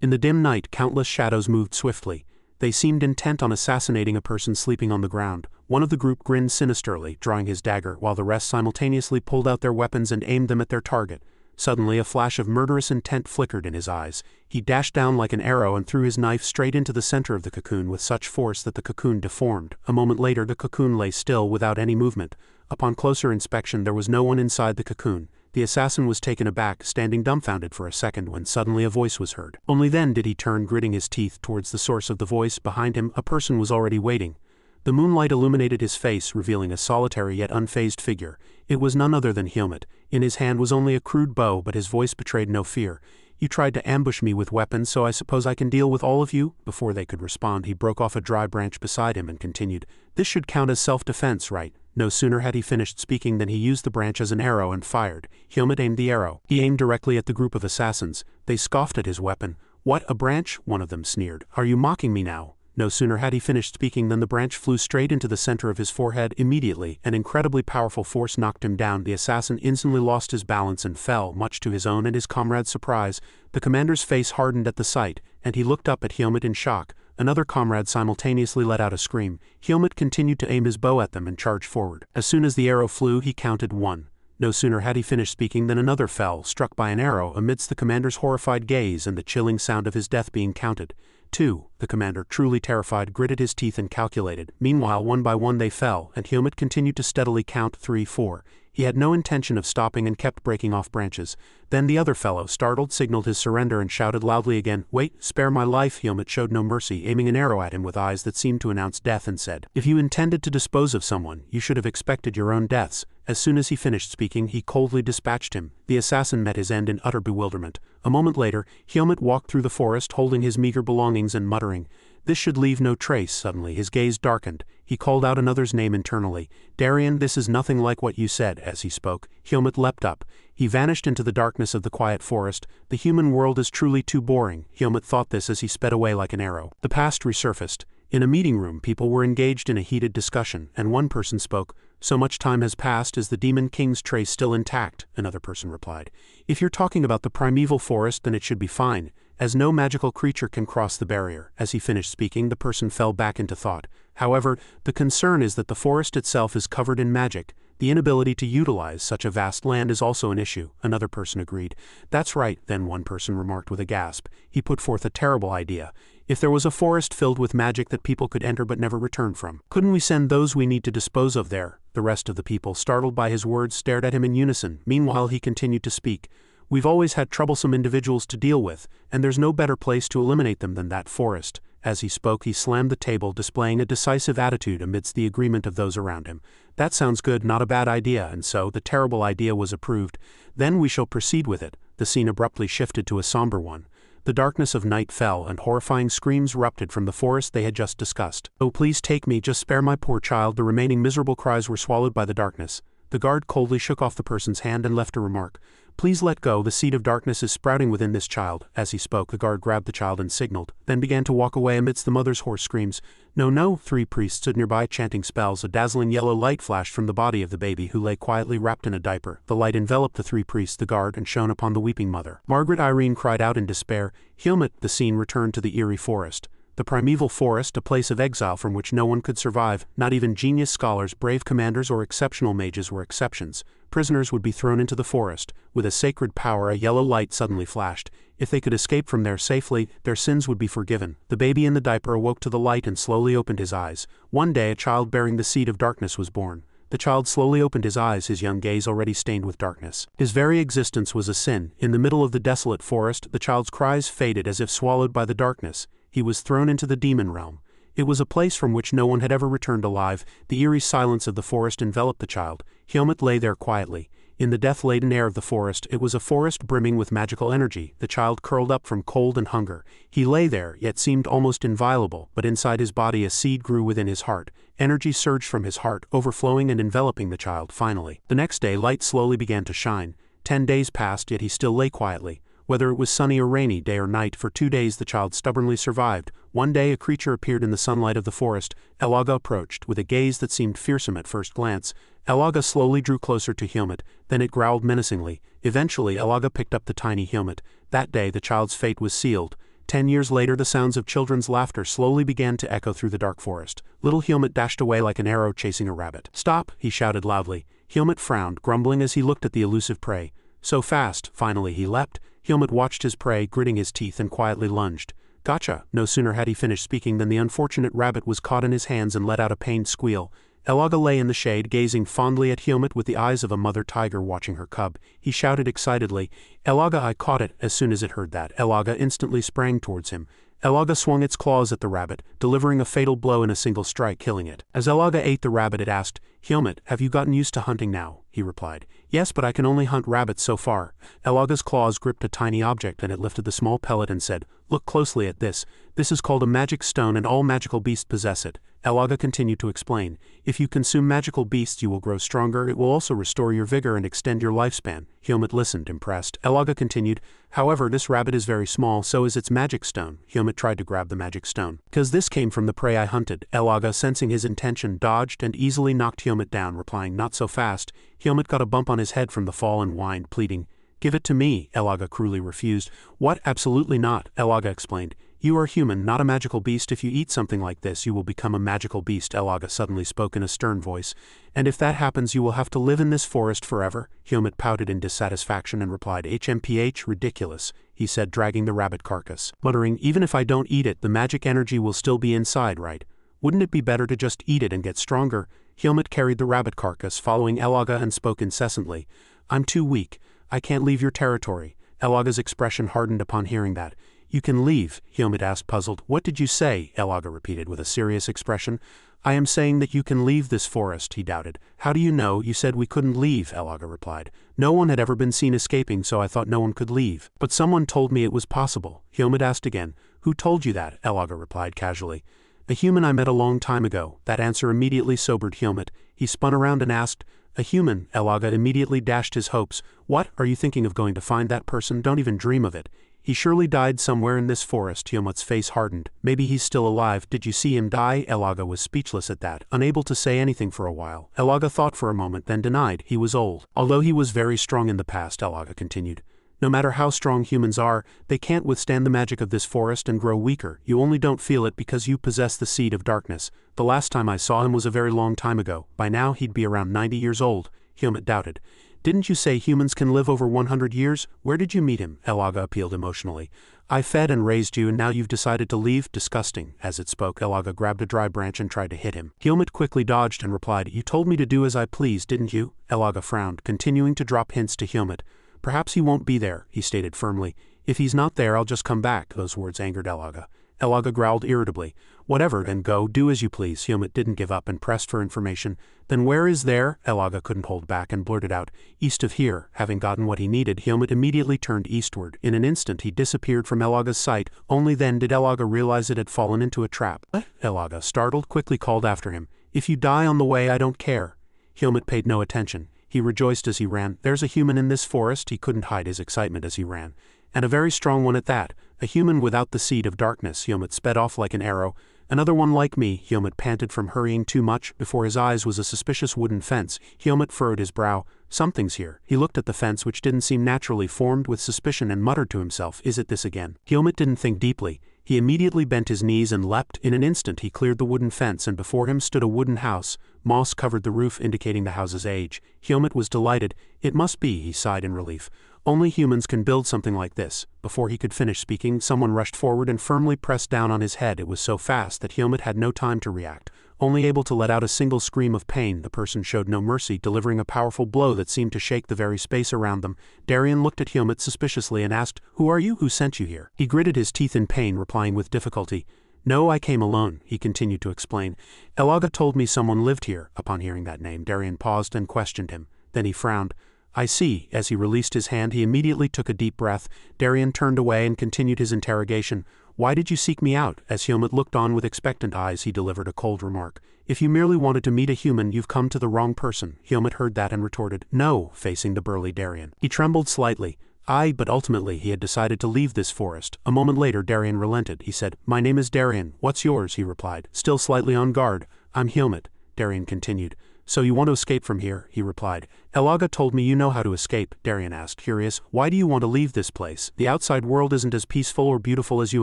In the dim night, countless shadows moved swiftly. They seemed intent on assassinating a person sleeping on the ground. One of the group grinned sinisterly, drawing his dagger, while the rest simultaneously pulled out their weapons and aimed them at their target. Suddenly a flash of murderous intent flickered in his eyes. He dashed down like an arrow and threw his knife straight into the center of the cocoon with such force that the cocoon deformed. A moment later the cocoon lay still without any movement. Upon closer inspection there was no one inside the cocoon. The assassin was taken aback, standing dumbfounded for a second when suddenly a voice was heard. Only then did he turn, gritting his teeth towards the source of the voice. Behind him, a person was already waiting. The moonlight illuminated his face, revealing a solitary yet unfazed figure. It was none other than Helmut. In his hand was only a crude bow, but his voice betrayed no fear. "You tried to ambush me with weapons, so I suppose I can deal with all of you?" Before they could respond, he broke off a dry branch beside him and continued, "This should count as self-defense, right?" No sooner had he finished speaking than he used the branch as an arrow and fired. Helmut aimed the arrow. He aimed directly at the group of assassins. They scoffed at his weapon. "What, a branch?" one of them sneered. "Are you mocking me now?" No sooner had he finished speaking than the branch flew straight into the center of his forehead. Immediately, an incredibly powerful force knocked him down. The assassin instantly lost his balance and fell, much to his own and his comrades' surprise. The commander's face hardened at the sight, and he looked up at Helmut in shock. Another comrade simultaneously let out a scream. Helmut continued to aim his bow at them and charged forward. As soon as the arrow flew, he counted 1. No sooner had he finished speaking than another fell, struck by an arrow, amidst the commander's horrified gaze and the chilling sound of his death being counted. 2. The commander, truly terrified, gritted his teeth and calculated. Meanwhile, one by one they fell, and Helmut continued to steadily count 3, 4. He had no intention of stopping and kept breaking off branches. Then the other fellow, startled, signaled his surrender and shouted loudly again, "Wait, spare my life!" Helmut showed no mercy, aiming an arrow at him with eyes that seemed to announce death, and said, "If you intended to dispose of someone, you should have expected your own deaths." As soon as he finished speaking, he coldly dispatched him. The assassin met his end in utter bewilderment. A moment later, Helmut walked through the forest holding his meager belongings and muttering, "This should leave no trace." Suddenly his gaze darkened. He called out another's name internally. "Darien, this is nothing like what you said." As he spoke, Helmut leapt up. He vanished into the darkness of the quiet forest. The human world is truly too boring. Helmut thought this as he sped away like an arrow. The past resurfaced. In a meeting room, people were engaged in a heated discussion, and one person spoke. "So much time has passed, is the Demon King's trace still intact?" Another person replied. "If you're talking about the primeval forest, then it should be fine, as no magical creature can cross the barrier." As he finished speaking, the person fell back into thought. "However, the concern is that the forest itself is covered in magic. The inability to utilize such a vast land is also an issue." Another person agreed. "That's right," then one person remarked with a gasp. He put forth a terrible idea. "If there was a forest filled with magic that people could enter but never return from, couldn't we send those we need to dispose of there?" The rest of the people, startled by his words, stared at him in unison. Meanwhile he continued to speak. "We've always had troublesome individuals to deal with, and there's no better place to eliminate them than that forest." As he spoke, he slammed the table, displaying a decisive attitude amidst the agreement of those around him. "That sounds good, not a bad idea," and so the terrible idea was approved. "Then we shall proceed with it." The scene abruptly shifted to a somber one. The darkness of night fell, and horrifying screams erupted from the forest they had just discussed. "Oh, please take me, just spare my poor child." The remaining miserable cries were swallowed by the darkness. The guard coldly shook off the person's hand and left a remark. "Please let go, the seed of darkness is sprouting within this child." As he spoke, the guard grabbed the child and signaled, then began to walk away amidst the mother's hoarse screams. "No, no!" 3 priests stood nearby chanting spells. A dazzling yellow light flashed from the body of the baby, who lay quietly wrapped in a diaper. The light enveloped the 3 priests, the guard, and shone upon the weeping mother. Margaret Irene cried out in despair. Helmut. The scene returned to the eerie forest. The primeval forest, a place of exile from which no one could survive. Not even genius scholars, brave commanders, or exceptional mages were exceptions. Prisoners would be thrown into the forest. With a sacred power, a yellow light suddenly flashed. If they could escape from there safely, their sins would be forgiven. The baby in the diaper awoke to the light and slowly opened his eyes. One day a child bearing the seed of darkness was born. The child slowly opened his eyes, his young gaze already stained with darkness. His very existence was a sin. In the middle of the desolate forest, the child's cries faded as if swallowed by the darkness. He was thrown into the demon realm. It was a place from which no one had ever returned alive. The eerie silence of the forest enveloped the child. Helmut lay there quietly. In the death-laden air of the forest, it was a forest brimming with magical energy. The child curled up from cold and hunger. He lay there, yet seemed almost inviolable, but inside his body a seed grew within his heart. Energy surged from his heart, overflowing and enveloping the child finally. The next day, light slowly began to shine. 10 days passed, yet he still lay quietly. Whether it was sunny or rainy, day or night, for 2 days the child stubbornly survived. One day a creature appeared in the sunlight of the forest. Elaga approached, with a gaze that seemed fearsome at first glance. Elaga slowly drew closer to Helmut, then it growled menacingly. Eventually Elaga picked up the tiny Helmut. That day the child's fate was sealed. 10 years later, the sounds of children's laughter slowly began to echo through the dark forest. Little Helmut dashed away like an arrow chasing a rabbit. "Stop!" he shouted loudly. Helmut frowned, grumbling as he looked at the elusive prey. So fast, finally he leapt. Helmut watched his prey, gritting his teeth, and quietly lunged. "Gotcha!" No sooner had he finished speaking than the unfortunate rabbit was caught in his hands and let out a pained squeal. Elaga lay in the shade, gazing fondly at Helmut with the eyes of a mother tiger watching her cub. He shouted excitedly, "Elaga, I caught it!" As soon as it heard that, Elaga instantly sprang towards him. Elaga swung its claws at the rabbit, delivering a fatal blow in a single strike, killing it. As Elaga ate the rabbit, it asked, "Helmut, have you gotten used to hunting now?" He replied, "Yes, but I can only hunt rabbits so far." Elaga's claws gripped a tiny object and it lifted the small pellet and said, "Look closely at this. This is called a magic stone and all magical beasts possess it." Elaga continued to explain, "If you consume magical beasts you will grow stronger, it will also restore your vigor and extend your lifespan." Helmut listened, impressed. Elaga continued, "However, this rabbit is very small, so is its magic stone." Helmut tried to grab the magic stone. "'Cause this came from the prey I hunted." Elaga, sensing his intention, dodged and easily knocked Helmut down, replying, "Not so fast." Helmut got a bump on his head from the fall and whined, pleading, "Give it to me." Elaga cruelly refused. "What? Absolutely not," Elaga explained. "You are human, not a magical beast. If you eat something like this, you will become a magical beast." Elaga suddenly spoke in a stern voice. "And if that happens, you will have to live in this forest forever." Helmut pouted in dissatisfaction and replied, "HMPH, ridiculous," he said, dragging the rabbit carcass, muttering, "Even if I don't eat it, the magic energy will still be inside, right? Wouldn't it be better to just eat it and get stronger?" Helmut carried the rabbit carcass, following Elaga, and spoke incessantly, "I'm too weak. I can't leave your territory." Elaga's expression hardened upon hearing that. "You can leave?" Helmut asked, puzzled. "What did you say?" Elaga repeated with a serious expression. "I am saying that you can leave this forest," he doubted. "How do you know? You said we couldn't leave," Elaga replied. "No one had ever been seen escaping, so I thought no one could leave. But someone told me it was possible." Helmut asked again. "Who told you that?" Elaga replied casually. "A human I met a long time ago." That answer immediately sobered Helmut. He spun around and asked, "A human?" Elaga immediately dashed his hopes. "What? Are you thinking of going to find that person? Don't even dream of it. He surely died somewhere in this forest." Helmut's face hardened. "Maybe he's still alive. Did you see him die?" Elaga was speechless at that, unable to say anything for a while. Elaga thought for a moment, then denied. "He was old. Although he was very strong in the past," Elaga continued. "No matter how strong humans are, they can't withstand the magic of this forest and grow weaker. You only don't feel it because you possess the seed of darkness. The last time I saw him was a very long time ago. By now he'd be around 90 years old." Helmut doubted. "Didn't you say humans can live over 100 years? Where did you meet him?" Elaga appealed emotionally. "I fed and raised you and now you've decided to leave? Disgusting." As it spoke, Elaga grabbed a dry branch and tried to hit him. Helmut quickly dodged and replied, "You told me to do as I please, didn't you?" Elaga frowned, continuing to drop hints to Helmut. "Perhaps he won't be there," he stated firmly. "If he's not there, I'll just come back." Those words angered Elaga. Elaga growled irritably. "Whatever, then go, do as you please." Helmut didn't give up and pressed for information. "Then where is there?" Elaga couldn't hold back and blurted out, "East of here." Having gotten what he needed, Helmut immediately turned eastward. In an instant he disappeared from Elaga's sight. Only then did Elaga realize it had fallen into a trap. "What?" Elaga, startled, quickly called after him. "If you die on the way, I don't care." Helmut paid no attention. He rejoiced as he ran. "There's a human in this forest." He couldn't hide his excitement as he ran. "And a very strong one at that. A human without the seed of darkness." Helmut sped off like an arrow. "Another one like me." Helmut panted from hurrying too much. Before his eyes was a suspicious wooden fence. Helmut furrowed his brow. "Something's here." He looked at the fence, which didn't seem naturally formed, with suspicion and muttered to himself, "Is it this again?" Helmut didn't think deeply. He immediately bent his knees and leapt. In an instant he cleared the wooden fence and before him stood a wooden house. Moss covered the roof, indicating the house's age. Helmut was delighted. "It must be," he sighed in relief. "Only humans can build something like this." Before he could finish speaking, someone rushed forward and firmly pressed down on his head. It was so fast that Helmut had no time to react. Only able to let out a single scream of pain, the person showed no mercy, delivering a powerful blow that seemed to shake the very space around them. Darien looked at Helmut suspiciously and asked, "Who are you? Who sent you here?" He gritted his teeth in pain, replying with difficulty, "No, I came alone." He continued to explain. "Elaga told me someone lived here." Upon hearing that name, Darien paused and questioned him. Then he frowned. "I see." As he released his hand, he immediately took a deep breath. Darien turned away and continued his interrogation. "Why did you seek me out?" As Helmut looked on with expectant eyes, he delivered a cold remark. "If you merely wanted to meet a human, you've come to the wrong person." Helmut heard that and retorted, "No," facing the burly Darien. He trembled slightly. But ultimately he had decided to leave this forest. A moment later, Darien relented. He said, "My name is Darien. What's yours?" He replied, still slightly on guard. "I'm Helmut." Darien continued, So you want to escape from here, he replied. Elaga told me you know how to escape, Darien asked, curious. Why do you want to leave this place? The outside world isn't as peaceful or beautiful as you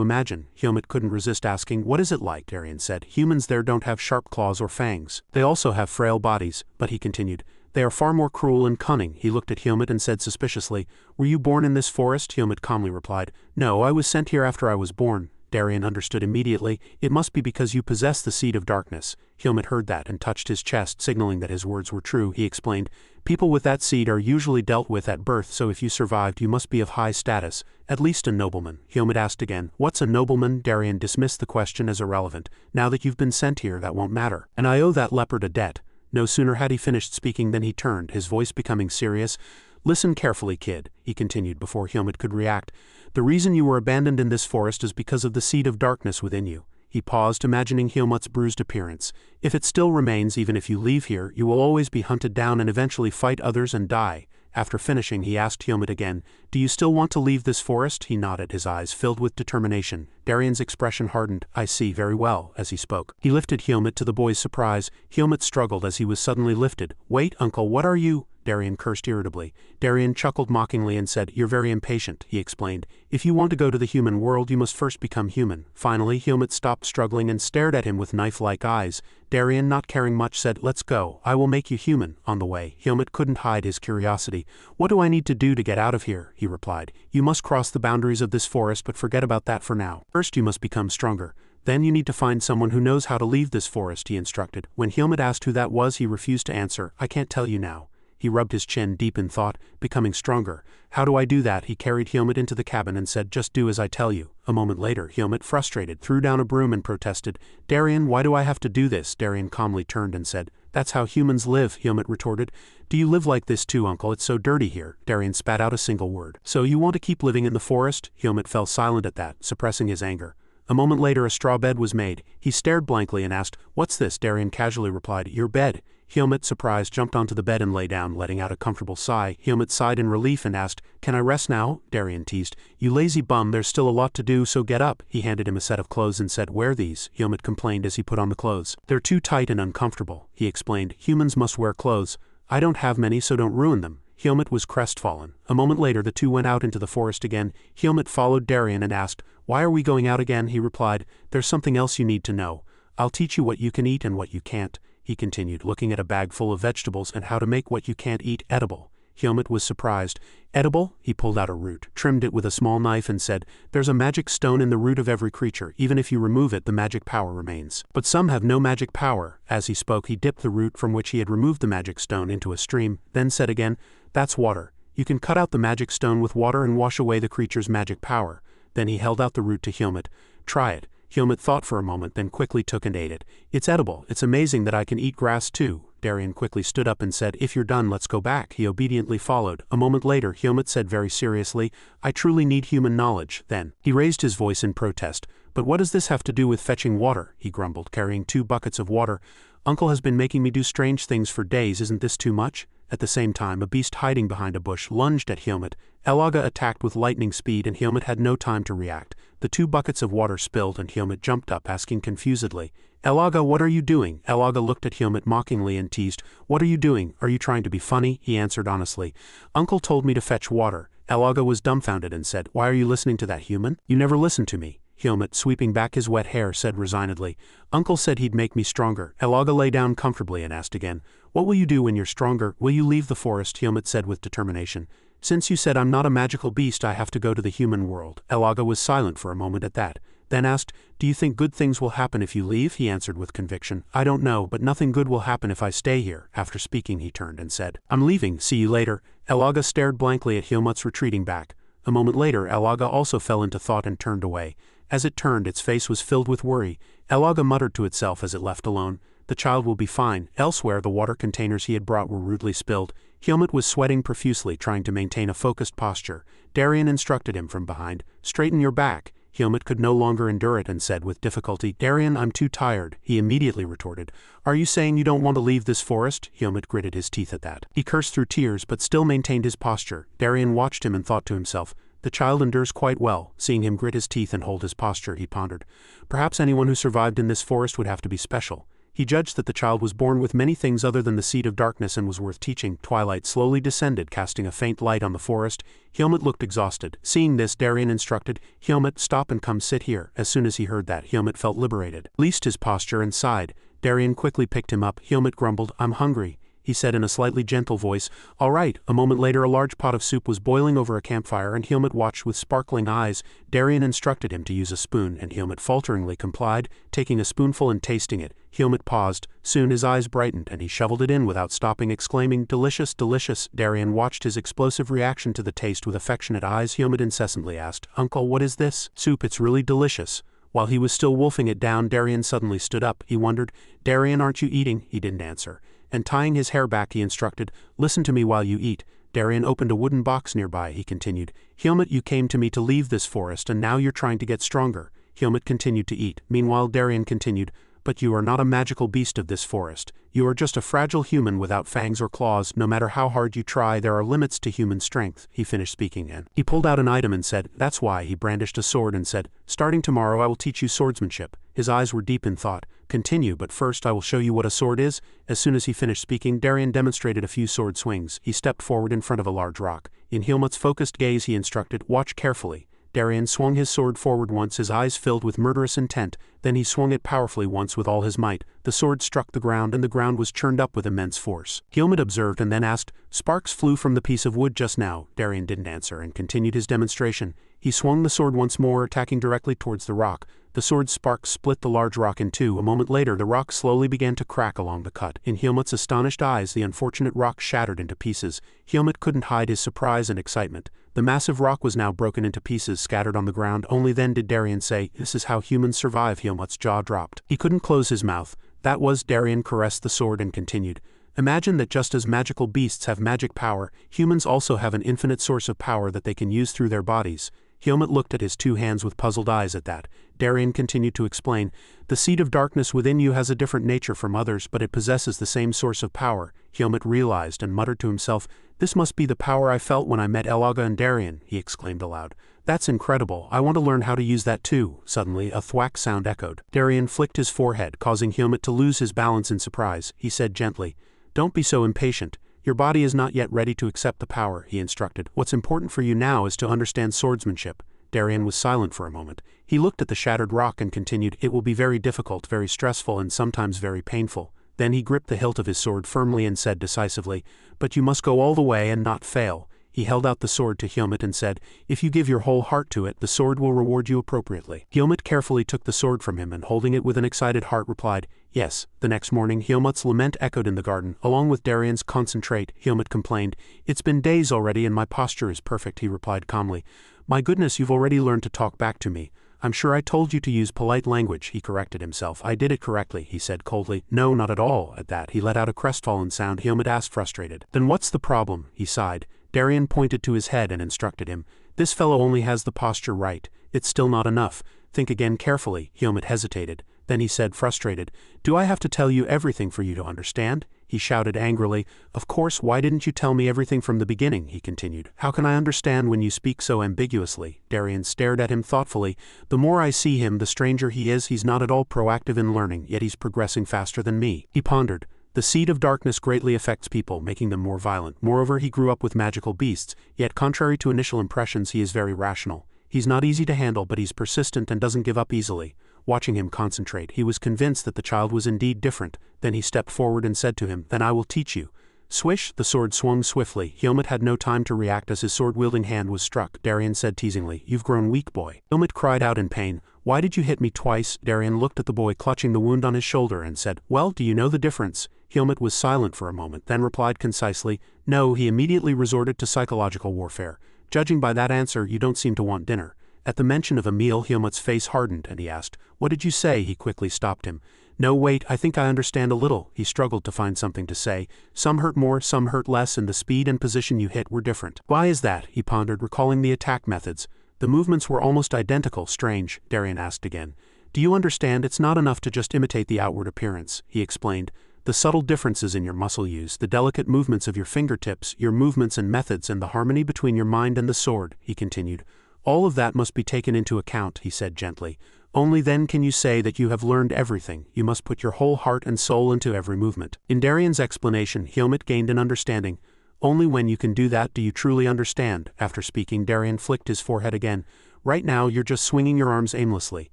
imagine. Hermit couldn't resist asking. What is it like? Darien said. Humans there don't have sharp claws or fangs. They also have frail bodies, but he continued, they are far more cruel and cunning. He looked at Hermit and said suspiciously, Were you born in this forest? Hermit calmly replied, No, I was sent here after I was born. Darien understood immediately. It must be because you possess the seed of darkness. Hermit heard that and touched his chest, signaling that his words were true. He explained, People with that seed are usually dealt with at birth, so if you survived you must be of high status, at least a nobleman. Hermit asked again, What's a nobleman? Darien dismissed the question as irrelevant. Now that you've been sent here, that won't matter. And I owe that leopard a debt. No sooner had he finished speaking than he turned, his voice becoming serious. Listen carefully, kid, he continued before Hermit could react. The reason you were abandoned in this forest is because of the seed of darkness within you. He paused, imagining Hermit's bruised appearance. If it still remains, even if you leave here, you will always be hunted down and eventually fight others and die. After finishing, he asked Hermit again, Do you still want to leave this forest? He nodded, his eyes filled with determination. Darien's expression hardened. I see very well, as he spoke. He lifted Hermit to the boy's surprise. Hermit struggled as he was suddenly lifted. Wait, uncle, what are you? Darien cursed irritably. Darien chuckled mockingly and said, You're very impatient, he explained. If you want to go to the human world, you must first become human. Finally, Hermit stopped struggling and stared at him with knife-like eyes. Darien, not caring much, said, Let's go. I will make you human. On the way, Hermit couldn't hide his curiosity. What do I need to do to get out of here? He replied. You must cross the boundaries of this forest, but forget about that for now. First, you must become stronger. Then you need to find someone who knows how to leave this forest, he instructed. When Hermit asked who that was, he refused to answer. I can't tell you now. He rubbed his chin deep in thought, becoming stronger. How do I do that? He carried Hermit into the cabin and said, Just do as I tell you. A moment later, Hermit, frustrated, threw down a broom and protested. Darien, why do I have to do this? Darien calmly turned and said, That's how humans live, Hermit retorted. Do you live like this too, uncle? It's so dirty here. Darien spat out a single word. So you want to keep living in the forest? Hermit fell silent at that, suppressing his anger. A moment later, a straw bed was made. He stared blankly and asked, What's this? Darien casually replied, Your bed. Hermit, surprised, jumped onto the bed and lay down, letting out a comfortable sigh. Hermit sighed in relief and asked, Can I rest now? Darien teased, You lazy bum, there's still a lot to do, so get up. He handed him a set of clothes and said, Wear these. Hermit complained as he put on the clothes. They're too tight and uncomfortable, he explained. Humans must wear clothes. I don't have many, so don't ruin them. Hermit was crestfallen. A moment later, the two went out into the forest again. Hermit followed Darien and asked, Why are we going out again? He replied, There's something else you need to know. I'll teach you what you can eat and what you can't. He continued, looking at a bag full of vegetables and how to make what you can't eat edible. Hermit was surprised. Edible? He pulled out a root, trimmed it with a small knife and said, There's a magic stone in the root of every creature. Even if you remove it, the magic power remains. But some have no magic power. As he spoke, he dipped the root from which he had removed the magic stone into a stream, then said again, That's water. You can cut out the magic stone with water and wash away the creature's magic power. Then he held out the root to Hermit. Try it. Hermit thought for a moment, then quickly took and ate it. It's edible. It's amazing that I can eat grass too. Darien quickly stood up and said, If you're done, let's go back. He obediently followed. A moment later, Hermit said very seriously, I truly need human knowledge. Then, he raised his voice in protest. But what does this have to do with fetching water? He grumbled, carrying 2 buckets of water. Uncle has been making me do strange things for days. Isn't this too much? At the same time, a beast hiding behind a bush lunged at Hermit. Elaga attacked with lightning speed and Hermit had no time to react. The 2 buckets of water spilled and Hermit jumped up, asking confusedly, Elaga, what are you doing? Elaga looked at Hermit mockingly and teased, What are you doing? Are you trying to be funny? He answered honestly, Uncle told me to fetch water. Elaga was dumbfounded and said, Why are you listening to that human? You never listened to me. Hermit, sweeping back his wet hair, said resignedly, Uncle said he'd make me stronger. Elaga lay down comfortably and asked again, What will you do when you're stronger? Will you leave the forest? Hermit said with determination. Since you said I'm not a magical beast, I have to go to the human world. Elaga was silent for a moment at that, then asked, Do you think good things will happen if you leave? He answered with conviction, I don't know, but nothing good will happen if I stay here. After speaking, he turned and said, I'm leaving, see you later. Elaga stared blankly at Hermit's retreating back. A moment later, Elaga also fell into thought and turned away. As it turned, its face was filled with worry. Elaga muttered to itself as it left alone, The child will be fine. Elsewhere, the water containers he had brought were rudely spilled. Hermit was sweating profusely, trying to maintain a focused posture. Darien instructed him from behind, Straighten your back. Hermit could no longer endure it and said with difficulty, Darien, I'm too tired. He immediately retorted, Are you saying you don't want to leave this forest? Hermit gritted his teeth at that. He cursed through tears but still maintained his posture. Darien watched him and thought to himself, The child endures quite well. Seeing him grit his teeth and hold his posture, he pondered, Perhaps anyone who survived in this forest would have to be special. He judged that the child was born with many things other than the seed of darkness and was worth teaching. Twilight slowly descended, casting a faint light on the forest. Helmut looked exhausted. Seeing this, Darien instructed, Helmut, stop and come sit here. As soon as he heard that, Helmut felt liberated, released his posture and sighed. Darien quickly picked him up. Helmut grumbled, I'm hungry, he said in a slightly gentle voice. All right. A moment later, a large pot of soup was boiling over a campfire, and Helmut watched with sparkling eyes. Darien instructed him to use a spoon, and Helmut falteringly complied, taking a spoonful and tasting it. Helmut paused. Soon his eyes brightened, and he shoveled it in without stopping, exclaiming, delicious, delicious. Darien watched his explosive reaction to the taste with affectionate eyes. Helmut incessantly asked, Uncle, what is this? Soup, it's really delicious. While he was still wolfing it down, Darien suddenly stood up. He wondered, Darien, aren't you eating? He didn't answer. And tying his hair back, he instructed, listen to me while you eat. Darien opened a wooden box nearby. He continued, Helmut, you came to me to leave this forest, and now you're trying to get stronger. Helmut continued to eat. Meanwhile, Darien continued, but you are not a magical beast of this forest. You are just a fragile human without fangs or claws. No matter how hard you try, there are limits to human strength. He finished speaking, and he pulled out an item and said, that's why. He brandished a sword and said, starting tomorrow I will teach you swordsmanship. His eyes were deep in thought. Continue, but first I will show you what a sword is. As soon as he finished speaking, Darien demonstrated a few sword swings. He stepped forward in front of a large rock. In Helmut's focused gaze, he instructed, watch carefully. Darien swung his sword forward once, his eyes filled with murderous intent. Then he swung it powerfully once with all his might. The sword struck the ground, and the ground was churned up with immense force. Helmut observed and then asked, sparks flew from the piece of wood just now. Darien didn't answer and continued his demonstration. He swung the sword once more, attacking directly towards the rock. The sword's sparks split the large rock in two. A moment later, the rock slowly began to crack along the cut. In Helmut's astonished eyes, the unfortunate rock shattered into pieces. Helmut couldn't hide his surprise and excitement. The massive rock was now broken into pieces, scattered on the ground. Only then did Darien say, this is how humans survive. Helmut's jaw dropped. He couldn't close his mouth. That was. Darien caressed the sword and continued, imagine that just as magical beasts have magic power, humans also have an infinite source of power that they can use through their bodies. Helmut looked at his two hands with puzzled eyes at that. Darien continued to explain, the seed of darkness within you has a different nature from others, but it possesses the same source of power. Helmut realized and muttered to himself, this must be the power I felt when I met Elaga and Darien, he exclaimed aloud. That's incredible. I want to learn how to use that too. Suddenly, a thwack sound echoed. Darien flicked his forehead, causing Helmut to lose his balance in surprise. He said gently, don't be so impatient. Your body is not yet ready to accept the power, he instructed. What's important for you now is to understand swordsmanship. Darien was silent for a moment. He looked at the shattered rock and continued, it will be very difficult, very stressful, and sometimes very painful. Then he gripped the hilt of his sword firmly and said decisively, but you must go all the way and not fail. He held out the sword to Helmut and said, if you give your whole heart to it, the sword will reward you appropriately. Helmut carefully took the sword from him and holding it with an excited heart replied, yes. The next morning, Helmut's lament echoed in the garden, along with Darien's concentrate. Helmut complained, it's been days already and my posture is perfect, he replied calmly. My goodness, you've already learned to talk back to me. I'm sure I told you to use polite language, he corrected himself. I did it correctly, he said coldly. No, not at all. At that, he let out a crestfallen sound. Helmut asked frustrated. Then what's the problem? He sighed. Darien pointed to his head and instructed him, this fellow only has the posture right. It's still not enough. Think again carefully. Helmut hesitated. Then he said, frustrated, do I have to tell you everything for you to understand? He shouted angrily, of course, why didn't you tell me everything from the beginning? He continued. How can I understand when you speak so ambiguously? Darien stared at him thoughtfully. The more I see him, the stranger he is. He's not at all proactive in learning, yet he's progressing faster than me. He pondered. The seed of darkness greatly affects people, making them more violent. Moreover, he grew up with magical beasts, yet contrary to initial impressions, he is very rational. He's not easy to handle, but he's persistent and doesn't give up easily. Watching him concentrate, he was convinced that the child was indeed different. Then he stepped forward and said to him, then I will teach you. Swish, the sword swung swiftly. Helmut had no time to react as his sword-wielding hand was struck. Darien said teasingly, you've grown weak, boy. Helmut cried out in pain. Why did you hit me twice? Darien looked at the boy clutching the wound on his shoulder and said, well, do you know the difference? Helmut was silent for a moment, then replied concisely, no. He immediately resorted to psychological warfare. Judging by that answer, you don't seem to want dinner. At the mention of a meal, Helmut's face hardened, and he asked, what did you say? He quickly stopped him. No, wait, I think I understand a little. He struggled to find something to say. Some hurt more, some hurt less, and the speed and position you hit were different. Why is that? He pondered, recalling the attack methods. The movements were almost identical. Strange, Darien asked again. Do you understand? It's not enough to just imitate the outward appearance, he explained. The subtle differences in your muscle use, the delicate movements of your fingertips, your movements and methods, and the harmony between your mind and the sword, he continued. All of that must be taken into account, he said gently. Only then can you say that you have learned everything. You must put your whole heart and soul into every movement. In Darien's explanation, Helmut gained an understanding. Only when you can do that do you truly understand. After speaking, Darien flicked his forehead again. Right now you're just swinging your arms aimlessly.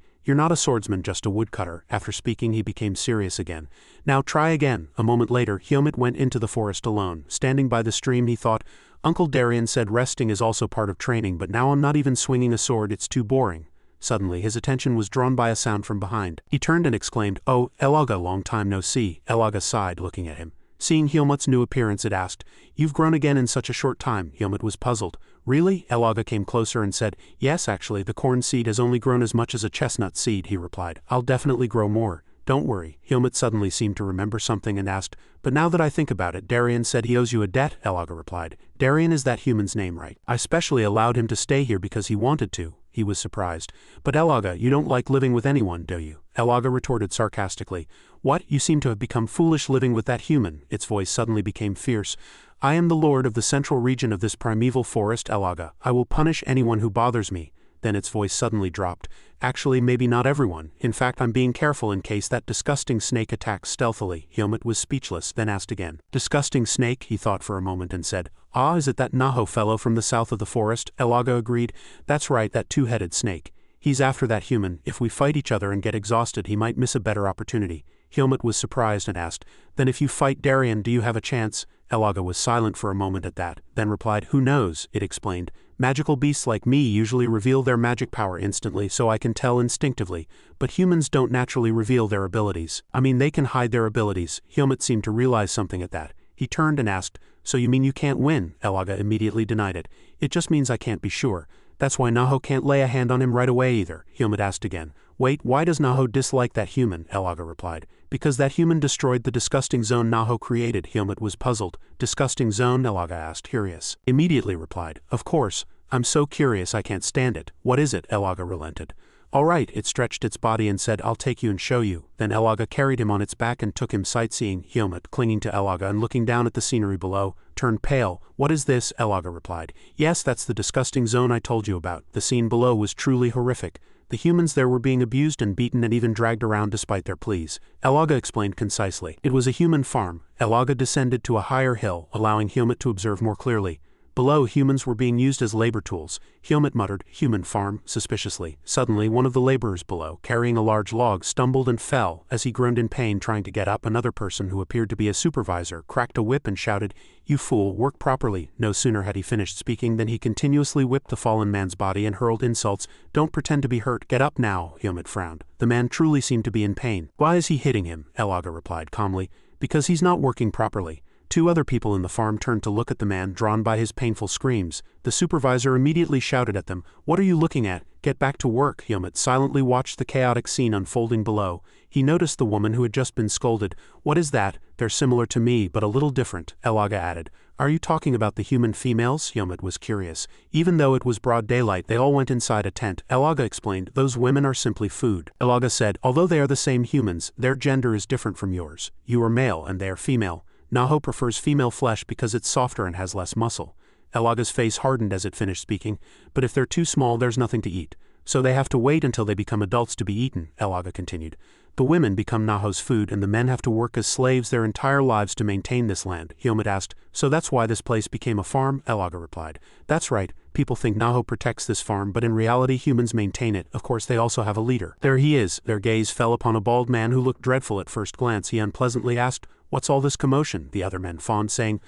You're not a swordsman, just a woodcutter. After speaking, he became serious again. Now try again. A moment later, Helmut went into the forest alone. Standing by the stream, he thought, Uncle Darien said resting is also part of training, but now I'm not even swinging a sword, it's too boring. Suddenly, his attention was drawn by a sound from behind. He turned and exclaimed, Oh, Elaga, long time no see. Elaga sighed, looking at him. Seeing Helmut's new appearance, it asked, You've grown again in such a short time. Helmut was puzzled. Really? Elaga came closer and said, Yes, actually, the corn seed has only grown as much as a chestnut seed, he replied. I'll definitely grow more. Don't worry. Helmut suddenly seemed to remember something and asked, But now that I think about it, Darien said he owes you a debt, Elaga replied. Darien is that human's name, right? I specially allowed him to stay here because he wanted to. He was surprised. But Elaga, you don't like living with anyone, do you? Elaga retorted sarcastically. What? You seem to have become foolish living with that human. Its voice suddenly became fierce. I am the lord of the central region of this primeval forest, Elaga. I will punish anyone who bothers me. Then its voice suddenly dropped. Actually, maybe not everyone. In fact, I'm being careful in case that disgusting snake attacks stealthily. Helmut was speechless, then asked again. Disgusting snake, he thought for a moment and said, Ah, is it that Naho fellow from the south of the forest? Elaga agreed. That's right, that two-headed snake. He's after that human. If we fight each other and get exhausted, he might miss a better opportunity. Helmut was surprised and asked, Then if you fight Darien, do you have a chance? Elaga was silent for a moment at that, then replied, Who knows? It explained. Magical beasts like me usually reveal their magic power instantly, so I can tell instinctively, but humans don't naturally reveal their abilities. I mean, they can hide their abilities. Helmut seemed to realize something at that. He turned and asked, So you mean you can't win? Elaga immediately denied it. It just means I can't be sure. That's why Naho can't lay a hand on him right away either. Helmut asked again. Wait, why does Naho dislike that human? Elaga replied. Because that human destroyed the disgusting zone Naho created. Helmut was puzzled. Disgusting zone? Elaga asked, curious. Immediately replied. Of course. I'm so curious I can't stand it. What is it? Elaga relented. All right, it stretched its body and said, I'll take you and show you. Then Elaga carried him on its back and took him sightseeing. Helmut, clinging to Elaga and looking down at the scenery below, turned pale. What is this? Elaga replied. Yes, that's the disgusting zone I told you about. The scene below was truly horrific. The humans there were being abused and beaten and even dragged around despite their pleas. Elaga explained concisely. It was a human farm. Elaga descended to a higher hill, allowing Helmut to observe more clearly. Below, humans were being used as labor tools. Helmut muttered, Human farm, suspiciously. Suddenly, one of the laborers below, carrying a large log, stumbled and fell. As he groaned in pain trying to get up, another person who appeared to be a supervisor cracked a whip and shouted, You fool, work properly. No sooner had he finished speaking than he continuously whipped the fallen man's body and hurled insults. Don't pretend to be hurt, get up now. Helmut frowned. The man truly seemed to be in pain. Why is he hitting him? Elaga replied calmly. Because he's not working properly. Two other people in the farm turned to look at the man, drawn by his painful screams. The supervisor immediately shouted at them, What are you looking at? Get back to work. Helmut silently watched the chaotic scene unfolding below. He noticed the woman who had just been scolded. What is that? They're similar to me, but a little different, Elaga added. Are you talking about the human females? Helmut was curious. Even though it was broad daylight, they all went inside a tent. Elaga explained, Those women are simply food. Elaga said, Although they are the same humans, their gender is different from yours. You are male and they are female. Naho prefers female flesh because it's softer and has less muscle. Elaga's face hardened as it finished speaking, but if they're too small there's nothing to eat. So they have to wait until they become adults to be eaten, Elaga continued. The women become Naho's food and the men have to work as slaves their entire lives to maintain this land. Helmut asked, So that's why this place became a farm? Elaga replied. That's right, people think Naho protects this farm but in reality humans maintain it. Of course they also have a leader. There he is. Their gaze fell upon a bald man who looked dreadful at first glance. He unpleasantly asked, What's all this commotion? The other men fawned, saying,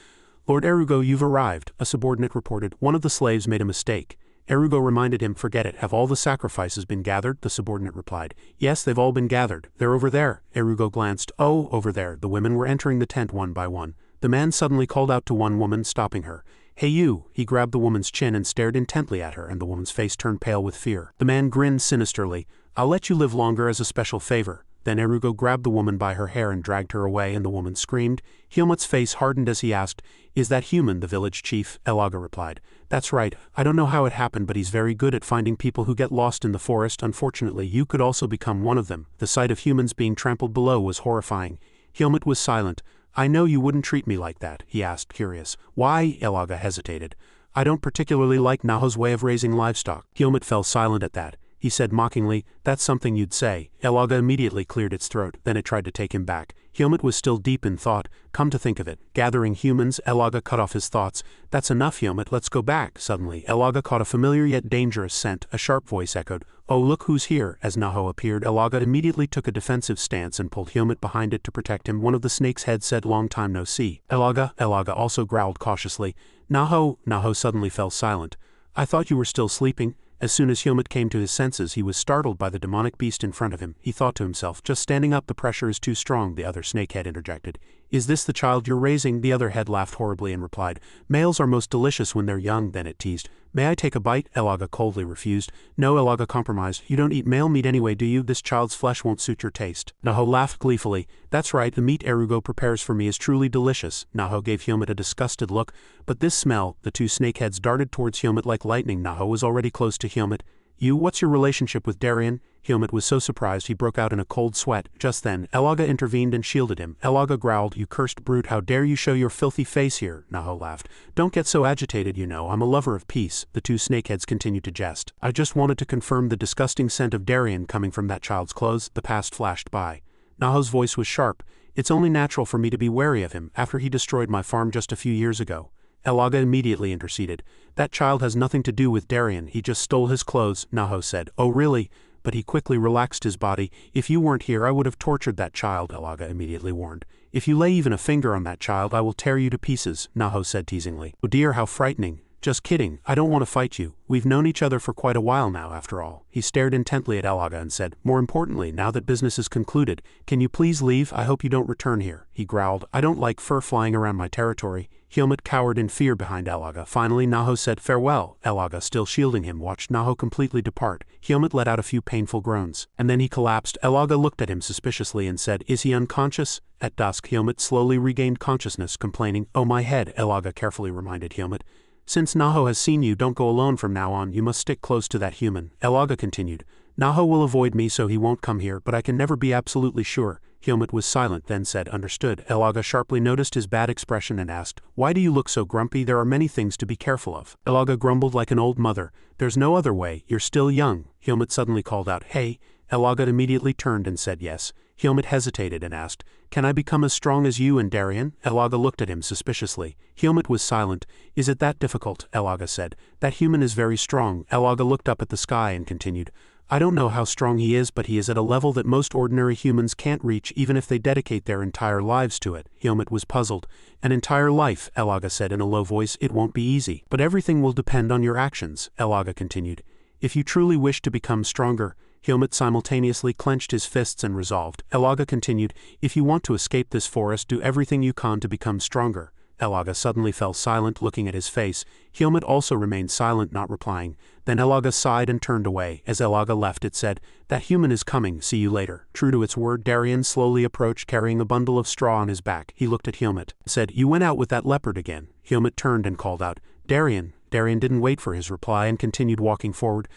Lord Erugo, you've arrived. A subordinate reported. One of the slaves made a mistake. Erugo reminded him, Forget it. Have all the sacrifices been gathered? The subordinate replied. Yes, they've all been gathered. They're over there. Erugo glanced. Oh, over there. The women were entering the tent one by one. The man suddenly called out to one woman, stopping her. Hey you! He grabbed the woman's chin and stared intently at her, and the woman's face turned pale with fear. The man grinned sinisterly. I'll let you live longer as a special favor. Then Erugo grabbed the woman by her hair and dragged her away, and the woman screamed. Helmut's face hardened as he asked, Is that human, the village chief? Elaga replied. That's right. I don't know how it happened, but he's very good at finding people who get lost in the forest. Unfortunately, you could also become one of them. The sight of humans being trampled below was horrifying. Helmut was silent. I know you wouldn't treat me like that, he asked, curious. Why? Elaga hesitated. I don't particularly like Naho's way of raising livestock. Helmut fell silent at that. he said mockingly. That's something you'd say. Elaga immediately cleared its throat, then it tried to take him back. Helmut was still deep in thought. Come to think of it, gathering humans, Elaga cut off his thoughts. That's enough, Helmut, let's go back. Suddenly, Elaga caught a familiar yet dangerous scent. A sharp voice echoed, "Oh, look who's here." As Naho appeared, Elaga immediately took a defensive stance and pulled Helmut behind it to protect him. One of the snake's heads said, "Long time no see." Elaga also growled cautiously. Naho suddenly fell silent. "I thought you were still sleeping." As soon as Helmut came to his senses, he was startled by the demonic beast in front of him. He thought to himself, just standing up, the pressure is too strong. The other snakehead interjected, "Is this the child you're raising?" The other head laughed horribly and replied, "Males are most delicious when they're young." Then it teased, "May I take a bite?" Elaga coldly refused. "No," Elaga compromised. "You don't eat male meat anyway, do you? This child's flesh won't suit your taste." Naho laughed gleefully. "That's right, the meat Erugo prepares for me is truly delicious." Naho gave Helmut a disgusted look. "But this smell." The two snakeheads darted towards Helmut like lightning. Naho was already close to Helmut. What's your relationship with Darien?" Helmut was so surprised he broke out in a cold sweat. Just then, Elaga intervened and shielded him. Elaga growled, "You cursed brute, how dare you show your filthy face here?" Naho laughed. "Don't get so agitated, I'm a lover of peace." The two snakeheads continued to jest. "I just wanted to confirm the disgusting scent of Darien coming from that child's clothes." The past flashed by. Naho's voice was sharp. "It's only natural for me to be wary of him, after he destroyed my farm just a few years ago." Elaga immediately interceded. "That child has nothing to do with Darien, he just stole his clothes." Naho said, "Oh really?" But he quickly relaxed his body. "If you weren't here I would have tortured that child," Elaga immediately warned. "If you lay even a finger on that child I will tear you to pieces," Naho said teasingly. "Oh dear, how frightening." "Just kidding, I don't want to fight you. We've known each other for quite a while now, after all." He stared intently at Elaga and said, "More importantly, now that business is concluded, can you please leave? I hope you don't return here." He growled, "I don't like fur flying around my territory." Helmut cowered in fear behind Elaga. Finally, Naho said farewell. Elaga, still shielding him, watched Naho completely depart. Helmut let out a few painful groans. And then he collapsed. Elaga looked at him suspiciously and said, "Is he unconscious?" At dusk, Helmut slowly regained consciousness, complaining, "Oh my head," Elaga carefully reminded Helmut. "Since Naho has seen you, don't go alone from now on, you must stick close to that human." Elaga continued, "Naho will avoid me so he won't come here, but I can never be absolutely sure." Helmut was silent, then said, "Understood." Elaga sharply noticed his bad expression and asked, "Why do you look so grumpy? There are many things to be careful of." Elaga grumbled like an old mother, "There's no other way, you're still young." Helmut suddenly called out, "Hey." Elaga immediately turned and said yes. Helmut hesitated and asked, "Can I become as strong as you and Darien?" Elaga looked at him suspiciously. Helmut was silent. "Is it that difficult?" Elaga said. "That human is very strong." Elaga looked up at the sky and continued, "I don't know how strong he is, but he is at a level that most ordinary humans can't reach even if they dedicate their entire lives to it." Helmut was puzzled. "An entire life," Elaga said in a low voice. "It won't be easy. But everything will depend on your actions." Elaga continued, "If you truly wish to become stronger." Helmut simultaneously clenched his fists and resolved. Elaga continued, "If you want to escape this forest, do everything you can to become stronger." Elaga suddenly fell silent, looking at his face. Helmut also remained silent, not replying. Then Elaga sighed and turned away. As Elaga left, it said, "That human is coming, see you later." True to its word, Darien slowly approached, carrying a bundle of straw on his back. He looked at Helmut, said, "You went out with that leopard again." Helmut turned and called out, "Darien." Darien didn't wait for his reply and continued walking forward.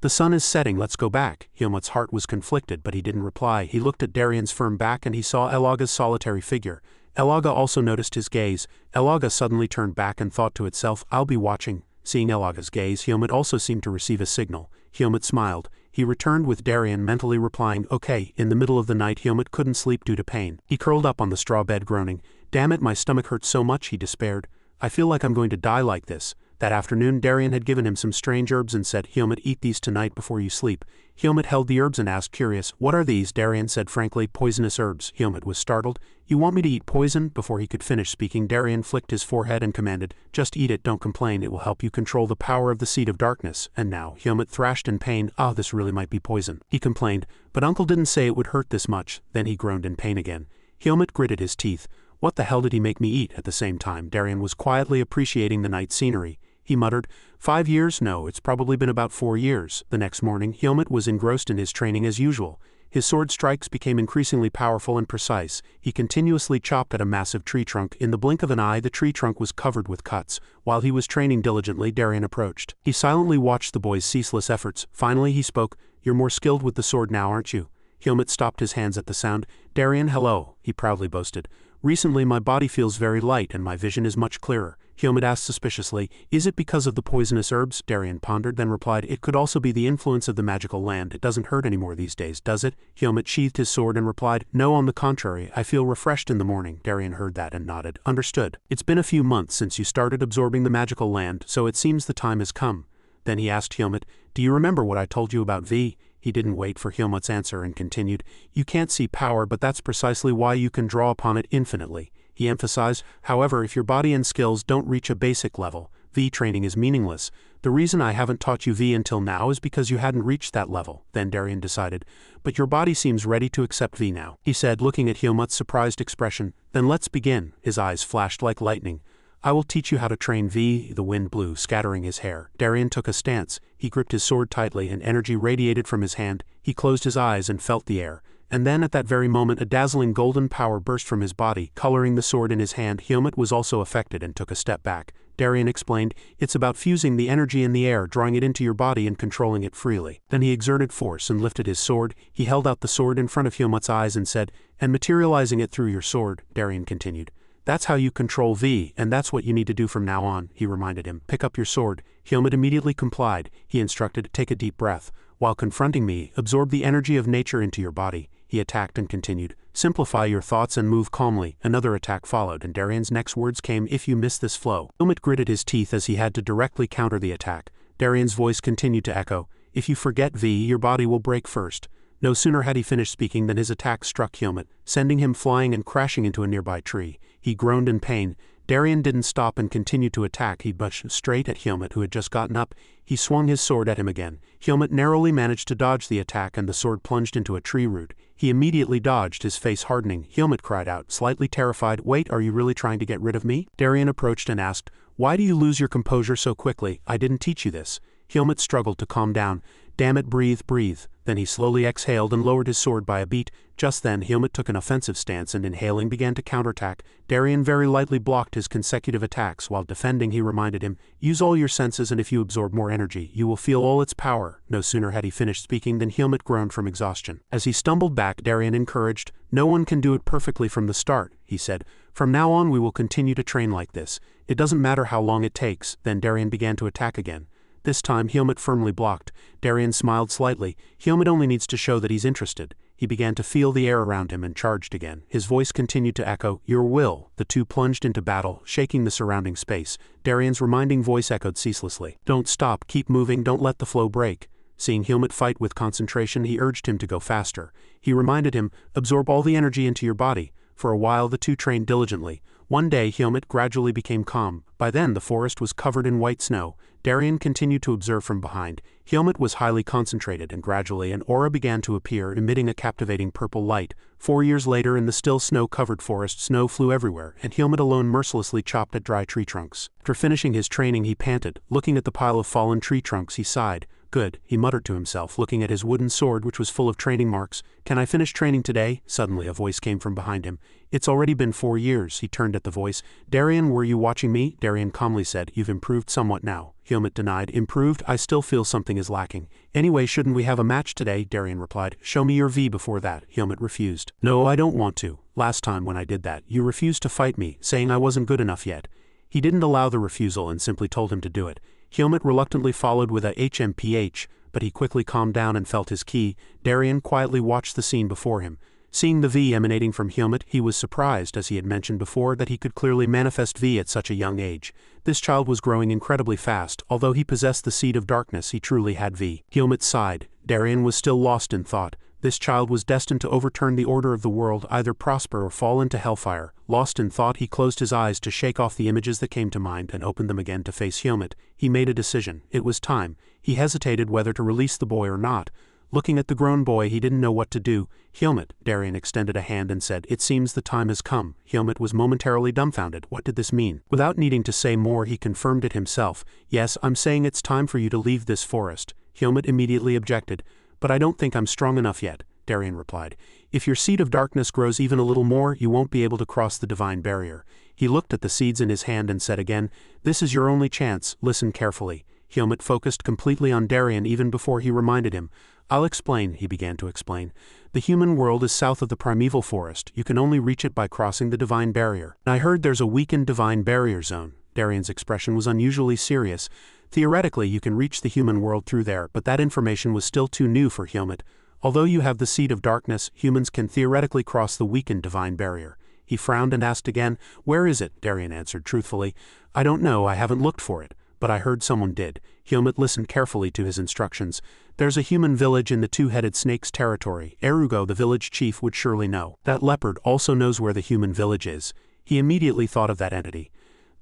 "The sun is setting, let's go back." Helmut's heart was conflicted, but he didn't reply. He looked at Darien's firm back and he saw Elaga's solitary figure. Elaga also noticed his gaze. Elaga suddenly turned back and thought to itself, "I'll be watching." Seeing Elaga's gaze, Helmut also seemed to receive a signal. Helmut smiled. He returned with Darien, mentally replying, "Okay." In the middle of the night, Helmut couldn't sleep due to pain. He curled up on the straw bed groaning. "Damn it, my stomach hurts so much," he despaired. "I feel like I'm going to die like this." That afternoon, Darien had given him some strange herbs and said, "Helmut, eat these tonight before you sleep." Helmut held the herbs and asked, curious, "What are these?" Darien said frankly, "Poisonous herbs." Helmut was startled. "You want me to eat poison?" Before he could finish speaking, Darien flicked his forehead and commanded, "Just eat it, don't complain, it will help you control the power of the seed of darkness." And now, Helmut thrashed in pain. "Ah, this really might be poison." He complained, "But Uncle didn't say it would hurt this much." Then he groaned in pain again. Helmut gritted his teeth. "What the hell did he make me eat?" At the same time, Darien was quietly appreciating the night scenery. He muttered, 5 years? No, it's probably been about 4 years. The next morning, Helmut was engrossed in his training as usual. His sword strikes became increasingly powerful and precise. He continuously chopped at a massive tree trunk. In the blink of an eye, the tree trunk was covered with cuts. While he was training diligently, Darien approached. He silently watched the boy's ceaseless efforts. Finally, he spoke, "You're more skilled with the sword now, aren't you?" Helmut stopped his hands at the sound. "Darien, hello," he proudly boasted. "Recently my body feels very light and my vision is much clearer." Hyomit asked suspiciously. Is it because of the poisonous herbs? Darien pondered, then replied, it could also be the influence of the magical land. It doesn't hurt anymore these days, does it? Hyomit sheathed his sword and replied, no, on the contrary, I feel refreshed in the morning. Darien heard that and nodded. Understood. It's been a few months since you started absorbing the magical land, so it seems the time has come. Then he asked Hyomit, do you remember what I told you about V? He didn't wait for Hyomit's answer and continued, you can't see power, but that's precisely why you can draw upon it infinitely. He emphasized, however, if your body and skills don't reach a basic level, V training is meaningless. The reason I haven't taught you V until now is because you hadn't reached that level. Then Darien decided, but your body seems ready to accept V now, he said, looking at Hyomit's surprised expression. Then let's begin. His eyes flashed like lightning. I will teach you how to train V. The wind blew, scattering his hair. Darien took a stance. He gripped his sword tightly and energy radiated from his hand. He closed his eyes and felt the air. And then at that very moment a dazzling golden power burst from his body, coloring the sword in his hand. Hyomit was also affected and took a step back. Darien explained, it's about fusing the energy in the air, drawing it into your body and controlling it freely. Then he exerted force and lifted his sword. He held out the sword in front of Hyomit's eyes and said, and materializing it through your sword, Darien continued. That's how you control V, and that's what you need to do from now on, he reminded him. Pick up your sword. Hyomit immediately complied. He instructed, take a deep breath. While confronting me, absorb the energy of nature into your body. He attacked and continued, simplify your thoughts and move calmly. Another attack followed, and Darien's next words came, if you miss this flow. Hyomit gritted his teeth as he had to directly counter the attack. Darien's voice continued to echo, if you forget V, your body will break first. No sooner had he finished speaking than his attack struck Hyomit, sending him flying and crashing into a nearby tree. He groaned in pain. Darien didn't stop and continued to attack. He bushed straight at Hyomit, who had just gotten up. He swung his sword at him again. Hyomit narrowly managed to dodge the attack and the sword plunged into a tree root. He immediately dodged, his face hardening. Hyomit cried out, slightly terrified, wait, are you really trying to get rid of me? Darien approached and asked, why do you lose your composure so quickly? I didn't teach you this. Hyomit struggled to calm down. Damn it, breathe, breathe. Then he slowly exhaled and lowered his sword by a beat. Just then, Hyomit took an offensive stance and inhaling began to counterattack. Darien very lightly blocked his consecutive attacks. While defending, he reminded him, use all your senses and if you absorb more energy, you will feel all its power. No sooner had he finished speaking than Hyomit groaned from exhaustion. As he stumbled back, Darien encouraged, no one can do it perfectly from the start, he said. From now on we will continue to train like this. It doesn't matter how long it takes. Then Darien began to attack again. This time, Hyomit firmly blocked. Darien smiled slightly. Hyomit only needs to show that he's interested. He began to feel the air around him and charged again. His voice continued to echo, your will. The two plunged into battle, shaking the surrounding space. Darien's reminding voice echoed ceaselessly. Don't stop, keep moving, don't let the flow break. Seeing Hyomit fight with concentration, he urged him to go faster. He reminded him, absorb all the energy into your body. For a while the two trained diligently. One day Hyomit gradually became calm. By then the forest was covered in white snow. Darien continued to observe from behind. Hyomit was highly concentrated and gradually an aura began to appear, emitting a captivating purple light. 4 years later in the still snow-covered forest, snow flew everywhere, and Hyomit alone mercilessly chopped at dry tree trunks. After finishing his training he panted. Looking at the pile of fallen tree trunks he sighed. Good, he muttered to himself, looking at his wooden sword which was full of training marks. Can I finish training today? Suddenly a voice came from behind him. It's already been 4 years, he turned at the voice. Darien, were you watching me? Darien calmly said, you've improved somewhat now. Hyomit denied, improved? I still feel something is lacking. Anyway, shouldn't we have a match today? Darien replied. Show me your V before that. Hyomit refused. No, I don't want to. Last time when I did that, you refused to fight me, saying I wasn't good enough yet. He didn't allow the refusal and simply told him to do it. Hyomit reluctantly followed with a HMPH, but he quickly calmed down and felt his ki. Darien quietly watched the scene before him. Seeing the V emanating from Hyomit, he was surprised, as he had mentioned before, that he could clearly manifest V at such a young age. This child was growing incredibly fast. Although he possessed the seed of darkness, he truly had V. Hyomit sighed. Darien was still lost in thought. This child was destined to overturn the order of the world, either prosper or fall into hellfire. Lost in thought, he closed his eyes to shake off the images that came to mind and opened them again to face Hyomit. He made a decision. It was time. He hesitated whether to release the boy or not. Looking at the grown boy, he didn't know what to do. Hyomit, Darien extended a hand and said, it seems the time has come. Hyomit was momentarily dumbfounded. What did this mean? Without needing to say more, he confirmed it himself. Yes, I'm saying it's time for you to leave this forest. Hyomit immediately objected. But I don't think I'm strong enough yet, Darien replied. If your seed of darkness grows even a little more, you won't be able to cross the divine barrier. He looked at the seeds in his hand and said again, this is your only chance, listen carefully. Hyomit focused completely on Darien even before he reminded him. I'll explain, he began to explain. The human world is south of the primeval forest. You can only reach it by crossing the divine barrier. I heard there's a weakened divine barrier zone. Darien's expression was unusually serious. Theoretically, you can reach the human world through there, but that information was still too new for Helmut. Although you have the seed of darkness, humans can theoretically cross the weakened divine barrier. He frowned and asked again, "Where is it?" Darien answered truthfully. "I don't know, I haven't looked for it, but I heard someone did." Helmut listened carefully to his instructions. "There's a human village in the two-headed snake's territory. Erugo, the village chief, would surely know. That leopard also knows where the human village is." He immediately thought of that entity.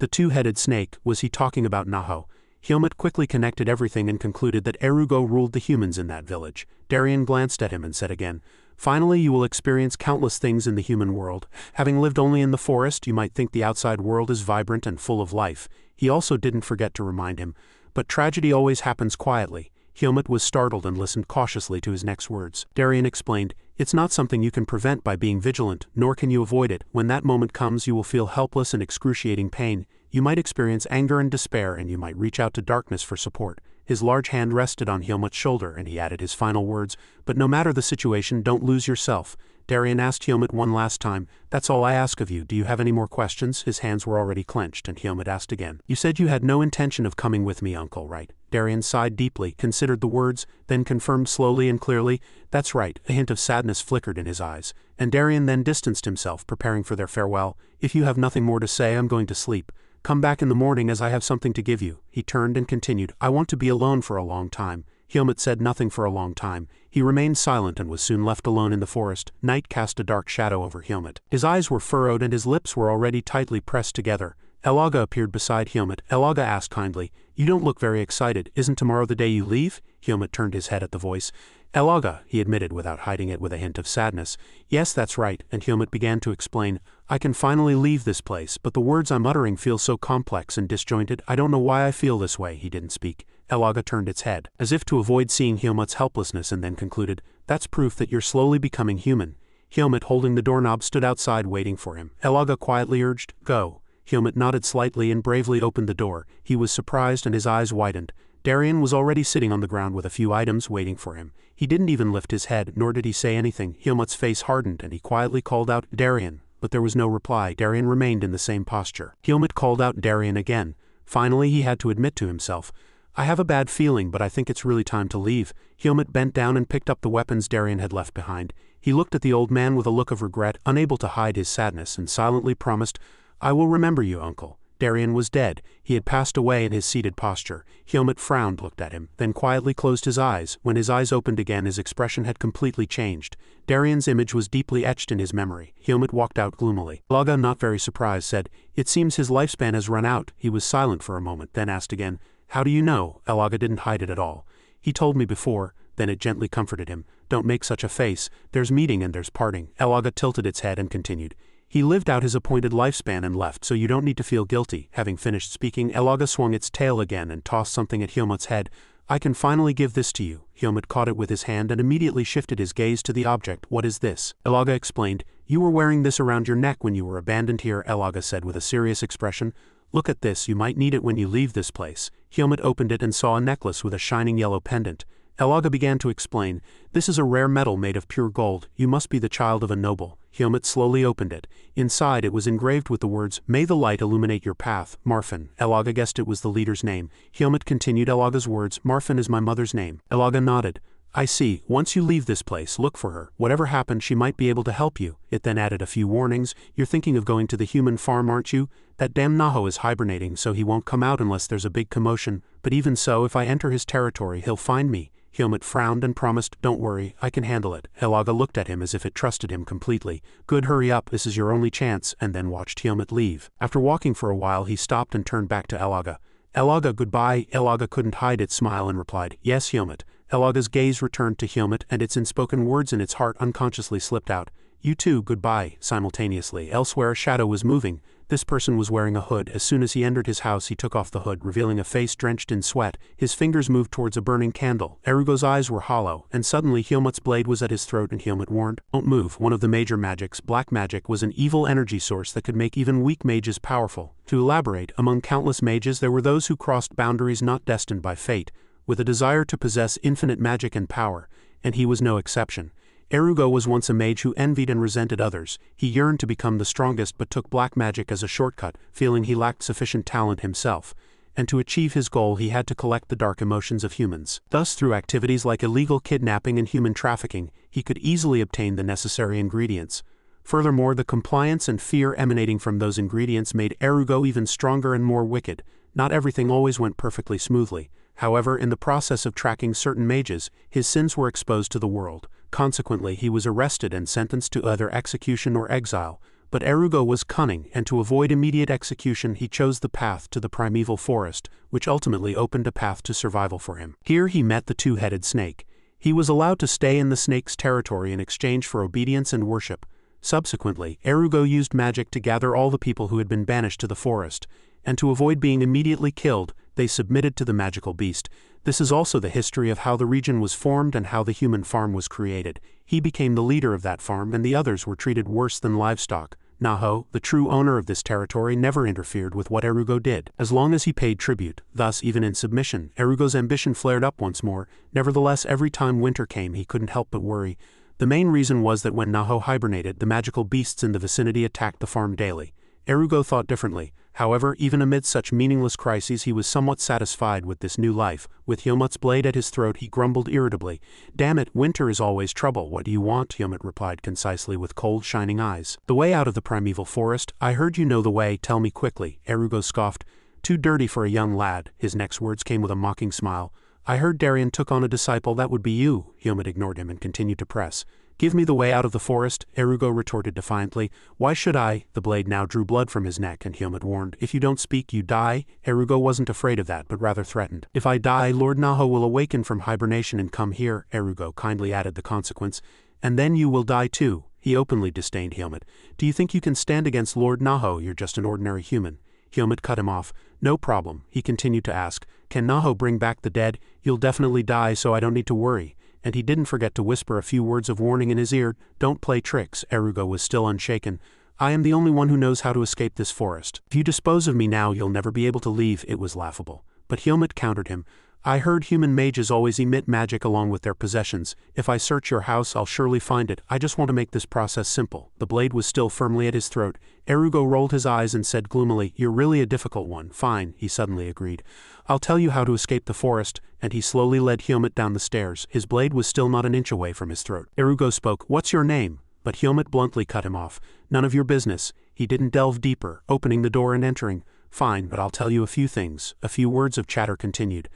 The two-headed snake, was he talking about Naho? Helmut quickly connected everything and concluded that Erugo ruled the humans in that village. Darien glanced at him and said again, "Finally you will experience countless things in the human world. Having lived only in the forest, you might think the outside world is vibrant and full of life." He also didn't forget to remind him, "But tragedy always happens quietly." Helmut was startled and listened cautiously to his next words. Darien explained, "It's not something you can prevent by being vigilant, nor can you avoid it. When that moment comes, you will feel helpless and excruciating pain. You might experience anger and despair, and you might reach out to darkness for support." His large hand rested on Helmut's shoulder, and he added his final words, "But no matter the situation, don't lose yourself." Darien asked Helmut one last time, "That's all I ask of you. Do you have any more questions?" His hands were already clenched, and Helmut asked again, "You said you had no intention of coming with me, uncle, right?" Darien sighed deeply, considered the words, then confirmed slowly and clearly, "That's right." A hint of sadness flickered in his eyes, and Darien then distanced himself, preparing for their farewell. "If you have nothing more to say, I'm going to sleep. Come back in the morning as I have something to give you." He turned and continued, "I want to be alone for a long time." Helmut said nothing for a long time. He remained silent and was soon left alone in the forest. Night cast a dark shadow over Helmut. His eyes were furrowed and his lips were already tightly pressed together. Elaga appeared beside Helmut. Elaga asked kindly, "You don't look very excited. Isn't tomorrow the day you leave?" Helmut turned his head at the voice. "Elaga," he admitted without hiding it with a hint of sadness. "Yes, that's right," and Helmut began to explain. "I can finally leave this place, but the words I'm uttering feel so complex and disjointed. I don't know why I feel this way." He didn't speak. Elaga turned its head, as if to avoid seeing Helmut's helplessness, and then concluded, "That's proof that you're slowly becoming human." Helmut, holding the doorknob, stood outside waiting for him. Elaga quietly urged, "Go." Helmut nodded slightly and bravely opened the door. He was surprised and his eyes widened. Darien was already sitting on the ground with a few items waiting for him. He didn't even lift his head, nor did he say anything. Helmut's face hardened and he quietly called out, "Darien." But there was no reply. Darien remained in the same posture. Helmut called out Darien again. Finally he had to admit to himself, "I have a bad feeling, but I think it's really time to leave." Helmut bent down and picked up the weapons Darien had left behind. He looked at the old man with a look of regret, unable to hide his sadness, and silently promised, "I will remember you, uncle." Darien was dead. He had passed away in his seated posture. Helmut frowned, looked at him, then quietly closed his eyes. When his eyes opened again, his expression had completely changed. Darien's image was deeply etched in his memory. Helmut walked out gloomily. Elaga, not very surprised, said, "It seems his lifespan has run out." He was silent for a moment, then asked again, "How do you know?" Elaga didn't hide it at all. "He told me before." Then it gently comforted him. "Don't make such a face. There's meeting and there's parting." Elaga tilted its head and continued, "He lived out his appointed lifespan and left, so you don't need to feel guilty." Having finished speaking, Elaga swung its tail again and tossed something at Helmut's head. "I can finally give this to you." Helmut caught it with his hand and immediately shifted his gaze to the object. "What is this?" Elaga explained. "You were wearing this around your neck when you were abandoned here," Elaga said with a serious expression. "Look at this, you might need it when you leave this place." Helmut opened it and saw a necklace with a shining yellow pendant. Elaga began to explain, "This is a rare metal made of pure gold. You must be the child of a noble." Helmut slowly opened it. Inside it was engraved with the words, "May the light illuminate your path, Marfin." Elaga guessed it was the leader's name. Helmut continued Elaga's words, "Marfin is my mother's name." Elaga nodded. "I see. Once you leave this place, look for her. Whatever happens, she might be able to help you." It then added a few warnings. "You're thinking of going to the human farm, aren't you? That damn Naho is hibernating, so he won't come out unless there's a big commotion. But even so, if I enter his territory, he'll find me." Helmut frowned and promised, "Don't worry, I can handle it." Elaga looked at him as if it trusted him completely. "Good, hurry up, this is your only chance," and then watched Helmut leave. After walking for a while, he stopped and turned back to Elaga. "Elaga, goodbye." Elaga couldn't hide its smile and replied, "Yes, Helmut." Elaga's gaze returned to Helmut, and its unspoken words in its heart unconsciously slipped out. "You too, goodbye." Simultaneously, elsewhere a shadow was moving. This person was wearing a hood. As soon as he entered his house, he took off the hood, revealing a face drenched in sweat. His fingers moved towards a burning candle. Erugo's eyes were hollow, and suddenly Helmut's blade was at his throat, and Helmut warned, "Don't move." One of the major magics, black magic, was an evil energy source that could make even weak mages powerful. To elaborate, among countless mages there were those who crossed boundaries not destined by fate, with a desire to possess infinite magic and power, and he was no exception. Erugo was once a mage who envied and resented others. He yearned to become the strongest but took black magic as a shortcut, feeling he lacked sufficient talent himself. And to achieve his goal he had to collect the dark emotions of humans. Thus, through activities like illegal kidnapping and human trafficking, he could easily obtain the necessary ingredients. Furthermore, the compliance and fear emanating from those ingredients made Erugo even stronger and more wicked. Not everything always went perfectly smoothly. However, in the process of tracking certain mages, his sins were exposed to the world. Consequently, he was arrested and sentenced to either execution or exile. But Erugo was cunning, and to avoid immediate execution he chose the path to the primeval forest, which ultimately opened a path to survival for him. Here he met the two-headed snake. He was allowed to stay in the snake's territory in exchange for obedience and worship. Subsequently, Erugo used magic to gather all the people who had been banished to the forest, and to avoid being immediately killed, they submitted to the magical beast. This is also the history of how the region was formed and how the human farm was created. He became the leader of that farm and the others were treated worse than livestock. Naho, the true owner of this territory, never interfered with what Erugo did, as long as he paid tribute. Thus, even in submission, Erugo's ambition flared up once more. Nevertheless, every time winter came he couldn't help but worry. The main reason was that when Naho hibernated, the magical beasts in the vicinity attacked the farm daily. Erugo thought differently. However, even amid such meaningless crises he was somewhat satisfied with this new life. With Hyomut's blade at his throat he grumbled irritably. "Damn it, winter is always trouble. What do you want?" Hyomut replied concisely with cold, shining eyes. "The way out of the primeval forest. I heard you know the way, tell me quickly." Erugo scoffed. "Too dirty for a young lad." His next words came with a mocking smile. "I heard Darien took on a disciple, that would be you." Hyomut ignored him and continued to press. "Give me the way out of the forest," Erugo retorted defiantly. "Why should I?" The blade now drew blood from his neck and Hyomut warned. "If you don't speak, you die." Erugo wasn't afraid of that, but rather threatened. "If I die, Lord Naho will awaken from hibernation and come here," Erugo kindly added the consequence. "And then you will die too." He openly disdained Hyomut. "Do you think you can stand against Lord Naho? You're just an ordinary human." Hyomut cut him off. "No problem." He continued to ask, "Can Naho bring back the dead? You'll definitely die, so I don't need to worry." And he didn't forget to whisper a few words of warning in his ear. "Don't play tricks." Erugo was still unshaken. "I am the only one who knows how to escape this forest. If you dispose of me now, you'll never be able to leave." It was laughable. But Hyomut countered him. "I heard human mages always emit magic along with their possessions. If I search your house, I'll surely find it. I just want to make this process simple." The blade was still firmly at his throat. Erugo rolled his eyes and said gloomily, "You're really a difficult one." "Fine," he suddenly agreed. "I'll tell you how to escape the forest," and he slowly led Hyomut down the stairs. His blade was still not an inch away from his throat. Erugo spoke, "What's your name?" But Hyomut bluntly cut him off. "None of your business." He didn't delve deeper, opening the door and entering. "Fine, but I'll tell you a few things." A few words of chatter continued.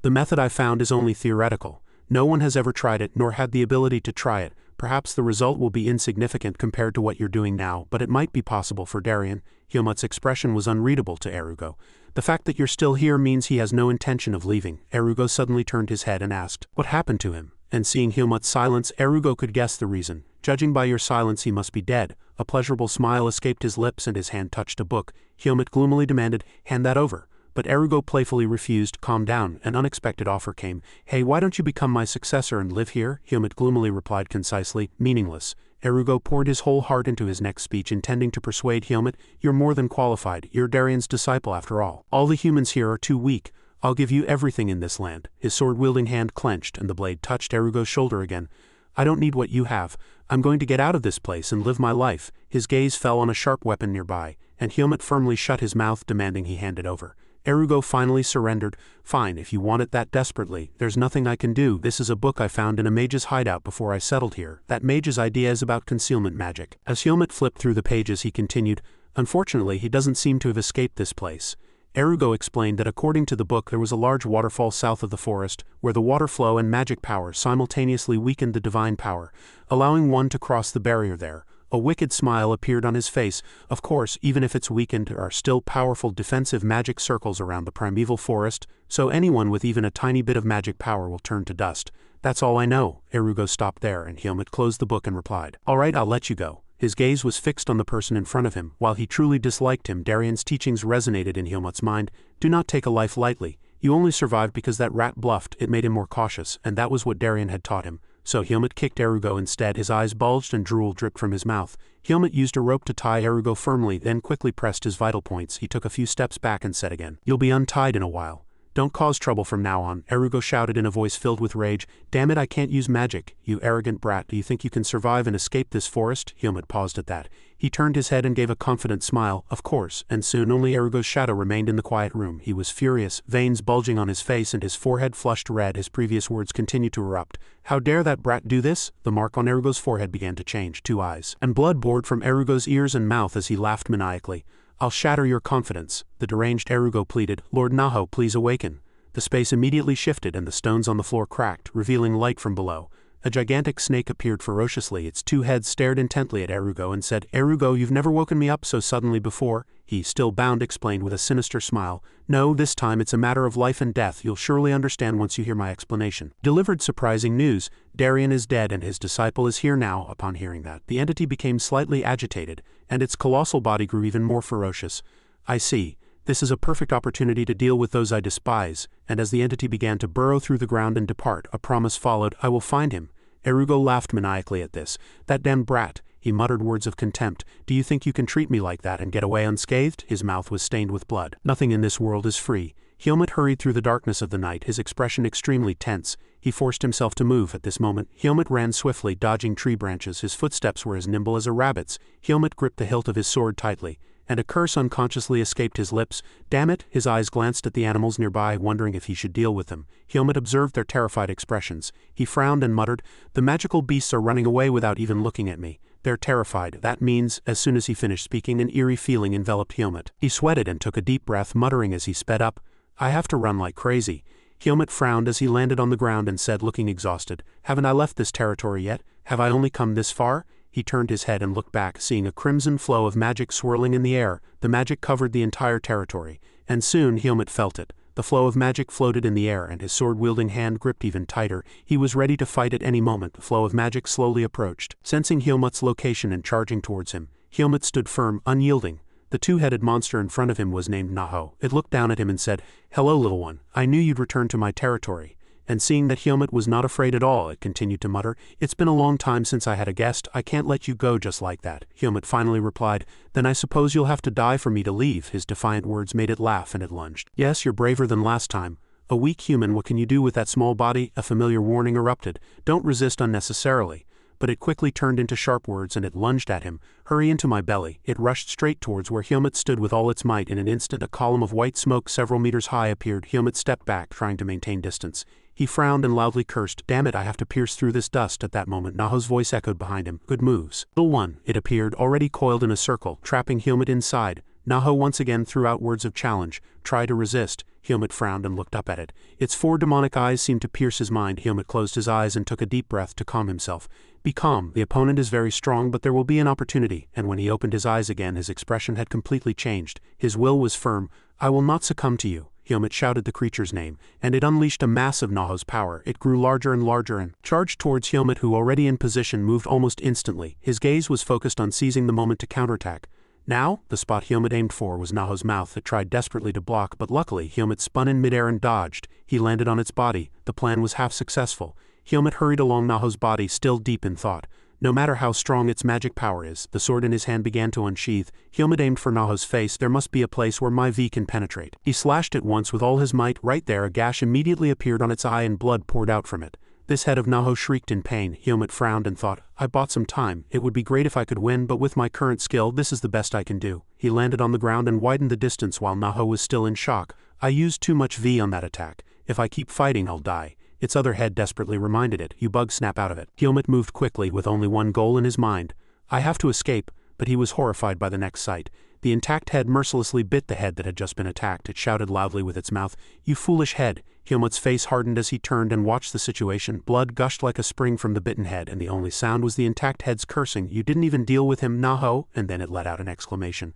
"The method I found is only theoretical. No one has ever tried it, nor had the ability to try it. Perhaps the result will be insignificant compared to what you're doing now, but it might be possible for Darien." Hyomut's expression was unreadable to Erugo. "The fact that you're still here means he has no intention of leaving." Erugo suddenly turned his head and asked, "What happened to him?" And seeing Hyomut's silence, Erugo could guess the reason. "Judging by your silence, he must be dead." A pleasurable smile escaped his lips and his hand touched a book. Hyomut gloomily demanded, "Hand that over." But Erugo playfully refused. "Calm down." An unexpected offer came. "Hey, why don't you become my successor and live here?" Hyomut gloomily replied concisely, "Meaningless." Erugo poured his whole heart into his next speech, intending to persuade Hyomut. "You're more than qualified. You're Darien's disciple after all. All the humans here are too weak. I'll give you everything in this land." His sword-wielding hand clenched and the blade touched Erugo's shoulder again. "I don't need what you have. I'm going to get out of this place and live my life." His gaze fell on a sharp weapon nearby, and Hyomut firmly shut his mouth, demanding he hand it over. Erugo finally surrendered. "Fine, if you want it that desperately. There's nothing I can do. This is a book I found in a mage's hideout before I settled here. That mage's idea is about concealment magic." As Hyomut flipped through the pages he continued, "Unfortunately, he doesn't seem to have escaped this place." Erugo explained that according to the book there was a large waterfall south of the forest, where the water flow and magic power simultaneously weakened the divine power, allowing one to cross the barrier there. A wicked smile appeared on his face. "Of course, even if it's weakened, there are still powerful defensive magic circles around the primeval forest, so anyone with even a tiny bit of magic power will turn to dust. That's all I know." Erugo stopped there, and Hyomut closed the book and replied, "All right, I'll let you go." His gaze was fixed on the person in front of him. While he truly disliked him, Darien's teachings resonated in Hyomut's mind. "Do not take a life lightly. You only survived because that rat bluffed." It made him more cautious, and that was what Darien had taught him. So Hyomut kicked Erugo instead. His eyes bulged and drool dripped from his mouth. Hyomut used a rope to tie Erugo firmly, then quickly pressed his vital points. He took a few steps back and said again, "You'll be untied in a while." Don't cause trouble from now on, Erugo shouted in a voice filled with rage. Damn it, I can't use magic, you arrogant brat. Do you think you can survive and escape this forest? Helmut paused at that. He turned his head and gave a confident smile. Of course, and soon only Erugo's shadow remained in the quiet room. He was furious, veins bulging on his face and his forehead flushed red. His previous words continued to erupt. How dare that brat do this? The mark on Erugo's forehead began to change. 2 eyes and blood poured from Erugo's ears and mouth as he laughed maniacally. I'll shatter your confidence, the deranged Erugo pleaded. Lord Naho, please awaken. The space immediately shifted and the stones on the floor cracked, revealing light from below. A gigantic snake appeared ferociously. Its 2 heads stared intently at Erugo and said, Erugo, you've never woken me up so suddenly before. He, still bound, explained with a sinister smile. No, this time it's a matter of life and death. You'll surely understand once you hear my explanation. Delivered surprising news. Darien is dead and his disciple is here now. Upon hearing that, the entity became slightly agitated, and its colossal body grew even more ferocious. I see. This is a perfect opportunity to deal with those I despise, and as the entity began to burrow through the ground and depart, a promise followed. I will find him. Erugo laughed maniacally at this. That damned brat, he muttered words of contempt. Do you think you can treat me like that and get away unscathed? His mouth was stained with blood. Nothing in this world is free. Helmut hurried through the darkness of the night, his expression extremely tense. He forced himself to move at this moment. Helmut ran swiftly, dodging tree branches. His footsteps were as nimble as a rabbit's. Helmut gripped the hilt of his sword tightly, and a curse unconsciously escaped his lips. Damn it! His eyes glanced at the animals nearby, wondering if he should deal with them. Helmut observed their terrified expressions. He frowned and muttered, The magical beasts are running away without even looking at me. They're terrified. That means, as soon as he finished speaking, an eerie feeling enveloped Helmut. He sweated and took a deep breath, muttering as he sped up, I have to run like crazy. Helmut frowned as he landed on the ground and said, looking exhausted, Haven't I left this territory yet? Have I only come this far? He turned his head and looked back, seeing a crimson flow of magic swirling in the air. The magic covered the entire territory, and soon Helmut felt it. The flow of magic floated in the air and his sword-wielding hand gripped even tighter. He was ready to fight at any moment. The flow of magic slowly approached. Sensing Helmut's location and charging towards him, Helmut stood firm, unyielding. The 2-headed monster in front of him was named Naho. It looked down at him and said, Hello, little one. I knew you'd return to my territory. And seeing that Helmut was not afraid at all, it continued to mutter, It's been a long time since I had a guest. I can't let you go just like that. Helmut finally replied, Then I suppose you'll have to die for me to leave. His defiant words made it laugh, and it lunged. Yes, you're braver than last time. A weak human, what can you do with that small body? A familiar warning erupted. Don't resist unnecessarily. But it quickly turned into sharp words and it lunged at him. Hurry into my belly. It rushed straight towards where Helmut stood with all its might. In an instant a column of white smoke several meters high appeared. Helmut stepped back, trying to maintain distance. He frowned and loudly cursed, Damn it, I have to pierce through this dust. At that moment Naho's voice echoed behind him. Good moves. Little one. It appeared, already coiled in a circle, trapping Helmut inside. Naho once again threw out words of challenge. Try to resist. Helmut frowned and looked up at it. Its 4 demonic eyes seemed to pierce his mind. Helmut closed his eyes and took a deep breath to calm himself. Be calm. The opponent is very strong, but there will be an opportunity. And when he opened his eyes again, his expression had completely changed. His will was firm. I will not succumb to you. Helmut shouted the creature's name, and it unleashed a mass of Naho's power. It grew larger and larger and charged towards Helmut, who, already in position, moved almost instantly. His gaze was focused on seizing the moment to counterattack. Now, the spot Helmut aimed for was Naho's mouth. It tried desperately to block, but luckily Helmut spun in midair and dodged. He landed on its body. The plan was half successful. Helmut hurried along Naho's body, still deep in thought. No matter how strong its magic power is, the sword in his hand began to unsheath. Helmut aimed for Naho's face. There must be a place where my V can penetrate. He slashed it once with all his might. Right there, a gash immediately appeared on its eye and blood poured out from it. This head of Naho shrieked in pain. Helmut frowned and thought, I bought some time. It would be great if I could win, but with my current skill, this is the best I can do. He landed on the ground and widened the distance while Naho was still in shock. I used too much V on that attack. If I keep fighting, I'll die. Its other head desperately reminded it, You bug, snap out of it. Helmut moved quickly with only one goal in his mind. I have to escape, but he was horrified by the next sight. The intact head mercilessly bit the head that had just been attacked. It shouted loudly with its mouth, You foolish head. Helmut's face hardened as he turned and watched the situation. Blood gushed like a spring from the bitten head, and the only sound was the intact head's cursing. You didn't even deal with him, Naho? And then it let out an exclamation.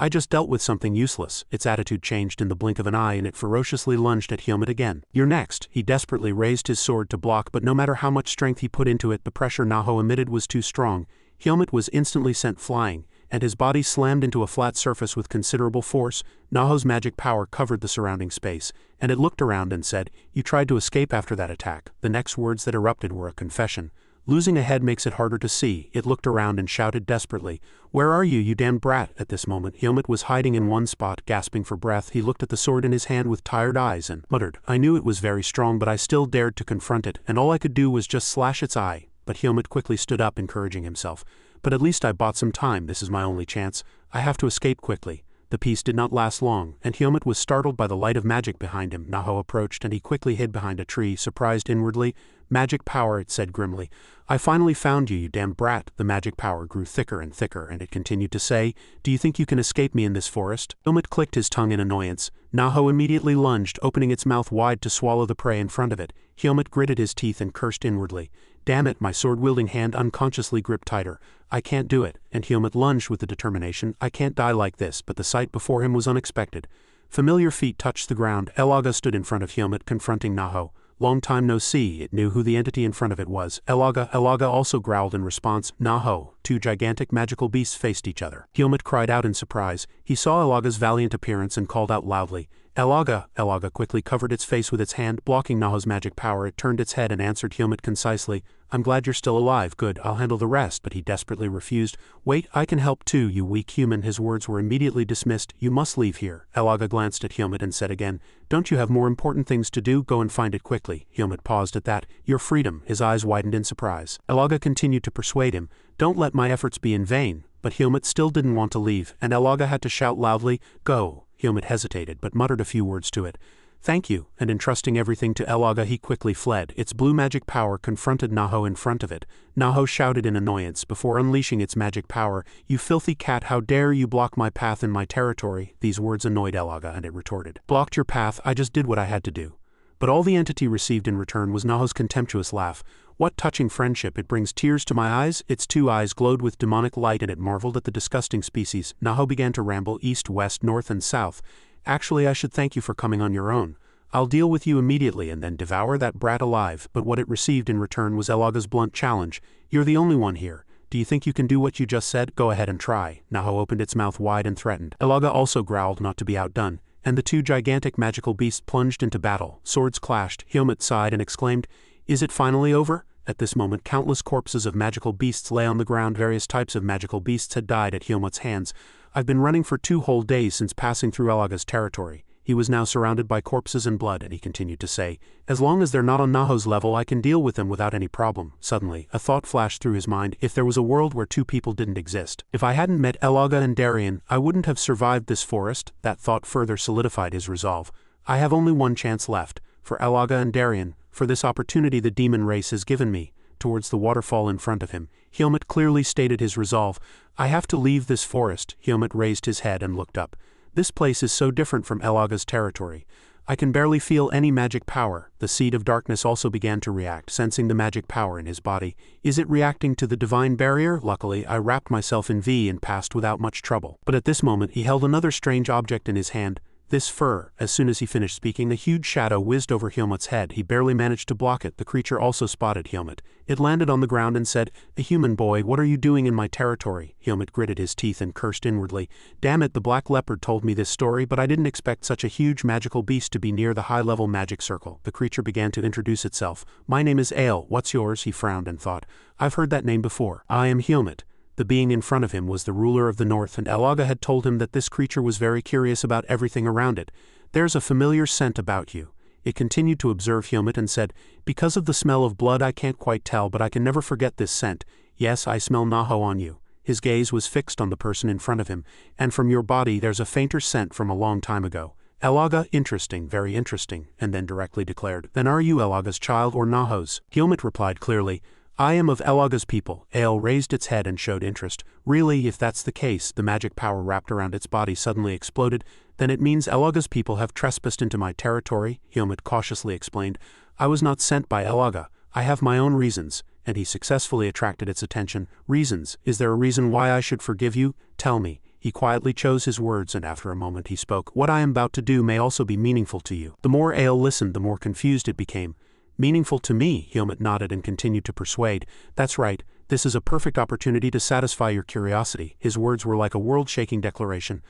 I just dealt with something useless. Its attitude changed in the blink of an eye and it ferociously lunged at Helmut again. You're next. He desperately raised his sword to block, but no matter how much strength he put into it, the pressure Naho emitted was too strong. Helmut was instantly sent flying, and his body slammed into a flat surface with considerable force. Naho's magic power covered the surrounding space, and it looked around and said, You tried to escape after that attack. The next words that erupted were a confession. Losing a head makes it harder to see. It looked around and shouted desperately, "Where are you, you damned brat?" At this moment, Helmut was hiding in one spot, gasping for breath. He looked at the sword in his hand with tired eyes and muttered, "I knew it was very strong, but I still dared to confront it, and all I could do was just slash its eye." But Helmut quickly stood up, encouraging himself. "But at least I bought some time. This is my only chance. I have to escape quickly." The peace did not last long, and Helmut was startled by the light of magic behind him. Naho approached, and he quickly hid behind a tree, surprised inwardly. "Magic power," it said grimly. "I finally found you, you damned brat." The magic power grew thicker and thicker, and it continued to say, "Do you think you can escape me in this forest?" Helmut clicked his tongue in annoyance. Naho immediately lunged, opening its mouth wide to swallow the prey in front of it. Helmut gritted his teeth and cursed inwardly. "Damn it," my sword-wielding hand unconsciously gripped tighter. "I can't do it." And Helmut lunged with the determination. "I can't die like this." But the sight before him was unexpected. Familiar feet touched the ground. Elaga stood in front of Helmut, confronting Naho. Long time no see. It knew who the entity in front of it was. Elaga also growled in response. Naho. Two gigantic magical beasts faced each other. Helmut cried out in surprise. He saw Elaga's valiant appearance and called out loudly, "Elaga!" Elaga quickly covered its face with its hand, blocking Naho's magic power. It turned its head and answered Helmut concisely, "I'm glad you're still alive. Good, I'll handle the rest." But he desperately refused. "Wait, I can help too, you weak human." His words were immediately dismissed. "You must leave here." Elaga glanced at Helmut and said again, "Don't you have more important things to do? Go and find it quickly." Helmut paused at that. "Your freedom." His eyes widened in surprise. Elaga continued to persuade him, "Don't let my efforts be in vain." But Helmut still didn't want to leave, and Elaga had to shout loudly, "Go." Helmut hesitated, but muttered a few words to it. "Thank you," and entrusting everything to Elaga, he quickly fled. Its blue magic power confronted Naho in front of it. Naho shouted in annoyance before unleashing its magic power, "You filthy cat, how dare you block my path in my territory?" These words annoyed Elaga, and it retorted, "Blocked your path? I just did what I had to do." But all the entity received in return was Naho's contemptuous laugh. "What touching friendship, it brings tears to my eyes." Its two eyes glowed with demonic light, and it marveled at the disgusting species. Naho began to ramble east, west, north, and south. "Actually, I should thank you for coming on your own. I'll deal with you immediately and then devour that brat alive." But what it received in return was Elaga's blunt challenge. "You're the only one here. Do you think you can do what you just said? Go ahead and try." Naho opened its mouth wide and threatened. Elaga also growled, not to be outdone, and the two gigantic magical beasts plunged into battle. Swords clashed. Helmut sighed and exclaimed, "Is it finally over?" At this moment, countless corpses of magical beasts lay on the ground. Various types of magical beasts had died at Helmut's hands. "I've been running for 2 whole days since passing through Elaga's territory." He was now surrounded by corpses and blood, and he continued to say, "As long as they're not on Naho's level, I can deal with them without any problem." Suddenly, a thought flashed through his mind. If there was a world where two people didn't exist, if I hadn't met Elaga and Darien, I wouldn't have survived this forest. That thought further solidified his resolve. "I have only one chance left. For Elaga and Darien, for this opportunity the demon race has given me." Towards the waterfall in front of him, Helmut clearly stated his resolve. "I have to leave this forest." Helmut raised his head and looked up. "This place is so different from Elaga's territory. I can barely feel any magic power." The seed of darkness also began to react, sensing the magic power in his body. "Is it reacting to the divine barrier?" Luckily, I wrapped myself in V and passed without much trouble. But at this moment he held another strange object in his hand. This fur. As soon as he finished speaking, a huge shadow whizzed over Helmut's head. He barely managed to block it. The creature also spotted Helmut. It landed on the ground and said, "A human boy, what are you doing in my territory?" Helmut gritted his teeth and cursed inwardly. "Damn it, the black leopard told me this story, but I didn't expect such a huge magical beast to be near the high-level magic circle." The creature began to introduce itself. "My name is Ale. What's yours?" He frowned and thought, "I've heard that name before." "I am Helmut." The being in front of him was the ruler of the north, and Elaga had told him that this creature was very curious about everything around it. "There's a familiar scent about you." It continued to observe Helmut and said, "Because of the smell of blood I can't quite tell, but I can never forget this scent. Yes, I smell Naho on you." His gaze was fixed on the person in front of him. "And from your body there's a fainter scent from a long time ago." Elaga, "Interesting, very interesting," and then directly declared, "Then are you Elaga's child or Naho's?" Helmut replied clearly, "I am of Elaga's people." Ale raised its head and showed interest. "Really, if that's the case," the magic power wrapped around its body suddenly exploded, "then it means Elaga's people have trespassed into my territory," Helmut cautiously explained. "I was not sent by Elaga. I have my own reasons," and he successfully attracted its attention. "Reasons? Is there a reason why I should forgive you? Tell me." He quietly chose his words, and after a moment he spoke. "What I am about to do may also be meaningful to you." The more Ale listened, the more confused it became. "Meaningful to me," Helmut nodded and continued to persuade. "That's right. This is a perfect opportunity to satisfy your curiosity." His words were like a world-shaking declaration.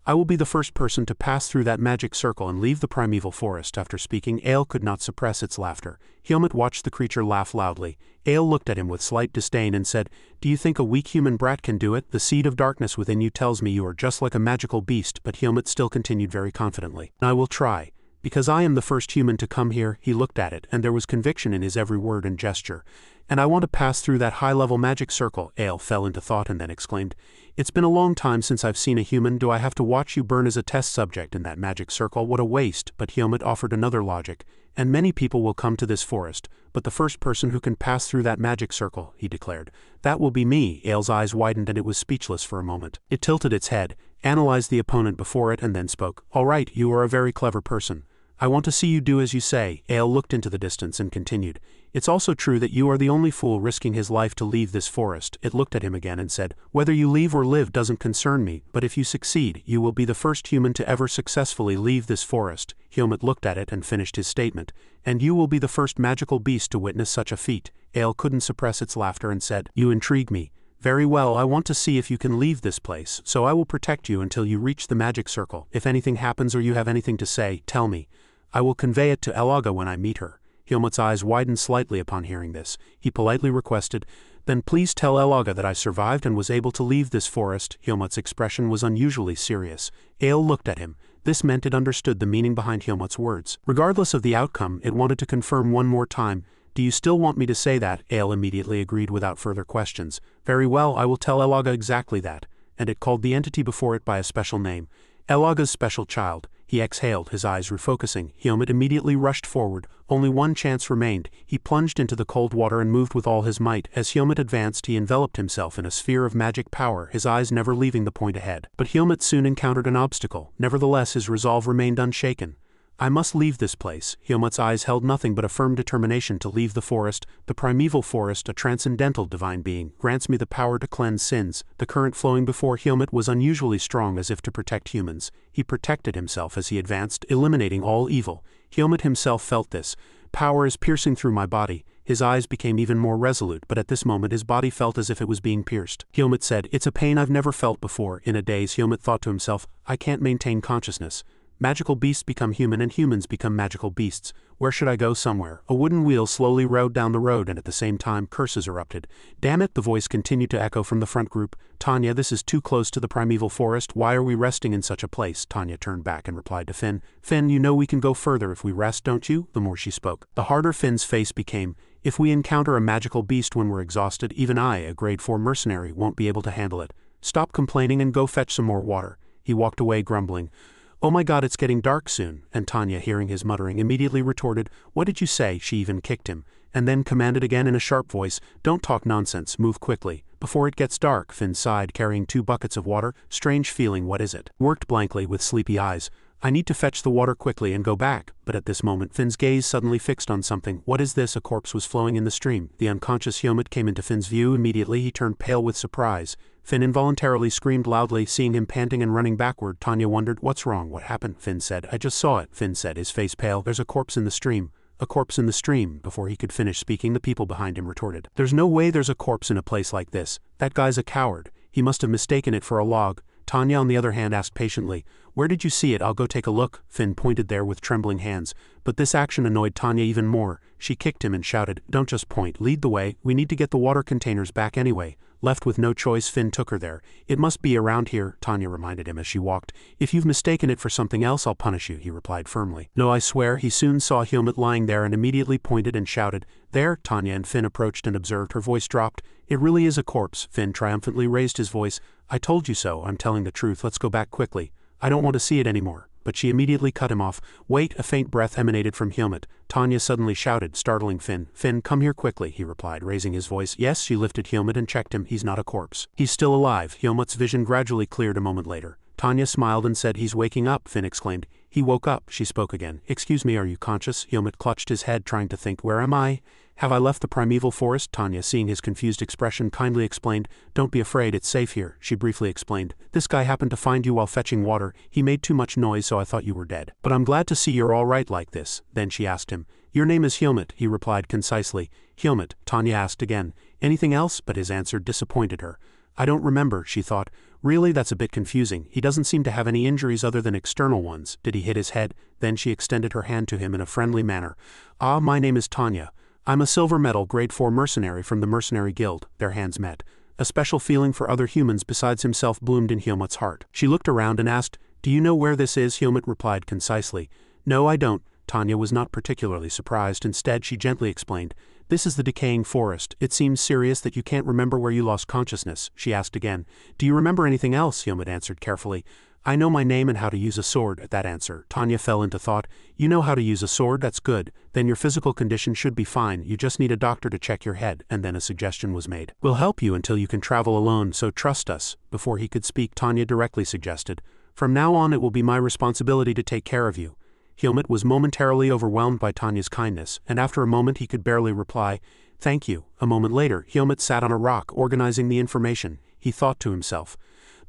I will be the first person to pass through that magic circle and leave the primeval forest. After speaking, Ale could not suppress its laughter. Helmut watched the creature laugh loudly. Ale looked at him with slight disdain and said, "Do you think a weak human brat can do it? The seed of darkness within you tells me you are just like a magical beast." But Helmut still continued very confidently, "I will try. Because I am the first human to come here." He looked at it, and there was conviction in his every word and gesture. "And I want to pass through that high-level magic circle." Ale fell into thought and then exclaimed, "It's been a long time since I've seen a human. Do I have to watch you burn as a test subject in that magic circle? What a waste." But Helmut offered another logic. "And many people will come to this forest, but the first person who can pass through that magic circle," he declared, "that will be me." Ale's eyes widened and it was speechless for a moment. It tilted its head, analyzed the opponent before it and then spoke. "All right, you are a very clever person. I want to see you do as you say." Ale looked into the distance and continued, "It's also true that you are the only fool risking his life to leave this forest." It looked at him again and said, "Whether you leave or live doesn't concern me, but if you succeed, you will be the first human to ever successfully leave this forest." Helmut looked at it and finished his statement, "And you will be the first magical beast to witness such a feat." Ale couldn't suppress its laughter and said, "You intrigue me. Very well, I want to see if you can leave this place, so I will protect you until you reach the magic circle. If anything happens or you have anything to say, tell me. I will convey it to Elaga when I meet her." Helmut's eyes widened slightly upon hearing this. He politely requested, "Then please tell Elaga that I survived and was able to leave this forest." Helmut's expression was unusually serious. Ale looked at him. This meant it understood the meaning behind Helmut's words. Regardless of the outcome, it wanted to confirm one more time. "Do you still want me to say that?" Ale immediately agreed without further questions. "Very well, I will tell Elaga exactly that." And it called the entity before it by a special name. Elaga's special child. He exhaled, his eyes refocusing. Helmut immediately rushed forward. Only one chance remained. He plunged into the cold water and moved with all his might. As Helmut advanced, he enveloped himself in a sphere of magic power, his eyes never leaving the point ahead. But Helmut soon encountered an obstacle. Nevertheless, his resolve remained unshaken. "I must leave this place." Helmut's eyes held nothing but a firm determination to leave the forest. "The primeval forest, a transcendental divine being, grants me the power to cleanse sins." The current flowing before Helmut was unusually strong, as if to protect humans. He protected himself as he advanced, eliminating all evil. Helmut himself felt this. "Power is piercing through my body." His eyes became even more resolute, but at this moment his body felt as if it was being pierced. Helmut said, "It's a pain I've never felt before." In a daze, Helmut thought to himself, "I can't maintain consciousness. Magical beasts become human and humans become magical beasts. Where should I go? Somewhere." A wooden wheel slowly rode down the road and at the same time curses erupted. "Damn it," the voice continued to echo from the front group. "Tanya, this is too close to the primeval forest. Why are we resting in such a place?" Tanya turned back and replied to Finn. "Finn, you know we can go further if we rest, don't you?" The more she spoke, the harder Finn's face became. "If we encounter a magical beast when we're exhausted, even I, a grade 4 mercenary, won't be able to handle it. Stop complaining and go fetch some more water." He walked away grumbling. "Oh my God, it's getting dark soon." And Tanya, hearing his muttering, immediately retorted, "What did you say?" She even kicked him, and then commanded again in a sharp voice, "Don't talk nonsense, move quickly. Before it gets dark." Finn sighed, carrying 2 buckets of water. "Strange feeling, what is it?" Worked blankly with sleepy eyes. "I need to fetch the water quickly and go back." But at this moment Finn's gaze suddenly fixed on something. "What is this?" A corpse was flowing in the stream. The unconscious Helmut came into Finn's view. Immediately he turned pale with surprise. Finn involuntarily screamed loudly, seeing him panting and running backward. Tanya wondered, "What's wrong? What happened?" Finn said, "I just saw it." Finn said, his face pale, "There's a corpse in the stream." "A corpse in the stream?" Before he could finish speaking, the people behind him retorted, "There's no way there's a corpse in a place like this. That guy's a coward. He must have mistaken it for a log." Tanya, on the other hand, asked patiently, "Where did you see it? I'll go take a look." Finn pointed there with trembling hands. But this action annoyed Tanya even more. She kicked him and shouted, "Don't just point, lead the way. We need to get the water containers back anyway." Left with no choice, Finn took her there. "It must be around here," Tanya reminded him as she walked. "If you've mistaken it for something else, I'll punish you," he replied firmly. "No, I swear." He soon saw Helmut lying there and immediately pointed and shouted, "There!" Tanya and Finn approached and observed. Her voice dropped. "It really is a corpse." Finn triumphantly raised his voice. "I told you so. I'm telling the truth. Let's go back quickly. I don't want to see it anymore." But she immediately cut him off. "Wait!" A faint breath emanated from Helmut. Tanya suddenly shouted, startling Finn. "Finn, come here quickly," he replied, raising his voice. "Yes." She lifted Helmut and checked him. "He's not a corpse. He's still alive." Helmut's vision gradually cleared a moment later. Tanya smiled and said, "He's waking up." Finn exclaimed, "He woke up." She spoke again. "Excuse me, are you conscious?" Helmut clutched his head, trying to think, "Where am I? Have I left the primeval forest?" Tanya, seeing his confused expression, kindly explained, "Don't be afraid, it's safe here." She briefly explained, "This guy happened to find you while fetching water. He made too much noise, so I thought you were dead. But I'm glad to see you're all right like this." Then she asked him, "Your name is Helmut," he replied concisely. "Helmut." Tanya asked again, "Anything else?" But his answer disappointed her. I don't remember, she thought. Really, that's a bit confusing. He doesn't seem to have any injuries other than external ones. Did he hit his head? Then she extended her hand to him in a friendly manner. Ah, my name is Tanya. I'm a silver medal grade 4 mercenary from the Mercenary Guild. Their hands met. A special feeling for other humans besides himself bloomed in Hyomut's heart. She looked around and asked, "Do you know where this is?" Hyomut replied concisely. "No, I don't." Tanya was not particularly surprised. Instead, she gently explained, "This is the decaying forest. It seems serious that you can't remember where you lost consciousness." She asked again, "Do you remember anything else?" Hyomut answered carefully, "I know my name and how to use a sword." At that answer, Tanya fell into thought. "You know how to use a sword? That's good. Then your physical condition should be fine. You just need a doctor to check your head." And then a suggestion was made. "We'll help you until you can travel alone, so trust us." Before he could speak, Tanya directly suggested, "From now on it will be my responsibility to take care of you." Hyomut was momentarily overwhelmed by Tanya's kindness, and after a moment he could barely reply, "Thank you." A moment later, Hyomut sat on a rock organizing the information. He thought to himself,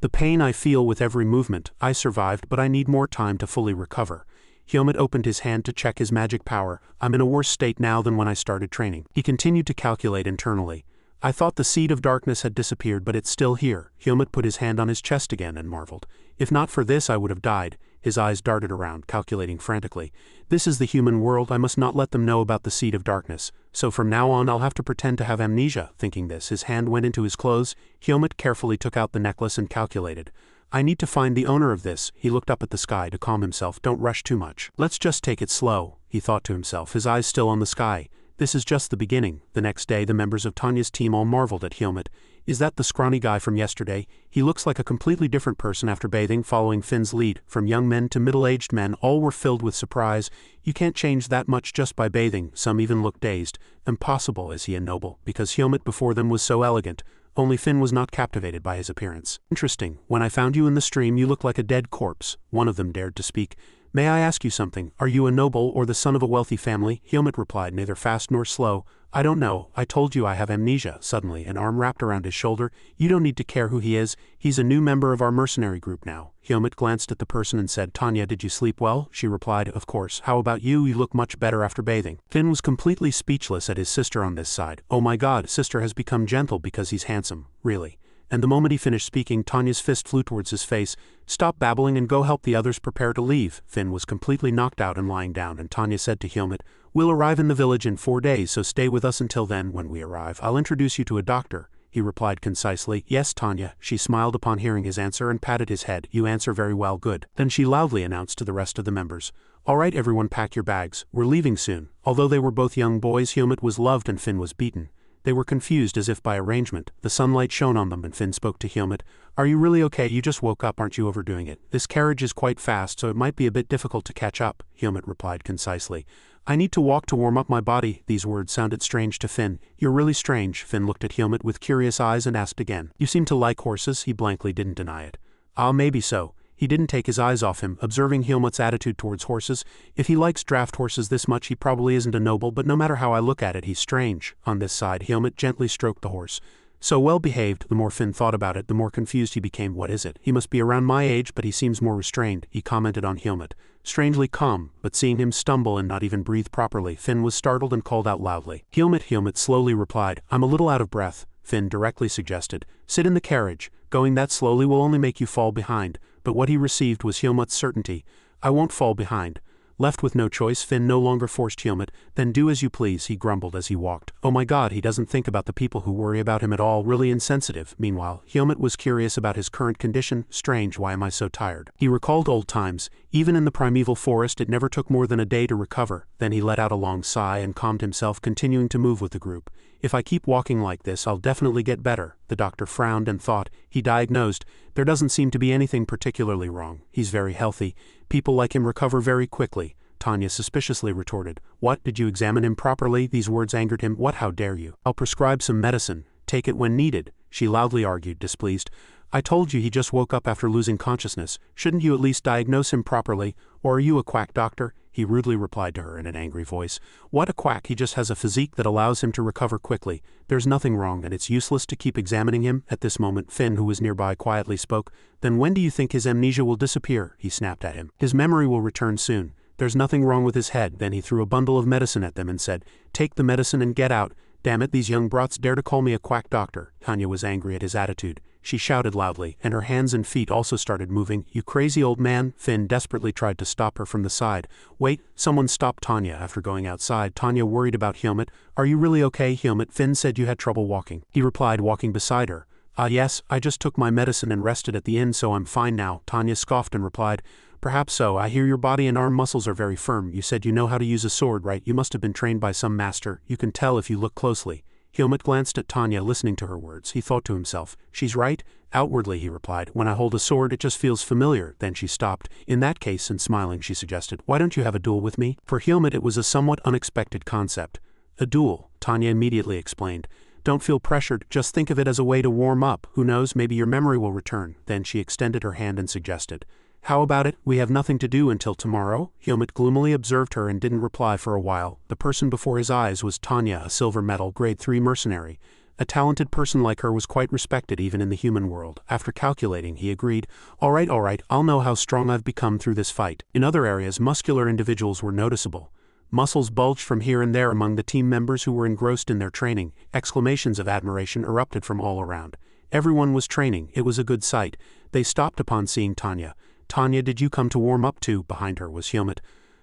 "The pain I feel with every movement, I survived, but I need more time to fully recover." Hyomut opened his hand to check his magic power. "I'm in a worse state now than when I started training." He continued to calculate internally. "I thought the seed of darkness had disappeared, but it's still here." Hyomut put his hand on his chest again and marveled. "If not for this, I would have died." His eyes darted around, calculating frantically. "This is the human world. I must not let them know about the seed of darkness. So from now on I'll have to pretend to have amnesia." Thinking this, his hand went into his clothes. Hyomut carefully took out the necklace and calculated. "I need to find the owner of this." He looked up at the sky to calm himself. "Don't rush too much. Let's just take it slow," he thought to himself, his eyes still on the sky. "This is just the beginning." The next day the members of Tanya's team all marveled at Hyomut. "Is that the scrawny guy from yesterday? He looks like a completely different person after bathing." Following Finn's lead, from young men to middle-aged men, all were filled with surprise. "You can't change that much just by bathing." Some even looked dazed. Impossible, is he a noble? Because Hyomut before them was so elegant. Only Finn was not captivated by his appearance. "Interesting. When I found you in the stream you looked like a dead corpse." One of them dared to speak. "May I ask you something? Are you a noble or the son of a wealthy family?" Hyomut replied, neither fast nor slow. "I don't know. I told you I have amnesia." Suddenly, an arm wrapped around his shoulder. "You don't need to care who he is. He's a new member of our mercenary group now." Hyomut glanced at the person and said, "Tanya, did you sleep well?" She replied, "Of course. How about you? You look much better after bathing." Finn was completely speechless at his sister on this side. "Oh my God, sister has become gentle because he's handsome. Really?" And the moment he finished speaking, Tanya's fist flew towards his face. "Stop babbling and go help the others prepare to leave." Finn was completely knocked out and lying down, and Tanya said to Hyomut, "We'll arrive in the village in 4 days, so stay with us until then. When we arrive, I'll introduce you to a doctor." He replied concisely, "Yes, Tanya." She smiled upon hearing his answer and patted his head. "You answer very well, good." Then she loudly announced to the rest of the members, "All right, everyone, pack your bags. We're leaving soon." Although they were both young boys, Hyomut was loved and Finn was beaten. They were confused as if by arrangement. The sunlight shone on them and Finn spoke to Hyomut. "Are you really okay? You just woke up, aren't you overdoing it? This carriage is quite fast, so it might be a bit difficult to catch up." Hyomut replied concisely, "I need to walk to warm up my body." These words sounded strange to Finn. "You're really strange." Finn looked at Hyomut with curious eyes and asked again, "You seem to like horses?" He blankly didn't deny it. "Ah, maybe so." He didn't take his eyes off him, observing Hyomut's attitude towards horses. "If he likes draft horses this much, he probably isn't a noble, but no matter how I look at it, he's strange." On this side, Hyomut gently stroked the horse. "So well behaved." The more Finn thought about it, the more confused he became. "What is it? He must be around my age, but he seems more restrained," he commented on Hyomut. Strangely calm, but seeing him stumble and not even breathe properly, Finn was startled and called out loudly, "Hyomut!" Hyomut slowly replied, "I'm a little out of breath." Finn directly suggested, "Sit in the carriage. Going that slowly will only make you fall behind." But what he received was Hyomut's certainty. "I won't fall behind." Left with no choice, Finn no longer forced Hyomut. "Then do as you please," he grumbled as he walked. "Oh my God, he doesn't think about the people who worry about him at all. Really insensitive." Meanwhile, Hyomut was curious about his current condition. "Strange, why am I so tired?" He recalled old times. Even in the primeval forest, it never took more than a day to recover. Then he let out a long sigh and calmed himself, continuing to move with the group. "If I keep walking like this, I'll definitely get better." The doctor frowned and thought. He diagnosed, "There doesn't seem to be anything particularly wrong. He's very healthy. People like him recover very quickly." Tanya suspiciously retorted, "What, did you examine him properly?" These words angered him. "What, how dare you?" "I'll prescribe some medicine. Take it when needed," she loudly argued, displeased. "I told you he just woke up after losing consciousness. Shouldn't you at least diagnose him properly? Or are you a quack doctor?" He rudely replied to her in an angry voice. "What, a quack? He just has a physique that allows him to recover quickly. There's nothing wrong, and it's useless to keep examining him." At this moment, Finn, who was nearby, quietly spoke. "Then when do you think his amnesia will disappear?" He snapped at him. "His memory will return soon. There's nothing wrong with his head." Then he threw a bundle of medicine at them and said, "Take the medicine and get out. Damn it, these young brats dare to call me a quack doctor." Tanya was angry at his attitude. she shouted loudly, and her hands and feet also started moving. You crazy old man, Finn desperately tried to stop her from the side. Wait, someone stopped Tanya after going outside. Tanya worried about Helmut. Are you really okay, Helmut? Finn said you had trouble walking. He replied, walking beside her. Yes, I just took my medicine and rested at the inn, so I'm fine now. Tanya scoffed and replied, perhaps so. I hear your body and arm muscles are very firm. You said you know how to use a sword, right? You must have been trained by some master. You can tell if you look closely. Helmut glanced at Tanya, listening to her words. He thought to himself, she's right. Outwardly, he replied, when I hold a sword it just feels familiar. Then she stopped. In that case, and smiling, she suggested, why don't you have a duel with me? For Helmut it was a somewhat unexpected concept. A duel, Tanya immediately explained. Don't feel pressured, just think of it as a way to warm up. Who knows, maybe your memory will return. Then she extended her hand and suggested, how about it? We have nothing to do until tomorrow? Helmut gloomily observed her and didn't reply for a while. The person before his eyes was Tanya, a silver medal, grade 3 mercenary. A talented person like her was quite respected even in the human world. After calculating, he agreed, all right, I'll know how strong I've become through this fight. In other areas, muscular individuals were noticeable. Muscles bulged from here and there among the team members who were engrossed in their training. Exclamations of admiration erupted from all around. Everyone was training. It was a good sight. They stopped upon seeing Tanya. Tanya, did you come to warm up too? Behind her was Helmut.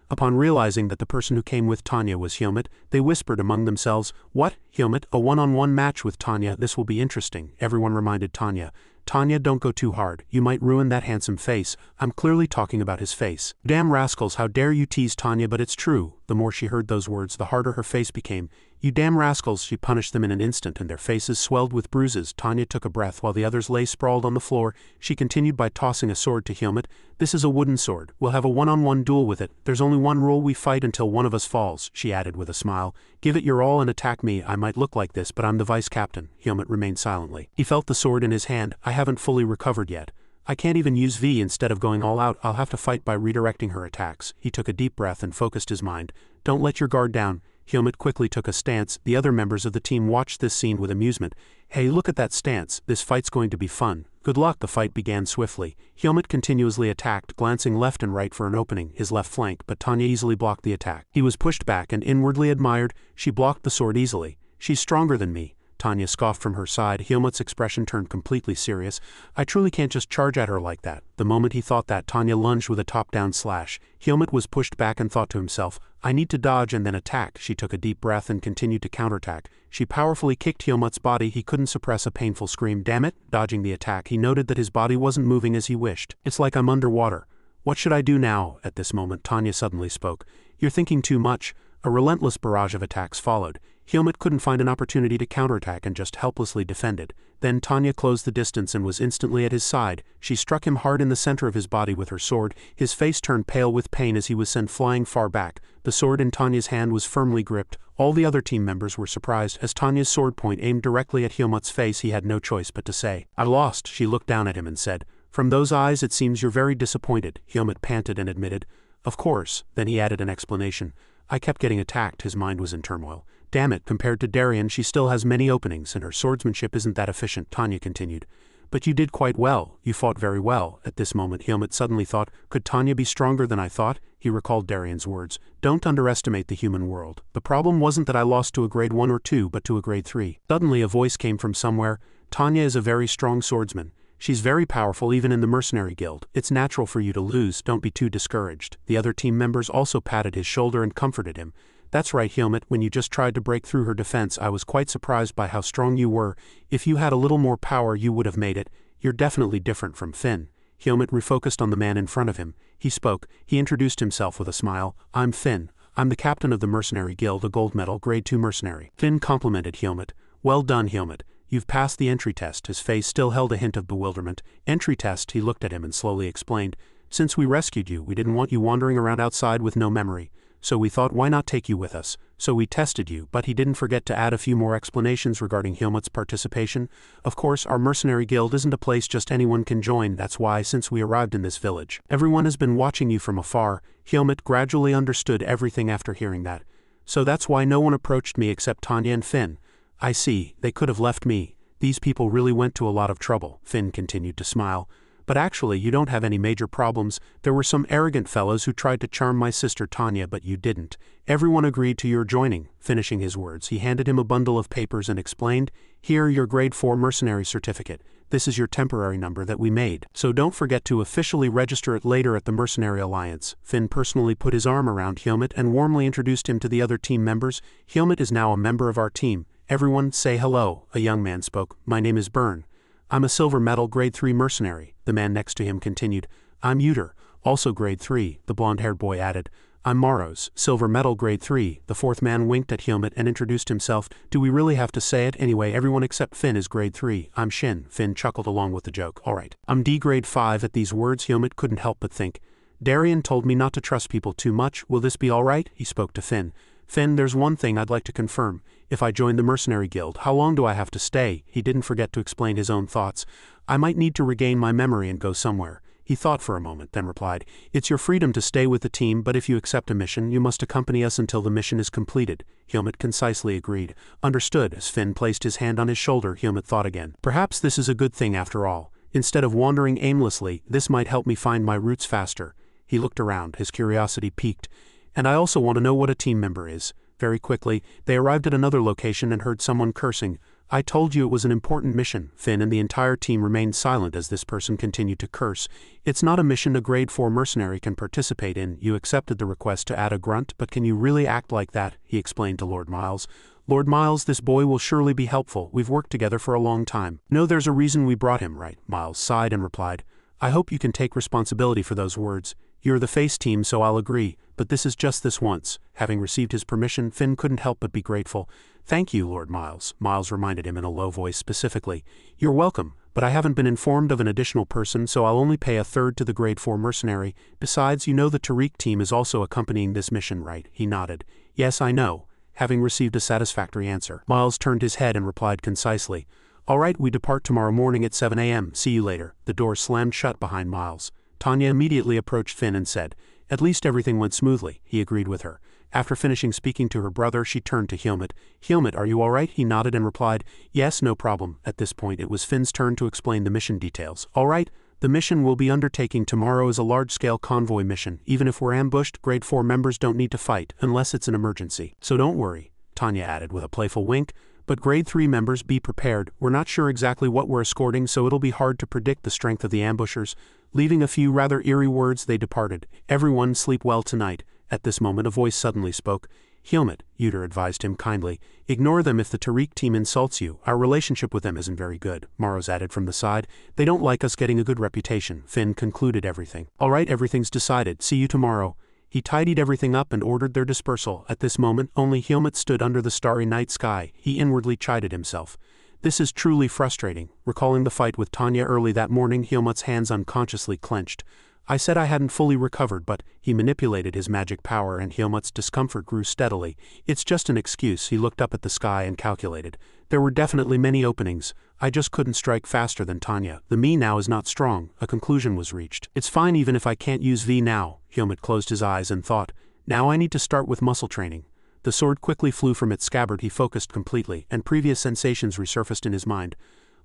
Upon realizing that the person who came with Tanya was Helmut, they whispered among themselves, what, Helmut, a one-on-one match with Tanya? This will be interesting. Everyone reminded Tanya. Tanya, don't go too hard. You might ruin that handsome face. I'm clearly talking about his face. Damn rascals, how dare you tease Tanya, but it's true. The more she heard those words, the harder her face became. You damn rascals, she punished them in an instant, and their faces swelled with bruises. Tanya took a breath while the others lay sprawled on the floor. She continued by tossing a sword to Helmut. This is a wooden sword. We'll have a one-on-one duel with it. There's only one rule, we fight until one of us falls, she added with a smile. Give it your all and attack me. I might look like this, but I'm the vice-captain. Helmut remained silently. He felt the sword in his hand. I haven't fully recovered yet. I can't even use V. Instead of going all out, I'll have to fight by redirecting her attacks. He took a deep breath and focused his mind. Don't let your guard down. Helmut quickly took a stance. The other members of the team watched this scene with amusement. Hey, look at that stance. This fight's going to be fun. Good luck. The fight began swiftly. Helmut continuously attacked, glancing left and right for an opening, his left flank, but Tanya easily blocked the attack. He was pushed back and inwardly admired. She blocked the sword easily. She's stronger than me. Tanya scoffed from her side. Helmut's expression turned completely serious. I truly can't just charge at her like that. The moment he thought that, Tanya lunged with a top-down slash. Helmut was pushed back and thought to himself, I need to dodge and then attack. She took a deep breath and continued to counterattack. She powerfully kicked Helmut's body. He couldn't suppress a painful scream. Damn it! Dodging the attack, he noted that his body wasn't moving as he wished. It's like I'm underwater. What should I do now? At this moment, Tanya suddenly spoke. You're thinking too much. A relentless barrage of attacks followed. Helmut couldn't find an opportunity to counterattack and just helplessly defended. Then Tanya closed the distance and was instantly at his side. She struck him hard in the center of his body with her sword. His face turned pale with pain as he was sent flying far back. The sword in Tanya's hand was firmly gripped. All the other team members were surprised. As Tanya's sword point aimed directly at Helmut's face, he had no choice but to say, I lost. She looked down at him and said, From those eyes it seems you're very disappointed. Helmut panted and admitted, Of course. Then he added an explanation. I kept getting attacked. His mind was in turmoil. Damn it, compared to Darien, she still has many openings, and her swordsmanship isn't that efficient, Tanya continued. But you did quite well. You fought very well. At this moment, Helmut suddenly thought, could Tanya be stronger than I thought? He recalled Darien's words. Don't underestimate the human world. The problem wasn't that I lost to a grade 1 or 2, but to a grade 3. Suddenly a voice came from somewhere. Tanya is a very strong swordsman. She's very powerful even in the Mercenary Guild. It's natural for you to lose. Don't be too discouraged. The other team members also patted his shoulder and comforted him. That's right, Helmut, when you just tried to break through her defense, I was quite surprised by how strong you were. If you had a little more power, you would have made it. You're definitely different from Finn. Helmut refocused on the man in front of him. He spoke. He introduced himself with a smile. I'm Finn. I'm the captain of the Mercenary Guild, a gold medal, grade 2 mercenary. Finn complimented Helmut. Well done, Helmut. You've passed the entry test. His face still held a hint of bewilderment. Entry test, he looked at him and slowly explained. Since we rescued you, we didn't want you wandering around outside with no memory. So we thought, why not take you with us? So we tested you, but he didn't forget to add a few more explanations regarding Helmut's participation. Of course, our mercenary guild isn't a place just anyone can join. That's why, since we arrived in this village, everyone has been watching you from afar. Helmut gradually understood everything after hearing that. So that's why no one approached me except Tanya and Finn. I see, they could have left me. These people really went to a lot of trouble. Finn continued to smile. But actually, you don't have any major problems. There were some arrogant fellows who tried to charm my sister Tanya, but you didn't. Everyone agreed to your joining. Finishing his words, he handed him a bundle of papers and explained, Here, your grade 4 mercenary certificate. This is your temporary number that we made, so don't forget to officially register it later at the Mercenary Alliance. Finn personally put his arm around Helmut and warmly introduced him to the other team members. Helmut is now a member of our team. Everyone say hello, a young man spoke. My name is Byrne. I'm a silver medal grade 3 mercenary, the man next to him continued. I'm Uter, also grade 3, the blonde-haired boy added. I'm Maros, silver medal grade 3, the fourth man winked at Helmut and introduced himself. Do we really have to say it? Anyway, everyone except Finn is grade 3. I'm Shin. Finn chuckled along with the joke. Alright. I'm D grade 5. At these words, Helmut couldn't help but think. Darien told me not to trust people too much. Will this be alright? He spoke to Finn. Finn, there's one thing I'd like to confirm. If I join the Mercenary Guild, how long do I have to stay? He didn't forget to explain his own thoughts. I might need to regain my memory and go somewhere. He thought for a moment, then replied, It's your freedom to stay with the team, but if you accept a mission, you must accompany us until the mission is completed. Helmut concisely agreed. Understood. As Finn placed his hand on his shoulder, Helmut thought again. Perhaps this is a good thing after all. Instead of wandering aimlessly, this might help me find my roots faster. He looked around, his curiosity piqued. And I also want to know what a team member is. Very quickly, they arrived at another location and heard someone cursing. I told you it was an important mission. Finn and the entire team remained silent as this person continued to curse. It's not a mission a grade 4 mercenary can participate in. You accepted the request to add a grunt, but can you really act like that? He explained to Lord Miles. Lord Miles, this boy will surely be helpful. We've worked together for a long time. No, there's a reason we brought him, right? Miles sighed and replied. I hope you can take responsibility for those words. You're the face team, so I'll agree, but this is just this once. Having received his permission, Finn couldn't help but be grateful. Thank you, Lord Miles. Miles reminded him in a low voice specifically. You're welcome, but I haven't been informed of an additional person, so I'll only pay a third to the grade 4 mercenary. Besides, you know the Tariq team is also accompanying this mission, right? He nodded. Yes, I know. Having received a satisfactory answer, Miles turned his head and replied concisely. All right, we depart tomorrow morning at 7 a.m. See you later. The door slammed shut behind Miles. Tanya immediately approached Finn and said, At least everything went smoothly. He agreed with her. After finishing speaking to her brother, she turned to Helmut. Helmut, are you all right? He nodded and replied, Yes, no problem. At this point, it was Finn's turn to explain the mission details. All right, the mission we'll be undertaking tomorrow is a large-scale convoy mission. Even if we're ambushed, grade 4 members don't need to fight, unless it's an emergency. So don't worry, Tanya added with a playful wink. But grade 3 members, be prepared. We're not sure exactly what we're escorting, so it'll be hard to predict the strength of the ambushers. Leaving a few rather eerie words, they departed. Everyone sleep well tonight. At this moment a voice suddenly spoke. Helmut, Uter advised him kindly. Ignore them if the Tariq team insults you. Our relationship with them isn't very good, Maros added from the side. They don't like us getting a good reputation. Finn concluded everything. All right, everything's decided. See you tomorrow. He tidied everything up and ordered their dispersal. At this moment, only Helmut stood under the starry night sky. He inwardly chided himself. This is truly frustrating. Recalling the fight with Tanya early that morning, Helmut's hands unconsciously clenched. I said I hadn't fully recovered, but he manipulated his magic power and Helmut's discomfort grew steadily. It's just an excuse. He looked up at the sky and calculated. There were definitely many openings. I just couldn't strike faster than Tanya. The me now is not strong. A conclusion was reached. It's fine even if I can't use V now. Helmut closed his eyes and thought, now I need to start with muscle training. The sword quickly flew from its scabbard. He focused completely, and previous sensations resurfaced in his mind.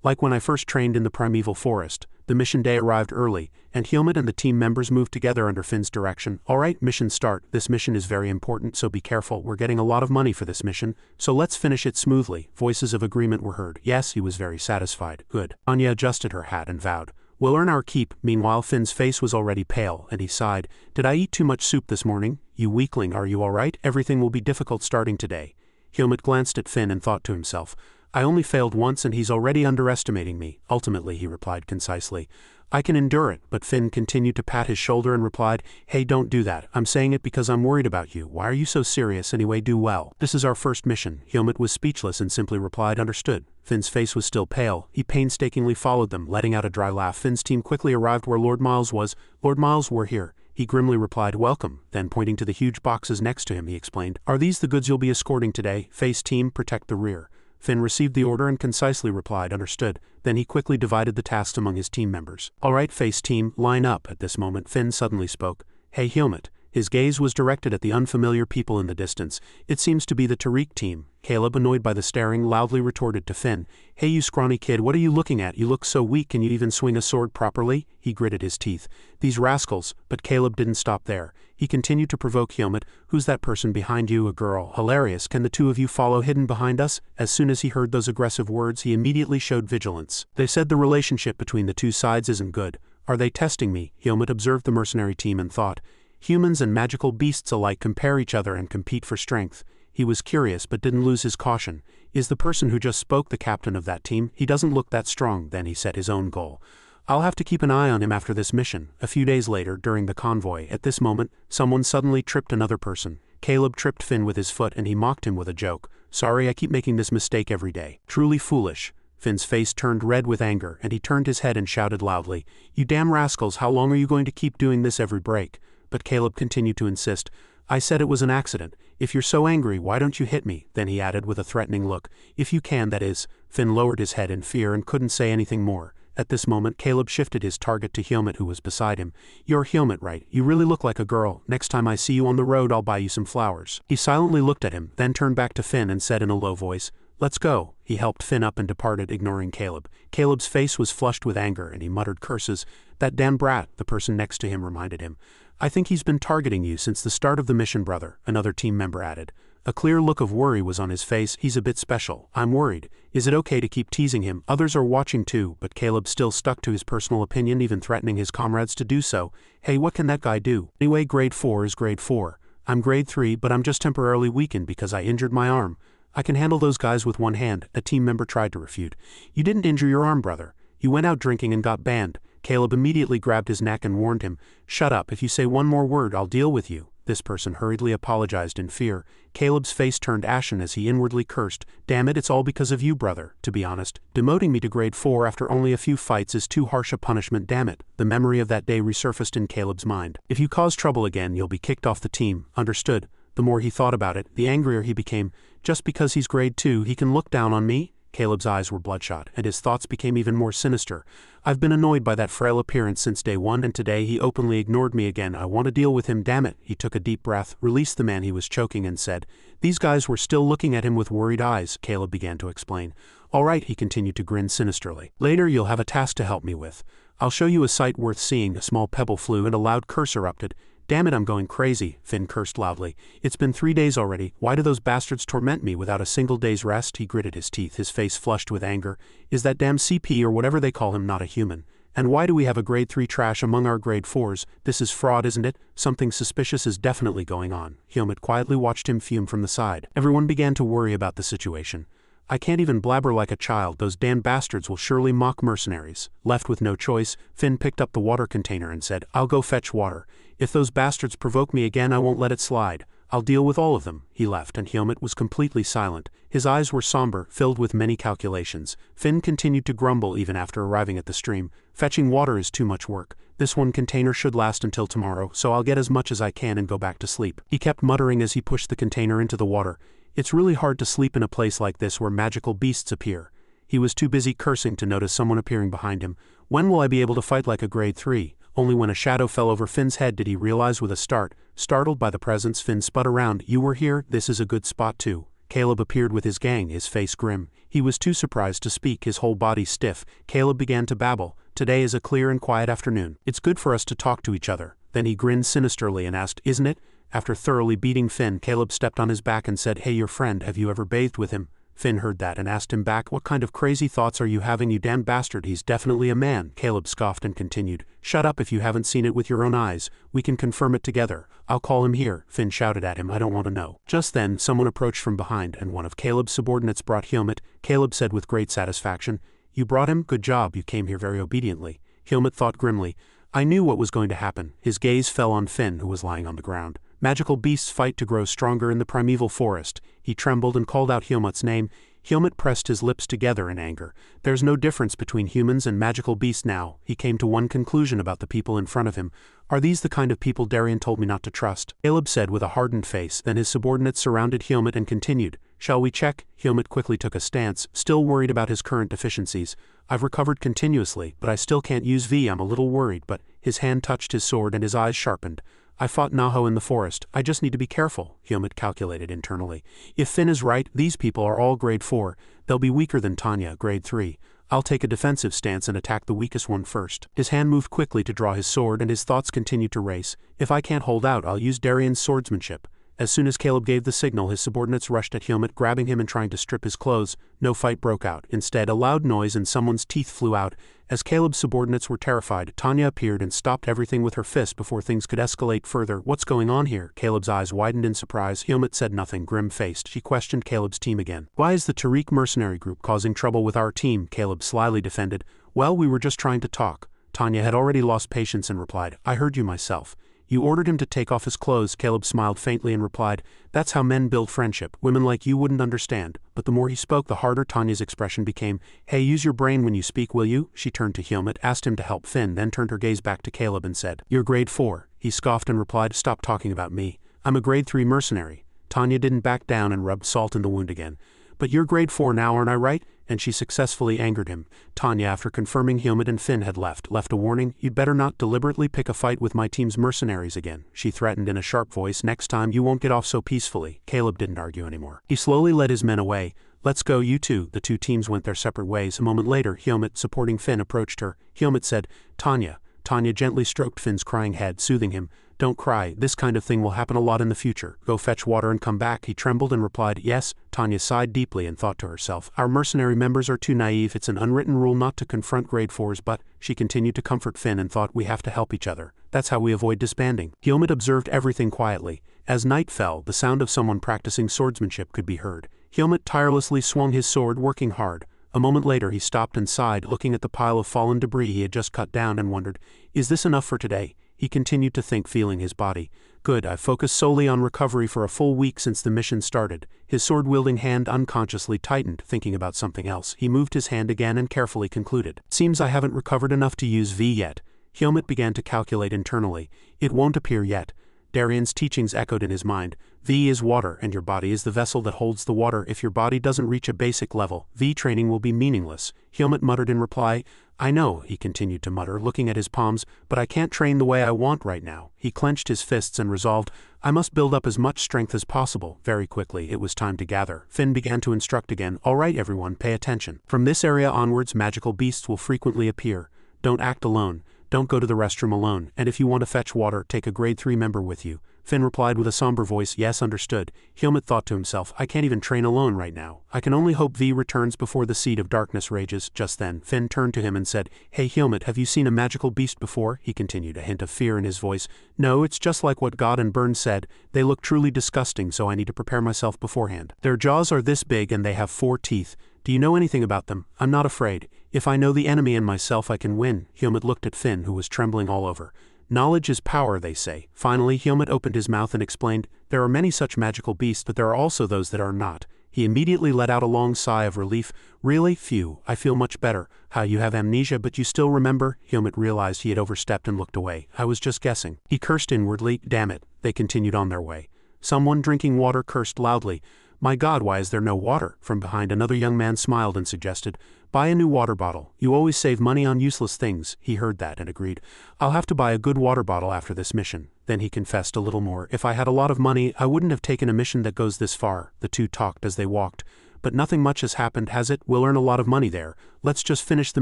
Like when I first trained in the primeval forest, the mission day arrived early, and Helmut and the team members moved together under Finn's direction. Alright, mission start. This mission is very important, so be careful. We're getting a lot of money for this mission, so let's finish it smoothly. Voices of agreement were heard. Yes, he was very satisfied. Good. Anya adjusted her hat and vowed. We'll earn our keep. Meanwhile, Finn's face was already pale, and he sighed. Did I eat too much soup this morning? You weakling, are you alright? Everything will be difficult starting today. Helmut glanced at Finn and thought to himself, I only failed once and he's already underestimating me. Ultimately, he replied concisely, I can endure it, but Finn continued to pat his shoulder and replied, Hey, don't do that. I'm saying it because I'm worried about you. Why are you so serious anyway? Do well. This is our first mission. Helmut was speechless and simply replied, Understood. Finn's face was still pale. He painstakingly followed them, letting out a dry laugh. Finn's team quickly arrived where Lord Miles was. Lord Miles, we're here. He grimly replied, Welcome. Then pointing to the huge boxes next to him, he explained, Are these the goods you'll be escorting today? Face team, protect the rear. Finn received the order and concisely replied, Understood. Then he quickly divided the tasks among his team members. All right, face team, line up. At this moment, Finn suddenly spoke. Hey, Helmut. His gaze was directed at the unfamiliar people in the distance. It seems to be the Tariq team. Caleb, annoyed by the staring, loudly retorted to Finn. Hey you scrawny kid, what are you looking at? You look so weak, can you even swing a sword properly? He gritted his teeth. These rascals, but Caleb didn't stop there. He continued to provoke Helmut. Who's that person behind you? A girl. Hilarious, can the two of you follow hidden behind us? As soon as he heard those aggressive words, he immediately showed vigilance. They said the relationship between the two sides isn't good. Are they testing me? Helmut observed the mercenary team and thought. Humans and magical beasts alike compare each other and compete for strength. He was curious but didn't lose his caution. Is the person who just spoke the captain of that team? He doesn't look that strong. Then he set his own goal. I'll have to keep an eye on him after this mission. A few days later, during the convoy, at this moment, someone suddenly tripped another person. Caleb tripped Finn with his foot and he mocked him with a joke. Sorry, I keep making this mistake every day. Truly foolish. Finn's face turned red with anger and he turned his head and shouted loudly. You damn rascals, how long are you going to keep doing this every break? But Caleb continued to insist. I said it was an accident. If you're so angry, why don't you hit me? Then he added with a threatening look. If you can, that is. Finn lowered his head in fear and couldn't say anything more. At this moment, Caleb shifted his target to Helmut, who was beside him. You're Helmut, right? You really look like a girl. Next time I see you on the road, I'll buy you some flowers. He silently looked at him, then turned back to Finn and said in a low voice, Let's go. He helped Finn up and departed, ignoring Caleb. Caleb's face was flushed with anger and he muttered curses. That damn brat, the person next to him reminded him. I think he's been targeting you since the start of the mission, brother, another team member added. A clear look of worry was on his face. He's a bit special. I'm worried. Is it okay to keep teasing him? Others are watching too, but Caleb still stuck to his personal opinion, even threatening his comrades to do so. Hey, what can that guy do? Anyway, grade 4 is grade 4. I'm grade 3, but I'm just temporarily weakened because I injured my arm. I can handle those guys with one hand, a team member tried to refute. You didn't injure your arm, brother. You went out drinking and got banned. Caleb immediately grabbed his neck and warned him, Shut up, if you say one more word, I'll deal with you. This person hurriedly apologized in fear. Caleb's face turned ashen as he inwardly cursed. Damn it, it's all because of you, brother. To be honest, demoting me to grade 4 after only a few fights is too harsh a punishment, damn it. The memory of that day resurfaced in Caleb's mind. If you cause trouble again, you'll be kicked off the team. Understood. The more he thought about it, the angrier he became. Just because he's grade 2, he can look down on me? Caleb's eyes were bloodshot, and his thoughts became even more sinister. I've been annoyed by that frail appearance since day 1, and today he openly ignored me again. I want to deal with him, damn it. He took a deep breath, released the man he was choking, and said, These guys were still looking at him with worried eyes, Caleb began to explain. All right, he continued to grin sinisterly. Later you'll have a task to help me with. I'll show you a sight worth seeing. A small pebble flew, and a loud curse erupted. Damn it, I'm going crazy, Finn cursed loudly. It's been 3 days already. Why do those bastards torment me without a single day's rest? He gritted his teeth, his face flushed with anger. Is that damn CP or whatever they call him not a human? And why do we have a grade 3 trash among our grade 4s? This is fraud, isn't it? Something suspicious is definitely going on. Helmut quietly watched him fume from the side. Everyone began to worry about the situation. I can't even blabber like a child. Those damn bastards will surely mock mercenaries. Left with no choice, Finn picked up the water container and said, I'll go fetch water. If those bastards provoke me again, I won't let it slide. I'll deal with all of them. He left, and Helmut was completely silent. His eyes were somber, filled with many calculations. Finn continued to grumble even after arriving at the stream. Fetching water is too much work. This one container should last until tomorrow, so I'll get as much as I can and go back to sleep. He kept muttering as he pushed the container into the water. It's really hard to sleep in a place like this where magical beasts appear. He was too busy cursing to notice someone appearing behind him. When will I be able to fight like a grade 3? Only when a shadow fell over Finn's head did he realize with a start. Startled by the presence, Finn spun around. You were here? This is a good spot too. Caleb appeared with his gang, his face grim. He was too surprised to speak, his whole body stiff. Caleb began to babble. Today is a clear and quiet afternoon. It's good for us to talk to each other. Then he grinned sinisterly and asked, Isn't it? After thoroughly beating Finn, Caleb stepped on his back and said, Hey, your friend, have you ever bathed with him? Finn heard that and asked him back, What kind of crazy thoughts are you having, you damn bastard? He's definitely a man. Caleb scoffed and continued, Shut up if you haven't seen it with your own eyes. We can confirm it together. I'll call him here. Finn shouted at him, I don't want to know. Just then, someone approached from behind, and one of Caleb's subordinates brought Helmut. Caleb said with great satisfaction, You brought him? Good job, you came here very obediently. Helmut thought grimly, I knew what was going to happen. His gaze fell on Finn, who was lying on the ground. Magical beasts fight to grow stronger in the primeval forest. He trembled and called out Helmut's name. Helmut pressed his lips together in anger. There's no difference between humans and magical beasts now. He came to one conclusion about the people in front of him. Are these the kind of people Darien told me not to trust? Caleb said with a hardened face. Then his subordinates surrounded Helmut and continued. Shall we check? Helmut quickly took a stance, still worried about his current deficiencies. I've recovered continuously, but I still can't use V. I'm a little worried, but his hand touched his sword and his eyes sharpened. I fought Naho in the forest. I just need to be careful, Hyomit calculated internally. If Finn is right, these people are all grade 4. They'll be weaker than Tanya, grade 3. I'll take a defensive stance and attack the weakest one first. His hand moved quickly to draw his sword and his thoughts continued to race. If I can't hold out, I'll use Darien's swordsmanship. As soon as Caleb gave the signal, his subordinates rushed at Hyomit, grabbing him and trying to strip his clothes. No fight broke out. Instead, a loud noise and someone's teeth flew out. As Caleb's subordinates were terrified, Tanya appeared and stopped everything with her fist before things could escalate further. What's going on here? Caleb's eyes widened in surprise. Hyomit said nothing, grim-faced. She questioned Caleb's team again. Why is the Tariq mercenary group causing trouble with our team? Caleb slyly defended. Well, we were just trying to talk. Tanya had already lost patience and replied, I heard you myself. You ordered him to take off his clothes. Caleb smiled faintly and replied, that's how men build friendship. Women like you wouldn't understand. But the more he spoke, the harder Tanya's expression became. Hey, use your brain when you speak, will you? She turned to Hyomit, asked him to help Finn, then turned her gaze back to Caleb and said, You're grade 4. He scoffed and replied, Stop talking about me. I'm a grade 3 mercenary. Tanya didn't back down and rubbed salt in the wound again. But you're grade 4 now, aren't I right? And she successfully angered him. Tanya, after confirming Hyomit and Finn had left a warning. You'd better not deliberately pick a fight with my team's mercenaries again, she threatened in a sharp voice. Next time you won't get off so peacefully. Caleb didn't argue anymore. He slowly led his men away. Let's go, you two. The two teams went their separate ways. A moment later, Hyomit, supporting Finn, approached her. Hyomit said, Tanya. Tanya gently stroked Finn's crying head, soothing him. Don't cry, this kind of thing will happen a lot in the future. Go fetch water and come back. He trembled and replied, Yes. Tanya sighed deeply and thought to herself, Our mercenary members are too naive. It's an unwritten rule not to confront grade 4s, but she continued to comfort Finn and thought, we have to help each other. That's how we avoid disbanding. Hyomit observed everything quietly. As night fell, the sound of someone practicing swordsmanship could be heard. Hyomit tirelessly swung his sword, working hard. A moment later he stopped and sighed, looking at the pile of fallen debris he had just cut down, and wondered, Is this enough for today? He continued to think, feeling his body. Good, I've focused solely on recovery for a full week since the mission started. His sword-wielding hand unconsciously tightened, thinking about something else. He moved his hand again and carefully concluded. Seems I haven't recovered enough to use V yet. Hyomit began to calculate internally. It won't appear yet. Darien's teachings echoed in his mind. V is water, and your body is the vessel that holds the water. If your body doesn't reach a basic level, V training will be meaningless. Hyomit muttered in reply. I know, he continued to mutter, looking at his palms, but I can't train the way I want right now. He clenched his fists and resolved, I must build up as much strength as possible. Very quickly, it was time to gather. Finn began to instruct again. All right, everyone, pay attention. From this area onwards, magical beasts will frequently appear. Don't act alone. Don't go to the restroom alone, and if you want to fetch water, take a grade 3 member with you. Finn replied with a somber voice, Yes, understood. Hyomit thought to himself, I can't even train alone right now. I can only hope V returns before the seed of darkness rages. Just then, Finn turned to him and said, Hey Hyomit, have you seen a magical beast before? He continued, a hint of fear in his voice. No, it's just like what God and Burn said. They look truly disgusting, so I need to prepare myself beforehand. Their jaws are this big and they have 4 teeth. Do you know anything about them? I'm not afraid. If I know the enemy and myself, I can win. Hyomit looked at Finn, who was trembling all over. Knowledge is power, they say. Finally, Hyomit opened his mouth and explained, There are many such magical beasts, but there are also those that are not. He immediately let out a long sigh of relief. Really? Phew, I feel much better. How, you have amnesia but you still remember? Hyomit realized he had overstepped and looked away. I was just guessing. He cursed inwardly. Damn it. They continued on their way. Someone drinking water cursed loudly. My God, why is there no water? From behind, another young man smiled and suggested, Buy a new water bottle. You always save money on useless things. He heard that and agreed. I'll have to buy a good water bottle after this mission. Then he confessed a little more. If I had a lot of money, I wouldn't have taken a mission that goes this far. The two talked as they walked. But nothing much has happened, has it? We'll earn a lot of money there. Let's just finish the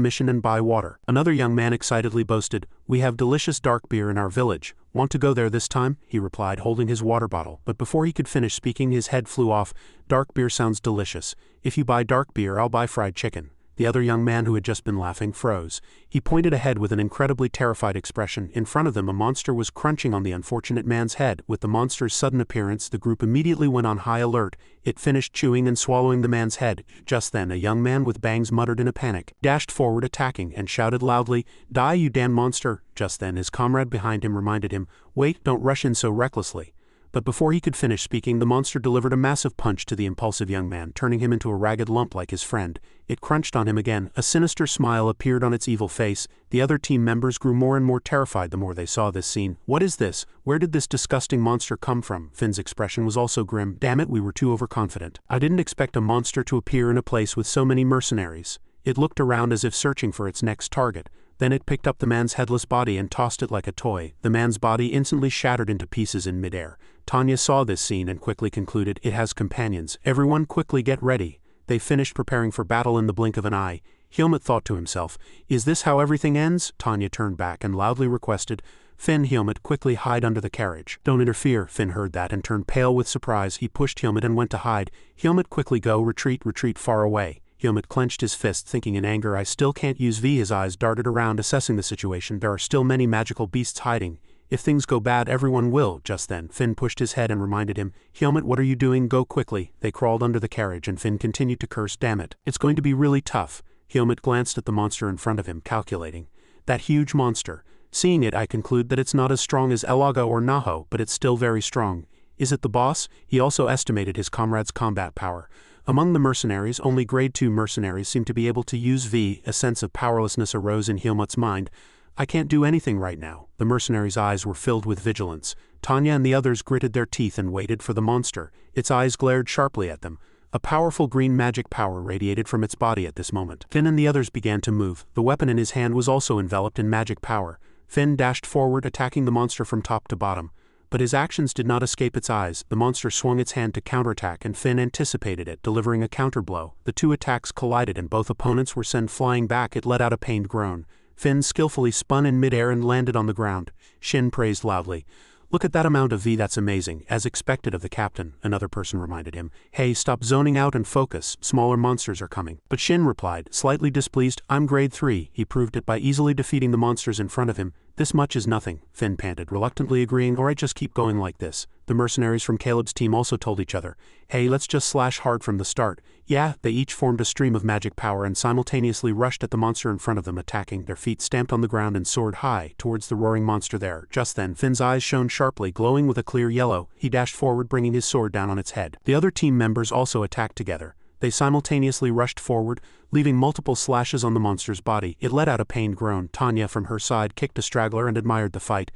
mission and buy water. Another young man excitedly boasted, We have delicious dark beer in our village. Want to go there this time? He replied, holding his water bottle. But before he could finish speaking, his head flew off. Dark beer sounds delicious. If you buy dark beer, I'll buy fried chicken. The other young man, who had just been laughing, froze. He pointed ahead with an incredibly terrified expression. In front of them, a monster was crunching on the unfortunate man's head. With the monster's sudden appearance, the group immediately went on high alert. It finished chewing and swallowing the man's head. Just then, a young man with bangs muttered in a panic, dashed forward attacking, and shouted loudly, Die, you damn monster! Just then, his comrade behind him reminded him, Wait, don't rush in so recklessly. But before he could finish speaking, the monster delivered a massive punch to the impulsive young man, turning him into a ragged lump like his friend. It crunched on him again. A sinister smile appeared on its evil face. The other team members grew more and more terrified the more they saw this scene. What is this? Where did this disgusting monster come from? Finn's expression was also grim. Damn it, we were too overconfident. I didn't expect a monster to appear in a place with so many mercenaries. It looked around as if searching for its next target. Then it picked up the man's headless body and tossed it like a toy. The man's body instantly shattered into pieces in midair. Tanya saw this scene and quickly concluded, it has companions. Everyone quickly get ready. They finished preparing for battle in the blink of an eye. Helmut thought to himself, is this how everything ends? Tanya turned back and loudly requested, Finn, Helmut, quickly hide under the carriage. Don't interfere. Finn heard that and turned pale with surprise. He pushed Helmut and went to hide. Helmut, quickly go, retreat, retreat far away. Helmut clenched his fist, thinking in anger, I still can't use V. His eyes darted around, assessing the situation. There are still many magical beasts hiding. If things go bad, everyone will. Just then, Finn pushed his head and reminded him, Helmut, what are you doing? Go quickly. They crawled under the carriage and Finn continued to curse, damn it. It's going to be really tough. Helmut glanced at the monster in front of him, calculating. That huge monster. Seeing it, I conclude that it's not as strong as Elaga or Naho, but it's still very strong. Is it the boss? He also estimated his comrade's combat power. Among the mercenaries, only grade 2 mercenaries seemed to be able to use V. A sense of powerlessness arose in Helmut's mind. I can't do anything right now. The mercenaries' eyes were filled with vigilance. Tanya and the others gritted their teeth and waited for the monster. Its eyes glared sharply at them. A powerful green magic power radiated from its body at this moment. Finn and the others began to move. The weapon in his hand was also enveloped in magic power. Finn dashed forward, attacking the monster from top to bottom. But his actions did not escape its eyes. The monster swung its hand to counterattack and Finn anticipated it, delivering a counterblow. The two attacks collided and both opponents were sent flying back. It let out a pained groan. Finn skillfully spun in midair and landed on the ground. Shin praised loudly. Look at that amount of V, that's amazing, as expected of the captain, another person reminded him. Hey, stop zoning out and focus, smaller monsters are coming. But Shin replied, slightly displeased, I'm grade 3, he proved it by easily defeating the monsters in front of him. This much is nothing, Finn panted, reluctantly agreeing, alright, just keep going like this. The mercenaries from Caleb's team also told each other, hey, let's just slash hard from the start. Yeah, they each formed a stream of magic power and simultaneously rushed at the monster in front of them, attacking. Their feet stamped on the ground and soared high towards the roaring monster there. Just then, Finn's eyes shone sharply, glowing with a clear yellow. He dashed forward, bringing his sword down on its head. The other team members also attacked together. They simultaneously rushed forward, leaving multiple slashes on the monster's body. It let out a pained groan. Tanya, from her side, kicked a straggler and admired the fight.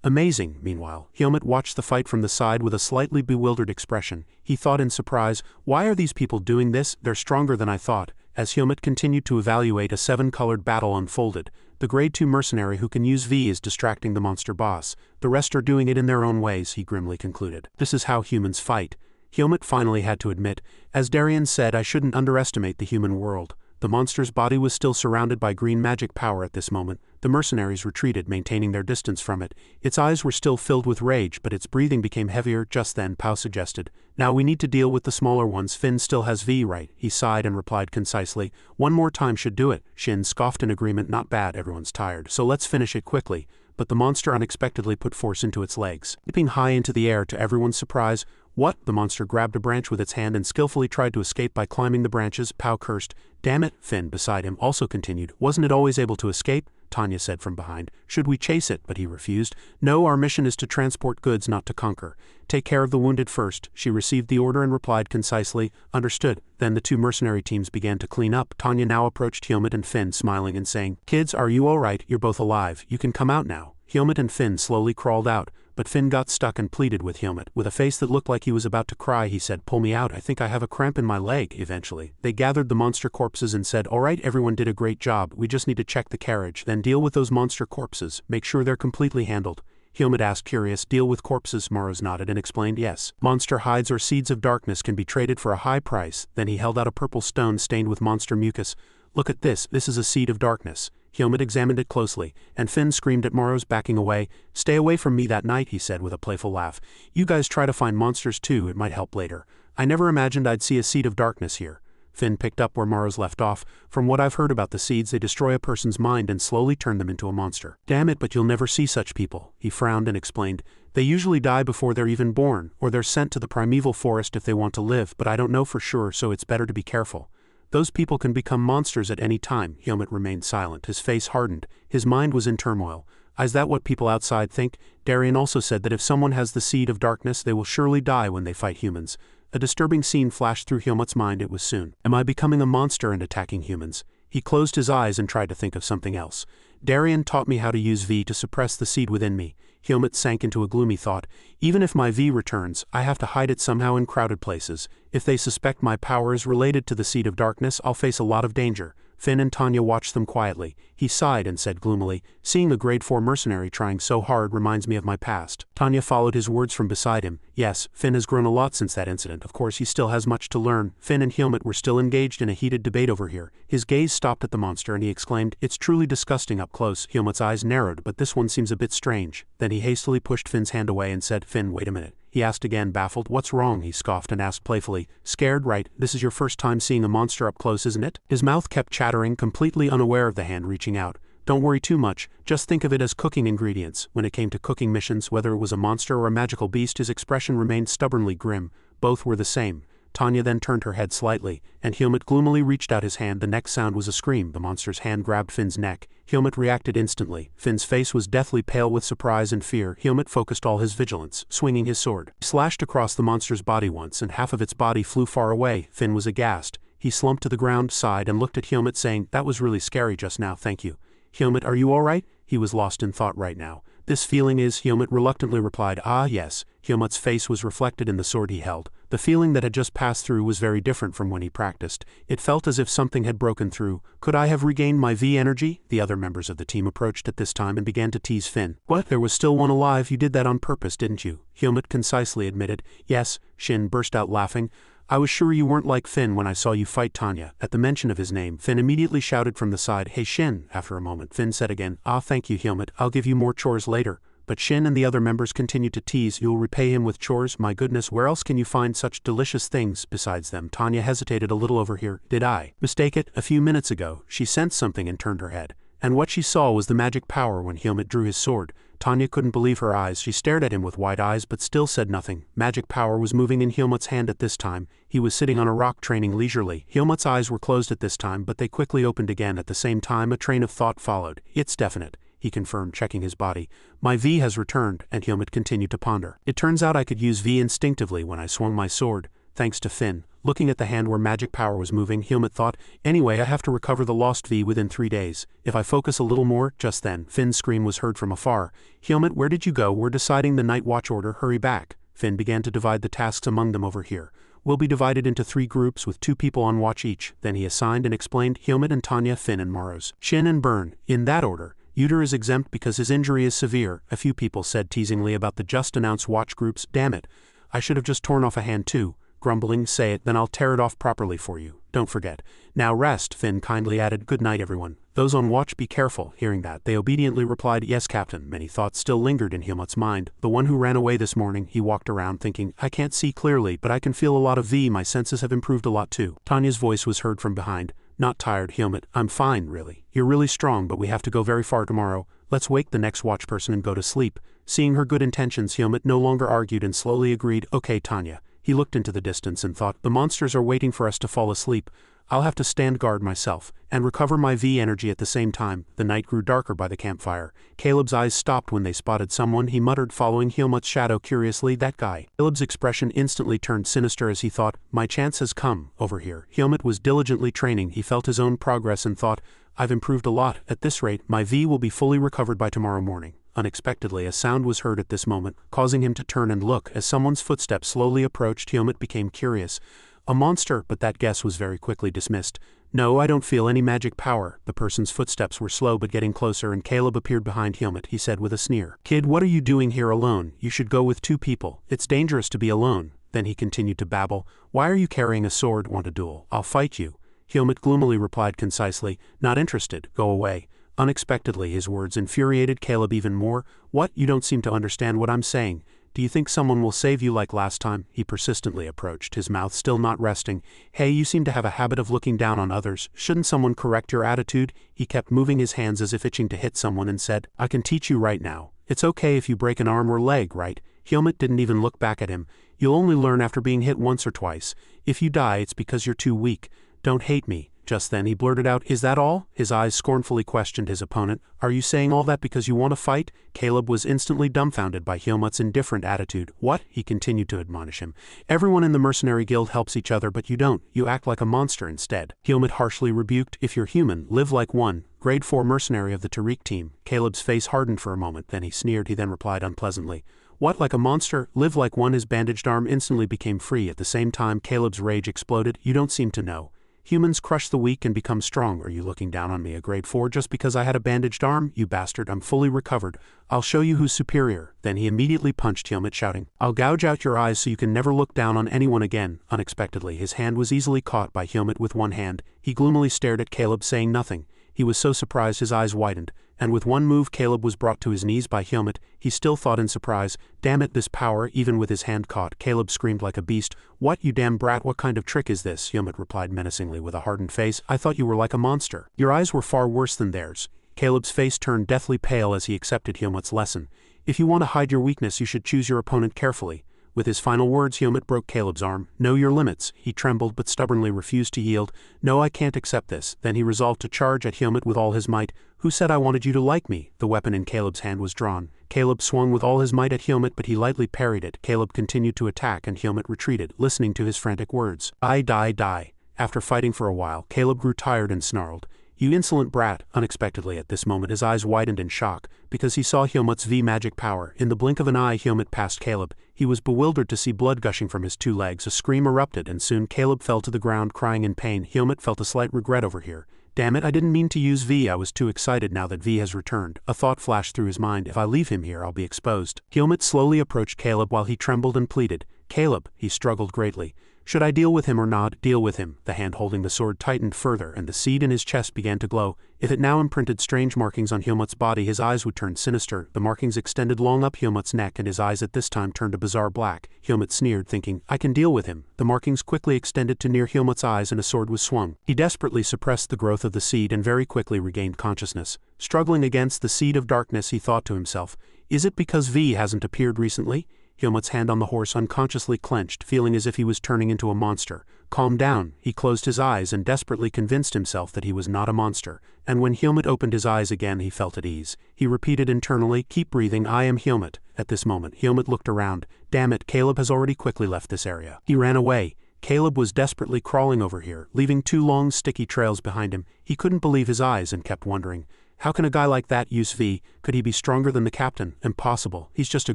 Amazing. Meanwhile, Helmut watched the fight from the side with a slightly bewildered expression. He thought in surprise, why are these people doing this? They're stronger than I thought. As Helmut continued to evaluate, a 7-colored battle unfolded. The grade 2 mercenary who can use V is distracting the monster boss. The rest are doing it in their own ways, he grimly concluded. This is how humans fight. Helmut finally had to admit, as Darien said, I shouldn't underestimate the human world. The monster's body was still surrounded by green magic power at this moment. The mercenaries retreated, maintaining their distance from it. Its eyes were still filled with rage, but its breathing became heavier. Just then, Pao suggested, now we need to deal with the smaller ones. Finn still has V, right? He sighed and replied concisely, one more time should do it. Shin scoffed in agreement, not bad, everyone's tired, so let's finish it quickly. But the monster unexpectedly put force into its legs. Leaping high into the air to everyone's surprise, what? The monster grabbed a branch with its hand and skillfully tried to escape by climbing the branches. Pao cursed. Damn it, Finn beside him also continued. Wasn't it always able to escape? Tanya said from behind. Should we chase it? But he refused. No, our mission is to transport goods, not to conquer. Take care of the wounded first. She received the order and replied concisely, understood. Then the two mercenary teams began to clean up. Tanya now approached Helmut and Finn, smiling and saying, kids, are you alright? You're both alive. You can come out now. Helmut and Finn slowly crawled out, but Finn got stuck and pleaded with Helmut. With a face that looked like he was about to cry, he said, pull me out, I think I have a cramp in my leg. Eventually, they gathered the monster corpses and said, alright, everyone did a great job, we just need to check the carriage, then deal with those monster corpses, make sure they're completely handled. Helmut asked, curious, deal with corpses? Morrows nodded and explained, yes. Monster hides or seeds of darkness can be traded for a high price. Then he held out a purple stone stained with monster mucus. Look at this is a seed of darkness. Helmut examined it closely, and Finn screamed at Morrows, backing away. Stay away from me that night, he said with a playful laugh. You guys try to find monsters too, it might help later. I never imagined I'd see a seed of darkness here. Finn picked up where Morrows left off. From what I've heard about the seeds, they destroy a person's mind and slowly turn them into a monster. Damn it, but you'll never see such people. He frowned and explained. They usually die before they're even born, or they're sent to the primeval forest if they want to live, but I don't know for sure, so it's better to be careful. Those people can become monsters at any time. Helmut remained silent, his face hardened. His mind was in turmoil. Is that what people outside think? Darien also said that if someone has the seed of darkness, they will surely die when they fight humans. A disturbing scene flashed through Helmut's mind. It was soon. Am I becoming a monster and attacking humans? He closed his eyes and tried to think of something else. Darien taught me how to use V to suppress the seed within me. Helmut sank into a gloomy thought. Even if my V returns, I have to hide it somehow in crowded places. If they suspect my power is related to the seed of darkness, I'll face a lot of danger. Finn and Tanya watched them quietly. He sighed and said gloomily, "Seeing a grade 4 mercenary trying so hard reminds me of my past." Tanya followed his words from beside him. Yes, Finn has grown a lot since that incident. Of course he still has much to learn. Finn and Helmut were still engaged in a heated debate over here. His gaze stopped at the monster and he exclaimed, "It's truly disgusting up close." Helmut's eyes narrowed, but this one seems a bit strange. Then he hastily pushed Finn's hand away and said, "Finn, wait a minute." He asked again, baffled. "What's wrong?" He scoffed and asked playfully. "Scared, right? This is your first time seeing a monster up close, isn't it?" His mouth kept chattering, completely unaware of the hand reaching out. "Don't worry too much, just think of it as cooking ingredients." When it came to cooking missions, whether it was a monster or a magical beast, his expression remained stubbornly grim. Both were the same. Tanya then turned her head slightly, and Helmut gloomily reached out his hand. The next sound was a scream. The monster's hand grabbed Finn's neck. Helmut reacted instantly. Finn's face was deathly pale with surprise and fear. Helmut focused all his vigilance, swinging his sword. He slashed across the monster's body once, and half of its body flew far away. Finn was aghast. He slumped to the ground, sighed, and looked at Helmut, saying, "That was really scary just now, thank you." "Helmut, are you all right?" He was lost in thought right now. "This feeling is," Helmut reluctantly replied. "Ah, yes." Helmut's face was reflected in the sword he held. The feeling that had just passed through was very different from when he practiced. It felt as if something had broken through. "Could I have regained my V energy?" The other members of the team approached at this time and began to tease Finn. "What? There was still one alive. You did that on purpose, didn't you?" Helmut concisely admitted. "Yes." Shin burst out laughing. "I was sure you weren't like Finn when I saw you fight Tanya." At the mention of his name, Finn immediately shouted from the side, "Hey Shin!" After a moment, Finn said again, "Ah, thank you, Helmut. I'll give you more chores later." But Shin and the other members continued to tease. "You'll repay him with chores? My goodness, where else can you find such delicious things besides them?" Tanya hesitated a little over here. "Did I mistake it? A few minutes ago, she sensed something and turned her head. And what she saw was the magic power when Helmut drew his sword." Tanya couldn't believe her eyes. She stared at him with wide eyes but still said nothing. Magic power was moving in Helmut's hand at this time. He was sitting on a rock training leisurely. Helmut's eyes were closed at this time, but they quickly opened again. At the same time, a train of thought followed. "It's definite," he confirmed, checking his body. "My V has returned," and Helmut continued to ponder. "It turns out I could use V instinctively when I swung my sword, thanks to Finn." Looking at the hand where magic power was moving, Helmut thought, "Anyway, I have to recover the lost V within 3 days. If I focus a little more." Just then, Finn's scream was heard from afar. "Helmut, where did you go? We're deciding the night watch order. Hurry back." Finn began to divide the tasks among them over here. "We'll be divided into 3 groups with 2 people on watch each." Then he assigned and explained, Helmut and Tanya, Finn and Morrows, Shin and Burn, in that order. Uter is exempt because his injury is severe. A few people said teasingly about the just announced watch groups. "Damn it. I should have just torn off a hand too." Grumbling, "Say it, then I'll tear it off properly for you. Don't forget. Now rest," Finn kindly added. "Good night, everyone. Those on watch, be careful." Hearing that, they obediently replied, "Yes, Captain." Many thoughts still lingered in Helmut's mind. The one who ran away this morning. He walked around thinking, "I can't see clearly, but I can feel a lot of V. My senses have improved a lot too." Tanya's voice was heard from behind. "Not tired, Helmut. I'm fine, really. You're really strong, but we have to go very far tomorrow. Let's wake the next watch person and go to sleep." Seeing her good intentions, Helmut no longer argued and slowly agreed, "Okay, Tanya." He looked into the distance and thought, "The monsters are waiting for us to fall asleep. I'll have to stand guard myself, and recover my V energy at the same time." The night grew darker by the campfire. Caleb's eyes stopped when they spotted someone. He muttered, following Helmut's shadow curiously, "That guy." Caleb's expression instantly turned sinister as he thought, "My chance has come, over here." Helmut was diligently training. He felt his own progress and thought, "I've improved a lot. At this rate, my V will be fully recovered by tomorrow morning." Unexpectedly, a sound was heard at this moment, causing him to turn and look. As someone's footsteps slowly approached, Helmut became curious. A monster, but that guess was very quickly dismissed. "No, I don't feel any magic power." The person's footsteps were slow but getting closer, and Caleb appeared behind Helmut. He said with a sneer, "Kid, what are you doing here alone? You should go with 2 people. It's dangerous to be alone." Then he continued to babble, "Why are you carrying a sword? Want a duel? I'll fight you." Helmut gloomily replied concisely, "Not interested. Go away." Unexpectedly, his words infuriated Caleb even more. "What? You don't seem to understand what I'm saying. Do you think someone will save you like last time?" He persistently approached, his mouth still not resting. "Hey, you seem to have a habit of looking down on others. Shouldn't someone correct your attitude?" He kept moving his hands as if itching to hit someone and said, "I can teach you right now. It's okay if you break an arm or leg, right?" Helmut didn't even look back at him. "You'll only learn after being hit once or twice. If you die, it's because you're too weak. Don't hate me." Just then he blurted out, "Is that all?" His eyes scornfully questioned his opponent. "Are you saying all that because you want to fight?" Caleb was instantly dumbfounded by Helmut's indifferent attitude. "What?" he continued to admonish him. "Everyone in the mercenary guild helps each other, but you don't. You act like a monster instead." Helmut harshly rebuked, "If you're human, live like one. Grade 4 mercenary of the Tariq team." Caleb's face hardened for a moment, then he sneered. He then replied unpleasantly, "What, like a monster? Live like one?" His bandaged arm instantly became free. At the same time, Caleb's rage exploded. "You don't seem to know." Humans crush the weak and become strong. Are you looking down on me, a grade 4, just because I had a bandaged arm? You bastard, I'm fully recovered. I'll show you who's superior. Then he immediately punched Helmut, shouting, I'll gouge out your eyes so you can never look down on anyone again. Unexpectedly, his hand was easily caught by Helmut with one hand. He gloomily stared at Caleb, saying nothing. He was so surprised his eyes widened, and with one move Caleb was brought to his knees by Helmut. He still thought in surprise, damn it, this power, even with his hand caught. Caleb screamed like a beast. What, you damn brat, what kind of trick is this? Helmut replied menacingly with a hardened face. I thought you were like a monster. Your eyes were far worse than theirs. Caleb's face turned deathly pale as he accepted Helmut's lesson. If you want to hide your weakness, you should choose your opponent carefully. With his final words, Helmut broke Caleb's arm. Know your limits. He trembled but stubbornly refused to yield. No, I can't accept this. Then he resolved to charge at Helmut with all his might. Who said I wanted you to like me? The weapon in Caleb's hand was drawn. Caleb swung with all his might at Helmut, but he lightly parried it. Caleb continued to attack and Helmut retreated, listening to his frantic words. I die, die. After fighting for a while, Caleb grew tired and snarled. You insolent brat! Unexpectedly at this moment his eyes widened in shock, because he saw Helmut's V-magic power. In the blink of an eye Helmut passed Caleb. He was bewildered to see blood gushing from his two legs. A scream erupted, and soon Caleb fell to the ground crying in pain. Helmut felt a slight regret over here. Damn it, I didn't mean to use V. I was too excited now that V has returned. A thought flashed through his mind. If I leave him here, I'll be exposed. Helmut slowly approached Caleb while he trembled and pleaded. Caleb, he struggled greatly. Should I deal with him or not? Deal with him. The hand holding the sword tightened further, and the seed in his chest began to glow. If it now imprinted strange markings on Helmut's body, his eyes would turn sinister. The markings extended long up Helmut's neck, and his eyes at this time turned a bizarre black. Helmut sneered, thinking, I can deal with him. The markings quickly extended to near Helmut's eyes, and a sword was swung. He desperately suppressed the growth of the seed and very quickly regained consciousness. Struggling against the seed of darkness, he thought to himself, is it because V hasn't appeared recently? Helmut's hand on the horse unconsciously clenched, feeling as if he was turning into a monster. Calm down. He closed his eyes and desperately convinced himself that he was not a monster, and when Helmut opened his eyes again he felt at ease. He repeated internally, keep breathing, I am Helmut. At this moment, Helmut looked around. Damn it, Caleb has already quickly left this area. He ran away. Caleb was desperately crawling over here, leaving two long sticky trails behind him. He couldn't believe his eyes and kept wondering, how can a guy like that use V? Could he be stronger than the captain? Impossible. He's just a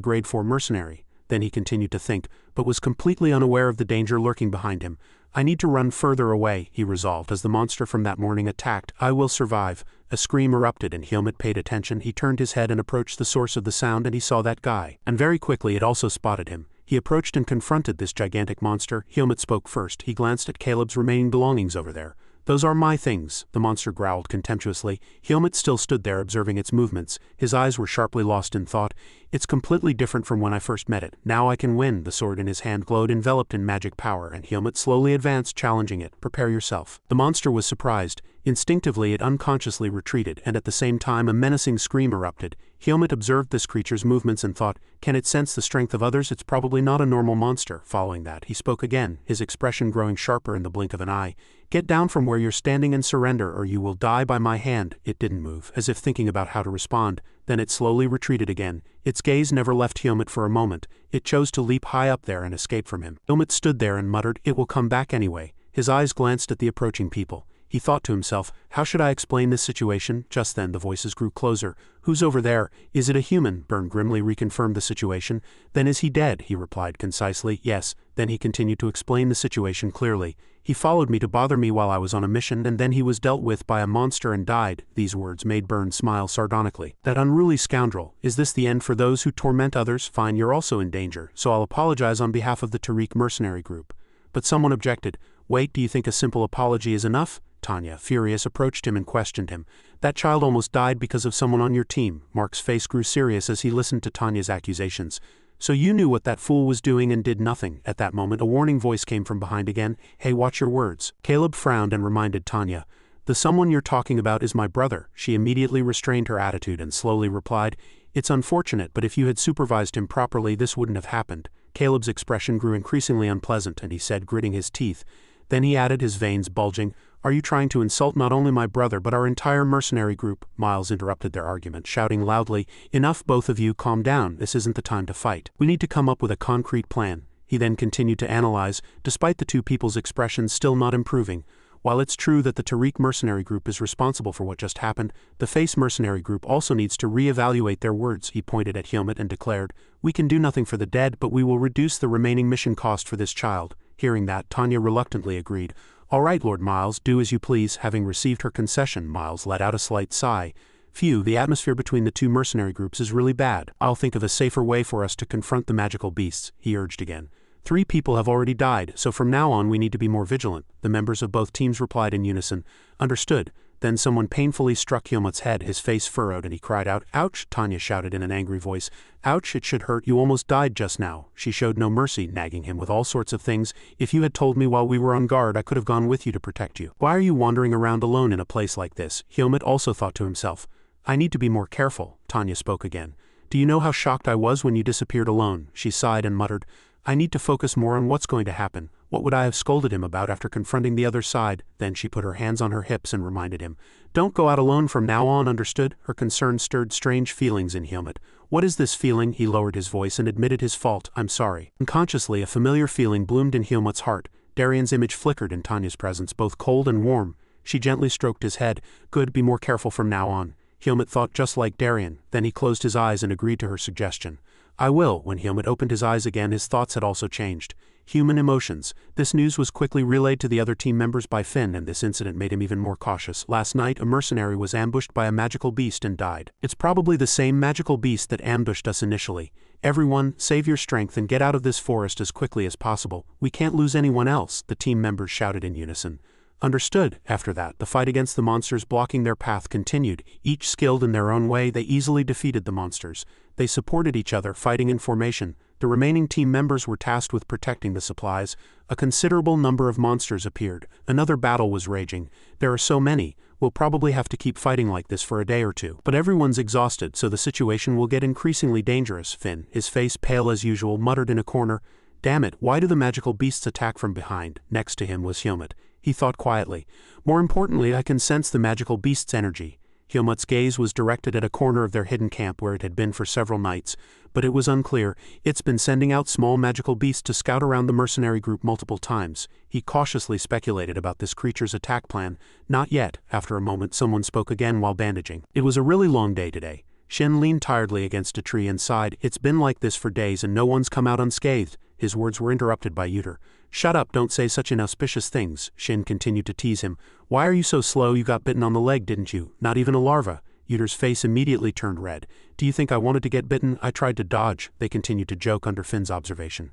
grade 4 mercenary. Then he continued to think, but was completely unaware of the danger lurking behind him. I need to run further away, he resolved as the monster from that morning attacked. I will survive. A scream erupted and Helmut paid attention. He turned his head and approached the source of the sound, and he saw that guy. And very quickly it also spotted him. He approached and confronted this gigantic monster. Helmut spoke first. He glanced at Caleb's remaining belongings over there. Those are my things, the monster growled contemptuously. Helmut still stood there observing its movements. His eyes were sharply lost in thought. It's completely different from when I first met it. Now I can win. The sword in his hand glowed, enveloped in magic power, and Helmut slowly advanced, challenging it. Prepare yourself. The monster was surprised. Instinctively it unconsciously retreated, and at the same time a menacing scream erupted. Helmut observed this creature's movements and thought, can it sense the strength of others? It's probably not a normal monster. Following that, he spoke again, his expression growing sharper in the blink of an eye. Get down from where you're standing and surrender, or you will die by my hand. It didn't move, as if thinking about how to respond. Then it slowly retreated again. Its gaze never left Helmut for a moment. It chose to leap high up there and escape from him. Helmut stood there and muttered, it will come back anyway. His eyes glanced at the approaching people. He thought to himself, how should I explain this situation? Just then the voices grew closer. Who's over there? Is it a human? Byrne grimly reconfirmed the situation. Then is he dead? He replied concisely. Yes. Then he continued to explain the situation clearly. He followed me to bother me while I was on a mission, and then he was dealt with by a monster and died. These words made Byrne smile sardonically. That unruly scoundrel. Is this the end for those who torment others? Fine, you're also in danger, so I'll apologize on behalf of the Tariq mercenary group. But someone objected. Wait, do you think a simple apology is enough? Tanya, furious, approached him and questioned him. That child almost died because of someone on your team. Mark's face grew serious as he listened to Tanya's accusations. So you knew what that fool was doing and did nothing. At that moment a warning voice came from behind again. Hey, watch your words. Caleb frowned and reminded Tanya. The someone you're talking about is my brother. She immediately restrained her attitude and slowly replied, it's unfortunate, but if you had supervised him properly this wouldn't have happened. Caleb's expression grew increasingly unpleasant and he said, gritting his teeth. Then he added, his veins bulging, are you trying to insult not only my brother but our entire mercenary group? Miles interrupted their argument, shouting loudly, enough, both of you, calm down, this isn't the time to fight. We need to come up with a concrete plan. He then continued to analyze, despite the two people's expressions still not improving. While it's true that the Tariq mercenary group is responsible for what just happened, the Face mercenary group also needs to re-evaluate their words. He pointed at Helmut and declared, we can do nothing for the dead, but we will reduce the remaining mission cost for this child. Hearing that, Tanya reluctantly agreed. All right, Lord Miles, do as you please. Having received her concession, Miles let out a slight sigh. Phew, the atmosphere between the two mercenary groups is really bad. I'll think of a safer way for us to confront the magical beasts, he urged again. 3 people have already died, so from now on we need to be more vigilant, the members of both teams replied in unison. Understood. Then someone painfully struck Hyomut's head, his face furrowed, and he cried out. Ouch, Tanya shouted in an angry voice. Ouch, it should hurt, you almost died just now. She showed no mercy, nagging him with all sorts of things. If you had told me while we were on guard, I could have gone with you to protect you. Why are you wandering around alone in a place like this? Hyomut also thought to himself. I need to be more careful, Tanya spoke again. Do you know how shocked I was when you disappeared alone? She sighed and muttered. I need to focus more on what's going to happen. What would I have scolded him about after confronting the other side? Then she put her hands on her hips and reminded him. Don't go out alone from now on, understood? Her concern stirred strange feelings in Hyomut. What is this feeling? He lowered his voice and admitted his fault. I'm sorry. Unconsciously, a familiar feeling bloomed in Hyomut's heart. Darien's image flickered in Tanya's presence, both cold and warm. She gently stroked his head. Good, be more careful from now on. Hyomut thought just like Darien. Then he closed his eyes and agreed to her suggestion. I will. When Hyomut opened his eyes again, his thoughts had also changed. Human emotions. This news was quickly relayed to the other team members by Finn, and this incident made him even more cautious. Last night, a mercenary was ambushed by a magical beast and died. It's probably the same magical beast that ambushed us initially. Everyone, save your strength and get out of this forest as quickly as possible. We can't lose anyone else, the team members shouted in unison. Understood. After that, the fight against the monsters blocking their path continued. Each skilled in their own way, they easily defeated the monsters. They supported each other, fighting in formation. The remaining team members were tasked with protecting the supplies. A considerable number of monsters appeared. Another battle was raging. There are so many. We'll probably have to keep fighting like this for a day or two. But everyone's exhausted, so the situation will get increasingly dangerous. Finn, his face pale as usual, muttered in a corner. Damn it, why do the magical beasts attack from behind? Next to him was Hyomut. He thought quietly. More importantly, I can sense the magical beast's energy. Hyomut's gaze was directed at a corner of their hidden camp where it had been for several nights, but it was unclear. It's been sending out small magical beasts to scout around the mercenary group multiple times. He cautiously speculated about this creature's attack plan. Not yet. After a moment, someone spoke again while bandaging. It was a really long day today. Shin leaned tiredly against a tree and sighed. It's been like this for days and no one's come out unscathed. His words were interrupted by Yuter. Shut up, don't say such inauspicious things, Shin continued to tease him. Why are you so slow? You got bitten on the leg, didn't you? Not even a larva. Yuter's face immediately turned red. Do you think I wanted to get bitten? I tried to dodge, they continued to joke under Finn's observation.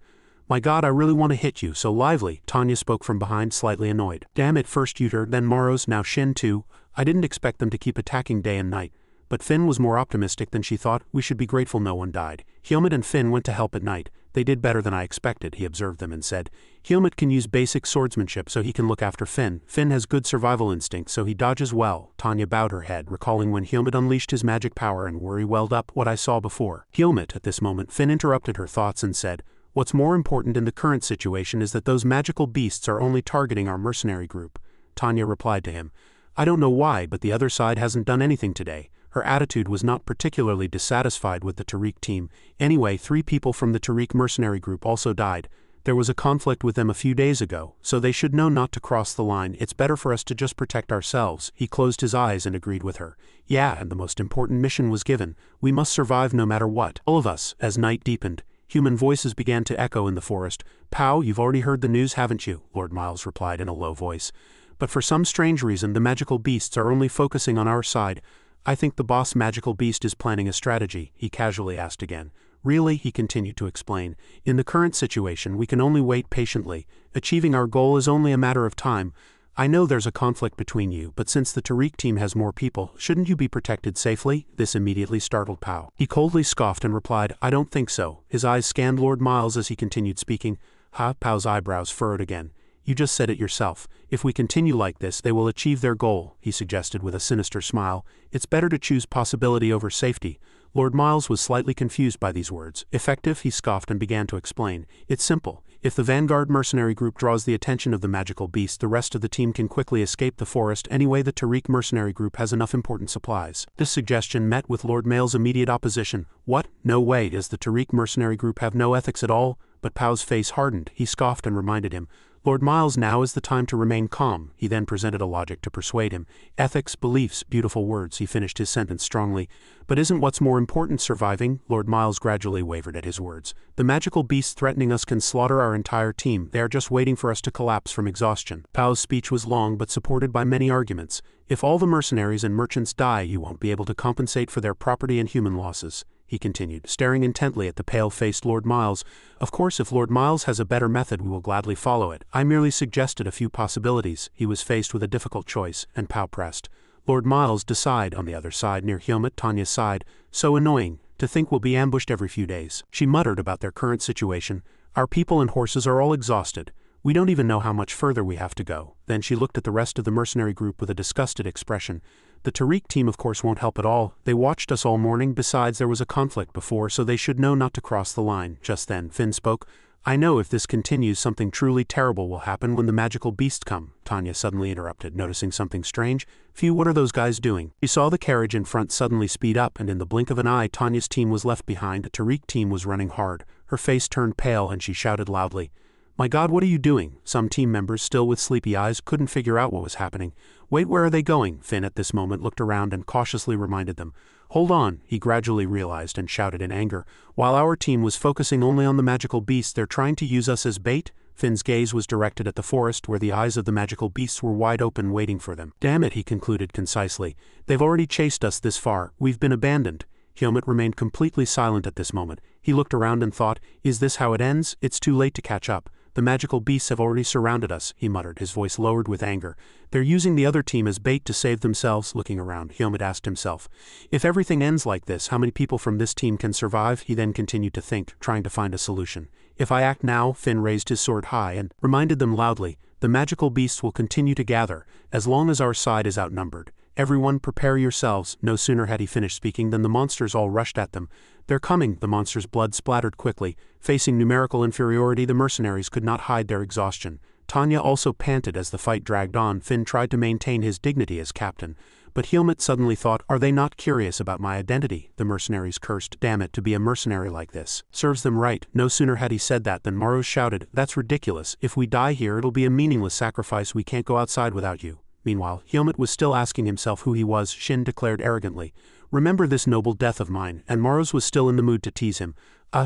My god, I really want to hit you, so lively, Tanya spoke from behind, slightly annoyed. Damn it, first Yuter, then Morrow's, now Shin too. I didn't expect them to keep attacking day and night. But Finn was more optimistic than she thought. We should be grateful no one died. Hyomut and Finn went to help at night. They did better than I expected, he observed them and said. Hyomut can use basic swordsmanship so he can look after Finn. Finn has good survival instinct so he dodges well. Tanya bowed her head, recalling when Hyomut unleashed his magic power and worry welled up what I saw before. Hyomut, at this moment, Finn interrupted her thoughts and said, What's more important in the current situation is that those magical beasts are only targeting our mercenary group. Tanya replied to him. I don't know why, but the other side hasn't done anything today. Her attitude was not particularly dissatisfied with the Tariq team. Anyway, 3 people from the Tariq mercenary group also died. There was a conflict with them a few days ago, so they should know not to cross the line. It's better for us to just protect ourselves. He closed his eyes and agreed with her. Yeah, and the most important mission was given. We must survive no matter what. All of us. As night deepened, human voices began to echo in the forest. Pow, you've already heard the news, haven't you? Lord Miles replied in a low voice. But for some strange reason, the magical beasts are only focusing on our side. I think the boss magical beast is planning a strategy, he casually asked again. Really, he continued to explain. In the current situation, we can only wait patiently. Achieving our goal is only a matter of time. I know there's a conflict between you, but since the Tariq team has more people, shouldn't you be protected safely? This immediately startled Pow. He coldly scoffed and replied, I don't think so. His eyes scanned Lord Miles as he continued speaking. Pow's eyebrows furrowed again. You just said it yourself. If we continue like this, they will achieve their goal, he suggested with a sinister smile. It's better to choose possibility over safety. Lord Miles was slightly confused by these words. Effective, he scoffed and began to explain. It's simple. If the Vanguard mercenary group draws the attention of the magical beast, the rest of the team can quickly escape the forest. Anyway, the Tariq mercenary group has enough important supplies. This suggestion met with Lord Mail's immediate opposition. What? No way, does the Tariq mercenary group have no ethics at all? But Pow's face hardened. He scoffed and reminded him. Lord Miles, now is the time to remain calm. He then presented a logic to persuade him. Ethics, beliefs, beautiful words. He finished his sentence strongly. But isn't what's more important surviving? Lord Miles gradually wavered at his words. The magical beasts threatening us can slaughter our entire team. They are just waiting for us to collapse from exhaustion. Pao's speech was long but supported by many arguments. If all the mercenaries and merchants die, you won't be able to compensate for their property and human losses, he continued, staring intently at the pale-faced Lord Miles. Of course, if Lord Miles has a better method, we will gladly follow it. I merely suggested a few possibilities. He was faced with a difficult choice, and Pao pressed. Lord Miles, decide. On the other side, near Hyomit, Tanya sighed. So annoying. To think we'll be ambushed every few days. She muttered about their current situation. Our people and horses are all exhausted. We don't even know how much further we have to go. Then she looked at the rest of the mercenary group with a disgusted expression. The Tariq team of course won't help at all. They watched us all morning. Besides, there was a conflict before, so they should know not to cross the line. Just then, Finn spoke. I know if this continues, something truly terrible will happen when the magical beasts come. Tanya suddenly interrupted, noticing something strange. Phew, what are those guys doing? She saw the carriage in front suddenly speed up, and in the blink of an eye, Tanya's team was left behind. The Tariq team was running hard. Her face turned pale, and she shouted loudly. My God, what are you doing? Some team members, still with sleepy eyes, couldn't figure out what was happening. Wait, where are they going? Finn at this moment looked around and cautiously reminded them. Hold on, he gradually realized and shouted in anger. While our team was focusing only on the magical beasts, they're trying to use us as bait? Finn's gaze was directed at the forest where the eyes of the magical beasts were wide open waiting for them. Damn it, he concluded concisely. They've already chased us this far. We've been abandoned. Hyomit remained completely silent at this moment. He looked around and thought, is this how it ends? It's too late to catch up. The magical beasts have already surrounded us, he muttered, his voice lowered with anger. They're using the other team as bait to save themselves. Looking around, Hyomit asked himself, if everything ends like this, how many people from this team can survive? He then continued to think, trying to find a solution. If I act now, Finn raised his sword high and reminded them loudly, the magical beasts will continue to gather, as long as our side is outnumbered. Everyone prepare yourselves. No sooner had he finished speaking than the monsters all rushed at them. They're coming. The monsters' blood splattered quickly. Facing numerical inferiority, the mercenaries could not hide their exhaustion. Tanya also panted as the fight dragged on. Finn tried to maintain his dignity as captain. But Hyomit suddenly thought, are they not curious about my identity? The mercenaries cursed, damn it, to be a mercenary like this. Serves them right. No sooner had he said that than Maros shouted, that's ridiculous. If we die here, it'll be a meaningless sacrifice. We can't go outside without you. Meanwhile, Hyomit was still asking himself who he was. Shin declared arrogantly, remember this noble death of mine, and Maros was still in the mood to tease him.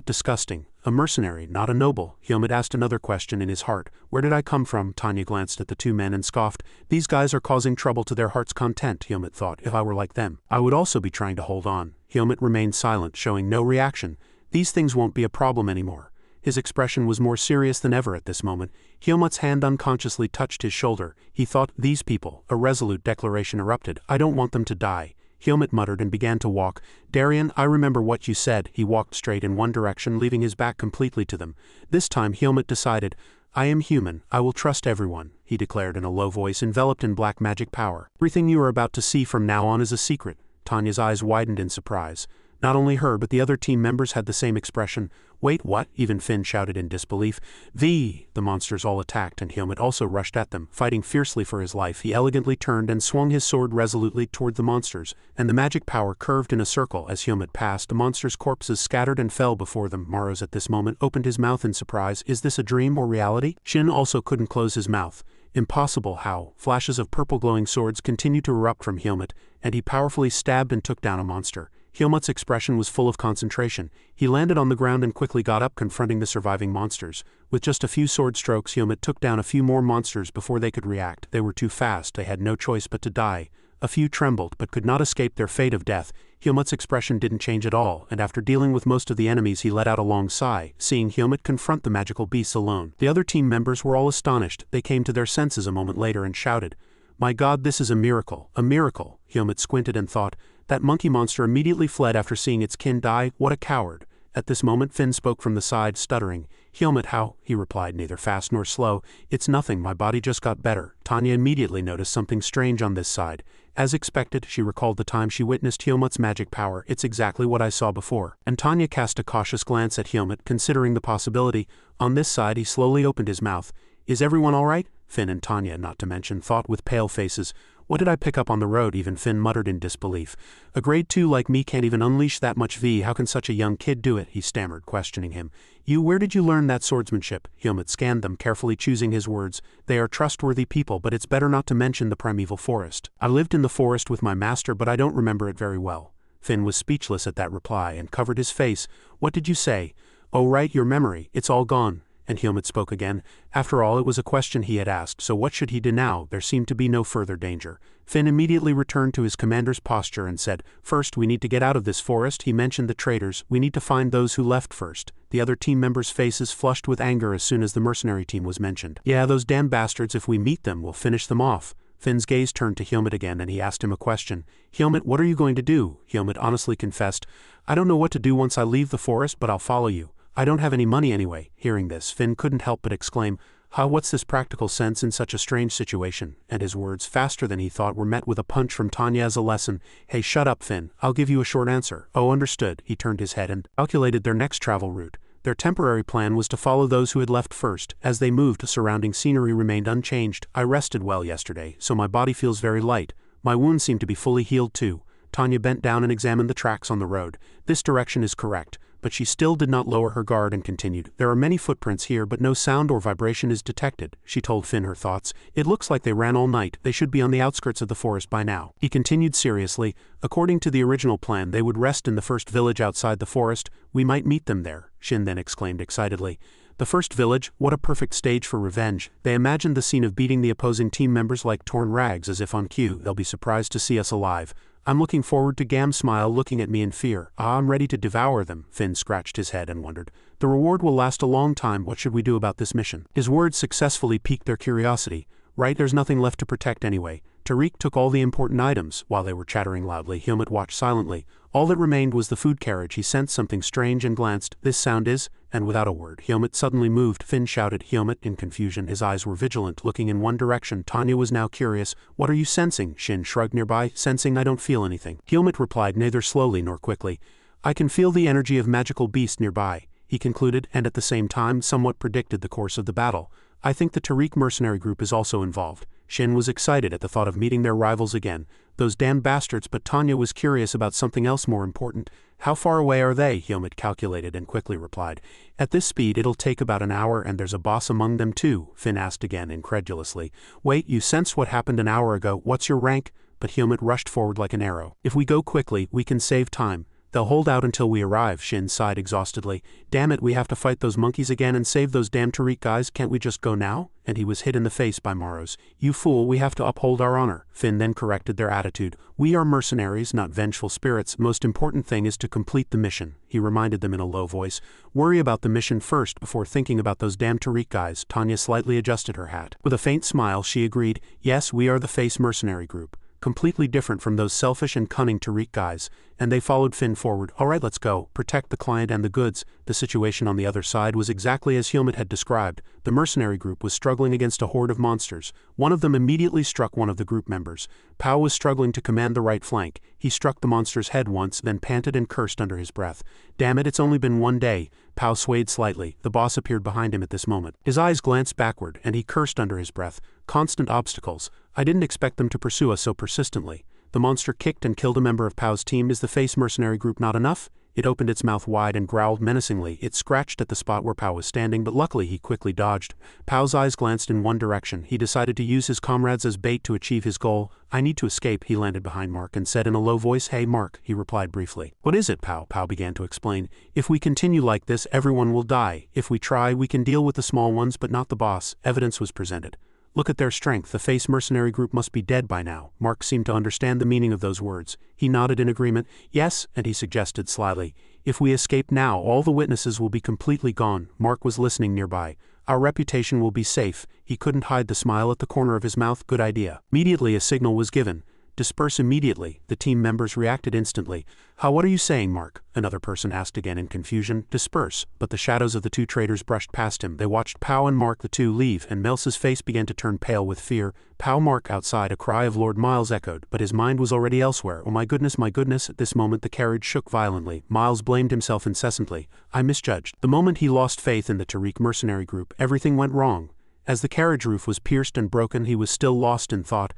Disgusting. A mercenary, not a noble. Hyomit asked another question in his heart. Where did I come from? Tanya glanced at the two men and scoffed. These guys are causing trouble to their heart's content, Hyomit thought. If I were like them, I would also be trying to hold on. Hyomit remained silent, showing no reaction. These things won't be a problem anymore. His expression was more serious than ever at this moment. Hyomit's hand unconsciously touched his shoulder. He thought, these people. A resolute declaration erupted. I don't want them to die. Hyomit muttered and began to walk. Darien, I remember what you said. He walked straight in one direction, leaving his back completely to them. This time Hyomit decided, I am human. I will trust everyone, he declared in a low voice enveloped in black magic power. Everything you are about to see from now on is a secret. Tanya's eyes widened in surprise. Not only her, but the other team members had the same expression. Wait, what? Even Finn shouted in disbelief. The monsters all attacked, and Hyomit also rushed at them, fighting fiercely for his life. He elegantly turned and swung his sword resolutely toward the monsters, and the magic power curved in a circle as Hyomit passed. The monsters' corpses scattered and fell before them. Maros at this moment opened his mouth in surprise. Is this a dream or reality? Shin also couldn't close his mouth. Impossible how. Flashes of purple glowing swords continued to erupt from Hyomit, and he powerfully stabbed and took down a monster. Hyomit's expression was full of concentration. He landed on the ground and quickly got up, confronting the surviving monsters. With just a few sword strokes, Hyomit took down a few more monsters before they could react. They were too fast. They had no choice but to die. A few trembled, but could not escape their fate of death. Hyomit's expression didn't change at all, and after dealing with most of the enemies he let out a long sigh, seeing Hyomit confront the magical beasts alone. The other team members were all astonished. They came to their senses a moment later and shouted, My God, this is a miracle, a miracle. Hyomit squinted and thought, that monkey monster immediately fled after seeing its kin die. What a coward. At this moment Finn spoke from the side, stuttering. Hyomit, how? He replied, neither fast nor slow. It's nothing, my body just got better. Tanya immediately noticed something strange on this side. As expected, she recalled the time she witnessed Hyomit's magic power. It's exactly what I saw before. And Tanya cast a cautious glance at Hyomit, considering the possibility. On this side he slowly opened his mouth. Is everyone all right? Finn and Tanya, not to mention, thought with pale faces. What did I pick up on the road? Even Finn muttered in disbelief. A grade 2 like me can't even unleash that much V. How can such a young kid do it? He stammered, questioning him. Where did you learn that swordsmanship? Helmut scanned them, carefully choosing his words. They are trustworthy people, but it's better not to mention the primeval forest. I lived in the forest with my master, but I don't remember it very well. Finn was speechless at that reply and covered his face. What did you say? Oh right, your memory. It's all gone. And Helmut spoke again. After all, it was a question he had asked, so what should he do now? There seemed to be no further danger. Finn immediately returned to his commander's posture and said, First, we need to get out of this forest. He mentioned the traitors. We need to find those who left first. The other team members' faces flushed with anger as soon as the mercenary team was mentioned. Yeah, those damn bastards, if we meet them, we'll finish them off. Finn's gaze turned to Helmut again and he asked him a question. Helmut, what are you going to do? Helmut honestly confessed, I don't know what to do once I leave the forest, but I'll follow you. I don't have any money anyway. Hearing this, Finn couldn't help but exclaim, what's this practical sense in such a strange situation? And his words, faster than he thought, were met with a punch from Tanya as a lesson. Hey, shut up, Finn. I'll give you a short answer. Oh, understood. He turned his head and calculated their next travel route. Their temporary plan was to follow those who had left first. As they moved, surrounding scenery remained unchanged. I rested well yesterday, so my body feels very light. My wounds seem to be fully healed too. Tanya bent down and examined the tracks on the road. This direction is correct. But she still did not lower her guard and continued. There are many footprints here, but no sound or vibration is detected. She told Finn her thoughts. It looks like they ran all night. They should be on the outskirts of the forest by now. He continued seriously. According to the original plan, they would rest in the first village outside the forest. We might meet them there. Shin then exclaimed excitedly. The first village? What a perfect stage for revenge. They imagined the scene of beating the opposing team members like torn rags as if on cue. They'll be surprised to see us alive. I'm looking forward to Gam smile looking at me in fear. I'm ready to devour them. Finn scratched his head and wondered. The reward will last a long time. What should we do about this mission? His words successfully piqued their curiosity. Right, there's nothing left to protect anyway. Tariq took all the important items. While they were chattering loudly, Helmut watched silently. All that remained was the food carriage. He sensed something strange and glanced. This sound is... And without a word, Helmut suddenly moved. Finn shouted. Helmut, in confusion, his eyes were vigilant, looking in one direction. Tanya was now curious. What are you sensing? Shin shrugged nearby. Sensing I don't feel anything. Helmut replied neither slowly nor quickly. I can feel the energy of magical beast nearby. He concluded, and at the same time somewhat predicted the course of the battle. I think the Tariq mercenary group is also involved. Shin was excited at the thought of meeting their rivals again. Those damn bastards, but Tanya was curious about something else more important. How far away are they? Helmut calculated and quickly replied. At this speed it'll take about an hour, and there's a boss among them too, Finn asked again incredulously. Wait, you sensed what happened an hour ago? What's your rank? But Helmut rushed forward like an arrow. If we go quickly, we can save time. They'll hold out until we arrive, Shin sighed exhaustedly. Damn it, we have to fight those monkeys again and save those damn Tariq guys. Can't we just go now? And he was hit in the face by Morrows. You fool, we have to uphold our honor. Finn then corrected their attitude. We are mercenaries, not vengeful spirits. Most important thing is to complete the mission. He reminded them in a low voice. Worry about the mission first before thinking about those damn Tariq guys. Tanya slightly adjusted her hat. With a faint smile, she agreed. Yes, we are the Face mercenary group. Completely different from those selfish and cunning Tariq guys, and they followed Finn forward. All right, let's go. Protect the client and the goods. The situation on the other side was exactly as Helmut had described. The mercenary group was struggling against a horde of monsters. One of them immediately struck one of the group members. Pao was struggling to command the right flank. He struck the monster's head once, then panted and cursed under his breath. Damn it, it's only been one day. Pao swayed slightly. The boss appeared behind him at this moment. His eyes glanced backward, and he cursed under his breath. Constant obstacles. I didn't expect them to pursue us so persistently. The monster kicked and killed a member of Pao's team. Is the Face mercenary group not enough? It opened its mouth wide and growled menacingly. It scratched at the spot where Pao was standing, but luckily he quickly dodged. Pao's eyes glanced in one direction. He decided to use his comrades as bait to achieve his goal. I need to escape. He landed behind Mark and said in a low voice, Hey Mark, he replied briefly. What is it, Pao? Pao began to explain. If we continue like this, everyone will die. If we try, we can deal with the small ones, but not the boss. Evidence was presented. Look at their strength. The Face mercenary group must be dead by now. Mark seemed to understand the meaning of those words. He nodded in agreement. Yes, and he suggested slyly, if we escape now, all the witnesses will be completely gone. Mark was listening nearby. Our reputation will be safe. He couldn't hide the smile at the corner of his mouth. Good idea. Immediately a signal was given. Disperse immediately. The team members reacted instantly. What are you saying, Mark? Another person asked again in confusion. Disperse. But the shadows of the two traitors brushed past him. They watched Pao and Mark the two leave, and Melsa's face began to turn pale with fear. Pao Mark outside, a cry of Lord Miles echoed, but his mind was already elsewhere. Oh my goodness, my goodness. At this moment the carriage shook violently. Miles blamed himself incessantly. I misjudged. The moment he lost faith in the Tariq mercenary group, everything went wrong. As the carriage roof was pierced and broken, he was still lost in thought.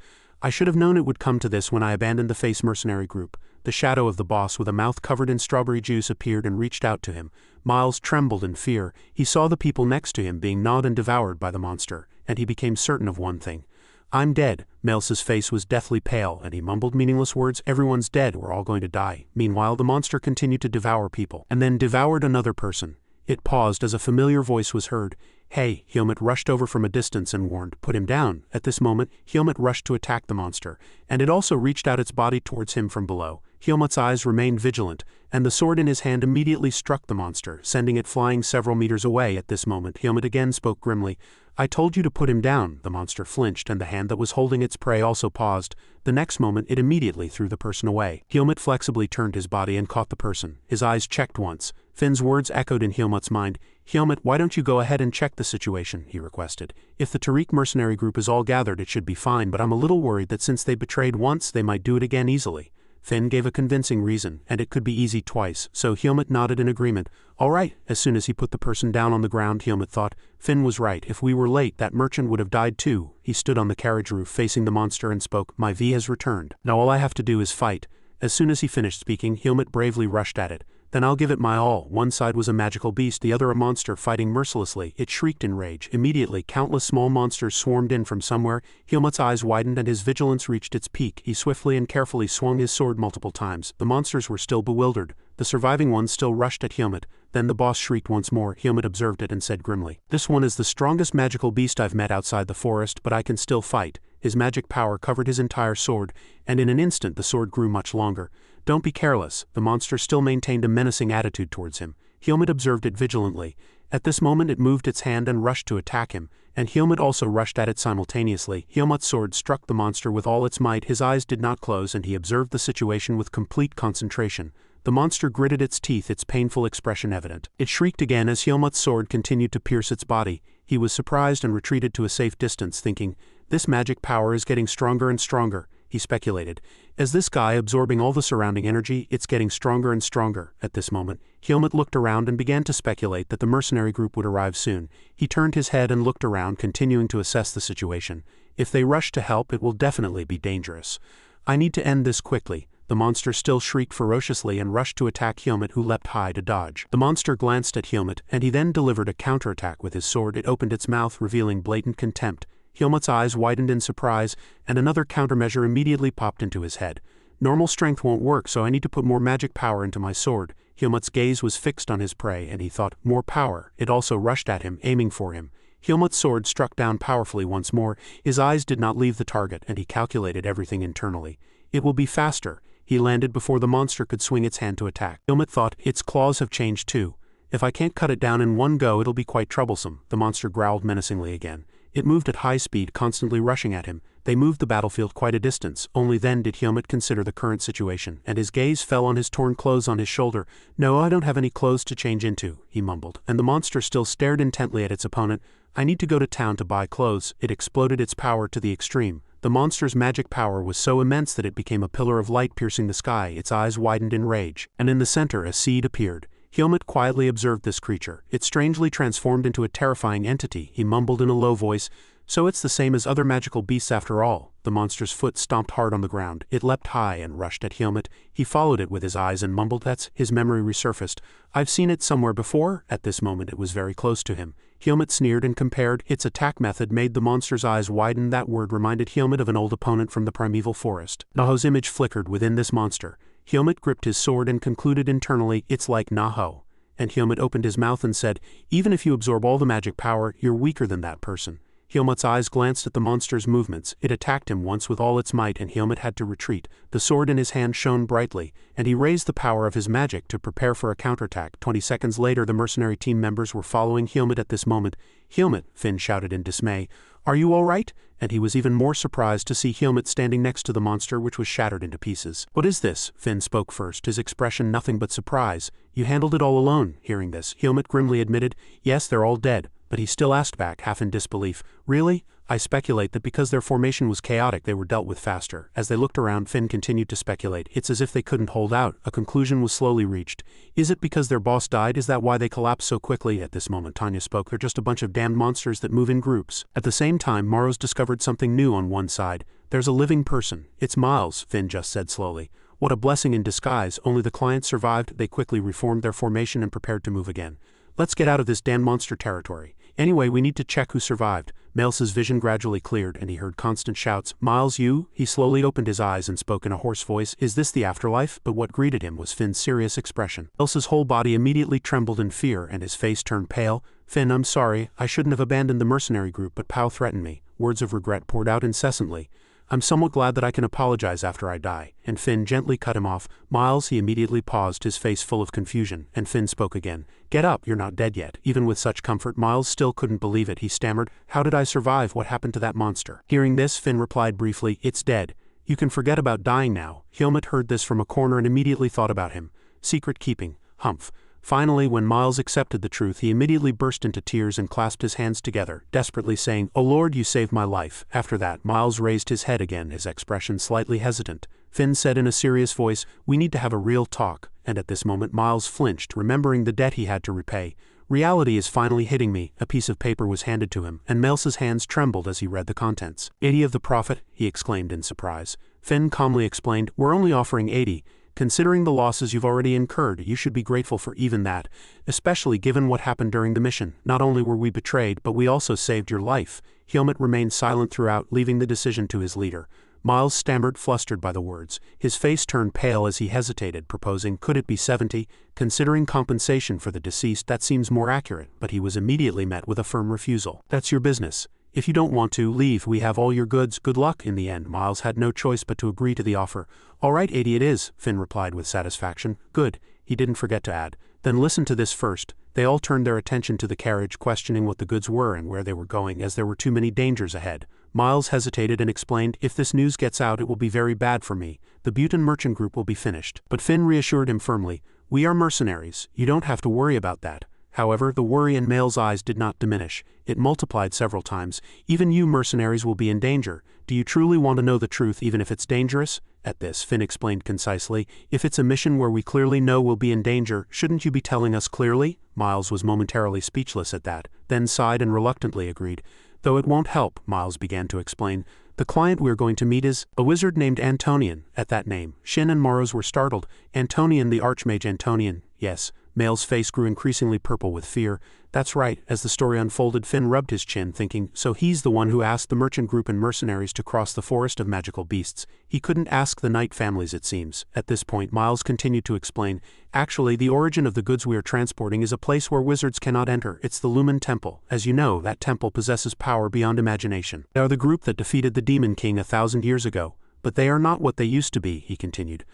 I should have known it would come to this when I abandoned the face mercenary group. The shadow of the boss with a mouth covered in strawberry juice appeared and reached out to him. Miles trembled in fear. He saw the people next to him being gnawed and devoured by the monster, and he became certain of one thing. I'm dead. Miles's face was deathly pale, and he mumbled meaningless words. Everyone's dead, we're all going to die. Meanwhile, the monster continued to devour people, and then devoured another person. It paused as a familiar voice was heard. Hey, Helmut rushed over from a distance and warned, put him down. At this moment, Helmut rushed to attack the monster, and it also reached out its body towards him from below. Helmut's eyes remained vigilant, and the sword in his hand immediately struck the monster, sending it flying several meters away. At this moment, Helmut again spoke grimly. I told you to put him down. The monster flinched, and the hand that was holding its prey also paused. The next moment, it immediately threw the person away. Helmut flexibly turned his body and caught the person. His eyes checked once. Finn's words echoed in Helmut's mind. Helmut, why don't you go ahead and check the situation, he requested. If the Tariq mercenary group is all gathered, it should be fine, but I'm a little worried that since they betrayed once, they might do it again easily. Finn gave a convincing reason, and it could be easy twice, so Helmut nodded in agreement. All right. As soon as he put the person down on the ground, Helmut thought, Finn was right. If we were late, that merchant would have died too. He stood on the carriage roof facing the monster and spoke, My V has returned. Now all I have to do is fight. As soon as he finished speaking, Helmut bravely rushed at it. Then I'll give it my all. One side was a magical beast, the other a monster fighting mercilessly. It shrieked in rage. Immediately, countless small monsters swarmed in from somewhere. Helmut's eyes widened and his vigilance reached its peak. He swiftly and carefully swung his sword multiple times. The monsters were still bewildered. The surviving ones still rushed at Helmut. Then the boss shrieked once more. Helmut observed it and said grimly, This one is the strongest magical beast I've met outside the forest, but I can still fight. His magic power covered his entire sword, and in an instant the sword grew much longer. Don't be careless. The monster still maintained a menacing attitude towards him. Helmut observed it vigilantly. At this moment it moved its hand and rushed to attack him, and Helmut also rushed at it simultaneously. Helmut's sword struck the monster with all its might. His eyes did not close, and he observed the situation with complete concentration. The monster gritted its teeth, its painful expression evident. It shrieked again as Helmut's sword continued to pierce its body. He was surprised and retreated to a safe distance, thinking, This magic power is getting stronger and stronger. He speculated. As this guy absorbing all the surrounding energy, it's getting stronger and stronger. At this moment, Helmut looked around and began to speculate that the mercenary group would arrive soon. He turned his head and looked around, continuing to assess the situation. If they rush to help, it will definitely be dangerous. I need to end this quickly. The monster still shrieked ferociously and rushed to attack Helmut, who leapt high to dodge. The monster glanced at Helmut, and he then delivered a counterattack with his sword. It opened its mouth, revealing blatant contempt. Helmut's eyes widened in surprise, and another countermeasure immediately popped into his head. Normal strength won't work, so I need to put more magic power into my sword. Helmut's gaze was fixed on his prey, and he thought, more power. It also rushed at him, aiming for him. Helmut's sword struck down powerfully once more. His eyes did not leave the target, and he calculated everything internally. It will be faster. He landed before the monster could swing its hand to attack. Helmut thought, its claws have changed too. If I can't cut it down in one go, it'll be quite troublesome. The monster growled menacingly again. It moved at high speed, constantly rushing at him. They moved the battlefield quite a distance. Only then did Helmut consider the current situation, and his gaze fell on his torn clothes on his shoulder. No, I don't have any clothes to change into, he mumbled, and the monster still stared intently at its opponent. I need to go to town to buy clothes. It exploded its power to the extreme. The monster's magic power was so immense that it became a pillar of light piercing the sky. Its eyes widened in rage, and in the center a seed appeared. Helmut quietly observed this creature. It strangely transformed into a terrifying entity. He mumbled in a low voice, So it's the same as other magical beasts after all. The monster's foot stomped hard on the ground. It leapt high and rushed at Helmut. He followed it with his eyes and mumbled, That's, his memory resurfaced. I've seen it somewhere before. At this moment it was very close to him. Helmut sneered and compared. Its attack method made the monster's eyes widen. That word reminded Helmut of an old opponent from the primeval forest. Naho's image flickered within this monster. Helmut gripped his sword and concluded internally, It's like Naho. And Helmut opened his mouth and said, Even if you absorb all the magic power, you're weaker than that person. Helmut's eyes glanced at the monster's movements. It attacked him once with all its might, and Helmut had to retreat. The sword in his hand shone brightly, and he raised the power of his magic to prepare for a counterattack. 20 seconds later, the mercenary team members were following Helmut at this moment. Helmut, Finn shouted in dismay. Are you all right? And he was even more surprised to see Helmut standing next to the monster, which was shattered into pieces. What is this? Finn spoke first, his expression nothing but surprise. You handled it all alone. Hearing this, Helmut grimly admitted, Yes, they're all dead. But he still asked back, half in disbelief, Really? I speculate that because their formation was chaotic, they were dealt with faster. As they looked around, Finn continued to speculate. It's as if they couldn't hold out. A conclusion was slowly reached. Is it because their boss died? Is that why they collapsed so quickly? At this moment, Tanya spoke. They're just a bunch of damned monsters that move in groups. At the same time, Maros discovered something new on one side. There's a living person. It's Miles, Finn just said slowly. What a blessing in disguise, only the client survived. They quickly reformed their formation and prepared to move again. Let's get out of this damn monster territory. Anyway, we need to check who survived. Miles's vision gradually cleared, and he heard constant shouts. Miles, you? He slowly opened his eyes and spoke in a hoarse voice. Is this the afterlife? But what greeted him was Finn's serious expression. Miles's whole body immediately trembled in fear, and his face turned pale. Finn, I'm sorry. I shouldn't have abandoned the mercenary group, but Pow threatened me. Words of regret poured out incessantly. I'm somewhat glad that I can apologize after I die. And Finn gently cut him off. Miles, he immediately paused, his face full of confusion, and Finn spoke again. Get up, you're not dead yet. Even with such comfort, Miles still couldn't believe it. He stammered, how did I survive? What happened to that monster? Hearing this, Finn replied briefly, it's dead. You can forget about dying now. Helmut heard this from a corner and immediately thought about him. Secret keeping. Humph. Finally, when Miles accepted the truth, he immediately burst into tears and clasped his hands together, desperately saying, "Oh Lord, you saved my life." After that, Miles raised his head again, his expression slightly hesitant. Finn said in a serious voice, "We need to have a real talk." And at this moment Miles flinched, remembering the debt he had to repay. Reality is finally hitting me. A piece of paper was handed to him, and Miles's hands trembled as he read the contents. 80 of the profit, he exclaimed in surprise. Finn calmly explained, "We're only offering 80. Considering the losses you've already incurred, you should be grateful for even that, especially given what happened during the mission. Not only were we betrayed, but we also saved your life." Helmut remained silent throughout, leaving the decision to his leader. Miles stammered, flustered by the words. His face turned pale as he hesitated, proposing, "Could it be 70? Considering compensation for the deceased, that seems more accurate," but he was immediately met with a firm refusal. "That's your business. If you don't want to, leave. We have all your goods. Good luck." In the end, Miles had no choice but to agree to the offer. "All right, 80 it is," Finn replied with satisfaction. "Good," he didn't forget to add. "Then listen to this first." They all turned their attention to the carriage, questioning what the goods were and where they were going, as there were too many dangers ahead. Miles hesitated and explained, "If this news gets out, it will be very bad for me. The Bhutan merchant group will be finished." But Finn reassured him firmly, "We are mercenaries. You don't have to worry about that." However, the worry in Miles' eyes did not diminish. It multiplied several times. "Even you mercenaries will be in danger. Do you truly want to know the truth even if it's dangerous?" At this, Finn explained concisely, "If it's a mission where we clearly know we'll be in danger, shouldn't you be telling us clearly?" Miles was momentarily speechless at that, then sighed and reluctantly agreed. "Though it won't help," Miles began to explain. "The client we're going to meet is a wizard named Antonian." At that name, Shin and Morrows were startled. "Antonian, the Archmage Antonian?" "Yes." Miles' face grew increasingly purple with fear. "That's right." As the story unfolded, Finn rubbed his chin, thinking, so he's the one who asked the merchant group and mercenaries to cross the forest of magical beasts. He couldn't ask the knight families, it seems. At this point, Miles continued to explain, "Actually, the origin of the goods we are transporting is a place where wizards cannot enter. It's the Lumen Temple. As you know, that temple possesses power beyond imagination. They are the group that defeated the Demon King 1,000 years ago. But they are not what they used to be," he continued.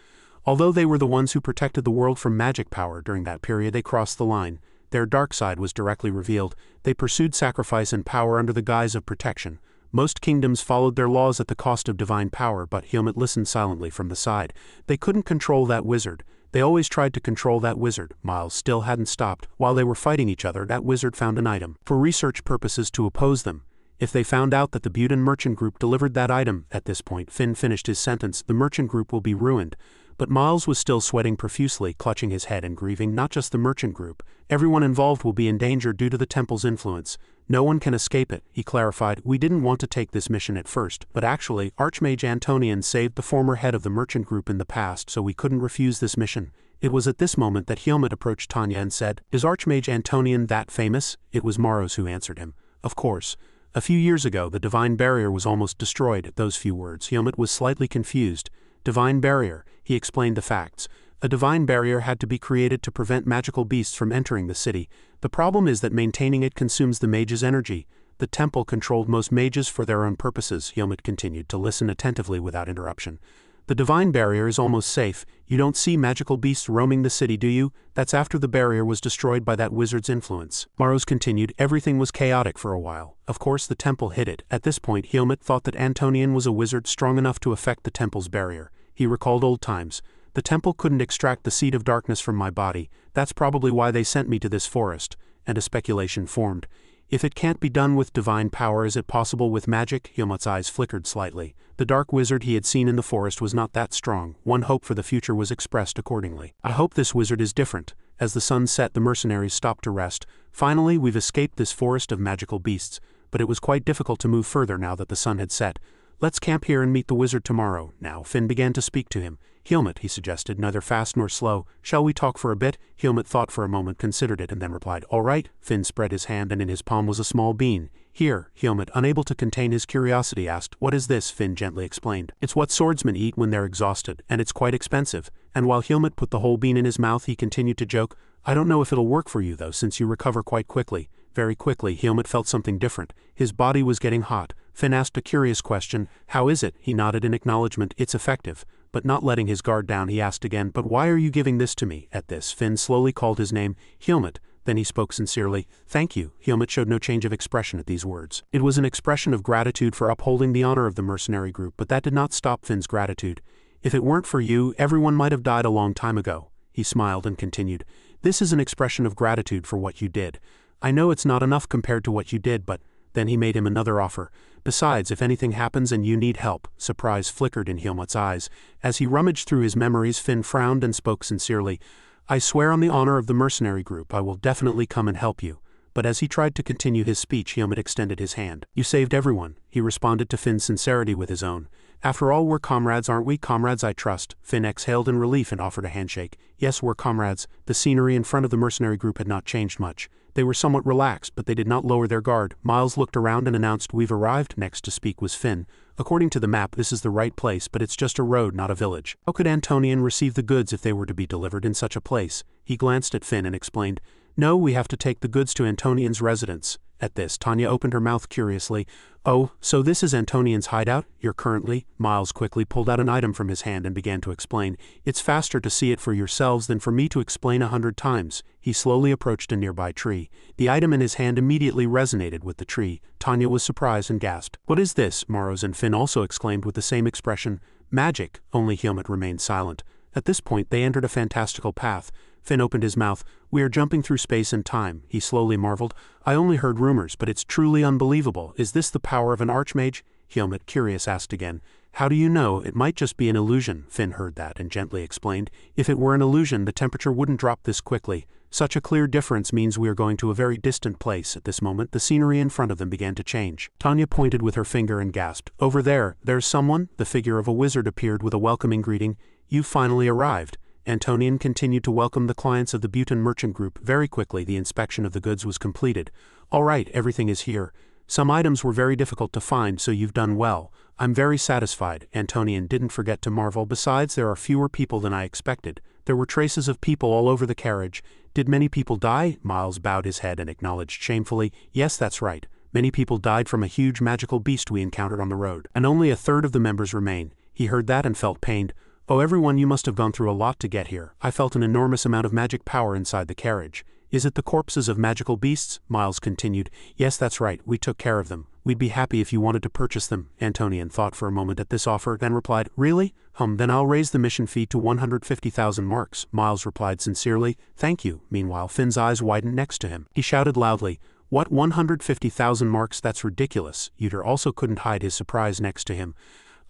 "Although they were the ones who protected the world from magic power during that period, they crossed the line. Their dark side was directly revealed. They pursued sacrifice and power under the guise of protection. Most kingdoms followed their laws at the cost of divine power," but Helmut listened silently from the side. "They couldn't control that wizard. They always tried to control that wizard." Miles still hadn't stopped. "While they were fighting each other, that wizard found an item for research purposes to oppose them. If they found out that the Bhutan merchant group delivered that item," at this point Finn finished his sentence, "the merchant group will be ruined." But Miles was still sweating profusely, clutching his head and grieving. "Not just the merchant group. Everyone involved will be in danger due to the temple's influence. No one can escape it," he clarified. "We didn't want to take this mission at first, but actually, Archmage Antonian saved the former head of the merchant group in the past, so we couldn't refuse this mission." It was at this moment that Helmut approached Tanya and said, "Is Archmage Antonian that famous?" It was Morrows who answered him. "Of course. A few years ago, the divine barrier was almost destroyed." At those few words, Helmut was slightly confused. Divine barrier, he explained the facts. A divine barrier had to be created to prevent magical beasts from entering the city. The problem is that maintaining it consumes the mage's energy. The temple controlled most mages for their own purposes. Helmut continued to listen attentively without interruption. "The divine barrier is almost safe. You don't see magical beasts roaming the city, do you? That's after the barrier was destroyed by that wizard's influence." Morrows continued, "Everything was chaotic for a while. Of course the temple hid it." At this point Helmut thought that Antonian was a wizard strong enough to affect the temple's barrier. He recalled old times. "The temple couldn't extract the seed of darkness from my body. That's probably why they sent me to this forest." And a speculation formed. "If it can't be done with divine power, is it possible with magic?" Helmut's eyes flickered slightly. The dark wizard he had seen in the forest was not that strong. One hope for the future was expressed accordingly. "I hope this wizard is different." As the sun set, the mercenaries stopped to rest. "Finally, we've escaped this forest of magical beasts, but it was quite difficult to move further now that the sun had set. Let's camp here and meet the wizard tomorrow. Now Finn began to speak to him. Helmut, he suggested, neither fast nor slow. Shall we talk for a bit? Helmut thought for a moment, considered it, and then replied, all right. Finn spread his hand, and in his palm was a small bean. Here, Helmut, unable to contain his curiosity, asked. What is this? Finn gently explained. It's what swordsmen eat when they're exhausted, and it's quite expensive. And while Helmut put the whole bean in his mouth, he continued to joke. I don't know if it'll work for you though, since you recover quite quickly. Very quickly, Helmut felt something different. His body was getting hot. Finn asked a curious question. How is it? He nodded in acknowledgement. It's effective. But not letting his guard down, he asked again, but why are you giving this to me? At this, Finn slowly called his name, Helmut. Then he spoke sincerely. Thank you. Helmut showed no change of expression at these words. It was an expression of gratitude for upholding the honor of the mercenary group, but that did not stop Finn's gratitude. If it weren't for you, everyone might have died a long time ago. He smiled and continued. This is an expression of gratitude for what you did. I know it's not enough compared to what you did, but... Then he made him another offer. Besides, if anything happens and you need help, surprise flickered in Helmut's eyes. As he rummaged through his memories, Finn frowned and spoke sincerely. I swear on the honor of the mercenary group, I will definitely come and help you. But as he tried to continue his speech, Helmut extended his hand. You saved everyone. He responded to Finn's sincerity with his own. After all, we're comrades, aren't we? Comrades I trust. Finn exhaled in relief and offered a handshake. Yes, we're comrades. The scenery in front of the mercenary group had not changed much. They were somewhat relaxed, but they did not lower their guard. Miles looked around and announced, we've arrived. Next to speak was Finn. According to the map, this is the right place, but it's just a road, not a village. How could Antonian receive the goods if they were to be delivered in such a place? He glanced at Finn and explained, no, we have to take the goods to Antonian's residence. At this, Tanya opened her mouth curiously. Oh, so this is Antonian's hideout? You're currently... Miles quickly pulled out an item from his hand and began to explain. It's faster to see it for yourselves than for me to explain 100 times. He slowly approached a nearby tree. The item in his hand immediately resonated with the tree. Tanya was surprised and gasped. What is this? Morrows and Finn also exclaimed with the same expression. Magic. Only Helmut remained silent. At this point, they entered a fantastical path. Finn opened his mouth. We are jumping through space and time. He slowly marveled. I only heard rumors, but it's truly unbelievable. Is this the power of an archmage? Helmut, curious, asked again. How do you know? It might just be an illusion. Finn heard that and gently explained. If it were an illusion, the temperature wouldn't drop this quickly. Such a clear difference means we are going to a very distant place. At this moment, the scenery in front of them began to change. Tanya pointed with her finger and gasped. Over there, there's someone. The figure of a wizard appeared with a welcoming greeting. You finally arrived. Antonian continued to welcome the clients of the Bhutan merchant group. Very quickly, the inspection of the goods was completed. All right, everything is here. Some items were very difficult to find, so you've done well. I'm very satisfied. Antonian didn't forget to marvel. Besides, there are fewer people than I expected. There were traces of people all over the carriage. Did many people die? Miles bowed his head and acknowledged shamefully. Yes, that's right. Many people died from a huge magical beast we encountered on the road. And only a third of the members remain. He heard that and felt pained. Oh, everyone, you must have gone through a lot to get here. I felt an enormous amount of magic power inside the carriage. Is it the corpses of magical beasts? Miles continued. Yes, that's right. We took care of them. We'd be happy if you wanted to purchase them. Antonian thought for a moment at this offer, then replied, really? Then I'll raise the mission fee to 150,000 marks. Miles replied sincerely, thank you. Meanwhile, Finn's eyes widened next to him. He shouted loudly, what, 150,000 marks? That's ridiculous. Uter also couldn't hide his surprise next to him.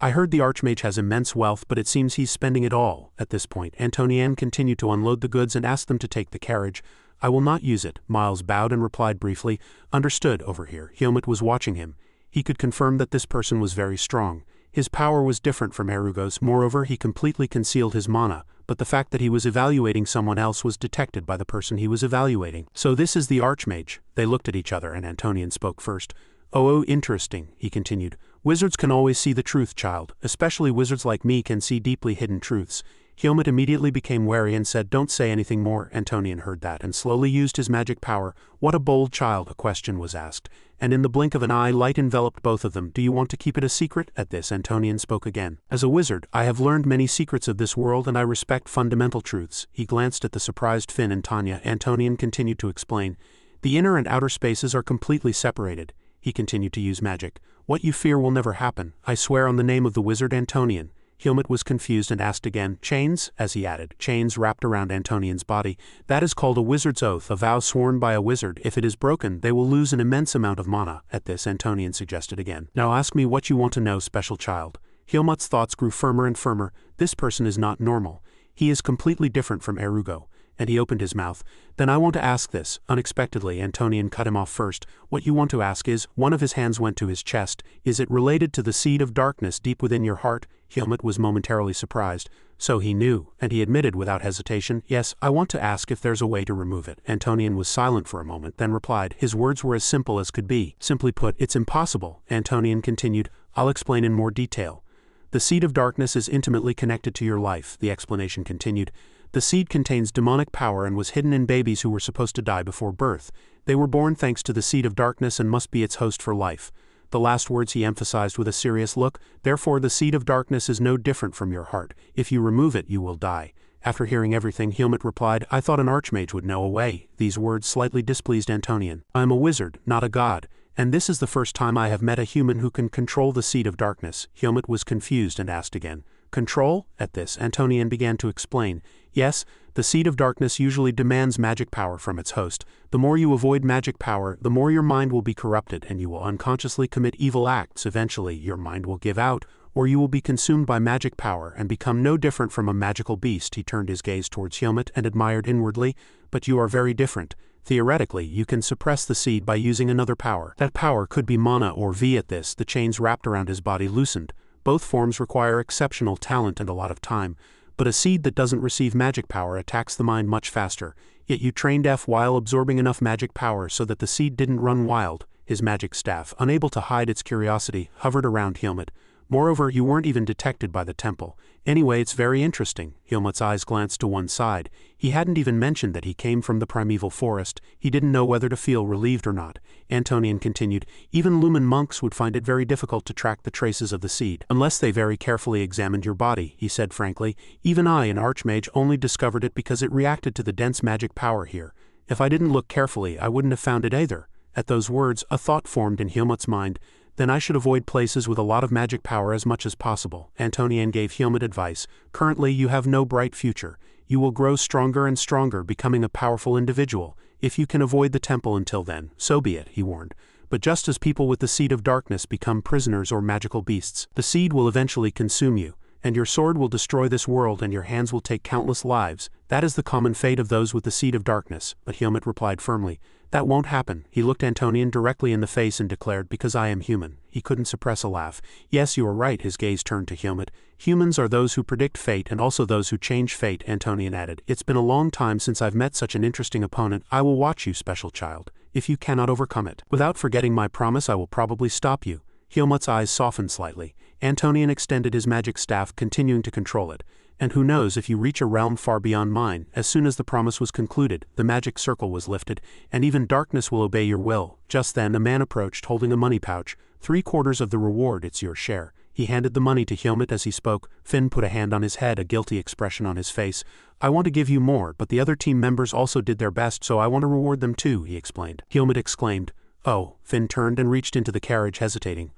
I heard the Archmage has immense wealth, but it seems he's spending it all. At this point, Antonian continued to unload the goods and asked them to take the carriage. I will not use it. Miles bowed and replied briefly, understood. Over here, Helmut was watching him. He could confirm that this person was very strong. His power was different from Erugo's. Moreover, he completely concealed his mana, but the fact that he was evaluating someone else was detected by the person he was evaluating. So this is the Archmage. They looked at each other and Antonian spoke first. Oh, interesting, he continued. Wizards can always see the truth, child. Especially wizards like me can see deeply hidden truths. Helmut immediately became wary and said, don't say anything more. Antonian heard that and slowly used his magic power. What a bold child, a question was asked. And in the blink of an eye, light enveloped both of them. Do you want to keep it a secret? At this, Antonian spoke again. As a wizard, I have learned many secrets of this world and I respect fundamental truths. He glanced at the surprised Finn and Tanya. Antonian continued to explain. The inner and outer spaces are completely separated. He continued to use magic. What you fear will never happen. I swear on the name of the wizard Antonian. Helmut was confused and asked again, chains? As he added, chains wrapped around Antonian's body. That is called a wizard's oath, a vow sworn by a wizard. If it is broken, they will lose an immense amount of mana. At this, Antonian suggested again. Now ask me what you want to know, special child. Helmut's thoughts grew firmer and firmer. This person is not normal. He is completely different from Erugo. and he opened his mouth. Then I want to ask this. Unexpectedly, Antonian cut him off first. What you want to ask is, one of his hands went to his chest, is it related to the seed of darkness deep within your heart? Helmut was momentarily surprised. So he knew, and he admitted without hesitation, yes, I want to ask if there's a way to remove it. Antonian was silent for a moment, then replied. His words were as simple as could be. Simply put, it's impossible. Antonian continued, I'll explain in more detail. The seed of darkness is intimately connected to your life, the explanation continued. The seed contains demonic power and was hidden in babies who were supposed to die before birth. They were born thanks to the seed of darkness and must be its host for life. The last words he emphasized with a serious look. Therefore the seed of darkness is no different from your heart. If you remove it, you will die. After hearing everything, Helmut replied, I thought an archmage would know a way. These words slightly displeased Antonian. I am a wizard, not a god. And this is the first time I have met a human who can control the seed of darkness. Helmut was confused and asked again. Control? At this, Antonian began to explain. Yes, the seed of darkness usually demands magic power from its host. The more you avoid magic power, the more your mind will be corrupted and you will unconsciously commit evil acts. Eventually, your mind will give out, or you will be consumed by magic power and become no different from a magical beast. He turned his gaze towards Helmut and admired inwardly. But you are very different. Theoretically, you can suppress the seed by using another power. That power could be mana or V. At this, the chains wrapped around his body loosened. Both forms require exceptional talent and a lot of time, but a seed that doesn't receive magic power attacks the mind much faster. Yet you trained F while absorbing enough magic power so that the seed didn't run wild. His magic staff, unable to hide its curiosity, hovered around Helmut. Moreover, you weren't even detected by the temple. Anyway, it's very interesting. Helmut's eyes glanced to one side. He hadn't even mentioned that he came from the primeval forest. He didn't know whether to feel relieved or not. Antonian continued, even Lumen monks would find it very difficult to track the traces of the seed, unless they very carefully examined your body, he said frankly. Even I, an archmage, only discovered it because it reacted to the dense magic power here. If I didn't look carefully, I wouldn't have found it either. At those words, a thought formed in Helmut's mind. Then I should avoid places with a lot of magic power as much as possible. Antonian gave Helmut advice. Currently, you have no bright future. You will grow stronger and stronger, becoming a powerful individual. If you can avoid the temple until then, so be it, he warned. But just as people with the seed of darkness become prisoners or magical beasts, the seed will eventually consume you, and your sword will destroy this world and your hands will take countless lives. That is the common fate of those with the seed of darkness. But Helmut replied firmly, that won't happen. He looked Antonian directly in the face and declared, because I am human. He couldn't suppress a laugh. Yes, you are right. His gaze turned to Helmut. Humans are those who predict fate and also those who change fate, Antonian added. It's been a long time since I've met such an interesting opponent. I will watch you, special child. If you cannot overcome it, without forgetting my promise, I will probably stop you. Helmut's eyes softened slightly. Antonian extended his magic staff, continuing to control it. And who knows, if you reach a realm far beyond mine, as soon as the promise was concluded, the magic circle was lifted, and even darkness will obey your will. Just then a man approached holding a money pouch. 3/4 of the reward, it's your share. He handed the money to Helmut as he spoke. Finn put a hand on his head, a guilty expression on his face. I want to give you more, but the other team members also did their best, so I want to reward them too, he explained. Helmut exclaimed. Oh, Finn turned and reached into the carriage, hesitating.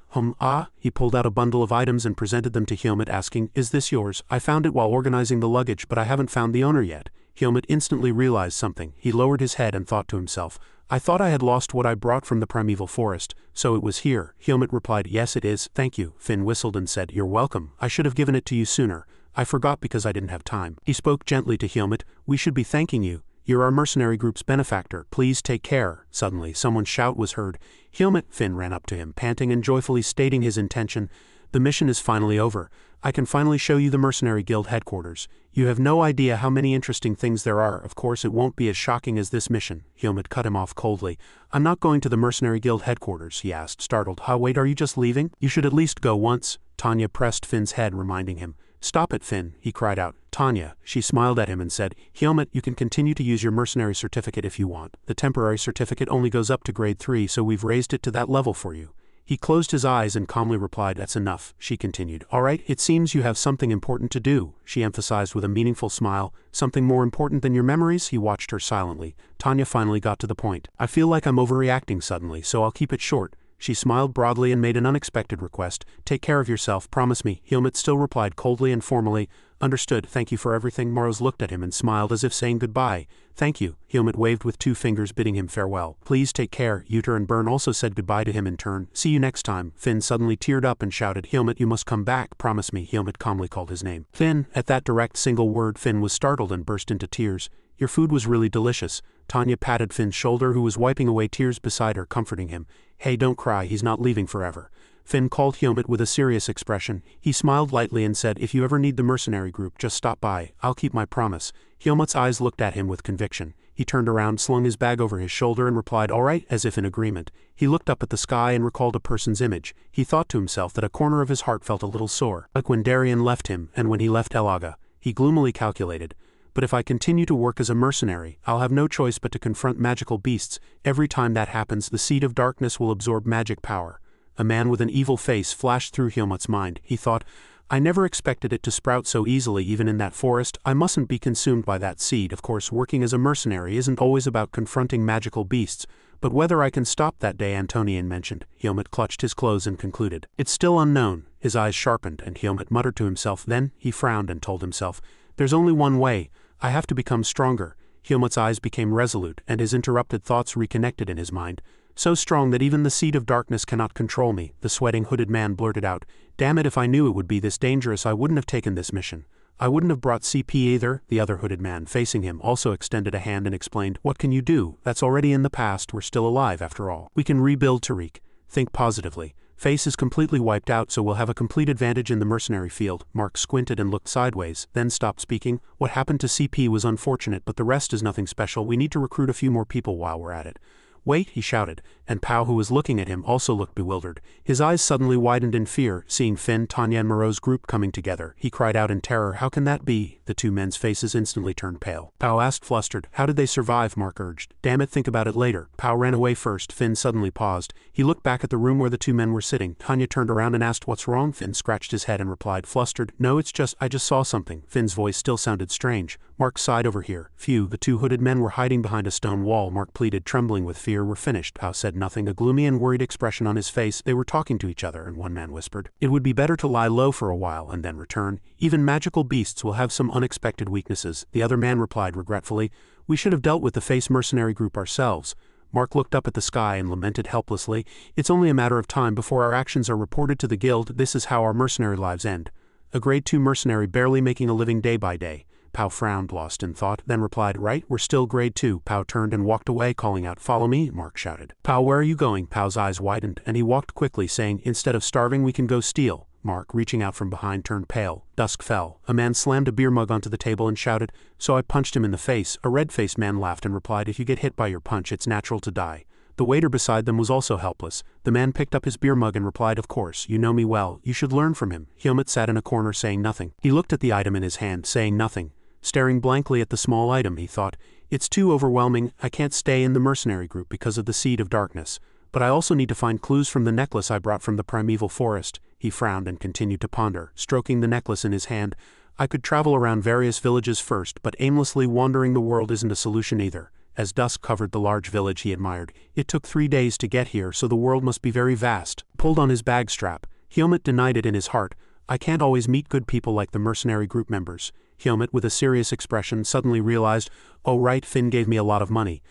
He pulled out a bundle of items and presented them to Helmut, asking, is this yours? I found it while organizing the luggage, but I haven't found the owner yet. Helmut instantly realized something. He lowered his head and thought to himself, I thought I had lost what I brought from the primeval forest, so it was here. Helmut replied, yes it is, thank you. Finn whistled and said, you're welcome. I should have given it to you sooner. I forgot because I didn't have time. He spoke gently to Helmut, we should be thanking you. You're our mercenary group's benefactor. Please take care. Suddenly, someone's shout was heard. Helmut. Finn ran up to him, panting and joyfully stating his intention. The mission is finally over. I can finally show you the Mercenary Guild headquarters. You have no idea how many interesting things there are. Of course, it won't be as shocking as this mission. Helmut cut him off coldly. I'm not going to the Mercenary Guild headquarters, he asked, startled. Wait, are you just leaving? You should at least go once. Tanya pressed Finn's head, reminding him. Stop it, Finn, he cried out. Tanya. She smiled at him and said, Helmut, you can continue to use your mercenary certificate if you want. The temporary certificate only goes up to grade 3, so we've raised it to that level for you. He closed his eyes and calmly replied, that's enough. She continued, all right, it seems you have something important to do, she emphasized with a meaningful smile. Something more important than your memories? He watched her silently. Tanya finally got to the point. I feel like I'm overreacting suddenly, so I'll keep it short. She smiled broadly and made an unexpected request. Take care of yourself, promise me. Helmut still replied coldly and formally, understood, thank you for everything. Morose looked at him and smiled as if saying goodbye. Thank you. Helmut waved with 2 fingers, bidding him farewell. Please take care. Uter and Byrne also said goodbye to him in turn. See you next time. Finn suddenly teared up and shouted, Helmut, you must come back, promise me. Helmut calmly called his name. Finn. At that direct single word, Finn was startled and burst into tears. Your food was really delicious. Tanya patted Finn's shoulder, who was wiping away tears beside her, comforting him. Hey, don't cry, he's not leaving forever. Finn called Hyomit with a serious expression. He smiled lightly and said, if you ever need the mercenary group, just stop by. I'll keep my promise. Hyomit's eyes looked at him with conviction. He turned around, slung his bag over his shoulder and replied, all right, as if in agreement. He looked up at the sky and recalled a person's image. He thought to himself that a corner of his heart felt a little sore, like when Darien left him and when he left Elaga. He gloomily calculated, but if I continue to work as a mercenary, I'll have no choice but to confront magical beasts. Every time that happens, the seed of darkness will absorb magic power. A man with an evil face flashed through Hyomit's mind. He thought, I never expected it to sprout so easily even in that forest. I mustn't be consumed by that seed. Of course, working as a mercenary isn't always about confronting magical beasts, but whether I can stop that day Antonian mentioned. Hyomit clutched his clothes and concluded, it's still unknown. His eyes sharpened and Hyomit muttered to himself. Then he frowned and told himself, there's only one way. I have to become stronger. Hyomit's eyes became resolute and his interrupted thoughts reconnected in his mind. So strong that even the seed of darkness cannot control me, the sweating hooded man blurted out. Damn it, if I knew it would be this dangerous I wouldn't have taken this mission. I wouldn't have brought CP either. The other hooded man facing him also extended a hand and explained, what can you do? That's already in the past, we're still alive after all. We can rebuild Tariq. Think positively. Face is completely wiped out, so we'll have a complete advantage in the mercenary field. Mark squinted and looked sideways, then stopped speaking. What happened to CP was unfortunate, but the rest is nothing special. We need to recruit a few more people while we're at it. Wait, he shouted, and Pao, who was looking at him, also looked bewildered. His eyes suddenly widened in fear, seeing Finn, Tanya and Moreau's group coming together. He cried out in terror, how can that be? The two men's faces instantly turned pale. Pao asked flustered, how did they survive? Mark urged. Damn it, think about it later. Pao ran away first. Finn suddenly paused. He looked back at the room where the two men were sitting. Tanya turned around and asked, what's wrong? Finn scratched his head and replied, flustered, no, I just saw something. Finn's voice still sounded strange. Mark sighed over here. Phew, the two hooded men were hiding behind a stone wall. Mark pleaded, trembling with fear. We're finished. Pao said nothing, a gloomy and worried expression on his face. They were talking to each other, and one man whispered, it would be better to lie low for a while and then return. Even magical beasts will have some unexpected weaknesses. The other man replied regretfully, we should have dealt with the Face mercenary group ourselves. Mark looked up at the sky and lamented helplessly, it's only a matter of time before our actions are reported to the guild. This is how our mercenary lives end. A grade 2 mercenary barely making a living day by day. Pao frowned, lost in thought, then replied, right, we're still grade 2. Pao turned and walked away, calling out, follow me, Mark shouted. Pao, where are you going? Pao's eyes widened, and he walked quickly, saying, instead of starving we can go steal. Mark, reaching out from behind, turned pale. Dusk fell. A man slammed a beer mug onto the table and shouted, so I punched him in the face. A red-faced man laughed and replied, if you get hit by your punch, it's natural to die. The waiter beside them was also helpless. The man picked up his beer mug and replied, of course, you know me well, you should learn from him. Hyomit sat in a corner saying nothing. He looked at the item in his hand, saying nothing. Staring blankly at the small item, he thought, it's too overwhelming. I can't stay in the mercenary group because of the seed of darkness. But I also need to find clues from the necklace I brought from the primeval forest. He frowned and continued to ponder, stroking the necklace in his hand. I could travel around various villages first, but aimlessly wandering the world isn't a solution either. As dusk covered the large village he admired, it took 3 days to get here, so the world must be very vast. Pulled on his bag strap, Hyomit denied it in his heart. I can't always meet good people like the mercenary group members. Hyomit, with a serious expression, suddenly realized, oh right, Finn gave me a lot of money.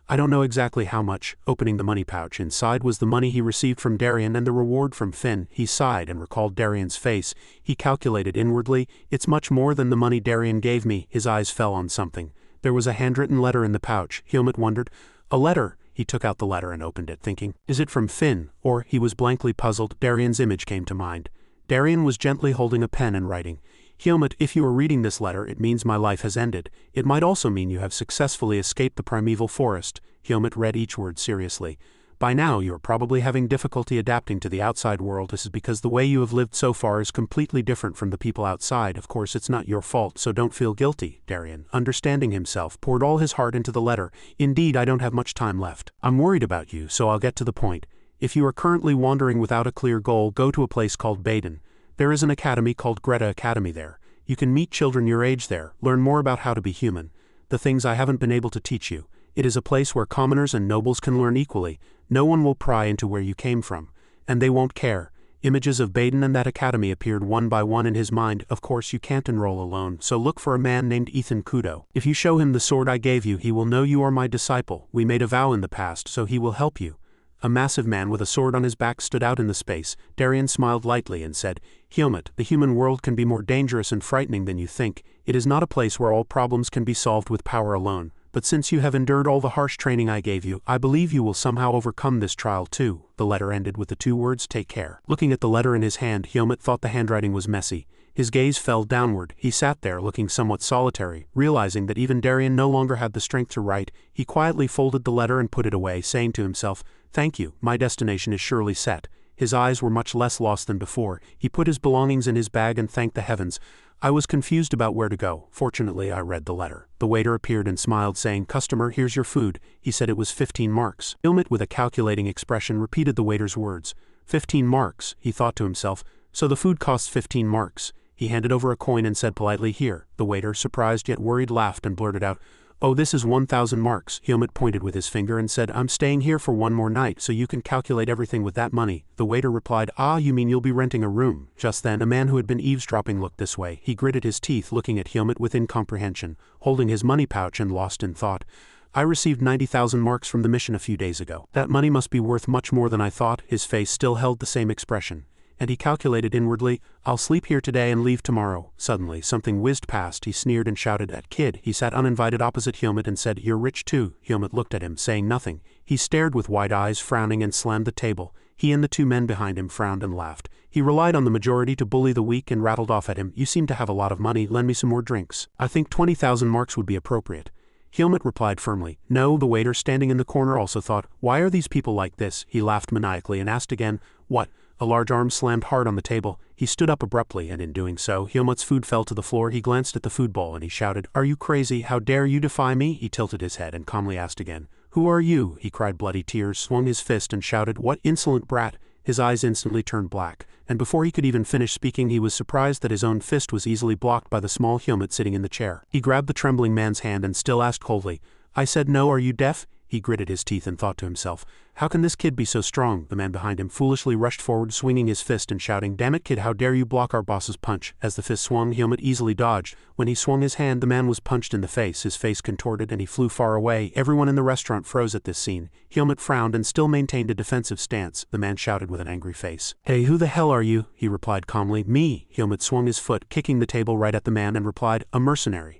I don't know exactly how much. Opening the money pouch, inside was the money he received from Darien and the reward from Finn. He sighed and recalled Darien's face. He calculated inwardly, it's much more than the money Darien gave me. His eyes fell on something. There was a handwritten letter in the pouch. Hyomit wondered, a letter? He took out the letter and opened it, thinking, is it from Finn? Or, he was blankly puzzled, Darien's image came to mind. Darien was gently holding a pen and writing, Hyomit, if you are reading this letter, it means my life has ended. It might also mean you have successfully escaped the primeval forest. Hyomit read each word seriously. By now you are probably having difficulty adapting to the outside world. This is because the way you have lived so far is completely different from the people outside. Of course it's not your fault, so don't feel guilty. Darien, understanding himself, poured all his heart into the letter. Indeed, I don't have much time left. I'm worried about you, so I'll get to the point. If you are currently wandering without a clear goal, go to a place called Baden. There is an academy called Greta Academy there. You can meet children your age there, learn more about how to be human. The things I haven't been able to teach you. It is a place where commoners and nobles can learn equally. No one will pry into where you came from. And they won't care. Images of Baden and that academy appeared one by one in his mind. Of course you can't enroll alone, so look for a man named Ethan Kudo. If you show him the sword I gave you, he will know you are my disciple. We made a vow in the past, so he will help you. A massive man with a sword on his back stood out in the space. Darien smiled lightly and said, "Helmet, the human world can be more dangerous and frightening than you think. It is not a place where all problems can be solved with power alone. But since you have endured all the harsh training I gave you, I believe you will somehow overcome this trial too." The letter ended with the 2 words, "Take care." Looking at the letter in his hand, Helmet thought the handwriting was messy. His gaze fell downward. He sat there looking somewhat solitary. Realizing that even Darien no longer had the strength to write, he quietly folded the letter and put it away, saying to himself, "Thank you, my destination is surely set." His eyes were much less lost than before. He put his belongings in his bag and thanked the heavens. "I was confused about where to go. Fortunately, I read the letter." The waiter appeared and smiled, saying, "Customer, here's your food." He said it was 15 marks. Helmet, with a calculating expression, repeated the waiter's words. 15 marks, he thought to himself. So the food costs 15 marks. He handed over a coin and said politely, "Here." The waiter, surprised yet worried, laughed and blurted out, "Oh, this is 1,000 marks." Helmet pointed with his finger and said, "I'm staying here for one more night, so you can calculate everything with that money." The waiter replied, "Ah, you mean you'll be renting a room?" Just then, a man who had been eavesdropping looked this way. He gritted his teeth, looking at Helmet with incomprehension, holding his money pouch and lost in thought. "I received 90,000 marks from the mission a few days ago. That money must be worth much more than I thought." His face still held the same expression. And he calculated inwardly, "I'll sleep here today and leave tomorrow." Suddenly, something whizzed past. He sneered and shouted, "That kid!" He sat uninvited opposite Helmet and said, "You're rich too." Helmet looked at him, saying nothing. He stared with wide eyes, frowning, and slammed the table. He and the 2 men behind him frowned and laughed. He relied on the majority to bully the weak and rattled off at him, "You seem to have a lot of money, lend me some more drinks. I think 20,000 marks would be appropriate." Helmet replied firmly, "No." The waiter, standing in the corner, also thought, "Why are these people like this?" He laughed maniacally and asked again, "What?" A large arm slammed hard on the table. He stood up abruptly, and in doing so, Helmet's food fell to the floor. He glanced at the food bowl and he shouted, "Are you crazy? How dare you defy me?" He tilted his head and calmly asked again, "Who are you?" He cried bloody tears, swung his fist and shouted, "What insolent brat!" His eyes instantly turned black, and before he could even finish speaking, he was surprised that his own fist was easily blocked by the small Helmet sitting in the chair. He grabbed the trembling man's hand and still asked coldly, "I said no, are you deaf?" He gritted his teeth and thought to himself, "How can this kid be so strong?" The man behind him foolishly rushed forward, swinging his fist and shouting, "Damn it, kid, how dare you block our boss's punch?" As the fist swung, Helmet easily dodged. When he swung his hand, the man was punched in the face. His face contorted and he flew far away. Everyone in the restaurant froze at this scene. Helmet frowned and still maintained a defensive stance. The man shouted with an angry face, "Hey, who the hell are you?" He replied calmly, "Me." Helmet swung his foot, kicking the table right at the man, and replied, "A mercenary."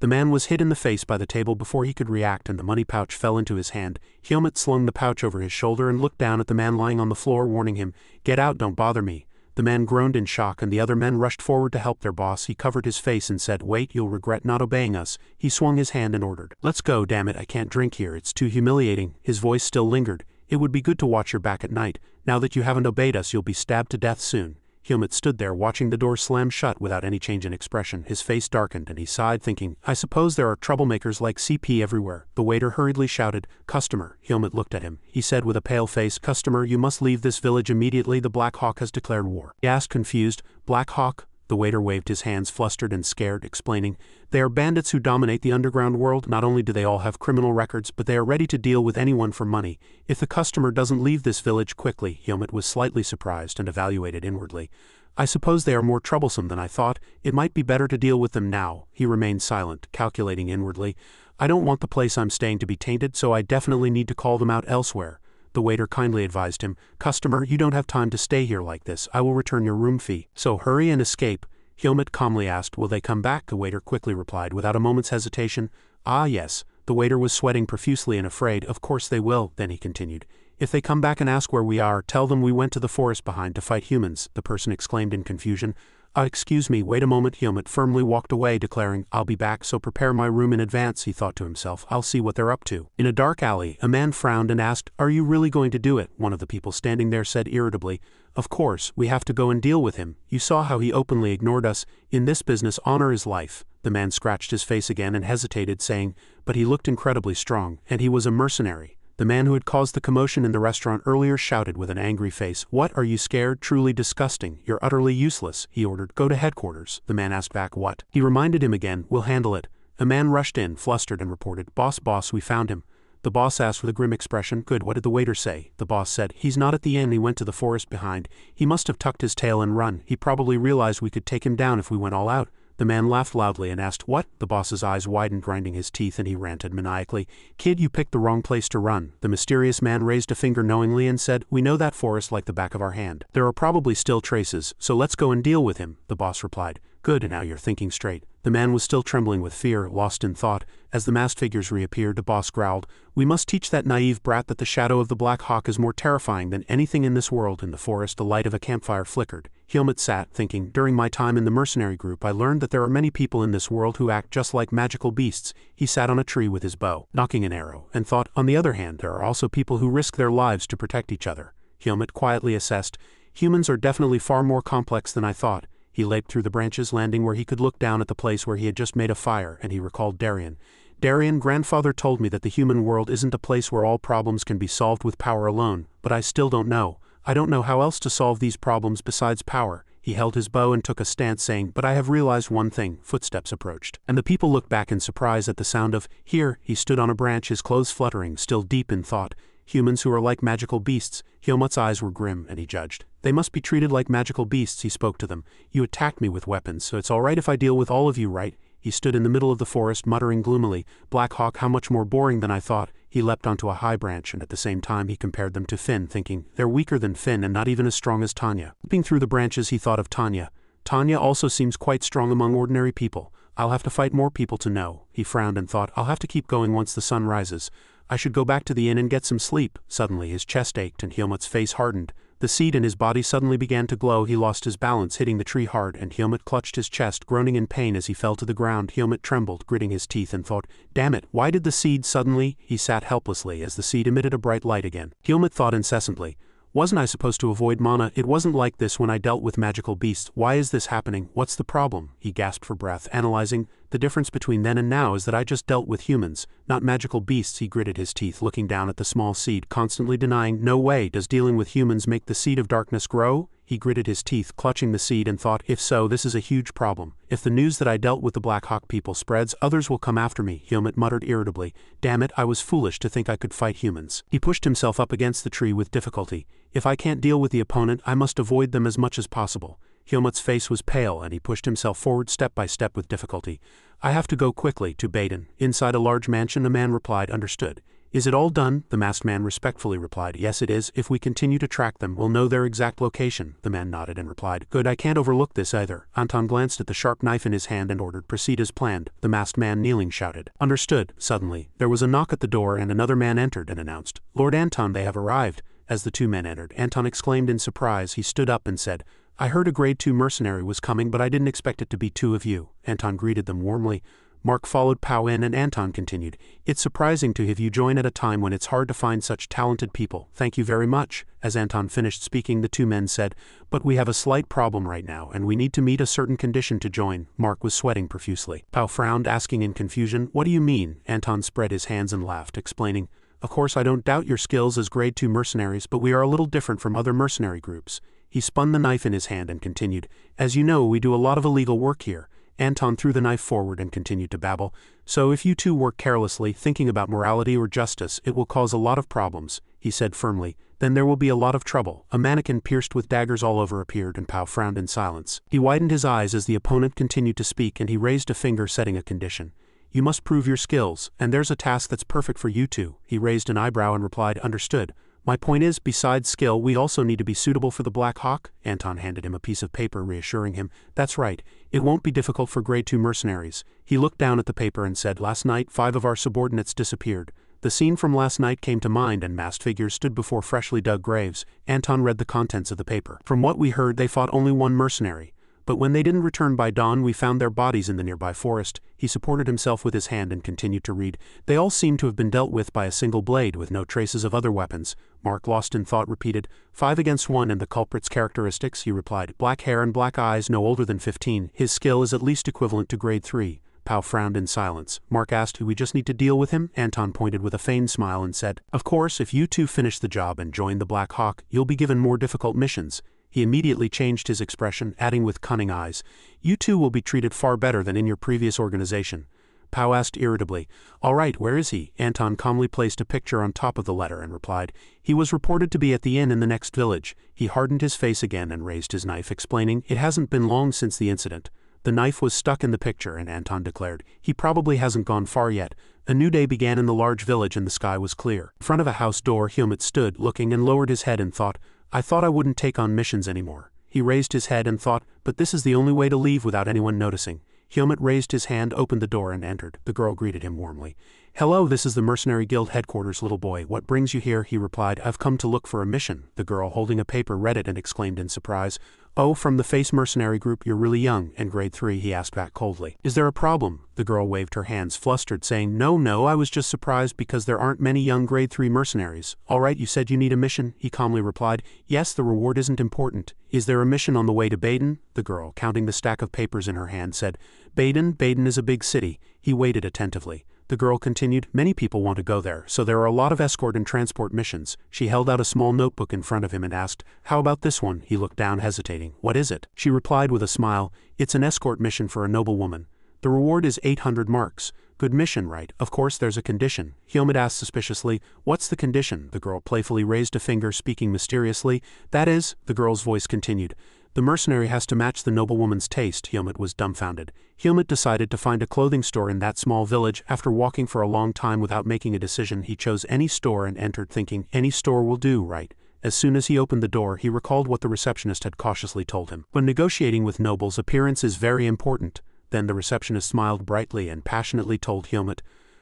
The man was hit in the face by the table before he could react, and the money pouch fell into his hand. Helmet slung the pouch over his shoulder and looked down at the man lying on the floor, warning him, "Get out, don't bother me." The man groaned in shock, and the other men rushed forward to help their boss. He covered his face and said, "Wait, you'll regret not obeying us." He swung his hand and ordered, "Let's go, damn it, I can't drink here, it's too humiliating." His voice still lingered. "It would be good to watch your back at night. Now that you haven't obeyed us, you'll be stabbed to death soon." Helmet stood there watching the door slam shut without any change in expression. His face darkened and he sighed, thinking, "I suppose there are troublemakers like CP everywhere." The waiter hurriedly shouted, "Customer." Helmet looked at him. He said with a pale face, "Customer, you must leave this village immediately. The Blackhawk has declared war." He asked, confused, "Blackhawk?" The waiter waved his hands, flustered and scared, explaining, "They are bandits who dominate the underground world. Not only do they all have criminal records, but they are ready to deal with anyone for money. If the customer doesn't leave this village quickly." Helmet was slightly surprised and evaluated inwardly. "I suppose they are more troublesome than I thought. It might be better to deal with them now." He remained silent, calculating inwardly. "I don't want the place I'm staying to be tainted, so I definitely need to call them out elsewhere." The waiter kindly advised him, "Customer, you don't have time to stay here like this. I will return your room fee. So hurry and escape." Helmet calmly asked, "Will they come back?" The waiter quickly replied without a moment's hesitation, "Ah, yes." The waiter was sweating profusely and afraid. "Of course they will." Then he continued, "If they come back and ask where we are, tell them we went to the forest behind to fight humans." The person exclaimed in confusion, Excuse me, wait a moment." Helmet firmly walked away, declaring, "I'll be back, so prepare my room in advance." He thought to himself, "I'll see what they're up to." In a dark alley, a man frowned and asked, "Are you really going to do it?" One of the people standing there said irritably, "Of course, we have to go and deal with him. You saw how he openly ignored us. In this business, honor is life." The man scratched his face again and hesitated, saying, "But he looked incredibly strong, and he was a mercenary." The man who had caused the commotion in the restaurant earlier shouted with an angry face, "What, are you scared? Truly disgusting. You're utterly useless." He ordered, "Go to headquarters." The man asked back, "What?" He reminded him again, "We'll handle it." A man rushed in, flustered, and reported, Boss, we found him." The boss asked with a grim expression, "Good, what did the waiter say?" The boss said, "He's not at the inn, he went to the forest behind. He must have tucked his tail and run. He probably realized we could take him down if we went all out." The man laughed loudly and asked, "What?" The boss's eyes widened, grinding his teeth, and he ranted maniacally, "Kid, you picked the wrong place to run." The mysterious man raised a finger knowingly and said, "We know that forest like the back of our hand. There are probably still traces, so let's go and deal with him," the boss replied. "Good, now you're thinking straight." The man was still trembling with fear, lost in thought. As the masked figures reappeared, the boss growled, "We must teach that naive brat that the shadow of the Black Hawk is more terrifying than anything in this world." In the forest, the light of a campfire flickered. Helmut sat, thinking, "During my time in the mercenary group I learned that there are many people in this world who act just like magical beasts." He sat on a tree with his bow, nocking an arrow, and thought, "On the other hand, there are also people who risk their lives to protect each other." Helmut quietly assessed, "Humans are definitely far more complex than I thought." He leaped through the branches, landing where he could look down at the place where he had just made a fire, and he recalled Darien. "Darien, grandfather told me that the human world isn't a place where all problems can be solved with power alone, but I still don't know. I don't know how else to solve these problems besides power." He held his bow and took a stance, saying, "But I have realized one thing." Footsteps approached, and the people looked back in surprise at the sound of "Here." He stood on a branch, his clothes fluttering, still deep in thought. "Humans who are like magical beasts." Helmut's eyes were grim, and he judged. "They must be treated like magical beasts." He spoke to them. "You attacked me with weapons, so it's all right if I deal with all of you, right?" He stood in the middle of the forest, muttering gloomily, "Black Hawk, how much more boring than I thought." He leapt onto a high branch, and at the same time he compared them to Finn, thinking, "They're weaker than Finn and not even as strong as Tanya." Leaping through the branches, he thought of Tanya. "Tanya also seems quite strong among ordinary people. I'll have to fight more people to know." He frowned and thought, "I'll have to keep going once the sun rises. I should go back to the inn and get some sleep." Suddenly his chest ached and Helmut's face hardened. The seed in his body suddenly began to glow. He lost his balance, hitting the tree hard, and Helmut clutched his chest, groaning in pain as he fell to the ground. Helmut trembled, gritting his teeth, and thought, "Damn it, why did the seed suddenly—" He sat helplessly as the seed emitted a bright light again. Helmut thought incessantly, "Wasn't I supposed to avoid mana? It wasn't like this when I dealt with magical beasts. Why is this happening? What's the problem?" He gasped for breath, analyzing. "The difference between then and now is that I just dealt with humans, not magical beasts." He gritted his teeth, looking down at the small seed, constantly denying, "No way, does dealing with humans make the seed of darkness grow?" He gritted his teeth, clutching the seed, and thought, "If so, this is a huge problem. If the news that I dealt with the Black Hawk people spreads, others will come after me." Helmut muttered irritably, "Damn it, I was foolish to think I could fight humans." He pushed himself up against the tree with difficulty. "If I can't deal with the opponent, I must avoid them as much as possible." Helmut's face was pale, and he pushed himself forward step by step with difficulty. "I have to go quickly to Baden." Inside a large mansion, a man replied, "Understood." "Is it all done?" The masked man respectfully replied, "Yes, it is. If we continue to track them, we'll know their exact location." The man nodded and replied, "Good, I can't overlook this either." Anton glanced at the sharp knife in his hand and ordered, "Proceed as planned." The masked man, kneeling, shouted, "Understood." Suddenly, there was a knock at the door and another man entered and announced, "Lord Anton, they have arrived." As the two men entered, Anton exclaimed in surprise. He stood up and said, "I heard a grade 2 mercenary was coming, but I didn't expect it to be two of you." Anton greeted them warmly. Mark followed Pao in, and Anton continued, "It's surprising to have you join at a time when it's hard to find such talented people. Thank you very much." As Anton finished speaking, the two men said, "But we have a slight problem right now, and we need to meet a certain condition to join." Mark was sweating profusely. Pao frowned, asking in confusion, "What do you mean?" Anton spread his hands and laughed, explaining, "Of course I don't doubt your skills as grade 2 mercenaries, but we are a little different from other mercenary groups." He spun the knife in his hand and continued, "As you know, we do a lot of illegal work here." Anton threw the knife forward and continued to babble, "So if you two work carelessly, thinking about morality or justice, it will cause a lot of problems." He said firmly, "Then there will be a lot of trouble." A mannequin pierced with daggers all over appeared, and Pao frowned in silence. He widened his eyes as the opponent continued to speak, and he raised a finger, setting a condition. "You must prove your skills, and there's a task that's perfect for you two." He raised an eyebrow and replied, "Understood. My point is, besides skill, we also need to be suitable for the Black Hawk." Anton handed him a piece of paper, reassuring him, "That's right. It won't be difficult for grade 2 mercenaries." He looked down at the paper and said, "Last night, 5 of our subordinates disappeared. The scene from last night came to mind, and masked figures stood before freshly dug graves." Anton read the contents of the paper. "From what we heard, they fought only one mercenary. But when they didn't return by dawn, we found their bodies in the nearby forest." He supported himself with his hand and continued to read. "They all seem to have been dealt with by a single blade, with no traces of other weapons." Mark, lost in thought, repeated, 5 against 1, and the culprit's characteristics?" He replied, "Black hair and black eyes, no older than 15. His skill is at least equivalent to grade 3. Pao frowned in silence. Mark asked, "Do we just need to deal with him?" Anton pointed with a feigned smile and said, "Of course, if you two finish the job and join the Black Hawk, you'll be given more difficult missions." He immediately changed his expression, adding with cunning eyes, "You two will be treated far better than in your previous organization." Pao asked irritably, "All right, where is he?" Anton calmly placed a picture on top of the letter and replied, "He was reported to be at the inn in the next village." He hardened his face again and raised his knife, explaining, "It hasn't been long since the incident." The knife was stuck in the picture, and Anton declared, "He probably hasn't gone far yet." A new day began in the large village and the sky was clear. In front of a house door, Helmut stood, looking, and lowered his head and thought, "I thought I wouldn't take on missions anymore." He raised his head and thought, "But this is the only way to leave without anyone noticing." Helmut raised his hand, opened the door, and entered. The girl greeted him warmly. "Hello, this is the Mercenary Guild headquarters, little boy. What brings you here?" He replied. "I've come to look for a mission." The girl, holding a paper, read it and exclaimed in surprise, "Oh, from the Face Mercenary Group. You're really young, and grade 3, he asked back coldly. "Is there a problem?" The girl waved her hands, flustered, saying, No, I was just surprised because there aren't many young grade 3 mercenaries." "All right, you said you need a mission," he calmly replied. "Yes, the reward isn't important. Is there a mission on the way to Baden?" The girl, counting the stack of papers in her hand, said, Baden is a big city." He waited attentively. The girl continued, "Many people want to go there, so there are a lot of escort and transport missions." She held out a small notebook in front of him and asked, "How about this one?" He looked down, hesitating. "What is it?" She replied with a smile, "It's an escort mission for a noble woman. The reward is 800 marks. Good mission, right? Of course there's a condition." Helmut asked suspiciously, "What's the condition?" The girl playfully raised a finger, speaking mysteriously. "That is," the girl's voice continued, "the mercenary has to match the noblewoman's taste." Helmut was dumbfounded. Helmut decided to find a clothing store in that small village. After walking for a long time without making a decision, he chose any store and entered, thinking, "Any store will do, right?" As soon as he opened the door, he recalled what the receptionist had cautiously told him. When negotiating with nobles, appearance is very important. Then the receptionist smiled brightly and passionately told Helmut,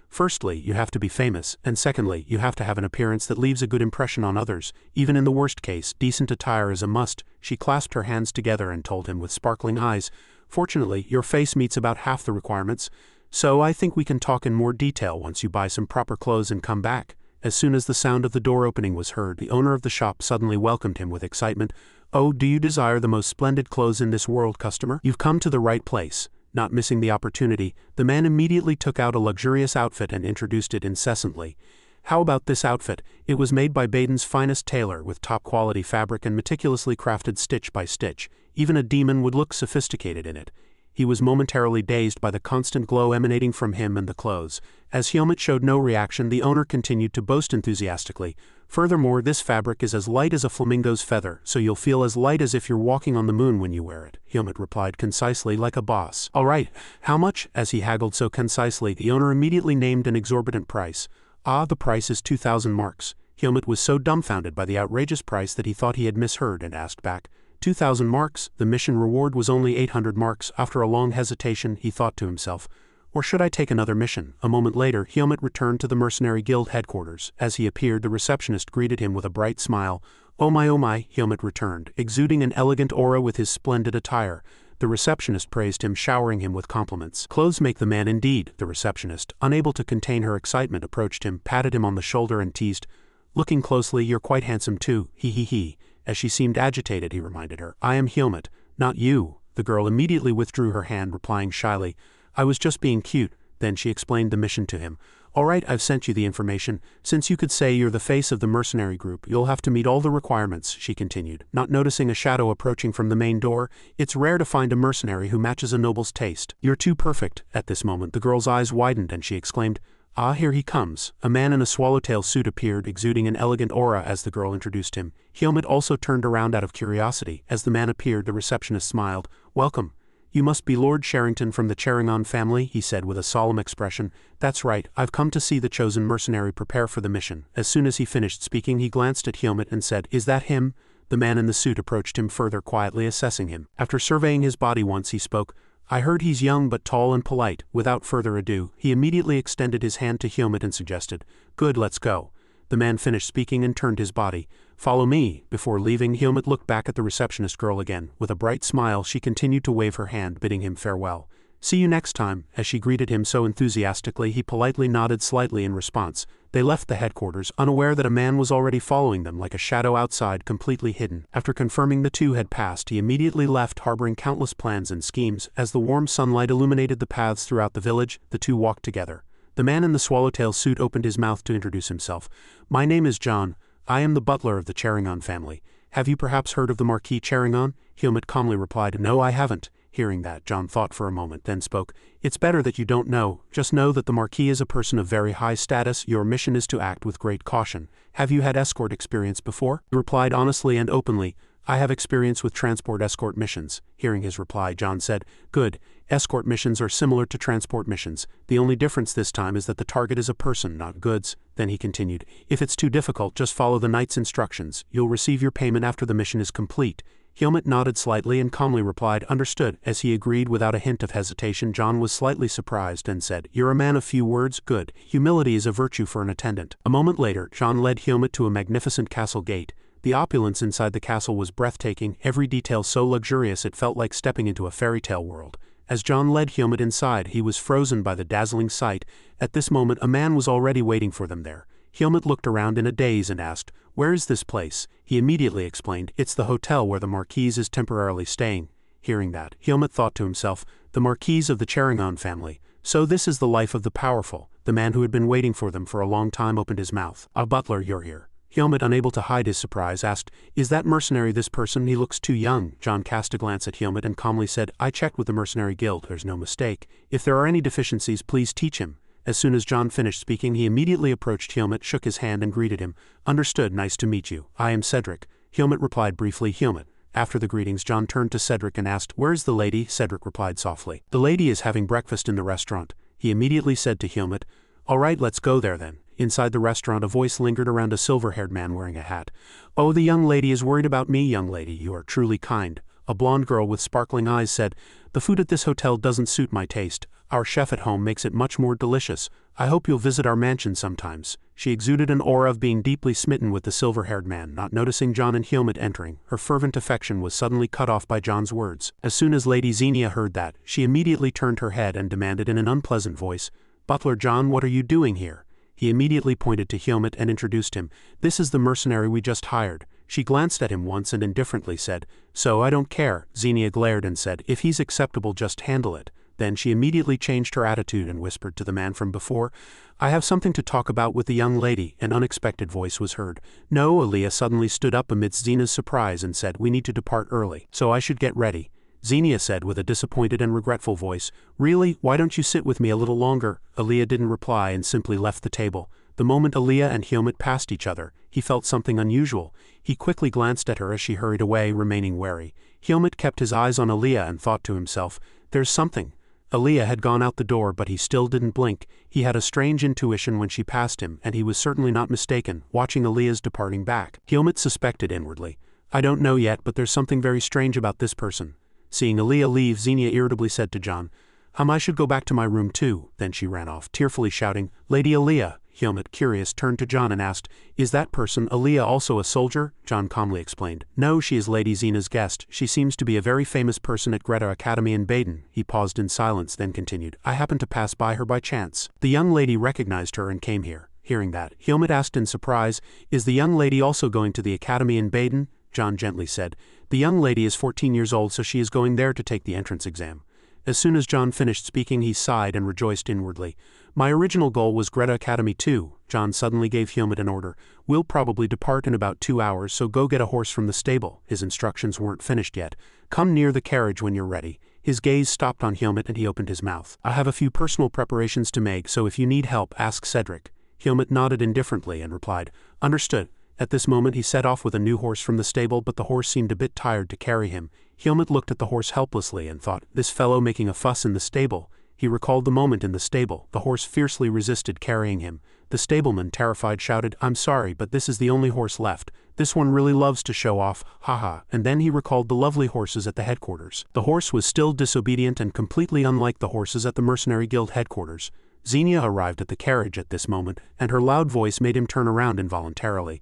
"Firstly, you have to be famous, and secondly, you have to have an appearance that leaves a good impression on others. Even in the worst case, decent attire is a must." She clasped her hands together and told him with sparkling eyes, "Fortunately, your face meets about half the requirements, so I think we can talk in more detail once you buy some proper clothes and come back." As soon as the sound of the door opening was heard, the owner of the shop suddenly welcomed him with excitement. "Oh, do you desire the most splendid clothes in this world, customer? You've come to the right place." Not missing the opportunity, the man immediately took out a luxurious outfit and introduced it incessantly. "How about this outfit? It was made by Baden's finest tailor, with top-quality fabric and meticulously crafted stitch by stitch. Even a demon would look sophisticated in it." He was momentarily dazed by the constant glow emanating from him and the clothes. As Helmut showed no reaction, the owner continued to boast enthusiastically, "Furthermore, this fabric is as light as a flamingo's feather, so you'll feel as light as if you're walking on the moon when you wear it." Helmut replied concisely, like a boss. "All right, how much?" As he haggled so concisely, the owner immediately named an exorbitant price. "Ah, the price is 2,000 marks." Helmut was so dumbfounded by the outrageous price that he thought he had misheard and asked back, 2,000 marks? The mission reward was only 800 marks. After a long hesitation, he thought to himself, "Or should I take another mission?" A moment later, Helmut returned to the Mercenary Guild headquarters. As he appeared, the receptionist greeted him with a bright smile. Oh my, Helmut returned, exuding an elegant aura with his splendid attire. The receptionist praised him, showering him with compliments. "Clothes make the man indeed." The receptionist, unable to contain her excitement, approached him, patted him on the shoulder and teased, "Looking closely, you're quite handsome too, he. As she seemed agitated, he reminded her, "I am Helmut, not you." The girl immediately withdrew her hand, replying shyly, "I was just being cute." Then she explained the mission to him. "All right, I've sent you the information. Since you could say you're the face of the mercenary group, you'll have to meet all the requirements," she continued, not noticing a shadow approaching from the main door. "It's rare to find a mercenary who matches a noble's taste. You're too perfect." At this moment, the girl's eyes widened and she exclaimed, "Ah, here he comes." A man in a swallowtail suit appeared, exuding an elegant aura as the girl introduced him. Helmut also turned around out of curiosity. As the man appeared, the receptionist smiled. "Welcome. You must be Lord Sherrington from the Cherringon family," he said with a solemn expression. "That's right, I've come to see the chosen mercenary prepare for the mission." As soon as he finished speaking, he glanced at Helmut and said, "Is that him?" The man in the suit approached him further, quietly assessing him. After surveying his body once, he spoke. "I heard he's young but tall and polite." Without further ado, he immediately extended his hand to Helmut and suggested, "Good, let's go." The man finished speaking and turned his body. "Follow me." Before leaving, Helmut looked back at the receptionist girl again. With a bright smile, she continued to wave her hand, bidding him farewell. "See you next time." As she greeted him so enthusiastically, he politely nodded slightly in response. They left the headquarters, unaware that a man was already following them like a shadow outside, completely hidden. After confirming the two had passed, he immediately left, harboring countless plans and schemes. As the warm sunlight illuminated the paths throughout the village, the two walked together. The man in the swallowtail suit opened his mouth to introduce himself. "My name is John. I am the butler of the Cherringon family. Have you perhaps heard of the Marquis Cherringon?" Helmut calmly replied, "No, I haven't." Hearing that, John thought for a moment, then spoke. "It's better that you don't know. Just know that the Marquis is a person of very high status. Your mission is to act with great caution. Have you had escort experience before?" He replied honestly and openly, I have experience with transport escort missions. Hearing his reply, John said, Good, escort missions are similar to transport missions. The only difference this time is that the target is a person, not goods. Then he continued, If it's too difficult, just follow the knight's instructions. You'll receive your payment after the mission is complete. Helmut nodded slightly and calmly replied, Understood. As he agreed without a hint of hesitation, John was slightly surprised and said, You're a man of few words? Good. Humility is a virtue for an attendant. A moment later, John led Helmut to a magnificent castle gate. The opulence inside the castle was breathtaking, every detail so luxurious it felt like stepping into a fairy tale world. As John led Helmut inside, he was frozen by the dazzling sight. At this moment, a man was already waiting for them there. Helmut looked around in a daze and asked, Where is this place? He immediately explained, It's the hotel where the Marquise is temporarily staying. Hearing that, Helmut thought to himself, The Marquise of the Charingon family. So this is the life of the powerful. The man who had been waiting for them for a long time opened his mouth. Butler, you're here. Helmut, unable to hide his surprise, asked, Is that mercenary this person? He looks too young. John cast a glance at Helmut and calmly said, I checked with the Mercenary Guild. There's no mistake. If there are any deficiencies, please teach him. As soon as John finished speaking, he immediately approached Helmut, shook his hand and greeted him. Understood, nice to meet you. I am Cedric. Helmut replied briefly, Helmut. After the greetings, John turned to Cedric and asked, Where is the lady? Cedric replied softly. The lady is having breakfast in the restaurant. He immediately said to Helmut, All right, let's go there then. Inside the restaurant, a voice lingered around a silver-haired man wearing a hat. Oh, the young lady is worried about me, young lady. You are truly kind. A blonde girl with sparkling eyes said, The food at this hotel doesn't suit my taste. Our chef at home makes it much more delicious. I hope you'll visit our mansion sometimes. She exuded an aura of being deeply smitten with the silver-haired man. Not noticing John and Helmut entering, her fervent affection was suddenly cut off by John's words. As soon as Lady Xenia heard that, she immediately turned her head and demanded in an unpleasant voice, Butler John, what are you doing here? He immediately pointed to Helmut and introduced him. This is the mercenary we just hired. She glanced at him once and indifferently said, So I don't care. Xenia glared and said, If he's acceptable, just handle it. Then she immediately changed her attitude and whispered to the man from before, I have something to talk about with the young lady. An unexpected voice was heard. No, Aaliyah suddenly stood up amidst Xenia's surprise and said, We need to depart early, so I should get ready. Xenia said with a disappointed and regretful voice, Really, why don't you sit with me a little longer? Aaliyah didn't reply and simply left the table. The moment Aaliyah and Helmut passed each other, he felt something unusual. He quickly glanced at her as she hurried away, remaining wary. Helmut kept his eyes on Aaliyah and thought to himself, There's something. Aaliyah had gone out the door, but he still didn't blink. He had a strange intuition when she passed him, and he was certainly not mistaken, watching Aaliyah's departing back. Helmut suspected inwardly, I don't know yet, but there's something very strange about this person. Seeing Aaliyah leave, Xenia irritably said to John, I should go back to my room too. Then she ran off, tearfully shouting, Lady Aaliyah. Helmut, curious, turned to John and asked, Is that person, Aaliyah, also a soldier? John calmly explained, No, she is Lady Xena's guest. She seems to be a very famous person at Greta Academy in Baden. He paused in silence, then continued, I happened to pass by her by chance. The young lady recognized her and came here. Hearing that, Helmut asked in surprise, Is the young lady also going to the academy in Baden? John gently said, The young lady is 14 years old, so she is going there to take the entrance exam. As soon as John finished speaking, he sighed and rejoiced inwardly. My original goal was Greta Academy too. John suddenly gave Helmut an order. We'll probably depart in about 2 hours, so go get a horse from the stable. His instructions weren't finished yet. Come near the carriage when you're ready. His gaze stopped on Helmut and he opened his mouth. I have a few personal preparations to make, so if you need help, ask Cedric. Helmut nodded indifferently and replied, Understood. At this moment he set off with a new horse from the stable, but the horse seemed a bit tired to carry him. Helmut looked at the horse helplessly and thought, This fellow making a fuss in the stable. He recalled the moment in the stable. The horse fiercely resisted carrying him. The stableman, terrified, shouted, I'm sorry, but this is the only horse left. This one really loves to show off, haha. And then he recalled the lovely horses at the headquarters. The horse was still disobedient and completely unlike the horses at the Mercenary Guild headquarters. Xenia arrived at the carriage at this moment, and her loud voice made him turn around involuntarily.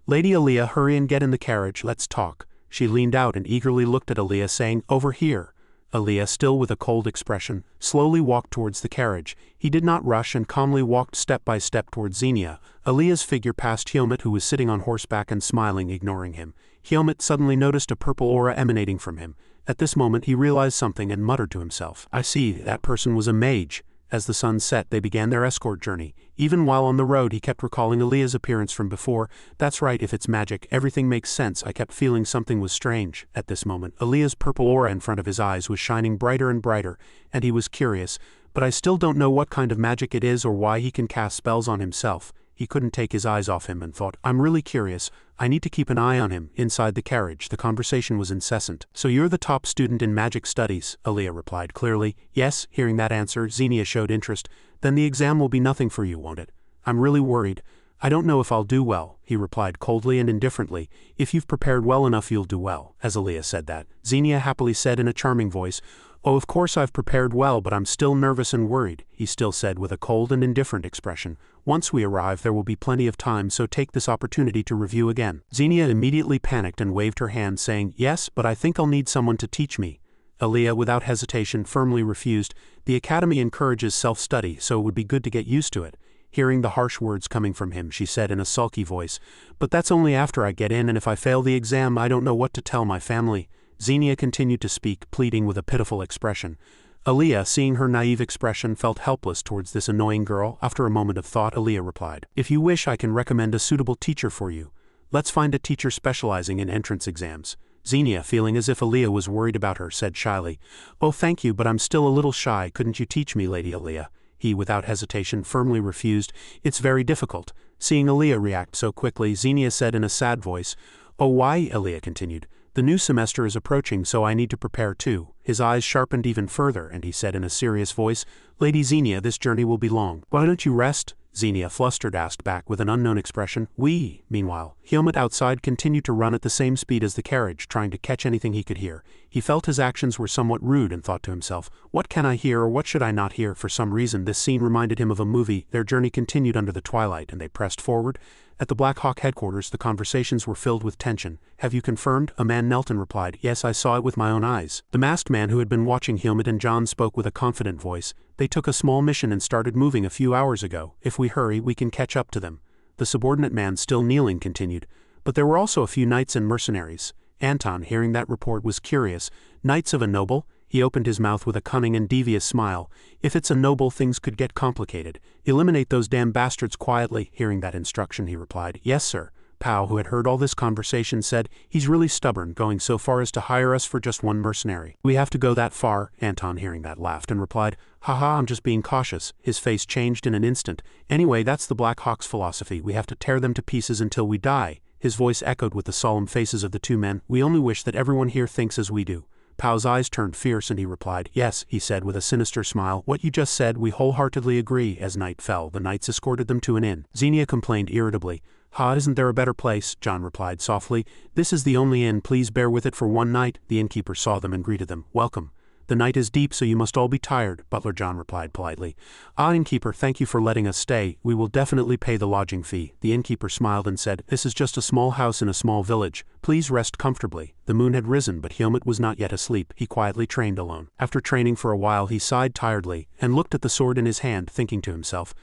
Lady Aaliyah, hurry and get in the carriage, let's talk. She leaned out and eagerly looked at Aaliyah, saying, Over here. Aaliyah, still with a cold expression, slowly walked towards the carriage. He did not rush and calmly walked step by step towards Xenia. Aaliyah's figure passed Helmut, who was sitting on horseback and smiling, ignoring him. Helmut suddenly noticed a purple aura emanating from him. At this moment he realized something and muttered to himself, I see, that person was a mage. As the sun set, they began their escort journey. Even while on the road, he kept recalling Aaliyah's appearance from before. That's right, if it's magic, everything makes sense. I kept feeling something was strange. At this moment, Aaliyah's purple aura in front of his eyes was shining brighter and brighter, and he was curious, but I still don't know what kind of magic it is or why he can cast spells on himself. He couldn't take his eyes off him and thought, I'm really curious. I need to keep an eye on him. Inside the carriage, the conversation was incessant. So you're the top student in magic studies, Aaliyah replied clearly. Yes. Hearing that answer, Xenia showed interest. Then the exam will be nothing for you, won't it? I'm really worried. I don't know if I'll do well, he replied coldly and indifferently. If you've prepared well enough, you'll do well. As Aaliyah said that, Xenia happily said in a charming voice, Oh, of course I've prepared well, but I'm still nervous and worried, he still said with a cold and indifferent expression. Once we arrive, there will be plenty of time, so take this opportunity to review again. Xenia immediately panicked and waved her hand, saying, Yes, but I think I'll need someone to teach me. Aaliyah, without hesitation, firmly refused. The academy encourages self-study, so it would be good to get used to it. Hearing the harsh words coming from him, she said in a sulky voice, But that's only after I get in, and if I fail the exam, I don't know what to tell my family. Xenia continued to speak, pleading with a pitiful expression. Aaliyah, seeing her naive expression, felt helpless towards this annoying girl. After a moment of thought, Aaliyah replied, If you wish, I can recommend a suitable teacher for you. Let's find a teacher specializing in entrance exams. Xenia, feeling as if Aaliyah was worried about her, said shyly, Oh, thank you, but I'm still a little shy. Couldn't you teach me, Lady Aaliyah? He, without hesitation, firmly refused. It's very difficult. Seeing Aaliyah react so quickly, Xenia said in a sad voice, Oh, why? Aaliyah continued. The new semester is approaching, so I need to prepare too. His eyes sharpened even further, and he said in a serious voice, Lady Xenia, this journey will be long. Why don't you rest? Xenia, flustered, asked back with an unknown expression. Meanwhile, Helmut outside continued to run at the same speed as the carriage, trying to catch anything he could hear. He felt his actions were somewhat rude and thought to himself, What can I hear or what should I not hear? For some reason, this scene reminded him of a movie. Their journey continued under the twilight, and they pressed forward. At the Blackhawk headquarters, the conversations were filled with tension. Have you confirmed? A man knelt and replied, Yes, I saw it with my own eyes. The masked man who had been watching Helmut and John spoke with a confident voice. They took a small mission and started moving a few hours ago. If we hurry, we can catch up to them. The subordinate man, still kneeling, continued. But there were also a few knights and mercenaries. Anton, hearing that report, was curious. Knights of a noble? He opened his mouth with a cunning and devious smile. If it's a noble, things could get complicated. Eliminate those damn bastards quietly. Hearing that instruction, he replied, Yes, sir. Pao, who had heard all this conversation, said, He's really stubborn, going so far as to hire us for just one mercenary. We have to go that far? Anton, hearing that, laughed and replied, Haha, I'm just being cautious. His face changed in an instant. Anyway, that's the Blackhawk's philosophy. We have to tear them to pieces until we die. His voice echoed with the solemn faces of the two men. We only wish that everyone here thinks as we do. Pao's eyes turned fierce and he replied, Yes, he said with a sinister smile, What you just said, we wholeheartedly agree. As night fell, the knights escorted them to an inn. Xenia complained irritably, Isn't there a better place? John replied softly, This is the only inn, please bear with it for one night. The innkeeper saw them and greeted them, Welcome. The night is deep, so you must all be tired, Butler John replied politely. Innkeeper, thank you for letting us stay. We will definitely pay the lodging fee. The innkeeper smiled and said, This is just a small house in a small village. Please rest comfortably. The moon had risen, but Helmut was not yet asleep. He quietly trained alone. After training for a while, he sighed tiredly and looked at the sword in his hand, thinking to himself,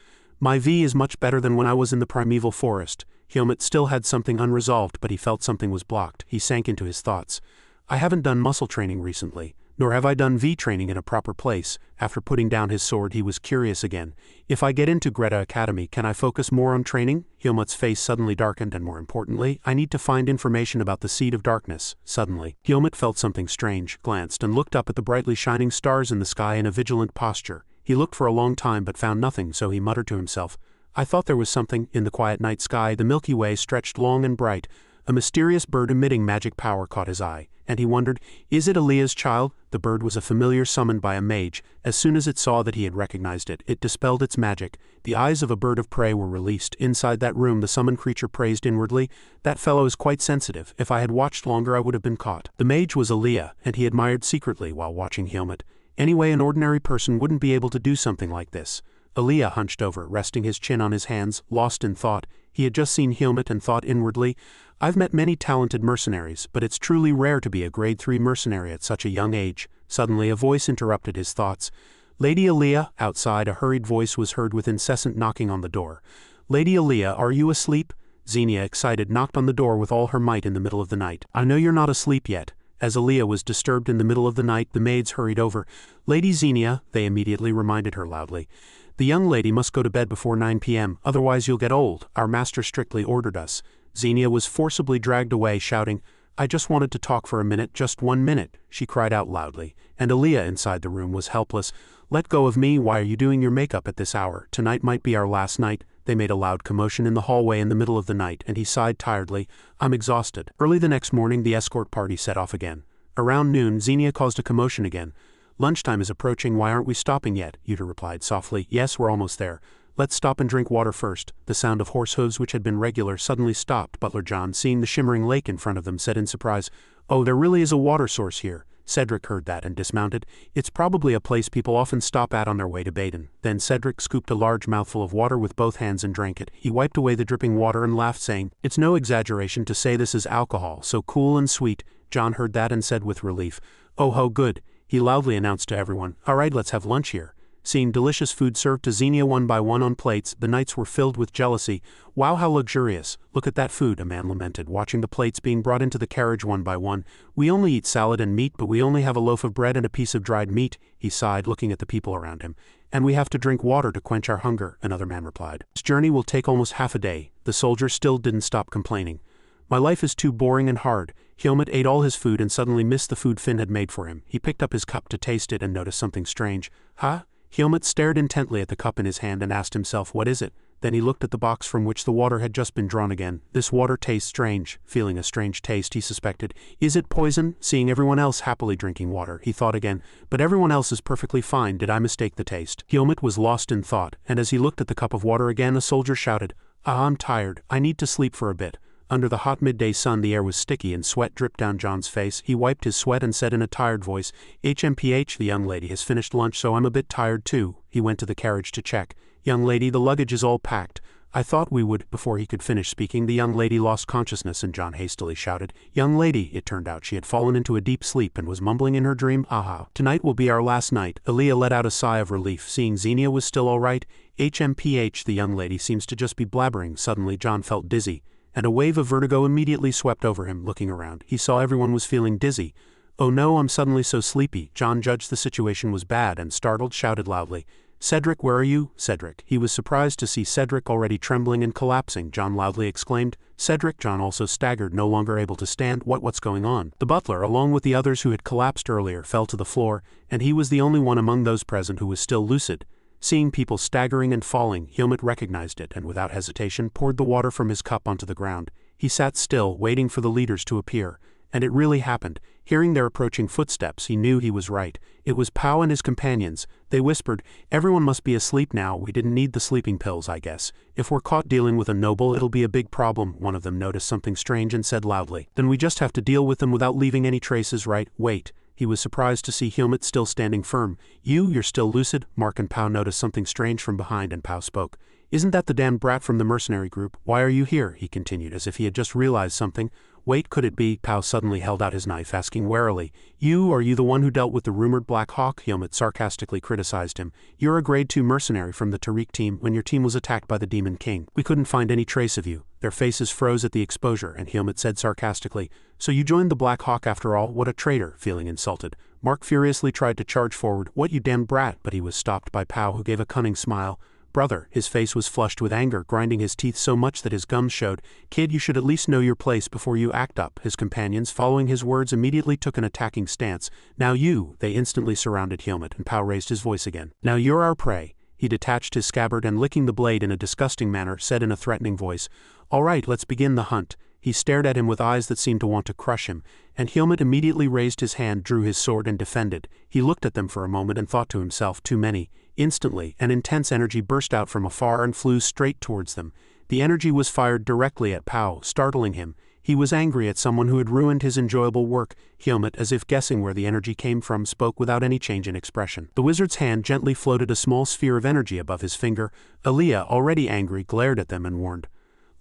My V is much better than when I was in the primeval forest. Helmut still had something unresolved, but he felt something was blocked. He sank into his thoughts. I haven't done muscle training recently. Nor have I done V training in a proper place. After putting down his sword, he was curious again. If I get into Greta Academy, can I focus more on training? Helmut's face suddenly darkened, and more importantly, I need to find information about the Seed of Darkness. Suddenly, Helmut felt something strange, glanced and looked up at the brightly shining stars in the sky in a vigilant posture. He looked for a long time but found nothing, so he muttered to himself, I thought there was something. In the quiet night sky, the Milky Way stretched long and bright. A mysterious bird emitting magic power caught his eye, and he wondered, Is it Aaliyah's child? The bird was a familiar summoned by a mage. As soon as it saw that he had recognized it, it dispelled its magic. The eyes of a bird of prey were released. Inside that room, the summoned creature praised inwardly, That fellow is quite sensitive. If I had watched longer, I would have been caught. The mage was Aaliyah, and he admired secretly while watching Helmut. Anyway, an ordinary person wouldn't be able to do something like this. Aaliyah hunched over, resting his chin on his hands, lost in thought. He had just seen Helmut and thought inwardly, I've met many talented mercenaries, but it's truly rare to be a grade 3 mercenary at such a young age. Suddenly a voice interrupted his thoughts. Lady Aaliyah, outside a hurried voice was heard with incessant knocking on the door. Lady Aaliyah, are you asleep? Xenia, excited, knocked on the door with all her might in the middle of the night. I know you're not asleep yet. As Aaliyah was disturbed in the middle of the night, the maids hurried over. Lady Xenia, they immediately reminded her loudly. The young lady must go to bed before 9 p.m., otherwise you'll get old. Our master strictly ordered us. Xenia was forcibly dragged away, shouting, I just wanted to talk for a minute, just 1 minute, she cried out loudly, and Aaliyah inside the room was helpless. Let go of me, why are you doing your makeup at this hour? Tonight might be our last night. They made a loud commotion in the hallway in the middle of the night, and he sighed tiredly. I'm exhausted. Early the next morning, the escort party set off again. Around noon, Xenia caused a commotion again. Lunchtime is approaching, why aren't we stopping yet? Yuta replied softly. Yes, we're almost there. Let's stop and drink water first. The sound of horse hooves, which had been regular, suddenly stopped. Butler John, seeing the shimmering lake in front of them, said in surprise, Oh, there really is a water source here. Cedric heard that and dismounted. It's probably a place people often stop at on their way to Baden. Then Cedric scooped a large mouthful of water with both hands and drank it. He wiped away the dripping water and laughed, saying, It's no exaggeration to say this is alcohol, so cool and sweet. John heard that and said with relief, Oh ho, good. He loudly announced to everyone, All right, let's have lunch here. Seeing delicious food served to Xenia one by one on plates, the knights were filled with jealousy. Wow, how luxurious. Look at that food, a man lamented, watching the plates being brought into the carriage one by one. We only eat salad and meat, but we only have a loaf of bread and a piece of dried meat, he sighed, looking at the people around him. And we have to drink water to quench our hunger, another man replied. This journey will take almost half a day. The soldier still didn't stop complaining. My life is too boring and hard. Helmut ate all his food and suddenly missed the food Finn had made for him. He picked up his cup to taste it and noticed something strange. Huh? Helmut stared intently at the cup in his hand and asked himself, What is it? Then he looked at the box from which the water had just been drawn again. This water tastes strange. Feeling a strange taste, he suspected. Is it poison? Seeing everyone else happily drinking water, he thought again. But everyone else is perfectly fine. Did I mistake the taste? Helmut was lost in thought, and as he looked at the cup of water again, a soldier shouted, I'm tired. I need to sleep for a bit. Under the hot midday sun, the air was sticky and sweat dripped down John's face. He wiped his sweat and said in a tired voice, HMPH, the young lady has finished lunch, so I'm a bit tired too. He went to the carriage to check. Young lady, the luggage is all packed. I thought we would. Before he could finish speaking, the young lady lost consciousness and John hastily shouted, Young lady. It turned out she had fallen into a deep sleep and was mumbling in her dream, Aha. Tonight will be our last night. Aaliyah let out a sigh of relief, seeing Xenia was still all right. HMPH, the young lady seems to just be blabbering. Suddenly John felt dizzy, and a wave of vertigo immediately swept over him. Looking around, he saw everyone was feeling dizzy. Oh no, I'm suddenly so sleepy. John judged the situation was bad and startled, shouted loudly, Cedric, where are you? Cedric. He was surprised to see Cedric already trembling and collapsing. John loudly exclaimed, Cedric. John also staggered, no longer able to stand. What's going on? The butler, along with the others who had collapsed earlier, fell to the floor, and he was the only one among those present who was still lucid. Seeing people staggering and falling, Helmut recognized it and without hesitation poured the water from his cup onto the ground. He sat still, waiting for the leaders to appear. And it really happened. Hearing their approaching footsteps, he knew he was right. It was Pao and his companions. They whispered, Everyone must be asleep now. We didn't need the sleeping pills, I guess. If we're caught dealing with a noble, it'll be a big problem. One of them noticed something strange and said loudly, Then we just have to deal with them without leaving any traces, right? Wait. He was surprised to see Helmut still standing firm. You're still lucid? Mark and Pao noticed something strange from behind and Pao spoke. Isn't that the damned brat from the mercenary group? Why are you here? He continued as if he had just realized something. Wait, could it be? Pao suddenly held out his knife, asking warily, Are you the one who dealt with the rumored Black Hawk? Helmut sarcastically criticized him. You're a grade 2 mercenary from the Tariq team when your team was attacked by the Demon King. We couldn't find any trace of you. Their faces froze at the exposure, and Helmut said sarcastically, So you joined the Black Hawk after all? What a traitor, feeling insulted. Mark furiously tried to charge forward. What, you damned brat? But he was stopped by Pao, who gave a cunning smile. Brother, his face was flushed with anger, grinding his teeth so much that his gums showed. Kid, you should at least know your place before you act up. His companions, following his words, immediately took an attacking stance. Now you, they instantly surrounded Helmut, and Pao raised his voice again. Now you're our prey. He detached his scabbard and licking the blade in a disgusting manner, said in a threatening voice, All right, let's begin the hunt. He stared at him with eyes that seemed to want to crush him, and Helmut immediately raised his hand, drew his sword and defended. He looked at them for a moment and thought to himself, Too many. Instantly, an intense energy burst out from afar and flew straight towards them. The energy was fired directly at Pao, startling him. He was angry at someone who had ruined his enjoyable work. Helmut, as if guessing where the energy came from, spoke without any change in expression. The wizard's hand gently floated a small sphere of energy above his finger. Aaliyah, already angry, glared at them and warned,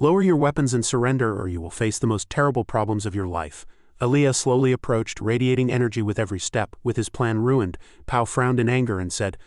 Lower your weapons and surrender, or you will face the most terrible problems of your life. Aaliyah slowly approached, radiating energy with every step. With his plan ruined, Pao frowned in anger and said,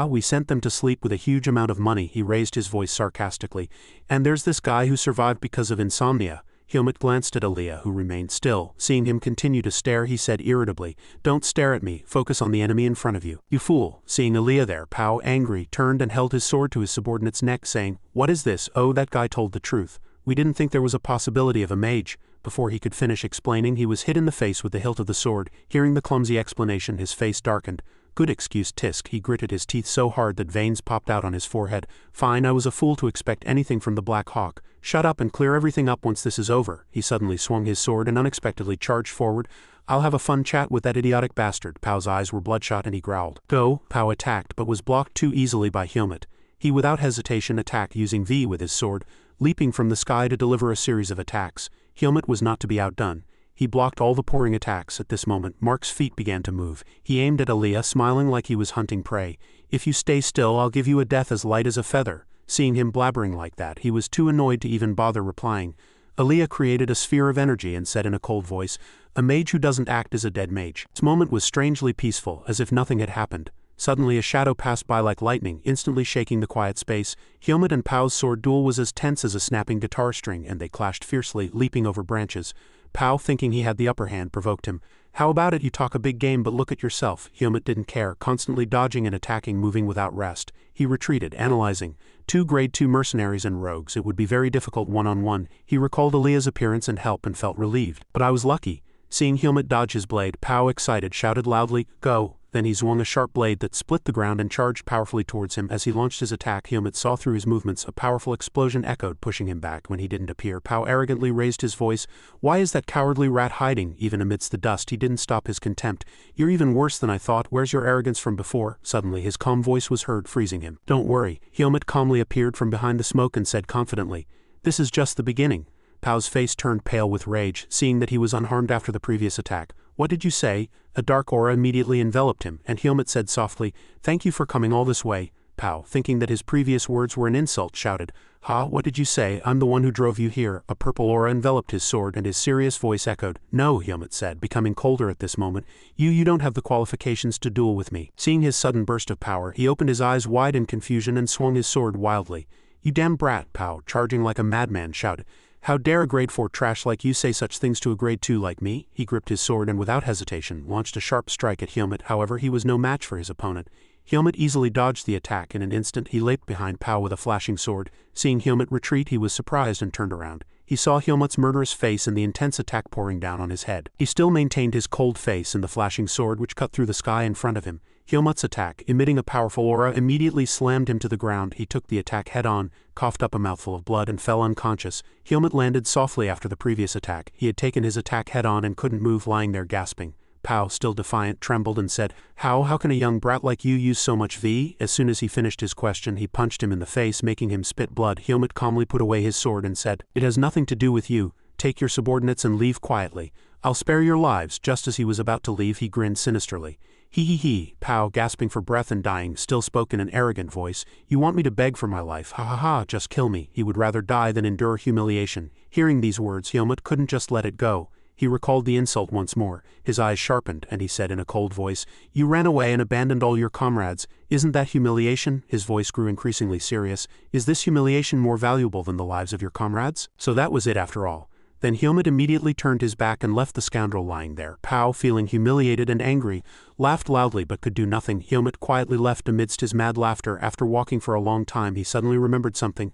We sent them to sleep with a huge amount of money. He raised his voice sarcastically. And there's this guy who survived because of insomnia. Helmut glanced at Aaliyah, who remained still. Seeing him continue to stare, he said irritably, Don't stare at me, focus on the enemy in front of you. You fool. Seeing Aaliyah there, Pao, angry, turned and held his sword to his subordinate's neck, saying, What is this? Oh, that guy told the truth. We didn't think there was a possibility of a mage. Before he could finish explaining, he was hit in the face with the hilt of the sword. Hearing the clumsy explanation, his face darkened. Good excuse, tisk. He gritted his teeth so hard that veins popped out on his forehead. Fine, I was a fool to expect anything from the Black Hawk. Shut up and clear everything up once this is over. He suddenly swung his sword and unexpectedly charged forward. I'll have a fun chat with that idiotic bastard. Pao's eyes were bloodshot and he growled. Go. Pao attacked but was blocked too easily by Helmut. He without hesitation attacked using V with his sword, leaping from the sky to deliver a series of attacks. Helmut was not to be outdone. He blocked all the pouring attacks. At this moment, Mark's feet began to move. He aimed at Aaliyah, smiling like he was hunting prey. If you stay still, I'll give you a death as light as a feather. Seeing him blabbering like that, he was too annoyed to even bother replying. Aaliyah created a sphere of energy and said in a cold voice, a mage who doesn't act is a dead mage. This moment was strangely peaceful, as if nothing had happened. Suddenly a shadow passed by like lightning, instantly shaking the quiet space. Helmut and Pao's sword duel was as tense as a snapping guitar string, and they clashed fiercely, leaping over branches. Pao, thinking he had the upper hand, provoked him. How about it, you talk a big game but look at yourself. Helmut didn't care, constantly dodging and attacking, moving without rest. He retreated, analyzing. 2 grade 2 mercenaries and rogues, it would be very difficult one-on-one. He recalled Aaliyah's appearance and help and felt relieved. But I was lucky. Seeing Helmut dodge his blade, Pao, excited, shouted loudly, go. Then he swung a sharp blade that split the ground and charged powerfully towards him. As he launched his attack, Helmut saw through his movements. A powerful explosion echoed, pushing him back. When he didn't appear, Pao arrogantly raised his voice. Why is that cowardly rat hiding? Even amidst the dust, he didn't stop his contempt. You're even worse than I thought. Where's your arrogance from before? Suddenly his calm voice was heard, freezing him. Don't worry. Helmut calmly appeared from behind the smoke and said confidently, this is just the beginning. Pao's face turned pale with rage, seeing that he was unharmed after the previous attack. What did you say? A dark aura immediately enveloped him, and Helmut said softly, thank you for coming all this way. Pao, thinking that his previous words were an insult, shouted, ha, what did you say? I'm the one who drove you here. A purple aura enveloped his sword, and his serious voice echoed. No, Helmut said, becoming colder at this moment. You don't have the qualifications to duel with me. Seeing his sudden burst of power, he opened his eyes wide in confusion and swung his sword wildly. You damn brat, Pao, charging like a madman, shouted. How dare a grade 4 trash like you say such things to a grade 2 like me? He gripped his sword and without hesitation launched a sharp strike at Helmut. However, he was no match for his opponent. Helmut easily dodged the attack. In an instant he leaped behind Pao with a flashing sword. Seeing Helmut retreat, he was surprised and turned around. He saw Helmut's murderous face and the intense attack pouring down on his head. He still maintained his cold face and the flashing sword which cut through the sky in front of him. Helmut's attack, emitting a powerful aura, immediately slammed him to the ground. He took the attack head-on, coughed up a mouthful of blood and fell unconscious. Helmut landed softly after the previous attack. He had taken his attack head-on and couldn't move, lying there gasping. Pao, still defiant, trembled and said, How can a young brat like you use so much V? As soon as he finished his question, he punched him in the face, making him spit blood. Helmut calmly put away his sword and said, It has nothing to do with you. Take your subordinates and leave quietly. I'll spare your lives. Just as he was about to leave, he grinned sinisterly. He. Pao, gasping for breath and dying, still spoke in an arrogant voice. You want me to beg for my life? Ha, just kill me. He would rather die than endure humiliation. Hearing these words, Helmut couldn't just let it go. He recalled the insult once more. His eyes sharpened, and he said in a cold voice, You ran away and abandoned all your comrades. Isn't that humiliation? His voice grew increasingly serious. Is this humiliation more valuable than the lives of your comrades? So that was it after all. Then Helmut immediately turned his back and left the scoundrel lying there. Pao, feeling humiliated and angry, laughed loudly but could do nothing. Helmut quietly left amidst his mad laughter. After walking for a long time, he suddenly remembered something.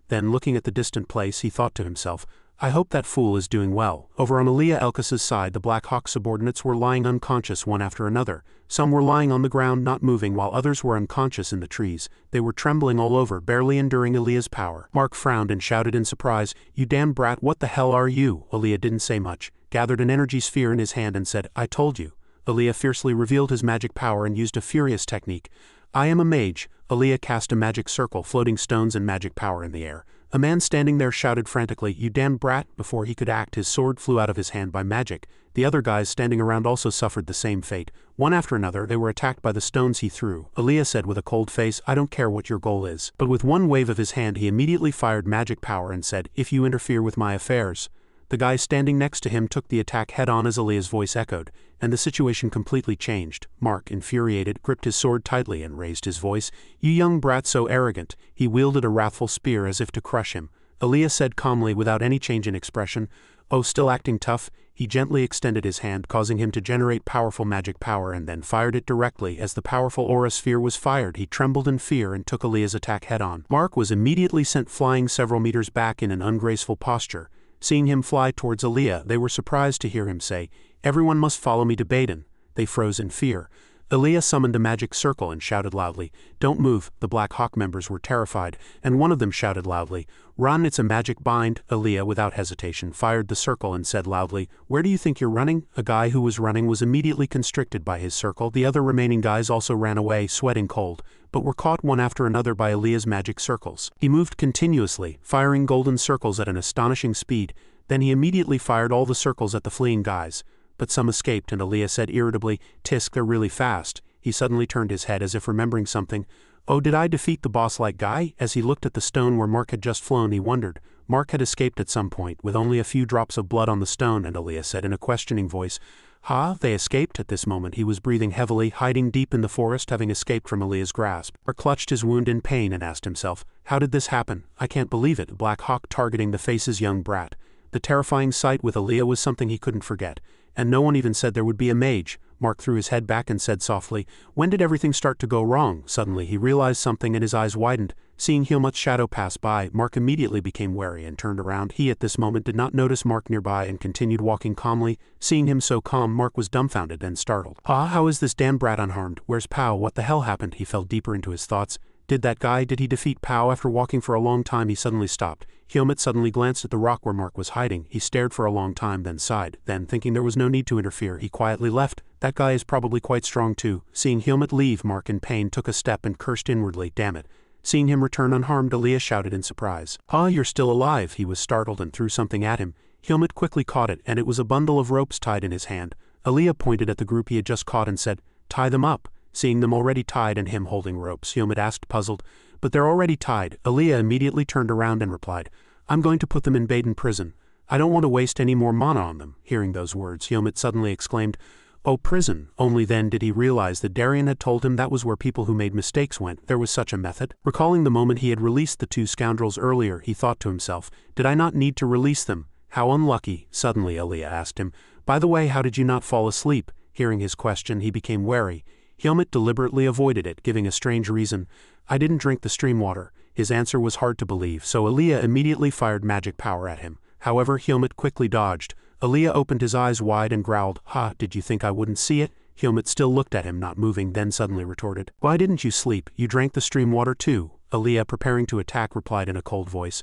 Then looking at the distant place, he thought to himself, I hope that fool is doing well. Over on Aaliyah Elkas's side, the Black Hawk subordinates were lying unconscious one after another. Some were lying on the ground not moving, while others were unconscious in the trees. They were trembling all over, barely enduring Aaliyah's power. Mark frowned and shouted in surprise, You damn brat, what the hell are you? Aaliyah didn't say much, gathered an energy sphere in his hand and said, I told you. Aaliyah fiercely revealed his magic power and used a furious technique. I am a mage. Aaliyah cast a magic circle, floating stones and magic power in the air. A man standing there shouted frantically, You damn brat! Before he could act, his sword flew out of his hand by magic. The other guys standing around also suffered the same fate. One after another, they were attacked by the stones he threw. Aaliyah said with a cold face, I don't care what your goal is. But with one wave of his hand, he immediately fired magic power and said, If you interfere with my affairs. The guy standing next to him took the attack head-on as Aaliyah's voice echoed, and the situation completely changed. Mark, infuriated, gripped his sword tightly and raised his voice. You young brat, so arrogant. He wielded a wrathful spear as if to crush him. Aaliyah said calmly, without any change in expression, Oh, still acting tough? He gently extended his hand, causing him to generate powerful magic power, and then fired it directly. As the powerful aura sphere was fired, he trembled in fear and took Aaliyah's attack head-on. Mark was immediately sent flying several meters back in an ungraceful posture. Seeing him fly towards Aaliyah, they were surprised to hear him say, Everyone must follow me to Baden. They froze in fear. Aaliyah summoned a magic circle and shouted loudly, "Don't move." The Black Hawk members were terrified, and one of them shouted loudly, "Run, it's a magic bind." Aaliyah, without hesitation, fired the circle and said loudly, "Where do you think you're running?" A guy who was running was immediately constricted by his circle. The other remaining guys also ran away, sweating cold, but were caught one after another by Aaliyah's magic circles. He moved continuously, firing golden circles at an astonishing speed. Then he immediately fired all the circles at the fleeing guys. But some escaped, and Aaliyah said irritably, "Tisk, they're really fast." He suddenly turned his head as if remembering something. "Oh, did I defeat the boss-like guy?" As he looked at the stone where Mark had just flown, he wondered. Mark had escaped at some point, with only a few drops of blood on the stone, and Aaliyah said in a questioning voice, "Ha, they escaped?" At this moment he was breathing heavily, hiding deep in the forest, having escaped from Aaliyah's grasp. Mark clutched his wound in pain and asked himself, "How did this happen? I can't believe it." Black Hawk targeting the face's young brat. The terrifying sight with Aaliyah was something he couldn't forget. And no one even said there would be a mage. Mark threw his head back and said softly, "When did everything start to go wrong?" Suddenly he realized something and his eyes widened. Seeing Helmut's shadow pass by, Mark immediately became wary and turned around. He at this moment did not notice Mark nearby and continued walking calmly. Seeing him so calm, Mark was dumbfounded and startled. How is this damn brat unharmed? Where's Pow? What the hell happened? He fell deeper into his thoughts. Did he defeat Pow? After walking for a long time, he suddenly stopped. Helmut suddenly glanced at the rock where Mark was hiding. He stared for a long time, then sighed. Then, thinking there was no need to interfere, he quietly left. That guy is probably quite strong too. Seeing Helmut leave, Mark in pain took a step and cursed inwardly, "Damn it." Seeing him return unharmed, Aaliyah shouted in surprise, "You're still alive." He was startled and threw something at him. Helmut quickly caught it, and it was a bundle of ropes tied in his hand. Aaliyah pointed at the group he had just caught and said, "Tie them up." Seeing them already tied and him holding ropes, Helmut asked, puzzled, "But they're already tied." Aaliyah immediately turned around and replied, "I'm going to put them in Baden prison. I don't want to waste any more mana on them." Hearing those words, Helmut suddenly exclaimed, "Oh, prison." Only then did he realize that Darien had told him that was where people who made mistakes went. There was such a method. Recalling the moment he had released the two scoundrels earlier, he thought to himself, "Did I not need to release them? How unlucky." Suddenly Aaliyah asked him, "By the way, how did you not fall asleep?" Hearing his question, he became wary. Helmut deliberately avoided it, giving a strange reason. "I didn't drink the stream water." His answer was hard to believe, so Aaliyah immediately fired magic power at him. However, Helmut quickly dodged. Aaliyah opened his eyes wide and growled, "Did you think I wouldn't see it?" Helmut still looked at him, not moving, then suddenly retorted, "Why didn't you sleep? You drank the stream water too." Aaliyah, preparing to attack, replied in a cold voice,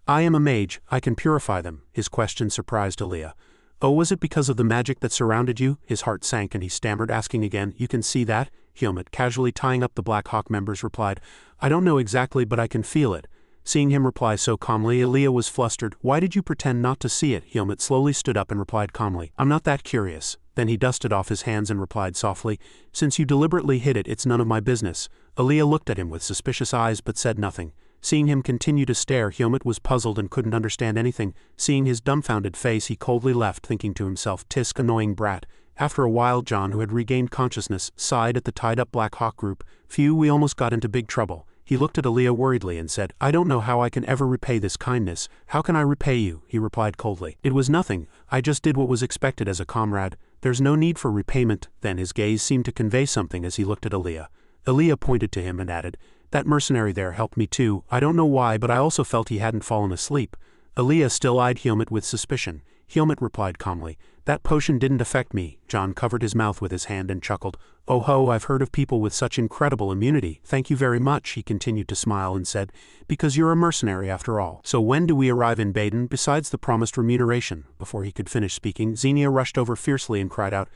"I am a mage, I can purify them." His question surprised Aaliyah. "Oh, was it because of the magic that surrounded you?" His heart sank and he stammered, asking again, "You can see that?" Helmut, casually tying up the Black Hawk members, replied, "I don't know exactly, but I can feel it." Seeing him reply so calmly, Aaliyah was flustered. "Why did you pretend not to see it?" Helmut slowly stood up and replied calmly, "I'm not that curious." Then he dusted off his hands and replied softly, "Since you deliberately hid it, it's none of my business." Aaliyah looked at him with suspicious eyes but said nothing. Seeing him continue to stare, Helmut was puzzled and couldn't understand anything. Seeing his dumbfounded face, he coldly left, thinking to himself, "Tisk, annoying brat." After a while, John, who had regained consciousness, sighed at the tied-up Black Hawk group. "Phew, we almost got into big trouble." He looked at Aaliyah worriedly and said, "I don't know how I can ever repay this kindness." "How can I repay you?" he replied coldly. "It was nothing. I just did what was expected as a comrade. There's no need for repayment." Then his gaze seemed to convey something as he looked at Aaliyah. Aaliyah pointed to him and added, "That mercenary there helped me too. I don't know why, but I also felt he hadn't fallen asleep." Aaliyah still eyed Helmut with suspicion. Helmut replied calmly, "That potion didn't affect me." John covered his mouth with his hand and chuckled. "Oh ho, I've heard of people with such incredible immunity. Thank you very much." He continued to smile and said, "Because you're a mercenary after all. So when do we arrive in Baden, besides the promised remuneration?" Before he could finish speaking, Xenia rushed over fiercely and cried out,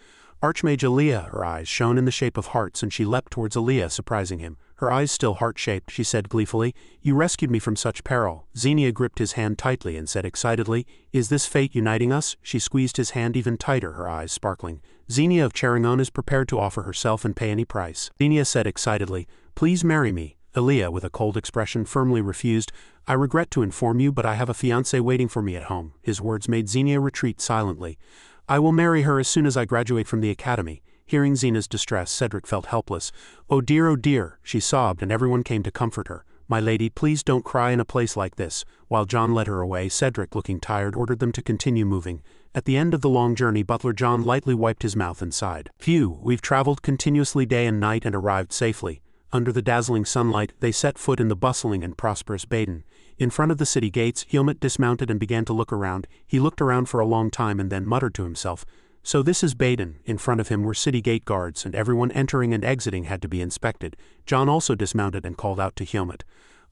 "Archmage Aaliyah!" Her eyes shone in the shape of hearts and she leapt towards Aaliyah, surprising him. Her eyes still heart-shaped, she said gleefully, "You rescued me from such peril." Xenia gripped his hand tightly and said excitedly, "Is this fate uniting us?" She squeezed his hand even tighter, her eyes sparkling. "Xenia of Charingon is prepared to offer herself and pay any price." Xenia said excitedly, "Please marry me." Aaliyah, with a cold expression, firmly refused. "I regret to inform you, but I have a fiancé waiting for me at home." His words made Xenia retreat silently. "I will marry her as soon as I graduate from the academy." Hearing Xenia's distress, Cedric felt helpless. Oh dear," she sobbed, and everyone came to comfort her. "My lady, please don't cry in a place like this." While John led her away, Cedric, looking tired, ordered them to continue moving. At the end of the long journey, Butler John lightly wiped his mouth and sighed. "Phew, we've traveled continuously day and night and arrived safely." Under the dazzling sunlight, they set foot in the bustling and prosperous Baden. In front of the city gates, Helmut dismounted and began to look around. He looked around for a long time and then muttered to himself, So this is Baden. In front of him were city gate guards, and everyone entering and exiting had to be inspected. John also dismounted and called out to Helmut.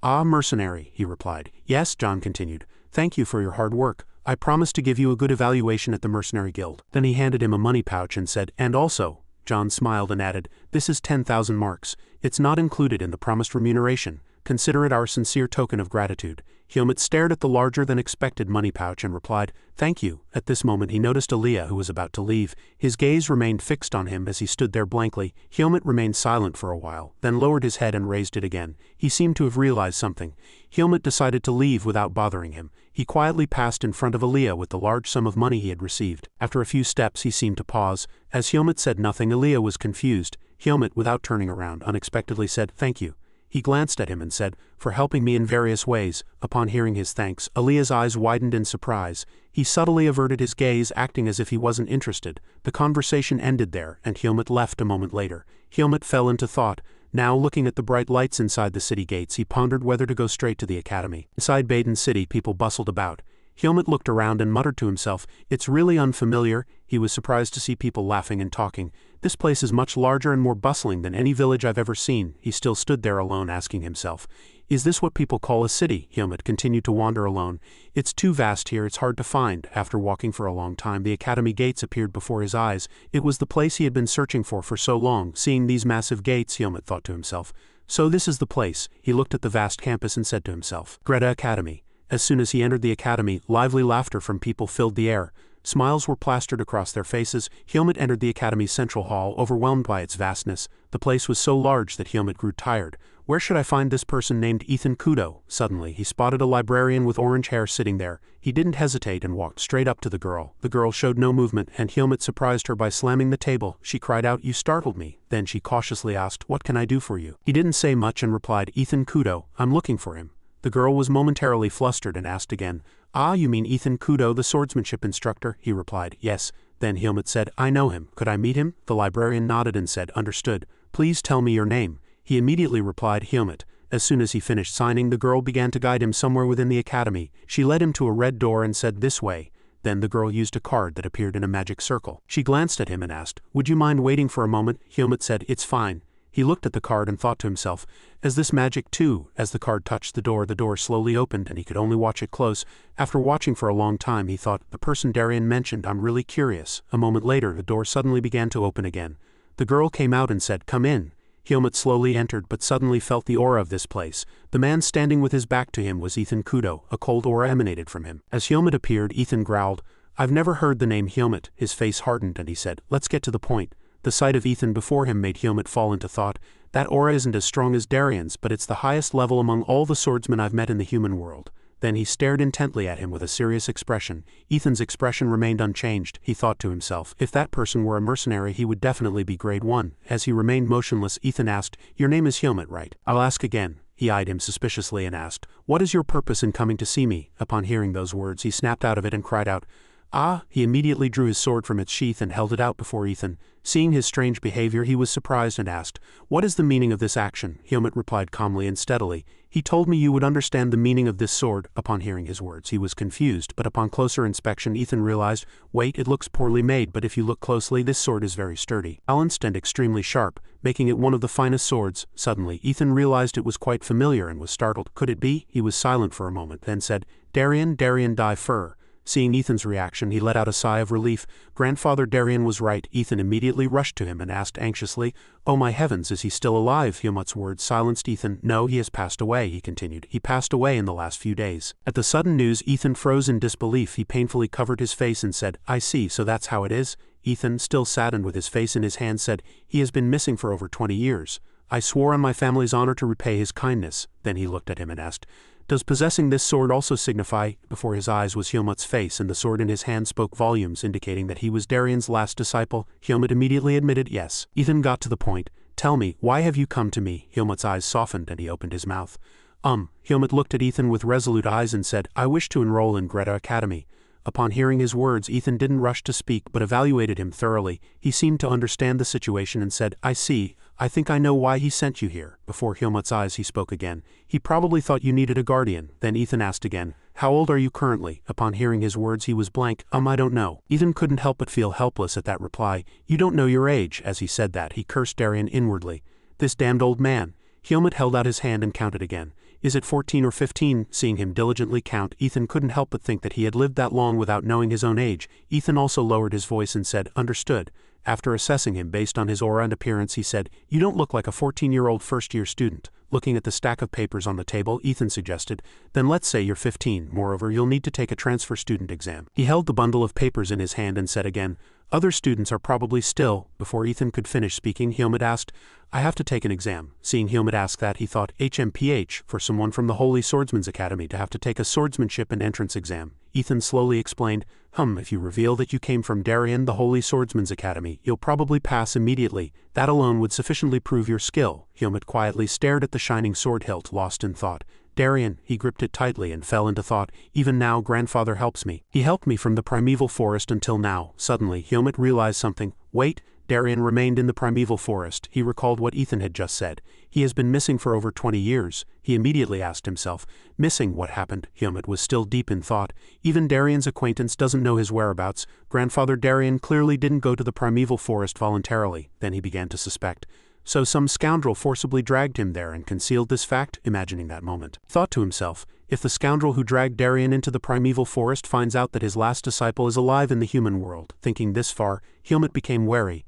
Ah, mercenary, he replied. Yes, John continued. Thank you for your hard work. I promise to give you a good evaluation at the Mercenary Guild. Then he handed him a money pouch and said, and also, John smiled and added, this is 10,000 marks. It's not included in the promised remuneration. Consider it our sincere token of gratitude. Helmut stared at the larger-than-expected money pouch and replied, thank you. At this moment he noticed Aaliyah, who was about to leave. His gaze remained fixed on him as he stood there blankly. Helmut remained silent for a while, then lowered his head and raised it again. He seemed to have realized something. Helmut decided to leave without bothering him. He quietly passed in front of Aaliyah with the large sum of money he had received. After a few steps he seemed to pause. As Helmut said nothing, Aaliyah was confused. Helmut, without turning around, unexpectedly said, thank you. He glanced at him and said, for helping me in various ways. Upon hearing his thanks, Aaliyah's eyes widened in surprise. He subtly averted his gaze, acting as if he wasn't interested. The conversation ended there, and Helmut left a moment later. Helmut fell into thought. Now, looking at the bright lights inside the city gates, he pondered whether to go straight to the academy. Inside Baden City, people bustled about. Helmut looked around and muttered to himself, it's really unfamiliar. He was surprised to see people laughing and talking. This place is much larger and more bustling than any village I've ever seen. He still stood there alone, asking himself, is this what people call a city? Helmut continued to wander alone. It's too vast here, it's hard to find. After walking for a long time, the academy gates appeared before his eyes. It was the place he had been searching for so long. Seeing these massive gates, Helmut thought to himself, so this is the place. He looked at the vast campus and said to himself, Greta Academy. As soon as he entered the academy, lively laughter from people filled the air. Smiles were plastered across their faces. Helmut entered the academy's central hall, overwhelmed by its vastness. The place was so large that Helmut grew tired. Where should I find this person named Ethan Kudo? Suddenly, he spotted a librarian with orange hair sitting there. He didn't hesitate and walked straight up to the girl. The girl showed no movement, and Helmut surprised her by slamming the table. She cried out, you startled me. Then she cautiously asked, what can I do for you? He didn't say much and replied, Ethan Kudo, I'm looking for him. The girl was momentarily flustered and asked again, ah, you mean Ethan Kudo, the swordsmanship instructor? He replied, yes. Then Helmut said, I know him. Could I meet him? The librarian nodded and said, understood. Please tell me your name. He immediately replied, Helmut. As soon as he finished signing, the girl began to guide him somewhere within the academy. She led him to a red door and said, this way. Then the girl used a card that appeared in a magic circle. She glanced at him and asked, would you mind waiting for a moment? Helmut said, it's fine. He looked at the card and thought to himself, is this magic too? As the card touched the door slowly opened and he could only watch it close. After watching for a long time, he thought, the person Darien mentioned, I'm really curious. A moment later, the door suddenly began to open again. The girl came out and said, come in. Helmut slowly entered but suddenly felt the aura of this place. The man standing with his back to him was Ethan Kudo. A cold aura emanated from him. As Helmut appeared, Ethan growled, I've never heard the name Helmut. His face hardened and he said, let's get to the point. The sight of Ethan before him made Helmut fall into thought. That aura isn't as strong as Darien's, but it's the highest level among all the swordsmen I've met in the human world. Then he stared intently at him with a serious expression. Ethan's expression remained unchanged. He thought to himself, if that person were a mercenary, he would definitely be grade 1. As he remained motionless, Ethan asked, your name is Helmut, right? I'll ask again. He eyed him suspiciously and asked, what is your purpose in coming to see me? Upon hearing those words, he snapped out of it and cried out, ah! He immediately drew his sword from its sheath and held it out before Ethan. Seeing his strange behavior, he was surprised and asked, what is the meaning of this action? Helmut replied calmly and steadily, he told me you would understand the meaning of this sword. Upon hearing his words, he was confused, but upon closer inspection, Ethan realized, wait, it looks poorly made, but if you look closely, this sword is very sturdy, balanced and extremely sharp, making it one of the finest swords. Suddenly, Ethan realized it was quite familiar and was startled. Could it be? He was silent for a moment, then said, Darien die fur. Seeing Ethan's reaction, he let out a sigh of relief. Grandfather Darien was right. Ethan immediately rushed to him and asked anxiously, oh my heavens, is he still alive? Helmut's words silenced Ethan. No, he has passed away, he continued. He passed away in the last few days. At the sudden news, Ethan froze in disbelief. He painfully covered his face and said, I see, so that's how it is? Ethan, still saddened with his face in his hand, said, he has been missing for over 20 years. I swore on my family's honor to repay his kindness. Then he looked at him and asked, does possessing this sword also signify? Before his eyes was Helmut's face, and the sword in his hand spoke volumes, indicating that he was Darien's last disciple. Helmut immediately admitted yes. Ethan got to the point. Tell me, why have you come to me? Helmut's eyes softened and he opened his mouth. Helmut looked at Ethan with resolute eyes and said, I wish to enroll in Greta Academy. Upon hearing his words, Ethan didn't rush to speak but evaluated him thoroughly. He seemed to understand the situation and said, I see. I think I know why he sent you here. Before Helmut's eyes he spoke again. He probably thought you needed a guardian. Then Ethan asked again, How old are you currently? Upon hearing his words he was blank. I don't know. Ethan couldn't help but feel helpless at that reply. You don't know your age. As he said that, he cursed Darien inwardly. This damned old man. Helmut held out his hand and counted again. Is it 14 or 15? Seeing him diligently count, Ethan couldn't help but think that he had lived that long without knowing his own age. Ethan also lowered his voice and said, understood. After assessing him based on his aura and appearance, he said, you don't look like a 14-year-old first-year student. Looking at the stack of papers on the table, Ethan suggested, then let's say you're 15. Moreover, you'll need to take a transfer student exam. He held the bundle of papers in his hand and said again, other students are probably still. Before Ethan could finish speaking, Helmut asked, I have to take an exam. Seeing Helmut ask that, he thought, HMPH, for someone from the Holy Swordsman's Academy to have to take a swordsmanship and entrance exam. Ethan slowly explained, if you reveal that you came from Darien, the Holy Swordsman's Academy, you'll probably pass immediately. That alone would sufficiently prove your skill. Helmut quietly stared at the shining sword hilt, lost in thought. Darien, he gripped it tightly and fell into thought. Even now, grandfather helps me. He helped me from the primeval forest until now. Suddenly, Helmut realized something. Wait, Darien remained in the primeval forest. He recalled what Ethan had just said. He has been missing for over 20 years. He immediately asked himself, missing, what happened? Helmut was still deep in thought. Even Darien's acquaintance doesn't know his whereabouts. Grandfather Darien clearly didn't go to the primeval forest voluntarily. Then he began to suspect. So some scoundrel forcibly dragged him there and concealed this fact, imagining that moment. Thought to himself, if the scoundrel who dragged Darien into the primeval forest finds out that his last disciple is alive in the human world, thinking this far, Helmut became wary.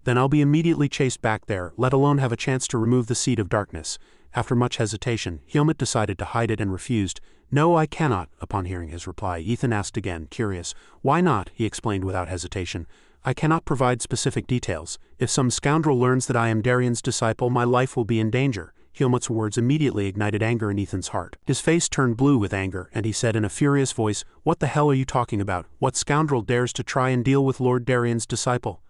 Then I'll be immediately chased back there, let alone have a chance to remove the seed of darkness. After much hesitation, Helmut decided to hide it and refused. No, I cannot. Upon hearing his reply, Ethan asked again, curious. Why not? He explained without hesitation. I cannot provide specific details. If some scoundrel learns that I am Darien's disciple, my life will be in danger. Helmut's words immediately ignited anger in Ethan's heart. His face turned blue with anger, and he said in a furious voice, what the hell are you talking about? What scoundrel dares to try and deal with Lord Darien's disciple?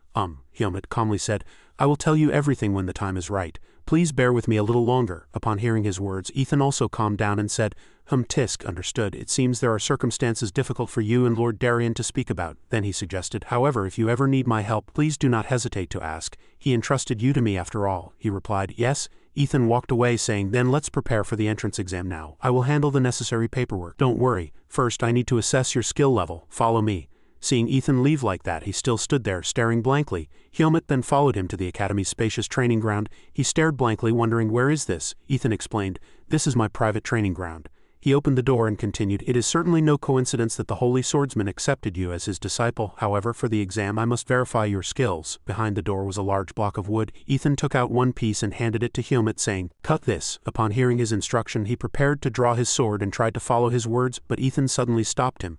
Helmut calmly said, I will tell you everything when the time is right. Please bear with me a little longer. Upon hearing his words, Ethan also calmed down and said, Tisk, understood. It seems there are circumstances difficult for you and Lord Darien to speak about. Then he suggested, however, if you ever need my help, please do not hesitate to ask. He entrusted you to me after all. He replied, yes. Ethan walked away saying, then let's prepare for the entrance exam now. I will handle the necessary paperwork. Don't worry. First, I need to assess your skill level. Follow me. Seeing Ethan leave like that, he still stood there, staring blankly. Helmut then followed him to the academy's spacious training ground. He stared blankly, wondering, where is this? Ethan explained, this is my private training ground. He opened the door and continued, it is certainly no coincidence that the Holy Swordsman accepted you as his disciple. However, for the exam I must verify your skills. Behind the door was a large block of wood. Ethan took out one piece and handed it to Helmut, saying, cut this. Upon hearing his instruction, he prepared to draw his sword and tried to follow his words, but Ethan suddenly stopped him.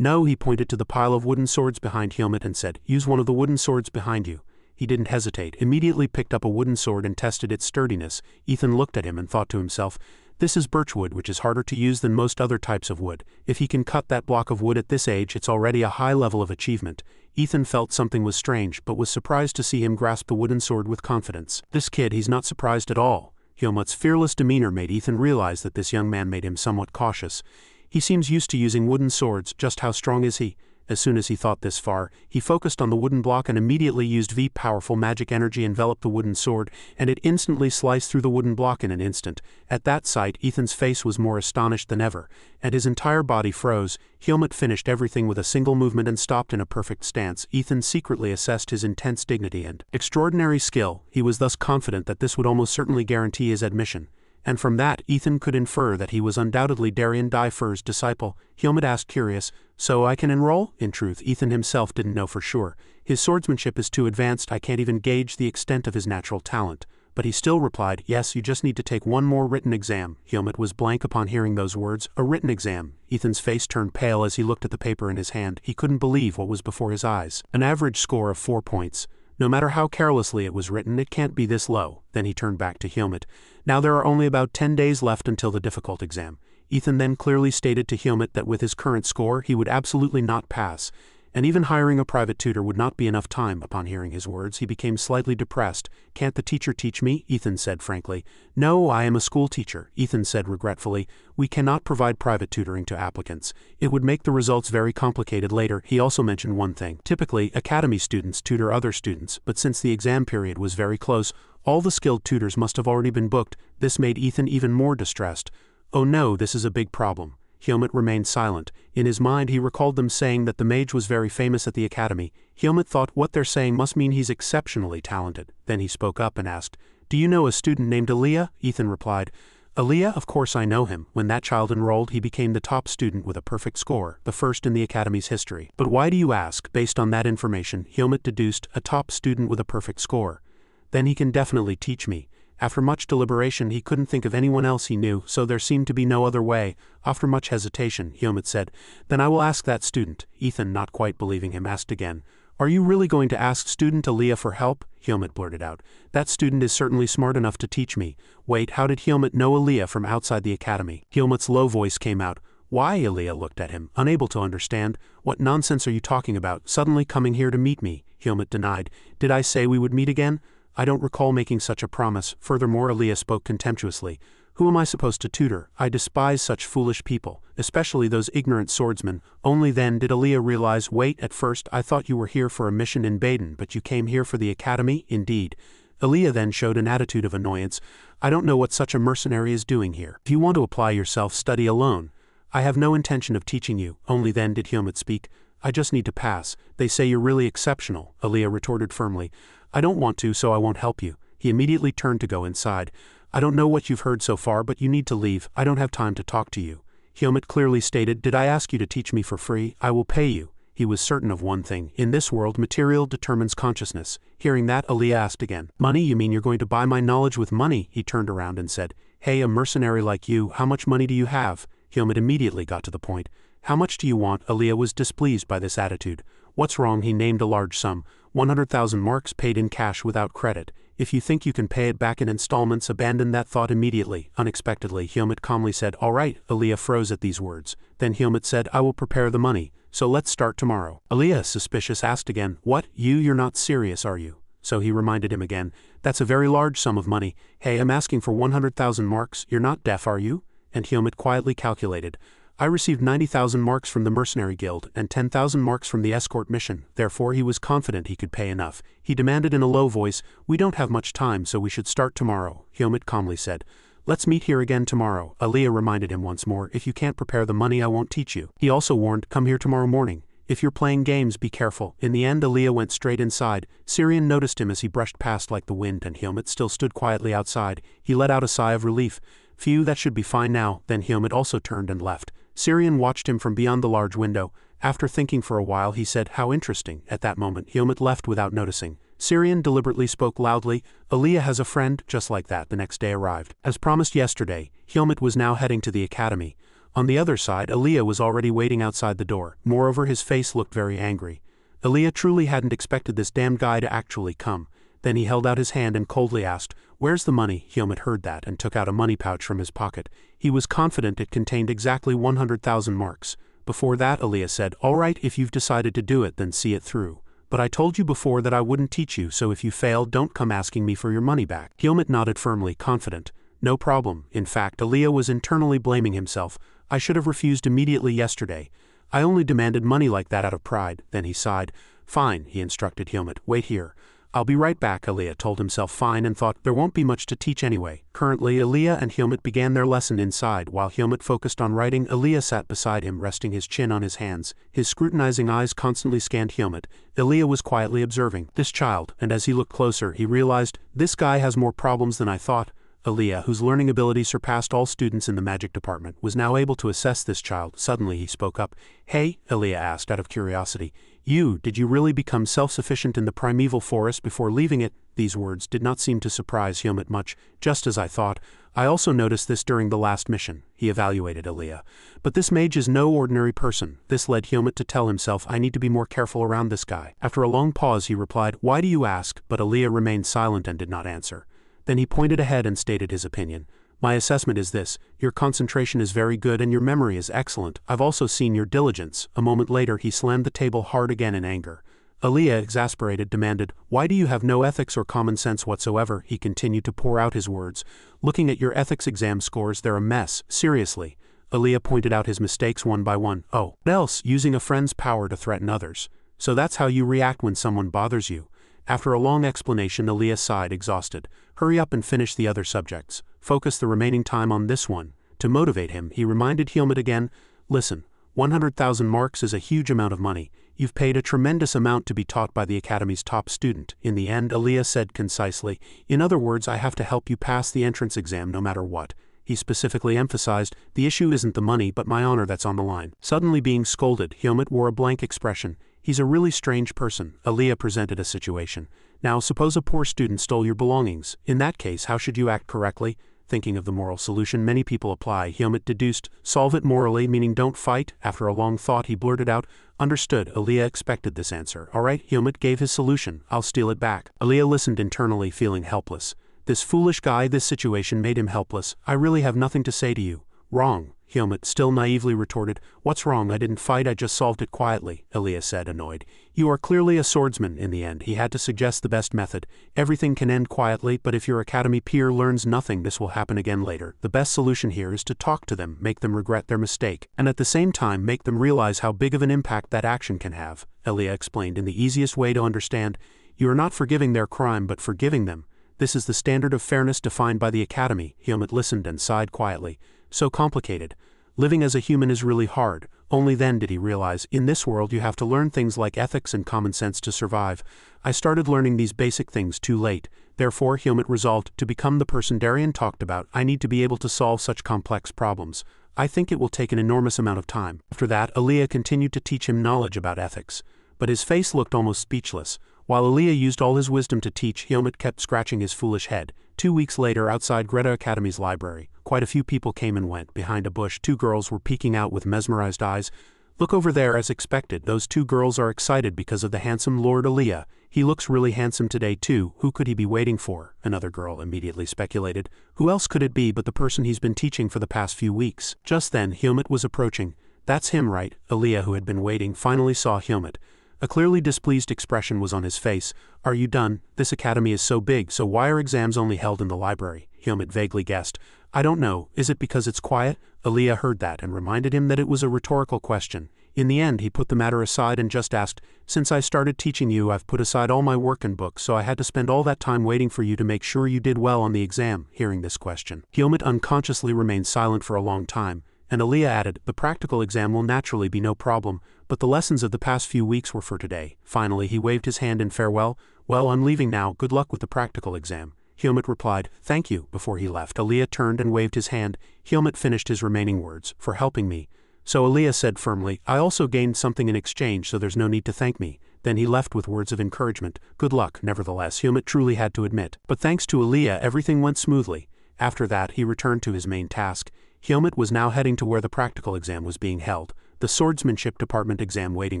No, he pointed to the pile of wooden swords behind Helmut and said, use one of the wooden swords behind you. He didn't hesitate, immediately picked up a wooden sword and tested its sturdiness. Ethan looked at him and thought to himself, this is birchwood, which is harder to use than most other types of wood. If he can cut that block of wood at this age, it's already a high level of achievement. Ethan felt something was strange, but was surprised to see him grasp the wooden sword with confidence. This kid, he's not surprised at all. Helmut's fearless demeanor made Ethan realize that this young man made him somewhat cautious. He seems used to using wooden swords, just how strong is he? As soon as he thought this far, he focused on the wooden block and immediately used powerful magic energy enveloped the wooden sword, and it instantly sliced through the wooden block in an instant. At that sight, Ethan's face was more astonished than ever, and his entire body froze. Helmut finished everything with a single movement and stopped in a perfect stance. Ethan secretly assessed his intense dignity and extraordinary skill. He was thus confident that this would almost certainly guarantee his admission. And from that, Ethan could infer that he was undoubtedly Darien Daifer's disciple. Helmut asked, curious, so I can enroll? In truth, Ethan himself didn't know for sure. His swordsmanship is too advanced, I can't even gauge the extent of his natural talent. But he still replied, yes, you just need to take one more written exam. Helmut was blank upon hearing those words, a written exam. Ethan's face turned pale as he looked at the paper in his hand. He couldn't believe what was before his eyes. An average score of 4 points. No matter how carelessly it was written, it can't be this low. Then he turned back to Helmut. Now there are only about 10 days left until the difficult exam. Ethan then clearly stated to Helmut that with his current score, he would absolutely not pass. And even hiring a private tutor would not be enough time. Upon hearing his words, he became slightly depressed. Can't the teacher teach me? Ethan said frankly. No, I am a school teacher. Ethan said regretfully. We cannot provide private tutoring to applicants. It would make the results very complicated later. He also mentioned one thing. Typically, academy students tutor other students, but since the exam period was very close, all the skilled tutors must have already been booked. This made Ethan even more distressed. Oh no, this is a big problem. Helmut remained silent. In his mind he recalled them saying that the mage was very famous at the academy. Helmut thought what they're saying must mean he's exceptionally talented. Then he spoke up and asked, "Do you know a student named Elaga?" Ethan replied, "Elaga, of course I know him. When that child enrolled, he became the top student with a perfect score, the first in the academy's history." "But why do you ask?" Based on that information, Helmut deduced a top student with a perfect score. "Then he can definitely teach me." After much deliberation, he couldn't think of anyone else he knew, so there seemed to be no other way. After much hesitation, Helmut said, "Then I will ask that student." Ethan, not quite believing him, asked again, "Are you really going to ask student Elaga for help?" Helmut blurted out, "That student is certainly smart enough to teach me." Wait, how did Helmut know Elaga from outside the academy? Helmut's low voice came out. "Why?" Elaga looked at him, unable to understand. "What nonsense are you talking about, suddenly coming here to meet me?" Helmut denied. "Did I say we would meet again? I don't recall making such a promise." Furthermore, Elaga spoke contemptuously. "Who am I supposed to tutor? I despise such foolish people, especially those ignorant swordsmen." Only then did Elaga realize, "Wait, at first I thought you were here for a mission in Baden, but you came here for the academy?" "Indeed." Elaga then showed an attitude of annoyance. "I don't know what such a mercenary is doing here. If you want to apply yourself, study alone. I have no intention of teaching you." Only then did Helmut speak. "I just need to pass. They say you're really exceptional," Elaga retorted firmly. "I don't want to, so I won't help you." He immediately turned to go inside. "I don't know what you've heard so far, but you need to leave. I don't have time to talk to you." Helmut clearly stated, "Did I ask you to teach me for free? I will pay you." He was certain of one thing. In this world, material determines consciousness. Hearing that, Elaga asked again, "Money? You mean you're going to buy my knowledge with money?" He turned around and said, "Hey, a mercenary like you, how much money do you have?" Helmut immediately got to the point. "How much do you want?" Elaga was displeased by this attitude. "What's wrong?" He named a large sum. 100,000 marks paid in cash without credit. "If you think you can pay it back in installments, abandon that thought immediately." Unexpectedly, Helmut calmly said, "All right." Elaga froze at these words. Then Helmut said, "I will prepare the money. So let's start tomorrow." Elaga, suspicious, asked again, "What? You're not serious, are you?" So he reminded him again, "That's a very large sum of money. Hey, I'm asking for 100,000 marks. You're not deaf, are you?" And Helmut quietly calculated, "I received 90,000 marks from the Mercenary Guild and 10,000 marks from the Escort mission." Therefore he was confident he could pay enough. He demanded in a low voice, "We don't have much time, so we should start tomorrow." Helmut calmly said, "Let's meet here again tomorrow." Elaga reminded him once more, "If you can't prepare the money, I won't teach you." He also warned, "Come here tomorrow morning. If you're playing games, be careful." In the end, Elaga went straight inside. Syrian noticed him as he brushed past like the wind, and Helmut still stood quietly outside. He let out a sigh of relief. "Phew, that should be fine now." Then Helmut also turned and left. Syrian watched him from beyond the large window. After thinking for a while, he said, "How interesting." At that moment, Helmut left without noticing. Syrian deliberately spoke loudly, "Elaga has a friend." Just like that, the next day arrived. As promised yesterday, Helmut was now heading to the academy. On the other side, Elaga was already waiting outside the door. Moreover, his face looked very angry. Elaga truly hadn't expected this damned guy to actually come. Then he held out his hand and coldly asked, "Where's the money?" Helmut heard that and took out a money pouch from his pocket. He was confident it contained exactly 100,000 marks. Before that, Elaga said, "All right, if you've decided to do it, then see it through. But I told you before that I wouldn't teach you, so if you fail, don't come asking me for your money back." Helmut nodded firmly, confident. "No problem." In fact, Elaga was internally blaming himself. "I should have refused immediately yesterday. I only demanded money like that out of pride." Then he sighed. "Fine," he instructed Helmut. "Wait here." "I'll be right back," Elaga told himself fine and thought, there won't be much to teach anyway. Currently, Elaga and Helmut began their lesson inside. While Helmut focused on writing, Elaga sat beside him, resting his chin on his hands. His scrutinizing eyes constantly scanned Helmut. Elaga was quietly observing this child, and as he looked closer, he realized, this guy has more problems than I thought. Elaga, whose learning ability surpassed all students in the magic department, was now able to assess this child. Suddenly he spoke up. "Hey," Elaga asked out of curiosity, did you really become self-sufficient in the primeval forest before leaving it?" These words did not seem to surprise Helmut much. "Just as I thought. I also noticed this during the last mission." He evaluated Elaga. "But this mage is no ordinary person." This led Helmut to tell himself, "I need to be more careful around this guy." After a long pause he replied, "Why do you ask?" But Elaga remained silent and did not answer. Then he pointed ahead and stated his opinion. "My assessment is this: your concentration is very good and your memory is excellent. I've also seen your diligence." A moment later he slammed the table hard again in anger. Elaga, exasperated, demanded, "Why do you have no ethics or common sense whatsoever?" He continued to pour out his words. "Looking at your ethics exam scores, they're a mess. Seriously." Elaga pointed out his mistakes one by one. "Oh, what else? Using a friend's power to threaten others. So that's how you react when someone bothers you." After a long explanation, Elaga sighed, exhausted. "Hurry up and finish the other subjects. Focus the remaining time on this one." To motivate him, he reminded Helmut again, Listen, 100,000 marks is a huge amount of money. You've paid a tremendous amount to be taught by the Academy's top student. In the end, Aaliyah said concisely, in other words, I have to help you pass the entrance exam no matter what. He specifically emphasized, the issue isn't the money but my honor that's on the line. Suddenly being scolded, Hyomit wore a blank expression. He's a really strange person. Aaliyah presented a situation. Now suppose a poor student stole your belongings. In that case, how should you act correctly? Thinking of the moral solution many people apply, Hyomit deduced, solve it morally, meaning don't fight. After a long thought he blurted out, understood. Aaliyah expected this answer. Alright, Hyomit gave his solution, I'll steal it back. Aaliyah listened internally, feeling helpless. This foolish guy, this situation made him helpless. I really have nothing to say to you. Wrong. Hyomit still naively retorted, what's wrong? I didn't fight, I just solved it quietly, Aaliyah said, annoyed. You are clearly a swordsman. In the end, he had to suggest the best method. Everything can end quietly, but if your academy peer learns nothing, this will happen again later. The best solution here is to talk to them, make them regret their mistake, and at the same time make them realize how big of an impact that action can have, Aaliyah explained in the easiest way to understand. You are not forgiving their crime but forgiving them. This is the standard of fairness defined by the academy. Hyomit listened and sighed quietly. So complicated. Living as a human is really hard. Only then did he realize, in this world you have to learn things like ethics and common sense to survive. I started learning these basic things too late. Therefore, Hyomit resolved to become the person Darien talked about. I need to be able to solve such complex problems. I think it will take an enormous amount of time. After that, Aaliyah continued to teach him knowledge about ethics. But his face looked almost speechless. While Aaliyah used all his wisdom to teach, Hyomit kept scratching his foolish head. 2 weeks later, outside Greta Academy's library, quite a few people came and went. Behind a bush, 2 girls were peeking out with mesmerized eyes. Look over there. As expected, those 2 girls are excited because of the handsome Lord Aaliyah. He looks really handsome today too. Who could he be waiting for? Another girl immediately speculated. Who else could it be but the person he's been teaching for the past few weeks? Just then, Hyomit was approaching. That's him, right? Aaliyah, who had been waiting, finally saw Hyomit. A clearly displeased expression was on his face. Are you done? This academy is so big, so why are exams only held in the library? Hyomit vaguely guessed. I don't know. Is it because it's quiet? Aaliyah heard that and reminded him that it was a rhetorical question. In the end, he put the matter aside and just asked, since I started teaching you, I've put aside all my work and books, so I had to spend all that time waiting for you to make sure you did well on the exam. Hearing this question, Hyomit unconsciously remained silent for a long time, and Aaliyah added, the practical exam will naturally be no problem, but the lessons of the past few weeks were for today. Finally, he waved his hand in farewell. Well, I'm leaving now. Good luck with the practical exam. Hyomit replied, thank you. Before he left, Aaliyah turned and waved his hand. Hyomit finished his remaining words, for helping me. So Aaliyah said firmly, I also gained something in exchange, so there's no need to thank me. Then he left with words of encouragement. Good luck. Nevertheless, Hyomit truly had to admit. But thanks to Aaliyah, everything went smoothly. After that, he returned to his main task. Hyomit was now heading to where the practical exam was being held, the swordsmanship department exam waiting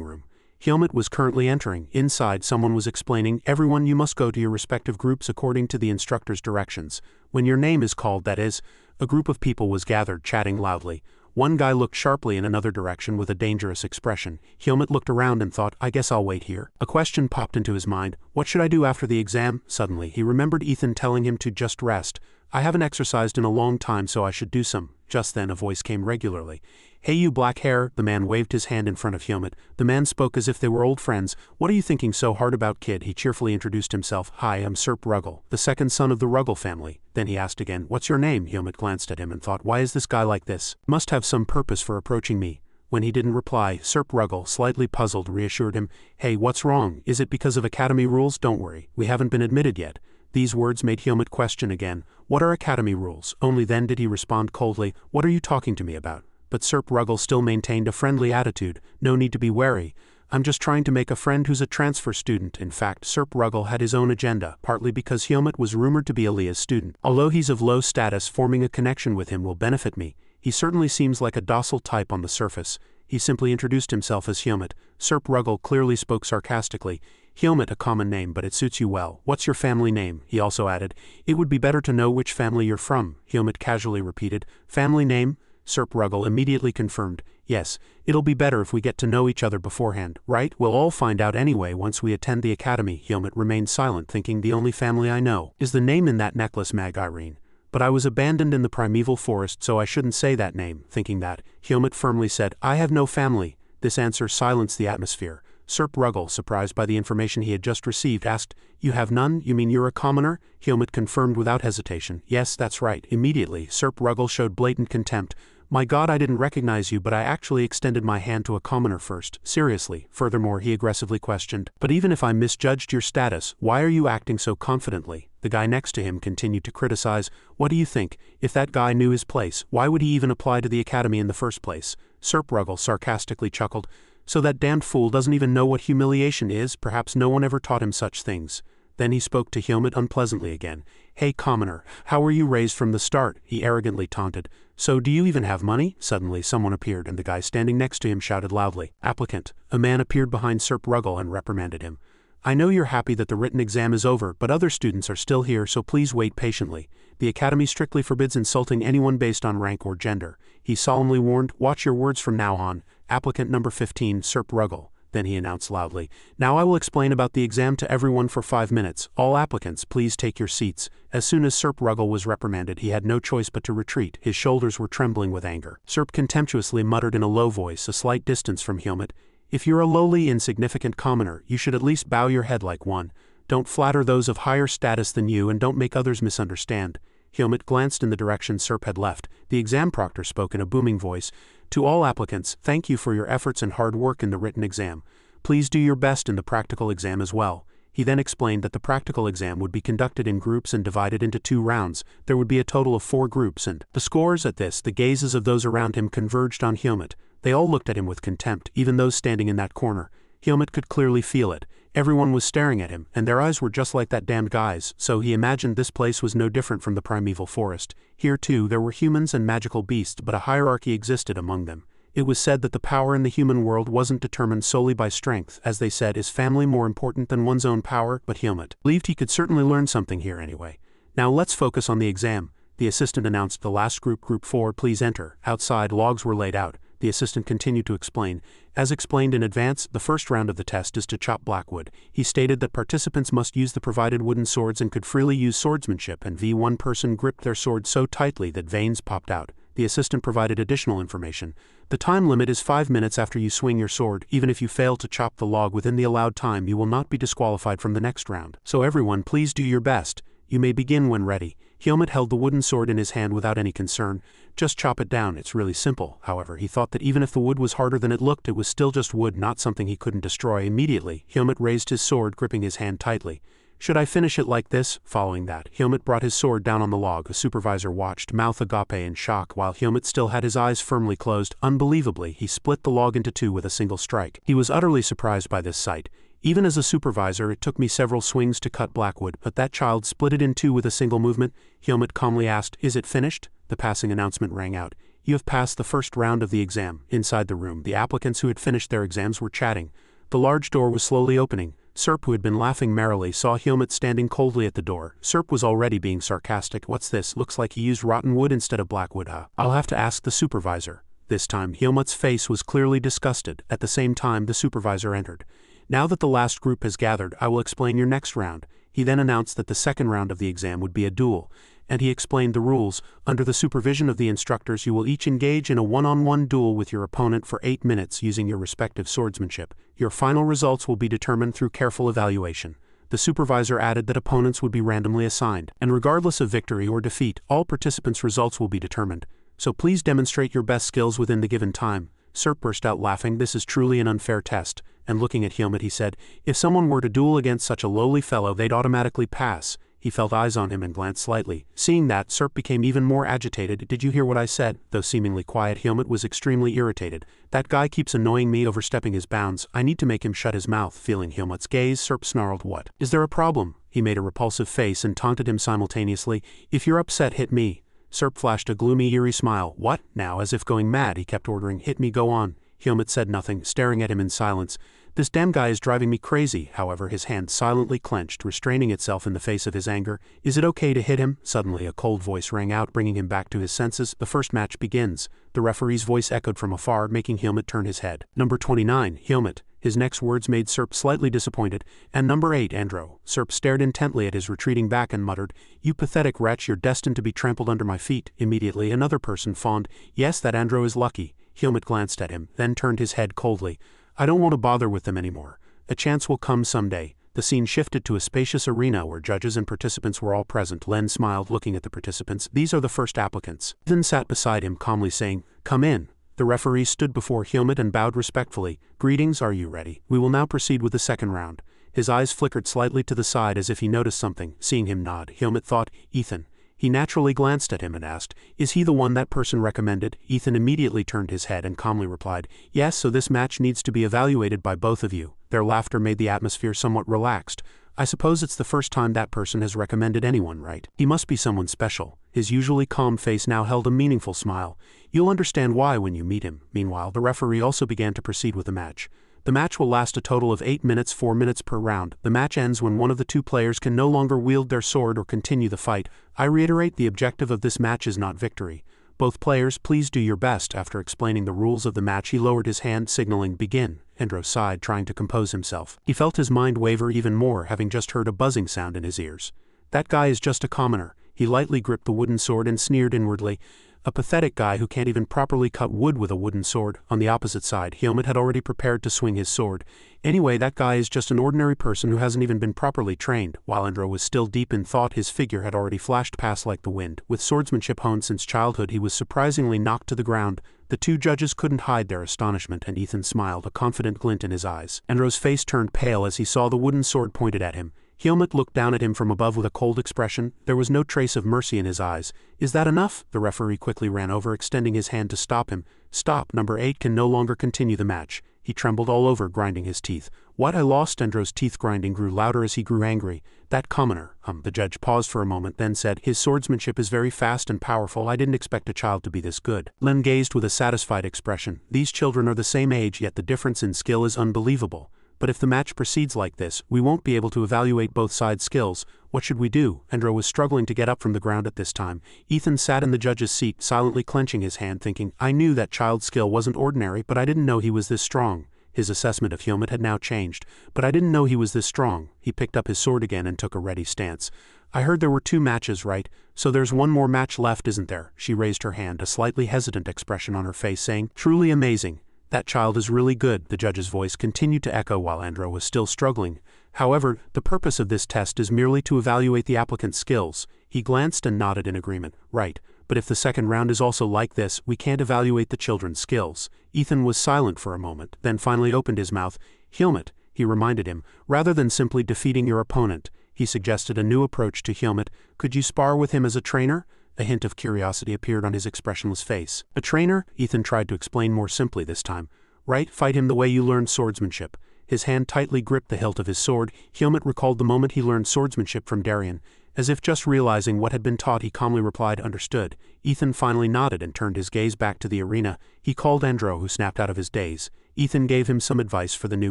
room. Hyomit was currently entering. Inside, someone was explaining, everyone, you must go to your respective groups according to the instructor's directions. When your name is called, that is. A group of people was gathered, chatting loudly. One guy looked sharply in another direction with a dangerous expression. Hyomit looked around and thought, I guess I'll wait here. A question popped into his mind. What should I do after the exam? Suddenly, he remembered Ethan telling him to just rest. I haven't exercised in a long time, so I should do some. Just then a voice came regularly. Hey you black hair. The man waved his hand in front of Hyomit. The man spoke as if they were old friends. What are you thinking so hard about, kid? He cheerfully introduced himself. Hi, I'm Serp Ruggles, the second son of the Ruggles family. Then he asked again, what's your name? Hyomit glanced at him and thought, why is this guy like this? Must have some purpose for approaching me. When he didn't reply, Serp Ruggles, slightly puzzled, reassured him. Hey, what's wrong? Is it because of academy rules? Don't worry, we haven't been admitted yet. These words made Hyomit question again. What are academy rules? Only then did he respond coldly, what are you talking to me about? But Serp Ruggles still maintained a friendly attitude. No need to be wary. I'm just trying to make a friend who's a transfer student. In fact, Serp Ruggles had his own agenda, partly because Hyomit was rumored to be Aaliyah's student. Although he's of low status, forming a connection with him will benefit me. He certainly seems like a docile type on the surface. He simply introduced himself as Hyomit. Serp Ruggles clearly spoke sarcastically. Hyomit, a common name, but it suits you well. What's your family name? He also added. It would be better to know which family you're from. Hyomit casually repeated. Family name? Serp Ruggles immediately confirmed. Yes, it'll be better if we get to know each other beforehand, right? We'll all find out anyway once we attend the academy. Hyomit remained silent, thinking the only family I know is the name in that necklace, Mag Irene. But I was abandoned in the primeval forest, so I shouldn't say that name. Thinking that, Hyomit firmly said, I have no family. This answer silenced the atmosphere. Serp Ruggles, surprised by the information he had just received, asked, You have none? You mean you're a commoner? Hyomit confirmed without hesitation. Yes, that's right. Immediately, Serp Ruggles showed blatant contempt. My god, I didn't recognize you, but I actually extended my hand to a commoner first. Seriously. Furthermore, he aggressively questioned. But even if I misjudged your status, why are you acting so confidently? The guy next to him continued to criticize. What do you think? If that guy knew his place, why would he even apply to the academy in the first place? Swordsman sarcastically chuckled. So that damned fool doesn't even know what humiliation is. Perhaps no one ever taught him such things. Then he spoke to Helmut unpleasantly again. Hey commoner, how were you raised from the start? He arrogantly taunted. So do you even have money? Suddenly someone appeared and the guy standing next to him shouted loudly. Applicant. A man appeared behind Swordsman and reprimanded him. I know you're happy that the written exam is over, but other students are still here, so please wait patiently. The academy strictly forbids insulting anyone based on rank or gender. He solemnly warned, watch your words from now on. Applicant number 15, Swordsman. Then he announced loudly, now I will explain about the exam to everyone for 5 minutes. All applicants, please take your seats. As soon as Swordsman was reprimanded, he had no choice but to retreat. His shoulders were trembling with anger. Swordsman contemptuously muttered in a low voice, a slight distance from Helmut, if you're a lowly, insignificant commoner, you should at least bow your head like one. Don't flatter those of higher status than you and don't make others misunderstand. Helmut glanced in the direction Swordsman had left. The exam proctor spoke in a booming voice. To all applicants, thank you for your efforts and hard work in the written exam. Please do your best in the practical exam as well. He then explained that the practical exam would be conducted in groups and divided into 2 rounds. There would be a total of 4 groups and the scores. At this, the gazes of those around him converged on Helmut. They all looked at him with contempt, even those standing in that corner. Helmut could clearly feel it. Everyone was staring at him, and their eyes were just like that damned guy's, so he imagined this place was no different from the primeval forest. Here too there were humans and magical beasts, but a hierarchy existed among them. It was said that the power in the human world wasn't determined solely by strength. As they said, is family more important than one's own power? But Helmut believed he could certainly learn something here anyway. Now let's focus on the exam. The assistant announced the last group, Group 4, please enter. Outside, logs were laid out. The assistant continued to explain. As explained in advance, the first round of the test is to chop blackwood. He stated that participants must use the provided wooden swords and could freely use swordsmanship, and one person gripped their sword so tightly that veins popped out. The assistant provided additional information. The time limit is 5 minutes after you swing your sword. Even if you fail to chop the log within the allowed time, you will not be disqualified from the next round. So everyone, please do your best. You may begin when ready. Helmut held the wooden sword in his hand without any concern. Just chop it down, it's really simple. However, he thought that even if the wood was harder than it looked, it was still just wood, not something he couldn't destroy immediately. Helmut raised his sword, gripping his hand tightly. Should I finish it like this? Following that, Helmut brought his sword down on the log. A supervisor watched, mouth agape in shock, while Helmut still had his eyes firmly closed. Unbelievably, he split the log into 2 with a single strike. He was utterly surprised by this sight. Even as a supervisor, it took me several swings to cut blackwood, but that child split it in 2 with a single movement. Helmut calmly asked, is it finished? The passing announcement rang out. You have passed the first round of the exam. Inside the room, the applicants who had finished their exams were chatting. The large door was slowly opening. Swordsman, who had been laughing merrily, saw Helmut standing coldly at the door. Swordsman was already being sarcastic. What's this? Looks like he used rotten wood instead of blackwood, huh? I'll have to ask the supervisor. This time, Helmut's face was clearly disgusted. At the same time, the supervisor entered. Now that the last group has gathered, I will explain your next round. He then announced that the second round of the exam would be a duel, and he explained the rules. Under the supervision of the instructors, you will each engage in a one-on-one duel with your opponent for 8 minutes using your respective swordsmanship. Your final results will be determined through careful evaluation. The supervisor added that opponents would be randomly assigned, and regardless of victory or defeat, all participants' results will be determined. So please demonstrate your best skills within the given time. Swordsman burst out laughing. This is truly an unfair test. And looking at Helmut, he said, if someone were to duel against such a lowly fellow, they'd automatically pass. He felt eyes on him and glanced slightly. Seeing that, Swordsman became even more agitated. Did you hear what I said? Though seemingly quiet, Helmut was extremely irritated. That guy keeps annoying me, overstepping his bounds. I need to make him shut his mouth. Feeling Helmut's gaze, Swordsman snarled, what? Is there a problem? He made a repulsive face and taunted him simultaneously. If you're upset, hit me. Swordsman flashed a gloomy, eerie smile. What? Now, as if going mad, he kept ordering, hit me, go on. Helmut said nothing, staring at him in silence. This damn guy is driving me crazy. However, his hand silently clenched, restraining itself in the face of his anger. Is it okay to hit him? Suddenly a cold voice rang out, bringing him back to his senses. The first match begins. The referee's voice echoed from afar, making Helmut turn his head. Number 29, Helmut. His next words made Swordsman slightly disappointed. And number 8, Andro. Swordsman stared intently at his retreating back and muttered, you pathetic wretch, you're destined to be trampled under my feet. Immediately another person fawned, yes, that Andro is lucky. Helmut glanced at him, then turned his head coldly. I don't want to bother with them anymore. A chance will come someday. The scene shifted to a spacious arena where judges and participants were all present. Len smiled, looking at the participants. These are the first applicants. Ethan sat beside him, calmly saying, "Come in." The referee stood before Helmut and bowed respectfully. "Greetings, are you ready? We will now proceed with the second round." His eyes flickered slightly to the side as if he noticed something. Seeing him nod, Helmut thought, "Ethan." He naturally glanced at him and asked, "Is he the one that person recommended?" Ethan immediately turned his head and calmly replied, "Yes, so this match needs to be evaluated by both of you." Their laughter made the atmosphere somewhat relaxed. "I suppose it's the first time that person has recommended anyone, right? He must be someone special." His usually calm face now held a meaningful smile. "You'll understand why when you meet him." Meanwhile, the referee also began to proceed with the match. The match will last a total of 8 minutes, 4 minutes per round. The match ends when one of the two players can no longer wield their sword or continue the fight. I reiterate, the objective of this match is not victory. Both players, please do your best. After explaining the rules of the match, he lowered his hand, signaling begin. Endro sighed, trying to compose himself. He felt his mind waver even more, having just heard a buzzing sound in his ears. That guy is just a commoner. He lightly gripped the wooden sword and sneered inwardly. A pathetic guy who can't even properly cut wood with a wooden sword. On the opposite side, Helmut had already prepared to swing his sword. Anyway, that guy is just an ordinary person who hasn't even been properly trained. While Endro was still deep in thought, his figure had already flashed past like the wind. With swordsmanship honed since childhood, he was surprisingly knocked to the ground. The two judges couldn't hide their astonishment, and Ethan smiled, a confident glint in his eyes. Endro's face turned pale as he saw the wooden sword pointed at him. Helmut looked down at him from above with a cold expression. There was no trace of mercy in his eyes. "Is that enough?" The referee quickly ran over, extending his hand to stop him. "Stop. Number 8 can no longer continue the match." He trembled all over, grinding his teeth. "What? I lost?" Endro's teeth grinding grew louder as he grew angry. "That commoner." The judge paused for a moment, then said, "His swordsmanship is very fast and powerful. I didn't expect a child to be this good." Len gazed with a satisfied expression. These children are the same age, yet the difference in skill is unbelievable. "But if the match proceeds like this, we won't be able to evaluate both sides' skills. What should we do?" Endro was struggling to get up from the ground at this time. Ethan sat in the judge's seat, silently clenching his hand, thinking, "I knew that child's skill wasn't ordinary, but I didn't know he was this strong." His assessment of Helmut had now changed. "But I didn't know he was this strong." He picked up his sword again and took a ready stance. "I heard there were 2 matches, right? So there's one more match left, isn't there?" She raised her hand, a slightly hesitant expression on her face, saying, "Truly amazing. That child is really good." The judge's voice continued to echo while Endro was still struggling. "However, the purpose of this test is merely to evaluate the applicant's skills." He glanced and nodded in agreement. "Right. But if the second round is also like this, we can't evaluate the children's skills." Ethan was silent for a moment, then finally opened his mouth. "Helmut," he reminded him, "rather than simply defeating your opponent," he suggested a new approach to Helmut. "Could you spar with him as a trainer?" A hint of curiosity appeared on his expressionless face. "A trainer?" Ethan tried to explain more simply this time. "Right, fight him the way you learned swordsmanship." His hand tightly gripped the hilt of his sword. Helmut recalled the moment he learned swordsmanship from Darien. As if just realizing what had been taught, he calmly replied, "Understood." Ethan finally nodded and turned his gaze back to the arena. He called Endro, who snapped out of his daze. Ethan gave him some advice for the new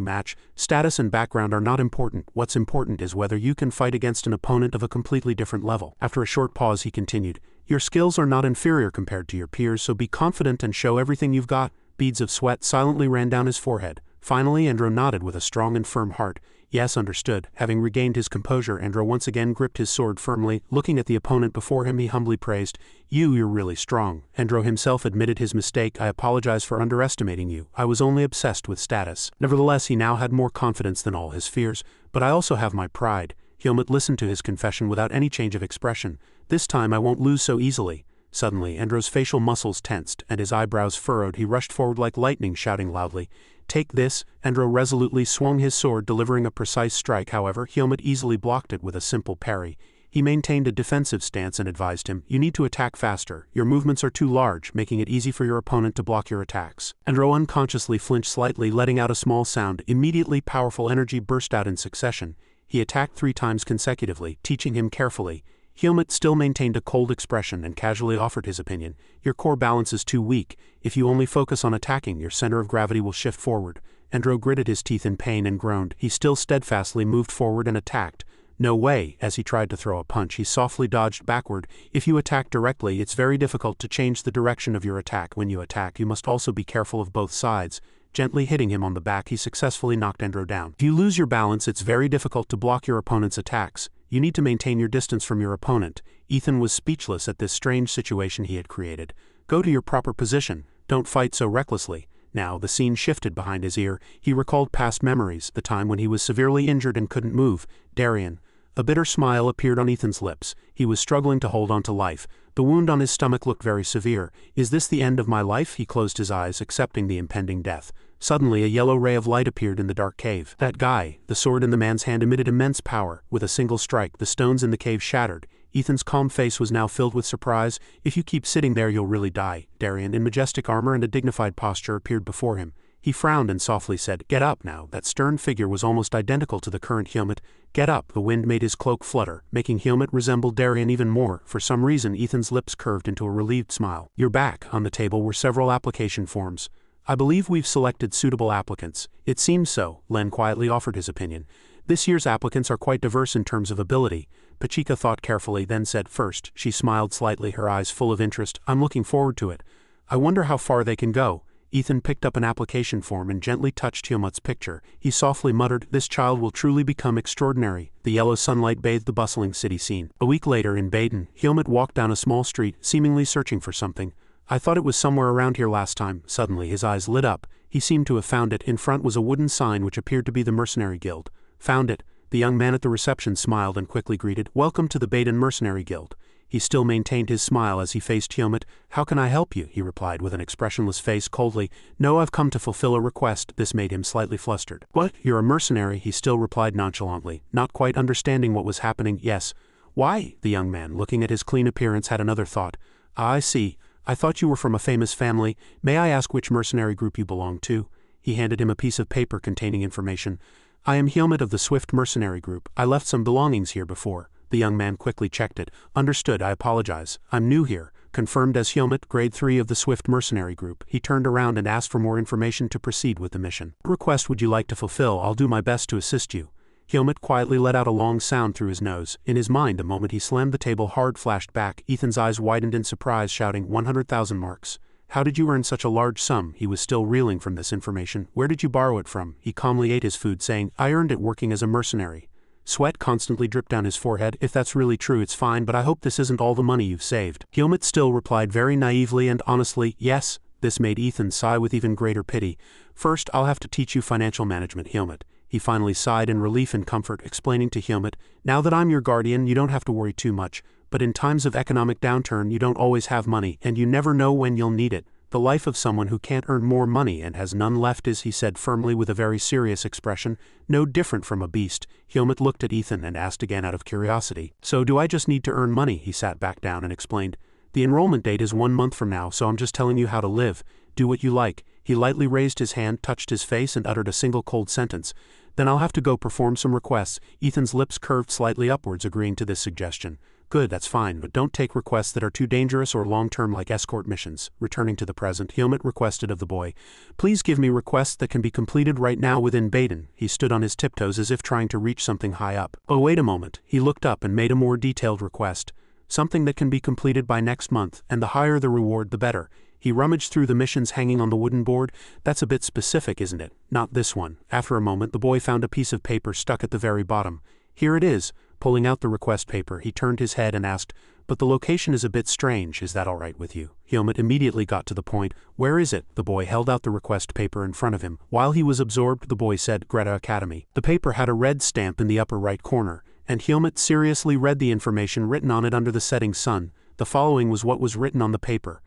match. "Status and background are not important. What's important is whether you can fight against an opponent of a completely different level." After a short pause, he continued, "Your skills are not inferior compared to your peers, so be confident and show everything you've got." Beads of sweat silently ran down his forehead. Finally, Endro nodded with a strong and firm heart. "Yes, understood." Having regained his composure, Endro once again gripped his sword firmly. Looking at the opponent before him, he humbly praised, You're really strong." Endro himself admitted his mistake. "I apologize for underestimating you. I was only obsessed with status." Nevertheless, he now had more confidence than all his fears. "But I also have my pride." Helmut listened to his confession without any change of expression. "This time I won't lose so easily." Suddenly, Endro's facial muscles tensed, and his eyebrows furrowed. He rushed forward like lightning, shouting loudly, "Take this!" Endro resolutely swung his sword, delivering a precise strike. However, Helmut easily blocked it with a simple parry. He maintained a defensive stance and advised him, "You need to attack faster. Your movements are too large, making it easy for your opponent to block your attacks." Endro unconsciously flinched slightly, letting out a small sound. Immediately, powerful energy burst out in succession. He attacked 3 times consecutively, teaching him carefully. Helmut still maintained a cold expression and casually offered his opinion. "Your core balance is too weak. If you only focus on attacking, your center of gravity will shift forward." Endro gritted his teeth in pain and groaned. He still steadfastly moved forward and attacked. "No way." As he tried to throw a punch, he softly dodged backward. "If you attack directly, it's very difficult to change the direction of your attack. When you attack, you must also be careful of both sides." Gently hitting him on the back, he successfully knocked Endro down. "If you lose your balance, it's very difficult to block your opponent's attacks. You need to maintain your distance from your opponent." Ethan was speechless at this strange situation he had created. "Go to your proper position. Don't fight so recklessly." Now, the scene shifted behind his ear. He recalled past memories, the time when he was severely injured and couldn't move. Darien. A bitter smile appeared on Ethan's lips. He was struggling to hold on to life. The wound on his stomach looked very severe. Is this the end of my life? He closed his eyes, accepting the impending death. Suddenly, a yellow ray of light appeared in the dark cave. That guy, the sword in the man's hand emitted immense power. With a single strike, the stones in the cave shattered. Ethan's calm face was now filled with surprise. If you keep sitting there, you'll really die. Darien, in majestic armor and a dignified posture, appeared before him. He frowned and softly said, "Get up now." That stern figure was almost identical to the current hermit. "Get up." The wind made his cloak flutter, making hermit resemble Darien even more. For some reason, Ethan's lips curved into a relieved smile. "You're back." On the table were several application forms. "I believe we've selected suitable applicants." "It seems so," Len quietly offered his opinion. "This year's applicants are quite diverse in terms of ability." Pachika thought carefully, then said first. She smiled slightly, her eyes full of interest. "I'm looking forward to it. I wonder how far they can go." Ethan picked up an application form and gently touched Hyomut's picture. He softly muttered, "This child will truly become extraordinary." The yellow sunlight bathed the bustling city scene. A week later in Baden, Hyomut walked down a small street, seemingly searching for something. "I thought it was somewhere around here last time." Suddenly his eyes lit up. He seemed to have found it. In front was a wooden sign which appeared to be the Mercenary Guild. "Found it." The young man at the reception smiled and quickly greeted, "Welcome to the Baden Mercenary Guild." He still maintained his smile as he faced Hyomut. "How can I help you?" he replied with an expressionless face coldly. "No, I've come to fulfill a request." This made him slightly flustered. "What? You're a mercenary?" he still replied nonchalantly, not quite understanding what was happening. "Yes." "Why?" The young man, looking at his clean appearance, had another thought. "Ah, I see. I thought you were from a famous family. May I ask which mercenary group you belong to?" He handed him a piece of paper containing information. "I am Hyomut of the Swift Mercenary Group. I left some belongings here before." The young man quickly checked it. "Understood, I apologize. I'm new here." Confirmed as Hyomut, grade 3 of the Swift Mercenary Group. He turned around and asked for more information to proceed with the mission. "What request would you like to fulfill? I'll do my best to assist you." Hyomut quietly let out a long sound through his nose. In his mind, the moment he slammed the table hard flashed back. Ethan's eyes widened in surprise, shouting, 100,000 marks. "How did you earn such a large sum?" He was still reeling from this information. "Where did you borrow it from?" He calmly ate his food, saying, "I earned it working as a mercenary." Sweat constantly dripped down his forehead. "If that's really true, it's fine, but I hope this isn't all the money you've saved." Hyomut still replied very naively and honestly, "Yes." This made Ethan sigh with even greater pity. "First, I'll have to teach you financial management, Hyomut." He finally sighed in relief and comfort, explaining to Hyomut, "Now that I'm your guardian, you don't have to worry too much. But in times of economic downturn, you don't always have money, and you never know when you'll need it. The life of someone who can't earn more money and has none left is," he said firmly with a very serious expression, "no different from a beast." Hyomut looked at Ethan and asked again out of curiosity, "So do I just need to earn money?" He sat back down and explained, "The enrollment date is 1 month from now, so I'm just telling you how to live. Do what you like." He lightly raised his hand, touched his face, and uttered a single cold sentence. "Then I'll have to go perform some requests." Ethan's lips curved slightly upwards, agreeing to this suggestion. "Good, that's fine, but don't take requests that are too dangerous or long-term like escort missions." Returning to the present, Hyomut requested of the boy, "Please give me requests that can be completed right now within Baden." He stood on his tiptoes as if trying to reach something high up. "Oh, wait a moment." He looked up and made a more detailed request. "Something that can be completed by next month, and the higher the reward, the better." He rummaged through the missions hanging on the wooden board. "That's a bit specific, isn't it?" "Not this one." After a moment, the boy found a piece of paper stuck at the very bottom. "Here it is." Pulling out the request paper, he turned his head and asked, "But the location is a bit strange. Is that all right with you?" Hyomut immediately got to the point. "Where is it?" The boy held out the request paper in front of him. While he was absorbed, the boy said, "Greta Academy." The paper had a red stamp in the upper right corner, and Hyomut seriously read the information written on it under the setting sun. The following was what was written on the paper.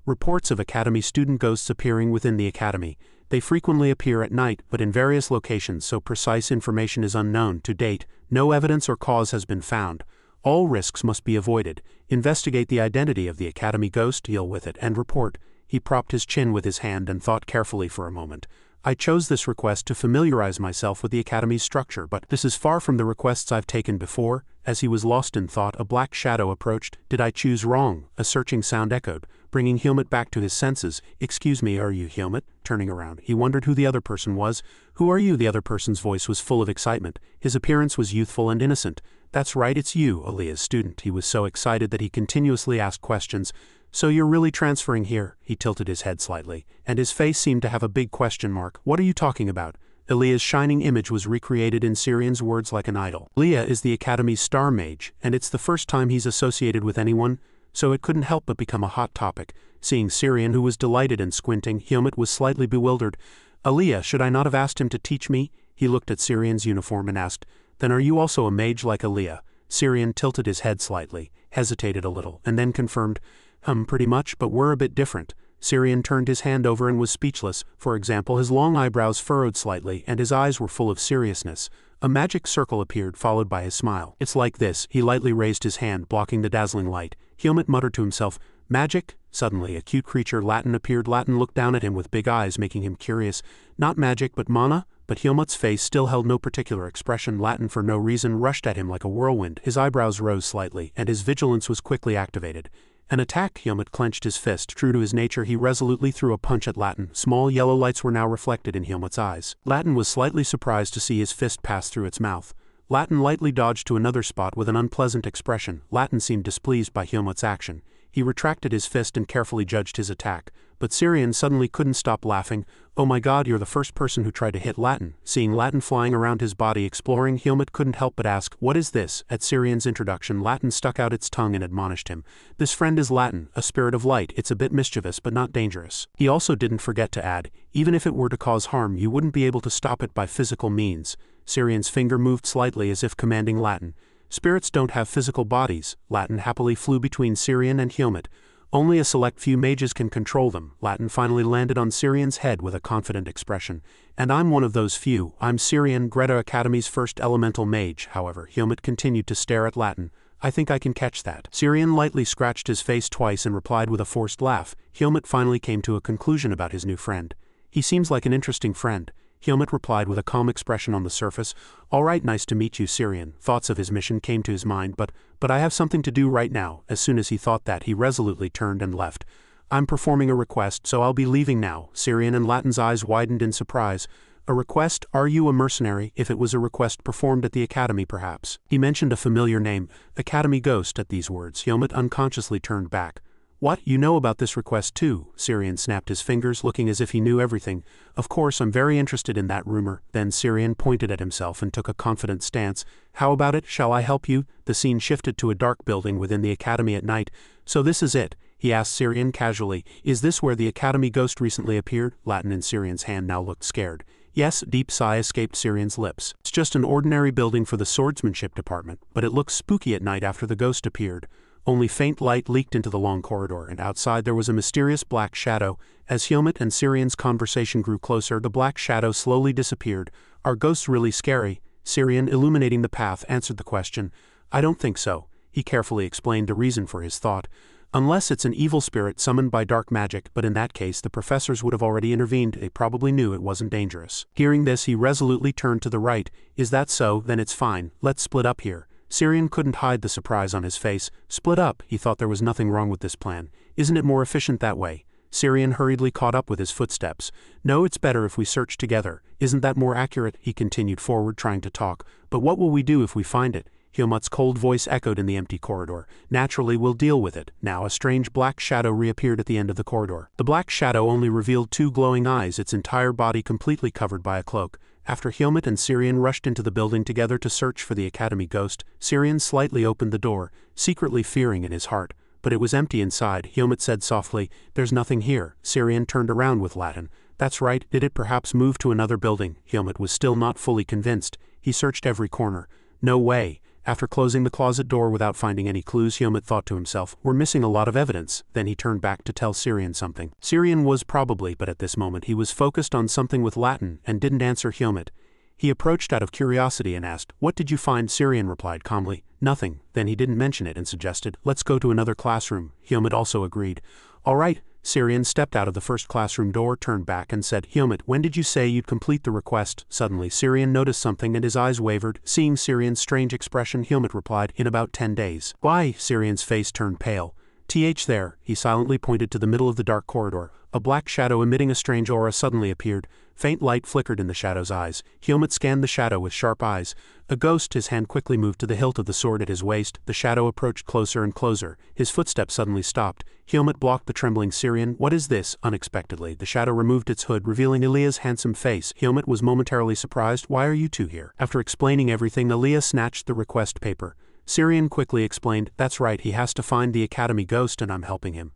"Reports of Academy student ghosts appearing within the Academy. They frequently appear at night, but in various locations, so precise information is unknown. To date, no evidence or cause has been found. All risks must be avoided. Investigate the identity of the Academy ghost, deal with it, and report." He propped his chin with his hand and thought carefully for a moment. "I chose this request to familiarize myself with the Academy's structure, but this is far from the requests I've taken before." As he was lost in thought, a black shadow approached. "Did I choose wrong?" A searching sound echoed, bringing Hyomut back to his senses. "Excuse me, are you Hyomut?" Turning around, he wondered who the other person was. "Who are you?" The other person's voice was full of excitement. His appearance was youthful and innocent. "That's right, it's you, Aaliyah's student." He was so excited that he continuously asked questions. "So you're really transferring here?" He tilted his head slightly, and his face seemed to have a big question mark. "What are you talking about?" Aaliyah's shining image was recreated in Syrian's words like an idol. "Aaliyah is the Academy's star mage, and it's the first time he's associated with anyone, so it couldn't help but become a hot topic. Seeing Syrian, who was delighted and squinting, Helmut was slightly bewildered. "Aaliyah, should I not have asked him to teach me?" He looked at Syrian's uniform and asked, "Then are you also a mage like Aaliyah?" Syrian tilted his head slightly, hesitated a little, and then confirmed, Pretty much, but we're a bit different." Syrian turned his hand over and was speechless. For example, his long eyebrows furrowed slightly and his eyes were full of seriousness. A magic circle appeared, followed by his smile. "It's like this." He lightly raised his hand, blocking the dazzling light. Helmut muttered to himself, "Magic?" Suddenly, a cute creature, Latin, appeared. Latin looked down at him with big eyes, making him curious. "Not magic, but mana?" But Helmut's face still held no particular expression. Latin, for no reason, rushed at him like a whirlwind. His eyebrows rose slightly, and his vigilance was quickly activated. "An attack!" Helmut clenched his fist. True to his nature, he resolutely threw a punch at Latin. Small yellow lights were now reflected in Helmut's eyes. Latin was slightly surprised to see his fist pass through its mouth. Latin lightly dodged to another spot with an unpleasant expression. Latin seemed displeased by Helmut's action. He retracted his fist and carefully judged his attack. But Syrian suddenly couldn't stop laughing. "Oh my God, you're the first person who tried to hit Latin." Seeing Latin flying around his body exploring, Helmut couldn't help but ask, "What is this?" At Syrian's introduction, Latin stuck out its tongue and admonished him. "This friend is Latin, a spirit of light. It's a bit mischievous but not dangerous." He also didn't forget to add, "Even if it were to cause harm, you wouldn't be able to stop it by physical means." Syrian's finger moved slightly as if commanding Latin. "Spirits don't have physical bodies." Latin happily flew between Syrian and Helmut. "Only a select few mages can control them." Latin finally landed on Syrian's head with a confident expression. "And I'm one of those few. I'm Syrian, Greta Academy's first elemental mage." However, Helmut continued to stare at Latin. "I think I can catch that." Syrian lightly scratched his face twice and replied with a forced laugh. Helmut finally came to a conclusion about his new friend. "He seems like an interesting friend." Helmut replied with a calm expression on the surface. "All right, nice to meet you, Syrian." Thoughts of his mission came to his mind, but I have something to do right now." As soon as he thought that, he resolutely turned and left. "I'm performing a request, so I'll be leaving now." Syrian and Latin's eyes widened in surprise. "A request? Are you a mercenary?" If it was a request performed at the academy, perhaps. He mentioned a familiar name, Academy Ghost. At these words, Helmut unconsciously turned back. "What, you know about this request too?" Syrian snapped his fingers, looking as if he knew everything. "Of course, I'm very interested in that rumor." Then Syrian pointed at himself and took a confident stance. "How about it? Shall I help you?" The scene shifted to a dark building within the academy at night. "So this is it?" he asked Syrian casually. "Is this where the academy ghost recently appeared?" Latin in Syrian's hand now looked scared. "Yes," deep sigh escaped Syrian's lips. "It's just an ordinary building for the swordsmanship department, but it looks spooky at night after the ghost appeared." Only faint light leaked into the long corridor, and outside there was a mysterious black shadow. As Helmut and Syrian's conversation grew closer, the black shadow slowly disappeared. "Are ghosts really scary?" Syrian, illuminating the path, answered the question. "I don't think so." He carefully explained the reason for his thought. "Unless it's an evil spirit summoned by dark magic, but in that case the professors would have already intervened. They probably knew it wasn't dangerous." Hearing this, he resolutely turned to the right. "Is that so? Then it's fine. Let's split up here." Syrian couldn't hide the surprise on his face. Split up? He thought there was nothing wrong with this plan. "Isn't it more efficient that way?" Syrian hurriedly caught up with his footsteps. "No, it's better if we search together." "Isn't that more accurate?" He continued forward, trying to talk. "But what will we do if we find it?" Helmut's cold voice echoed in the empty corridor. "Naturally, we'll deal with it." Now a strange black shadow reappeared at the end of the corridor. The black shadow only revealed two glowing eyes, its entire body completely covered by a cloak. After Helmut and Syrian rushed into the building together to search for the academy ghost, Syrian slightly opened the door, secretly fearing in his heart. But it was empty inside. Helmut said softly, "There's nothing here." Syrian turned around with Latin. "That's right. Did it perhaps move to another building?" Helmut was still not fully convinced. He searched every corner. "No way." After closing the closet door without finding any clues, Helmut thought to himself, "We're missing a lot of evidence." Then he turned back to tell Syrian something. Syrian was probably, but at this moment he was focused on something with Latin and didn't answer Helmut. He approached out of curiosity and asked, "What did you find?" Syrian replied calmly, "Nothing." Then he didn't mention it and suggested, "Let's go to another classroom." Helmut also agreed. "All right." Syrian stepped out of the first classroom door, turned back and said, "Helmut, when did you say you'd complete the request?" Suddenly Syrian noticed something and his eyes wavered. Seeing Syrian's strange expression, Helmut replied, "In about 10 days. "Why?" Syrian's face turned pale. There." He silently pointed to the middle of the dark corridor. A black shadow emitting a strange aura suddenly appeared. Faint light flickered in the shadow's eyes. Helmut scanned the shadow with sharp eyes. A ghost. His hand quickly moved to the hilt of the sword at his waist. The shadow approached closer and closer. His footsteps suddenly stopped. Helmut blocked the trembling Syrian. "What is this?" Unexpectedly, the shadow removed its hood, revealing Aaliyah's handsome face. Helmut was momentarily surprised. "Why are you two here?" After explaining everything, Aaliyah snatched the request paper. Syrian quickly explained, "That's right, he has to find the academy ghost and I'm helping him."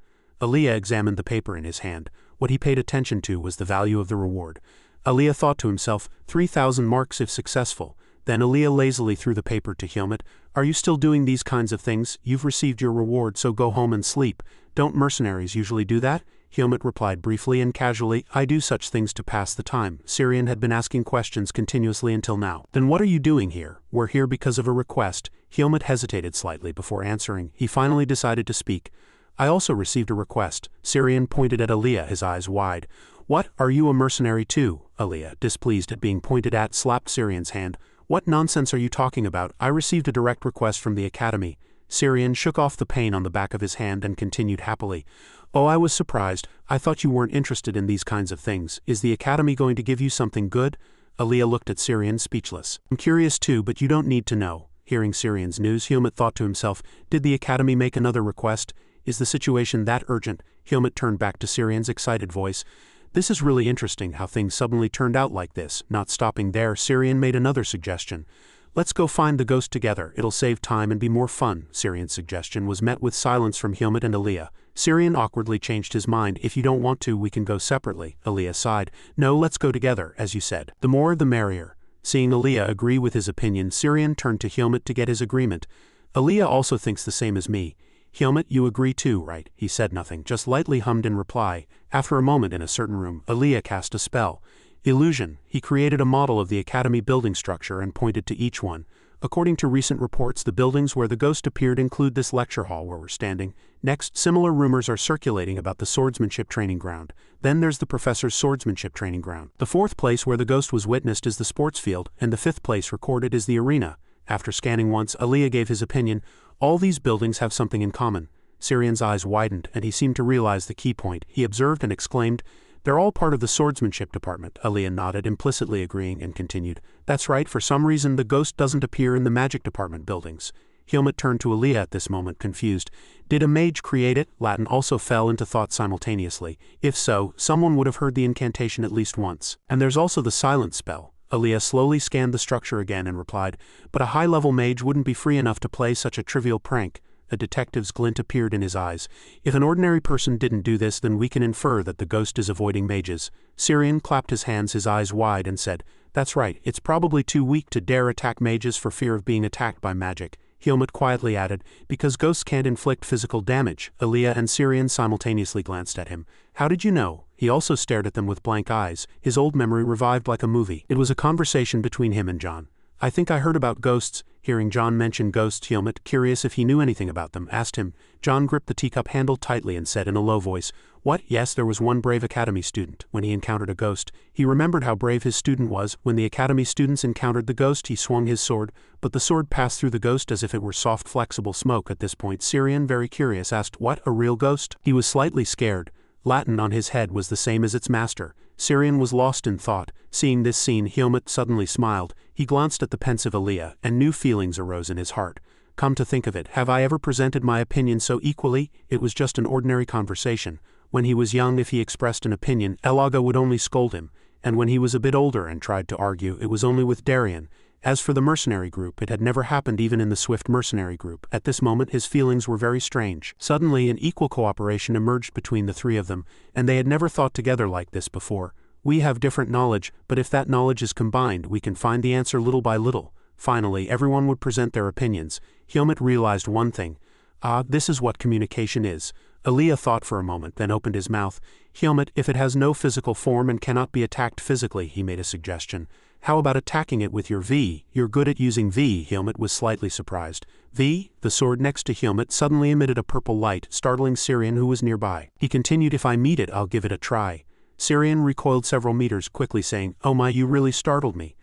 Aaliyah examined the paper in his hand. What he paid attention to was the value of the reward. Aaliyah thought to himself, 3,000 marks if successful. Then Aaliyah lazily threw the paper to Helmut. Are you still doing these kinds of things? You've received your reward, so go home and sleep. Don't mercenaries usually do that? Helmut replied briefly and casually, I do such things to pass the time. Syrian had been asking questions continuously until now. Then what are you doing here? We're here because of a request. Helmut hesitated slightly before answering. He finally decided to speak. I also received a request. Syrian pointed at Aaliyah, his eyes wide. What, are you a mercenary too? Aaliyah, displeased at being pointed at, slapped Syrian's hand. What nonsense are you talking about? I received a direct request from the academy. Syrian shook off the pain on the back of his hand and continued happily. Oh, I was surprised. I thought you weren't interested in these kinds of things. Is the academy going to give you something good? Aaliyah looked at Syrian, speechless. I'm curious too, but you don't need to know. Hearing Syrian's news, Helmut thought to himself, did the academy make another request? Is the situation that urgent? Helmut turned back to Syrian's excited voice. This is really interesting how things suddenly turned out like this. Not stopping there, Syrian made another suggestion. Let's go find the ghost together. It'll save time and be more fun. Syrian's suggestion was met with silence from Helmut and Aaliyah. Syrian awkwardly changed his mind. If you don't want to, we can go separately. Aaliyah sighed. No, let's go together, as you said. The more the merrier. Seeing Aaliyah agree with his opinion, Syrian turned to Helmut to get his agreement. Aaliyah also thinks the same as me. Helmut, you agree too, right? He said nothing, just lightly hummed in reply. After a moment in a certain room, Aaliyah cast a spell. Illusion. He created a model of the academy building structure and pointed to each one. According to recent reports, the buildings where the ghost appeared include this lecture hall where we're standing. Next, similar rumors are circulating about the swordsmanship training ground. Then there's the professor's swordsmanship training ground. The fourth place where the ghost was witnessed is the sports field, and the fifth place recorded is the arena. After scanning once, Aaliyah gave his opinion. All these buildings have something in common. Syrian's eyes widened, and he seemed to realize the key point. He observed and exclaimed, they're all part of the swordsmanship department. Aaliyah nodded, implicitly agreeing, and continued. That's right, for some reason the ghost doesn't appear in the magic department buildings. Helmut turned to Aaliyah at this moment, confused. Did a mage create it? Latin also fell into thought simultaneously. If so, someone would have heard the incantation at least once. And there's also the silent spell. Aaliyah slowly scanned the structure again and replied, but a high-level mage wouldn't be free enough to play such a trivial prank. A detective's glint appeared in his eyes. If an ordinary person didn't do this, then we can infer that the ghost is avoiding mages. Syrian clapped his hands, his eyes wide, and said, that's right, it's probably too weak to dare attack mages for fear of being attacked by magic. Helmut quietly added, because ghosts can't inflict physical damage. Aaliyah and Syrian simultaneously glanced at him. How did you know? He also stared at them with blank eyes, his old memory revived like a movie. It was a conversation between him and John. I think I heard about ghosts. Hearing John mention ghosts, Helmut, curious if he knew anything about them, asked him. John gripped the teacup handle tightly and said in a low voice, what? Yes, there was one brave academy student. When he encountered a ghost, he remembered how brave his student was. When the academy students encountered the ghost, he swung his sword, but the sword passed through the ghost as if it were soft, flexible smoke. At this point, Syrian, very curious, asked, what, a real ghost? He was slightly scared. Latin on his head was the same as its master. Syrian was lost in thought. Seeing this scene, Helmut suddenly smiled. He glanced at the pensive Aaliyah, and new feelings arose in his heart. Come to think of it, have I ever presented my opinion so equally? It was just an ordinary conversation. When he was young, if he expressed an opinion, Elaga would only scold him, and when he was a bit older and tried to argue, it was only with Darien. As for the mercenary group, it had never happened even in the swift mercenary group. At this moment his feelings were very strange. Suddenly an equal cooperation emerged between the three of them, and they had never thought together like this before. We have different knowledge, but if that knowledge is combined, we can find the answer little by little. Finally, everyone would present their opinions. Helmut realized one thing. Ah, this is what communication is. Aaliyah thought for a moment, then opened his mouth. Helmut, if it has no physical form and cannot be attacked physically, he made a suggestion. How about attacking it with your V? You're good at using V. Helmut was slightly surprised. V? The sword next to Helmut suddenly emitted a purple light, startling Syrian, who was nearby. He continued, if I meet it, I'll give it a try. Syrian recoiled several meters, quickly saying, oh my, you really startled me.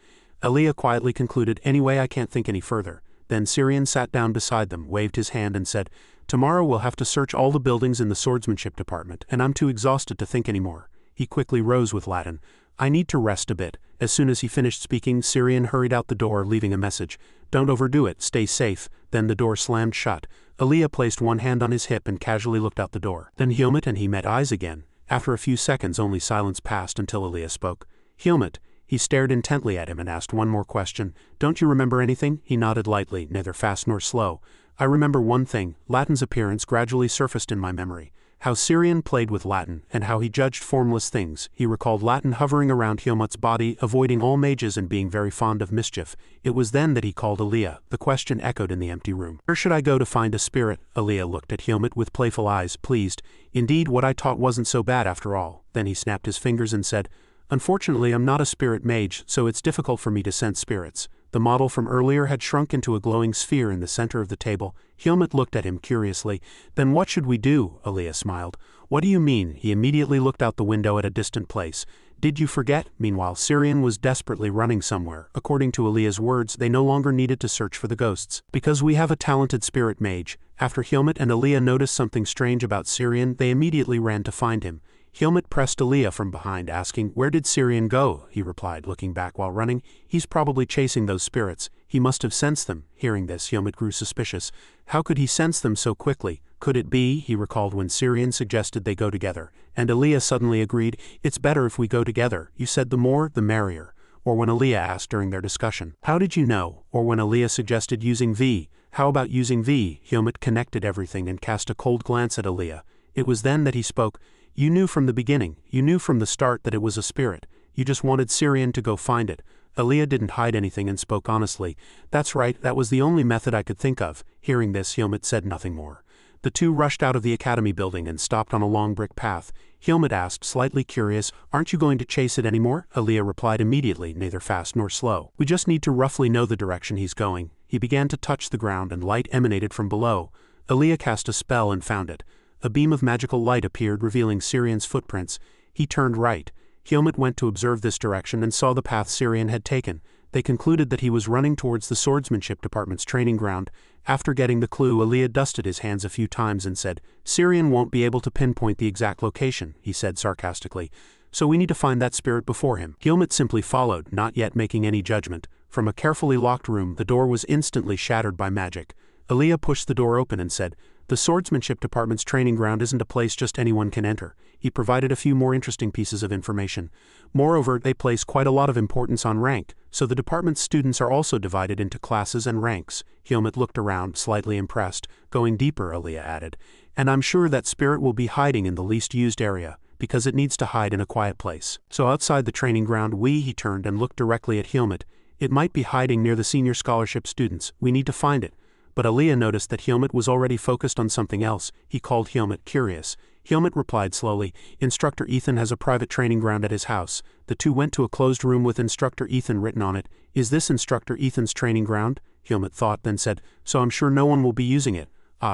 Aaliyah quietly concluded, anyway, I can't think any further. Then Syrian sat down beside them, waved his hand and said, tomorrow we'll have to search all the buildings in the swordsmanship department, and I'm too exhausted to think anymore. He quickly rose with Latin. I need to rest a bit. As soon as he finished speaking, Syrian hurried out the door, leaving a message. Don't overdo it, stay safe. Then the door slammed shut. Aaliyah placed one hand on his hip and casually looked out the door. Then Helmut and he met eyes again. After a few seconds only silence passed until Aaliyah spoke. Helmut. He stared intently at him and asked one more question. Don't you remember anything? He nodded lightly, neither fast nor slow. I remember one thing. Latin's appearance gradually surfaced in my memory. how Syrian played with Latin, and how he judged formless things. He recalled Latin hovering around Hyomut's body, avoiding all mages and being very fond of mischief. It was then that he called Aaliyah. The question echoed in the empty room. Where should I go to find a spirit? Aaliyah looked at Hyomut with playful eyes, pleased. Indeed, what I taught wasn't so bad after all. Then he snapped his fingers and said, Unfortunately, I'm not a spirit mage, so it's difficult for me to sense spirits. The model from earlier had shrunk into a glowing sphere in the center of the table. Hyomut looked at him curiously. Then what should we do? Aaliyah smiled. What do you mean? He immediately looked out the window at a distant place. Did you forget? Meanwhile, Syrian was desperately running somewhere. According to Aaliyah's words, they no longer needed to search for the ghosts. Because we have a talented spirit mage. After Hyomut and Aaliyah noticed something strange about Syrian, they immediately ran to find him. Hyomut pressed Aaliyah from behind, asking, Where did Syrian go? He replied, looking back while running. He's probably chasing those spirits. He must have sensed them. Hearing this, Hyomut grew suspicious. How could he sense them so quickly? Could it be, he recalled when Syrian suggested they go together, and Aaliyah suddenly agreed, It's better if we go together. You said the more, the merrier. Or when Aaliyah asked during their discussion, How did you know? Or when Aaliyah suggested using V. How about using V? Hyomut connected everything and cast a cold glance at Aaliyah. It was then that he spoke. You knew from the beginning, you knew from the start that it was a spirit. You just wanted Syrian to go find it. Aaliyah didn't hide anything and spoke honestly. That's right, that was the only method I could think of. Hearing this, Hyomut said nothing more. The two rushed out of the academy building and stopped on a long brick path. Hyomut asked, slightly curious, Aren't you going to chase it anymore? Aaliyah replied immediately, neither fast nor slow. We just need to roughly know the direction he's going. He began to touch the ground and light emanated from below. Aaliyah cast a spell and found it. A beam of magical light appeared, revealing Syrian's footprints. He turned right. Hyomut went to observe this direction and saw the path Syrian had taken. They concluded that he was running towards the swordsmanship department's training ground. After getting the clue, Aaliyah dusted his hands a few times and said, Syrian won't be able to pinpoint the exact location, he said sarcastically. So we need to find that spirit before him. Hyomut simply followed, not yet making any judgment. From a carefully locked room, the door was instantly shattered by magic. Aaliyah pushed the door open and said, The swordsmanship department's training ground isn't a place just anyone can enter. He provided a few more interesting pieces of information. Moreover, they place quite a lot of importance on rank, so the department's students are also divided into classes and ranks. Hyomut looked around, slightly impressed. Going deeper, Aaliyah added. And I'm sure that spirit will be hiding in the least used area, because it needs to hide in a quiet place. So outside the training ground he turned and looked directly at Hyomut. It might be hiding near the senior scholarship students. We need to find it. But Aaliyah noticed that Hyomut was already focused on something else. He called Hyomut, curious. Hyomut replied slowly, Instructor Ethan has a private training ground at his house. The two went to a closed room with Instructor Ethan written on it. Is this Instructor Ethan's training ground? Hyomut thought, then said, So I'm sure no one will be using it.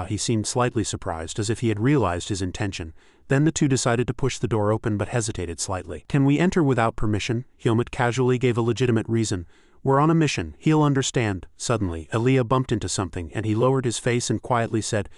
He seemed slightly surprised, as if he had realized his intention. Then the two decided to push the door open but hesitated slightly. Can we enter without permission? Hyomut casually gave a legitimate reason. We're on a mission, he'll understand. Suddenly, Aaliyah bumped into something and he lowered his face and quietly said,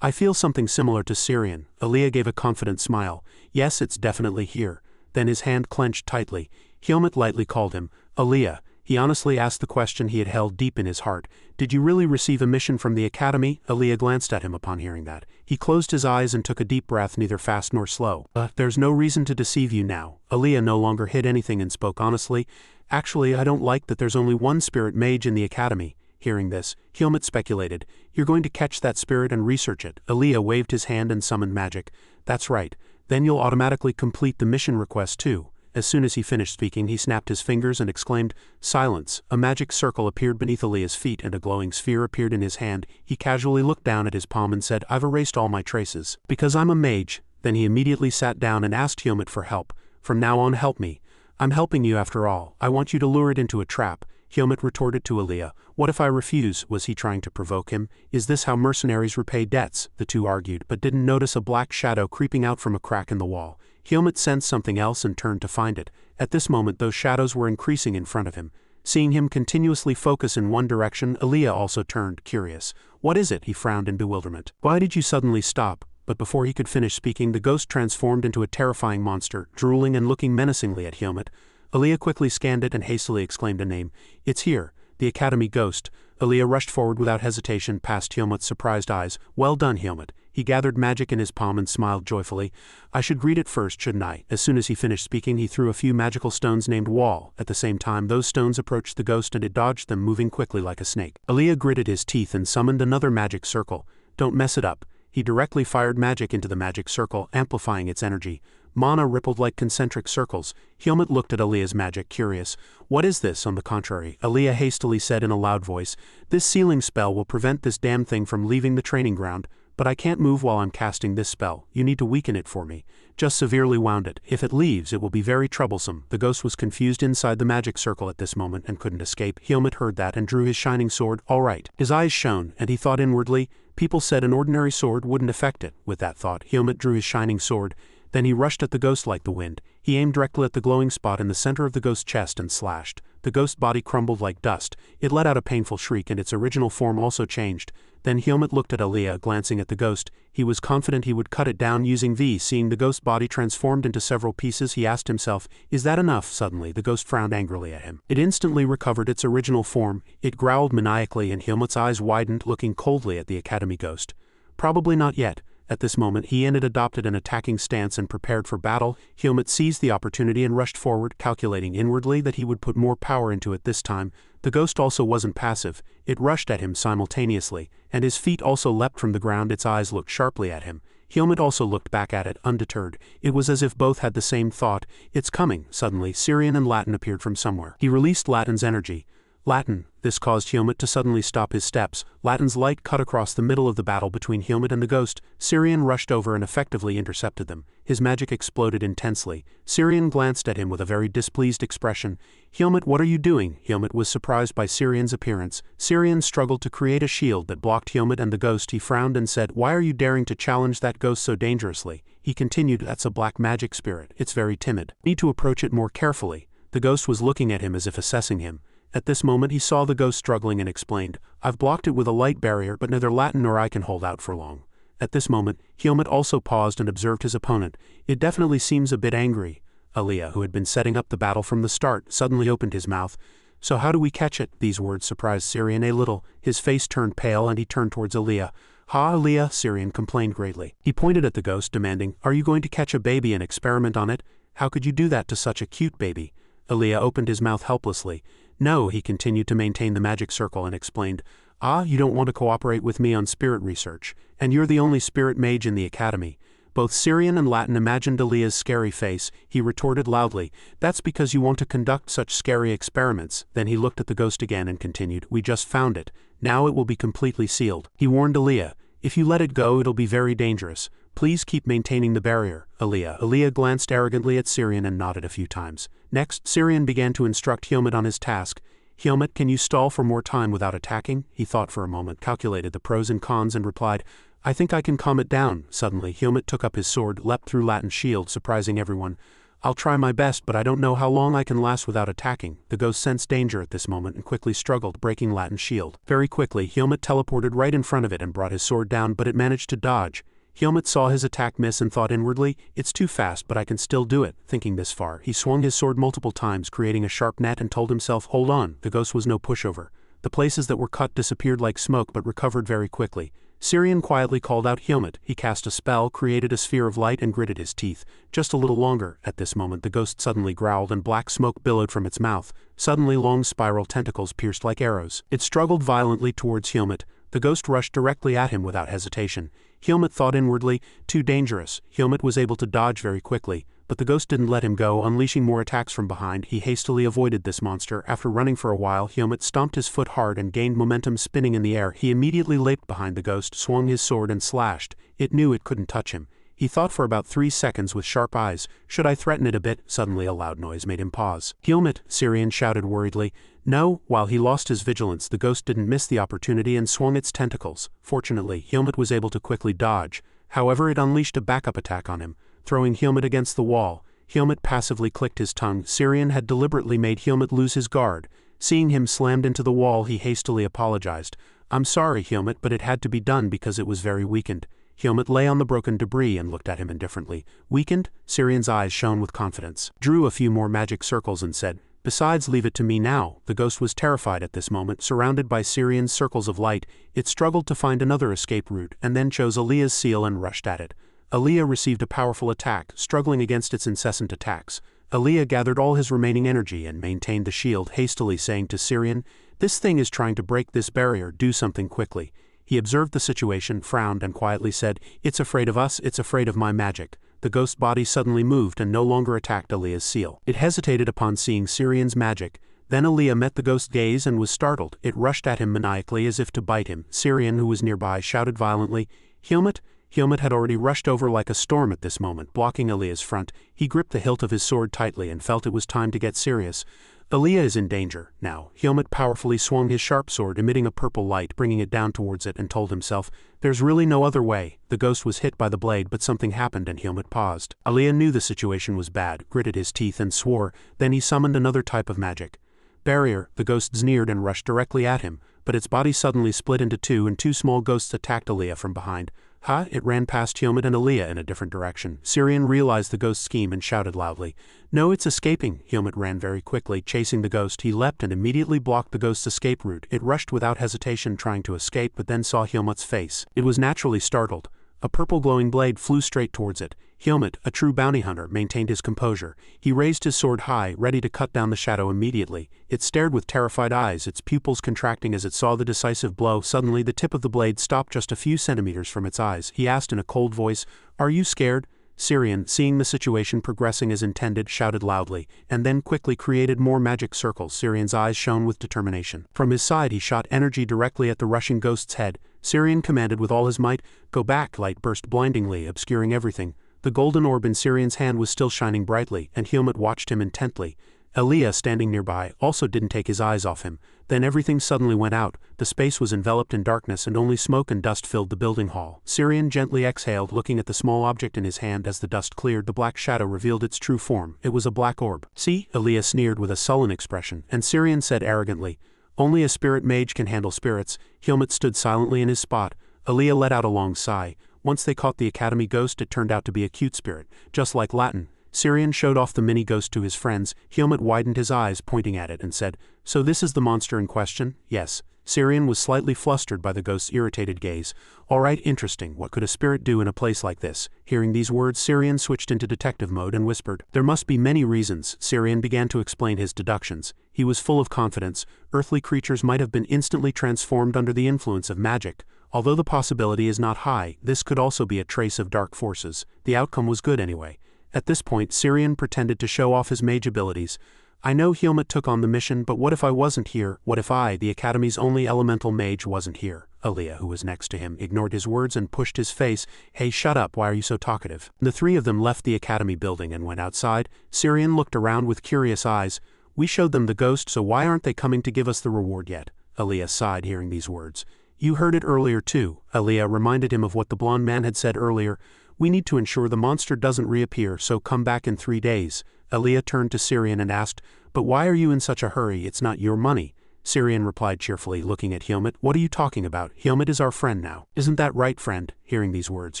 I feel something similar to Syrian. Aaliyah gave a confident smile. Yes, it's definitely here. Then his hand clenched tightly. Hyomut lightly called him, Aaliyah. He honestly asked the question he had held deep in his heart. Did you really receive a mission from the academy? Aaliyah glanced at him upon hearing that. He closed his eyes and took a deep breath, neither fast nor slow. There's no reason to deceive you now. Aaliyah no longer hid anything and spoke honestly. Actually, I don't like that there's only one spirit mage in the academy. Hearing this, Hyomut speculated, You're going to catch that spirit and research it. Aaliyah waved his hand and summoned magic. That's right. Then you'll automatically complete the mission request too. As soon as he finished speaking, he snapped his fingers and exclaimed, Silence! A magic circle appeared beneath Aaliyah's feet and a glowing sphere appeared in his hand. He casually looked down at his palm and said, I've erased all my traces. Because I'm a mage. Then he immediately sat down and asked Hyomut for help. From now on, help me. I'm helping you after all. I want you to lure it into a trap. Hyomut retorted to Aaliyah. What if I refuse? Was he trying to provoke him? Is this how mercenaries repay debts? The two argued, but didn't notice a black shadow creeping out from a crack in the wall. Hyomut sensed something else and turned to find it. At this moment those shadows were increasing in front of him. Seeing him continuously focus in one direction, Aaliyah also turned, curious. What is it? He frowned in bewilderment. Why did you suddenly stop? But before he could finish speaking, the ghost transformed into a terrifying monster, drooling and looking menacingly at Hyomut. Aaliyah quickly scanned it and hastily exclaimed a name. It's here, the Academy Ghost. Aaliyah rushed forward without hesitation past Hyomut's surprised eyes. Well done, Hyomut. He gathered magic in his palm and smiled joyfully. I should greet it first, shouldn't I? As soon as he finished speaking, he threw a few magical stones named Wall. At the same time, those stones approached the ghost and it dodged them, moving quickly like a snake. Aaliyah gritted his teeth and summoned another magic circle. Don't mess it up. He directly fired magic into the magic circle, amplifying its energy. Mana rippled like concentric circles. Helmut looked at Aaliyah's magic, curious. What is this, on the contrary? Aaliyah hastily said in a loud voice. This sealing spell will prevent this damn thing from leaving the training ground, but I can't move while I'm casting this spell. You need to weaken it for me. Just severely wound it. If it leaves, it will be very troublesome. The ghost was confused inside the magic circle at this moment and couldn't escape. Helmut heard that and drew his shining sword. All right. His eyes shone, and he thought inwardly, people said an ordinary sword wouldn't affect it. With that thought, Helmut drew his shining sword. Then he rushed at the ghost like the wind. He aimed directly at the glowing spot in the center of the ghost's chest and slashed. The ghost's body crumbled like dust. It let out a painful shriek and its original form also changed. Then Helmut looked at Aaliyah, glancing at the ghost. He was confident he would cut it down using V. Seeing the ghost's body transformed into several pieces, he asked himself, is that enough? Suddenly, the ghost frowned angrily at him. It instantly recovered its original form. It growled maniacally and Helmut's eyes widened, looking coldly at the Academy ghost. Probably not yet. At this moment, he had adopted an attacking stance and prepared for battle. Helmut seized the opportunity and rushed forward, calculating inwardly that he would put more power into it this time. The ghost also wasn't passive. It rushed at him simultaneously, and his feet also leapt from the ground. Its eyes looked sharply at him. Helmut also looked back at it, undeterred. It was as if both had the same thought. It's coming. Suddenly, Syrian and Latin appeared from somewhere. He released Latin's energy. Latin. This caused Helmut to suddenly stop his steps. Latin's light cut across the middle of the battle between Helmut and the ghost. Syrian rushed over and effectively intercepted them. His magic exploded intensely. Syrian glanced at him with a very displeased expression. Helmut, what are you doing? Helmut was surprised by Syrian's appearance. Syrian struggled to create a shield that blocked Helmut and the ghost. He frowned and said, why are you daring to challenge that ghost so dangerously? He continued, that's a black magic spirit. It's very timid. Need to approach it more carefully. The ghost was looking at him as if assessing him. At this moment he saw the ghost struggling and explained, I've blocked it with a light barrier, but neither Latin nor I can hold out for long. At this moment, Helmut also paused and observed his opponent. It definitely seems a bit angry. Aaliyah, who had been setting up the battle from the start, suddenly opened his mouth. So how do we catch it? These words surprised Syrian a little. His face turned pale and he turned towards Aaliyah. Ha, Aaliyah, Syrian complained greatly. He pointed at the ghost, demanding, are you going to catch a baby and experiment on it? How could you do that to such a cute baby? Aaliyah opened his mouth helplessly. No, he continued to maintain the magic circle and explained, you don't want to cooperate with me on spirit research, and you're the only spirit mage in the academy. Both Syrian and Latin imagined Aaliyah's scary face. He retorted loudly, that's because you want to conduct such scary experiments. Then he looked at the ghost again and continued, we just found it. Now it will be completely sealed. He warned Aaliyah, if you let it go it'll be very dangerous. Please keep maintaining the barrier, Aaliyah. Aaliyah glanced arrogantly at Syrian and nodded a few times. Next, Syrian began to instruct Helmut on his task. Helmut, can you stall for more time without attacking? He thought for a moment, calculated the pros and cons and replied, I think I can calm it down. Suddenly, Helmut took up his sword, leapt through Latin's shield, surprising everyone. I'll try my best, but I don't know how long I can last without attacking. The ghost sensed danger at this moment and quickly struggled, breaking Latin's shield. Very quickly, Helmut teleported right in front of it and brought his sword down, but it managed to dodge. Helmut saw his attack miss and thought inwardly, it's too fast, but I can still do it. Thinking this far, he swung his sword multiple times, creating a sharp net, and told himself, hold on. The ghost was no pushover. The places that were cut disappeared like smoke but recovered very quickly. Syrian quietly called out Helmut. He cast a spell, created a sphere of light, and gritted his teeth. Just a little longer. At this moment the ghost suddenly growled and black smoke billowed from its mouth. Suddenly long spiral tentacles pierced like arrows. It struggled violently towards Helmut. The ghost rushed directly at him without hesitation. Helmut thought inwardly, too dangerous. Helmut was able to dodge very quickly, but the ghost didn't let him go, unleashing more attacks from behind. He hastily avoided this monster. After running for a while, Helmut stomped his foot hard and gained momentum, spinning in the air. He immediately leaped behind the ghost, swung his sword and slashed. It knew it couldn't touch him. He thought for about 3 seconds with sharp eyes. Should I threaten it a bit? Suddenly a loud noise made him pause. Helmut, Syrian shouted worriedly. No, while he lost his vigilance, the ghost didn't miss the opportunity and swung its tentacles. Fortunately, Helmut was able to quickly dodge. However, it unleashed a backup attack on him, throwing Helmut against the wall. Helmut passively clicked his tongue. Syrian had deliberately made Helmut lose his guard. Seeing him slammed into the wall, he hastily apologized. I'm sorry, Helmut, but it had to be done because it was very weakened. Helmut lay on the broken debris and looked at him indifferently. Weakened? Syrian's eyes shone with confidence. Drew a few more magic circles and said, besides, leave it to me now. The ghost was terrified at this moment. Surrounded by Syrian's circles of light, it struggled to find another escape route and then chose Aaliyah's seal and rushed at it. Aaliyah received a powerful attack, struggling against its incessant attacks. Aaliyah gathered all his remaining energy and maintained the shield, hastily saying to Syrian, this thing is trying to break this barrier, do something quickly. He observed the situation, frowned, and quietly said, "It's afraid of us, it's afraid of my magic." The ghost body suddenly moved and no longer attacked Alea's seal. It hesitated upon seeing Syrian's magic. Then Alea met the ghost's gaze and was startled. It rushed at him maniacally as if to bite him. Syrian, who was nearby, shouted violently, "Helmet!" Helmet had already rushed over like a storm at this moment, blocking Alea's front. He gripped the hilt of his sword tightly and felt it was time to get serious. Alea is in danger, now. Helmet powerfully swung his sharp sword, emitting a purple light, bringing it down towards it, and told himself, "There's really no other way." The ghost was hit by the blade, but something happened and Helmet paused. Alea knew the situation was bad, gritted his teeth and swore. Then he summoned another type of magic. Barrier. The ghost sneered and rushed directly at him, but its body suddenly split into two and two small ghosts attacked Alea from behind. Ha! It ran past Helmet and Alea in a different direction. Syrian realized the ghost's scheme and shouted loudly, "No, it's escaping!" Helmet ran very quickly, chasing the ghost. He leapt and immediately blocked the ghost's escape route. It rushed without hesitation trying to escape, but then saw Helmet's face. It was naturally startled. A purple glowing blade flew straight towards it. Helmet, a true bounty hunter, maintained his composure. He raised his sword high, ready to cut down the shadow immediately. It stared with terrified eyes, its pupils contracting as it saw the decisive blow. Suddenly the tip of the blade stopped just a few centimeters from its eyes. He asked in a cold voice, "Are you scared?" Syrian, seeing the situation progressing as intended, shouted loudly, and then quickly created more magic circles. Syrian's eyes shone with determination. From his side he shot energy directly at the rushing ghost's head. Syrian commanded with all his might, "Go back!" Light burst blindingly, obscuring everything. The golden orb in Syrian's hand was still shining brightly, and Helmet watched him intently. Alea, standing nearby, also didn't take his eyes off him. Then everything suddenly went out. The space was enveloped in darkness and only smoke and dust filled the building hall. Syrian gently exhaled, looking at the small object in his hand. As the dust cleared, the black shadow revealed its true form. It was a black orb. "See?" Alea sneered with a sullen expression, and Syrian said arrogantly, "Only a spirit mage can handle spirits." Helmet stood silently in his spot. Alea let out a long sigh. Once they caught the Academy ghost, it turned out to be a cute spirit, just like Latin. Syrian showed off the mini-ghost to his friends. Helmet widened his eyes, pointing at it, and said, "So this is the monster in question?" "Yes." Syrian was slightly flustered by the ghost's irritated gaze. "All right, interesting. What could a spirit do in a place like this?" Hearing these words, Syrian switched into detective mode and whispered, "There must be many reasons." Syrian began to explain his deductions. He was full of confidence. Earthly creatures might have been instantly transformed under the influence of magic. Although the possibility is not high, this could also be a trace of dark forces. The outcome was good anyway. At this point, Syrian pretended to show off his mage abilities. "I know Helmet took on the mission, but what if I wasn't here? What if I, the Academy's only elemental mage, wasn't here?" Alea, who was next to him, ignored his words and pushed his face. "Hey, shut up, why are you so talkative?" The three of them left the Academy building and went outside. Syrian looked around with curious eyes. "We showed them the ghost, so why aren't they coming to give us the reward yet?" Alea sighed hearing these words. "You heard it earlier too." Alea reminded him of what the blonde man had said earlier. "We need to ensure the monster doesn't reappear, so come back in 3 days. Alea turned to Syrian and asked, "But why are you in such a hurry? It's not your money." Syrian replied cheerfully, looking at Helmet. "What are you talking about? Helmet is our friend now." "Isn't that right, friend?" Hearing these words,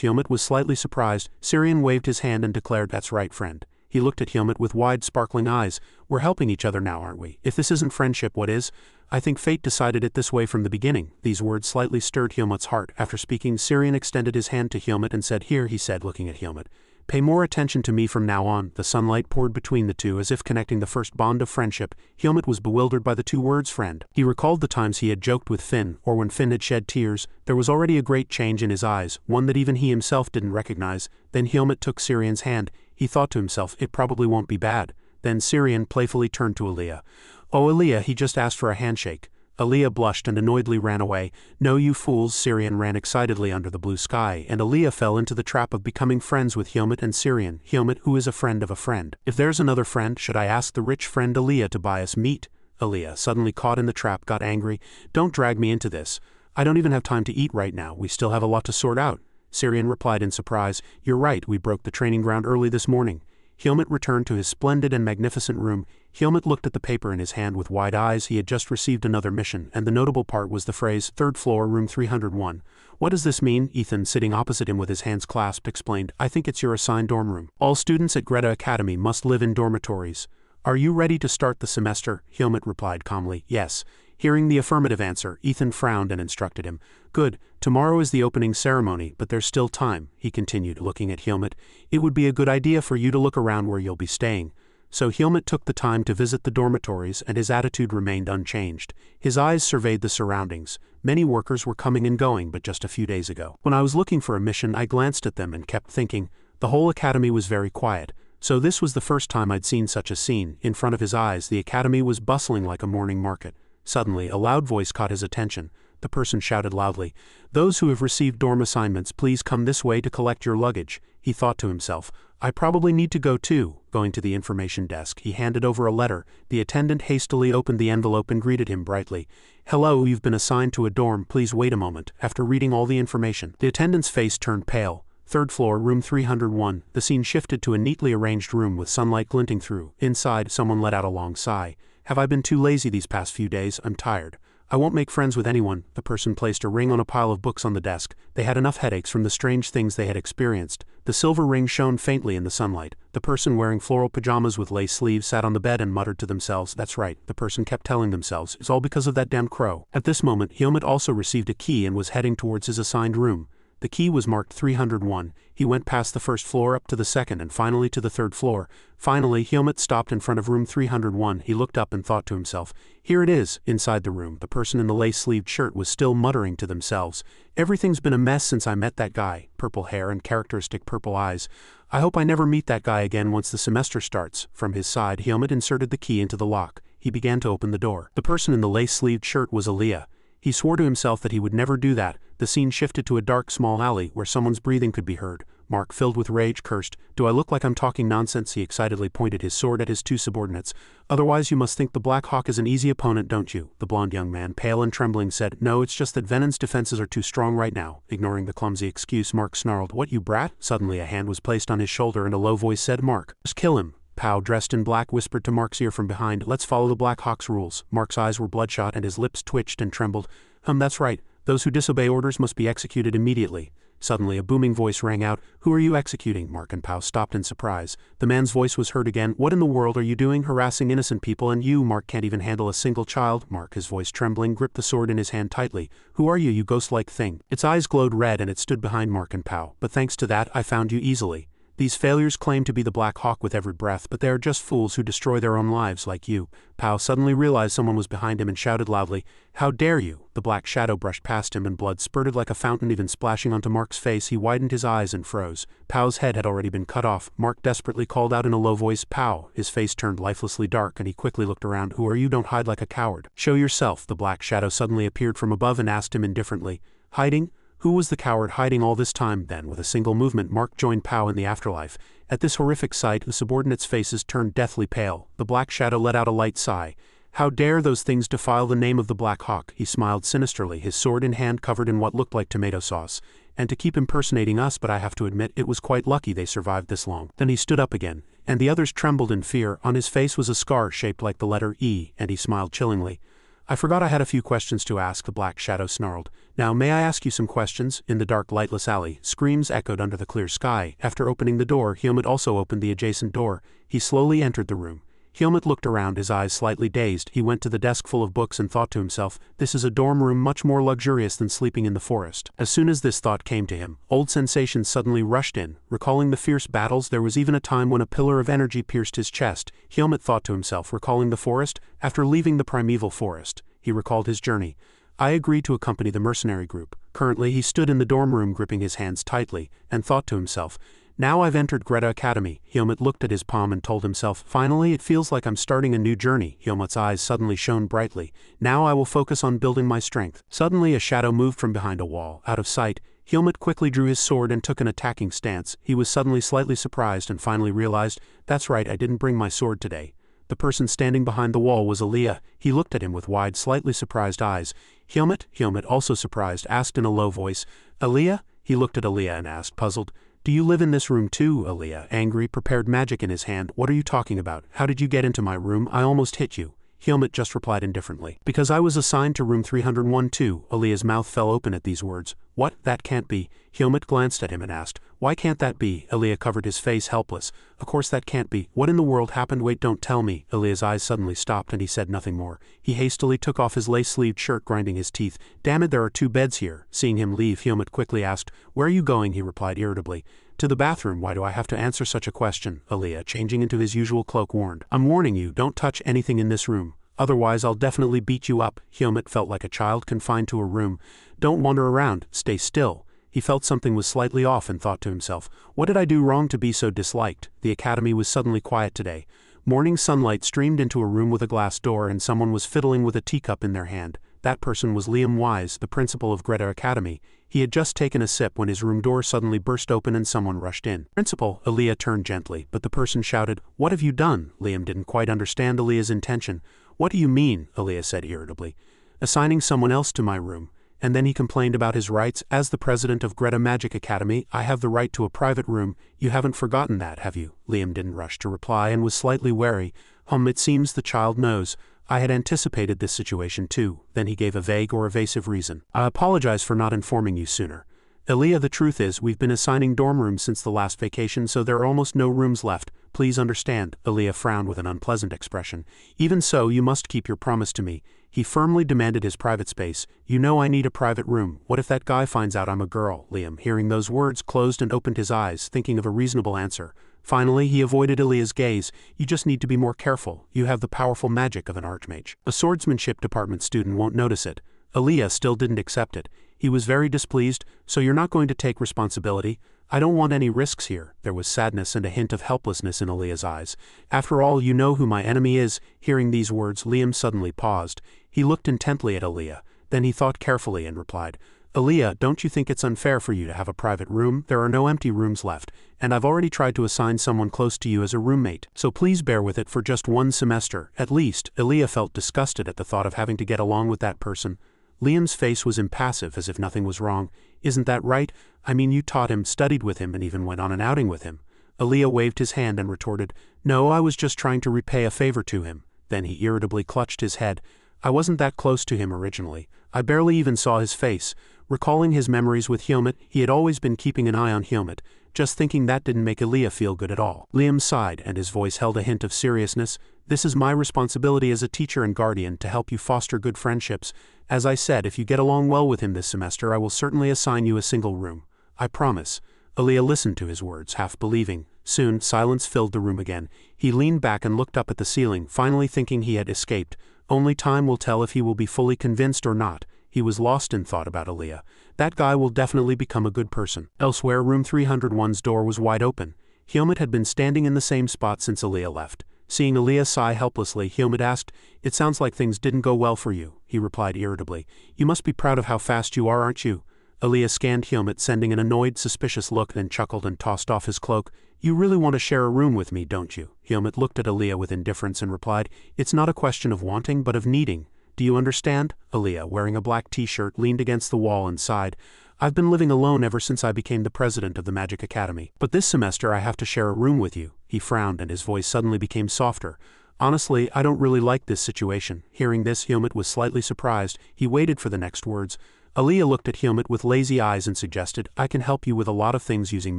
Helmet was slightly surprised. Syrian waved his hand and declared, "That's right, friend." He looked at Helmet with wide, sparkling eyes. "We're helping each other now, aren't we? If this isn't friendship, what is? I think fate decided it this way from the beginning." These words slightly stirred Helmet's heart. After speaking, Syrian extended his hand to Helmet and said, "Here," he said, looking at Helmet. "Pay more attention to me from now on." The sunlight poured between the two as if connecting the first bond of friendship. Helmet was bewildered by the two words friend. He recalled the times he had joked with Finn, or when Finn had shed tears. There was already a great change in his eyes, one that even he himself didn't recognize. Then Helmet took Syrian's hand. He thought to himself, it probably won't be bad. Then Syrian playfully turned to Alea. "Oh, Alea, he just asked for a handshake." Alea blushed and annoyedly ran away. "No, you fools." Syrian ran excitedly under the blue sky, and Alea fell into the trap of becoming friends with Helmet and Syrian. Helmet, who is a friend of a friend. "If there's another friend, should I ask the rich friend Alea to buy us meat?" Alea, suddenly caught in the trap, got angry. "Don't drag me into this. I don't even have time to eat right now. We still have a lot to sort out." Syrian replied in surprise, "You're right, we broke the training ground early this morning." Helmet returned to his splendid and magnificent room. Helmet looked at the paper in his hand with wide eyes. He had just received another mission, and the notable part was the phrase, "Third floor, room 301. "What does this mean?" Ethan, sitting opposite him with his hands clasped, explained, "I think it's your assigned dorm room. All students at Greta Academy must live in dormitories." "Are you ready to start the semester?" Helmet replied calmly, "Yes." Hearing the affirmative answer, Ethan frowned and instructed him. "Good. Tomorrow is the opening ceremony, but there's still time," he continued, looking at Helmet. "It would be a good idea for you to look around where you'll be staying." so Helmut took the time to visit the dormitories and his attitude remained unchanged. His eyes surveyed the surroundings. Many workers were coming and going but just a few days ago. When I was looking for a mission I glanced at them and kept thinking. The whole academy was very quiet. So this was the first time I'd seen such a scene. In front of his eyes the academy was bustling like a morning market. Suddenly a loud voice caught his attention. The person shouted loudly, "Those who have received dorm assignments, please come this way to collect your luggage." He thought to himself, "I probably need to go too." Going to the information desk, he handed over a letter. The attendant hastily opened the envelope and greeted him brightly. "Hello, you've been assigned to a dorm, please wait a moment." After reading all the information, the attendant's face turned pale. Third floor, room 301. The scene shifted to a neatly arranged room with sunlight glinting through. Inside, someone let out a long sigh. "Have I been too lazy these past few days? I'm tired. I won't make friends with anyone." The person placed a ring on a pile of books on the desk. They had enough headaches from the strange things they had experienced. The silver ring shone faintly in the sunlight. The person wearing floral pajamas with lace sleeves sat on the bed and muttered to themselves. "That's right," the person kept telling themselves. "It's all because of that damn crow." At this moment, Helmut also received a key and was heading towards his assigned room. The key was marked 301. He went past the first floor up to the second and finally to the third floor. Finally, Helmut stopped in front of room 301. He looked up and thought to himself, "Here it is." Inside the room, the person in the lace-sleeved shirt was still muttering to themselves. "Everything's been a mess since I met that guy. Purple hair and characteristic purple eyes. I hope I never meet that guy again once the semester starts." From his side, Helmut inserted the key into the lock. He began to open the door. The person in the lace-sleeved shirt was Elaga. He swore to himself that he would never do that. The scene shifted to a dark small alley where someone's breathing could be heard. Mark, filled with rage, cursed. "Do I look like I'm talking nonsense?" He excitedly pointed his sword at his two subordinates. "Otherwise you must think the Blackhawk is an easy opponent, don't you?" The blonde young man, pale and trembling, said, "No, it's just that Venon's defenses are too strong right now." Ignoring the clumsy excuse, Mark snarled, "What, you brat?" Suddenly a hand was placed on his shoulder and a low voice said, "Mark, just kill him." Pow, dressed in black, whispered to Mark's ear from behind, "Let's follow the Blackhawk's rules." Mark's eyes were bloodshot and his lips twitched and trembled. That's right. Those who disobey orders must be executed immediately." Suddenly a booming voice rang out. "Who are you executing?" Mark and Pow stopped in surprise. The man's voice was heard again. "What in the world are you doing, harassing innocent people? And you, Mark, can't even handle a single child." Mark, his voice trembling, gripped the sword in his hand tightly. "Who are you, you ghost-like thing?" Its eyes glowed red and it stood behind Mark and Pow. "But thanks to that, I found you easily. These failures claim to be the Black Hawk with every breath, but they are just fools who destroy their own lives like you." Pow suddenly realized someone was behind him and shouted loudly, "How dare you!" The black shadow brushed past him and blood spurted like a fountain, even splashing onto Mark's face. He widened his eyes and froze. Pow's head had already been cut off. Mark desperately called out in a low voice, "Pow!" His face turned lifelessly dark and he quickly looked around. "Who are you? Don't hide like a coward. Show yourself." The black shadow suddenly appeared from above and asked him indifferently, "Hiding? Who was the coward hiding all this time?" Then, with a single movement, Mark joined Pow in the afterlife. At this horrific sight, the subordinates' faces turned deathly pale. The black shadow let out a light sigh. "How dare those things defile the name of the Black Hawk?" He smiled sinisterly, his sword in hand covered in what looked like tomato sauce. "And to keep impersonating us, but I have to admit, it was quite lucky they survived this long." Then he stood up again, and the others trembled in fear. On his face was a scar shaped like the letter E, and he smiled chillingly. "I forgot I had a few questions to ask," the black shadow snarled. "Now may I ask you some questions?" In the dark, lightless alley, screams echoed under the clear sky. After opening the door, Helmut also opened the adjacent door. He slowly entered the room. Helmut looked around, his eyes slightly dazed. He went to the desk full of books and thought to himself, "This is a dorm room much more luxurious than sleeping in the forest." As soon as this thought came to him, old sensations suddenly rushed in. Recalling the fierce battles, there was even a time when a pillar of energy pierced his chest. Helmut thought to himself, recalling the forest, after leaving the primeval forest. He recalled his journey. "I agreed to accompany the mercenary group." Currently, he stood in the dorm room gripping his hands tightly, and thought to himself, "Now I've entered Greta Academy." Helmut looked at his palm and told himself, "Finally, it feels like I'm starting a new journey." Helmut's eyes suddenly shone brightly. "Now I will focus on building my strength." Suddenly, a shadow moved from behind a wall, out of sight. Helmut quickly drew his sword and took an attacking stance. He was suddenly slightly surprised and finally realized, "That's right, I didn't bring my sword today." The person standing behind the wall was Elaga. He looked at him with wide, slightly surprised eyes. "Helmut?" Helmut, also surprised, asked in a low voice. "Elaga?" He looked at Elaga and asked, puzzled, "Do you live in this room too?" Elaga, angry, prepared magic in his hand. "What are you talking about? How did you get into my room? I almost hit you." Helmut just replied indifferently, "Because I was assigned to room 301 too." Elia's mouth fell open at these words. "What? That can't be." Helmut glanced at him and asked, "Why can't that be?" Elaga covered his face, helpless. "Of course that can't be. What in the world happened? Wait, don't tell me." Elia's eyes suddenly stopped and he said nothing more. He hastily took off his lace-sleeved shirt, grinding his teeth. "Damn it, there are 2 beds here." Seeing him leave, Helmut quickly asked, "Where are you going?" He replied irritably, To the bathroom. Why do I have to answer such a question? Aaliyah, changing into his usual cloak, warned. I'm warning you, don't touch anything in this room. Otherwise I'll definitely beat you up. Hyomit felt like a child confined to a room. Don't wander around, stay still. He felt something was slightly off and thought to himself, what did I do wrong to be so disliked? The academy was suddenly quiet today. Morning sunlight streamed into a room with a glass door and someone was fiddling with a teacup in their hand. That person was Liam Wise, the principal of Greta Academy. He had just taken a sip when his room door suddenly burst open and someone rushed in. Principal, Aaliyah turned gently, but the person shouted, what have you done? Liam didn't quite understand Aaliyah's intention. What do you mean? Aaliyah said irritably. Assigning someone else to my room. And then he complained about his rights. As the president of Greta Magic Academy, I have the right to a private room. You haven't forgotten that, have you? Liam didn't rush to reply and was slightly wary. It seems the child knows. I had anticipated this situation too. Then he gave a vague or evasive reason. I apologize for not informing you sooner. Aaliyah, the truth is, we've been assigning dorm rooms since the last vacation, so there are almost no rooms left. Please understand. Aaliyah frowned with an unpleasant expression. Even so, you must keep your promise to me. He firmly demanded his private space. You know I need a private room. What if that guy finds out I'm a girl? Liam, hearing those words, closed and opened his eyes, thinking of a reasonable answer. Finally, he avoided Aaliyah's gaze. You just need to be more careful. You have the powerful magic of an archmage. A swordsmanship department student won't notice it. Aaliyah still didn't accept it. He was very displeased. So you're not going to take responsibility? I don't want any risks here. There was sadness and a hint of helplessness in Aaliyah's eyes. After all, you know who my enemy is. Hearing these words, Liam suddenly paused. He looked intently at Aaliyah. Then he thought carefully and replied, Aaliyah, don't you think it's unfair for you to have a private room? There are no empty rooms left, and I've already tried to assign someone close to you as a roommate, so please bear with it for just one semester, at least. Aaliyah felt disgusted at the thought of having to get along with that person. Liam's face was impassive, as if nothing was wrong. Isn't that right? I mean, you taught him, studied with him, and even went on an outing with him. Aaliyah waved his hand and retorted, No, I was just trying to repay a favor to him. Then he irritably clutched his head. I wasn't that close to him originally. I barely even saw his face. Recalling his memories with Hyomit, he had always been keeping an eye on Hyomit. Just thinking that didn't make Aaliyah feel good at all. Liam sighed, and his voice held a hint of seriousness. This is my responsibility as a teacher and guardian to help you foster good friendships. As I said, if you get along well with him this semester, I will certainly assign you a single room. I promise. Aaliyah listened to his words, half believing. Soon, silence filled the room again. He leaned back and looked up at the ceiling, finally thinking he had escaped. Only time will tell if he will be fully convinced or not. He was lost in thought about Aaliyah. That guy will definitely become a good person. Elsewhere, room 301's door was wide open. Hyomit had been standing in the same spot since Aaliyah left. Seeing Aaliyah sigh helplessly, Hyomit asked, It sounds like things didn't go well for you. He replied irritably, You must be proud of how fast you are, aren't you? Aaliyah scanned Hyomit, sending an annoyed, suspicious look, then chuckled and tossed off his cloak. You really want to share a room with me, don't you? Hyomit looked at Aaliyah with indifference and replied, It's not a question of wanting, but of needing. Do you understand? Aaliyah, wearing a black t-shirt, leaned against the wall and sighed. I've been living alone ever since I became the president of the Magic Academy. But this semester I have to share a room with you. He frowned and his voice suddenly became softer. Honestly, I don't really like this situation. Hearing this, Hyomit was slightly surprised. He waited for the next words. Aaliyah looked at Hyomit with lazy eyes and suggested, I can help you with a lot of things using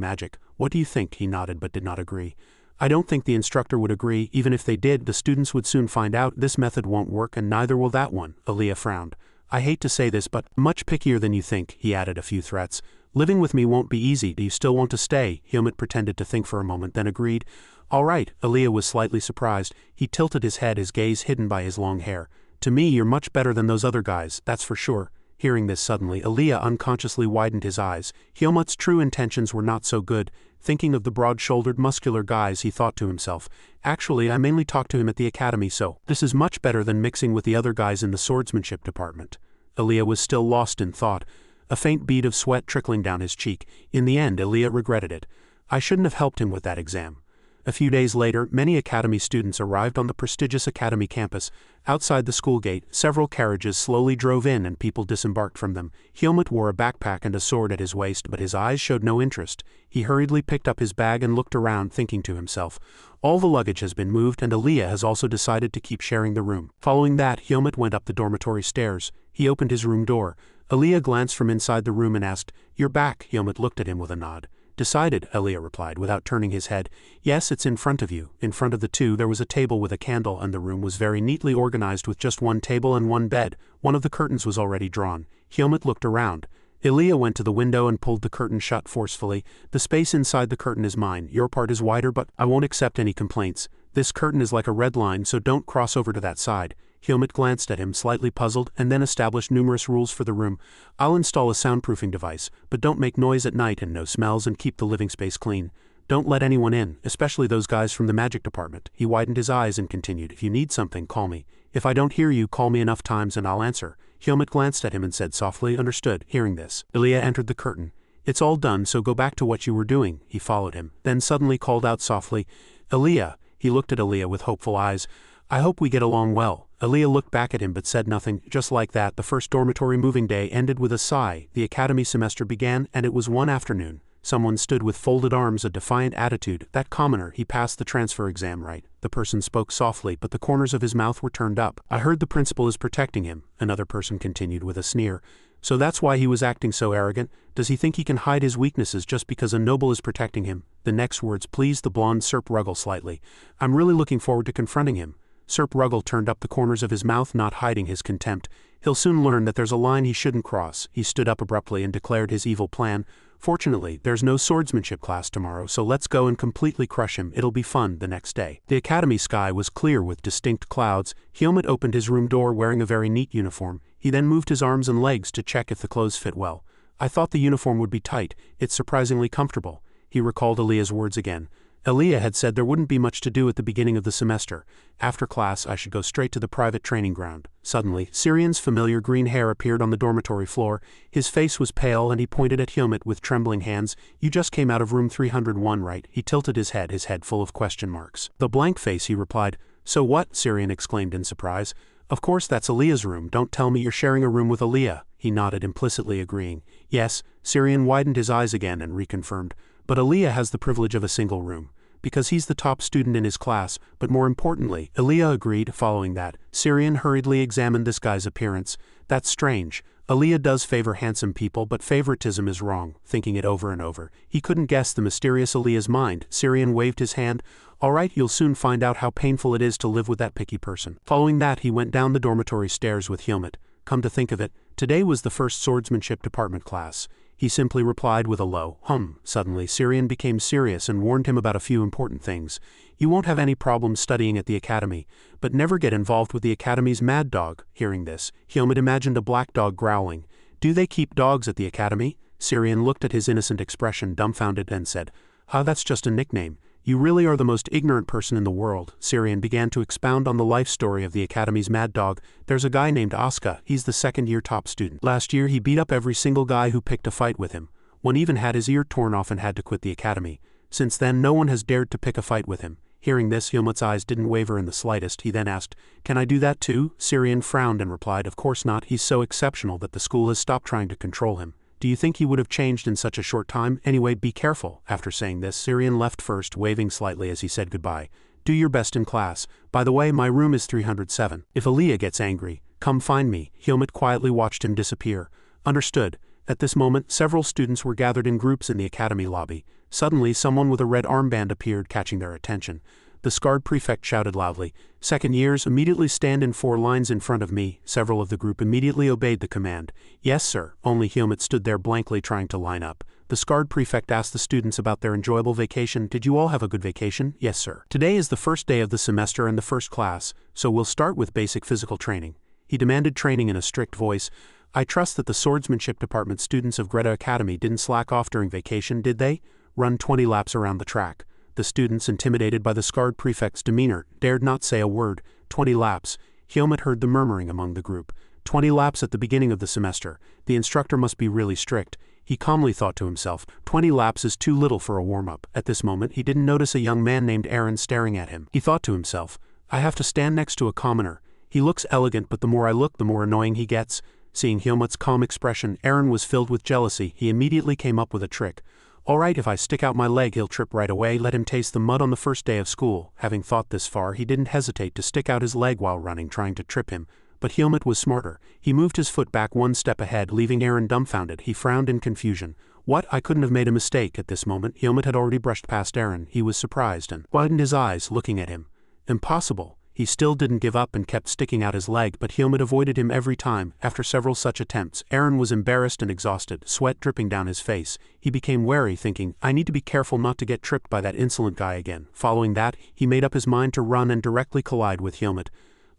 magic. What do you think? He nodded but did not agree. I don't think the instructor would agree. Even if they did, the students would soon find out this method won't work and neither will that one. Aaliyah frowned. I hate to say this, but much pickier than you think, he added a few threats. Living with me won't be easy. Do you still want to stay? Hyomit pretended to think for a moment, then agreed. All right. Aaliyah was slightly surprised. He tilted his head, his gaze hidden by his long hair. To me, you're much better than those other guys, that's for sure. Hearing this suddenly, Aaliyah unconsciously widened his eyes. Hyomit's true intentions were not so good. Thinking of the broad-shouldered, muscular guys, he thought to himself, Actually, I mainly talk to him at the academy, so this is much better than mixing with the other guys in the swordsmanship department. Aaliyah was still lost in thought, a faint bead of sweat trickling down his cheek. In the end, Aaliyah regretted it. I shouldn't have helped him with that exam. A few days later, many academy students arrived on the prestigious academy campus. Outside the school gate, several carriages slowly drove in and people disembarked from them. Hyomit wore a backpack and a sword at his waist, but his eyes showed no interest. He hurriedly picked up his bag and looked around, thinking to himself, All the luggage has been moved and Aaliyah has also decided to keep sharing the room. Following that, Hyomit went up the dormitory stairs. He opened his room door. Aaliyah glanced from inside the room and asked, You're back? Hyomit looked at him with a nod. Decided, Aaliyah replied without turning his head. Yes, it's in front of you. In front of the two there was a table with a candle and the room was very neatly organized with just one table and one bed. One of the curtains was already drawn. Hyomit looked around. Elaga went to the window and pulled the curtain shut forcefully. The space inside the curtain is mine. Your part is wider, but I won't accept any complaints. This curtain is like a red line, so don't cross over to that side. Helmut glanced at him, slightly puzzled, and then established numerous rules for the room. I'll install a soundproofing device, but don't make noise at night and no smells, and keep the living space clean. Don't let anyone in, especially those guys from the magic department. He widened his eyes and continued, if you need something, call me. If I don't hear you, call me enough times and I'll answer. Helmut glanced at him and said softly, understood. Hearing this, Elaga entered the curtain. It's all done, so go back to what you were doing. He followed him, then suddenly called out softly, Elaga. He looked at Elaga with hopeful eyes. I hope we get along well. Elaga looked back at him but said nothing. Just like that, the first dormitory moving day ended with a sigh. The academy semester began, and it was one afternoon. Someone stood with folded arms, a defiant attitude. That commoner, he passed the transfer exam right. The person spoke softly, but the corners of his mouth were turned up. I heard the principal is protecting him. Another person continued with a sneer. So that's why he was acting so arrogant? Does he think he can hide his weaknesses just because a noble is protecting him? The next words pleased the blonde Serp Ruggles slightly. I'm really looking forward to confronting him. Serp Ruggles turned up the corners of his mouth, not hiding his contempt. He'll soon learn that there's a line he shouldn't cross. He stood up abruptly and declared his evil plan. Fortunately, there's no swordsmanship class tomorrow, so let's go and completely crush him. It'll be fun the next day. The academy sky was clear with distinct clouds. Helmut opened his room door wearing a very neat uniform. He then moved his arms and legs to check if the clothes fit well. I thought the uniform would be tight. It's surprisingly comfortable. He recalled Elia's words again. Elaga had said there wouldn't be much to do at the beginning of the semester. After class, I should go straight to the private training ground. Suddenly, Syrian's familiar green hair appeared on the dormitory floor. His face was pale and he pointed at Helmut with trembling hands. You just came out of room 301, right? He tilted his head full of question marks. The blank face, he replied. So what? Syrian exclaimed in surprise. Of course that's Elia's room. Don't tell me you're sharing a room with Elaga. He nodded, implicitly agreeing. Yes. Syrian widened his eyes again and reconfirmed. But Elaga has the privilege of a single room, because he's the top student in his class, but more importantly, Elaga agreed. Following that, Syrian hurriedly examined this guy's appearance. That's strange. Elaga does favor handsome people, but favoritism is wrong. Thinking it over and over, he couldn't guess the mysterious Elia's mind. Syrian waved his hand. All right, you'll soon find out how painful it is to live with that picky person. Following that, he went down the dormitory stairs with Helmut. Come to think of it, today was the first swordsmanship department class. He simply replied with a low hum. Suddenly, Syrian became serious and warned him about a few important things. You won't have any problems studying at the academy, but never get involved with the academy's mad dog. Hearing this, Helmut imagined a black dog growling. Do they keep dogs at the academy? Syrian looked at his innocent expression, dumbfounded, and said, that's just a nickname. You really are the most ignorant person in the world. Syrian began to expound on the life story of the academy's mad dog. There's a guy named Asuka. He's the second-year top student. Last year he beat up every single guy who picked a fight with him. One even had his ear torn off and had to quit the academy. Since then no one has dared to pick a fight with him. Hearing this, Helmut's eyes didn't waver in the slightest. He then asked, Can I do that too? Syrian frowned and replied, Of course not. He's so exceptional that the school has stopped trying to control him. Do you think he would have changed in such a short time? Anyway, be careful. After saying this, Syrian left first, waving slightly as he said goodbye. Do your best in class. By the way, my room is 307. If Elaga gets angry, come find me. Helmut quietly watched him disappear. Understood. At this moment, several students were gathered in groups in the academy lobby. Suddenly, someone with a red armband appeared, catching their attention. The scarred prefect shouted loudly, Second years, immediately stand in 4 lines in front of me. Several of the group immediately obeyed the command. Yes, sir. Only Helmut stood there blankly trying to line up. The scarred prefect asked the students about their enjoyable vacation. Did you all have a good vacation? Yes, sir. Today is the first day of the semester and the first class, so we'll start with basic physical training. He demanded training in a strict voice. I trust that the swordsmanship department students of Greta Academy didn't slack off during vacation, did they? Run 20 laps around the track. The students, intimidated by the scarred prefect's demeanor, dared not say a word. 20 laps. Helmut heard the murmuring among the group. 20 laps at the beginning of the semester. The instructor must be really strict. He calmly thought to himself, 20 laps is too little for a warm-up. At this moment, he didn't notice a young man named Aaron staring at him. He thought to himself, I have to stand next to a commoner. He looks elegant, but the more I look, the more annoying he gets. Seeing Helmut's calm expression, Aaron was filled with jealousy. He immediately came up with a trick. All right, if I stick out my leg, he'll trip right away. Let him taste the mud on the first day of school. Having thought this far, he didn't hesitate to stick out his leg while running, trying to trip him. But Helmut was smarter. He moved his foot back 1 step ahead, leaving Aaron dumbfounded. He frowned in confusion. What? I couldn't have made a mistake. At this moment, Helmut had already brushed past Aaron. He was surprised and widened his eyes, looking at him. Impossible. He still didn't give up and kept sticking out his leg, but Helmut avoided him every time. After several such attempts, Eren was embarrassed and exhausted, sweat dripping down his face. He became wary, thinking, I need to be careful not to get tripped by that insolent guy again. Following that, he made up his mind to run and directly collide with Helmut.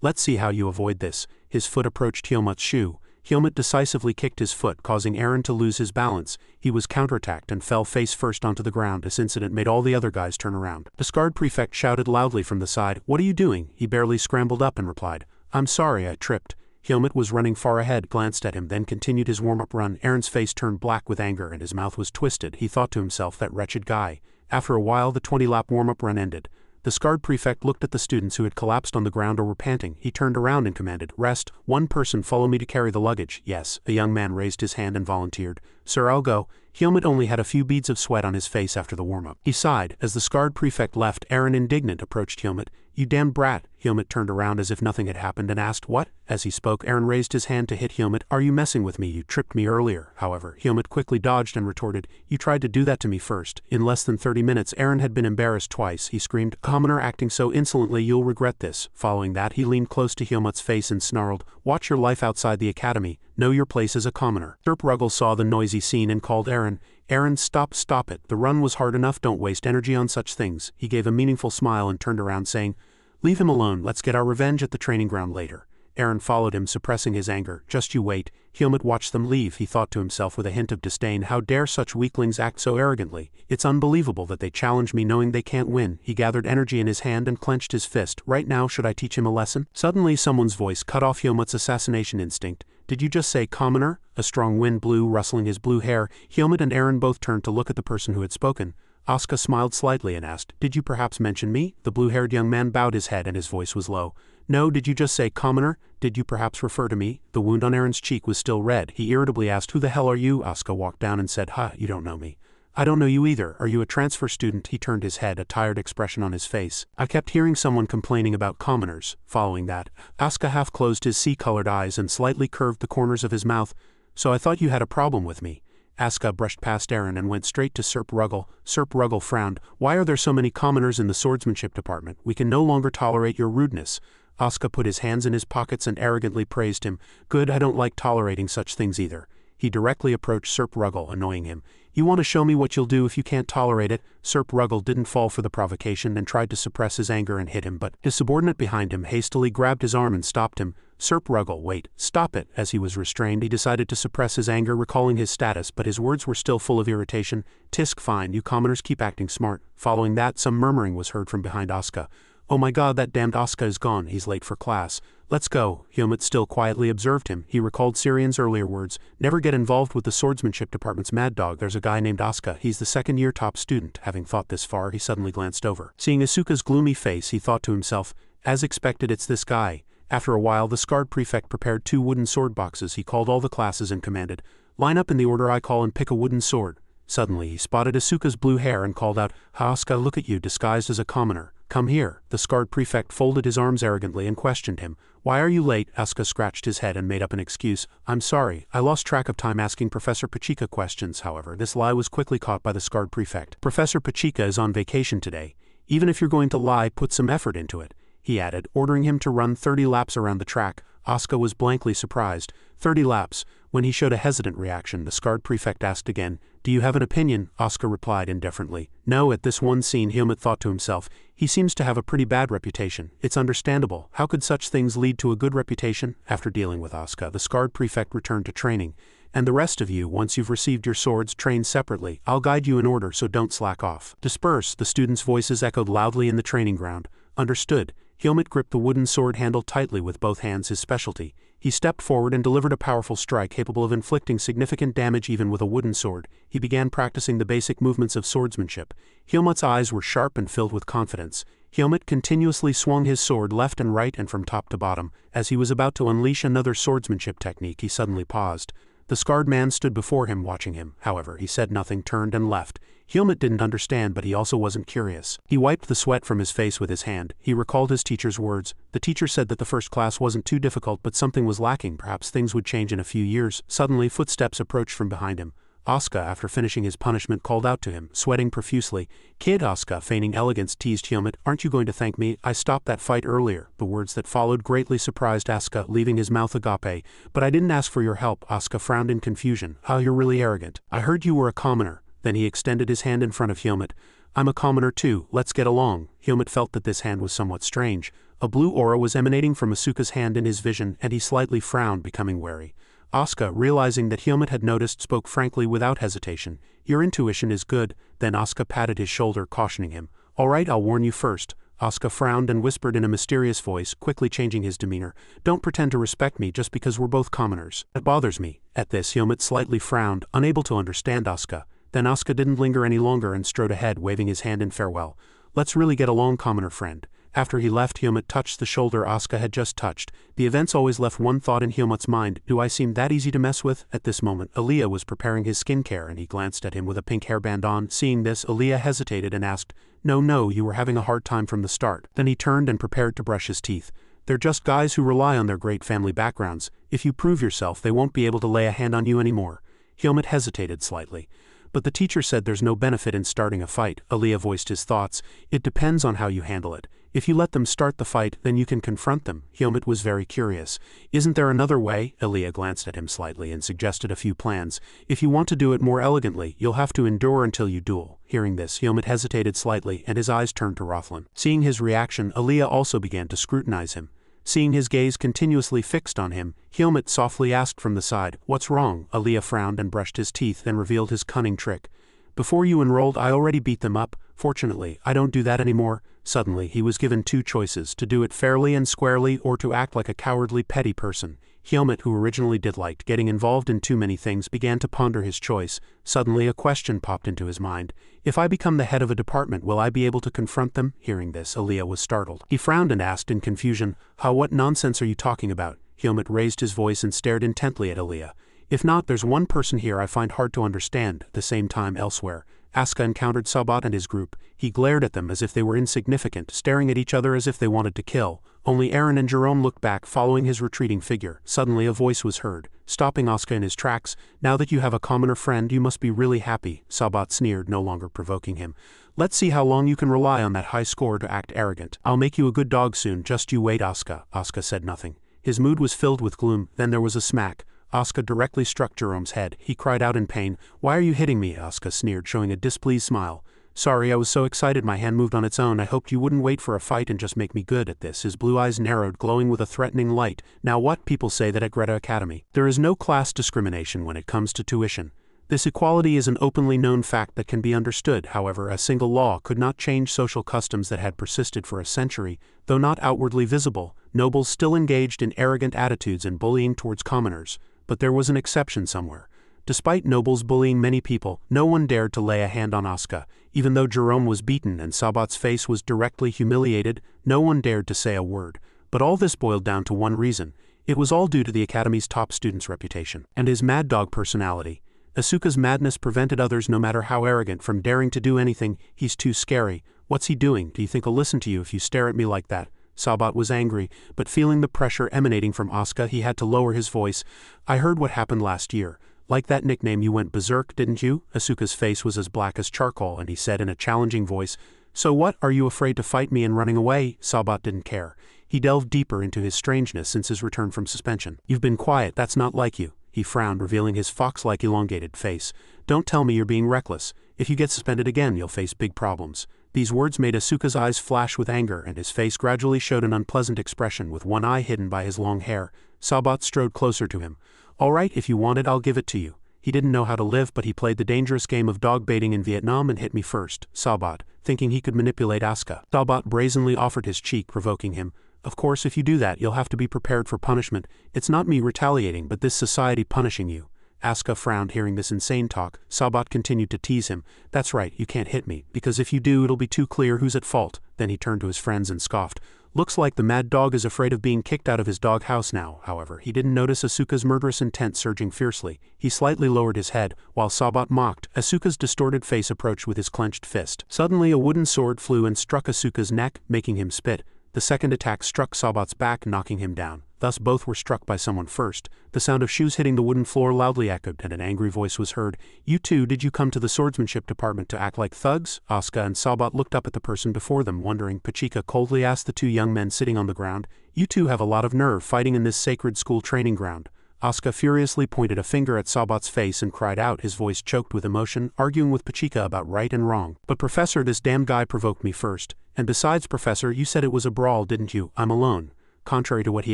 Let's see how you avoid this. His foot approached Helmut's shoe. Helmut decisively kicked his foot, causing Eren to lose his balance. He was counterattacked and fell face first onto the ground. This incident made all the other guys turn around. The scarred prefect shouted loudly from the side, What are you doing? He barely scrambled up and replied, I'm sorry, I tripped. Helmut was running far ahead, glanced at him, then continued his warm-up run. Eren's face turned black with anger and his mouth was twisted. He thought to himself, that wretched guy. After a while, the 20-lap warm-up run ended. The scarred prefect looked at the students who had collapsed on the ground or were panting. He turned around and commanded, Rest, one person follow me to carry the luggage. Yes, a young man raised his hand and volunteered. Sir, I'll go. Helmut only had a few beads of sweat on his face after the warm-up. He sighed. As the scarred prefect left, Eren, indignant, approached Helmut. You damned brat. Helmut turned around as if nothing had happened and asked, What? As he spoke, Eren raised his hand to hit Helmut. Are you messing with me? You tripped me earlier. However, Helmut quickly dodged and retorted, You tried to do that to me first. In less than 30 minutes, Eren had been embarrassed twice. He screamed, Commoner acting so insolently, you'll regret this. Following that, he leaned close to Helmut's face and snarled, Watch your life outside the academy. Know your place as a commoner. Sir Ruggles saw the noisy scene and called Eren. Eren, stop it. The run was hard enough, don't waste energy on such things. He gave a meaningful smile and turned around saying, Leave him alone, let's get our revenge at the training ground later. Eren followed him, suppressing his anger. Just you wait. Helmut watched them leave. He thought to himself with a hint of disdain, how dare such weaklings act so arrogantly? It's unbelievable that they challenge me knowing they can't win. He gathered energy in his hand and clenched his fist. Right now, should I teach him a lesson? Suddenly someone's voice cut off Helmut's assassination instinct. Did you just say commoner? A strong wind blew, rustling his blue hair. Helmut and Eren both turned to look at the person who had spoken. Asuka smiled slightly and asked, Did you perhaps mention me? The blue-haired young man bowed his head and his voice was low. No, did you just say commoner? Did you perhaps refer to me? The wound on Eren's cheek was still red. He irritably asked, Who the hell are you? Asuka walked down and said, You don't know me. I don't know you either. Are you a transfer student? He turned his head, a tired expression on his face. I kept hearing someone complaining about commoners. Following that, Asuka half closed his sea-colored eyes and slightly curved the corners of his mouth. So I thought you had a problem with me. Asuka brushed past Eren and went straight to Sir Ruggles. Sir Ruggles frowned. Why are there so many commoners in the swordsmanship department? We can no longer tolerate your rudeness. Asuka put his hands in his pockets and arrogantly praised him. Good, I don't like tolerating such things either. He directly approached Sir Ruggles, annoying him. You want to show me what you'll do if you can't tolerate it? Sir Ruggles didn't fall for the provocation and tried to suppress his anger and hit him, but his subordinate behind him hastily grabbed his arm and stopped him. Sir Ruggles, wait, stop it. As he was restrained, he decided to suppress his anger, recalling his status, but his words were still full of irritation. Tisk, fine, you commoners keep acting smart. Following that, some murmuring was heard from behind Asuka. Oh my god, that damned Asuka is gone. He's late for class. Let's go. Helmut still quietly observed him. He recalled Syrian's earlier words. Never get involved with the swordsmanship department's mad dog. There's a guy named Asuka. He's the second-year top student. Having thought this far, he suddenly glanced over. Seeing Asuka's gloomy face, he thought to himself, As expected, it's this guy. After a while, the scarred prefect prepared 2 wooden sword boxes. He called all the classes and commanded, Line up in the order I call and pick a wooden sword. Suddenly, he spotted Asuka's blue hair and called out, Asuka, look at you, disguised as a commoner. Come here. The scarred prefect folded his arms arrogantly and questioned him. Why are you late? Asuka scratched his head and made up an excuse. I'm sorry. I lost track of time asking Professor Pachika questions. However, this lie was quickly caught by the scarred prefect. Professor Pachika is on vacation today. Even if you're going to lie, put some effort into it, he added, ordering him to run 30 laps around the track. Asuka was blankly surprised. 30 laps. When he showed a hesitant reaction, the scarred prefect asked again, Do you have an opinion? Asuka replied indifferently. No. At this one scene, Helmut thought to himself, he seems to have a pretty bad reputation. It's understandable. How could such things lead to a good reputation? After dealing with Asuka, the scarred prefect returned to training. And the rest of you, once you've received your swords, train separately. I'll guide you in order, so don't slack off. Disperse. The students' voices echoed loudly in the training ground. Understood. Helmut gripped the wooden sword handle tightly with both hands, his specialty. He stepped forward and delivered a powerful strike capable of inflicting significant damage even with a wooden sword. He began practicing the basic movements of swordsmanship. Helmut's eyes were sharp and filled with confidence. Helmut continuously swung his sword left and right and from top to bottom. As he was about to unleash another swordsmanship technique, he suddenly paused. The scarred man stood before him, watching him. However, he said nothing, turned and left. Helmut didn't understand, but he also wasn't curious. He wiped the sweat from his face with his hand. He recalled his teacher's words. The teacher said that the first class wasn't too difficult, but something was lacking. Perhaps things would change in a few years. Suddenly, footsteps approached from behind him. Asuka, after finishing his punishment, called out to him, sweating profusely. "Kid," Asuka, feigning elegance, teased Helmet, "aren't you going to thank me? I stopped that fight earlier." The words that followed greatly surprised Asuka, leaving his mouth agape. "But I didn't ask for your help." Asuka frowned in confusion. "Oh, you're really arrogant. I heard you were a commoner." Then he extended his hand in front of Helmet. "I'm a commoner too, let's get along." Helmet felt that this hand was somewhat strange. A blue aura was emanating from Asuka's hand in his vision, and he slightly frowned, becoming wary. Asuka, realizing that Helmet had noticed, spoke frankly without hesitation. "Your intuition is good." Then Asuka patted his shoulder, cautioning him. "All right, I'll warn you first." Asuka frowned and whispered in a mysterious voice, quickly changing his demeanor. "Don't pretend to respect me just because we're both commoners. That bothers me." At this, Helmet slightly frowned, unable to understand Asuka. Then Asuka didn't linger any longer and strode ahead, waving his hand in farewell. "Let's really get along, commoner friend." After he left, Helmet touched the shoulder Asuka had just touched. The events always left one thought in Helmet's mind: do I seem that easy to mess with? At this moment, Aaliyah was preparing his skincare, and he glanced at him with a pink hairband on. Seeing this, Aaliyah hesitated and asked, No, you were having a hard time from the start." Then he turned and prepared to brush his teeth. "They're just guys who rely on their great family backgrounds. If you prove yourself, they won't be able to lay a hand on you anymore." Helmet hesitated slightly. "But the teacher said there's no benefit in starting a fight." Aaliyah voiced his thoughts. "It depends on how you handle it. If you let them start the fight, then you can confront them." Helmet was very curious. "Isn't there another way?" Aaliyah glanced at him slightly and suggested a few plans. "If you want to do it more elegantly, you'll have to endure until you duel." Hearing this, Helmet hesitated slightly, and his eyes turned to Rothlin. Seeing his reaction, Aaliyah also began to scrutinize him. Seeing his gaze continuously fixed on him, Helmet softly asked from the side, "What's wrong?" Aaliyah frowned and brushed his teeth, then revealed his cunning trick. "Before you enrolled, I already beat them up. Fortunately, I don't do that anymore." Suddenly, he was given two choices: to do it fairly and squarely, or to act like a cowardly, petty person. Helmet, who originally disliked getting involved in too many things, began to ponder his choice. Suddenly, a question popped into his mind. "If I become the head of a department, will I be able to confront them?" Hearing this, Aaliyah was startled. He frowned and asked in confusion, What nonsense are you talking about?" Helmet raised his voice and stared intently at Aaliyah. "If not, there's one person here I find hard to understand." At the same time, elsewhere, Asuka encountered Sabat and his group. He glared at them as if they were insignificant, staring at each other as if they wanted to kill. Only Aaron and Jerome looked back, following his retreating figure. Suddenly a voice was heard, stopping Asuka in his tracks. "Now that you have a commoner friend, you must be really happy." Sabat sneered, no longer provoking him. "Let's see how long you can rely on that high score to act arrogant. I'll make you a good dog soon, just you wait, Asuka." Asuka said nothing. His mood was filled with gloom. Then there was a smack. Asuka directly struck Jerome's head. He cried out in pain. "Why are you hitting me?" Asuka sneered, showing a displeased smile. "Sorry, I was so excited my hand moved on its own. I hoped you wouldn't wait for a fight and just make me good." At this, his blue eyes narrowed, glowing with a threatening light. "Now what?" People say that at Greta Academy, there is no class discrimination when it comes to tuition. This equality is an openly known fact that can be understood. However, a single law could not change social customs that had persisted for a century. Though not outwardly visible, nobles still engaged in arrogant attitudes and bullying towards commoners. But there was an exception somewhere. Despite nobles bullying many people, no one dared to lay a hand on Asuka. Even though Jerome was beaten and Sabat's face was directly humiliated, no one dared to say a word. But all this boiled down to one reason. It was all due to the Academy's top student's reputation and his mad dog personality. Asuka's madness prevented others, no matter how arrogant, from daring to do anything. "He's too scary. What's he doing? Do you think he'll listen to you if you stare at me like that?" Sabat was angry, but feeling the pressure emanating from Asuka, he had to lower his voice. "I heard what happened last year. Like that nickname, you went berserk, didn't you?" Asuka's face was as black as charcoal, and he said in a challenging voice, "So what, are you afraid to fight me and running away?" Sabat didn't care. He delved deeper into his strangeness since his return from suspension. "You've been quiet, that's not like you." He frowned, revealing his fox-like elongated face. "Don't tell me you're being reckless. If you get suspended again, you'll face big problems." These words made Asuka's eyes flash with anger, and his face gradually showed an unpleasant expression, with one eye hidden by his long hair. Sabat strode closer to him. "All right, if you want it, I'll give it to you." He didn't know how to live, but he played the dangerous game of dog baiting in Vietnam and hit me first. Sabat, thinking he could manipulate Asuka. Sabat brazenly offered his cheek, provoking him. "Of course, if you do that, you'll have to be prepared for punishment. It's not me retaliating, but this society punishing you." Asuka frowned, hearing this insane talk. Sabat continued to tease him. "That's right, you can't hit me, because if you do, it'll be too clear who's at fault." Then he turned to his friends and scoffed. "Looks like the mad dog is afraid of being kicked out of his dog house now." However, he didn't notice Asuka's murderous intent surging fiercely. He slightly lowered his head, while Sabat mocked. Asuka's distorted face approached with his clenched fist. Suddenly a wooden sword flew and struck Asuka's neck, making him spit. The second attack struck Sabat's back, knocking him down. Thus both were struck by someone first. The sound of shoes hitting the wooden floor loudly echoed, and an angry voice was heard. "You two, did you come to the swordsmanship department to act like thugs?" Asuka and Sabat looked up at the person before them, wondering. Pachika coldly asked the two young men sitting on the ground. "You two have a lot of nerve fighting in this sacred school training ground." Asuka furiously pointed a finger at Sabat's face and cried out, his voice choked with emotion, arguing with Pachika about right and wrong. "But Professor, this damn guy provoked me first. And besides, Professor, you said it was a brawl, didn't you? I'm alone." Contrary to what he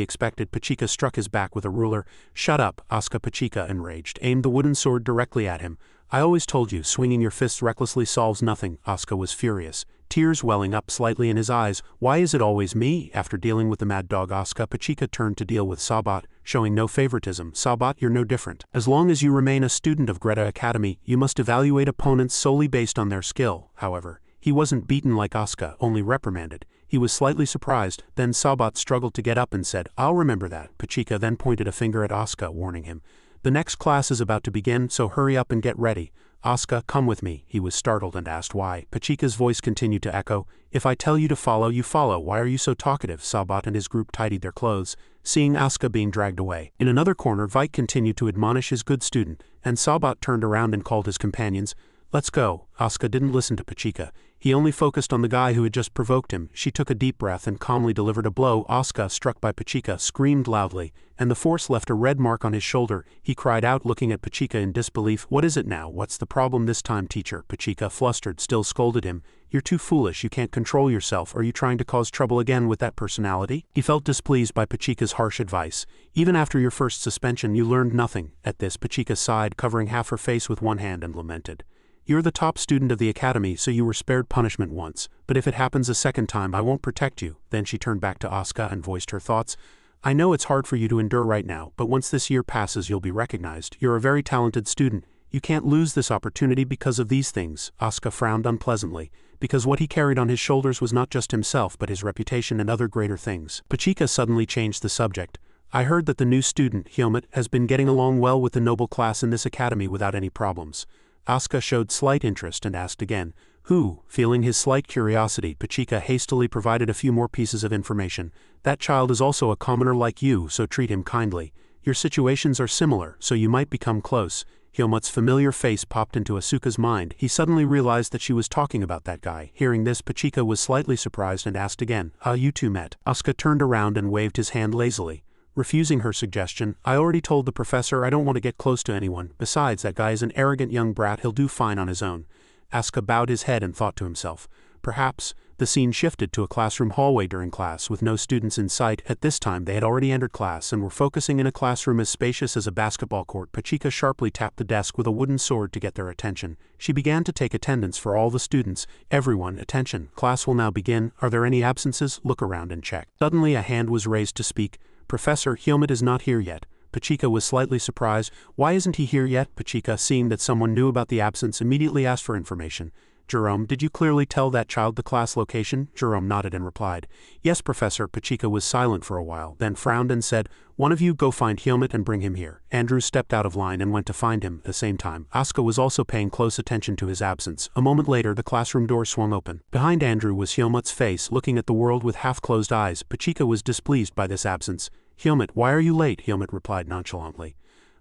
expected, Pachika struck his back with a ruler. "Shut up," Asuka. Pachika, enraged, aimed the wooden sword directly at him. "I always told you, swinging your fists recklessly solves nothing." Asuka was furious, tears welling up slightly in his eyes. "Why is it always me?" After dealing with the mad dog Asuka, Pachika turned to deal with Sabat, showing no favoritism. "Sabat, you're no different. As long as you remain a student of Greta Academy, you must evaluate opponents solely based on their skill." However, he wasn't beaten like Asuka, only reprimanded. He was slightly surprised. Then Sabat struggled to get up and said, "I'll remember that." Pachika then pointed a finger at Asuka, warning him. "The next class is about to begin, so hurry up and get ready." "Asuka, come with me." He was startled and asked why. Pachika's voice continued to echo. "If I tell you to follow, you follow. Why are you so talkative?" Sabat and his group tidied their clothes, seeing Asuka being dragged away. In another corner, Vike continued to admonish his good student, and Sabat turned around and called his companions. "Let's go." Asuka didn't listen to Pachika. He only focused on the guy who had just provoked him. She took a deep breath and calmly delivered a blow. Asuka, struck by Pachika, screamed loudly, and the force left a red mark on his shoulder. He cried out, looking at Pachika in disbelief. "What is it now? What's the problem this time, teacher?" Pachika, flustered, still scolded him. "You're too foolish. You can't control yourself. Are you trying to cause trouble again with that personality?" He felt displeased by Pachika's harsh advice. "Even after your first suspension, you learned nothing." At this, Pachika sighed, covering half her face with one hand, and lamented. "You're the top student of the academy, so you were spared punishment once, but if it happens a second time, I won't protect you." Then she turned back to Asuka and voiced her thoughts. "I know it's hard for you to endure right now, but once this year passes, you'll be recognized. You're a very talented student. You can't lose this opportunity because of these things." Asuka frowned unpleasantly, because what he carried on his shoulders was not just himself but his reputation and other greater things. Pachika suddenly changed the subject. "I heard that the new student, Hermit, has been getting along well with the noble class in this academy without any problems." Asuka showed slight interest and asked again, "Who?" Feeling his slight curiosity, Pachika hastily provided a few more pieces of information. "That child is also a commoner like you, so treat him kindly. Your situations are similar, so you might become close." Hyomut's familiar face popped into Asuka's mind. He suddenly realized that she was talking about that guy. Hearing this, Pachika was slightly surprised and asked again, "You two met?" Asuka turned around and waved his hand lazily, refusing her suggestion. "I already told the professor I don't want to get close to anyone. Besides, that guy is an arrogant young brat. He'll do fine on his own." Asuka bowed his head and thought to himself, perhaps. The scene shifted to a classroom hallway during class with no students in sight. At this time they had already entered class and were focusing in a classroom as spacious as a basketball court. Pachika sharply tapped the desk with a wooden sword to get their attention. She began to take attendance for all the students. "Everyone, attention. Class will now begin. Are there any absences? Look around and check." Suddenly a hand was raised to speak. "Professor, Hermit is not here yet." Pachika was slightly surprised. "Why isn't he here yet?" Pachika, seeing that someone knew about the absence, immediately asked for information. "Jerome, did you clearly tell that child the class location?" Jerome nodded and replied, "Yes, Professor." Pachika was silent for a while, then frowned and said, "One of you go find Hermit and bring him here." Andrew stepped out of line and went to find him. At the same time, Asuka was also paying close attention to his absence. A moment later, the classroom door swung open. Behind Andrew was Hyomut's face, looking at the world with half-closed eyes. Pachika was displeased by this absence. "Hermit, why are you late?" Hermit replied nonchalantly.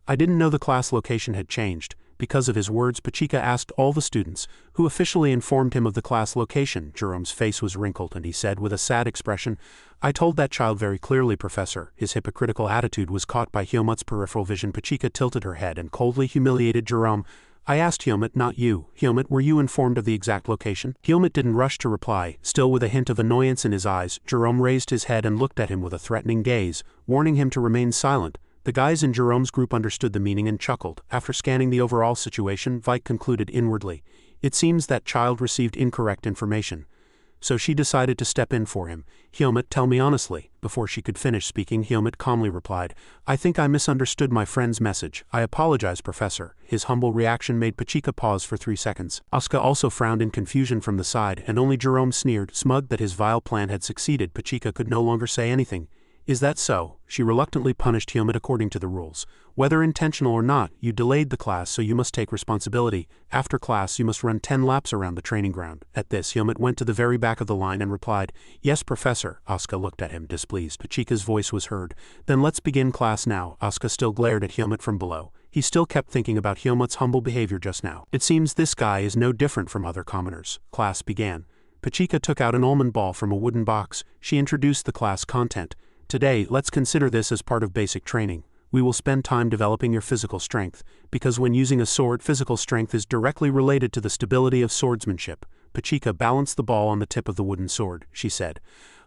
"I didn't know the class location had changed." Because of his words, Pachika asked all the students, who officially informed him of the class location. Jerome's face was wrinkled and he said with a sad expression, "I told that child very clearly, Professor." His hypocritical attitude was caught by Hyomut's peripheral vision. Pachika tilted her head and coldly humiliated Jerome. "I asked Hermit, not you. Hermit, were you informed of the exact location?" Hermit didn't rush to reply, still with a hint of annoyance in his eyes. Jerome raised his head and looked at him with a threatening gaze, warning him to remain silent. The guys in Jerome's group understood the meaning and chuckled. After scanning the overall situation, Vike concluded inwardly, "It seems that child received incorrect information." So she decided to step in for him. "Hermit, tell me honestly." Before she could finish speaking, Hermit calmly replied, "I think I misunderstood my friend's message. I apologize, Professor." His humble reaction made Pachika pause for 3 seconds. Asuka also frowned in confusion from the side, and only Jerome sneered, smug that his vile plan had succeeded. Pachika could no longer say anything. Is that so? She reluctantly punished Helmut according to the rules. Whether intentional or not, you delayed the class, so you must take responsibility. After class, you must run 10 laps around the training ground. At this, Helmut went to the very back of the line and replied, "Yes, Professor." Asuka looked at him, displeased. Pachika's voice was heard. "Then let's begin class now." Asuka still glared at Helmut from below. He still kept thinking about Helmut's humble behavior just now. It seems this guy is no different from other commoners. Class began. Pachika took out an almond ball from a wooden box. She introduced the class content. "Today, let's consider this as part of basic training. We will spend time developing your physical strength, because when using a sword, physical strength is directly related to the stability of swordsmanship." Pachika balanced the ball on the tip of the wooden sword. She said,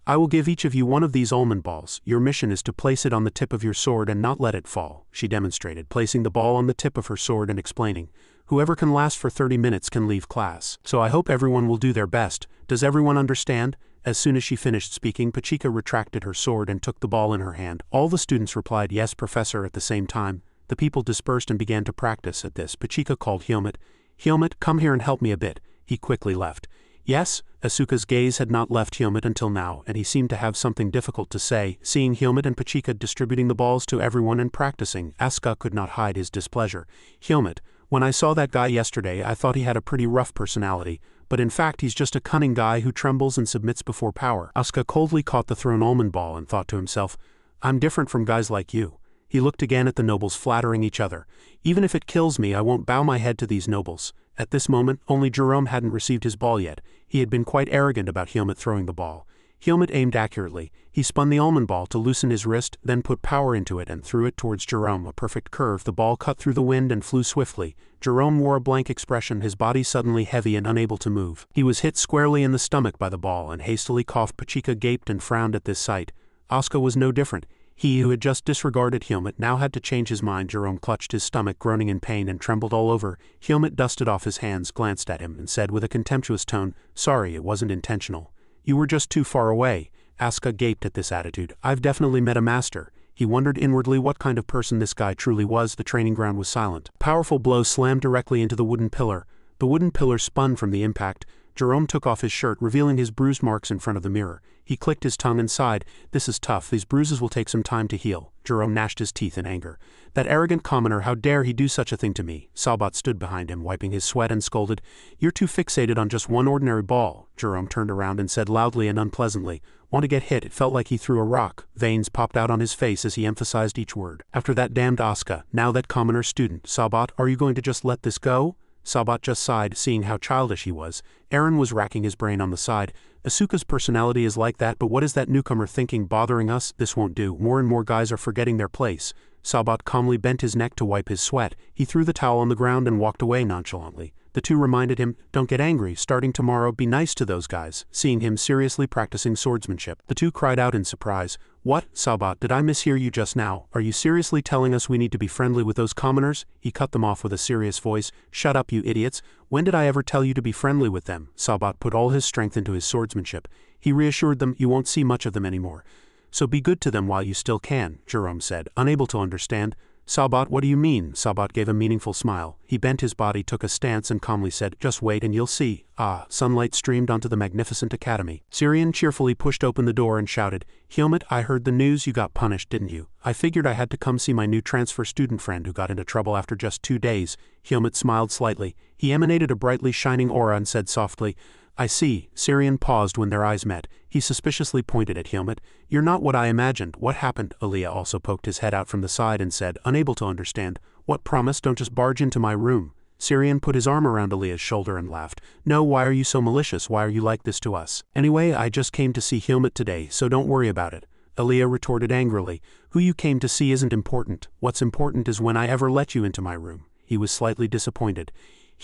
"I will give each of you one of these almond balls. Your mission is to place it on the tip of your sword and not let it fall." She demonstrated, placing the ball on the tip of her sword and explaining, "Whoever can last for 30 minutes can leave class. So I hope everyone will do their best. Does everyone understand?" As soon as she finished speaking, Pachika retracted her sword and took the ball in her hand. All the students replied, "Yes, Professor," at the same time. The people dispersed and began to practice. At this, Pachika called Helmut. "Helmut, come here and help me a bit." He quickly left. "Yes?" Asuka's gaze had not left Helmut until now, and he seemed to have something difficult to say. Seeing Helmut and Pachika distributing the balls to everyone and practicing, Asuka could not hide his displeasure. "Helmut, when I saw that guy yesterday, I thought he had a pretty rough personality, but in fact he's just a cunning guy who trembles and submits before power." Asuka coldly caught the thrown almond ball and thought to himself, "I'm different from guys like you." He looked again at the nobles flattering each other. "Even if it kills me, I won't bow my head to these nobles." At this moment, only Jerome hadn't received his ball yet. He had been quite arrogant about Helmut throwing the ball. Helmut aimed accurately. He spun the almond ball to loosen his wrist, then put power into it and threw it towards Jerome. A perfect curve. The ball cut through the wind and flew swiftly. Jerome wore a blank expression, his body suddenly heavy and unable to move. He was hit squarely in the stomach by the ball and hastily coughed. Pachika gaped and frowned at this sight. Asuka was no different. He who had just disregarded Helmut now had to change his mind. Jerome clutched his stomach, groaning in pain, and trembled all over. Helmut dusted off his hands, glanced at him, and said with a contemptuous tone, "Sorry, it wasn't intentional. You were just too far away." Asuka gaped at this attitude. "I've definitely met a master." He wondered inwardly what kind of person this guy truly was. The training ground was silent. Powerful blow slammed directly into the wooden pillar. The wooden pillar spun from the impact. Jerome took off his shirt, revealing his bruise marks in front of the mirror. He clicked his tongue and sighed. "This is tough. These bruises will take some time to heal." Jerome gnashed his teeth in anger. "That arrogant commoner, how dare he do such a thing to me?" Sabat stood behind him, wiping his sweat, and scolded, "You're too fixated on just one ordinary ball." Jerome turned around and said loudly and unpleasantly, "Want to get hit?" It felt like he threw a rock. Veins popped out on his face as he emphasized each word. "After that damned Asuka, now that commoner student. Sabat, are you going to just let this go?" Sabat just sighed, seeing how childish he was. Aaron was racking his brain on the side. "Asuka's personality is like that, but what is that newcomer thinking, bothering us? This won't do. More and more guys are forgetting their place." Sabat calmly bent his neck to wipe his sweat. He threw the towel on the ground and walked away nonchalantly. The two reminded him, "Don't get angry. Starting tomorrow, be nice to those guys." Seeing him seriously practicing swordsmanship, the two cried out in surprise. "What, Sabat, did I mishear you just now? Are you seriously telling us we need to be friendly with those commoners?" He cut them off with a serious voice. "Shut up, you idiots. When did I ever tell you to be friendly with them?" Sabat put all his strength into his swordsmanship. He reassured them, "You won't see much of them anymore. So be good to them while you still can," Jerome said, unable to understand. "Sabat, what do you mean?" Sabat gave a meaningful smile. He bent his body, took a stance, and calmly said, "Just wait and you'll see." Sunlight streamed onto the magnificent academy. Syrian cheerfully pushed open the door and shouted, "Helmut, I heard the news. You got punished, didn't you? I figured I had to come see my new transfer student friend who got into trouble after just 2 days. Helmut smiled slightly. He emanated a brightly shining aura and said softly, "I see." Syrian paused when their eyes met. He suspiciously pointed at Helmut. "You're not what I imagined. What happened?" Aaliyah also poked his head out from the side and said, unable to understand, "What promise? Don't just barge into my room." Syrian put his arm around Aaliyah's shoulder and laughed. "No, why are you so malicious? Why are you like this to us? Anyway, I just came to see Helmut today, so don't worry about it." Aaliyah retorted angrily, "Who you came to see isn't important. What's important is when I ever let you into my room." He was slightly disappointed.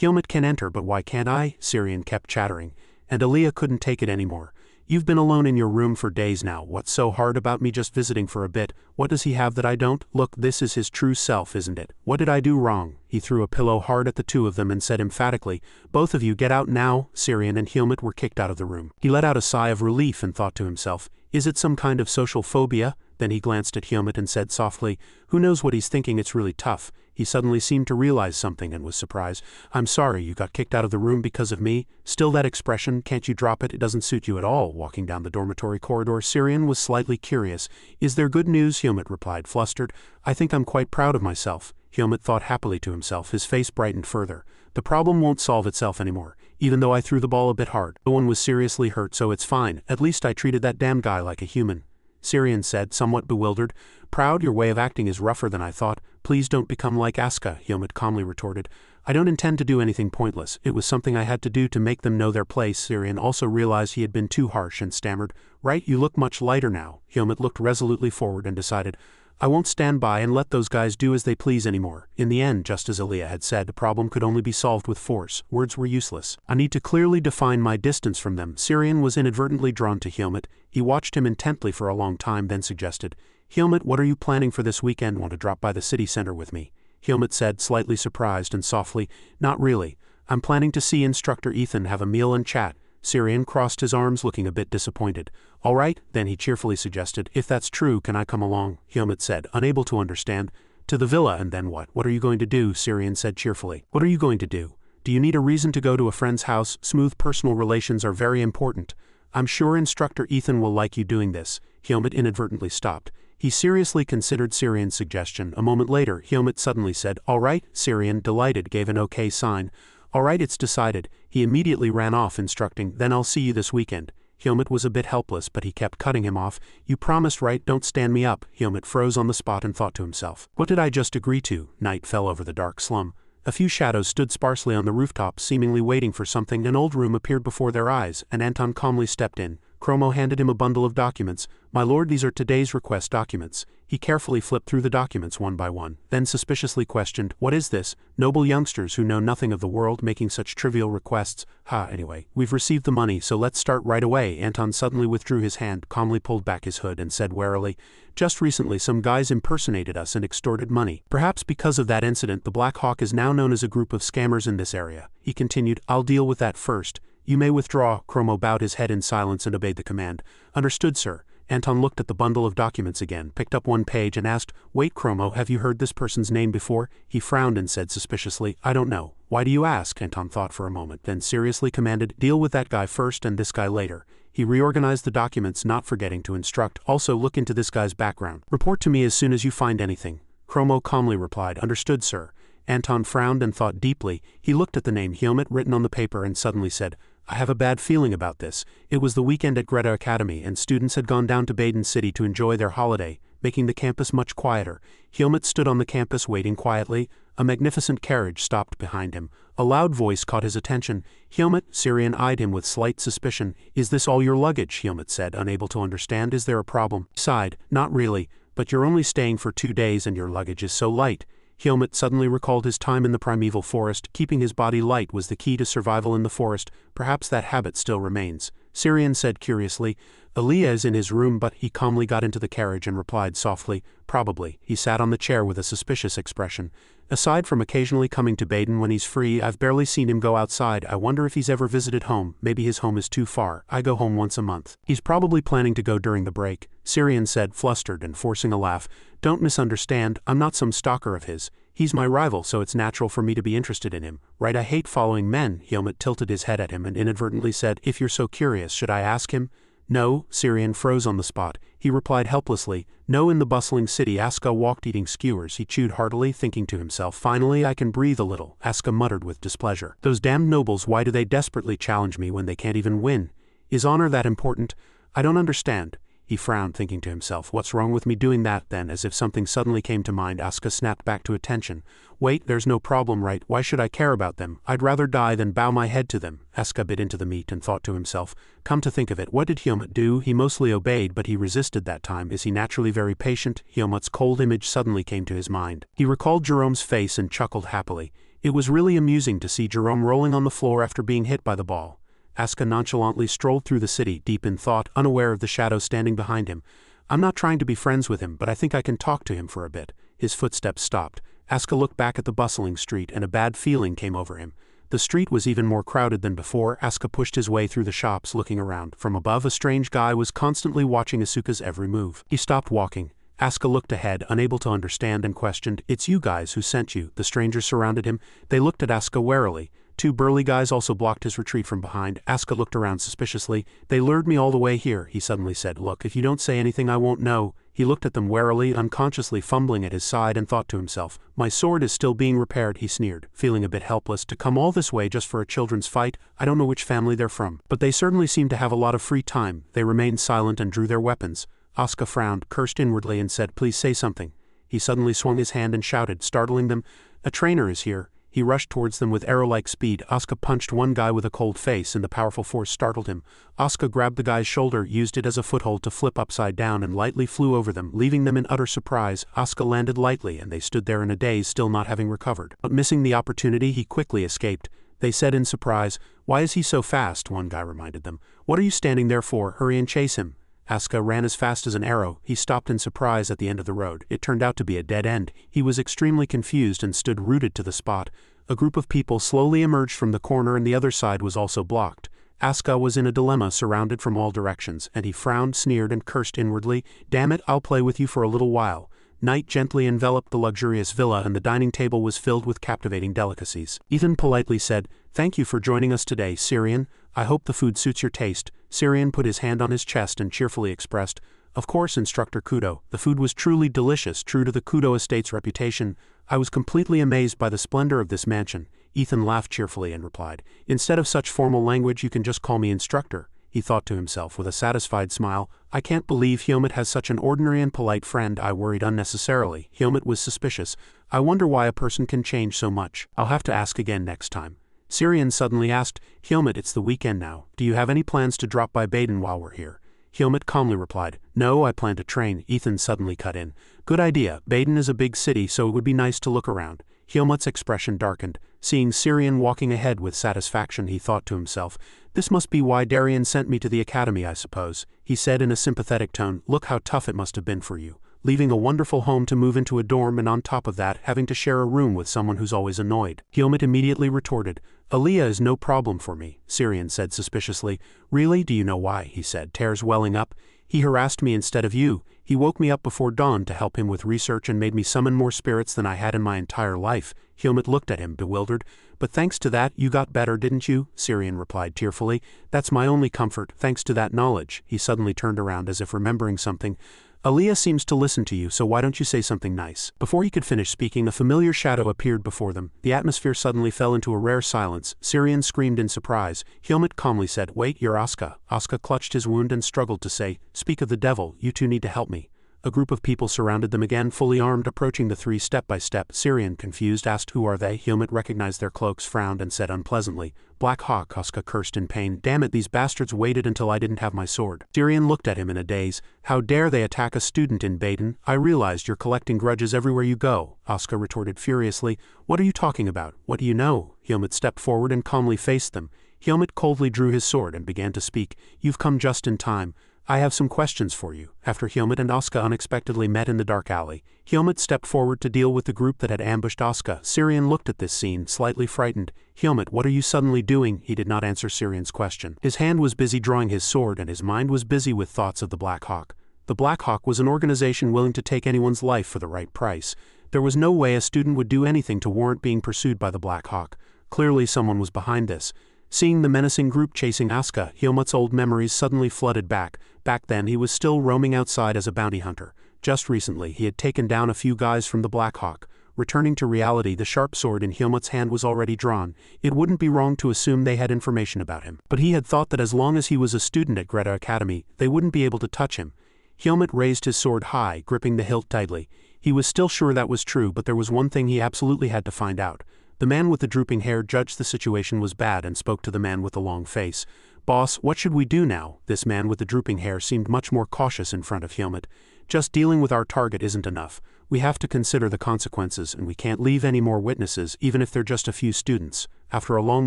"Helmut can enter, but why can't I?" Syrian kept chattering. And Aaliyah couldn't take it anymore. "You've been alone in your room for days now. What's so hard about me just visiting for a bit? What does he have that I don't? Look, this is his true self, isn't it? What did I do wrong?" He threw a pillow hard at the two of them and said emphatically, "Both of you get out now." Syrian and Helmut were kicked out of the room. He let out a sigh of relief and thought to himself, "Is it some kind of social phobia? Then he glanced at Hyomit and said softly, "Who knows what he's thinking, it's really tough." He suddenly seemed to realize something and was surprised. "I'm sorry, you got kicked out of the room because of me? Still that expression, can't you drop it? It doesn't suit you at all." Walking down the dormitory corridor, Syrian was slightly curious. "Is there good news?" Hyomit replied, flustered. "I think I'm quite proud of myself." Hyomit thought happily to himself, his face brightened further. "The problem won't solve itself anymore. Even though I threw the ball a bit hard, no one was seriously hurt, so it's fine. At least I treated that damn guy like a human." Syrian said, somewhat bewildered. "Proud? Your way of acting is rougher than I thought. Please don't become like Asuka," Hyomit calmly retorted. "I don't intend to do anything pointless. It was something I had to do to make them know their place." Syrian also realized he had been too harsh and stammered, "Right, you look much lighter now." Hyomit looked resolutely forward and decided, "I won't stand by and let those guys do as they please anymore." In the end, just as Aaliyah had said, the problem could only be solved with force. Words were useless. "I need to clearly define my distance from them." Syrian was inadvertently drawn to Hyomit. He watched him intently for a long time, then suggested, "Hyomit, what are you planning for this weekend? Want to drop by the city center with me?" Hyomit said, slightly surprised and softly, "Not really. I'm planning to see Instructor Ethan, have a meal and chat." Syrian crossed his arms, looking a bit disappointed. "All right," then he cheerfully suggested, "if that's true, can I come along?" Hyomit said, unable to understand. "To the villa, and then what? What are you going to do?" Syrian said cheerfully. "What are you going to do? Do you need a reason to go to a friend's house? Smooth personal relations are very important. I'm sure Instructor Ethan will like you doing this." Hyomit inadvertently stopped. He seriously considered Syrian's suggestion. A moment later, Hyomit suddenly said, "All right." Syrian, delighted, gave an okay sign. "All right, it's decided." He immediately ran off, instructing, "Then I'll see you this weekend." Hyomit was a bit helpless, but he kept cutting him off. "You promised, right? Don't stand me up." Hyomit froze on the spot and thought to himself, "What did I just agree to?" Night fell over the dark slum. A few shadows stood sparsely on the rooftop, seemingly waiting for something. An old room appeared before their eyes, and Anton calmly stepped in. Chromo handed him a bundle of documents. "My lord, these are today's request documents." He carefully flipped through the documents one by one, then suspiciously questioned, "What is this? Noble youngsters who know nothing of the world making such trivial requests. Anyway, we've received the money, so let's start right away." Anton suddenly withdrew his hand, calmly pulled back his hood, and said warily, "Just recently some guys impersonated us and extorted money. Perhaps because of that incident, the Blackhawk is now known as a group of scammers in this area." He continued, "I'll deal with that first. You may withdraw." Chromo bowed his head in silence and obeyed the command. "Understood, sir." Anton looked at the bundle of documents again, picked up one page and asked, "Wait, Chromo, have you heard this person's name before?" He frowned and said suspiciously, "I don't know." "Why do you ask?" Anton thought for a moment, then seriously commanded, "Deal with that guy first and this guy later." He reorganized the documents, not forgetting to instruct, "Also look into this guy's background. Report to me as soon as you find anything." Chromo calmly replied, "Understood, sir." Anton frowned and thought deeply. He looked at the name Hyomit written on the paper and suddenly said, "I have a bad feeling about this." It was the weekend at Greta Academy, and students had gone down to Baden City to enjoy their holiday, making the campus much quieter. Hyomit stood on the campus waiting quietly. A magnificent carriage stopped behind him. A loud voice caught his attention. "Hyomit," Syrian eyed him with slight suspicion. "Is this all your luggage?" Hyomit said, unable to understand. "Is there a problem?" He sighed, "Not really, but you're only staying for 2 days and your luggage is so light." Hyomit suddenly recalled his time in the primeval forest. Keeping his body light was the key to survival in the forest. Perhaps that habit still remains. Syrian said curiously, "Aaliyah is in his room," but he calmly got into the carriage and replied softly, "Probably." He sat on the chair with a suspicious expression. "Aside from occasionally coming to Baden when he's free, I've barely seen him go outside. I wonder if he's ever visited home. Maybe his home is too far. I go home once a month. He's probably planning to go during the break." Syrian said, flustered and forcing a laugh, "Don't misunderstand, I'm not some stalker of his. He's my rival, so it's natural for me to be interested in him. Right, I hate following men." Hyomit tilted his head at him and inadvertently said, "If you're so curious, should I ask him?" "No." Syrian froze on the spot. He replied helplessly, "No." In the bustling city, Asuka walked eating skewers. He chewed heartily, thinking to himself, "Finally I can breathe a little." Asuka muttered with displeasure, "Those damned nobles, why do they desperately challenge me when they can't even win? Is honor that important? I don't understand." He frowned, thinking to himself, "What's wrong with me doing that?" Then, as if something suddenly came to mind, Asuka snapped back to attention. "Wait, there's no problem, right? Why should I care about them? I'd rather die than bow my head to them." Asuka bit into the meat and thought to himself, "Come to think of it, what did Hyomit do? He mostly obeyed, but he resisted that time. Is he naturally very patient?" Hyomit's cold image suddenly came to his mind. He recalled Jerome's face and chuckled happily. It was really amusing to see Jerome rolling on the floor after being hit by the ball. Asuka nonchalantly strolled through the city, deep in thought, unaware of the shadow standing behind him. "I'm not trying to be friends with him, but I think I can talk to him for a bit." His footsteps stopped. Asuka looked back at the bustling street, and a bad feeling came over him. The street was even more crowded than before. Asuka pushed his way through the shops, looking around. From above, a strange guy was constantly watching Asuka's every move. He stopped walking. Asuka looked ahead, unable to understand, and questioned, "It's you guys who sent you." The strangers surrounded him. They looked at Asuka warily. Two burly guys also blocked his retreat from behind. Asuka looked around suspiciously. "They lured me all the way here," he suddenly said. "Look, if you don't say anything I won't know." He looked at them warily, unconsciously fumbling at his side, and thought to himself, "My sword is still being repaired," he sneered, feeling a bit helpless. "To come all this way just for a children's fight? I don't know which family they're from. But they certainly seem to have a lot of free time." They remained silent and drew their weapons. Asuka frowned, cursed inwardly, and said, "Please say something." He suddenly swung his hand and shouted, startling them, "A trainer is here." He rushed towards them with arrow-like speed. Asuka punched one guy with a cold face, and the powerful force startled him. Asuka grabbed the guy's shoulder, used it as a foothold to flip upside down, and lightly flew over them, leaving them in utter surprise. Asuka landed lightly, and they stood there in a daze, still not having recovered. But missing the opportunity, he quickly escaped. They said in surprise, "Why is he so fast?" One guy reminded them. "What are you standing there for? Hurry and chase him." Asuka ran as fast as an arrow. He stopped in surprise at the end of the road. It turned out to be a dead end. He was extremely confused and stood rooted to the spot. A group of people slowly emerged from the corner, and the other side was also blocked. Asuka was in a dilemma, surrounded from all directions, and he frowned, sneered, and cursed inwardly. "Damn it, I'll play with you for a little while." Night gently enveloped the luxurious villa, and the dining table was filled with captivating delicacies. Ethan politely said, "Thank you for joining us today, Syrian. I hope the food suits your taste." Syrian put his hand on his chest and cheerfully expressed, "Of course, Instructor Kudo." The food was truly delicious, true to the Kudo estate's reputation. "I was completely amazed by the splendor of this mansion." Ethan laughed cheerfully and replied, "Instead of such formal language, you can just call me Instructor." He thought to himself with a satisfied smile, "I can't believe Hyomit has such an ordinary and polite friend." I worried unnecessarily. Hyomit was suspicious. I wonder why a person can change so much. I'll have to ask again next time. Syrian suddenly asked, "Hyomit, it's the weekend now. Do you have any plans to drop by Baden while we're here?" Hyomit calmly replied, "No, I plan to train." Ethan suddenly cut in, "Good idea. Baden is a big city, so it would be nice to look around." Hyomit's expression darkened. Seeing Syrian walking ahead with satisfaction, he thought to himself, "This must be why Darien sent me to the academy, I suppose." He said in a sympathetic tone, "Look how tough it must have been for you. Leaving a wonderful home to move into a dorm, and on top of that, having to share a room with someone who's always annoyed." Hyomit immediately retorted, "Aaliyah is no problem for me," Syrian said suspiciously. "Really? Do you know why?" he said, tears welling up. "He harassed me instead of you. He woke me up before dawn to help him with research and made me summon more spirits than I had in my entire life." Hyomit looked at him, bewildered. "But thanks to that, you got better, didn't you?" Syrian replied tearfully. "That's my only comfort, thanks to that knowledge." He suddenly turned around as if remembering something. "Aaliyah seems to listen to you, so why don't you say something nice?" Before he could finish speaking, a familiar shadow appeared before them. The atmosphere suddenly fell into a rare silence. Syrian screamed in surprise. Hyomit calmly said, "Wait, you're Asuka." Asuka clutched his wound and struggled to say, "Speak of the devil, you two need to help me." A group of people surrounded them again, fully armed, approaching the three step by step. Syrian, confused, asked, "Who are they?" Hyomit recognized their cloaks, frowned, and said unpleasantly, "Blackhawk." Asuka cursed in pain. "Damn it, these bastards waited until I didn't have my sword." Syrian looked at him in a daze. "How dare they attack a student in Baden? I realized you're collecting grudges everywhere you go." Asuka retorted furiously, "What are you talking about? What do you know?" Hyomit stepped forward and calmly faced them. Hyomit coldly drew his sword and began to speak. "You've come just in time. I have some questions for you." After Hyomit and Asuka unexpectedly met in the dark alley, Hyomit stepped forward to deal with the group that had ambushed Asuka. Syrian looked at this scene, slightly frightened. "Hyomit, what are you suddenly doing?" He did not answer Syrian's question. His hand was busy drawing his sword, and his mind was busy with thoughts of the Blackhawk. The Blackhawk was an organization willing to take anyone's life for the right price. There was no way a student would do anything to warrant being pursued by the Blackhawk. Clearly someone was behind this. Seeing the menacing group chasing Asuka, Hyomit's old memories suddenly flooded back. Back then he was still roaming outside as a bounty hunter. Just recently he had taken down a few guys from the Blackhawk. Returning to reality, the sharp sword in Hyomit's hand was already drawn. It wouldn't be wrong to assume they had information about him. But he had thought that as long as he was a student at Greta Academy, they wouldn't be able to touch him. Hyomit raised his sword high, gripping the hilt tightly. He was still sure that was true, but there was one thing he absolutely had to find out. The man with the drooping hair judged the situation was bad and spoke to the man with the long face. "Boss, what should we do now?" This man with the drooping hair seemed much more cautious in front of Hyomit. "Just dealing with our target isn't enough. We have to consider the consequences, and we can't leave any more witnesses, even if they're just a few students." After a long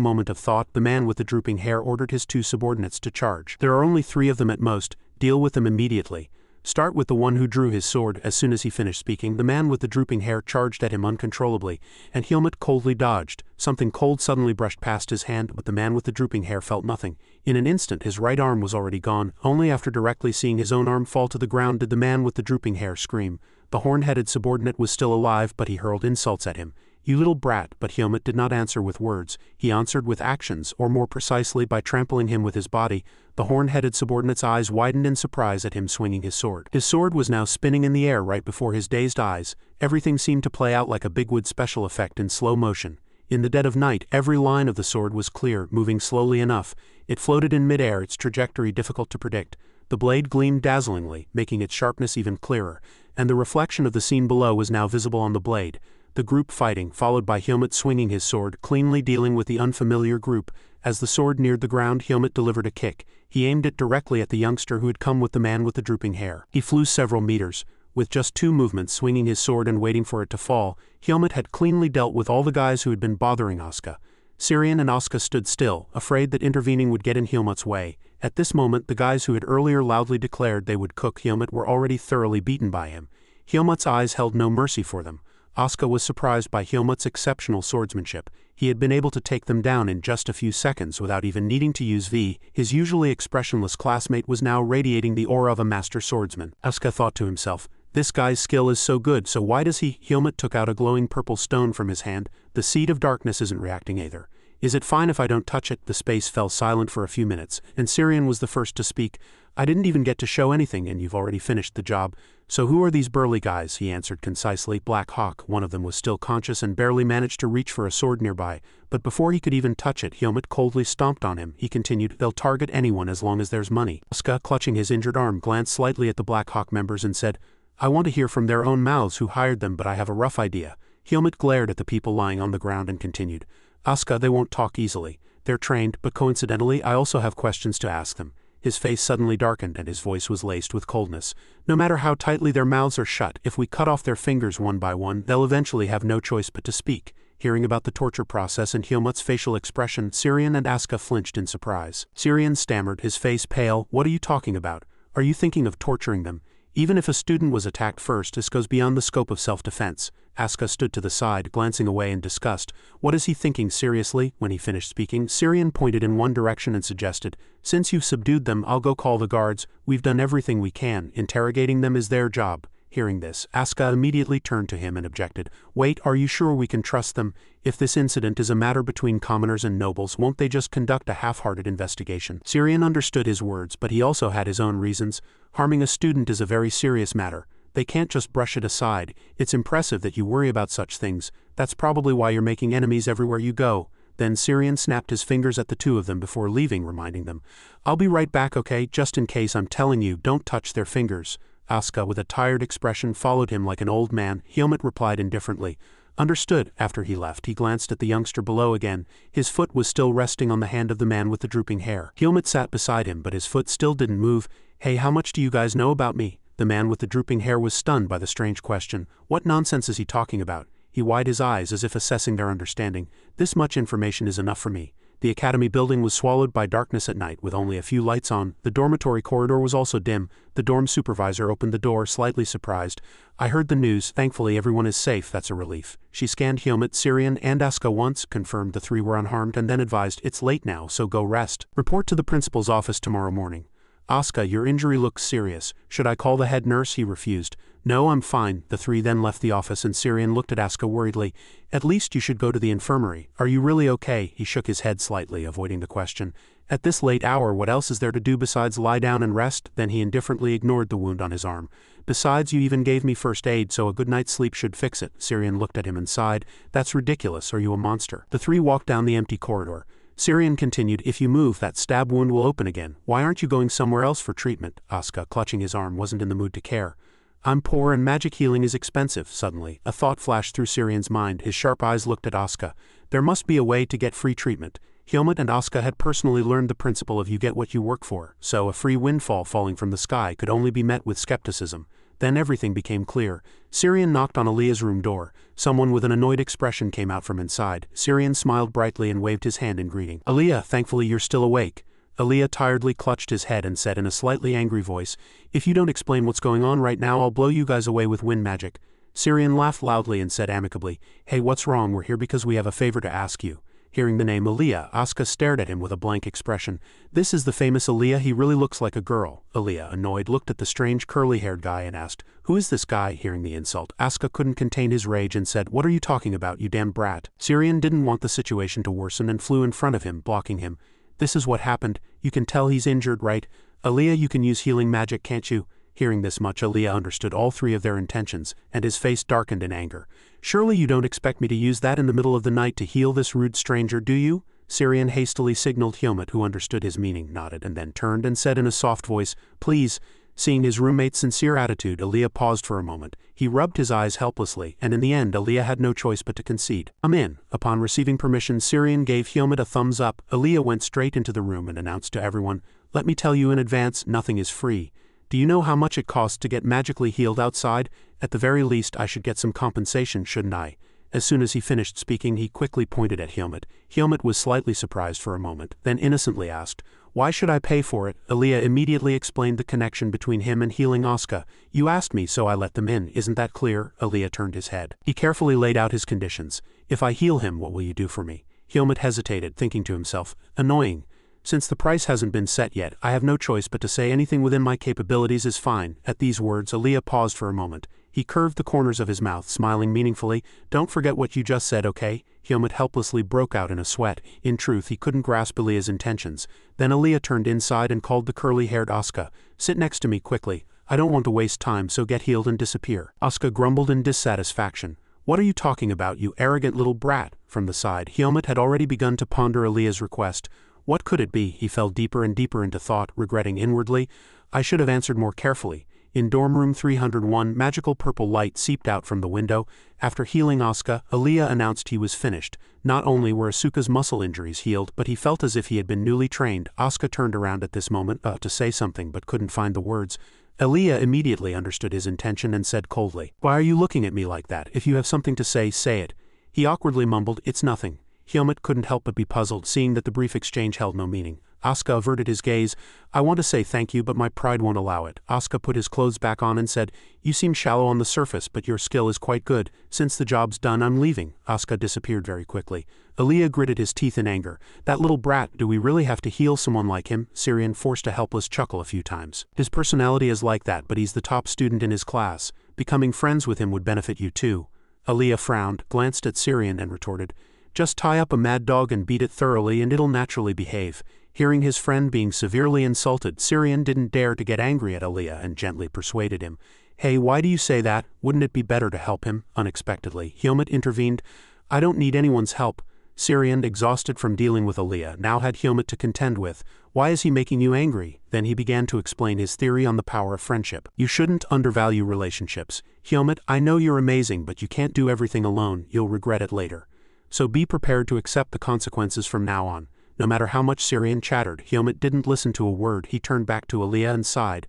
moment of thought, the man with the drooping hair ordered his two subordinates to charge. "There are only 3 of them at most. Deal with them immediately." Start with the one who drew his sword. As soon as he finished speaking, the man with the drooping hair charged at him uncontrollably, and Helmut coldly dodged. Something cold suddenly brushed past his hand, but the man with the drooping hair felt nothing. In an instant his right arm was already gone. Only after directly seeing his own arm fall to the ground did the man with the drooping hair scream. The horn-headed subordinate was still alive, but he hurled insults at him. "You little brat," but Helmut did not answer with words. He answered with actions, or more precisely by trampling him with his body. The horn-headed subordinate's eyes widened in surprise at him swinging his sword. His sword was now spinning in the air right before his dazed eyes. Everything seemed to play out like a Bigwood special effect in slow motion. In the dead of night, every line of the sword was clear, moving slowly enough. It floated in midair, its trajectory difficult to predict. The blade gleamed dazzlingly, making its sharpness even clearer, and the reflection of the scene below was now visible on the blade. The group fighting, followed by Helmut swinging his sword, cleanly dealing with the unfamiliar group. As the sword neared the ground, Helmut delivered a kick. He aimed it directly at the youngster who had come with the man with the drooping hair. He flew several meters. With just 2 movements, swinging his sword and waiting for it to fall, Helmut had cleanly dealt with all the guys who had been bothering Asuka. Syrian and Asuka stood still, afraid that intervening would get in Helmut's way. At this moment, the guys who had earlier loudly declared they would cook Helmut were already thoroughly beaten by him. Helmut's eyes held no mercy for them. Asuka was surprised by Helmut's exceptional swordsmanship. He had been able to take them down in just a few seconds without even needing to use V. His usually expressionless classmate was now radiating the aura of a master swordsman. Asuka thought to himself, "This guy's skill is so good, so why does he?" Helmut took out a glowing purple stone from his hand. "The seed of darkness isn't reacting either. Is it fine if I don't touch it?" The space fell silent for a few minutes, and Syrian was the first to speak. "I didn't even get to show anything, and you've already finished the job. So who are these burly guys?" he answered concisely. "Blackhawk." One of them was still conscious and barely managed to reach for a sword nearby, but before he could even touch it, Helmut coldly stomped on him. He continued, "They'll target anyone as long as there's money." Asuka, clutching his injured arm, glanced slightly at the Blackhawk members and said, "I want to hear from their own mouths who hired them, but I have a rough idea." Helmut glared at the people lying on the ground and continued, "Asuka, they won't talk easily. They're trained, but coincidentally I also have questions to ask them." His face suddenly darkened and his voice was laced with coldness. "No matter how tightly their mouths are shut, if we cut off their fingers one by one, they'll eventually have no choice but to speak." Hearing about the torture process and Helmut's facial expression, Syrian and Asuka flinched in surprise. Syrian stammered, his face pale, "What are you talking about? Are you thinking of torturing them? Even if a student was attacked first, this goes beyond the scope of self-defense." Asuka stood to the side, glancing away in disgust. "What is he thinking seriously?" When he finished speaking, Syrian pointed in one direction and suggested, "Since you've subdued them, I'll go call the guards. We've done everything we can. Interrogating them is their job." Hearing this, Asuka immediately turned to him and objected, "Wait, are you sure we can trust them? If this incident is a matter between commoners and nobles, won't they just conduct a half-hearted investigation?" Syrian understood his words, but he also had his own reasons. Harming a student is a very serious matter. They can't just brush it aside. It's impressive that you worry about such things. That's probably why you're making enemies everywhere you go. Then Syrian snapped his fingers at the two of them before leaving, reminding them, "I'll be right back, okay? Just in case, I'm telling you, don't touch their fingers." Asuka, with a tired expression, followed him like an old man. Helmut replied indifferently, "Understood." After he left, he glanced at the youngster below again. His foot was still resting on the hand of the man with the drooping hair. Helmut sat beside him, but his foot still didn't move. "Hey, how much do you guys know about me?" The man with the drooping hair was stunned by the strange question. What nonsense is he talking about? He widened his eyes as if assessing their understanding. "This much information is enough for me." The academy building was swallowed by darkness at night, with only a few lights on. The dormitory corridor was also dim. The dorm supervisor opened the door, slightly surprised. "I heard the news. Thankfully everyone is safe. That's a relief." She scanned Helmut, Syrian, and Asuka once, confirmed the three were unharmed, and then advised, "It's late now, so go rest. Report to the principal's office tomorrow morning." "Asuka, your injury looks serious. Should I call the head nurse?" He refused. "No, I'm fine." The three then left the office and Syrian looked at Asuka worriedly. "At least you should go to the infirmary. Are you really okay?" He shook his head slightly, avoiding the question. "At this late hour, what else is there to do besides lie down and rest?" Then he indifferently ignored the wound on his arm. "Besides, you even gave me first aid, so a good night's sleep should fix it." Syrian looked at him and sighed. "That's ridiculous. Are you a monster?" The three walked down the empty corridor. Syrian continued, "If you move, that stab wound will open again. Why aren't you going somewhere else for treatment?" Asuka, clutching his arm, wasn't in the mood to care. "I'm poor and magic healing is expensive." Suddenly, a thought flashed through Syrian's mind. His sharp eyes looked at Asuka. There must be a way to get free treatment. Helmut and Asuka had personally learned the principle of you get what you work for, so a free windfall falling from the sky could only be met with skepticism. Then everything became clear. Syrian knocked on Aaliyah's room door. Someone with an annoyed expression came out from inside. Syrian smiled brightly and waved his hand in greeting. "Aaliyah, thankfully you're still awake." Aaliyah tiredly clutched his head and said in a slightly angry voice, "If you don't explain what's going on right now, I'll blow you guys away with wind magic." Syrian laughed loudly and said amicably, "Hey, what's wrong? We're here because we have a favor to ask you." Hearing the name Aaliyah, Asuka stared at him with a blank expression. "This is the famous Aaliyah? He really looks like a girl." Aaliyah, annoyed, looked at the strange curly-haired guy and asked, "Who is this guy?" Hearing the insult, Asuka couldn't contain his rage and said, "What are you talking about, you damn brat?" Syrian didn't want the situation to worsen and flew in front of him, blocking him. "This is what happened. You can tell he's injured, right? Aaliyah, you can use healing magic, can't you?" Hearing this much, Aaliyah understood all three of their intentions, and his face darkened in anger. "Surely you don't expect me to use that in the middle of the night to heal this rude stranger, do you?" Syrian hastily signaled Hyomit, who understood his meaning, nodded, and then turned and said in a soft voice, "Please." Seeing his roommate's sincere attitude, Aaliyah paused for a moment. He rubbed his eyes helplessly, and in the end Aaliyah had no choice but to concede. "I'm in." Upon receiving permission, Syrian gave Hyomit a thumbs up. Aaliyah went straight into the room and announced to everyone, "Let me tell you in advance, nothing is free. Do you know how much it costs to get magically healed outside? At the very least, I should get some compensation, shouldn't I?" As soon as he finished speaking, he quickly pointed at Hyomit. Hyomit was slightly surprised for a moment, then innocently asked, "Why should I pay for it?" Aaliyah immediately explained the connection between him and healing Asuka. "You asked me, so I let them in, isn't that clear?" Aaliyah turned his head. He carefully laid out his conditions. "If I heal him, what will you do for me?" Hyomit hesitated, thinking to himself, "Annoying. Since the price hasn't been set yet, I have no choice but to say anything within my capabilities is fine." At these words, Aaliyah paused for a moment. He curved the corners of his mouth, smiling meaningfully. "Don't forget what you just said, okay?" Hyomit helplessly broke out in a sweat. In truth, he couldn't grasp Aaliyah's intentions. Then Aaliyah turned inside and called the curly-haired Asuka. "Sit next to me quickly. I don't want to waste time, so get healed and disappear." Asuka grumbled in dissatisfaction. "What are you talking about, you arrogant little brat?" From the side, Hyomit had already begun to ponder Aaliyah's request. What could it be? He fell deeper and deeper into thought, regretting inwardly, "I should have answered more carefully." In dorm room 301, magical purple light seeped out from the window. After healing Asuka, Aaliyah announced he was finished. Not only were Asuka's muscle injuries healed, but he felt as if he had been newly trained. Asuka turned around at this moment to say something but couldn't find the words. Aaliyah immediately understood his intention and said coldly, "Why are you looking at me like that? If you have something to say, say it." He awkwardly mumbled, "It's nothing." Hyomit couldn't help but be puzzled, seeing that the brief exchange held no meaning. Asuka averted his gaze. "I want to say thank you, but my pride won't allow it." Asuka put his clothes back on and said, "You seem shallow on the surface, but your skill is quite good. Since the job's done, I'm leaving." Asuka disappeared very quickly. Aaliyah gritted his teeth in anger. "That little brat, do we really have to heal someone like him?" Syrian forced a helpless chuckle a few times. "His personality is like that, but he's the top student in his class. Becoming friends with him would benefit you too." Aaliyah frowned, glanced at Syrian and retorted, "Just tie up a mad dog and beat it thoroughly and it'll naturally behave." Hearing his friend being severely insulted, Syrian didn't dare to get angry at Aaliyah and gently persuaded him. "Hey, why do you say that? Wouldn't it be better to help him?" Unexpectedly, Hyomit intervened. "I don't need anyone's help." Syrian, exhausted from dealing with Aaliyah, now had Hyomit to contend with. "Why is he making you angry?" Then he began to explain his theory on the power of friendship. "You shouldn't undervalue relationships. Hyomit, I know you're amazing, but you can't do everything alone. You'll regret it later. So be prepared to accept the consequences from now on." No matter how much Syrian chattered, Hyomit didn't listen to a word. He turned back to Aaliyah and sighed.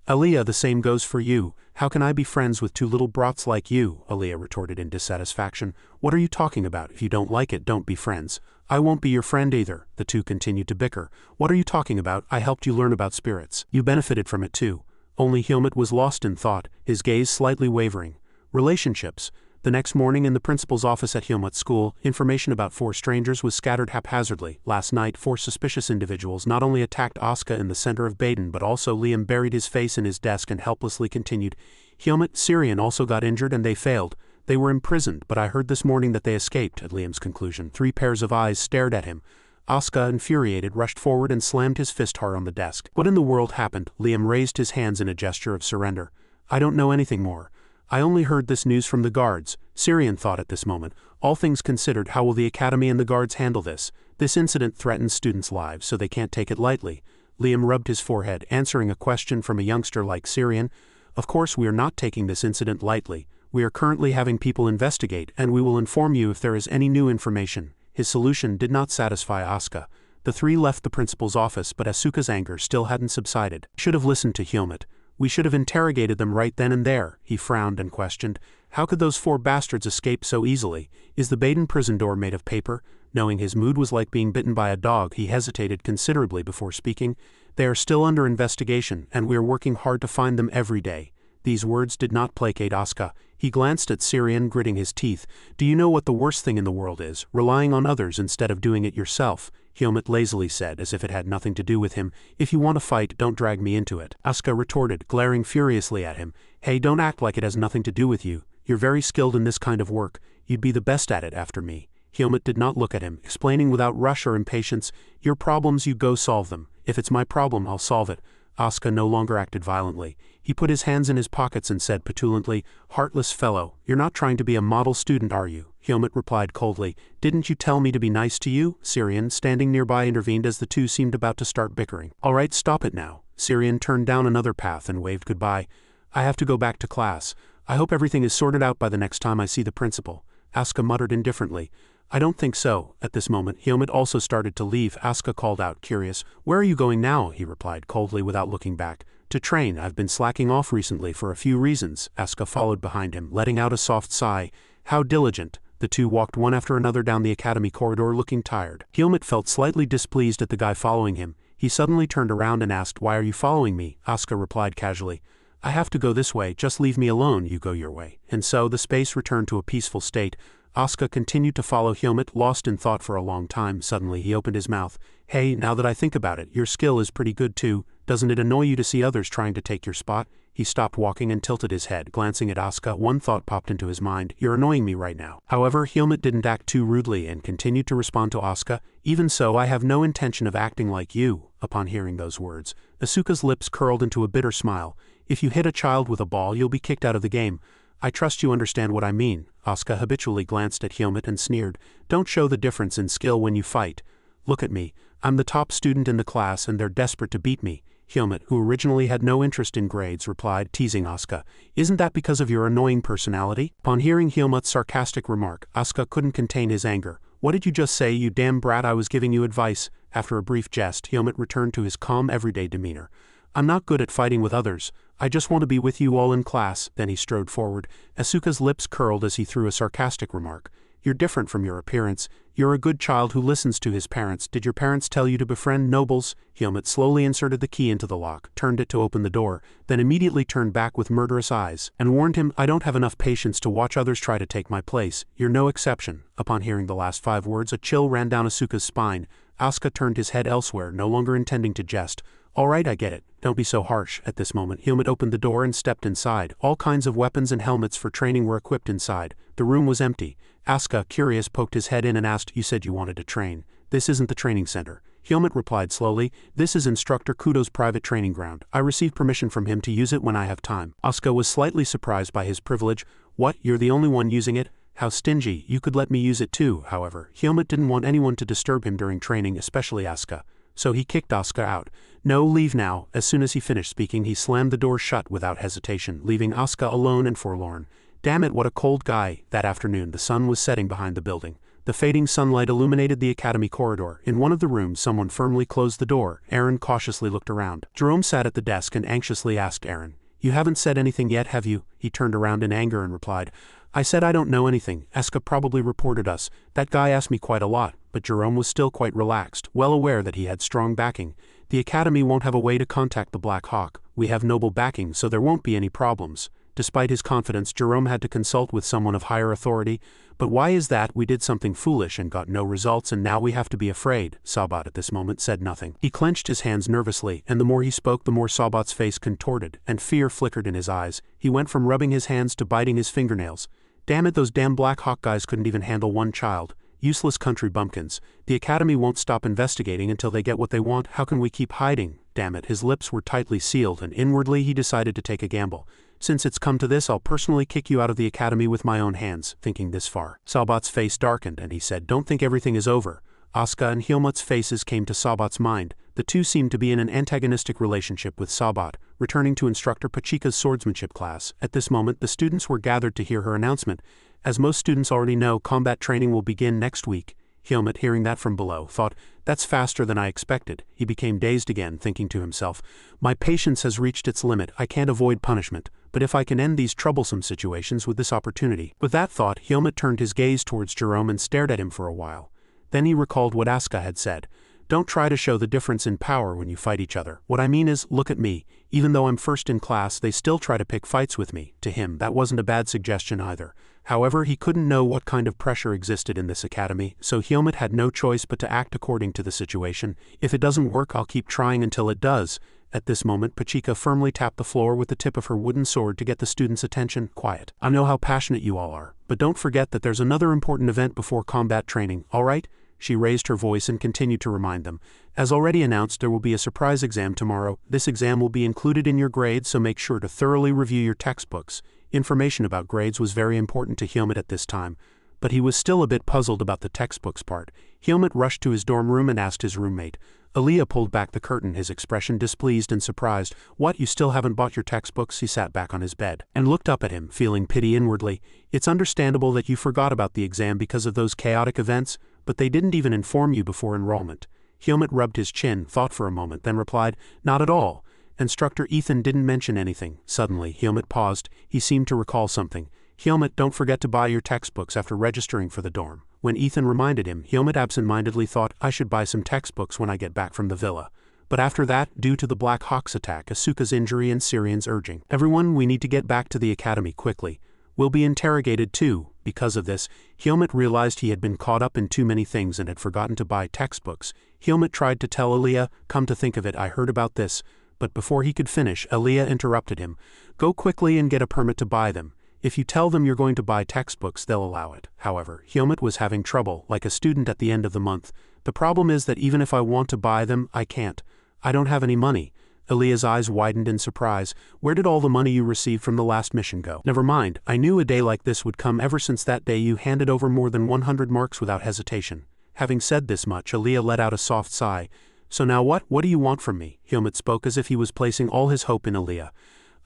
"Aaliyah, the same goes for you. How can I be friends with two little brats like you?" Aaliyah retorted in dissatisfaction. "What are you talking about? If you don't like it, don't be friends." "I won't be your friend either." The two continued to bicker. "What are you talking about? I helped you learn about spirits. You benefited from it too." Only Hyomit was lost in thought, his gaze slightly wavering. Relationships. The next morning in the principal's office at Hyomit's school, information about 4 strangers was scattered haphazardly. Last night, 4 suspicious individuals not only attacked Asuka in the center of Baden but also Liam buried his face in his desk and helplessly continued. "Hyomit, Syrian also got injured and they failed. They were imprisoned, but I heard this morning that they escaped." At Liam's conclusion, 3 pairs of eyes stared at him. Asuka, infuriated, rushed forward and slammed his fist hard on the desk. "What in the world happened?" Liam raised his hands in a gesture of surrender. "I don't know anything more. I only heard this news from the guards." Syrian thought at this moment, all things considered, how will the academy and the guards handle this? This incident threatens students' lives, so they can't take it lightly. Liam rubbed his forehead, answering a question from a youngster like Syrian. "Of course we are not taking this incident lightly. We are currently having people investigate, and we will inform you if there is any new information." His solution did not satisfy Asuka. The 3 left the principal's office, but Asuka's anger still hadn't subsided. "Should have listened to Hyomit. We should have interrogated them right then and there." He frowned and questioned, "How could those 4 bastards escape so easily? Is the Baden prison door made of paper?" Knowing his mood was like being bitten by a dog, he hesitated considerably before speaking. They are still under investigation, and we are working hard to find them every day. These words did not placate Asuka. He glanced at Syrian, gritting his teeth. Do you know what the worst thing in the world is? Relying on others instead of doing it yourself, Helmut lazily said, as if it had nothing to do with him. If you want to fight, don't drag me into it. Asuka retorted, glaring furiously at him. Hey, don't act like it has nothing to do with you. You're very skilled in this kind of work. You'd be the best at it after me. Helmut did not look at him, explaining without rush or impatience. Your problems, you go solve them. If it's my problem, I'll solve it. Asuka no longer acted violently. He put his hands in his pockets and said petulantly, Heartless fellow, you're not trying to be a model student, are you? Helmut replied coldly. Didn't you tell me to be nice to you? Syrian, standing nearby, intervened as the two seemed about to start bickering. All right, stop it now. Syrian turned down another path and waved goodbye. I have to go back to class. I hope everything is sorted out by the next time I see the principal. Asuka muttered indifferently. I don't think so. At this moment, Helmut also started to leave. Asuka called out, curious. Where are you going now? He replied coldly without looking back. To train. I've been slacking off recently for a few reasons. Asuka followed behind him, letting out a soft sigh. How diligent. The two walked one after another down the academy corridor looking tired. Helmut felt slightly displeased at the guy following him. He suddenly turned around and asked, Why are you following me? Asuka replied casually. I have to go this way, just leave me alone, you go your way. And so the space returned to a peaceful state. Asuka continued to follow Helmut, lost in thought for a long time. Suddenly he opened his mouth. Hey, now that I think about it, your skill is pretty good too. Doesn't it annoy you to see others trying to take your spot? He stopped walking and tilted his head, glancing at Asuka. One thought popped into his mind. You're annoying me right now. However, Helmut didn't act too rudely and continued to respond to Asuka. Even so, I have no intention of acting like you. Upon hearing those words, Asuka's lips curled into a bitter smile. If you hit a child with a ball, you'll be kicked out of the game. I trust you understand what I mean. Asuka habitually glanced at Helmut and sneered. Don't show the difference in skill when you fight. Look at me. I'm the top student in the class and they're desperate to beat me. Helmut, who originally had no interest in grades, replied, teasing Asuka. Isn't that because of your annoying personality? Upon hearing Helmut's sarcastic remark, Asuka couldn't contain his anger. What did you just say, you damn brat? I was giving you advice. After a brief jest, Helmut returned to his calm everyday demeanor. I'm not good at fighting with others. I just want to be with you all in class. Then he strode forward. Asuka's lips curled as he threw a sarcastic remark. You're different from your appearance. You're a good child who listens to his parents. Did your parents tell you to befriend nobles? Helmut slowly inserted the key into the lock, turned it to open the door, then immediately turned back with murderous eyes, and warned him, I don't have enough patience to watch others try to take my place. You're no exception. Upon hearing the last 5 words, a chill ran down Asuka's spine. Asuka turned his head elsewhere, no longer intending to jest. All right, I get it. Don't be so harsh. At this moment, Helmut opened the door and stepped inside. All kinds of weapons and helmets for training were equipped inside. The room was empty. Asuka, curious, poked his head in and asked, You said you wanted to train. This isn't the training center. Helmut replied slowly, This is Instructor Kudo's private training ground. I received permission from him to use it when I have time. Asuka was slightly surprised by his privilege. What, you're the only one using it? How stingy. You could let me use it too. However, Helmut didn't want anyone to disturb him during training, especially Asuka. So he kicked Asuka out. No, leave now. As soon as he finished speaking, he slammed the door shut without hesitation, leaving Asuka alone and forlorn. Damn it, what a cold guy. That afternoon, the sun was setting behind the building. The fading sunlight illuminated the academy corridor. In one of the rooms, someone firmly closed the door. Aaron cautiously looked around. Jerome sat at the desk and anxiously asked Aaron, You haven't said anything yet, have you? He turned around in anger and replied, I said I don't know anything. Asuka probably reported us. That guy asked me quite a lot, but Jerome was still quite relaxed, well aware that he had strong backing. The academy won't have a way to contact the Black Hawk. We have noble backing, so there won't be any problems. Despite his confidence, Jerome had to consult with someone of higher authority. But why is that? We did something foolish and got no results, and now we have to be afraid. Sabat at this moment said nothing. He clenched his hands nervously, and the more he spoke, the more Sabat's face contorted, and fear flickered in his eyes. He went from rubbing his hands to biting his fingernails. Damn it, those damn Black Hawk guys couldn't even handle one child. Useless country bumpkins. The academy won't stop investigating until they get what they want. How can we keep hiding? Damn it, his lips were tightly sealed, and inwardly he decided to take a gamble. Since it's come to this, I'll personally kick you out of the academy with my own hands. Thinking this far, Sabat's face darkened, and he said, Don't think everything is over. Asuka and Helmut's faces came to Sabat's mind. The two seemed to be in an antagonistic relationship with Sabat, returning to Instructor Pachika's swordsmanship class. At this moment, the students were gathered to hear her announcement. As most students already know, combat training will begin next week. Helmut, hearing that from below, thought, That's faster than I expected. He became dazed again, thinking to himself, My patience has reached its limit. I can't avoid punishment. But if I can end these troublesome situations with this opportunity. With that thought, Helmut turned his gaze towards Jerome and stared at him for a while. Then he recalled what Asuka had said. Don't try to show the difference in power when you fight each other. What I mean is, look at me. Even though I'm first in class, they still try to pick fights with me. To him, that wasn't a bad suggestion either. However, he couldn't know what kind of pressure existed in this academy, so Hyomit had no choice but to act according to the situation. If it doesn't work, I'll keep trying until it does. At this moment, Pachika firmly tapped the floor with the tip of her wooden sword to get the students' attention. Quiet. I know how passionate you all are, but don't forget that there's another important event before combat training, alright? She raised her voice and continued to remind them. As already announced, there will be a surprise exam tomorrow. This exam will be included in your grades, so make sure to thoroughly review your textbooks. Information about grades was very important to Hyomit at this time, but he was still a bit puzzled about the textbooks part. Hyomit rushed to his dorm room and asked his roommate. Aaliyah pulled back the curtain, his expression displeased and surprised. What, you still haven't bought your textbooks? He sat back on his bed and looked up at him, feeling pity inwardly. It's understandable that you forgot about the exam because of those chaotic events, but they didn't even inform you before enrollment. Hyomit rubbed his chin, thought for a moment, then replied, not at all. Instructor Ethan didn't mention anything. Suddenly, Hyomit paused. He seemed to recall something. Hyomit, don't forget to buy your textbooks after registering for the dorm. When Ethan reminded him, Hyomit absent-mindedly thought, I should buy some textbooks when I get back from the villa. But after that, due to the Black Hawk's attack, Asuka's injury and Syrian's urging, everyone, we need to get back to the academy quickly. We'll be interrogated too. Because of this, Hyomit realized he had been caught up in too many things and had forgotten to buy textbooks. Hyomit tried to tell Aaliyah, come to think of it, I heard about this. But before he could finish, Aaliyah interrupted him. Go quickly and get a permit to buy them. If you tell them you're going to buy textbooks, they'll allow it. However, Hyomit was having trouble, like a student at the end of the month. The problem is that even if I want to buy them, I can't. I don't have any money. Aaliyah's eyes widened in surprise. Where did all the money you received from the last mission go? Never mind, I knew a day like this would come ever since that day you handed over more than 100 marks without hesitation. Having said this much, Aaliyah let out a soft sigh. So now what do you want from me? Hyomit spoke as if he was placing all his hope in Aaliyah.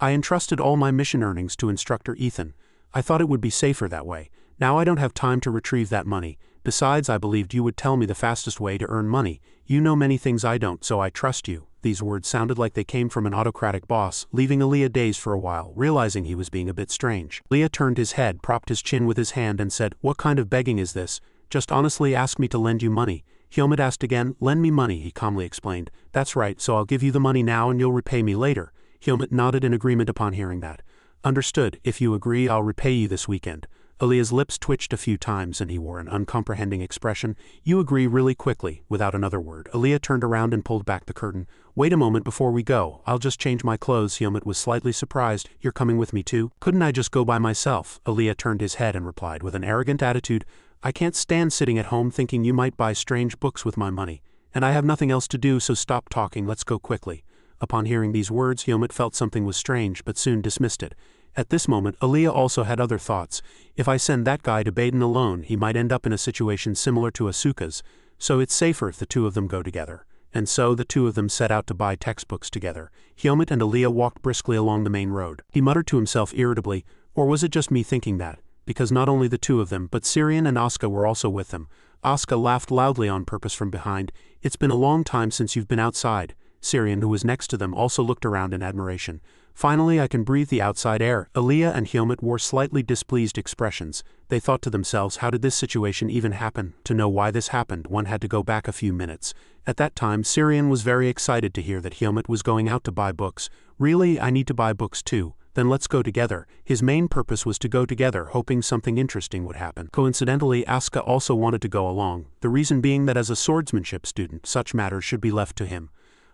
I entrusted all my mission earnings to Instructor Ethan. I thought it would be safer that way. Now I don't have time to retrieve that money. Besides, I believed you would tell me the fastest way to earn money. You know many things I don't, so I trust you. These words sounded like they came from an autocratic boss, leaving Aaliyah dazed for a while, realizing he was being a bit strange. Aaliyah turned his head, propped his chin with his hand and said, what kind of begging is this? Just honestly ask me to lend you money. Hyomit asked again. Lend me money, he calmly explained. That's right, so I'll give you the money now and you'll repay me later. Hyomit nodded in agreement upon hearing that. Understood. If you agree, I'll repay you this weekend. Aaliyah's lips twitched a few times and he wore an uncomprehending expression. You agree really quickly. Without another word, Aaliyah turned around and pulled back the curtain. Wait a moment before we go. I'll just change my clothes. Hyomit was slightly surprised. You're coming with me too? Couldn't I just go by myself? Aaliyah turned his head and replied with an arrogant attitude. I can't stand sitting at home thinking you might buy strange books with my money. And I have nothing else to do, so stop talking. Let's go quickly. Upon hearing these words, Hyomit felt something was strange, but soon dismissed it. At this moment, Aaliyah also had other thoughts. If I send that guy to Baden alone, he might end up in a situation similar to Asuka's, so it's safer if the two of them go together. And so the two of them set out to buy textbooks together. Hyomit and Aaliyah walked briskly along the main road. He muttered to himself irritably, or was it just me thinking that? Because not only the two of them, but Syrian and Asuka were also with them. Asuka laughed loudly on purpose from behind. It's been a long time since you've been outside. Syrian, who was next to them, also looked around in admiration. Finally, I can breathe the outside air. Aaliyah and Hyomit wore slightly displeased expressions. They thought to themselves, how did this situation even happen? To know why this happened, one had to go back a few minutes. At that time, Syrian was very excited to hear that Hyomit was going out to buy books. Really, I need to buy books too. Then let's go together. His main purpose was to go together, hoping something interesting would happen. Coincidentally, Asuka also wanted to go along, the reason being that as a swordsmanship student, such matters should be left to him.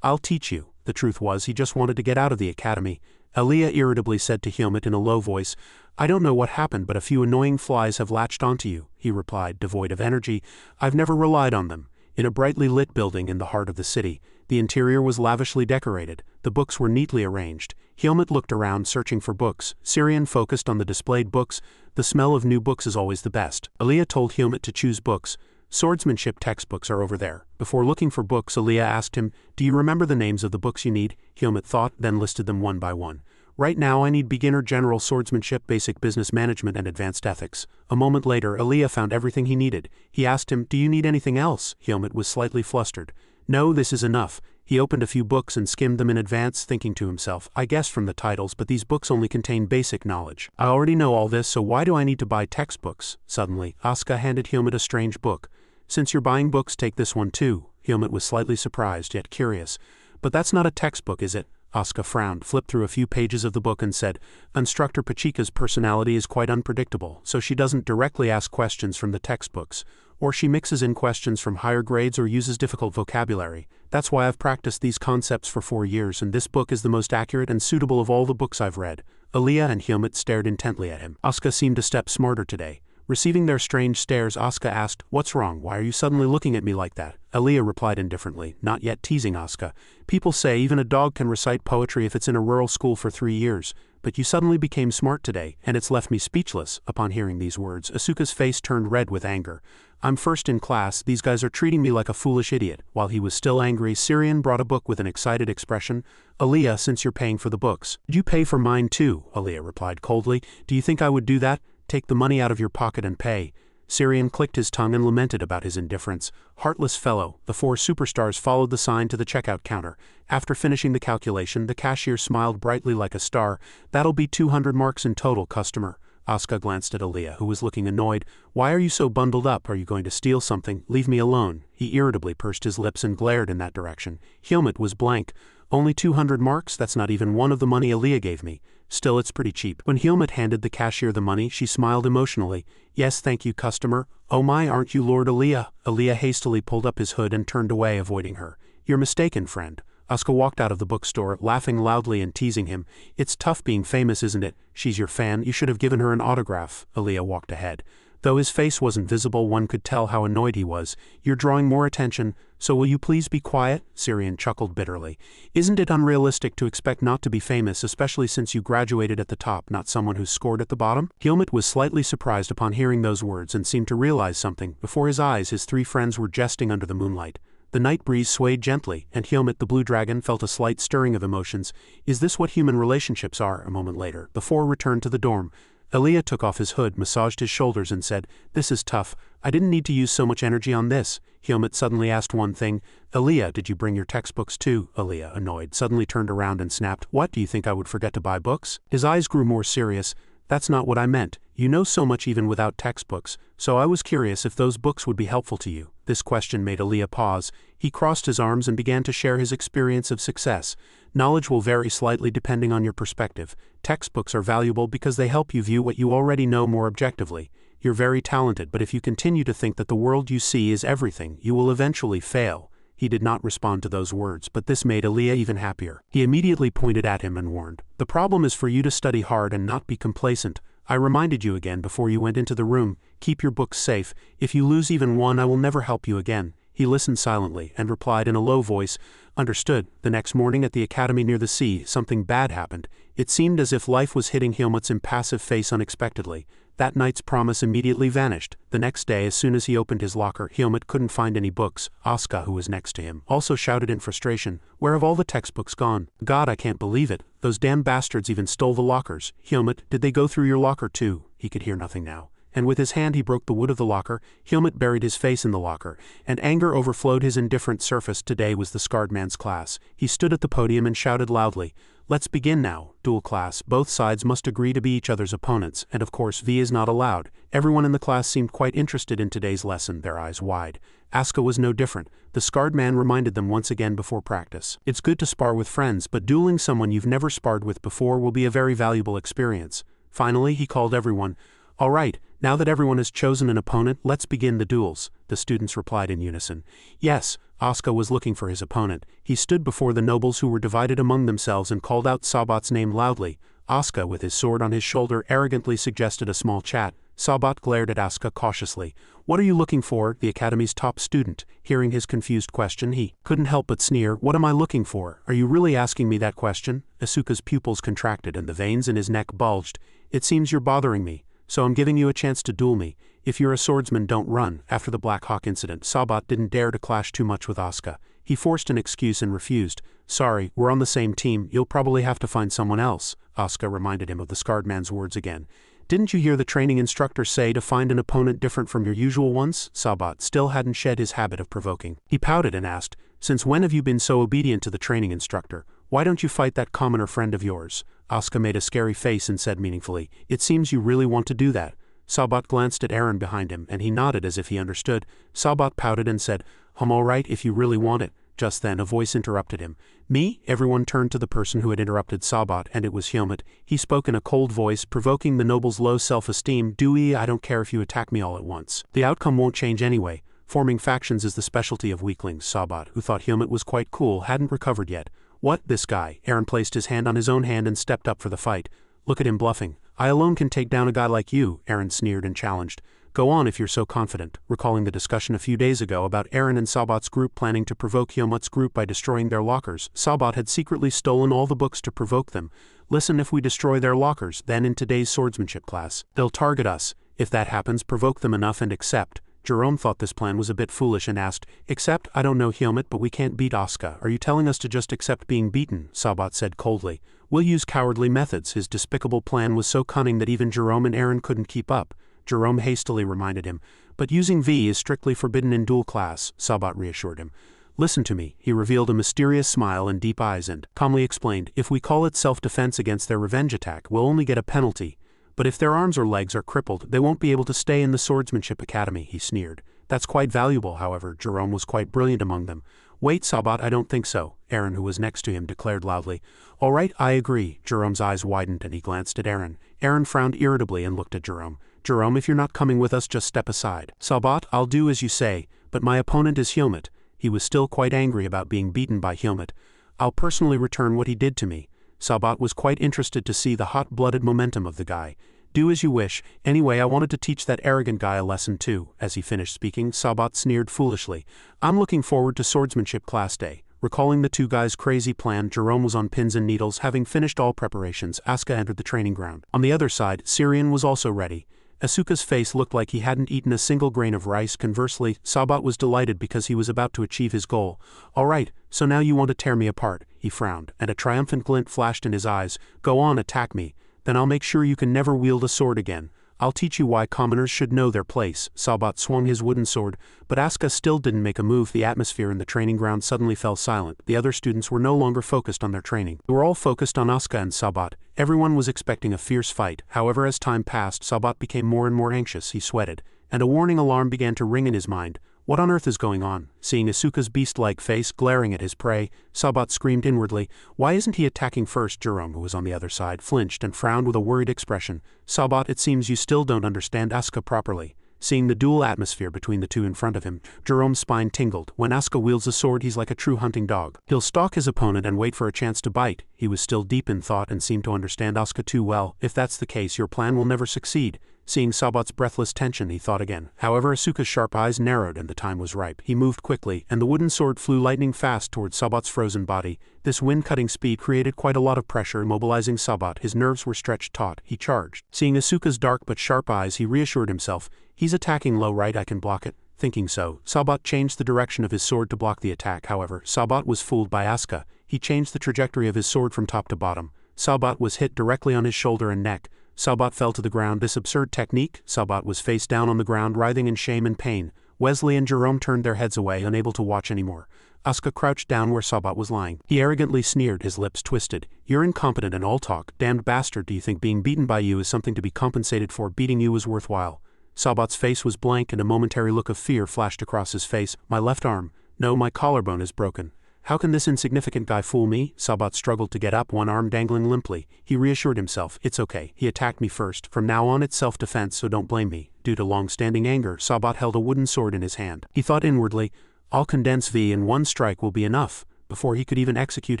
I'll teach you. The truth was, he just wanted to get out of the academy. Aaliyah irritably said to Hyomit in a low voice, I don't know what happened, but a few annoying flies have latched onto you, he replied, devoid of energy. I've never relied on them. In a brightly lit building in the heart of the city, the interior was lavishly decorated. The books were neatly arranged. Hyomit looked around, searching for books. Syrian focused on the displayed books. The smell of new books is always the best. Aaliyah told Hyomit to choose books. Swordsmanship textbooks are over there. Before looking for books, Aaliyah asked him, do you remember the names of the books you need? Hyomit thought, then listed them one by one. Right now I need beginner general swordsmanship, basic business management, and advanced ethics. A moment later, Aaliyah found everything he needed. He asked him, do you need anything else? Hyomit was slightly flustered. No, this is enough. He opened a few books and skimmed them in advance, thinking to himself, I guessed from the titles, but these books only contain basic knowledge. I already know all this, so why do I need to buy textbooks? Suddenly, Asuka handed Hyomit a strange book. Since you're buying books, take this one too. Helmut was slightly surprised, yet curious. But that's not a textbook, is it? Asuka frowned, flipped through a few pages of the book and said, Instructor Pachika's personality is quite unpredictable, so she doesn't directly ask questions from the textbooks. Or she mixes in questions from higher grades or uses difficult vocabulary. That's why I've practiced these concepts for 4 years, and this book is the most accurate and suitable of all the books I've read. Aaliyah and Helmut stared intently at him. Asuka seemed a step smarter today. Receiving their strange stares, Asuka asked, What's wrong? Why are you suddenly looking at me like that? Aaliyah replied indifferently, not yet teasing Asuka. People say even a dog can recite poetry if it's in a rural school for 3 years. But you suddenly became smart today, and it's left me speechless. Upon hearing these words, Asuka's face turned red with anger. I'm first in class, these guys are treating me like a foolish idiot. While he was still angry, Syrian brought a book with an excited expression. Aaliyah, since you're paying for the books. Did you pay for mine too? Aaliyah replied coldly. Do you think I would do that? Take the money out of your pocket and pay. Syrian clicked his tongue and lamented about his indifference. Heartless fellow. The 4 superstars followed the sign to the checkout counter. After finishing the calculation, the cashier smiled brightly like a star. That'll be 200 marks in total, customer. Asuka glanced at Aaliyah, who was looking annoyed. Why are you so bundled up? Are you going to steal something? Leave me alone. He irritably pursed his lips and glared in that direction. Helmut was blank. Only 200 marks? That's not even one of the money Aaliyah gave me. Still, it's pretty cheap. When Helmut handed the cashier the money, she smiled emotionally. Yes, thank you, customer. Oh my, aren't you Lord Aaliyah? Aaliyah hastily pulled up his hood and turned away, avoiding her. You're mistaken, friend. Asuka walked out of the bookstore, laughing loudly and teasing him. It's tough being famous, isn't it? She's your fan, you should have given her an autograph. Aaliyah walked ahead. Though his face wasn't visible, one could tell how annoyed he was. You're drawing more attention, so will you please be quiet? Syrian chuckled bitterly. Isn't it unrealistic to expect not to be famous, especially since you graduated at the top, not someone who scored at the bottom? Helmut was slightly surprised upon hearing those words and seemed to realize something. Before his eyes, his 3 friends were jesting under the moonlight. The night breeze swayed gently, and Helmut the blue dragon felt a slight stirring of emotions. Is this what human relationships are? A moment later, the 4 returned to the dorm. Aaliyah took off his hood, massaged his shoulders and said, This is tough. I didn't need to use so much energy on this. Helmut suddenly asked one thing. Aaliyah, did you bring your textbooks too? Aaliyah, annoyed, suddenly turned around and snapped, What, do you think I would forget to buy books? His eyes grew more serious. That's not what I meant. You know so much even without textbooks, so I was curious if those books would be helpful to you. This question made Aaliyah pause. He crossed his arms and began to share his experience of success. Knowledge will vary slightly depending on your perspective. Textbooks are valuable because they help you view what you already know more objectively. You're very talented, but if you continue to think that the world you see is everything, you will eventually fail. He did not respond to those words, but this made Aaliyah even happier. He immediately pointed at him and warned, The problem is for you to study hard and not be complacent. I reminded you again before you went into the room, keep your books safe. If you lose even one, I will never help you again. He listened silently and replied in a low voice, Understood. The next morning at the academy near the sea, something bad happened. It seemed as if life was hitting Helmut's impassive face unexpectedly. That night's promise immediately vanished. The next day, as soon as he opened his locker, Helmut couldn't find any books. Asuka, who was next to him, also shouted in frustration, Where have all the textbooks gone? God, I can't believe it. Those damn bastards even stole the lockers. Helmut, did they go through your locker too? He could hear nothing now. And with his hand he broke the wood of the locker. Helmut buried his face in the locker, and anger overflowed his indifferent surface. Today was the scarred man's class. He stood at the podium and shouted loudly, Let's begin now. Duel class. Both sides must agree to be each other's opponents, and of course V is not allowed. Everyone in the class seemed quite interested in today's lesson, their eyes wide. Asuka was no different. The scarred man reminded them once again before practice. It's good to spar with friends, but dueling someone you've never sparred with before will be a very valuable experience. Finally, he called everyone. All right, now that everyone has chosen an opponent, let's begin the duels. The students replied in unison. Yes, Asuka was looking for his opponent. He stood before the nobles who were divided among themselves and called out Sabat's name loudly. Asuka, with his sword on his shoulder, arrogantly suggested a small chat. Sabat glared at Asuka cautiously. What are you looking for? The academy's top student. Hearing his confused question, he couldn't help but sneer. What am I looking for? Are you really asking me that question? Asuka's pupils contracted and the veins in his neck bulged. It seems you're bothering me. So I'm giving you a chance to duel me. If you're a swordsman, don't run. After the Blackhawk incident, Sabat didn't dare to clash too much with Asuka. He forced an excuse and refused. Sorry, we're on the same team. You'll probably have to find someone else. Asuka reminded him of the scarred man's words again. Didn't you hear the training instructor say to find an opponent different from your usual ones? Sabat still hadn't shed his habit of provoking. He pouted and asked, Since when have you been so obedient to the training instructor? Why don't you fight that commoner friend of yours? Asuka made a scary face and said meaningfully, It seems you really want to do that. Sabat glanced at Eren behind him, and he nodded as if he understood. Sabat pouted and said, alright if you really want it. Just then a voice interrupted him. Me? Everyone turned to the person who had interrupted Sabat, and it was Helmut. He spoke in a cold voice, provoking the noble's low self-esteem. Dewey, I don't care if you attack me all at once. The outcome won't change anyway. Forming factions is the specialty of weaklings. Sabat, who thought Helmut was quite cool, hadn't recovered yet. What, this guy? Eren placed his hand on his own hand and stepped up for the fight. Look at him bluffing. I alone can take down a guy like you, Eren sneered and challenged. Go on if you're so confident, recalling the discussion a few days ago about Eren and Sabat's group planning to provoke Helmut's group by destroying their lockers. Sabat had secretly stolen all the books to provoke them. Listen, if we destroy their lockers, then in today's swordsmanship class, they'll target us. If that happens, provoke them enough and accept. Jerome thought this plan was a bit foolish and asked, Accept? I don't know Helmut, but we can't beat Asuka. Are you telling us to just accept being beaten? Sabat said coldly. We'll use cowardly methods. His despicable plan was so cunning that even Jerome and Eren couldn't keep up. Jerome hastily reminded him, but using V is strictly forbidden in dual class, Sabat reassured him. Listen to me, he revealed a mysterious smile and deep eyes and calmly explained, if we call it self-defense against their revenge attack, we'll only get a penalty. But if their arms or legs are crippled, they won't be able to stay in the swordsmanship academy, he sneered. That's quite valuable, however. Jerome was quite brilliant among them. Wait, Sabat, I don't think so, Eren, who was next to him, declared loudly. All right, I agree. Jerome's eyes widened and he glanced at Eren. Eren frowned irritably and looked at Jerome. Jerome, if you're not coming with us, just step aside. Sabat, I'll do as you say, but my opponent is Helmut. He was still quite angry about being beaten by Helmut. I'll personally return what he did to me. Sabat was quite interested to see the hot-blooded momentum of the guy. Do as you wish. Anyway, I wanted to teach that arrogant guy a lesson too. As he finished speaking, Sabat sneered foolishly. I'm looking forward to swordsmanship class day. Recalling the two guys' crazy plan, Jerome was on pins and needles. Having finished all preparations, Asuka entered the training ground. On the other side, Syrian was also ready. Asuka's face looked like he hadn't eaten a single grain of rice. Conversely, Sabat was delighted because he was about to achieve his goal. All right, so now you want to tear me apart, he frowned, and a triumphant glint flashed in his eyes. Go on, attack me. Then I'll make sure you can never wield a sword again. I'll teach you why commoners should know their place. Sabat swung his wooden sword, but Asuka still didn't make a move. The atmosphere in the training ground suddenly fell silent. The other students were no longer focused on their training. They were all focused on Asuka and Sabat. Everyone was expecting a fierce fight. However, as time passed, Sabat became more and more anxious. He sweated, and a warning alarm began to ring in his mind. What on earth is going on? Seeing Asuka's beast-like face glaring at his prey, Sabat screamed inwardly, why isn't he attacking first? Jerome, who was on the other side, flinched and frowned with a worried expression. Sabat, it seems you still don't understand Asuka properly. Seeing the dual atmosphere between the two in front of him, Jerome's spine tingled. When Asuka wields a sword, he's like a true hunting dog. He'll stalk his opponent and wait for a chance to bite. He was still deep in thought and seemed to understand Asuka too well. If that's the case, your plan will never succeed. Seeing Sabat's breathless tension, he thought again. However, Asuka's sharp eyes narrowed and the time was ripe. He moved quickly, and the wooden sword flew lightning fast towards Sabat's frozen body. This wind-cutting speed created quite a lot of pressure, immobilizing Sabat. His nerves were stretched taut. He charged. Seeing Asuka's dark but sharp eyes, he reassured himself. He's attacking low, right? I can block it. Thinking so, Sabat changed the direction of his sword to block the attack. However, Sabat was fooled by Asuka. He changed the trajectory of his sword from top to bottom. Sabat was hit directly on his shoulder and neck. Sabat fell to the ground. This absurd technique? Sabat was face down on the ground, writhing in shame and pain. Wesley and Jerome turned their heads away, unable to watch anymore. Asuka crouched down where Sabat was lying. He arrogantly sneered, his lips twisted. You're incompetent and all talk. Damned bastard, do you think being beaten by you is something to be compensated for? Beating you is worthwhile. Sabat's face was blank and a momentary look of fear flashed across his face. My left arm. No, my collarbone is broken. How can this insignificant guy fool me? Sabat struggled to get up, one arm dangling limply. He reassured himself, it's okay, he attacked me first. From now on it's self-defense, so don't blame me. Due to long-standing anger, Sabat held a wooden sword in his hand. He thought inwardly, I'll condense V and one strike will be enough. Before he could even execute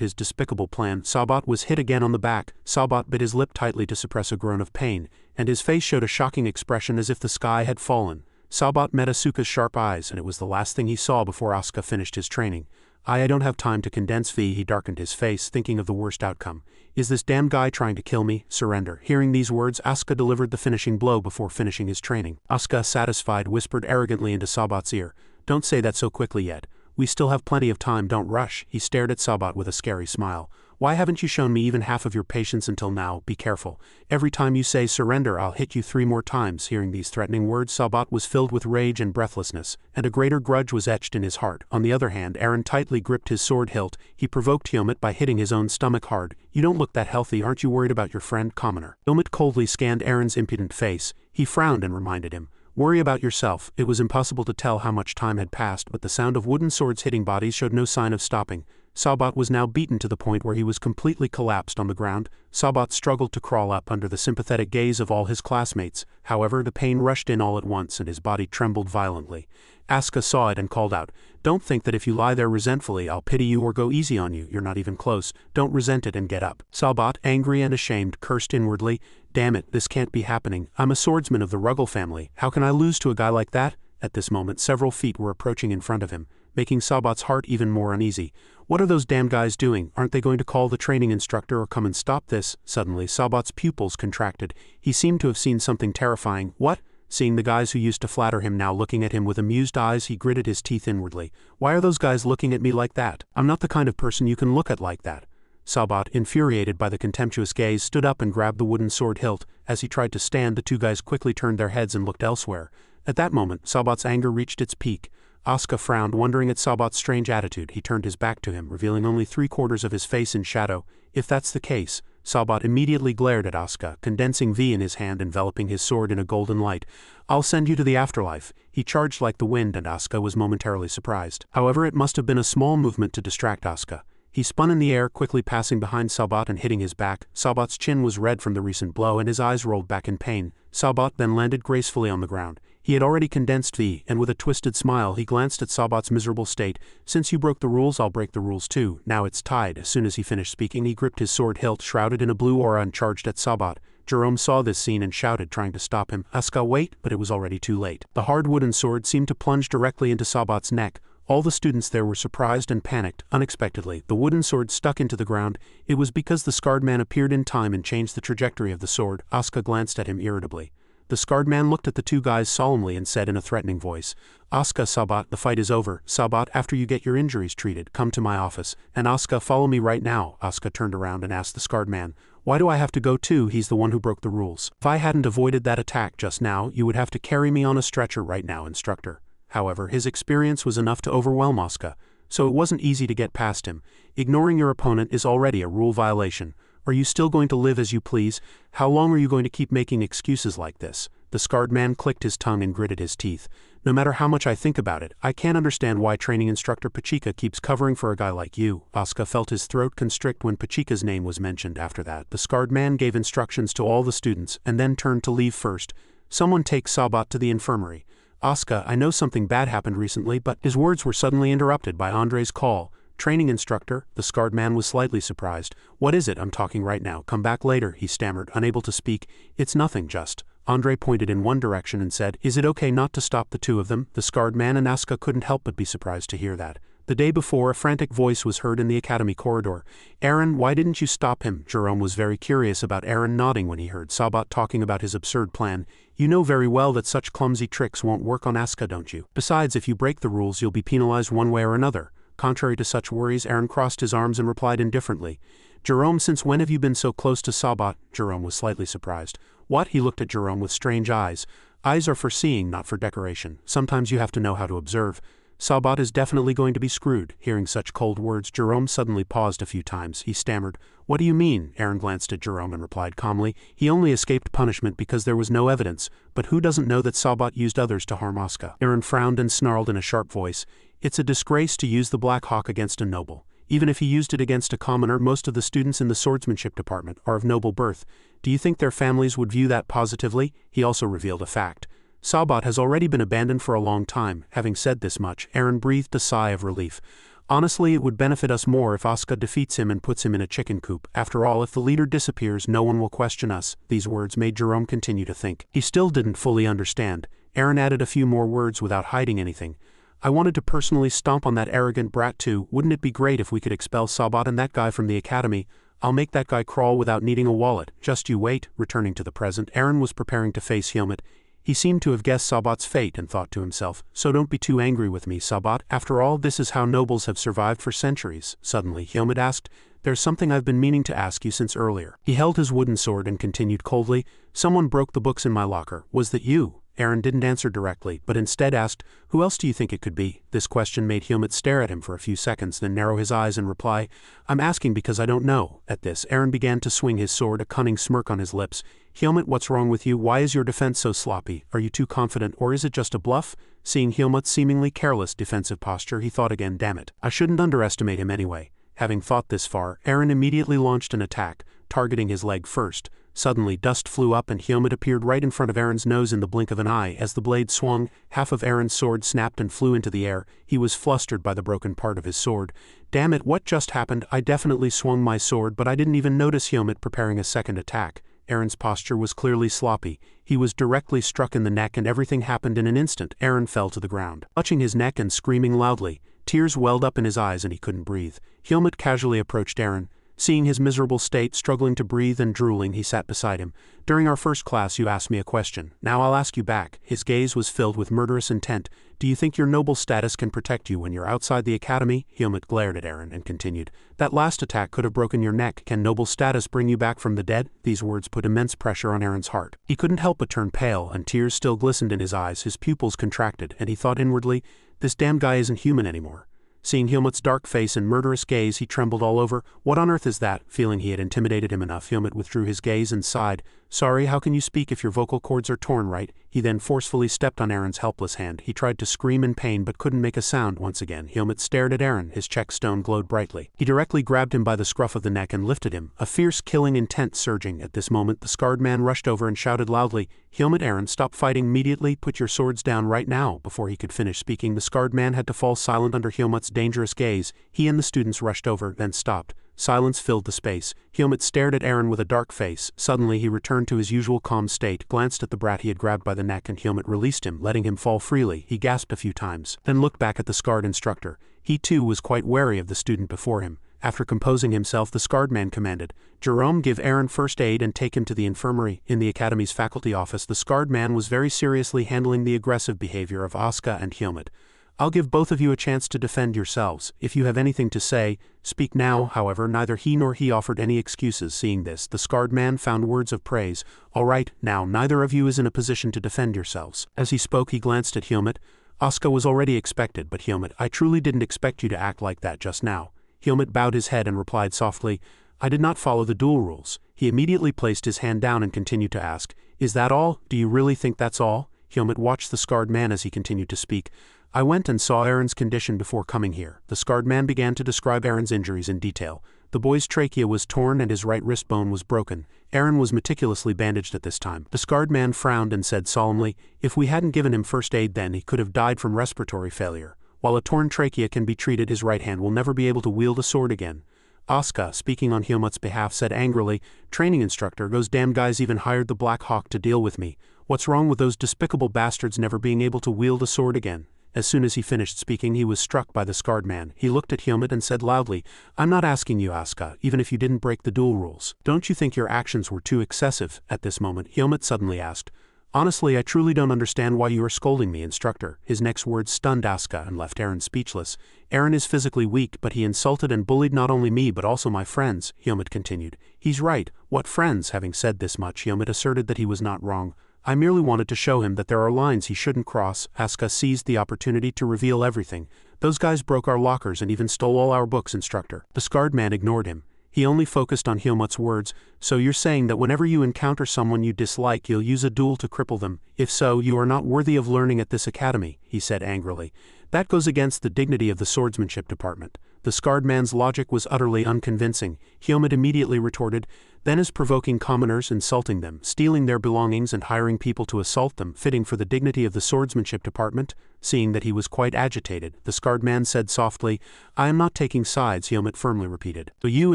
his despicable plan, Sabat was hit again on the back. Sabat bit his lip tightly to suppress a groan of pain, and his face showed a shocking expression as if the sky had fallen. Sabat met Asuka's sharp eyes, and it was the last thing he saw before Asuka finished his training. I don't have time to condense V. He darkened his face, thinking of the worst outcome. Is this damn guy trying to kill me? Surrender. Hearing these words, Asuka delivered the finishing blow before finishing his training. Asuka, satisfied, whispered arrogantly into Sabat's ear. Don't say that so quickly yet. We still have plenty of time, don't rush. He stared at Sabat with a scary smile. Why haven't you shown me even half of your patience until now? Be careful. Every time you say surrender, I'll hit you 3 more times. Hearing these threatening words, Sabat was filled with rage and breathlessness, and a greater grudge was etched in his heart. On the other hand, Eren tightly gripped his sword hilt. He provoked Helmut by hitting his own stomach hard. You don't look that healthy. Aren't you worried about your friend, commoner? Helmut coldly scanned Eren's impudent face. He frowned and reminded him, "Worry about yourself." It was impossible to tell how much time had passed, but the sound of wooden swords hitting bodies showed no sign of stopping. Sabat was now beaten to the point where he was completely collapsed on the ground. Sabat struggled to crawl up under the sympathetic gaze of all his classmates. However, the pain rushed in all at once and his body trembled violently. Asuka saw it and called out, "Don't think that if you lie there resentfully I'll pity you or go easy on you. You're not even close. Don't resent it and get up." Sabat, angry and ashamed, cursed inwardly, "Damn it, this can't be happening. I'm a swordsman of the Ruggles family. How can I lose to a guy like that?" At this moment several feet were approaching in front of him, making Sabat's heart even more uneasy. What are those damn guys doing? Aren't they going to call the training instructor or come and stop this? Suddenly Sabat's pupils contracted. He seemed to have seen something terrifying. What? Seeing the guys who used to flatter him now looking at him with amused eyes, he gritted his teeth inwardly. Why are those guys looking at me like that? I'm not the kind of person you can look at like that. Sabat, infuriated by the contemptuous gaze, stood up and grabbed the wooden sword hilt. As he tried to stand, the two guys quickly turned their heads and looked elsewhere. At that moment, Sabat's anger reached its peak. Asuka frowned, wondering at Sabat's strange attitude. He turned his back to him, revealing only 3/4 of his face in shadow. If that's the case, Sabat immediately glared at Asuka, condensing V in his hand, enveloping his sword in a golden light. "I'll send you to the afterlife." He charged like the wind and Asuka was momentarily surprised. However, it must have been a small movement to distract Asuka. He spun in the air, quickly passing behind Sabat and hitting his back. Sabat's chin was red from the recent blow and his eyes rolled back in pain. Sabat then landed gracefully on the ground. He had already condensed V, and with a twisted smile he glanced at Sabat's miserable state. "Since you broke the rules, I'll break the rules too. Now it's tied." As soon as he finished speaking, he gripped his sword hilt shrouded in a blue aura and charged at Sabat. Jerome saw this scene and shouted, trying to stop him, "Asuka, wait!" But it was already too late. The hard wooden sword seemed to plunge directly into Sabat's neck. All the students there were surprised and panicked. Unexpectedly, the wooden sword stuck into the ground. It was because the scarred man appeared in time and changed the trajectory of the sword. Asuka glanced at him irritably. The scarred man looked at the two guys solemnly and said in a threatening voice, "Asuka, Sabat, the fight is over. Sabat, after you get your injuries treated, come to my office. And Asuka, follow me right now." Asuka turned around and asked the scarred man, "Why do I have to go too? He's the one who broke the rules. If I hadn't avoided that attack just now, you would have to carry me on a stretcher right now, instructor." However, his experience was enough to overwhelm Asuka, so it wasn't easy to get past him. Ignoring your opponent is already a rule violation. Are you still going to live as you please? How long are you going to keep making excuses like this? The scarred man clicked his tongue and gritted his teeth. "No matter how much I think about it, I can't understand why training instructor Pachika keeps covering for a guy like you." Asuka felt his throat constrict when Pachika's name was mentioned. After that, the scarred man gave instructions to all the students and then turned to leave first. "Someone take Sabat to the infirmary." "Asuka, I know something bad happened recently, but..." His words were suddenly interrupted by Andre's call. "Training instructor?" The scarred man was slightly surprised. "What is it? I'm talking right now. Come back later," he stammered, unable to speak. "It's nothing, just..." Andre pointed in one direction and said, "Is it okay not to stop the two of them?" The scarred man and Asuka couldn't help but be surprised to hear that. The day before, a frantic voice was heard in the academy corridor. "Aaron, why didn't you stop him?" Jerome was very curious about Aaron nodding when he heard Sabat talking about his absurd plan. "You know very well that such clumsy tricks won't work on Asuka, don't you? Besides, if you break the rules, you'll be penalized one way or another." Contrary to such worries, Aaron crossed his arms and replied indifferently, "Jerome, since when have you been so close to Sabat?" Jerome was slightly surprised. "What?" He looked at Jerome with strange eyes. "Eyes are for seeing, not for decoration. Sometimes you have to know how to observe. Sabat is definitely going to be screwed." Hearing such cold words, Jerome suddenly paused a few times. He stammered, "What do you mean?" Aaron glanced at Jerome and replied calmly, "He only escaped punishment because there was no evidence. But who doesn't know that Sabat used others to harm Asuka?" Aaron frowned and snarled in a sharp voice, "It's a disgrace to use the Blackhawk against a noble. Even if he used it against a commoner, most of the students in the swordsmanship department are of noble birth. Do you think their families would view that positively?" He also revealed a fact. "Sabat has already been abandoned for a long time." Having said this much, Aaron breathed a sigh of relief. "Honestly, it would benefit us more if Asuka defeats him and puts him in a chicken coop. After all, if the leader disappears, no one will question us." These words made Jerome continue to think. He still didn't fully understand. Aaron added a few more words without hiding anything. "I wanted to personally stomp on that arrogant brat too. Wouldn't it be great if we could expel Sabat and that guy from the academy? I'll make that guy crawl without needing a wallet. Just you wait." Returning to the present, Aaron was preparing to face Helmut. He seemed to have guessed Sabat's fate and thought to himself, "So don't be too angry with me, Sabat. After all, this is how nobles have survived for centuries." Suddenly, Helmut asked, "There's something I've been meaning to ask you since earlier." He held his wooden sword and continued coldly, "Someone broke the books in my locker. Was that you?" Aaron didn't answer directly, but instead asked, "Who else do you think it could be?" This question made Helmut stare at him for a few seconds, then narrow his eyes and reply, "I'm asking because I don't know." At this, Aaron began to swing his sword, a cunning smirk on his lips. "Helmut, what's wrong with you? Why is your defense so sloppy? Are you too confident, or is it just a bluff?" Seeing Helmut's seemingly careless defensive posture, he thought again, "Damn it. I shouldn't underestimate him anyway." Having thought this far, Aaron immediately launched an attack, targeting his leg first. Suddenly, dust flew up and Helmut appeared right in front of Aaron's nose in the blink of an eye. As the blade swung, half of Aaron's sword snapped and flew into the air. He was flustered by the broken part of his sword. "Damn it, what just happened? I definitely swung my sword, but I didn't even notice." Helmut preparing a second attack. Aaron's posture was clearly sloppy. He was directly struck in the neck and everything happened in an instant. Aaron fell to the ground, clutching his neck and screaming loudly. Tears welled up in his eyes and he couldn't breathe. Helmut casually approached Aaron. Seeing his miserable state, struggling to breathe and drooling, he sat beside him. "During our first class you asked me a question. Now I'll ask you back." His gaze was filled with murderous intent. "Do you think your noble status can protect you when you're outside the academy?" Helmut glared at Aaron and continued, "That last attack could have broken your neck. Can noble status bring you back from the dead?" These words put immense pressure on Aaron's heart. He couldn't help but turn pale, and tears still glistened in his eyes. His pupils contracted, and he thought inwardly, "This damn guy isn't human anymore." Seeing Helmut's dark face and murderous gaze, he trembled all over. "What on earth is that?" Feeling he had intimidated him enough, Helmut withdrew his gaze and sighed. "Sorry, how can you speak if your vocal cords are torn, right?" He then forcefully stepped on Aaron's helpless hand. He tried to scream in pain but couldn't make a sound. Once again, Helmut stared at Aaron. His check stone glowed brightly. He directly grabbed him by the scruff of the neck and lifted him, a fierce killing intent surging. At this moment, the scarred man rushed over and shouted loudly, "Helmut, Aaron, stop fighting immediately. Put your swords down right now." Before he could finish speaking, the scarred man had to fall silent under Helmut's dangerous gaze. He and the students rushed over, then stopped. Silence filled the space. Helmut stared at Aaron with a dark face. Suddenly he returned to his usual calm state, glanced at the brat he had grabbed by the neck, and Helmut released him, letting him fall freely. He gasped a few times, then looked back at the scarred instructor. He too was quite wary of the student before him. After composing himself, the scarred man commanded, "Jerome, give Aaron first aid and take him to the infirmary." In the academy's faculty office, the scarred man was very seriously handling the aggressive behavior of Asuka and Helmut. "I'll give both of you a chance to defend yourselves. If you have anything to say, speak now." However, neither he nor he offered any excuses. Seeing this, the scarred man found words of praise. "All right, now neither of you is in a position to defend yourselves." As he spoke, he glanced at Helmut. Asuka was already expected, but Helmut, "I truly didn't expect you to act like that just now." Helmut bowed his head and replied softly, "I did not follow the duel rules." He immediately placed his hand down and continued to ask, "Is that all? Do you really think that's all?" Helmut watched the scarred man as he continued to speak. "I went and saw Aaron's condition before coming here." The scarred man began to describe Aaron's injuries in detail. The boy's trachea was torn and his right wrist bone was broken. Aaron was meticulously bandaged at this time. The scarred man frowned and said solemnly, "If we hadn't given him first aid then, he could have died from respiratory failure. While a torn trachea can be treated, his right hand will never be able to wield a sword again." Asuka, speaking on Helmut's behalf, said angrily, "Training instructor, those damn guys even hired the Blackhawk to deal with me. What's wrong with those despicable bastards never being able to wield a sword again?" As soon as he finished speaking, he was struck by the scarred man. He looked at Helmut and said loudly, "I'm not asking you, Asuka, even if you didn't break the duel rules. Don't you think your actions were too excessive?" At this moment, Helmut suddenly asked, "Honestly, I truly don't understand why you are scolding me, instructor." His next words stunned Asuka and left Aaron speechless. "Aaron is physically weak, but he insulted and bullied not only me but also my friends," Helmut continued. "He's right. What friends?" Having said this much, Helmut asserted that he was not wrong. "I merely wanted to show him that there are lines he shouldn't cross." Asuka seized the opportunity to reveal everything. "Those guys broke our lockers and even stole all our books, instructor." The scarred man ignored him. He only focused on Helmut's words. "So you're saying that whenever you encounter someone you dislike, you'll use a duel to cripple them? If so, you are not worthy of learning at this academy," he said angrily. "That goes against the dignity of the swordsmanship department." The scarred man's logic was utterly unconvincing. Helmut immediately retorted, "Then as provoking commoners, insulting them, stealing their belongings and hiring people to assault them, fitting for the dignity of the swordsmanship department?" Seeing that he was quite agitated, the scarred man said softly, "I am not taking sides," Helmut firmly repeated. "So you,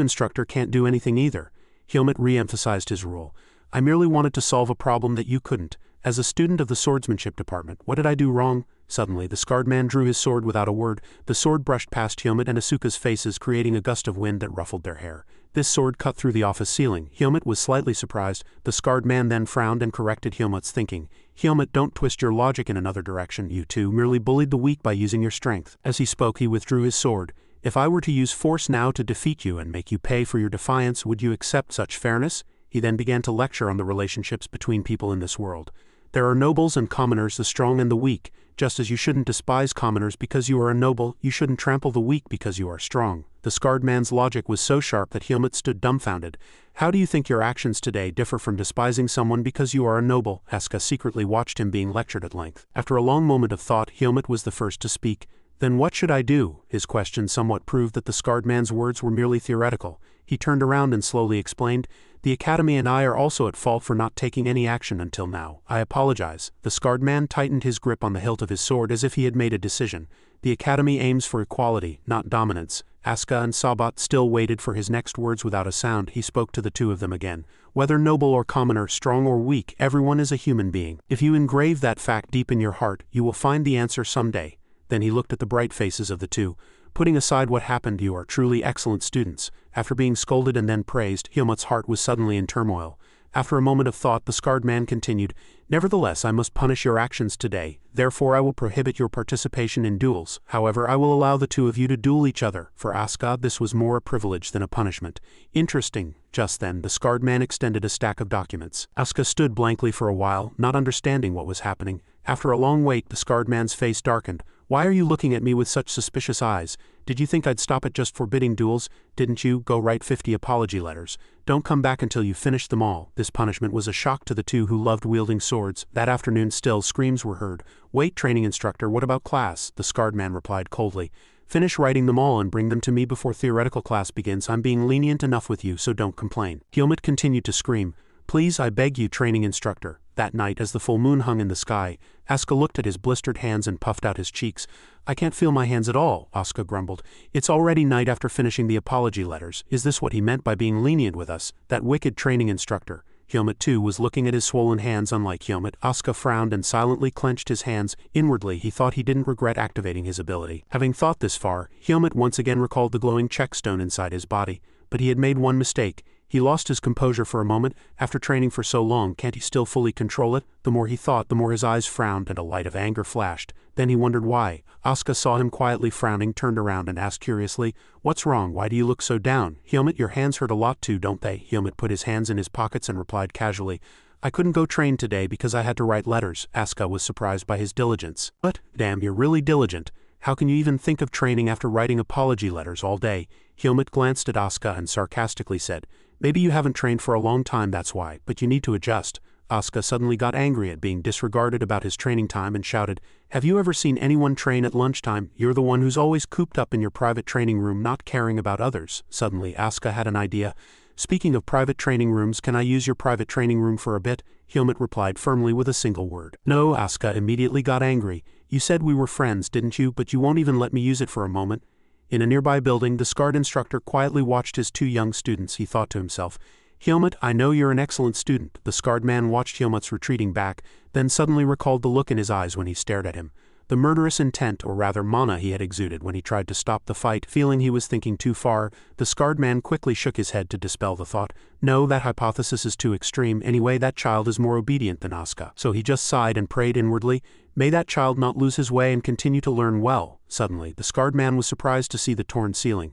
instructor, can't do anything either." Helmut re-emphasized his rule. "I merely wanted to solve a problem that you couldn't. As a student of the swordsmanship department, what did I do wrong?" Suddenly, the scarred man drew his sword without a word. The sword brushed past Helmut and Asuka's faces, creating a gust of wind that ruffled their hair. This sword cut through the office ceiling. Helmut was slightly surprised. The scarred man then frowned and corrected Helmut's thinking. "Helmut, don't twist your logic in another direction. You two merely bullied the weak by using your strength." As he spoke, he withdrew his sword. "If I were to use force now to defeat you and make you pay for your defiance, would you accept such fairness?" He then began to lecture on the relationships between people in this world. There are nobles and commoners, the strong and the weak. Just as you shouldn't despise commoners because you are a noble, you shouldn't trample the weak because you are strong. The scarred man's logic was so sharp that Helmut stood dumbfounded. How do you think your actions today differ from despising someone because you are a noble? Asuka secretly watched him being lectured at length. After a long moment of thought, Helmut was the first to speak. Then what should I do? His question somewhat proved that the scarred man's words were merely theoretical. He turned around and slowly explained, "The Academy and I are also at fault for not taking any action until now. I apologize." The scarred man tightened his grip on the hilt of his sword as if he had made a decision. The Academy aims for equality, not dominance. Asuka and Sabat still waited for his next words without a sound. He spoke to the two of them again. Whether noble or commoner, strong or weak, everyone is a human being. If you engrave that fact deep in your heart, you will find the answer someday. Then he looked at the bright faces of the two. Putting aside what happened, you are truly excellent students. After being scolded and then praised, Helmut's heart was suddenly in turmoil. After a moment of thought, the scarred man continued, "Nevertheless, I must punish your actions today. Therefore I will prohibit your participation in duels. However, I will allow the two of you to duel each other." For Asuka, this was more a privilege than a punishment. Interesting. Just then, the scarred man extended a stack of documents. Asuka stood blankly for a while, not understanding what was happening. After a long wait, the scarred man's face darkened. "Why are you looking at me with such suspicious eyes? Did you think I'd stop at just forbidding duels? Didn't you? Go write 50 apology letters. Don't come back until you finish them all." This punishment was a shock to the two who loved wielding swords. That afternoon still, screams were heard. "Wait, training instructor, what about class?" The scarred man replied coldly. "Finish writing them all and bring them to me before theoretical class begins. I'm being lenient enough with you, so don't complain." Helmut continued to scream, "Please, I beg you, training instructor." That night, as the full moon hung in the sky, Asuka looked at his blistered hands and puffed out his cheeks. "I can't feel my hands at all," Asuka grumbled. "It's already night after finishing the apology letters. Is this what he meant by being lenient with us? That wicked training instructor." Helmut too was looking at his swollen hands. Unlike Helmut, Asuka frowned and silently clenched his hands. Inwardly, he thought he didn't regret activating his ability. Having thought this far, Helmut once again recalled the glowing checkstone inside his body. But he had made one mistake. He lost his composure for a moment. After training for so long, can't he still fully control it? The more he thought, the more his eyes frowned and a light of anger flashed. Then he wondered why. Asuka saw him quietly frowning, turned around and asked curiously, "What's wrong? Why do you look so down?" "Helmut, your hands hurt a lot too, don't they?" Helmut put his hands in his pockets and replied casually, "I couldn't go train today because I had to write letters." Asuka was surprised by his diligence. "What? Damn, you're really diligent. How can you even think of training after writing apology letters all day?" Helmut glanced at Asuka and sarcastically said, "Maybe you haven't trained for a long time, that's why, but you need to adjust." Asuka suddenly got angry at being disregarded about his training time and shouted, "Have you ever seen anyone train at lunchtime? You're the one who's always cooped up in your private training room not caring about others." Suddenly, Asuka had an idea. "Speaking of private training rooms, can I use your private training room for a bit?" Helmut replied firmly with a single word. "No." Asuka immediately got angry. "You said we were friends, didn't you? But you won't even let me use it for a moment." In a nearby building, the scarred instructor quietly watched his two young students. He thought to himself, "Helmut, I know you're an excellent student." The scarred man watched Helmut's retreating back, then suddenly recalled the look in his eyes when he stared at him. The murderous intent, or rather mana, he had exuded when he tried to stop the fight. Feeling he was thinking too far, the scarred man quickly shook his head to dispel the thought. "No, that hypothesis is too extreme. Anyway, that child is more obedient than Asuka." So he just sighed and prayed inwardly, "May that child not lose his way and continue to learn well." Suddenly, the scarred man was surprised to see the torn ceiling.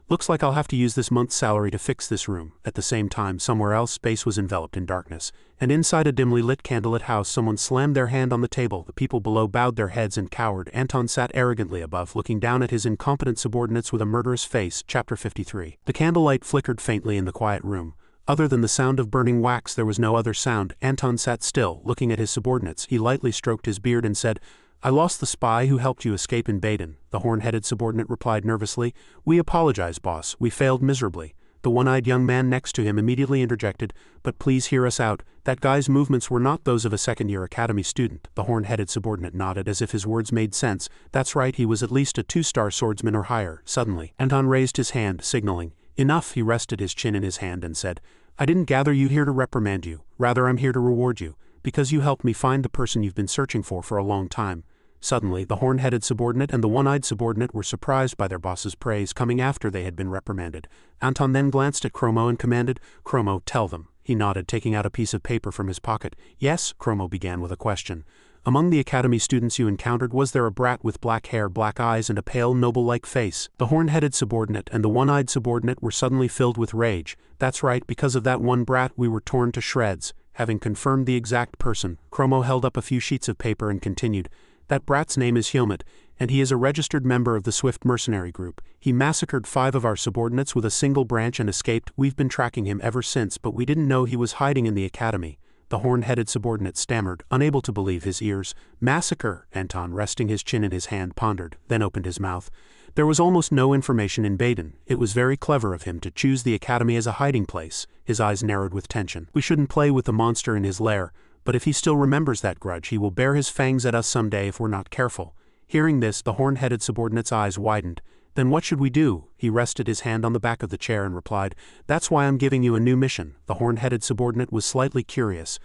"Looks like I'll have to use this month's salary to fix this room." At the same time, somewhere else, space was enveloped in darkness, and inside a dimly lit candlelit house, someone slammed their hand on the table. The people below bowed their heads and cowered. Anton sat arrogantly above, looking down at his incompetent subordinates with a murderous face. Chapter 53. The candlelight flickered faintly in the quiet room. Other than the sound of burning wax, there was no other sound. Anton sat still, looking at his subordinates. He lightly stroked his beard and said, "I lost the spy who helped you escape in Baden." The horn-headed subordinate replied nervously, "We apologize, boss. We failed miserably." The one-eyed young man next to him immediately interjected, "But please hear us out. That guy's movements were not those of a second-year academy student." The horn-headed subordinate nodded as if his words made sense. "That's right, he was at least a 2-star swordsman or higher." Suddenly, Anton raised his hand, signaling, "Enough." He rested his chin in his hand and said, "I didn't gather you here to reprimand you. Rather, I'm here to reward you, because you helped me find the person you've been searching for a long time." Suddenly, the horn-headed subordinate and the one-eyed subordinate were surprised by their boss's praise coming after they had been reprimanded. Anton then glanced at Chromo and commanded, "Chromo, tell them." He nodded, taking out a piece of paper from his pocket. "Yes," Chromo began with a question. "Among the academy students you encountered, was there a brat with black hair, black eyes, and a pale, noble-like face?" The horn-headed subordinate and the one-eyed subordinate were suddenly filled with rage. "That's right, because of that one brat we were torn to shreds." having confirmed the exact person. Chromo held up a few sheets of paper and continued, "That brat's name is Helmut, and he is a registered member of the Swift Mercenary Group. He massacred 5 of our subordinates with a single branch and escaped. We've been tracking him ever since, but we didn't know he was hiding in the academy." The horn-headed subordinate stammered, unable to believe his ears. "Massacre?" Anton, resting his chin in his hand, pondered, then opened his mouth. There was almost no information in Baden. It was very clever of him to choose the academy as a hiding place. His eyes narrowed with tension. "We shouldn't play with the monster in his lair, but if he still remembers that grudge, he will bare his fangs at us someday if we're not careful." Hearing this, the horn-headed subordinate's eyes widened. "Then what should we do?" He rested his hand on the back of the chair and replied, "That's why I'm giving you a new mission." The horn-headed subordinate was slightly curious.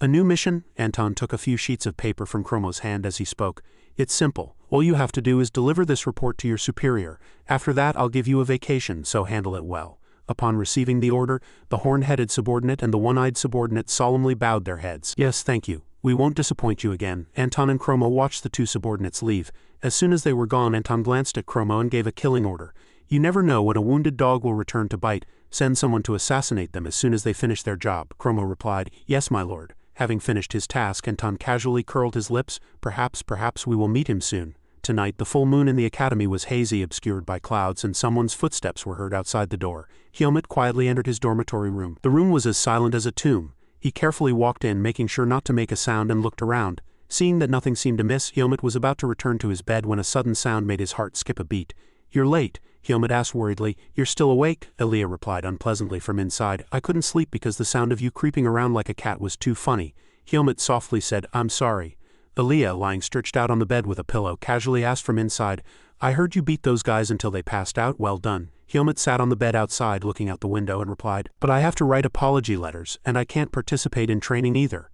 "A new mission?" Anton took a few sheets of paper from Chromo's hand as he spoke. "It's simple. All you have to do is deliver this report to your superior. After that, I'll give you a vacation, so handle it well." Upon receiving the order, the horn-headed subordinate and the one-eyed subordinate solemnly bowed their heads. "Yes, thank you. We won't disappoint you again." Anton and Chromo watched the 2 subordinates leave. As soon as they were gone, Anton glanced at Chromo and gave a killing order. "You never know when a wounded dog will return to bite. Send someone to assassinate them as soon as they finish their job." Chromo replied, "Yes, my lord." Having finished his task, Anton casually curled his lips. Perhaps we will meet him soon." Tonight, the full moon in the academy was hazy, obscured by clouds, and someone's footsteps were heard outside the door. Helmut quietly entered his dormitory room. The room was as silent as a tomb. He carefully walked in, making sure not to make a sound, and looked around. Seeing that nothing seemed amiss, Helmut was about to return to his bed when a sudden sound made his heart skip a beat. "You're late," Helmut asked worriedly. "You're still awake?" Elia replied unpleasantly from inside. "I couldn't sleep because the sound of you creeping around like a cat was too funny." Helmut softly said, "I'm sorry." Elia, lying stretched out on the bed with a pillow, casually asked from inside, "I heard you beat those guys until they passed out. Well done." Helmut sat on the bed outside looking out the window and replied, "But I have to write apology letters, and I can't participate in training either."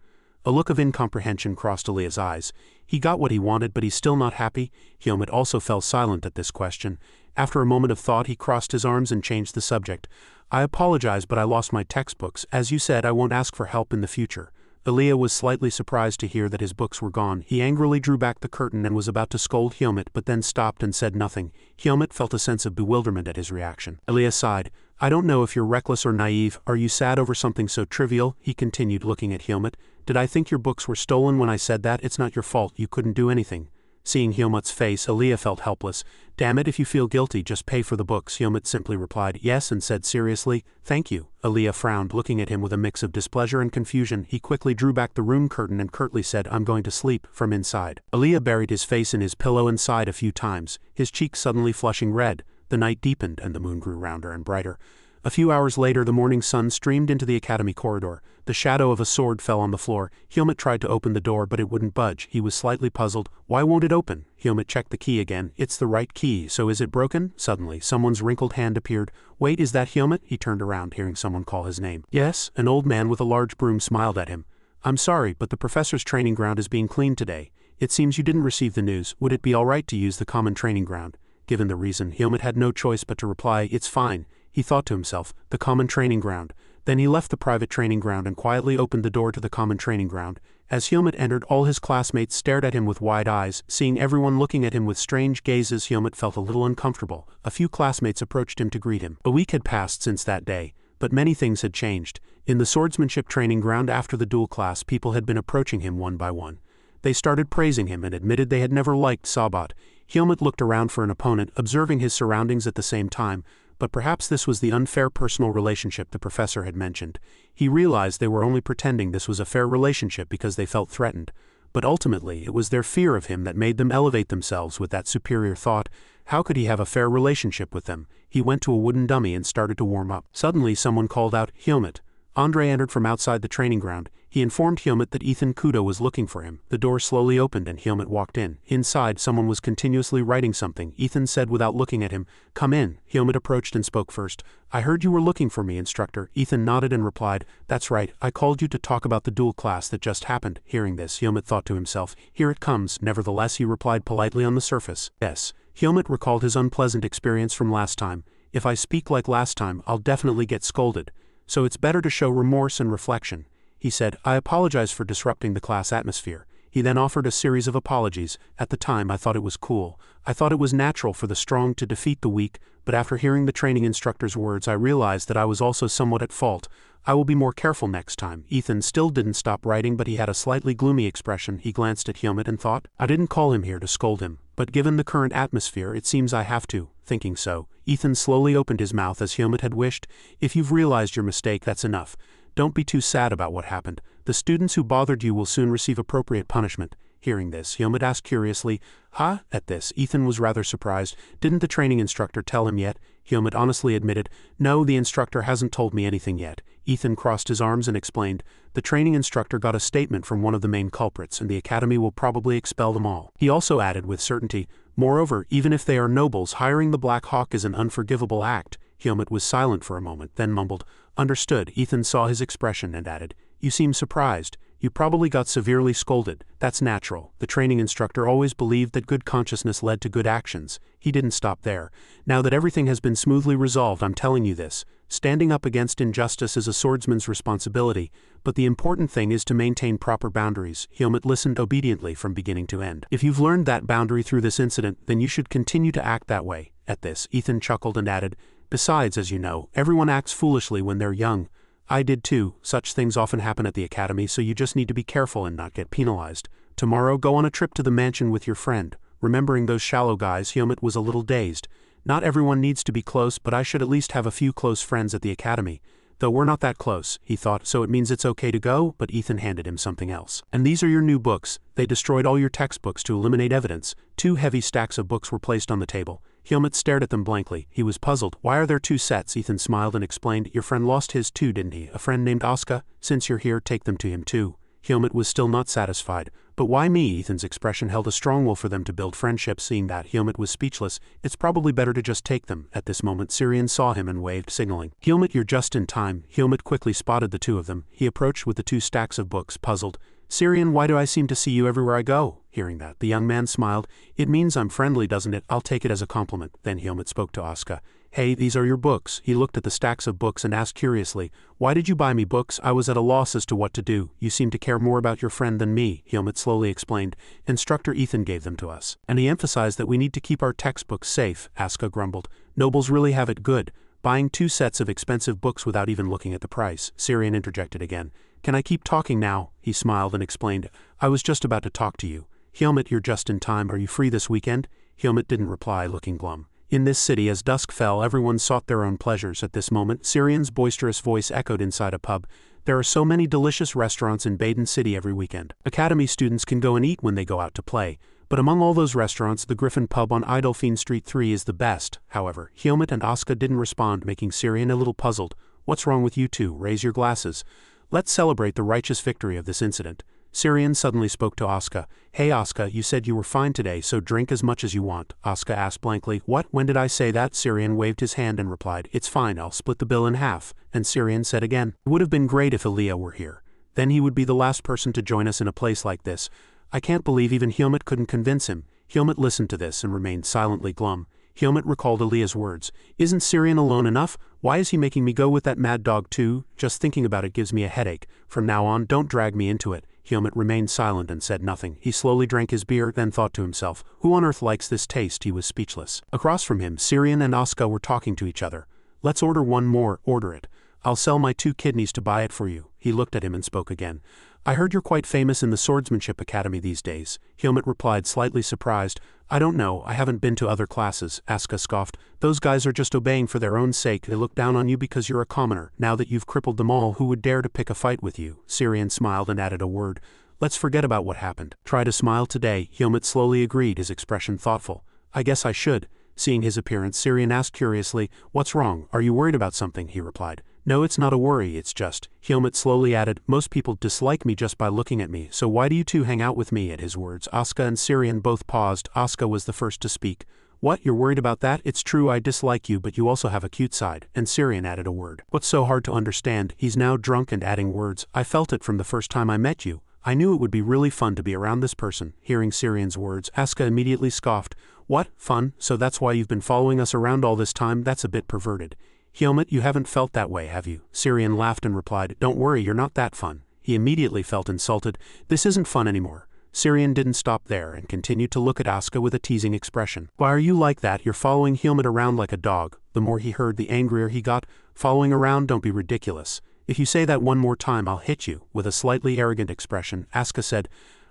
A look of incomprehension crossed Elia's eyes. He got what he wanted, but he's still not happy? Helmut also fell silent at this question. After a moment of thought, he crossed his arms and changed the subject. "I apologize, but I lost my textbooks. As you said, I won't ask for help in the future." Elia was slightly surprised to hear that his books were gone. He angrily drew back the curtain and was about to scold Helmut, but then stopped and said nothing. Helmut felt a sense of bewilderment at his reaction. Elia sighed. "I don't know if you're reckless or naive. Are you sad over something so trivial?" he continued, looking at Helmut. "Did I think your books were stolen when I said that? It's not your fault. You couldn't do anything." Seeing Helmut's face, Elia felt helpless. "Damn it, if you feel guilty, just pay for the books." Helmut simply replied, "Yes," and said seriously, "Thank you." Elia frowned, looking at him with a mix of displeasure and confusion. He quickly drew back the room curtain and curtly said, "I'm going to sleep," from inside. Elia buried his face in his pillow and sighed a few times, his cheeks suddenly flushing red. The night deepened and the moon grew rounder and brighter. A few hours later, the morning sun streamed into the academy corridor. The shadow of a sword fell on the floor. Helmut tried to open the door, but it wouldn't budge. He was slightly puzzled. "Why won't it open?" Helmut checked the key again. "It's the right key, so is it broken?" Suddenly, someone's wrinkled hand appeared. "Wait, is that Helmut?" He turned around, hearing someone call his name. "Yes." An old man with a large broom smiled at him. "I'm sorry, but the professor's training ground is being cleaned today. It seems you didn't receive the news. Would it be all right to use the common training ground?" Given the reason, Helmut had no choice but to reply, "It's fine." He thought to himself, the common training ground. Then he left the private training ground and quietly opened the door to the common training ground. As Helmut entered, all his classmates stared at him with wide eyes. Seeing everyone looking at him with strange gazes, Helmut felt a little uncomfortable. A few classmates approached him to greet him. A week had passed since that day, but many things had changed. In the swordsmanship training ground after the duel class, people had been approaching him one by one. They started praising him and admitted they had never liked Sabat. Helmut looked around for an opponent, observing his surroundings at the same time. But perhaps this was the unfair personal relationship the professor had mentioned. He realized they were only pretending this was a fair relationship because they felt threatened. But ultimately, it was their fear of him that made them elevate themselves with that superior thought. How could he have a fair relationship with them? He went to a wooden dummy and started to warm up. Suddenly, someone called out, "Helmut." Andre entered from outside the training ground. He informed Helmut that Ethan Kudo was looking for him. The door slowly opened and Helmut walked in. Inside, someone was continuously writing something. Ethan said without looking at him, "Come in." Helmut approached and spoke first. "I heard you were looking for me, instructor." Ethan nodded and replied, "That's right. I called you to talk about the duel class that just happened." Hearing this, Helmut thought to himself, "Here it comes." Nevertheless, he replied politely on the surface, "Yes." Helmut recalled his unpleasant experience from last time. "If I speak like last time, I'll definitely get scolded. So it's better to show remorse and reflection." He said, "I apologize for disrupting the class atmosphere." He then offered a series of apologies. "At the time, I thought it was cool. I thought it was natural for the strong to defeat the weak, but after hearing the training instructor's words, I realized that I was also somewhat at fault. I will be more careful next time. Ethan still didn't stop writing, but he had a slightly gloomy expression. He glanced at Helmut and thought, I didn't call him here to scold him, but given the current atmosphere it seems I have to. Thinking so, Ethan slowly opened his mouth as Helmut had wished. If you've realized your mistake, that's enough. Don't be too sad about what happened. The students who bothered you will soon receive appropriate punishment. Hearing this, Helmut asked curiously, Huh? At this, Ethan was rather surprised. Didn't the training instructor tell him yet? Helmut honestly admitted, No, the instructor hasn't told me anything yet. Ethan crossed his arms and explained, The training instructor got a statement from one of the main culprits and the academy will probably expel them all. He also added with certainty, Moreover, even if they are nobles, hiring the Black Hawk is an unforgivable act. Helmut was silent for a moment, then mumbled, Understood. Ethan saw his expression and added, You seem surprised. You probably got severely scolded. That's natural. The training instructor always believed that good consciousness led to good actions. He didn't stop there. Now that everything has been smoothly resolved, I'm telling you this. Standing up against injustice is a swordsman's responsibility, but the important thing is to maintain proper boundaries. Helmut listened obediently from beginning to end. If you've learned that boundary through this incident, then you should continue to act that way. At this, Ethan chuckled and added, Besides, as you know, everyone acts foolishly when they're young. I did too. Such things often happen at the academy, so you just need to be careful and not get penalized. Tomorrow, go on a trip to the mansion with your friend. Remembering those shallow guys, Helmut was a little dazed. Not everyone needs to be close, but I should at least have a few close friends at the academy. Though we're not that close, he thought, so it means it's okay to go, but Ethan handed him something else. And these are your new books. They destroyed all your textbooks to eliminate evidence. 2 heavy stacks of books were placed on the table. Helmut stared at them blankly. He was puzzled. Why are there 2 sets? Ethan smiled and explained, Your friend lost his too, didn't he? A friend named Asuka? Since you're here, take them to him too. Helmut was still not satisfied. But why me? Ethan's expression held a strong will for them to build friendship. Seeing that, Helmut was speechless. It's probably better to just take them. At this moment, Syrian saw him and waved, signaling. Helmut, you're just in time. Helmut quickly spotted the 2 of them. He approached with the 2 stacks of books, puzzled. Syrian, why do I seem to see you everywhere I go? Hearing that, the young man smiled. It means I'm friendly, doesn't it? I'll take it as a compliment. Then Helmut spoke to Asuka. Hey, these are your books. He looked at the stacks of books and asked curiously, Why did you buy me books? I was at a loss as to what to do. You seem to care more about your friend than me, Helmut slowly explained. Instructor Ethan gave them to us. And he emphasized that we need to keep our textbooks safe, Asuka grumbled. Nobles really have it good. Buying 2 sets of expensive books without even looking at the price. Syrian interjected again. Can I keep talking now? He smiled and explained. I was just about to talk to you. Helmut, you're just in time. Are you free this weekend? Helmut didn't reply, looking glum. In this city, as dusk fell, everyone sought their own pleasures. At this moment, Syrian's boisterous voice echoed inside a pub. There are so many delicious restaurants in Baden City every weekend. Academy students can go and eat when they go out to play. But among all those restaurants, the Griffin Pub on Idolfine Street 3 is the best. However, Helmut and Asuka didn't respond, making Syrian a little puzzled. What's wrong with you two? Raise your glasses. Let's celebrate the righteous victory of this incident. Syrian suddenly spoke to Asuka. Hey Asuka, you said you were fine today, so drink as much as you want. Asuka asked blankly. What? When did I say that? Syrian waved his hand and replied, It's fine, I'll split the bill in half. And Syrian said again, It would have been great if Elaga were here. Then he would be the last person to join us in a place like this. I can't believe even Helmut couldn't convince him. Helmut listened to this and remained silently glum. Helmut recalled Elia's words. Isn't Syrian alone enough? Why is he making me go with that mad dog too? Just thinking about it gives me a headache. From now on, don't drag me into it. Helmut remained silent and said nothing. He slowly drank his beer, then thought to himself, who on earth likes this taste? He was speechless. Across from him, Syrian and Asuka were talking to each other. Let's order one more. Order it. I'll sell my 2 kidneys to buy it for you. He looked at him and spoke again. I heard you're quite famous in the Swordsmanship Academy these days. Helmut replied, slightly surprised. I don't know, I haven't been to other classes. Asuka scoffed. Those guys are just obeying for their own sake. They look down on you because you're a commoner. Now that you've crippled them all, who would dare to pick a fight with you? Syrian smiled and added a word. Let's forget about what happened. Try to smile today. Helmut slowly agreed, his expression thoughtful. I guess I should. Seeing his appearance, Syrian asked curiously, What's wrong? Are you worried about something? He replied. No, it's not a worry, it's just. Helmut slowly added, Most people dislike me just by looking at me, so why do you two hang out with me? At his words, Asuka and Syrian both paused. Asuka was the first to speak. What, you're worried about that? It's true I dislike you, but you also have a cute side. And Syrian added a word. What's so hard to understand? He's now drunk and adding words. I felt it from the first time I met you. I knew it would be really fun to be around this person. Hearing Syrian's words, Asuka immediately scoffed. What? Fun? So that's why you've been following us around all this time? That's a bit perverted. Helmut, you haven't felt that way, have you? Syrian laughed and replied, Don't worry, you're not that fun. He immediately felt insulted. This isn't fun anymore. Syrian didn't stop there and continued to look at Asuka with a teasing expression. Why are you like that? You're following Helmut around like a dog. The more he heard, the angrier he got. Following around, don't be ridiculous. If you say that one more time I'll hit you, with a slightly arrogant expression, Asuka said.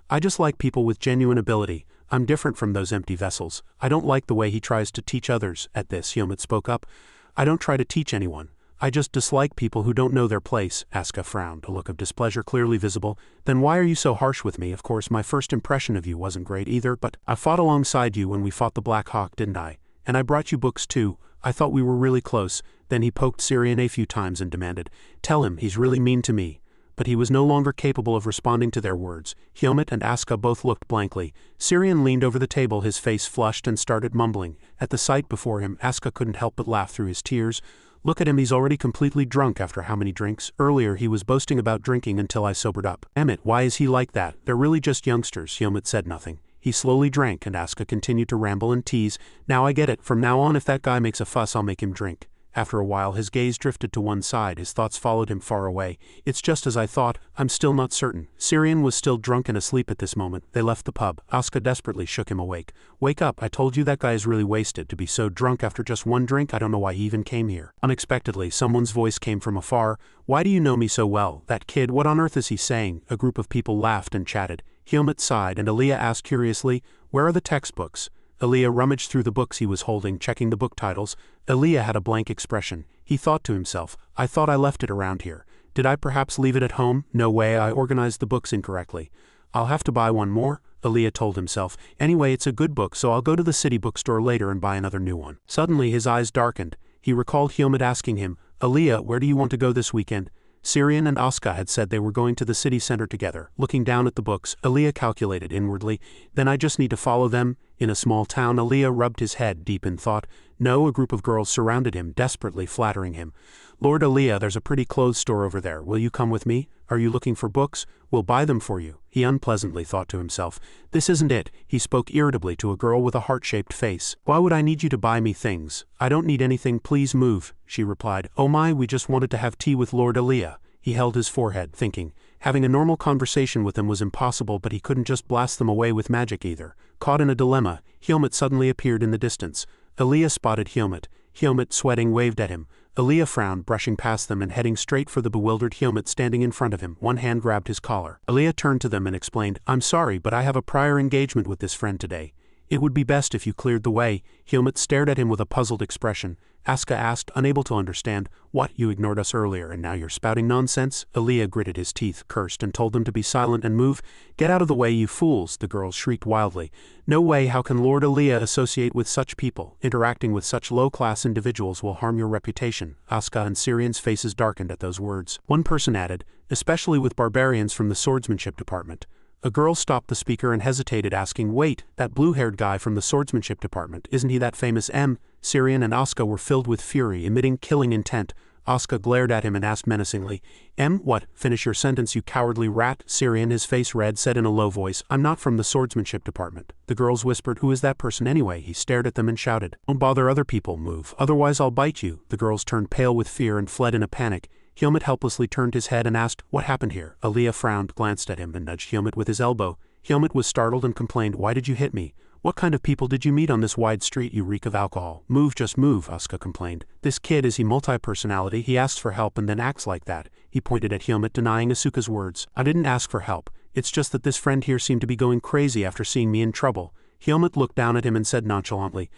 I just like people with genuine ability. I'm different from those empty vessels. I don't like the way he tries to teach others. At this, Hyomit spoke up. I don't try to teach anyone. I just dislike people who don't know their place. Asuka frowned, a look of displeasure clearly visible. Then why are you so harsh with me? Of course, my first impression of you wasn't great either, but I fought alongside you when we fought the Blackhawk, didn't I? And I brought you books too. I thought we were really close. Then he poked Syrian a few times and demanded, tell him he's really mean to me. But he was no longer capable of responding to their words. Hyomit and Asuka both looked blankly. Syrian leaned over the table, his face flushed, and started mumbling. At the sight before him, Asuka couldn't help but laugh through his tears. Look at him, he's already completely drunk after how many drinks? Earlier he was boasting about drinking until I sobered up. Emmett, why is he like that? They're really just youngsters. Hyomit said nothing. He slowly drank, and Asuka continued to ramble and tease. Now I get it. From now on, if that guy makes a fuss, I'll make him drink. After a while his gaze drifted to one side, his thoughts followed him far away. It's just as I thought, I'm still not certain. Syrian was still drunk and asleep at this moment. They left the pub. Asuka desperately shook him awake. Wake up, I told you that guy is really wasted. To be so drunk after just one drink, I don't know why he even came here. Unexpectedly, someone's voice came from afar. Why do you know me so well? That kid, what on earth is he saying? A group of people laughed and chatted. Hyomit sighed, and Aaliyah asked curiously, where are the textbooks? Aaliyah rummaged through the books he was holding, checking the book titles. Aaliyah had a blank expression. He thought to himself, I thought I left it around here. Did I perhaps leave it at home? No way, I organized the books incorrectly. I'll have to buy one more, Aaliyah told himself. Anyway, it's a good book, so I'll go to the city bookstore later and buy another new one. Suddenly his eyes darkened. He recalled Hyomit asking him, Aaliyah, where do you want to go this weekend? Syrian and Asuka had said they were going to the city center together. Looking down at the books, Aaliyah calculated inwardly, then I just need to follow them. In a small town, Aaliyah rubbed his head, deep in thought. No, a group of girls surrounded him, desperately flattering him. Lord Aaliyah, there's a pretty clothes store over there. Will you come with me? Are you looking for books? We'll buy them for you. He unpleasantly thought to himself. This isn't it. He spoke irritably to a girl with a heart-shaped face. Why would I need you to buy me things? I don't need anything, please move, she replied. Oh my, we just wanted to have tea with Lord Aaliyah. He held his forehead, thinking. Having a normal conversation with them was impossible, but he couldn't just blast them away with magic either. Caught in a dilemma, Hyomit suddenly appeared in the distance. Aaliyah spotted Hyomit. Hyomit, sweating, waved at him. Aaliyah frowned, brushing past them and heading straight for the bewildered Hyomit standing in front of him. One hand grabbed his collar. Aaliyah turned to them and explained, I'm sorry, but I have a prior engagement with this friend today. It would be best if you cleared the way. Hyomit stared at him with a puzzled expression. Asuka asked, unable to understand. What, you ignored us earlier and now you're spouting nonsense? Aaliyah gritted his teeth, cursed, and told them to be silent and move. Get out of the way, you fools, the girls shrieked wildly. No way, how can Lord Aaliyah associate with such people? Interacting with such low-class individuals will harm your reputation. Asuka and Syrian's faces darkened at those words. One person added, especially with barbarians from the swordsmanship department. A girl stopped the speaker and hesitated, asking, wait, that blue-haired guy from the swordsmanship department, isn't he that famous M? Syrian and Asuka were filled with fury, emitting killing intent. Asuka glared at him and asked menacingly, M, what? Finish your sentence, you cowardly rat. Syrian, his face red, said in a low voice, I'm not from the swordsmanship department. The girls whispered, who is that person anyway? He stared at them and shouted, don't bother other people, move, otherwise I'll bite you. The girls turned pale with fear and fled in a panic. Hyomit helplessly turned his head and asked, what happened here? Aaliyah frowned, glanced at him, and nudged Hyomit with his elbow. Hyomit was startled and complained, why did you hit me? What kind of people did you meet on this wide street? You reek of alcohol. Move, just move, Asuka complained. This kid, is he multi-personality? He asks for help and then acts like that. He pointed at Hyomit, denying Asuka's words. I didn't ask for help. It's just that this friend here seemed to be going crazy after seeing me in trouble. Hyomit looked down at him and said nonchalantly,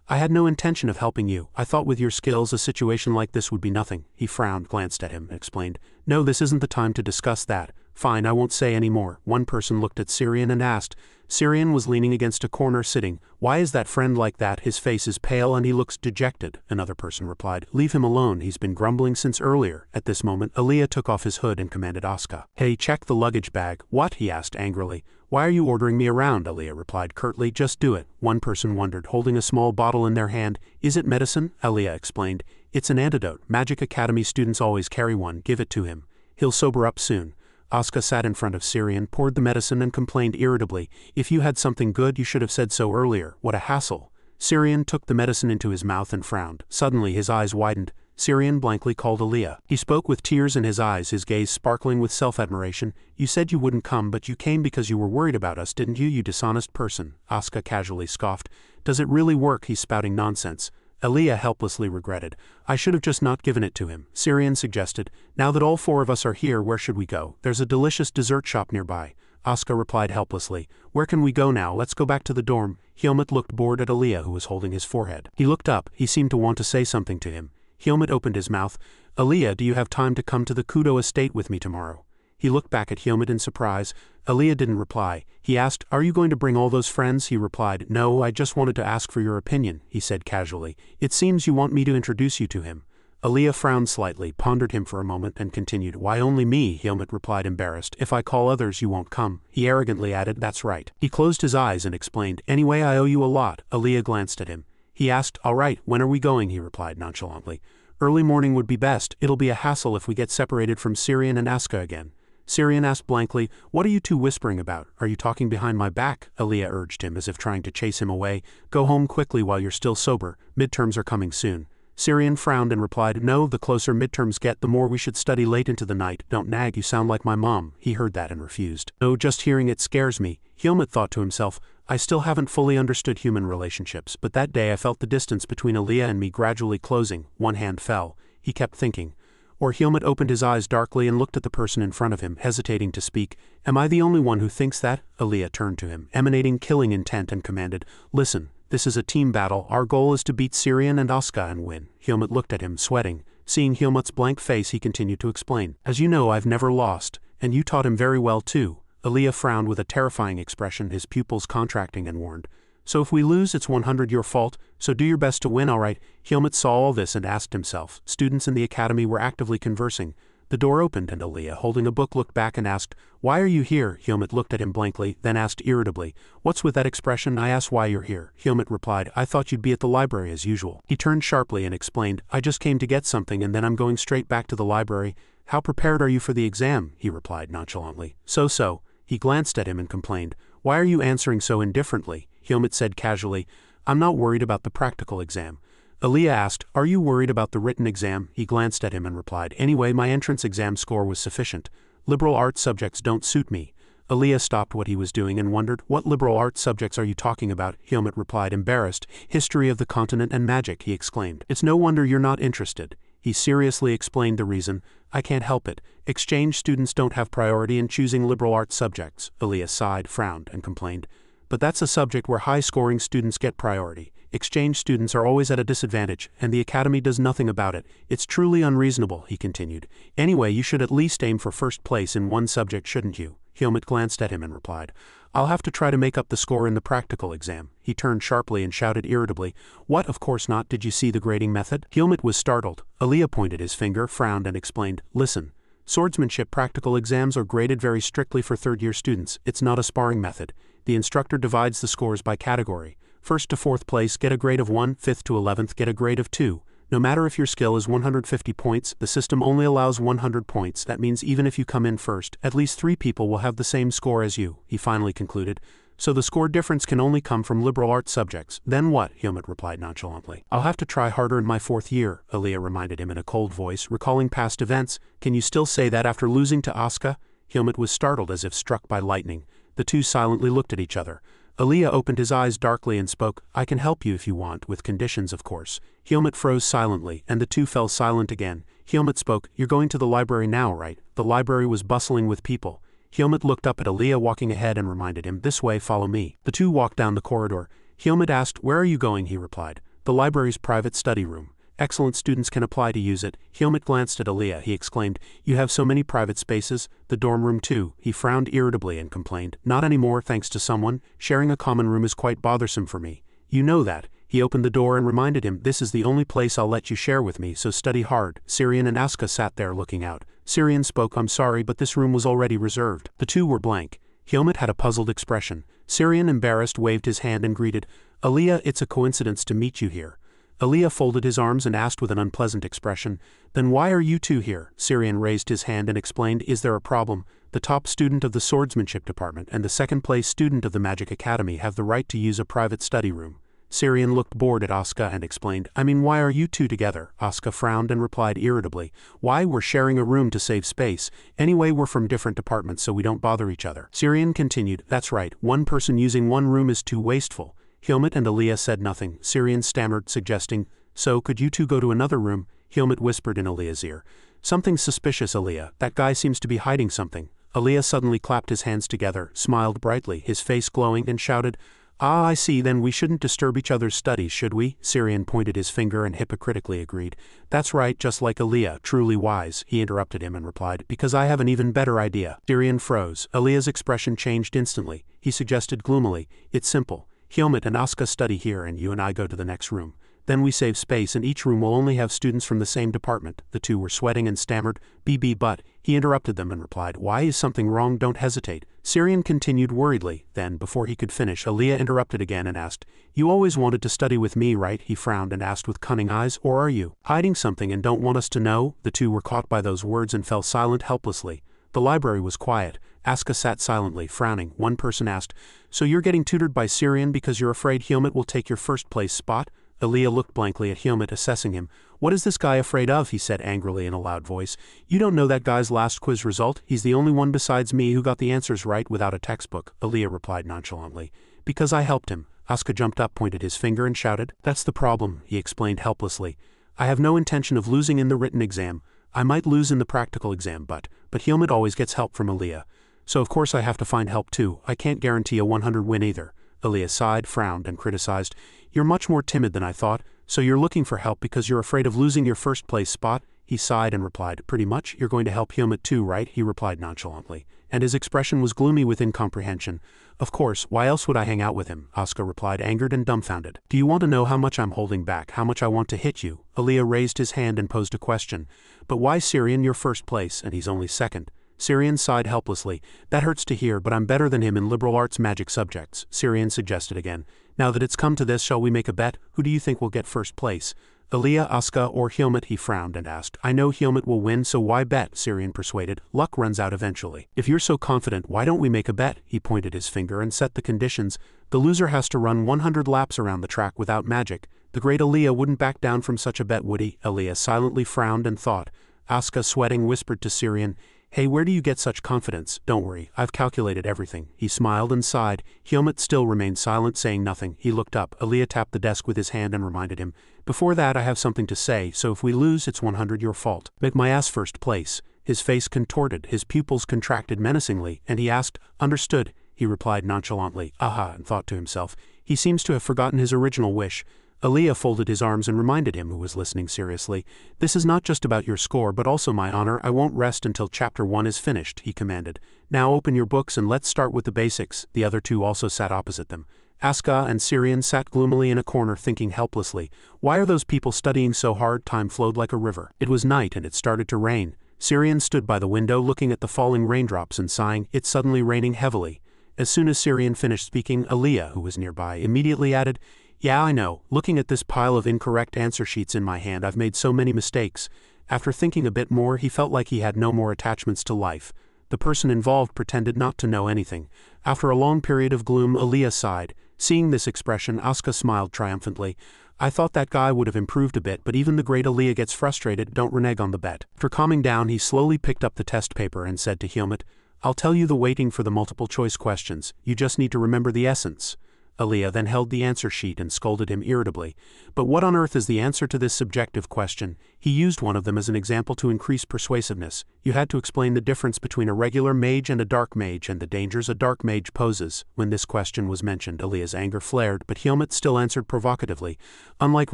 I had no intention of helping you. I thought with your skills a situation like this would be nothing. He frowned, glanced at him, and explained, no, this isn't the time to discuss that. Fine, I won't say any more. One person looked at Syrian and asked. Syrian was leaning against a corner, sitting. Why is that friend like that? His face is pale and he looks dejected. Another person replied, leave him alone, he's been grumbling since earlier. At this moment, Aaliyah took off his hood and commanded Asuka. Hey, check the luggage bag. What? He asked angrily. Why are you ordering me around? Aaliyah replied curtly. Just do it. One person wondered, holding a small bottle in their hand. Is it medicine? Aaliyah explained. It's an antidote. Magic Academy students always carry one. Give it to him. He'll sober up soon. Asuka sat in front of Syrian, poured the medicine and complained irritably, if you had something good you should have said so earlier. What a hassle. Syrian took the medicine into his mouth and frowned. Suddenly his eyes widened. Syrian blankly called Aaliyah. He spoke with tears in his eyes, his gaze sparkling with self-admiration. You said you wouldn't come, but you came because you were worried about us, didn't you, you dishonest person? Asuka casually scoffed. Does it really work? He's spouting nonsense. Aaliyah helplessly regretted. I should have just not given it to him, Syrian suggested. Now that all four of us are here, where should we go? There's a delicious dessert shop nearby. Asuka replied helplessly. Where can we go now? Let's go back to the dorm. Hyolmut looked bored at Aaliyah, who was holding his forehead. He looked up. He seemed to want to say something to him. Hyolmut opened his mouth. Aaliyah, do you have time to come to the Kudo estate with me tomorrow? He looked back at Hyolmut in surprise. Aaliyah didn't reply. He asked, are you going to bring all those friends? He replied, no, I just wanted to ask for your opinion, he said casually. It seems you want me to introduce you to him. Aaliyah frowned slightly, pondered him for a moment, and continued, why only me? Hyolmut replied embarrassed. If I call others, you won't come. He arrogantly added, that's right. He closed his eyes and explained, anyway, I owe you a lot. Aaliyah glanced at him. He asked, all right, when are we going? He replied nonchalantly. Early morning would be best. It'll be a hassle if we get separated from Syrian and Asuka again. Syrian asked blankly, what are you two whispering about? Are you talking behind my back? Aaliyah urged him as if trying to chase him away. Go home quickly while you're still sober. Midterms are coming soon. Syrian frowned and replied, no, the closer midterms get, the more we should study late into the night. Don't nag, you sound like my mom. He heard that and refused. No, just hearing it scares me. Hyolmut thought to himself, I still haven't fully understood human relationships, but that day I felt the distance between Aaliyah and me gradually closing. One hand fell. He kept thinking. Or Hyolmut opened his eyes darkly and looked at the person in front of him, hesitating to speak. Am I the only one who thinks that? Aaliyah turned to him, emanating killing intent, and commanded, listen, this is a team battle. Our goal is to beat Syrian and Asuka and win. Hyolmut looked at him, sweating. Seeing Hyolmut's blank face, he continued to explain. As you know, I've never lost, and you taught him very well too. Aaliyah frowned with a terrifying expression, his pupils contracting, and warned. So if we lose, it's 100 your fault, so do your best to win, all right? Hyolmut saw all this and asked himself. Students in the academy were actively conversing. The door opened and Aaliyah, holding a book, looked back and asked, why are you here? Hyolmut looked at him blankly, then asked irritably, what's with that expression? I asked why you're here. Hyolmut replied, I thought you'd be at the library as usual. He turned sharply and explained, I just came to get something and then I'm going straight back to the library. How prepared are you for the exam? He replied nonchalantly. So. He glanced at him and complained, why are you answering so indifferently? Hyolmut said casually, I'm not worried about the practical exam. Aaliyah asked, are you worried about the written exam? He glanced at him and replied, anyway, my entrance exam score was sufficient. Liberal arts subjects don't suit me. Aaliyah stopped what he was doing and wondered, what liberal arts subjects are you talking about? Hyolmut replied, embarrassed. History of the continent and magic, he exclaimed. It's no wonder you're not interested. He seriously explained the reason. I can't help it. Exchange students don't have priority in choosing liberal arts subjects. Aaliyah sighed, frowned, and complained. But that's a subject where high-scoring students get priority. Exchange students are always at a disadvantage, and the academy does nothing about it. It's truly unreasonable, he continued. Anyway, you should at least aim for first place in one subject, shouldn't you? Hyolmut glanced at him and replied, I'll have to try to make up the score in the practical exam. He turned sharply and shouted irritably, what, of course not, did you see the grading method? Hyolmut was startled. Aaliyah pointed his finger, frowned, and explained, listen, swordsmanship practical exams are graded very strictly for third-year students. It's not a sparring method. The instructor divides the scores by category. First to fourth place get a grade of 1, 5th to 11th get a grade of 2. No matter if your skill is 150 points, the system only allows 100 points. That means even if you come in first, at least 3 people will have the same score as you, he finally concluded. So the score difference can only come from liberal arts subjects. Then what? Hyolmut replied nonchalantly. I'll have to try harder in my 4th year, Aaliyah reminded him in a cold voice, recalling past events. Can you still say that after losing to Asuka? Hyolmut was startled as if struck by lightning. The two silently looked at each other. Aaliyah opened his eyes darkly and spoke, I can help you if you want, with conditions of course. Hyolmut froze silently, and the two fell silent again. Hyolmut spoke, you're going to the library now, right? The library was bustling with people. Hyolmut looked up at Aaliyah walking ahead and reminded him, this way, follow me. The two walked down the corridor. Hyolmut asked, where are you going? He replied, the library's private study room. Excellent students can apply to use it. Hyolmut glanced at Aaliyah. He exclaimed, you have so many private spaces. The dorm room too. He frowned irritably and complained, not anymore thanks to someone. Sharing a common room is quite bothersome for me. You know that. He opened the door and reminded him, this is the only place I'll let you share with me, so study hard. Syrian and Asuka sat there looking out. Syrian spoke, I'm sorry, but this room was already reserved. The two were blank. Hyolmut had a puzzled expression. Syrian, embarrassed, waved his hand and greeted, Aaliyah, it's a coincidence to meet you here. Aaliyah folded his arms and asked with an unpleasant expression, then why are you two here? Syrian raised his hand and explained, is there a problem? The top student of the swordsmanship department and the second-place student of the magic academy have the right to use a private study room. Syrian looked bored at Asuka and explained, I mean, why are you two together? Asuka frowned and replied irritably, why, we're sharing a room to save space. Anyway, we're from different departments so we don't bother each other. Syrian continued, that's right, one person using one room is too wasteful. Hyolmut and Aaliyah said nothing. Syrian stammered, suggesting, So could you two go to another room? Helmut whispered in Aaliyah's ear. Something suspicious, Aaliyah. That guy seems to be hiding something. Aaliyah suddenly clapped his hands together, smiled brightly, his face glowing, and shouted, "Ah, I see, then we shouldn't disturb each other's studies, should we?" Syrian pointed his finger and hypocritically agreed. "That's right, just like Aaliyah, truly wise," he interrupted him and replied, "because I have an even better idea." Syrian froze. Aaliyah's expression changed instantly. He suggested gloomily, "It's simple. Helmut and Asuka study here and you and I go to the next room. Then we save space and each room will only have students from the same department." The two were sweating and stammered, but he interrupted them and replied, "Why, is something wrong? Don't hesitate." Syrian continued worriedly, then, before he could finish, Aaliyah interrupted again and asked, "You always wanted to study with me, right?" He frowned and asked with cunning eyes, "Or are you hiding something and don't want us to know?" The two were caught by those words and fell silent helplessly. The library was quiet. Asuka sat silently, frowning. One person asked, "So you're getting tutored by Syrian because you're afraid Helmut will take your first place spot?" Aaliyah looked blankly at Helmut, assessing him. "What is this guy afraid of?" he said angrily in a loud voice. "You don't know that guy's last quiz result? He's the only one besides me who got the answers right without a textbook." Aaliyah replied nonchalantly, "Because I helped him." Asuka jumped up, pointed his finger and shouted, "That's the problem," he explained helplessly. "I have no intention of losing in the written exam. I might lose in the practical exam, but Helmut always gets help from Aaliyah. So of course I have to find help too. I can't guarantee a 100 win either." Aaliyah sighed, frowned, and criticized, "You're much more timid than I thought. So you're looking for help because you're afraid of losing your first place spot?" He sighed and replied, "Pretty much. You're going to help Helmut too, right?" he replied nonchalantly, and his expression was gloomy with incomprehension. "Of course, why else would I hang out with him?" Asuka replied, angered and dumbfounded. "Do you want to know how much I'm holding back, how much I want to hit you?" Aaliyah raised his hand and posed a question. "But why Syrian, you're first place, and he's only second?" Syrian sighed helplessly. "That hurts to hear, but I'm better than him in liberal arts magic subjects." Syrian suggested again, "Now that it's come to this, shall we make a bet? Who do you think will get first place? Aaliyah, Asuka, or Helmut?" He frowned and asked. "I know Helmut will win, so why bet?" Syrian persuaded. "Luck runs out eventually." "If you're so confident, why don't we make a bet?" He pointed his finger and set the conditions. "The loser has to run 100 laps around the track without magic." The great Aaliyah wouldn't back down from such a bet, would he? Aaliyah silently frowned and thought. Asuka, sweating, whispered to Syrian, "Hey, where do you get such confidence?" "Don't worry, I've calculated everything." He smiled and sighed. Helmut still remained silent, saying nothing. He looked up. Aaliyah tapped the desk with his hand and reminded him, "Before that I have something to say, so if we lose it's 100 your fault. Make my ass first place." His face contorted, his pupils contracted menacingly, and he asked, "Understood," he replied nonchalantly. "Aha," and thought to himself, "He seems to have forgotten his original wish." Aaliyah folded his arms and reminded him, who was listening seriously, "This is not just about your score but also my honor. I won't rest until chapter 1 is finished," he commanded. "Now open your books and let's start with the basics." The other two also sat opposite them. Asuka and Syrian sat gloomily in a corner thinking helplessly, "Why are those people studying so hard?" Time flowed like a river. It was night and it started to rain. Syrian stood by the window looking at the falling raindrops and sighing, "It's suddenly raining heavily." As soon as Syrian finished speaking, Aaliyah, who was nearby, immediately added, "Yeah, I know. Looking at this pile of incorrect answer sheets in my hand, I've made so many mistakes." After thinking a bit more, he felt like he had no more attachments to life. The person involved pretended not to know anything. After a long period of gloom, Aaliyah sighed. Seeing this expression, Asuka smiled triumphantly. "I thought that guy would have improved a bit, but even the great Aaliyah gets frustrated. Don't renege on the bet." After calming down, he slowly picked up the test paper and said to Helmut, "I'll tell you the weighting for the multiple choice questions. You just need to remember the essence." Aaliyah then held the answer sheet and scolded him irritably. "But what on earth is the answer to this subjective question?" He used one of them as an example to increase persuasiveness. "You had to explain the difference between a regular mage and a dark mage and the dangers a dark mage poses." When this question was mentioned, Aaliyah's anger flared, but Helmut still answered provocatively, "Unlike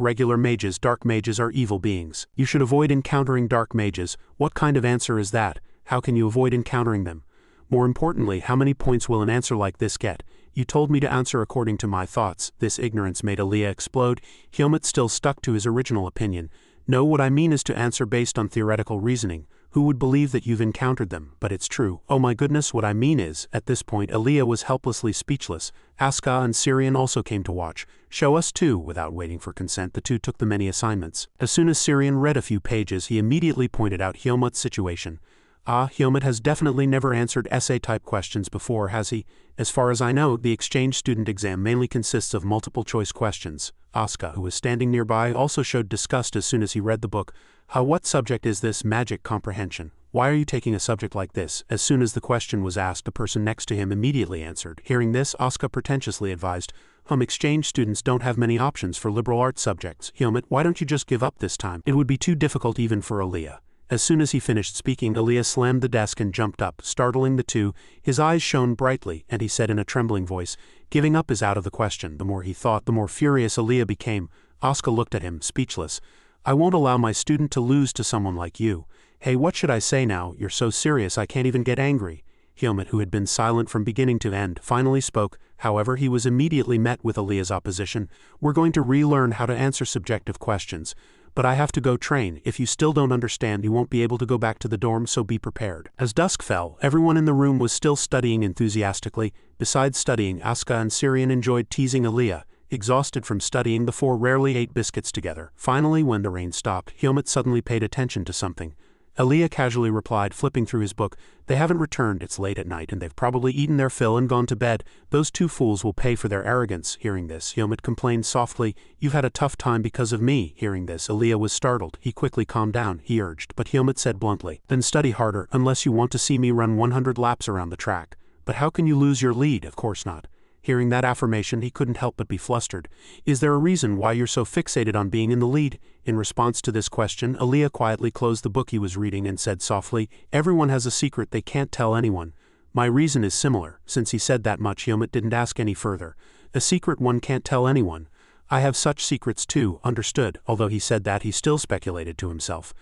regular mages, dark mages are evil beings. You should avoid encountering dark mages." "What kind of answer is that? How can you avoid encountering them? More importantly, how many points will an answer like this get? You told me to answer according to my thoughts." This ignorance made Aaliyah explode. Helmut still stuck to his original opinion. "No, what I mean is to answer based on theoretical reasoning. Who would believe that you've encountered them? But it's true." "Oh my goodness, what I mean is..." At this point, Aaliyah was helplessly speechless. Asuka and Syrian also came to watch. "Show us too." Without waiting for consent, the two took the many assignments. As soon as Syrian read a few pages, he immediately pointed out Helmut's situation. "Ah, Helmut has definitely never answered essay-type questions before, has he? As far as I know, the exchange student exam mainly consists of multiple-choice questions." Asuka, who was standing nearby, also showed disgust as soon as he read the book. What subject is this? Magic comprehension. Why are you taking a subject like this?" As soon as the question was asked, the person next to him immediately answered. Hearing this, Asuka pretentiously advised, Exchange students don't have many options for liberal arts subjects. Helmut, why don't you just give up this time? It would be too difficult even for Aaliyah. As soon as he finished speaking, Aaliyah slammed the desk and jumped up, startling the two. His eyes shone brightly, and he said in a trembling voice, "Giving up is out of the question." The more he thought, the more furious Aaliyah became. Asuka looked at him, speechless. "I won't allow my student to lose to someone like you. Hey, what should I say now? You're so serious I can't even get angry." Helmut, who had been silent from beginning to end, finally spoke. However, he was immediately met with Aaliyah's opposition. "We're going to relearn how to answer subjective questions. But I have to go train. If you still don't understand, you won't be able to go back to the dorm, so be prepared." As dusk fell, everyone in the room was still studying enthusiastically. Besides studying, Asuka and Syrian enjoyed teasing Aaliyah. Exhausted from studying, the four rarely ate biscuits together. Finally, when the rain stopped, Helmut suddenly paid attention to something. Aaliyah casually replied, flipping through his book, "They haven't returned. It's late at night, and they've probably eaten their fill and gone to bed. Those two fools will pay for their arrogance." Hearing this, Helmut complained softly, "You've had a tough time because of me." Hearing this, Aaliyah was startled. He quickly calmed down, he urged, but Helmut said bluntly, "Then study harder, unless you want to see me run 100 laps around the track. But how can you lose your lead? Of course not." Hearing that affirmation, he couldn't help but be flustered. "Is there a reason why you're so fixated on being in the lead?" In response to this question, Aaliyah quietly closed the book he was reading and said softly, "Everyone has a secret they can't tell anyone. My reason is similar." Since he said that much, Helmut didn't ask any further. "A secret one can't tell anyone. I have such secrets too." Understood. Although he said that, he still speculated to himself.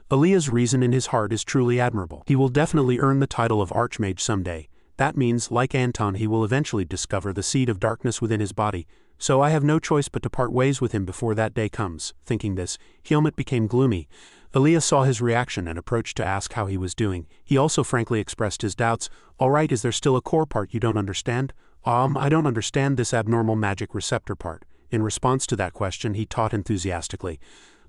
Aaliyah's reason in his heart is truly admirable. He will definitely earn the title of Archmage someday. That means, like Anton, he will eventually discover the seed of darkness within his body, so I have no choice but to part ways with him before that day comes. Thinking this, Helmut became gloomy. Aaliyah saw his reaction and approached to ask how he was doing. He also frankly expressed his doubts. "All right, is there still a core part you don't understand?" I don't understand this abnormal magic receptor part." In response to that question, he taught enthusiastically.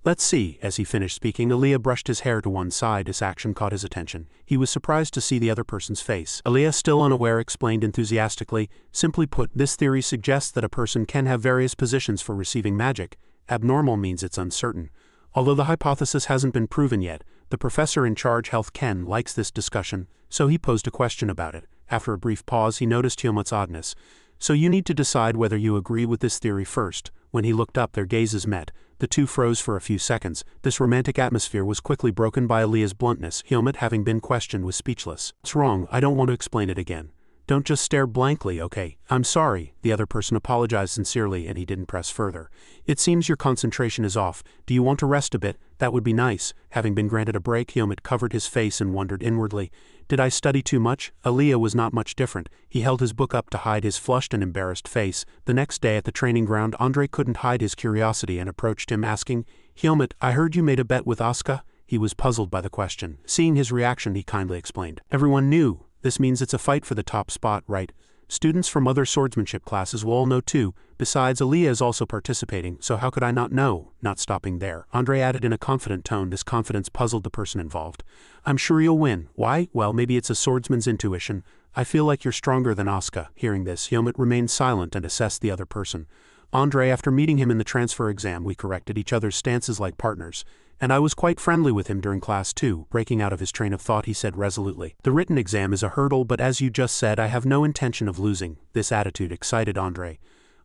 "Let's see." As he finished speaking, Aaliyah brushed his hair to one side. This action caught his attention. He was surprised to see the other person's face. Aaliyah, still unaware, explained enthusiastically, "Simply put, this theory suggests that a person can have various positions for receiving magic. Abnormal means it's uncertain. Although the hypothesis hasn't been proven yet, the professor in charge, Health Ken, likes this discussion, so he posed a question about it." After a brief pause, he noticed Helmut's oddness. "So you need to decide whether you agree with this theory first." When he looked up, their gazes met. The two froze for a few seconds. This romantic atmosphere was quickly broken by Aaliyah's bluntness. Helmut, having been questioned, was speechless. "What's wrong? I don't want to explain it again." "Don't just stare blankly, okay?" "I'm sorry." The other person apologized sincerely, and he didn't press further. "It seems your concentration is off. Do you want to rest a bit? That would be nice." Having been granted a break, Helmut covered his face and wondered inwardly, "Did I study too much?" Aaliyah was not much different. He held his book up to hide his flushed and embarrassed face. The next day at the training ground, Andre couldn't hide his curiosity and approached him asking, "Helmut, I heard you made a bet with Asuka?" He was puzzled by the question. Seeing his reaction, he kindly explained, "Everyone knew. This means it's a fight for the top spot, right? Students from other swordsmanship classes will all know too. Besides, Aaliyah is also participating, so how could I not know?" Not stopping there, Andre added in a confident tone. This confidence puzzled the person involved. "I'm sure you'll win." "Why?" "Well, maybe it's a swordsman's intuition. I feel like you're stronger than Asuka." Hearing this, Helmut remained silent and assessed the other person. "Andre, after meeting him in the transfer exam, we corrected each other's stances like partners. And I was quite friendly with him during class too." Breaking out of his train of thought, he said resolutely, "The written exam is a hurdle, but as you just said, I have no intention of losing." This attitude excited Andre.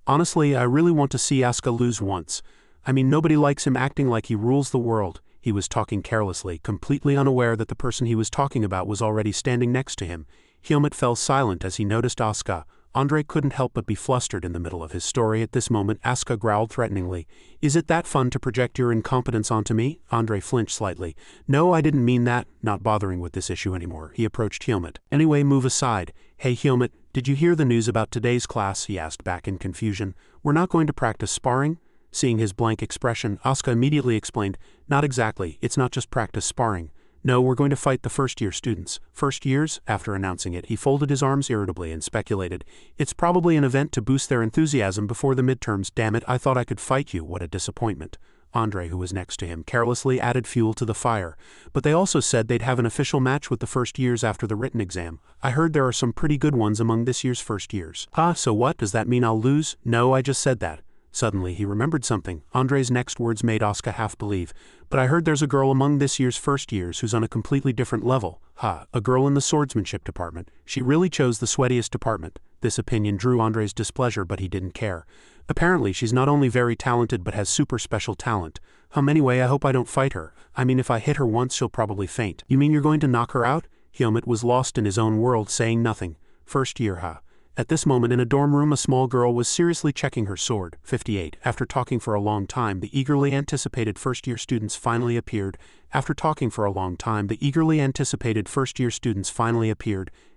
"Honestly, I really want to see Asuka lose once. I mean, nobody likes him acting like he rules the world." He was talking carelessly, completely unaware that the person he was talking about was already standing next to him. Helmut fell silent as he noticed Asuka. Andre couldn't help but be flustered in the middle of his story. At this moment, Asuka growled threateningly, "Is it that fun to project your incompetence onto me?" Andre flinched slightly. "No, I didn't mean that." Not bothering with this issue anymore, he approached Helmut. "Anyway, move aside." "Hey Helmut, did you hear the news about today's class?" he asked back in confusion. "We're not going to practice sparring?" Seeing his blank expression, Asuka immediately explained, "Not exactly, it's not just practice sparring. No, we're going to fight the first-year students." "First years?" After announcing it, he folded his arms irritably and speculated, "It's probably an event to boost their enthusiasm before the midterms. Damn it, I thought I could fight you. What a disappointment." Andre, who was next to him, carelessly added fuel to the fire. "But they also said they'd have an official match with the first years after the written exam. I heard there are some pretty good ones among this year's first years." "Ah, so what? Does that mean I'll lose?" "No, I just said that." Suddenly he remembered something. Andre's next words made Asuka half believe. But I heard there's a girl among this year's first years who's on a completely different level. A girl in the swordsmanship department. She really chose the sweatiest department. This opinion drew Andre's displeasure, but he didn't care. Apparently she's not only very talented but has super special talent. Anyway, I hope I don't fight her. I mean, if I hit her once she'll probably faint. You mean you're going to knock her out? Helmut was lost in his own world, saying nothing. First year, At this moment in a dorm room a small girl was seriously checking her sword. 58. After talking for a long time the eagerly anticipated first-year students finally appeared.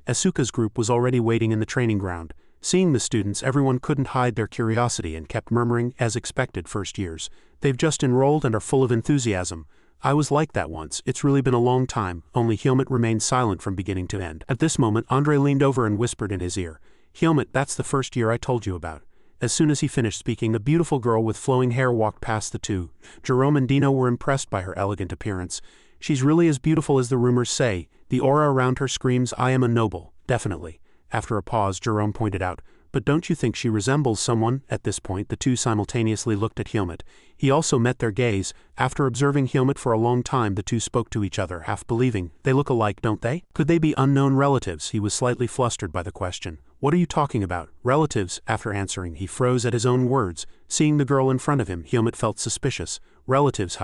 Asuka's group was already waiting in the training ground. Seeing the students, everyone couldn't hide their curiosity and kept murmuring, as expected, first years. They've just enrolled and are full of enthusiasm. I was like that once. It's really been a long time. Only Helmut remained silent from beginning to end. At this moment Andre leaned over and whispered in his ear, "Helmut, that's the first year I told you about." As soon as he finished speaking, a beautiful girl with flowing hair walked past the two. Jerome and Dino were impressed by her elegant appearance. She's really as beautiful as the rumors say. The aura around her screams, "I am a noble." Definitely. After a pause, Jerome pointed out, "But don't you think she resembles someone?" At this point, the two simultaneously looked at Helmut. He also met their gaze. After observing Helmut for a long time, the two spoke to each other, half believing. They look alike, don't they? Could they be unknown relatives? He was slightly flustered by the question. What are you talking about? Relatives? After answering, he froze at his own words. Seeing the girl in front of him, Helmut felt suspicious. Relatives,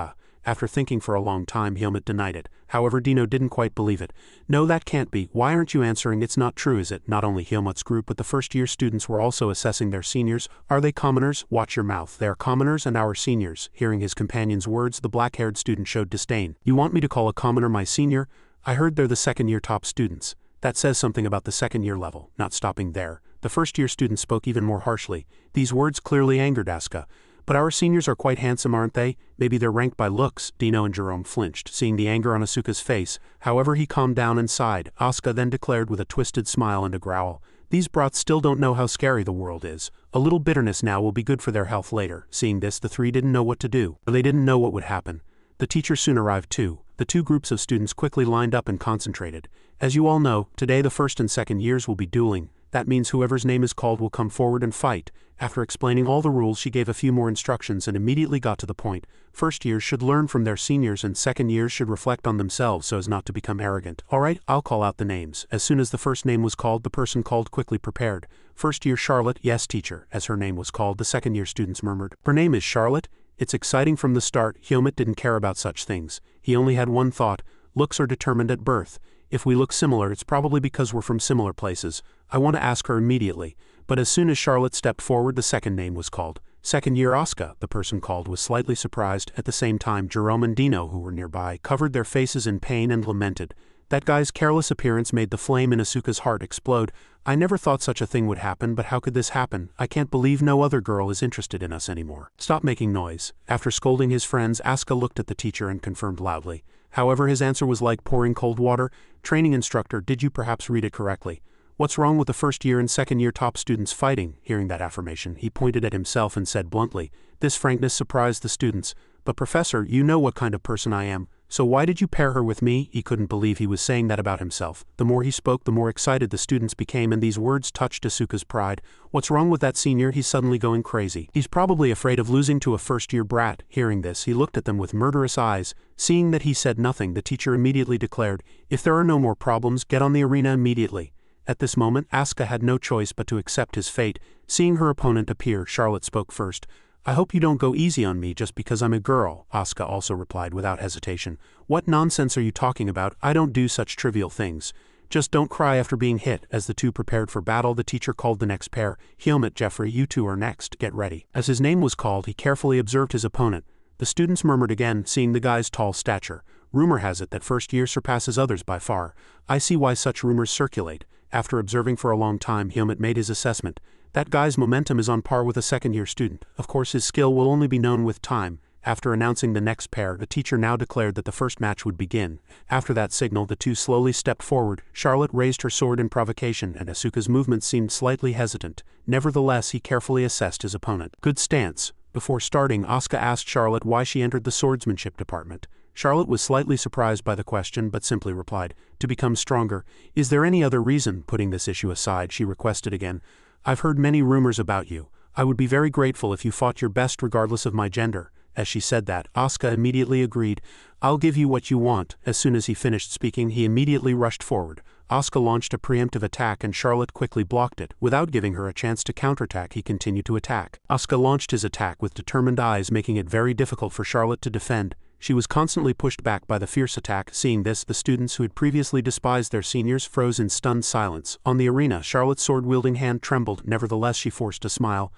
After thinking for a long time, Helmut denied it. However, Dino didn't quite believe it. "No, that can't be. Why aren't you answering? It's not true, is it?" Not only Helmut's group but the first-year students were also assessing their seniors. "Are they commoners?" "Watch your mouth. They are commoners and our seniors." Hearing his companion's words, the black-haired student showed disdain. "You want me to call a commoner my senior? I heard they're the second-year top students. That says something about the second-year level." Not stopping there, the first-year student spoke even more harshly. These words clearly angered Asuka. "But our seniors are quite handsome, aren't they? Maybe they're ranked by looks." Dino and Jerome flinched, seeing the anger on Asuka's face. However, he calmed down and sighed. Asuka then declared with a twisted smile and a growl, "These brats still don't know how scary the world is. A little bitterness now will be good for their health later." Seeing this, the three didn't know what to do. They didn't know what would happen. The teacher soon arrived too. The two groups of students quickly lined up and concentrated. "As you all know, today the first and second years will be dueling. That means whoever's name is called will come forward and fight." After explaining all the rules, she gave a few more instructions and immediately got to the point. First years should learn from their seniors and second years should reflect on themselves so as not to become arrogant. "Alright, I'll call out the names." As soon as the first name was called, the person called quickly prepared. "First year Charlotte." "Yes, teacher." As her name was called, the second year students murmured, "Her name is Charlotte?" It's exciting from the start. Helmut didn't care about such things. He only had one thought: looks are determined at birth. If we look similar, it's probably because we're from similar places. I want to ask her immediately. But as soon as Charlotte stepped forward, the second name was called. "Second year Asuka," the person called was slightly surprised. At the same time, Jerome and Dino, who were nearby, covered their faces in pain and lamented. That guy's careless appearance made the flame in Asuka's heart explode. "I never thought such a thing would happen, but how could this happen? I can't believe no other girl is interested in us anymore. Stop making noise." After scolding his friends, Asuka looked at the teacher and confirmed loudly. However, his answer was like pouring cold water. "Training instructor, did you perhaps read it correctly? What's wrong with the first year and second year top students fighting?" Hearing that affirmation, he pointed at himself and said bluntly. This frankness surprised the students. "But professor, you know what kind of person I am. So why did you pair her with me?" He couldn't believe he was saying that about himself. The more he spoke, the more excited the students became, and these words touched Asuka's pride. "What's wrong with that senior? He's suddenly going crazy. He's probably afraid of losing to a first-year brat." Hearing this, he looked at them with murderous eyes. Seeing that he said nothing, the teacher immediately declared, "If there are no more problems, get on the arena immediately." At this moment, Asuka had no choice but to accept his fate. Seeing her opponent appear, Charlotte spoke first. "I hope you don't go easy on me just because I'm a girl." Asuka also replied without hesitation. "What nonsense are you talking about? I don't do such trivial things. Just don't cry after being hit." As the two prepared for battle, the teacher called the next pair. "Helmut, Jeffrey, you two are next. Get ready." As his name was called, he carefully observed his opponent. The students murmured again, seeing the guy's tall stature. "Rumor has it that first year surpasses others by far. I see why such rumors circulate." After observing for a long time, Helmut made his assessment. That guy's momentum is on par with a second-year student. Of course, his skill will only be known with time. After announcing the next pair, the teacher now declared that the first match would begin. After that signal, the two slowly stepped forward. Charlotte raised her sword in provocation, and Asuka's movements seemed slightly hesitant. Nevertheless, he carefully assessed his opponent. "Good stance." Before starting, Asuka asked Charlotte why she entered the swordsmanship department. Charlotte was slightly surprised by the question, but simply replied, "To become stronger." "Is there any other reason?" Putting this issue aside, she requested again. "I've heard many rumors about you. I would be very grateful if you fought your best regardless of my gender." As she said that, Asuka immediately agreed. "I'll give you what you want." As soon as he finished speaking, he immediately rushed forward. Asuka launched a preemptive attack and Charlotte quickly blocked it. Without giving her a chance to counterattack, he continued to attack. Asuka launched his attack with determined eyes, making it very difficult for Charlotte to defend. She was constantly pushed back by the fierce attack. Seeing this, the students who had previously despised their seniors froze in stunned silence. On the arena, Charlotte's sword-wielding hand trembled. Nevertheless, she forced a smile.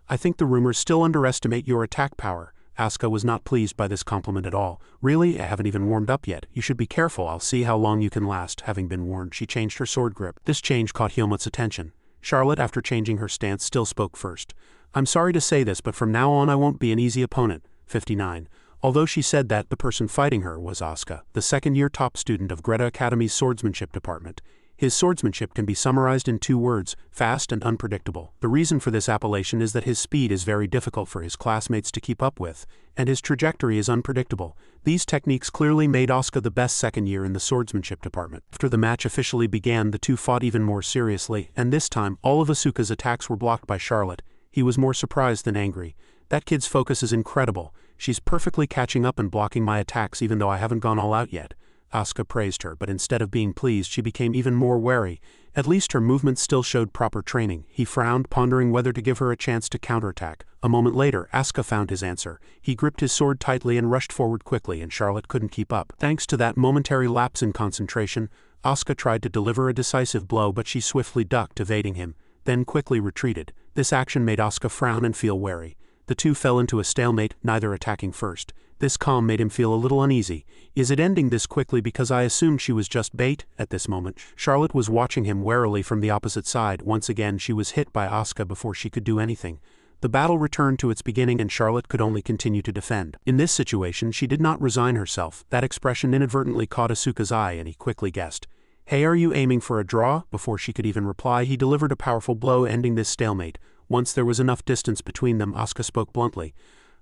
"I think the rumors still underestimate your attack power." Asuka was not pleased by this compliment at all. "Really? I haven't even warmed up yet. You should be careful. I'll see how long you can last." Having been warned, she changed her sword grip. This change caught Hyolmut's attention. Charlotte, after changing her stance, still spoke first. "I'm sorry to say this, but from now on I won't be an easy opponent." 59. Although she said that, the person fighting her was Asuka, the second-year top student of Greta Academy's swordsmanship department. His swordsmanship can be summarized in 2 words: fast and unpredictable. The reason for this appellation is that his speed is very difficult for his classmates to keep up with, and his trajectory is unpredictable. These techniques clearly made Asuka the best second year in the swordsmanship department. After the match officially began, the two fought even more seriously, and this time, all of Asuka's attacks were blocked by Charlotte. He was more surprised than angry. "That kid's focus is incredible. She's perfectly catching up and blocking my attacks even though I haven't gone all out yet." Asuka praised her, but instead of being pleased, she became even more wary. At least her movements still showed proper training. He frowned, pondering whether to give her a chance to counterattack. A moment later, Asuka found his answer. He gripped his sword tightly and rushed forward quickly, and Charlotte couldn't keep up. Thanks to that momentary lapse in concentration, Asuka tried to deliver a decisive blow, but she swiftly ducked, evading him, then quickly retreated. This action made Asuka frown and feel wary. The two fell into a stalemate, neither attacking first. This calm made him feel a little uneasy. "Is it ending this quickly because I assumed she was just bait?" At this moment, Charlotte was watching him warily from the opposite side. Once again, she was hit by Asuka before she could do anything. The battle returned to its beginning and Charlotte could only continue to defend. In this situation, she did not resign herself. That expression inadvertently caught Asuka's eye and he quickly guessed. "Hey, are you aiming for a draw?" Before she could even reply, he delivered a powerful blow, ending this stalemate. Once there was enough distance between them, Asuka spoke bluntly.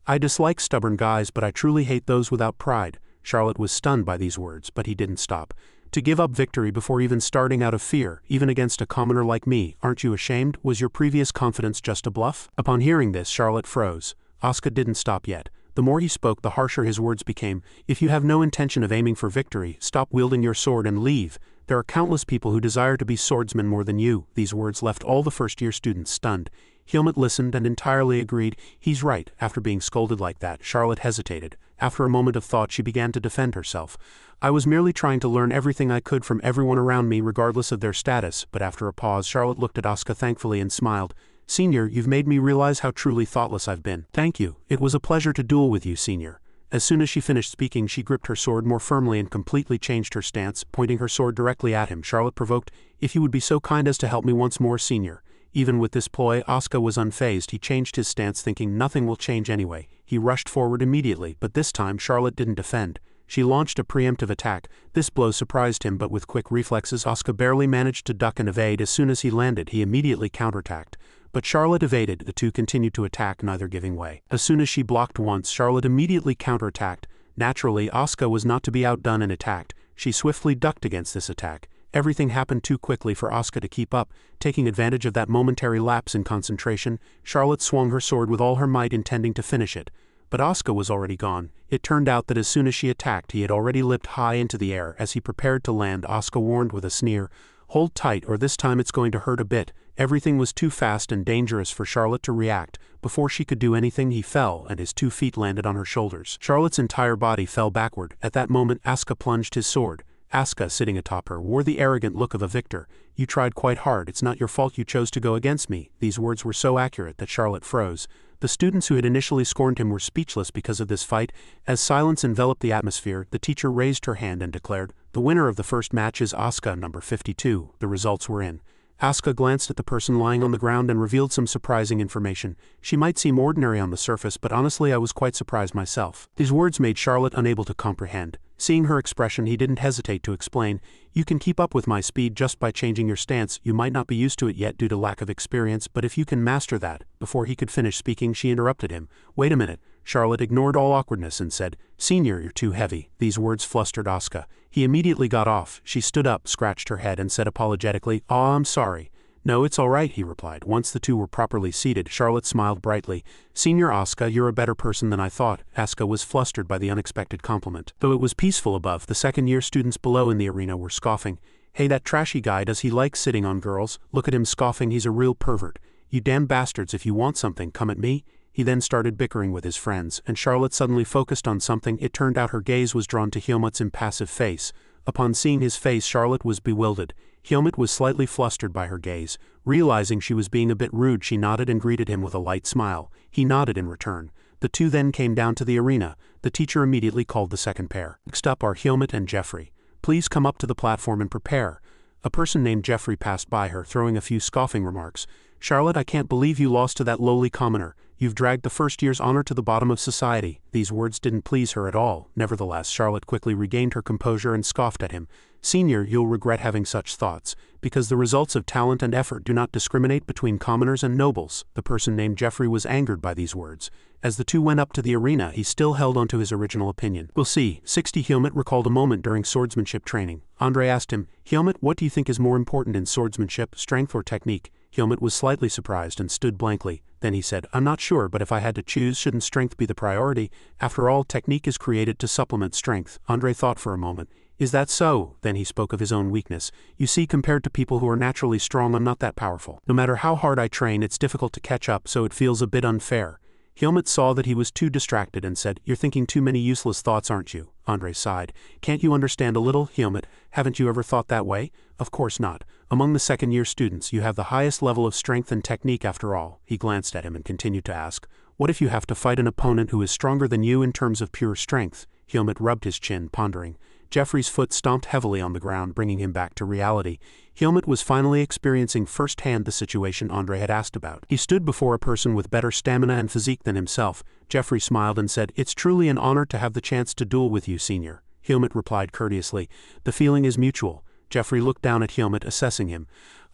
"I dislike stubborn guys, but I truly hate those without pride." Charlotte was stunned by these words, but he didn't stop. "To give up victory before even starting out of fear, even against a commoner like me, aren't you ashamed? Was your previous confidence just a bluff?" Upon hearing this, Charlotte froze. Asuka didn't stop yet. The more he spoke, the harsher his words became. "If you have no intention of aiming for victory, stop wielding your sword and leave. There are countless people who desire to be swordsmen more than you." These words left all the first-year students stunned. Hyolmut listened and entirely agreed. He's right. After being scolded like that, Charlotte hesitated. After a moment of thought, she began to defend herself. "I was merely trying to learn everything I could from everyone around me, regardless of their status." But after a pause, Charlotte looked at Asuka thankfully and smiled. "Senior, you've made me realize how truly thoughtless I've been." "Thank you. It was a pleasure to duel with you, Senior." As soon as she finished speaking, she gripped her sword more firmly and completely changed her stance, pointing her sword directly at him. Charlotte provoked, "If you would be so kind as to help me once more, Senior." Even with this ploy, Asuka was unfazed. He changed his stance, thinking nothing will change anyway. He rushed forward immediately, but this time Charlotte didn't defend. She launched a preemptive attack. This blow surprised him, but with quick reflexes, Asuka barely managed to duck and evade. As soon as he landed, he immediately counterattacked. But Charlotte evaded. The two continued to attack, neither giving way. As soon as she blocked once, Charlotte immediately counterattacked. Naturally, Asuka was not to be outdone and attacked. She swiftly ducked against this attack. Everything happened too quickly for Asuka to keep up. Taking advantage of that momentary lapse in concentration, Charlotte swung her sword with all her might, intending to finish it. But Asuka was already gone. It turned out that as soon as she attacked, he had already leapt high into the air. As he prepared to land, Asuka warned with a sneer, "Hold tight, or this time it's going to hurt a bit." Everything was too fast and dangerous for Charlotte to react. Before she could do anything, he fell, and his 2 feet landed on her shoulders. Charlotte's entire body fell backward. At that moment, Asuka plunged his sword. Asuka, sitting atop her, wore the arrogant look of a victor. "You tried quite hard. It's not your fault you chose to go against me." These words were so accurate that Charlotte froze. The students who had initially scorned him were speechless because of this fight. As silence enveloped the atmosphere, the teacher raised her hand and declared, "The winner of the first match is Asuka, number 52. The results were in." Asuka glanced at the person lying on the ground and revealed some surprising information. "She might seem ordinary on the surface, but honestly I was quite surprised myself." These words made Charlotte unable to comprehend. Seeing her expression, he didn't hesitate to explain, "You can keep up with my speed just by changing your stance. You might not be used to it yet due to lack of experience, but if you can master that." Before he could finish speaking, she interrupted him. "Wait a minute." Charlotte ignored all awkwardness and said, "Senior, you're too heavy." These words flustered Asuka. He immediately got off. She stood up, scratched her head, and said apologetically, "I'm sorry." No, it's all right, he replied. Once the two were properly seated, Charlotte smiled brightly. Senior Asuka, you're a better person than I thought. Asuka was flustered by the unexpected compliment. Though it was peaceful above, the second-year students below in the arena were scoffing. Hey, that trashy guy, does he like sitting on girls? Look at him scoffing, he's a real pervert. You damn bastards, if you want something, come at me. He then started bickering with his friends, and Charlotte suddenly focused on something. It turned out her gaze was drawn to Hyomut's impassive face. Upon seeing his face, Charlotte was bewildered. Hyomut was slightly flustered by her gaze. Realizing she was being a bit rude, she nodded and greeted him with a light smile. He nodded in return. The two then came down to the arena. The teacher immediately called the second pair. Next up are Hyomut and Jeffrey. Please come up to the platform and prepare. A person named Jeffrey passed by her, throwing a few scoffing remarks. Charlotte, I can't believe you lost to that lowly commoner. You've dragged the first year's honor to the bottom of society. These words didn't please her at all. Nevertheless, Charlotte quickly regained her composure and scoffed at him. Senior, you'll regret having such thoughts, because the results of talent and effort do not discriminate between commoners and nobles. The person named Jeffrey was angered by these words. As the two went up to the arena, he still held onto his original opinion. We'll see. 60 Hyomut recalled a moment during swordsmanship training. Andre asked him, Hyomut, what do you think is more important in swordsmanship, strength or technique? Hyomut was slightly surprised and stood blankly. Then he said, I'm not sure, but if I had to choose, shouldn't strength be the priority? After all, technique is created to supplement strength. Andre thought for a moment. Is that so? Then he spoke of his own weakness. You see, compared to people who are naturally strong, I'm not that powerful. No matter how hard I train, it's difficult to catch up, so it feels a bit unfair. Hyomut saw that he was too distracted and said, You're thinking too many useless thoughts, aren't you? Andre sighed. Can't you understand a little, Hyomut? Haven't you ever thought that way? Of course not. Among the second-year students, you have the highest level of strength and technique after all. He glanced at him and continued to ask, What if you have to fight an opponent who is stronger than you in terms of pure strength? Hyomut rubbed his chin, pondering. Jeffrey's foot stomped heavily on the ground, bringing him back to reality. Hyomut was finally experiencing firsthand the situation Andre had asked about. He stood before a person with better stamina and physique than himself. Jeffrey smiled and said, It's truly an honor to have the chance to duel with you, senior. Hyomut replied courteously, The feeling is mutual. Jeffrey looked down at Hyomut, assessing him.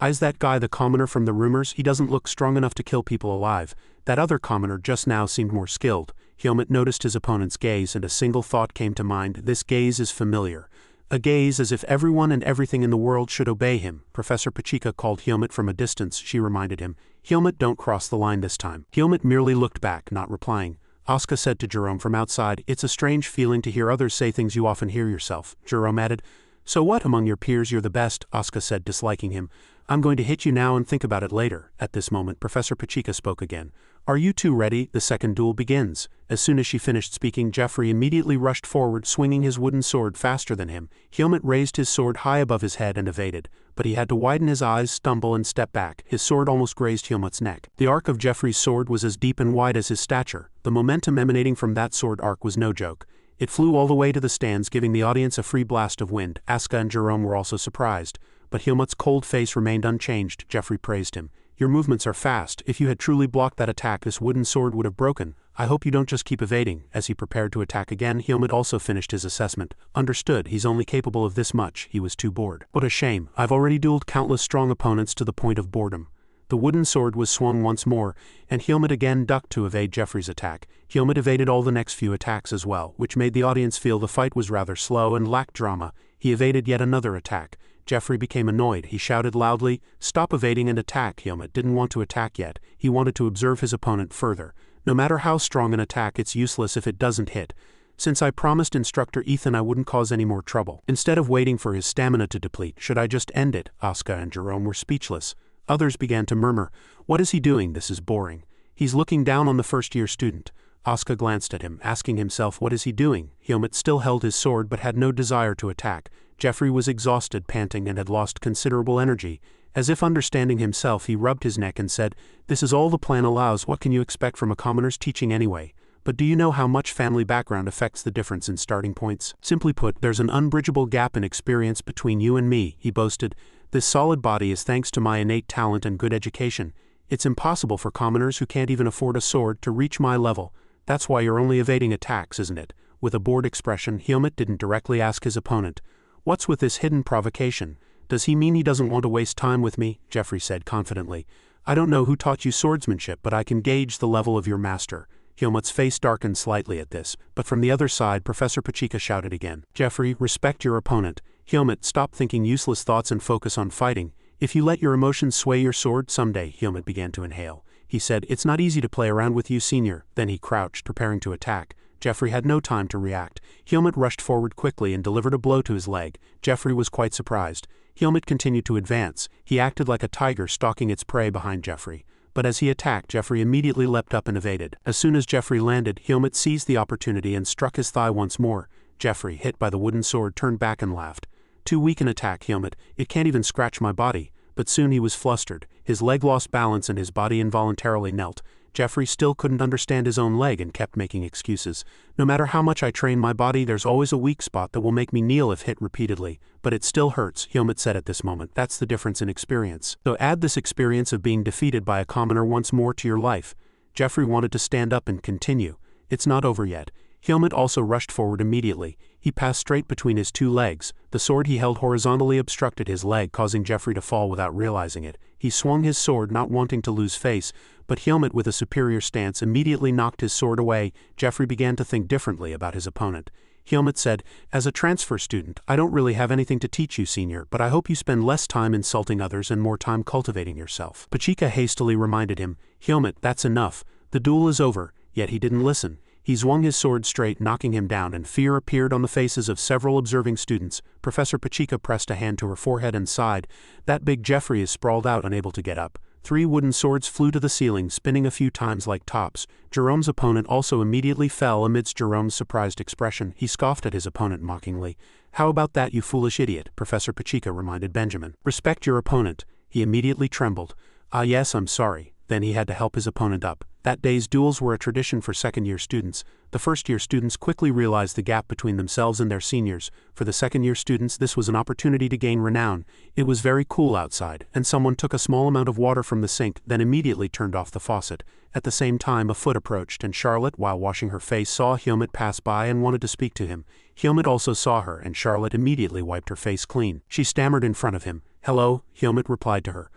Is that guy the commoner from the rumors? He doesn't look strong enough to kill people alive. That other commoner just now seemed more skilled. Hyomut noticed his opponent's gaze, and a single thought came to mind. This gaze is familiar. A gaze as if everyone and everything in the world should obey him. Professor Pachika called Hyomut from a distance. She reminded him, Hyomut, don't cross the line this time. Hyomut merely looked back, not replying. Asuka said to Jerome from outside, It's a strange feeling to hear others say things you often hear yourself. Jerome added, So what, among your peers you're the best, Asuka said, disliking him. I'm going to hit you now and think about it later. At this moment, Professor Pachika spoke again. Are you two ready? The second duel begins. As soon as she finished speaking, Jeffrey immediately rushed forward, swinging his wooden sword faster than him. Hyomut raised his sword high above his head and evaded, but he had to widen his eyes, stumble, and step back. His sword almost grazed Hyomut's neck. The arc of Jeffrey's sword was as deep and wide as his stature. The momentum emanating from that sword arc was no joke. It flew all the way to the stands, giving the audience a free blast of wind. Asuka and Jerome were also surprised, but Hyomut's cold face remained unchanged. Jeffrey praised him. Your movements are fast. If you had truly blocked that attack, this wooden sword would have broken. I hope you don't just keep evading. As he prepared to attack again, Hyomut also finished his assessment. Understood, he's only capable of this much. He was too bored. What a shame. I've already dueled countless strong opponents to the point of boredom. The wooden sword was swung once more, and Hyomut again ducked to evade Jeffrey's attack. Hyomut evaded all the next few attacks as well, which made the audience feel the fight was rather slow and lacked drama. He evaded yet another attack. Jeffrey became annoyed. He shouted loudly, Stop evading and attack. Hyomut didn't want to attack yet. He wanted to observe his opponent further. No matter how strong an attack, it's useless if it doesn't hit. Since I promised Instructor Ethan I wouldn't cause any more trouble. Instead of waiting for his stamina to deplete, should I just end it? Asuka and Jerome were speechless. Others began to murmur, What is he doing? This is boring. He's looking down on the first-year student. Asuka glanced at him, asking himself, What is he doing? Hyomut still held his sword but had no desire to attack. Jeffrey was exhausted, panting, and had lost considerable energy. As if understanding himself, he rubbed his neck and said, This is all the plan allows. What can you expect from a commoner's teaching anyway? But do you know how much family background affects the difference in starting points? Simply put, there's an unbridgeable gap in experience between you and me, he boasted. This solid body is thanks to my innate talent and good education. It's impossible for commoners who can't even afford a sword to reach my level. That's why you're only evading attacks, isn't it? With a bored expression, Hyomut didn't directly ask his opponent, What's with this hidden provocation? Does he mean he doesn't want to waste time with me? Jeffrey said confidently. I don't know who taught you swordsmanship, but I can gauge the level of your master. Hyomut's face darkened slightly at this, but from the other side Professor Pachika shouted again. Jeffrey, respect your opponent. Hyomut, stop thinking useless thoughts and focus on fighting. If you let your emotions sway your sword someday, Helmut began to inhale. He said, it's not easy to play around with you, senior. Then he crouched, preparing to attack. Jeffrey had no time to react. Helmut rushed forward quickly and delivered a blow to his leg. Jeffrey was quite surprised. Helmut continued to advance. He acted like a tiger stalking its prey behind Jeffrey. But as he attacked, Jeffrey immediately leapt up and evaded. As soon as Jeffrey landed, Helmut seized the opportunity and struck his thigh once more. Jeffrey, hit by the wooden sword, turned back and laughed. Too weak an attack, Helmut. It can't even scratch my body. But soon he was flustered. His leg lost balance and his body involuntarily knelt. Jeffrey still couldn't understand his own leg and kept making excuses. No matter how much I train my body, there's always a weak spot that will make me kneel if hit repeatedly. But it still hurts, Helmut said at this moment. That's the difference in experience. So add this experience of being defeated by a commoner once more to your life. Jeffrey wanted to stand up and continue. It's not over yet. Helmut also rushed forward immediately. He passed straight between his two legs. The sword he held horizontally obstructed his leg, causing Jeffrey to fall without realizing it. He swung his sword, not wanting to lose face, but Helmut, with a superior stance, immediately knocked his sword away. Jeffrey began to think differently about his opponent. Helmut said, as a transfer student, I don't really have anything to teach you, senior, but I hope you spend less time insulting others and more time cultivating yourself. Pachika hastily reminded him, Helmut, that's enough. The duel is over, yet he didn't listen. He swung his sword straight, knocking him down, and fear appeared on the faces of several observing students. Professor Pachika pressed a hand to her forehead and sighed. That big Jeffrey is sprawled out, unable to get up. 3 wooden swords flew to the ceiling, spinning a few times like tops. Jerome's opponent also immediately fell amidst Jerome's surprised expression. He scoffed at his opponent mockingly. How about that, you foolish idiot? Professor Pachika reminded Benjamin. Respect your opponent. He immediately trembled. Ah yes, I'm sorry. Then he had to help his opponent up. That day's duels were a tradition for second-year students. The first-year students quickly realized the gap between themselves and their seniors. For the second-year students, this was an opportunity to gain renown. It was very cool outside, and someone took a small amount of water from the sink, then immediately turned off the faucet. At the same time, a foot approached, and Charlotte, while washing her face, saw Helmut pass by and wanted to speak to him. Helmut also saw her, and Charlotte immediately wiped her face clean. She stammered in front of him. Hello, Helmut replied to her.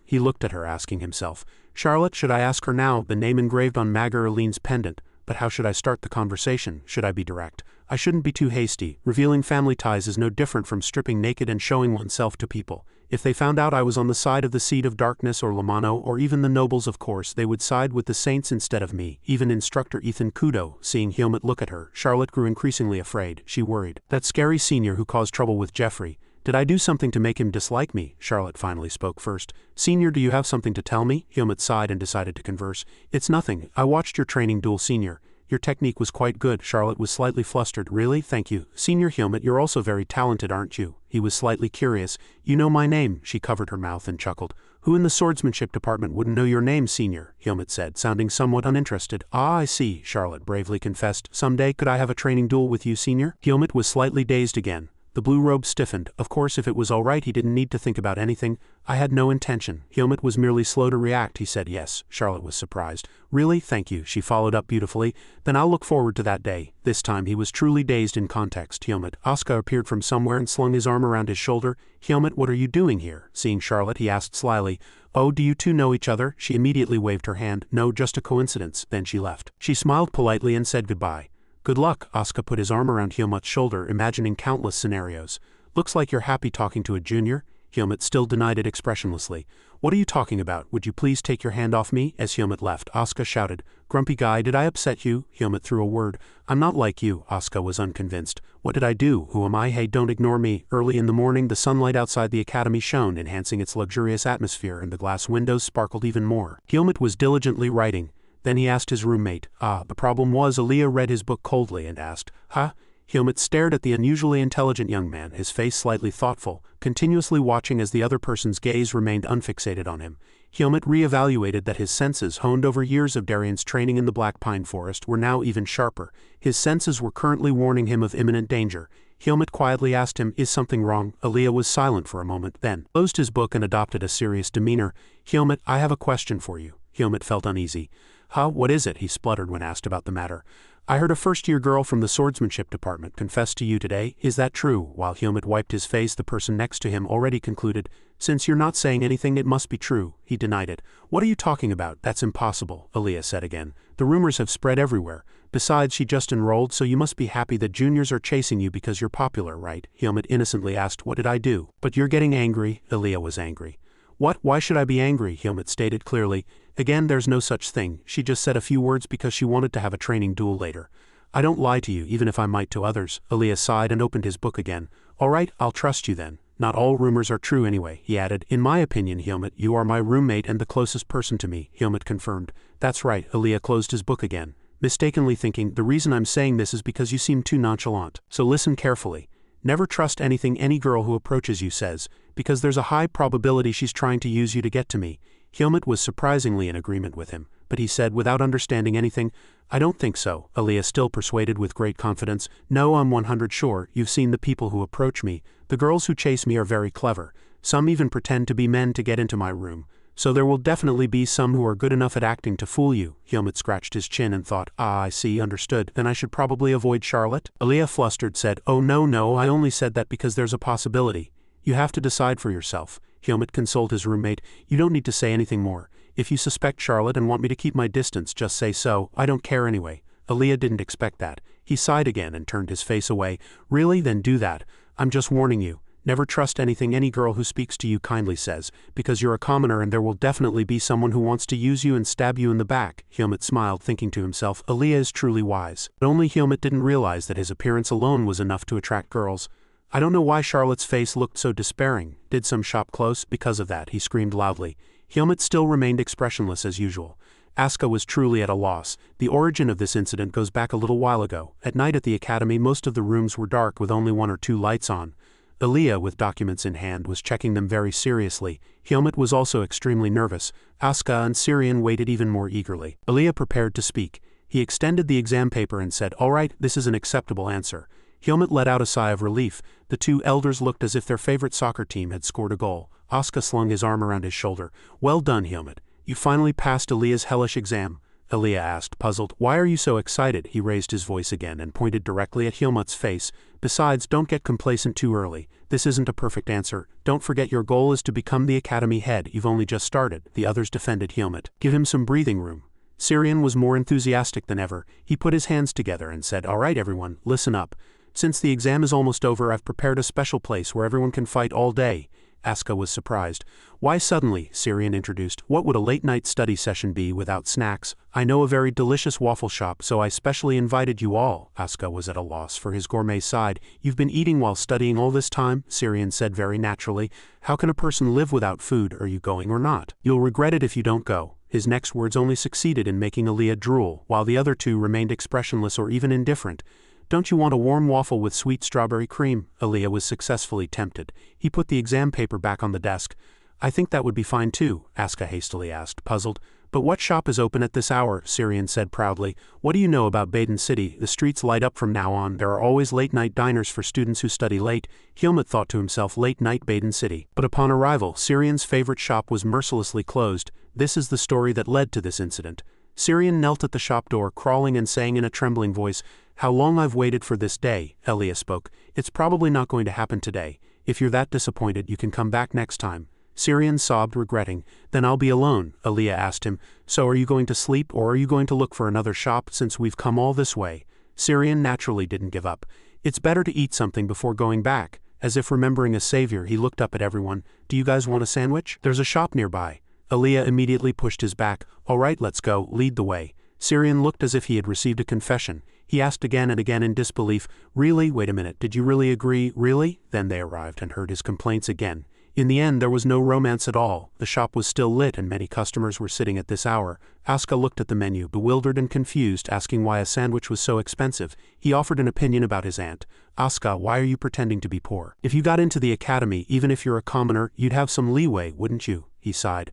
He looked at her, asking himself. Charlotte, should I ask her now? The name engraved on Magar-Erlene's pendant. But how should I start the conversation? Should I be direct? I shouldn't be too hasty. Revealing family ties is no different from stripping naked and showing oneself to people. If they found out I was on the side of the Seed of Darkness or Lamano or even the nobles, of course, they would side with the saints instead of me. Even instructor Ethan Kudo, seeing Helmut look at her, Charlotte grew increasingly afraid. She worried. That scary senior who caused trouble with Jeffrey. Did I do something to make him dislike me? Charlotte finally spoke first. Senior, do you have something to tell me? Helmut sighed and decided to converse. It's nothing. I watched your training duel, senior. Your technique was quite good. Charlotte was slightly flustered. Really? Thank you. Senior Helmut, you're also very talented, aren't you? He was slightly curious. You know my name. She covered her mouth and chuckled. Who in the swordsmanship department wouldn't know your name, senior? Helmut said, sounding somewhat uninterested. Ah, I see, Charlotte bravely confessed. Someday could I have a training duel with you, senior? Helmut was slightly dazed again. The blue robe stiffened. Of course, if it was all right, he didn't need to think about anything. I had no intention. Helmut was merely slow to react. He said yes. Charlotte was surprised. Really? Thank you. She followed up beautifully. Then I'll look forward to that day. This time he was truly dazed in context. Helmut. Asuka appeared from somewhere and slung his arm around his shoulder. Helmut, what are you doing here? Seeing Charlotte, he asked slyly. Oh, do you two know each other? She immediately waved her hand. No, just a coincidence. Then she left. She smiled politely and said goodbye. Good luck. Asuka put his arm around Helmut's shoulder, imagining countless scenarios. Looks like you're happy talking to a junior. Helmut still denied it expressionlessly. What are you talking about? Would you please take your hand off me? As Helmut left, Asuka shouted. Grumpy guy, did I upset you? Helmut threw a word. I'm not like you. Asuka was unconvinced. What did I do? Who am I? Hey, don't ignore me. Early in the morning, the sunlight outside the academy shone, enhancing its luxurious atmosphere, and the glass windows sparkled even more. Helmut was diligently writing. Then he asked his roommate. The problem was Aaliyah read his book coldly and asked, Huh? Helmut stared at the unusually intelligent young man, his face slightly thoughtful, continuously watching as the other person's gaze remained unfixated on him. Helmut reevaluated that his senses, honed over years of Darien's training in the Black Pine Forest, were now even sharper. His senses were currently warning him of imminent danger. Helmut quietly asked him, Is something wrong? Aaliyah was silent for a moment, then closed his book and adopted a serious demeanor. Helmut, I have a question for you. Helmut felt uneasy. Huh? What is it? He spluttered when asked about the matter. I heard a first-year girl from the swordsmanship department confess to you today. Is that true? While Helmut wiped his face, the person next to him already concluded, Since you're not saying anything, it must be true. He denied it. What are you talking about? That's impossible, Aaliyah said again. The rumors have spread everywhere. Besides, she just enrolled, so you must be happy that juniors are chasing you because you're popular, right? Helmut innocently asked, What did I do? But you're getting angry. Aaliyah was angry. What? Why should I be angry? Helmut stated clearly. Again, there's no such thing. She just said a few words because she wanted to have a training duel later. I don't lie to you, even if I might to others. Elaga sighed and opened his book again. All right, I'll trust you then. Not all rumors are true anyway, he added. In my opinion, Helmut, you are my roommate and the closest person to me, Helmut confirmed. That's right. Elaga closed his book again, mistakenly thinking, the reason I'm saying this is because you seem too nonchalant. So listen carefully. Never trust anything any girl who approaches you says, because there's a high probability she's trying to use you to get to me. Helmut was surprisingly in agreement with him, but he said without understanding anything, I don't think so. Elaga still persuaded with great confidence. No, I'm 100 sure. You've seen the people who approach me. The girls who chase me are very clever. Some even pretend to be men to get into my room. So there will definitely be some who are good enough at acting to fool you. Helmut scratched his chin and thought, I see, understood. Then I should probably avoid Charlotte? Elaga flustered said, oh no, I only said that because there's a possibility. You have to decide for yourself. Helmut consoled his roommate. You don't need to say anything more. If you suspect Charlotte and want me to keep my distance, just say so. I don't care anyway. Elaga didn't expect that. He sighed again and turned his face away. Really? Then do that. I'm just warning you. Never trust anything any girl who speaks to you kindly says, because you're a commoner and there will definitely be someone who wants to use you and stab you in the back. Helmut smiled, thinking to himself, Elaga is truly wise. But only Helmut didn't realize that his appearance alone was enough to attract girls. I don't know why Charlotte's face looked so despairing. Did some shop close? Because of that, he screamed loudly. Helmut still remained expressionless as usual. Asuka was truly at a loss. The origin of this incident goes back a little while ago. At night at the academy, most of the rooms were dark with only 1 or 2 lights on. Elaga, with documents in hand, was checking them very seriously. Helmut was also extremely nervous. Asuka and Syrian waited even more eagerly. Elaga prepared to speak. He extended the exam paper and said, all right, this is an acceptable answer. Helmut let out a sigh of relief. The 2 elders looked as if their favorite soccer team had scored a goal. Asuka slung his arm around his shoulder. Well done, Helmut. You finally passed Elaga's hellish exam. Elaga asked, puzzled. Why are you so excited? He raised his voice again and pointed directly at Helmut's face. Besides, don't get complacent too early. This isn't a perfect answer. Don't forget your goal is to become the academy head. You've only just started. The others defended Helmut. Give him some breathing room. Syrian was more enthusiastic than ever. He put his hands together and said, all right, everyone, listen up. Since the exam is almost over, I've prepared a special place where everyone can fight all day. Asuka was surprised. Why suddenly? Syrian introduced. What would a late-night study session be without snacks? I know a very delicious waffle shop, so I specially invited you all. Asuka was at a loss for his gourmet side. You've been eating while studying all this time? Syrian said very naturally. How can a person live without food? Are you going or not? You'll regret it if you don't go. His next words only succeeded in making Elaga drool, while the other 2 remained expressionless or even indifferent. Don't you want a warm waffle with sweet strawberry cream? Elaga was successfully tempted. He put the exam paper back on the desk. I think that would be fine too, Asuka hastily asked, puzzled. But what shop is open at this hour? Syrian said proudly. What do you know about Baden City? The streets light up from now on. There are always late-night diners for students who study late. Helmut thought to himself, late-night Baden City. But upon arrival, Syrian's favorite shop was mercilessly closed. This is the story that led to this incident. Syrian knelt at the shop door, crawling and saying in a trembling voice, How long I've waited for this day. Elaga spoke. It's probably not going to happen today. If you're that disappointed, you can come back next time. Syrian sobbed, regretting. Then I'll be alone, Elaga asked him. So are you going to sleep, or are you going to look for another shop since we've come all this way? Syrian naturally didn't give up. It's better to eat something before going back. As if remembering a savior, he looked up at everyone. Do you guys want a sandwich? There's a shop nearby. Elaga immediately pushed his back. All right, let's go, lead the way. Syrian looked as if he had received a confession. He asked again and again in disbelief, Really? Wait a minute, did you really agree? Really? Then they arrived and heard his complaints again. In the end, there was no romance at all. The shop was still lit and many customers were sitting at this hour. Asuka looked at the menu, bewildered and confused, asking why a sandwich was so expensive. He offered an opinion about his aunt. Asuka, why are you pretending to be poor? If you got into the academy, even if you're a commoner, you'd have some leeway, wouldn't you? He sighed.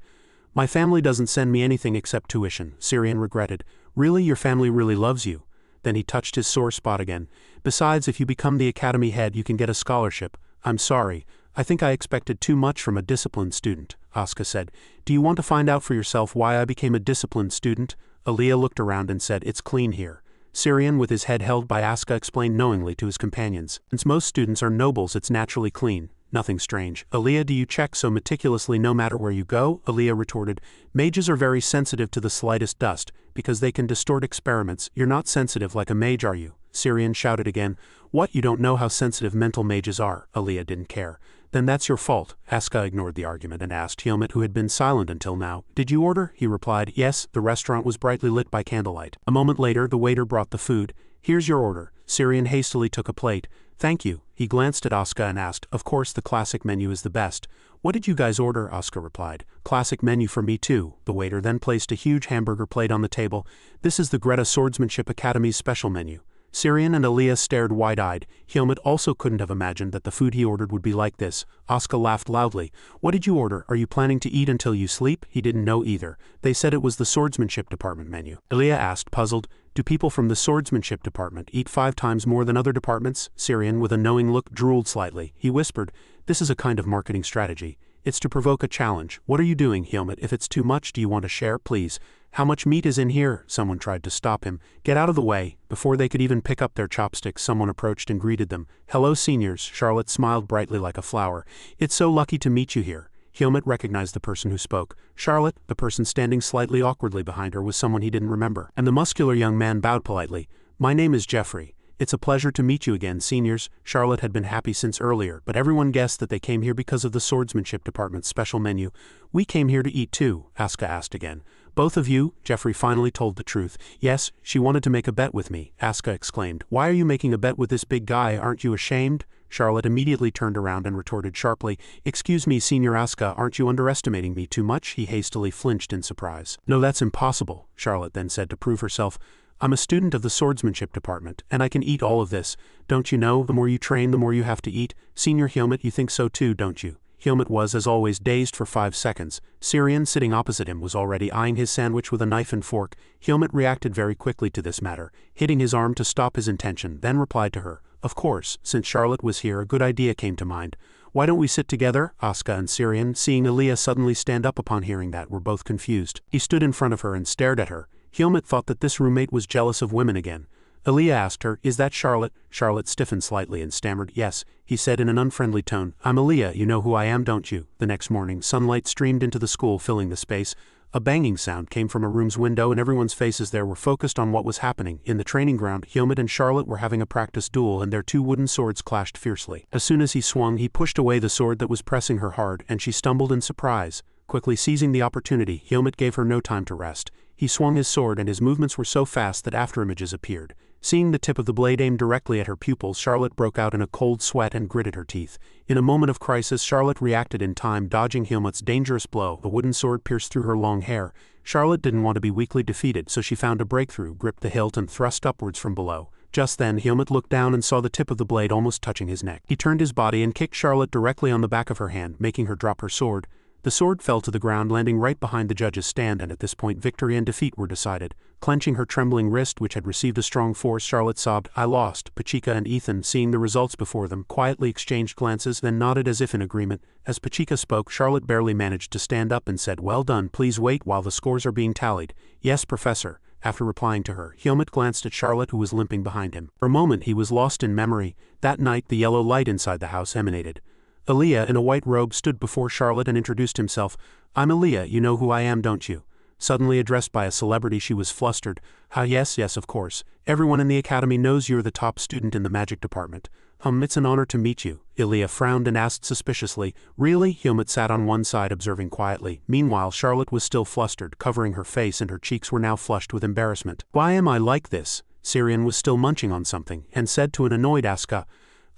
My family doesn't send me anything except tuition, Syrian regretted. Really? Your family really loves you? Then he touched his sore spot again. Besides, if you become the academy head, you can get a scholarship. I'm sorry. I think I expected too much from a disciplined student, Asuka said. Do you want to find out for yourself why I became a disciplined student? Elaga looked around and said, It's clean here. Syrian, with his head held by Asuka, explained knowingly to his companions. Since most students are nobles, it's naturally clean. Nothing strange. Elaga, do you check so meticulously no matter where you go? Elaga retorted. Mages are very sensitive to the slightest dust, because they can distort experiments. You're not sensitive like a mage, are you? Syrian shouted again. What, you don't know how sensitive mental mages are? Aaliyah didn't care. Then that's your fault. Asuka ignored the argument and asked Helmut, who had been silent until now. Did you order? He replied. Yes, the restaurant was brightly lit by candlelight. A moment later, the waiter brought the food. Here's your order. Syrian hastily took a plate. Thank you. He glanced at Asuka and asked, of course the classic menu is the best. What did you guys order? Asuka replied. Classic menu for me too. The waiter then placed a huge hamburger plate on the table. This is the Greta Swordsmanship Academy's special menu. Syrian and Aaliyah stared wide-eyed. Helmut also couldn't have imagined that the food he ordered would be like this. Asuka laughed loudly. What did you order? Are you planning to eat until you sleep? He didn't know either. They said it was the swordsmanship department menu. Aaliyah asked, puzzled. Do people from the swordsmanship department eat 5 times more than other departments? Syrian, with a knowing look, drooled slightly. He whispered, this is a kind of marketing strategy. It's to provoke a challenge. What are you doing, Helmut? If it's too much, do you want to share, please? How much meat is in here? Someone tried to stop him. Get out of the way. Before they could even pick up their chopsticks, someone approached and greeted them. Hello, seniors. Charlotte smiled brightly like a flower. It's so lucky to meet you here. Helmut recognized the person who spoke. Charlotte, the person standing slightly awkwardly behind her, was someone he didn't remember. And the muscular young man bowed politely. My name is Jeffrey. It's a pleasure to meet you again, seniors. Charlotte had been happy since earlier, but everyone guessed that they came here because of the swordsmanship department's special menu. We came here to eat too, Asuka asked again. Both of you? Jeffrey finally told the truth. Yes, she wanted to make a bet with me, Asuka exclaimed. Why are you making a bet with this big guy? Aren't you ashamed? Charlotte immediately turned around and retorted sharply. Excuse me, Senior Asuka, aren't you underestimating me too much? He hastily flinched in surprise. No, that's impossible, Charlotte then said to prove herself. I'm a student of the swordsmanship department, and I can eat all of this. Don't you know, the more you train, the more you have to eat? Senior Helmut, you think so too, don't you? Helmut was, as always, dazed for 5 seconds. Syrian, sitting opposite him, was already eyeing his sandwich with a knife and fork. Helmut reacted very quickly to this matter, hitting his arm to stop his intention, then replied to her. Of course, since Charlotte was here, a good idea came to mind. Why don't we sit together? Asuka and Syrian, seeing Aaliyah suddenly stand up upon hearing that, were both confused. He stood in front of her and stared at her. Helmut thought that this roommate was jealous of women again. Aaliyah asked her, is that Charlotte? Charlotte stiffened slightly and stammered, yes, he said in an unfriendly tone. I'm Aaliyah, you know who I am, don't you? The next morning, sunlight streamed into the school, filling the space. A banging sound came from a room's window and everyone's faces there were focused on what was happening. In the training ground, Helmut and Charlotte were having a practice duel and their 2 wooden swords clashed fiercely. As soon as he swung, he pushed away the sword that was pressing her hard, and she stumbled in surprise. Quickly seizing the opportunity, Helmut gave her no time to rest. He swung his sword and his movements were so fast that afterimages appeared. Seeing the tip of the blade aimed directly at her pupils, Charlotte broke out in a cold sweat and gritted her teeth. In a moment of crisis, Charlotte reacted in time, dodging Helmut's dangerous blow. The wooden sword pierced through her long hair. Charlotte didn't want to be weakly defeated, so she found a breakthrough, gripped the hilt and thrust upwards from below. Just then, Helmut looked down and saw the tip of the blade almost touching his neck. He turned his body and kicked Charlotte directly on the back of her hand, making her drop her sword. The sword fell to the ground, landing right behind the judge's stand, and at this point victory and defeat were decided. Clenching her trembling wrist, which had received a strong force, Charlotte sobbed, I lost. Pachika and Ethan, seeing the results before them, quietly exchanged glances, then nodded as if in agreement. As Pachika spoke, Charlotte barely managed to stand up and said, well done, please wait while the scores are being tallied. Yes, Professor. After replying to her, Helmut glanced at Charlotte, who was limping behind him. For a moment he was lost in memory. That night the yellow light inside the house emanated. Aaliyah, in a white robe, stood before Charlotte and introduced himself. I'm Aaliyah, you know who I am, don't you? Suddenly addressed by a celebrity, she was flustered. Yes, of course. Everyone in the academy knows you're the top student in the magic department. It's an honor to meet you. Aaliyah frowned and asked suspiciously. Really? Helmut sat on one side, observing quietly. Meanwhile, Charlotte was still flustered, covering her face, and her cheeks were now flushed with embarrassment. Why am I like this? Syrian was still munching on something, and said to an annoyed Asuka,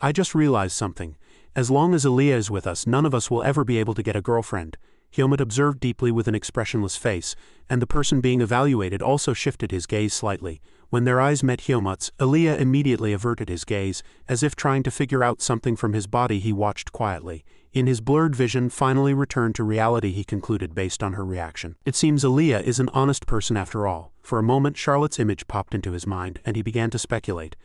I just realized something. As long as Aaliyah is with us, none of us will ever be able to get a girlfriend. Helmut observed deeply with an expressionless face, and the person being evaluated also shifted his gaze slightly. When their eyes met Helmut's, Aaliyah immediately averted his gaze, as if trying to figure out something from his body. He watched quietly. In his blurred vision finally returned to reality, he concluded based on her reaction. It seems Aaliyah is an honest person after all. For a moment Charlotte's image popped into his mind, and he began to speculate.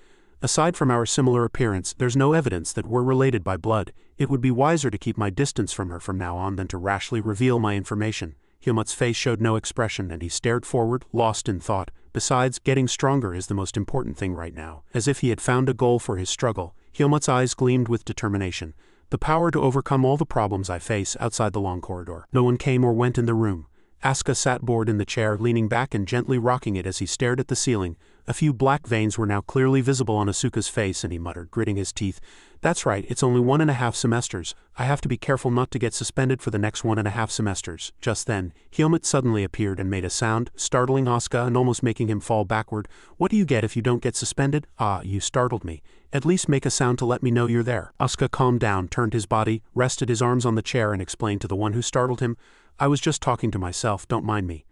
Aside from our similar appearance, there's no evidence that we're related by blood. It would be wiser to keep my distance from her from now on than to rashly reveal my information. Helmut's face showed no expression, and he stared forward, lost in thought. Besides, getting stronger is the most important thing right now. As if he had found a goal for his struggle, Helmut's eyes gleamed with determination. The power to overcome all the problems I face outside the long corridor. No one came or went in the room. Asuka sat bored in the chair, leaning back and gently rocking it as he stared at the ceiling. A few black veins were now clearly visible on Asuka's face, and he muttered, gritting his teeth, "That's right, it's only 1.5 semesters. I have to be careful not to get suspended for the next 1.5 semesters. Just then, Helmut suddenly appeared and made a sound, startling Asuka and almost making him fall backward. "What do you get if you don't get suspended?" "Ah, you startled me. At least make a sound to let me know you're there." Asuka calmed down, turned his body, rested his arms on the chair and explained to the one who startled him, "I was just talking to myself, don't mind me.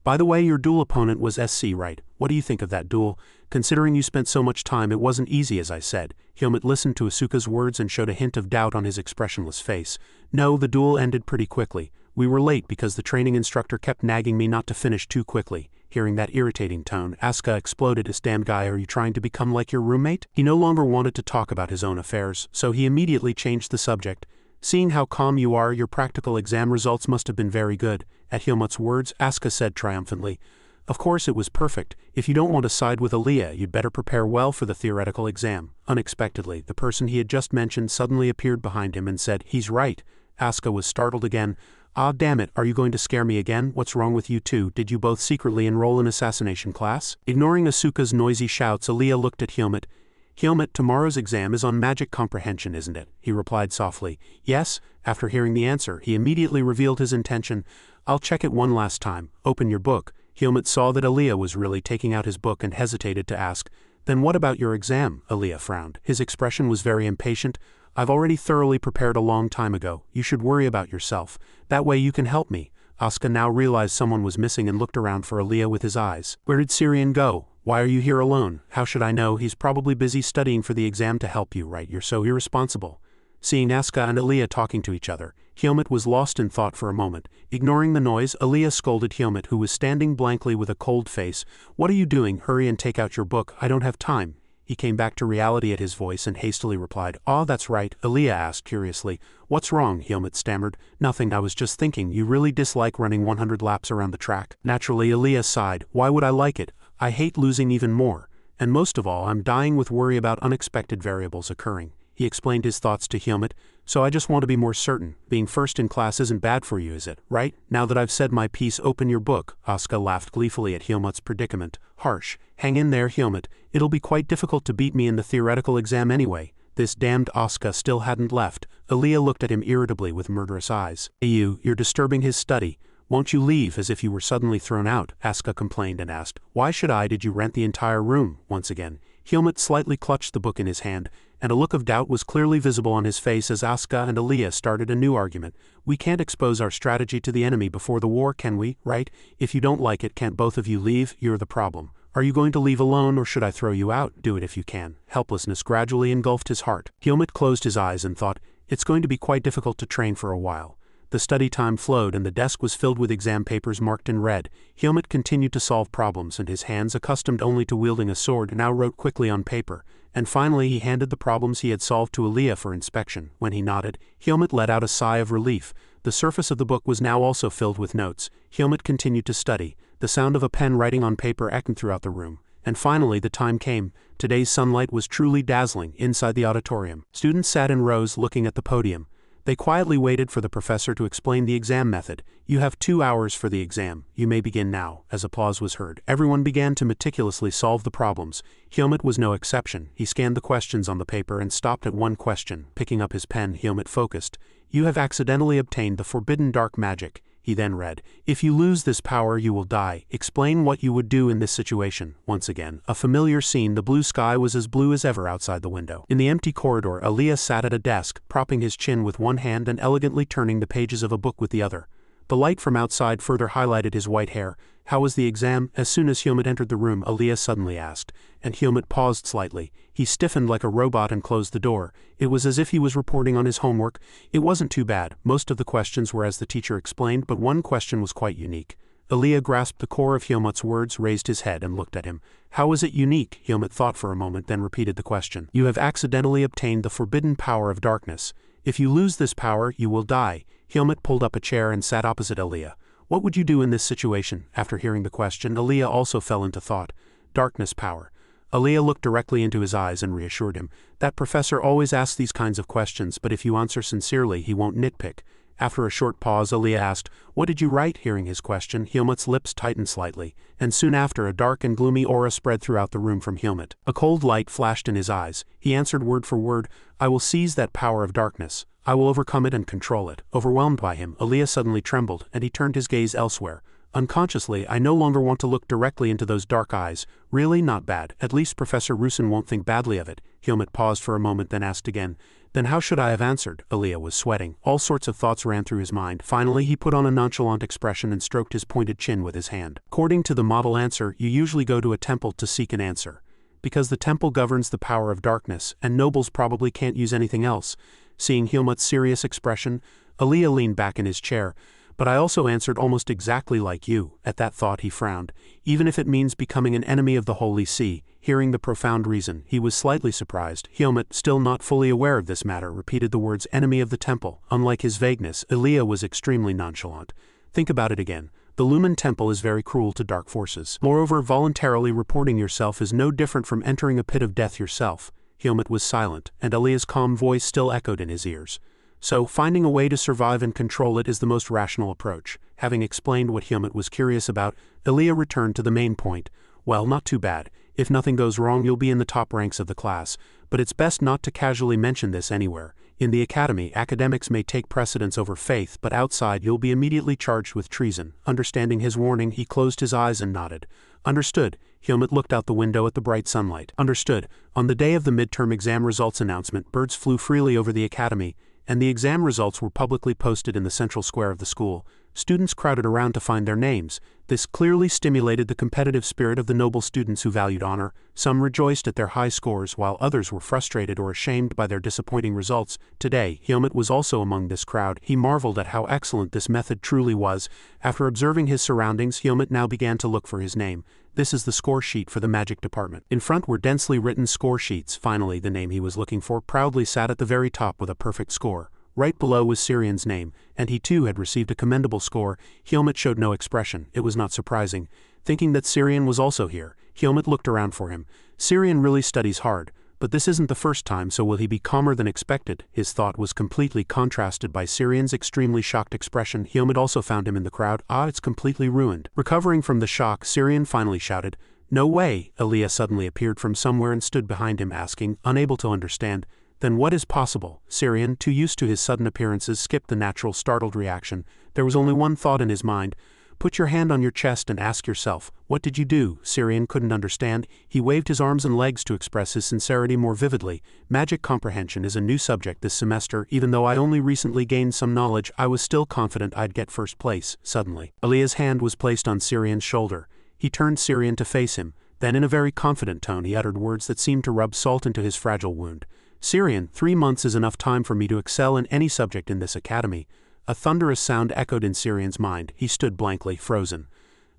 By the way, your duel opponent was SC, right? What do you think of that duel? Considering you spent so much time, it wasn't easy, as I said." Helmut listened to Asuka's words and showed a hint of doubt on his expressionless face. "No, the duel ended pretty quickly. We were late because the training instructor kept nagging me not to finish too quickly." Hearing that irritating tone, Asuka exploded, "This damn guy, are you trying to become like your roommate?" He no longer wanted to talk about his own affairs, so he immediately changed the subject. "Seeing how calm you are, your practical exam results must have been very good." At Helmut's words, Asuka said triumphantly, "Of course it was perfect. If you don't want to side with Aaliyah, you'd better prepare well for the theoretical exam." Unexpectedly, the person he had just mentioned suddenly appeared behind him and said, "He's right." Asuka was startled again. "Ah, damn it, are you going to scare me again? What's wrong with you two? Did you both secretly enroll in assassination class?" Ignoring Asuka's noisy shouts, Aaliyah looked at Helmut. "Helmut, tomorrow's exam is on magic comprehension, isn't it?" he replied softly. "Yes." After hearing the answer, he immediately revealed his intention. "I'll check it one last time. Open your book." Helmut saw that Aaliyah was really taking out his book and hesitated to ask, "Then what about your exam?" Aaliyah frowned. His expression was very impatient. "I've already thoroughly prepared a long time ago. You should worry about yourself. That way you can help me." Asuka now realized someone was missing and looked around for Aaliyah with his eyes. "Where did Syrian go? Why are you here alone?" "How should I know? He's probably busy studying for the exam to help you, right? You're so irresponsible." Seeing Asuka and Aaliyah talking to each other, Helmut was lost in thought for a moment. Ignoring the noise, Aaliyah scolded Helmut, who was standing blankly with a cold face. "What are you doing? Hurry and take out your book. I don't have time." He came back to reality at his voice and hastily replied, "Ah, that's right." Aaliyah asked curiously, "What's wrong?" Helmut stammered. "Nothing, I was just thinking, you really dislike running 100 laps around the track." Naturally, Aaliyah sighed. "Why would I like it? I hate losing even more. And most of all, I'm dying with worry about unexpected variables occurring." He explained his thoughts to Helmut. "So I just want to be more certain. Being first in class isn't bad for you, is it? Right? Now that I've said my piece, open your book." Asuka laughed gleefully at Helmut's predicament. "Harsh. Hang in there, Helmut. It'll be quite difficult to beat me in the theoretical exam anyway." This damned Asuka still hadn't left. Aaliyah looked at him irritably with murderous eyes. "Hey you're disturbing his study. Won't you leave?" "As if you were suddenly thrown out," Asuka complained and asked, "Why should I? Did you rent the entire room?" Once again, Helmut slightly clutched the book in his hand, and a look of doubt was clearly visible on his face as Asuka and Aaliyah started a new argument. "We can't expose our strategy to the enemy before the war, can we? Right? If you don't like it, can't both of you leave? You're the problem. Are you going to leave alone, or should I throw you out? Do it if you can." Helplessness gradually engulfed his heart. Helmut closed his eyes and thought, "It's going to be quite difficult to train for a while." The study time flowed and the desk was filled with exam papers marked in red. Helmut continued to solve problems, and his hands, accustomed only to wielding a sword, now wrote quickly on paper. And finally he handed the problems he had solved to Aaliyah for inspection. When he nodded, Helmut let out a sigh of relief. The surface of the book was now also filled with notes. Helmut continued to study. The sound of a pen writing on paper echoed throughout the room. And finally the time came. Today's sunlight was truly dazzling inside the auditorium. Students sat in rows looking at the podium. They quietly waited for the professor to explain the exam method. "You have 2 hours for the exam. You may begin now." As applause was heard, everyone began to meticulously solve the problems. Helmut was no exception. He scanned the questions on the paper and stopped at one question. Picking up his pen, Helmut focused. "You have accidentally obtained the forbidden dark magic." He then read, "If you lose this power, you will die. Explain what you would do in this situation." Once again, a familiar scene. The blue sky was as blue as ever outside the window. In the empty corridor, Aaliyah sat at a desk, propping his chin with one hand and elegantly turning the pages of a book with the other. The light from outside further highlighted his white hair. "How was the exam?" As soon as Helmut entered the room, Aaliyah suddenly asked, and Helmut paused slightly. He stiffened like a robot and closed the door. It was as if he was reporting on his homework. It wasn't too bad. Most of the questions were as the teacher explained, but one question was quite unique. Aaliyah grasped the core of Helmut's words, raised his head and looked at him. "How was it unique?" Helmut thought for a moment, then repeated the question. "You have accidentally obtained the forbidden power of darkness. If you lose this power, you will die." Helmut pulled up a chair and sat opposite Aaliyah. "What would you do in this situation?" After hearing the question, Aaliyah also fell into thought. Darkness power. Aaliyah looked directly into his eyes and reassured him. "That professor always asks these kinds of questions, but if you answer sincerely, he won't nitpick." After a short pause, Aaliyah asked, "What did you write?" Hearing his question, Helmut's lips tightened slightly, and soon after a dark and gloomy aura spread throughout the room from Helmut. A cold light flashed in his eyes. He answered word for word, "I will seize that power of darkness. I will overcome it and control it." Overwhelmed by him, Aaliyah suddenly trembled, and he turned his gaze elsewhere. "Unconsciously, I no longer want to look directly into those dark eyes. Really? Not bad. At least Professor Rusin won't think badly of it." Helmut paused for a moment, then asked again, "Then how should I have answered?" Aaliyah was sweating. All sorts of thoughts ran through his mind. Finally, he put on a nonchalant expression and stroked his pointed chin with his hand. "According to the model answer, you usually go to a temple to seek an answer. Because the temple governs the power of darkness, and nobles probably can't use anything else." Seeing Helmut's serious expression, Aaliyah leaned back in his chair. "But I also answered almost exactly like you." At that thought he frowned. "Even if it means becoming an enemy of the Holy See." Hearing the profound reason, he was slightly surprised. Helmut, still not fully aware of this matter, repeated the words "enemy of the temple." Unlike his vagueness, Aaliyah was extremely nonchalant. "Think about it again. The Lumen Temple is very cruel to dark forces. Moreover, voluntarily reporting yourself is no different from entering a pit of death yourself." Helmut was silent, and Aaliyah's calm voice still echoed in his ears. "So, finding a way to survive and control it is the most rational approach." Having explained what Helmut was curious about, Aaliyah returned to the main point. "Well, not too bad. If nothing goes wrong, you'll be in the top ranks of the class. But it's best not to casually mention this anywhere. In the academy, academics may take precedence over faith, but outside you'll be immediately charged with treason." Understanding his warning, he closed his eyes and nodded. "Understood." Helmut looked out the window at the bright sunlight. "Understood." On the day of the midterm exam results announcement, birds flew freely over the academy, and the exam results were publicly posted in the central square of the school. Students crowded around to find their names. This clearly stimulated the competitive spirit of the noble students who valued honor. Some rejoiced at their high scores, while others were frustrated or ashamed by their disappointing results. Today, Helmut was also among this crowd. He marveled at how excellent this method truly was. After observing his surroundings, Helmut now began to look for his name. "This is the score sheet for the magic department." In front were densely written score sheets. Finally, the name he was looking for proudly sat at the very top with a perfect score. Right below was Syrian's name, and he too had received a commendable score. Helmut showed no expression. It was not surprising. Thinking that Syrian was also here, Helmut looked around for him. Syrian really studies hard, but this isn't the first time, so will he be calmer than expected? His thought was completely contrasted by Syrian's extremely shocked expression. Helmut also found him in the crowd. It's completely ruined. Recovering from the shock, Syrian finally shouted, "No way!" Aaliyah suddenly appeared from somewhere and stood behind him, asking, unable to understand, "Then what is possible?" Syrian, too used to his sudden appearances, skipped the natural startled reaction. There was only one thought in his mind. "Put your hand on your chest and ask yourself, what did you do?" Syrian couldn't understand. He waved his arms and legs to express his sincerity more vividly. "Magic comprehension is a new subject this semester. Even though I only recently gained some knowledge, I was still confident I'd get first place." Suddenly, Aaliyah's hand was placed on Syrian's shoulder. He turned Syrian to face him. Then in a very confident tone he uttered words that seemed to rub salt into his fragile wound. "Syrian, 3 months is enough time for me to excel in any subject in this academy." A thunderous sound echoed in Syrian's mind. He stood blankly, frozen.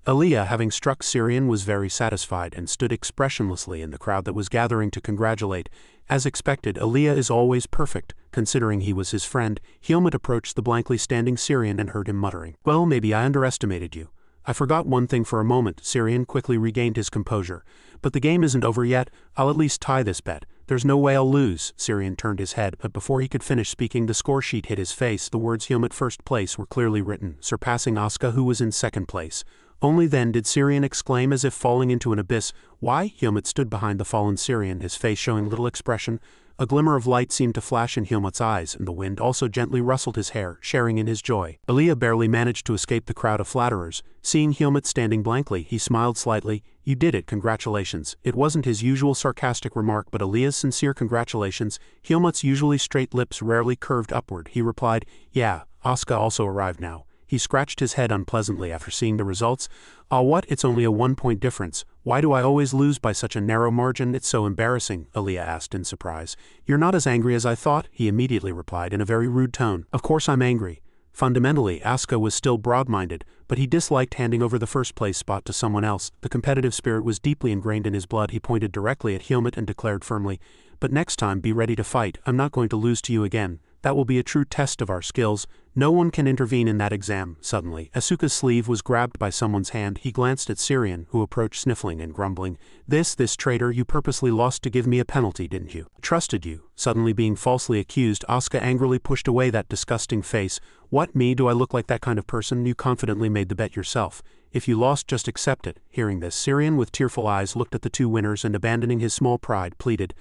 Aaliyah, having struck Syrian, was very satisfied and stood expressionlessly in the crowd that was gathering to congratulate. As expected, Aaliyah is always perfect. Considering he was his friend, Helmut approached the blankly standing Syrian and heard him muttering, "Well, maybe I underestimated you. I forgot one thing for a moment." Syrian quickly regained his composure. "But the game isn't over yet. I'll at least tie this bet. There's no way I'll lose." Syrian turned his head, but before he could finish speaking, the score sheet hit his face. The words Helmut first place were clearly written, surpassing Asuka, who was in second place. Only then did Syrian exclaim as if falling into an abyss, "Why?" Helmut stood behind the fallen Syrian, his face showing little expression. A glimmer of light seemed to flash in Helmut's eyes, and the wind also gently rustled his hair, sharing in his joy. Aaliyah barely managed to escape the crowd of flatterers. Seeing Helmut standing blankly, he smiled slightly. "You did it, congratulations." It wasn't his usual sarcastic remark, but Aaliyah's sincere congratulations. Helmut's usually straight lips rarely curved upward. He replied, "Yeah, Asuka also arrived now." He scratched his head unpleasantly after seeing the results. What? It's only a 1-point difference. Why do I always lose by such a narrow margin? It's so embarrassing," Aaliyah asked in surprise. "You're not as angry as I thought," he immediately replied in a very rude tone. "Of course I'm angry." Fundamentally, Asuka was still broad-minded, but he disliked handing over the first-place spot to someone else. The competitive spirit was deeply ingrained in his blood. He pointed directly at Helmut and declared firmly, "But next time be ready to fight. I'm not going to lose to you again." That will be a true test of our skills. No one can intervene in that exam. Suddenly, Asuka's sleeve was grabbed by someone's hand. He glanced at Syrian, who approached sniffling and grumbling. This traitor, you purposely lost to give me a penalty, didn't you? Trusted you. Suddenly being falsely accused, Asuka angrily pushed away that disgusting face. What, me? Do I look like that kind of person? You confidently made the bet yourself. If you lost, just accept it. Hearing this, Syrian with tearful eyes looked at the two winners and, abandoning his small pride, pleaded,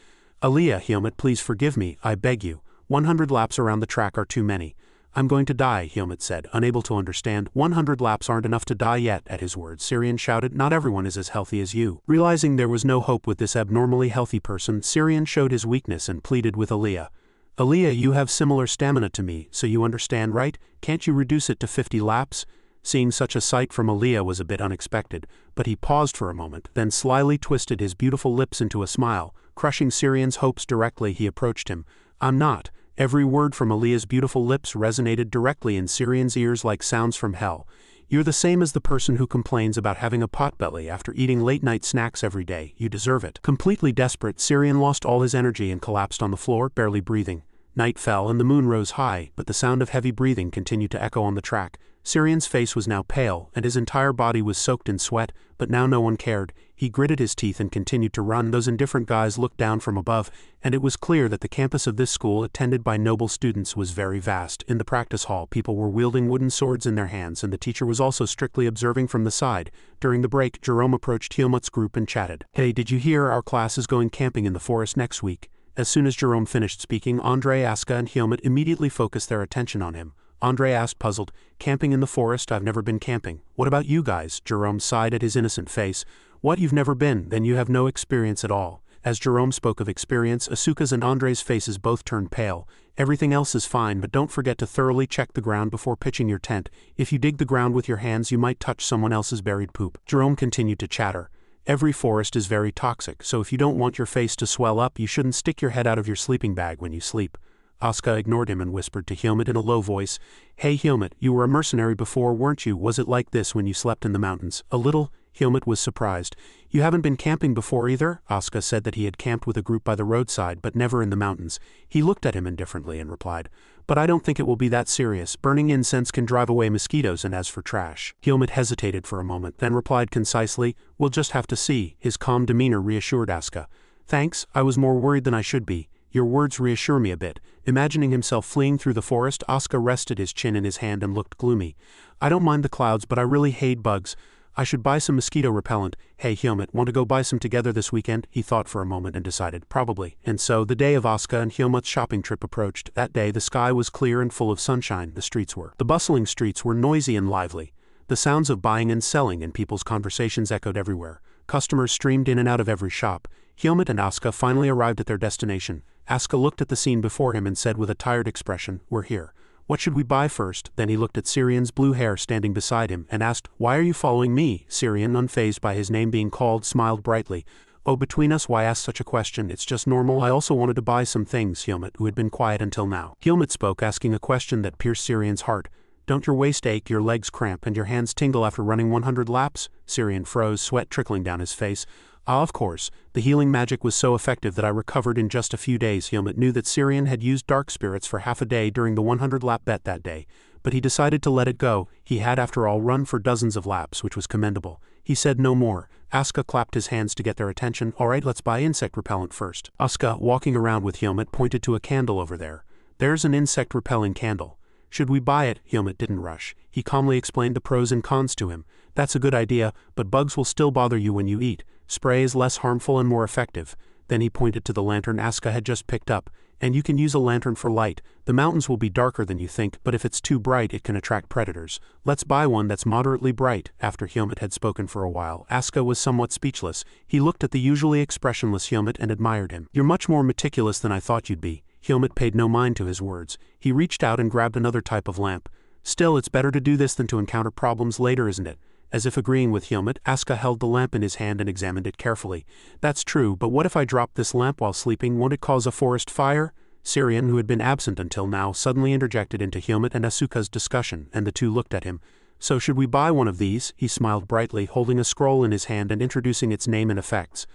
Aaliyah, Helmut, please forgive me, I beg you. 100 laps around the track are too many. I'm going to die, Helmut said, unable to understand. 100 laps aren't enough to die yet. At his words, Syrian shouted, not everyone is as healthy as you. Realizing there was no hope with this abnormally healthy person, Syrian showed his weakness and pleaded with Aaliyah. Aaliyah, you have similar stamina to me, so you understand, right? Can't you reduce it to 50 laps? Seeing such a sight from Aaliyah was a bit unexpected, but he paused for a moment, then slyly twisted his beautiful lips into a smile. Crushing Syrian's hopes directly, he approached him. I'm not. Every word from Aaliyah's beautiful lips resonated directly in Syrian's ears like sounds from hell. You're the same as the person who complains about having a potbelly after eating late-night snacks every day. You deserve it. Completely desperate, Syrian lost all his energy and collapsed on the floor, barely breathing. Night fell and the moon rose high, but the sound of heavy breathing continued to echo on the track. Syrian's face was now pale, and his entire body was soaked in sweat, but now no one cared. He gritted his teeth and continued to run. Those indifferent guys looked down from above, and it was clear that the campus of this school, attended by noble students, was very vast. In the practice hall, people were wielding wooden swords in their hands, and the teacher was also strictly observing from the side. During the break, Jerome approached Helmut's group and chatted. Hey, did you hear our class is going camping in the forest next week? As soon as Jerome finished speaking, Andre, Asuka, and Helmut immediately focused their attention on him. Andre asked, puzzled, camping in the forest? I've never been camping. What about you guys? Jerome sighed at his innocent face. What, you've never been? Then you have no experience at all. As Jerome spoke of experience, Asuka's and Andre's faces both turned pale. Everything else is fine, but don't forget to thoroughly check the ground before pitching your tent. If you dig the ground with your hands, you might touch someone else's buried poop. Jerome continued to chatter. Every forest is very toxic, so if you don't want your face to swell up, you shouldn't stick your head out of your sleeping bag when you sleep. Asuka ignored him and whispered to Helmut in a low voice, Hey Helmut, you were a mercenary before, weren't you? Was it like this when you slept in the mountains? A little. Helmut was surprised. You haven't been camping before either? Asuka said that he had camped with a group by the roadside, but never in the mountains. He looked at him indifferently and replied, But I don't think it will be that serious. Burning incense can drive away mosquitoes, and as for trash. Helmut hesitated for a moment, then replied concisely, We'll just have to see. His calm demeanor reassured Asuka. Thanks, I was more worried than I should be. Your words reassure me a bit. Imagining himself fleeing through the forest, Asuka rested his chin in his hand and looked gloomy. I don't mind the clouds, but I really hate bugs. I should buy some mosquito repellent. Hey Helmut, want to go buy some together this weekend? He thought for a moment and decided, probably. And so, the day of Asuka and Helmut's shopping trip approached. That day the sky was clear and full of sunshine. The streets were. The bustling streets were noisy and lively. The sounds of buying and selling and people's conversations echoed everywhere. Customers streamed in and out of every shop. Helmut and Asuka finally arrived at their destination. Asuka looked at the scene before him and said with a tired expression, We're here. What should we buy first? Then he looked at Syrian's blue hair standing beside him and asked, Why are you following me? Syrian, unfazed by his name being called, smiled brightly. Oh, between us, why ask such a question? It's just normal. I also wanted to buy some things, Helmut, who had been quiet until now. Helmut spoke, asking a question that pierced Syrian's heart. Don't your waist ache, your legs cramp, and your hands tingle after running 100 laps? Syrian froze, sweat trickling down his face. Ah, of course. The healing magic was so effective that I recovered in just a few days. Helmut knew that Syrian had used dark spirits for half a day during the 100-lap bet that day, but he decided to let it go. He had, after all, run for dozens of laps, which was commendable. He said no more. Asuka clapped his hands to get their attention. All right, let's buy insect repellent first. Asuka, walking around with Helmut, pointed to a candle over there. There's an insect-repelling candle. Should we buy it? Helmut didn't rush. He calmly explained the pros and cons to him. That's a good idea, but bugs will still bother you when you eat. Spray is less harmful and more effective. Then he pointed to the lantern Asuka had just picked up. And you can use a lantern for light. The mountains will be darker than you think, but if it's too bright it can attract predators. Let's buy one that's moderately bright. After Helmut had spoken for a while, Asuka was somewhat speechless. He looked at the usually expressionless Helmut and admired him. You're much more meticulous than I thought you'd be. Helmut paid no mind to his words. He reached out and grabbed another type of lamp. Still, it's better to do this than to encounter problems later, isn't it? As if agreeing with Helmut, Asuka held the lamp in his hand and examined it carefully. That's true, but what if I drop this lamp while sleeping? Won't it cause a forest fire? Syrian, who had been absent until now, suddenly interjected into Helmut and Asuka's discussion, and the two looked at him. So should we buy one of these? He smiled brightly, holding a scroll in his hand and introducing its name and effects.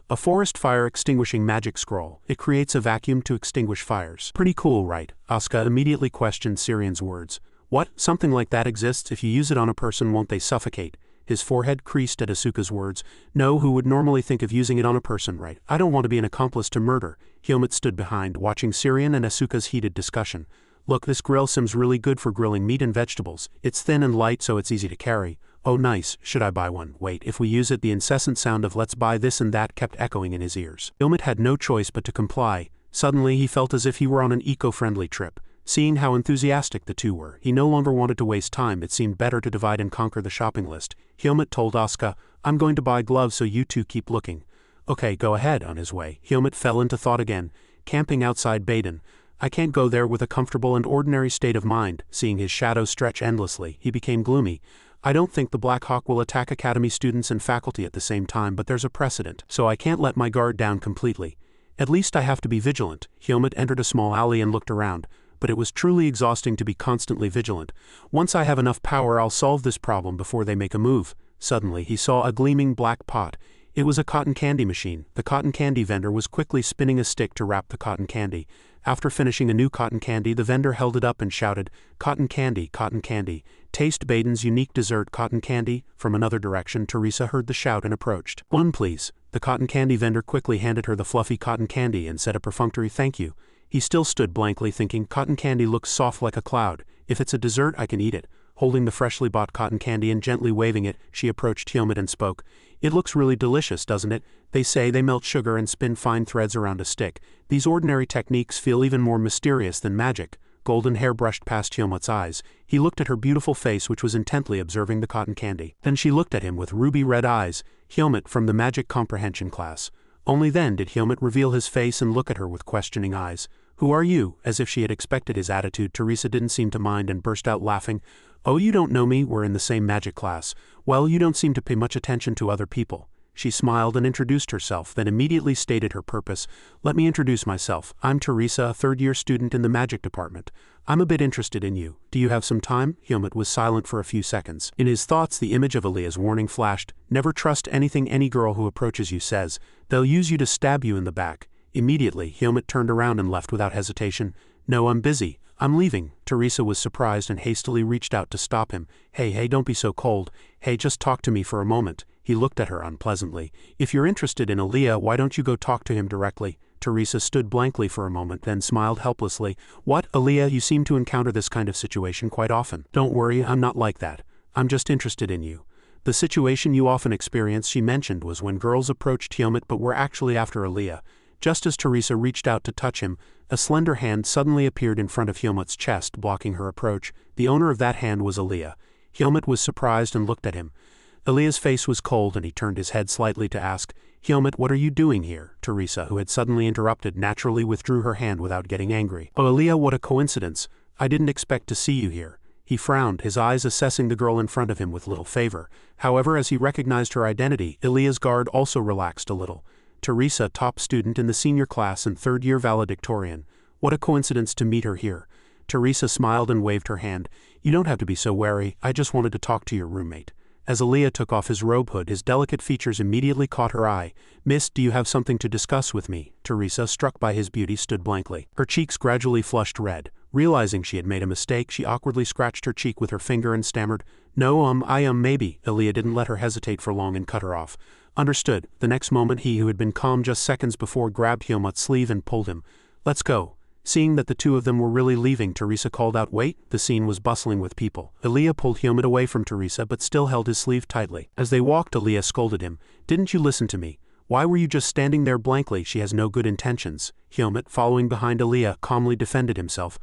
A forest fire extinguishing magic scroll. It creates a vacuum to extinguish fires. Pretty cool, right? Asuka immediately questioned Syrian's words. What? Something like that exists? If you use it on a person, won't they suffocate? His forehead creased at Asuka's words. No, who would normally think of using it on a person, right? I don't want to be an accomplice to murder. Helmut stood behind, watching Syrian and Asuka's heated discussion. Look, this grill seems really good for grilling meat and vegetables. It's thin and light, so it's easy to carry. Oh nice, should I buy one? Wait, if we use it, the incessant sound of let's buy this and that kept echoing in his ears. Helmut had no choice but to comply. Suddenly he felt as if he were on an eco-friendly trip. Seeing how enthusiastic the two were, he no longer wanted to waste time. It seemed better to divide and conquer the shopping list. Helmut told Asuka, I'm going to buy gloves, so you two keep looking. Okay, go ahead. On his way, Helmut fell into thought again. Camping outside Baden. I can't go there with a comfortable and ordinary state of mind. Seeing his shadow stretch endlessly, he became gloomy. I don't think the Blackhawk will attack academy students and faculty at the same time, but there's a precedent, so I can't let my guard down completely. At least I have to be vigilant. Helmut entered a small alley and looked around. But it was truly exhausting to be constantly vigilant. Once I have enough power, I'll solve this problem before they make a move. Suddenly, he saw a gleaming black pot. It was a cotton candy machine. The cotton candy vendor was quickly spinning a stick to wrap the cotton candy. After finishing a new cotton candy, the vendor held it up and shouted, cotton candy, taste Baden's unique dessert cotton candy. From another direction, Teresa heard the shout and approached. One please. The cotton candy vendor quickly handed her the fluffy cotton candy and said a perfunctory thank you. He still stood blankly thinking, cotton candy looks soft like a cloud. If it's a dessert, I can eat it. Holding the freshly bought cotton candy and gently waving it, she approached Helmut and spoke. It looks really delicious, doesn't it? They say they melt sugar and spin fine threads around a stick. These ordinary techniques feel even more mysterious than magic. Golden hair brushed past Helmut's eyes. He looked at her beautiful face, which was intently observing the cotton candy. Then she looked at him with ruby red eyes. Helmut from the magic comprehension class. Only then did Helmut reveal his face and look at her with questioning eyes. Who are you? As if she had expected his attitude, Teresa didn't seem to mind and burst out laughing. Oh, you don't know me, we're in the same magic class. Well, you don't seem to pay much attention to other people. She smiled and introduced herself, then immediately stated her purpose. Let me introduce myself. I'm Teresa, a third-year student in the magic department. I'm a bit interested in you. Do you have some time? Helmut was silent for a few seconds. In his thoughts, the image of Alea's warning flashed. Never trust anything any girl who approaches you says. They'll use you to stab you in the back. Immediately, Helmut turned around and left without hesitation. No, I'm busy. I'm leaving. Teresa was surprised and hastily reached out to stop him. Hey, don't be so cold. Hey, just talk to me for a moment. He looked at her unpleasantly. If you're interested in Alea, why don't you go talk to him directly? Teresa stood blankly for a moment, then smiled helplessly. What, Alea, you seem to encounter this kind of situation quite often. Don't worry, I'm not like that. I'm just interested in you. The situation you often experience, she mentioned, was when girls approached Helmut but were actually after Alea. Just as Teresa reached out to touch him, a slender hand suddenly appeared in front of Helmut's chest, blocking her approach. The owner of that hand was Alea. Helmut was surprised and looked at him. Alea's face was cold and he turned his head slightly to ask, Helmut, what are you doing here? Teresa, who had suddenly interrupted, naturally withdrew her hand without getting angry. Oh, Alea, what a coincidence. I didn't expect to see you here. He frowned, his eyes assessing the girl in front of him with little favor. However, as he recognized her identity, Alea's guard also relaxed a little. Teresa, top student in the senior class and third-year valedictorian. What a coincidence to meet her here. Teresa smiled and waved her hand. You don't have to be so wary, I just wanted to talk to your roommate. As Alea took off his robe hood, his delicate features immediately caught her eye. Miss, do you have something to discuss with me? Teresa, struck by his beauty, stood blankly. Her cheeks gradually flushed red. Realizing she had made a mistake, she awkwardly scratched her cheek with her finger and stammered, No, maybe. Alea didn't let her hesitate for long and cut her off. Understood. The next moment he who had been calm just seconds before grabbed Helmut's sleeve and pulled him. Let's go. Seeing that the two of them were really leaving, Teresa called out, Wait. The scene was bustling with people. Alea pulled Helmut away from Teresa but still held his sleeve tightly. As they walked, Alea scolded him. Didn't you listen to me? Why were you just standing there blankly? She has no good intentions. Helmut, following behind Alea, calmly defended himself.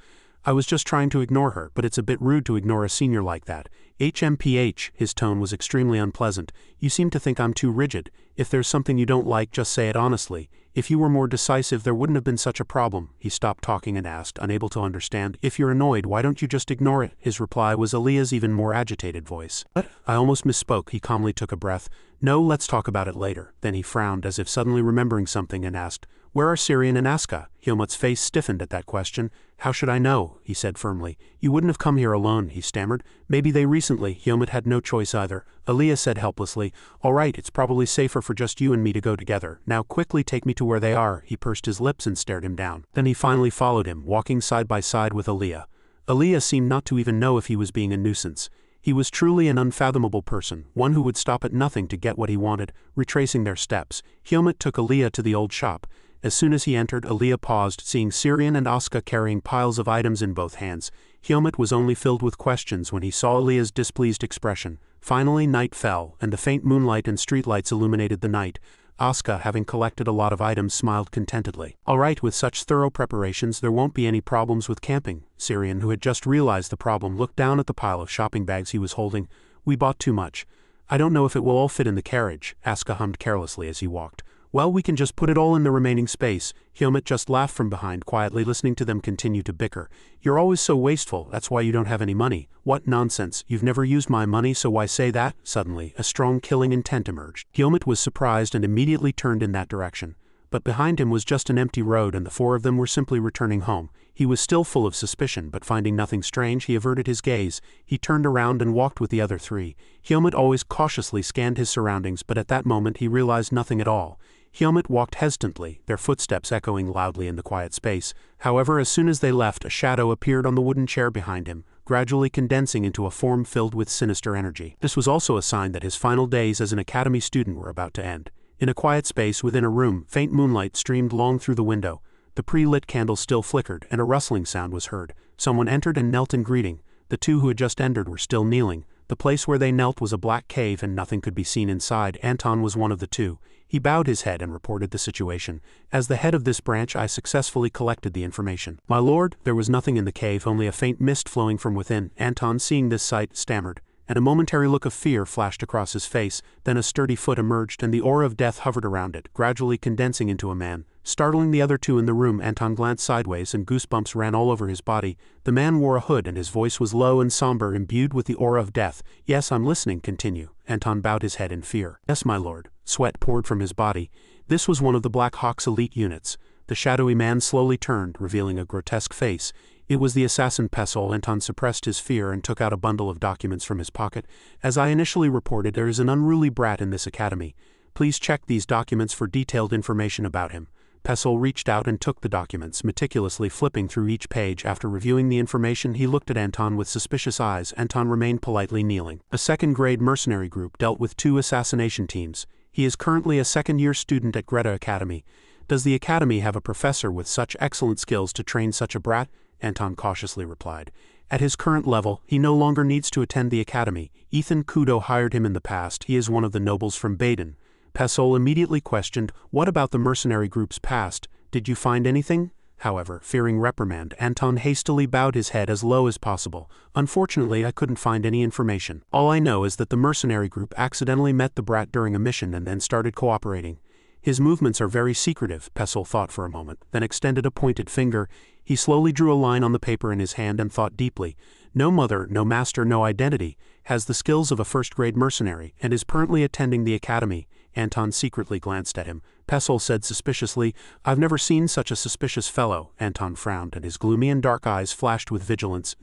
I was just trying to ignore her, but it's a bit rude to ignore a senior like that. HMPH, his tone was extremely unpleasant. You seem to think I'm too rigid. If there's something you don't like, just say it honestly. If you were more decisive, there wouldn't have been such a problem. He stopped talking and asked, unable to understand. If you're annoyed, why don't you just ignore it? His reply was Alea's even more agitated voice. What? I almost misspoke. He calmly took a breath. No, let's talk about it later. Then he frowned as if suddenly remembering something and asked, Where are Syrian and Aska? Hyomut's face stiffened at that question. How should I know? He said firmly. You wouldn't have come here alone, he stammered. Maybe they recently. Hyomut had no choice either. Aaliyah said helplessly. All right, it's probably safer for just you and me to go together. Now quickly take me to where they are. He pursed his lips and stared him down. Then he finally followed him, walking side by side with Aaliyah. Aaliyah seemed not to even know if he was being a nuisance. He was truly an unfathomable person, one who would stop at nothing to get what he wanted. Retracing their steps, Hyomut took Aaliyah to the old shop. As soon as he entered, Aaliyah paused, seeing Syrian and Aska carrying piles of items in both hands. Hyomut was only filled with questions when he saw Aaliyah's displeased expression. Finally night fell, and the faint moonlight and streetlights illuminated the night. Aska, having collected a lot of items, smiled contentedly. All right, with such thorough preparations there won't be any problems with camping. Syrian, who had just realized the problem, looked down at the pile of shopping bags he was holding. We bought too much. I don't know if it will all fit in the carriage, Aska hummed carelessly as he walked. Well, we can just put it all in the remaining space. Hyomut just laughed from behind, quietly listening to them continue to bicker. You're always so wasteful, that's why you don't have any money. What nonsense, you've never used my money, so why say that? Suddenly, a strong killing intent emerged. Hyomut was surprised and immediately turned in that direction. But behind him was just an empty road and the four of them were simply returning home. He was still full of suspicion, but finding nothing strange, he averted his gaze. He turned around and walked with the other three. Hyomut always cautiously scanned his surroundings, but at that moment he realized nothing at all. Hyomut walked hesitantly, their footsteps echoing loudly in the quiet space. However, as soon as they left, a shadow appeared on the wooden chair behind him, gradually condensing into a form filled with sinister energy. This was also a sign that his final days as an academy student were about to end. In a quiet space within a room, faint moonlight streamed long through the window. The pre-lit candles still flickered, and a rustling sound was heard. Someone entered and knelt in greeting. The two who had just entered were still kneeling. The place where they knelt was a black cave and nothing could be seen inside. Anton was one of the two. He bowed his head and reported the situation. As the head of this branch, I successfully collected the information. My lord, there was nothing in the cave, only a faint mist flowing from within. Anton, seeing this sight, stammered, and a momentary look of fear flashed across his face. Then a sturdy foot emerged and the aura of death hovered around it, gradually condensing into a man. Startling the other two in the room, Anton glanced sideways and goosebumps ran all over his body. The man wore a hood and his voice was low and somber, imbued with the aura of death. Yes, I'm listening, continue. Anton bowed his head in fear. Yes, my lord. Sweat poured from his body. This was one of the Blackhawk's elite units. The shadowy man slowly turned, revealing a grotesque face. It was the assassin Pesol. Anton suppressed his fear and took out a bundle of documents from his pocket. As I initially reported, there is an unruly brat in this academy. Please check these documents for detailed information about him. Pesol reached out and took the documents, meticulously flipping through each page. After reviewing the information, he looked at Anton with suspicious eyes. Anton remained politely kneeling. A second-grade mercenary group dealt with 2 assassination teams. He is currently a second-year student at Greta Academy. Does the academy have a professor with such excellent skills to train such a brat? Anton cautiously replied. At his current level, he no longer needs to attend the academy. Ethan Kudo hired him in the past. He is one of the nobles from Baden. Pesol immediately questioned, what about the mercenary group's past? Did you find anything? However, fearing reprimand, Anton hastily bowed his head as low as possible. Unfortunately, I couldn't find any information. All I know is that the mercenary group accidentally met the brat during a mission and then started cooperating. His movements are very secretive, Pesol thought for a moment, then extended a pointed finger. He slowly drew a line on the paper in his hand and thought deeply. No mother, no master, no identity, has the skills of a first-grade mercenary, and is currently attending the academy. Anton secretly glanced at him. Pesol said suspiciously, I've never seen such a suspicious fellow. Anton frowned, and his gloomy and dark eyes flashed with vigilance.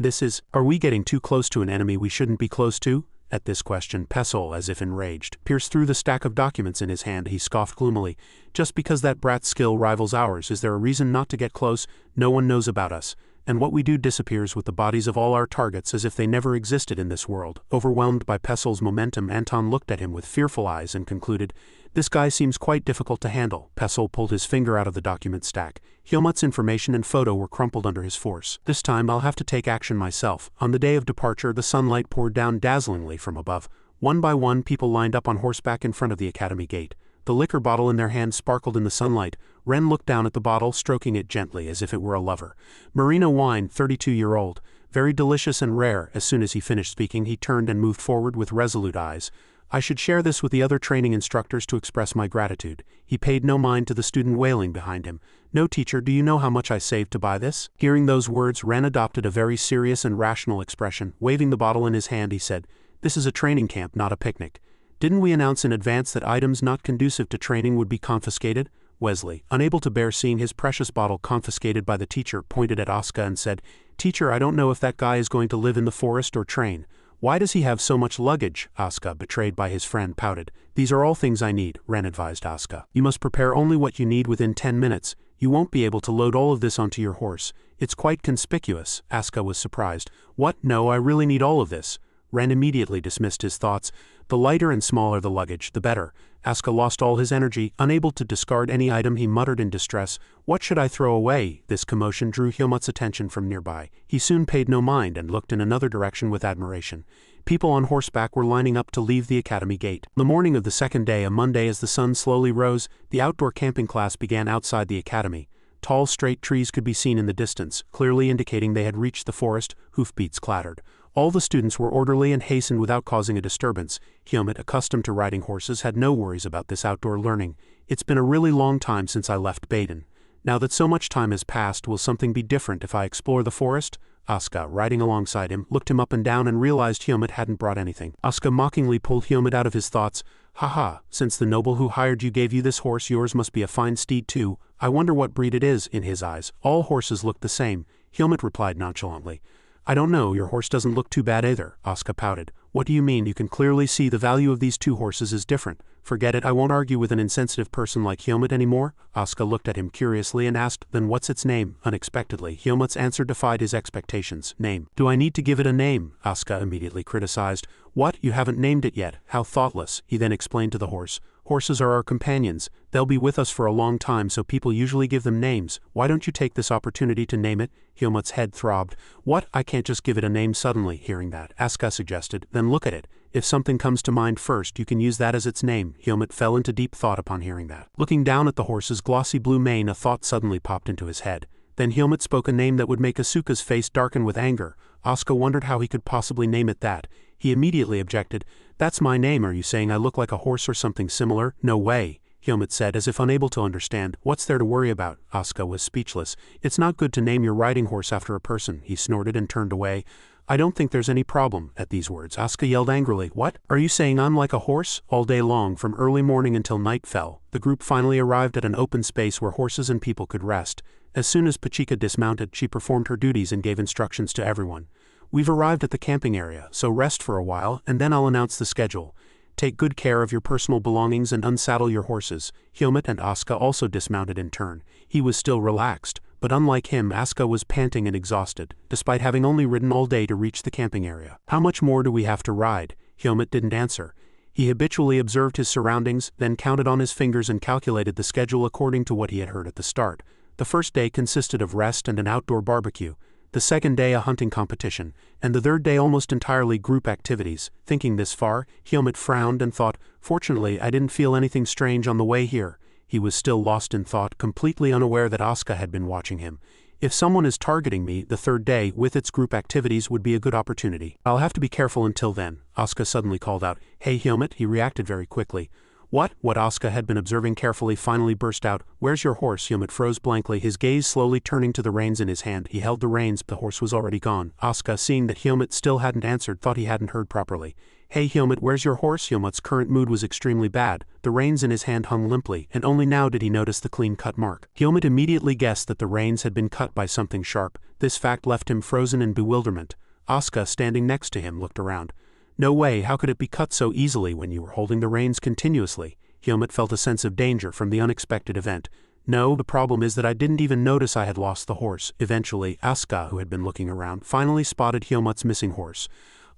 Are we getting too close to an enemy we shouldn't be close to? At this question, Pesol, as if enraged, pierced through the stack of documents in his hand. He scoffed gloomily. Just because that brat's skill rivals ours, is there a reason not to get close? No one knows about us. And what we do disappears with the bodies of all our targets as if they never existed in this world. Overwhelmed by Pesol's momentum, Anton looked at him with fearful eyes and concluded, this guy seems quite difficult to handle. Pesol pulled his finger out of the document stack. Hyomut's information and photo were crumpled under his force. This time I'll have to take action myself. On the day of departure, the sunlight poured down dazzlingly from above. One by one, people lined up on horseback in front of the academy gate. The liquor bottle in their hand sparkled in the sunlight. Ren looked down at the bottle, stroking it gently as if it were a lover. Merino wine, 32-year-old. Very delicious and rare. As soon as he finished speaking, he turned and moved forward with resolute eyes. I should share this with the other training instructors to express my gratitude. He paid no mind to the student wailing behind him. No, teacher, do you know how much I saved to buy this? Hearing those words, Ren adopted a very serious and rational expression. Waving the bottle in his hand, he said, this is a training camp, not a picnic. Didn't we announce in advance that items not conducive to training would be confiscated? Wesley, unable to bear seeing his precious bottle confiscated by the teacher, pointed at Asuka and said, "Teacher, I don't know if that guy is going to live in the forest or train. Why does he have so much luggage?" Asuka, betrayed by his friend, pouted. "These are all things I need," Ren advised Asuka. "You must prepare only what you need within 10 minutes. You won't be able to load all of this onto your horse. It's quite conspicuous." Asuka was surprised. "What? No, I really need all of this." Ren immediately dismissed his thoughts. The lighter and smaller the luggage, the better. Asuka lost all his energy, unable to discard any item. He muttered in distress, "What should I throw away?" This commotion drew Hyomut's attention from nearby. He soon paid no mind and looked in another direction with admiration. People on horseback were lining up to leave the academy gate. The morning of the second day, a Monday, as the sun slowly rose, the outdoor camping class began outside the academy. Tall, straight trees could be seen in the distance, clearly indicating they had reached the forest. Hoofbeats clattered. All the students were orderly and hastened without causing a disturbance. Hyomut, accustomed to riding horses, had no worries about this outdoor learning. "It's been a really long time since I left Baden. Now that so much time has passed, will something be different if I explore the forest?" Asuka, riding alongside him, looked him up and down and realized Hyomut hadn't brought anything. Asuka mockingly pulled Hyomut out of his thoughts. "Haha, since the noble who hired you gave you this horse, yours must be a fine steed too. I wonder what breed it is." In his eyes, all horses looked the same. Hyomut replied nonchalantly, "I don't know, your horse doesn't look too bad either." Asuka pouted. "What do you mean? You can clearly see the value of these two horses is different. Forget it, I won't argue with an insensitive person like Hyomut anymore." Asuka looked at him curiously and asked, "Then what's its name?" Unexpectedly, Hyomut's answer defied his expectations. "Name? Do I need to give it a name?" Asuka immediately criticized. "What, you haven't named it yet? How thoughtless." He then explained to the horse, "Horses are our companions. They'll be with us for a long time, so people usually give them names. Why don't you take this opportunity to name it?" Hyomut's head throbbed. "What, I can't just give it a name suddenly." Hearing that, Asuka suggested, "Then look at it. If something comes to mind first, you can use that as its name." Hyomut fell into deep thought upon hearing that. Looking down at the horse's glossy blue mane, a thought suddenly popped into his head. Then Hyomut spoke a name that would make Asuka's face darken with anger. Asuka wondered how he could possibly name it that. He immediately objected. "That's my name. Are you saying I look like a horse or something similar?" "No way," Hyomut said, as if unable to understand. "What's there to worry about?" Asuka was speechless. "It's not good to name your riding horse after a person." He snorted and turned away. "I don't think there's any problem." At these words, Asuka yelled angrily, "What? Are you saying I'm like a horse?" All day long, from early morning until night fell, the group finally arrived at an open space where horses and people could rest. As soon as Pachika dismounted, she performed her duties and gave instructions to everyone. "We've arrived at the camping area, so rest for a while, and then I'll announce the schedule. Take good care of your personal belongings and unsaddle your horses." Hyomut and Asuka also dismounted in turn. He was still relaxed, but unlike him, Asuka was panting and exhausted, despite having only ridden all day to reach the camping area. "How much more do we have to ride?" Hyomut didn't answer. He habitually observed his surroundings, then counted on his fingers and calculated the schedule according to what he had heard at the start. The first day consisted of rest and an outdoor barbecue. The second day a hunting competition, and the third day almost entirely group activities. Thinking this far, Hyomut frowned and thought, "Fortunately, I didn't feel anything strange on the way here." He was still lost in thought, completely unaware that Asuka had been watching him. "If someone is targeting me, the third day, with its group activities, would be a good opportunity. I'll have to be careful until then." Asuka suddenly called out, "Hey Hyomut." He reacted very quickly. What Asuka had been observing carefully finally burst out. "Where's your horse?" Hyomut froze blankly, his gaze slowly turning to the reins in his hand. He held the reins, but the horse was already gone. Asuka, seeing that Hyomut still hadn't answered, thought he hadn't heard properly. "Hey Hyomut, where's your horse?" Hyomut's current mood was extremely bad. The reins in his hand hung limply, and only now did he notice the clean-cut mark. Hyomut immediately guessed that the reins had been cut by something sharp. This fact left him frozen in bewilderment. Asuka, standing next to him, looked around. "No way, how could it be cut so easily when you were holding the reins continuously?" Hyomut felt a sense of danger from the unexpected event. "No, the problem is that I didn't even notice I had lost the horse." Eventually, Asuka, who had been looking around, finally spotted Hyomut's missing horse.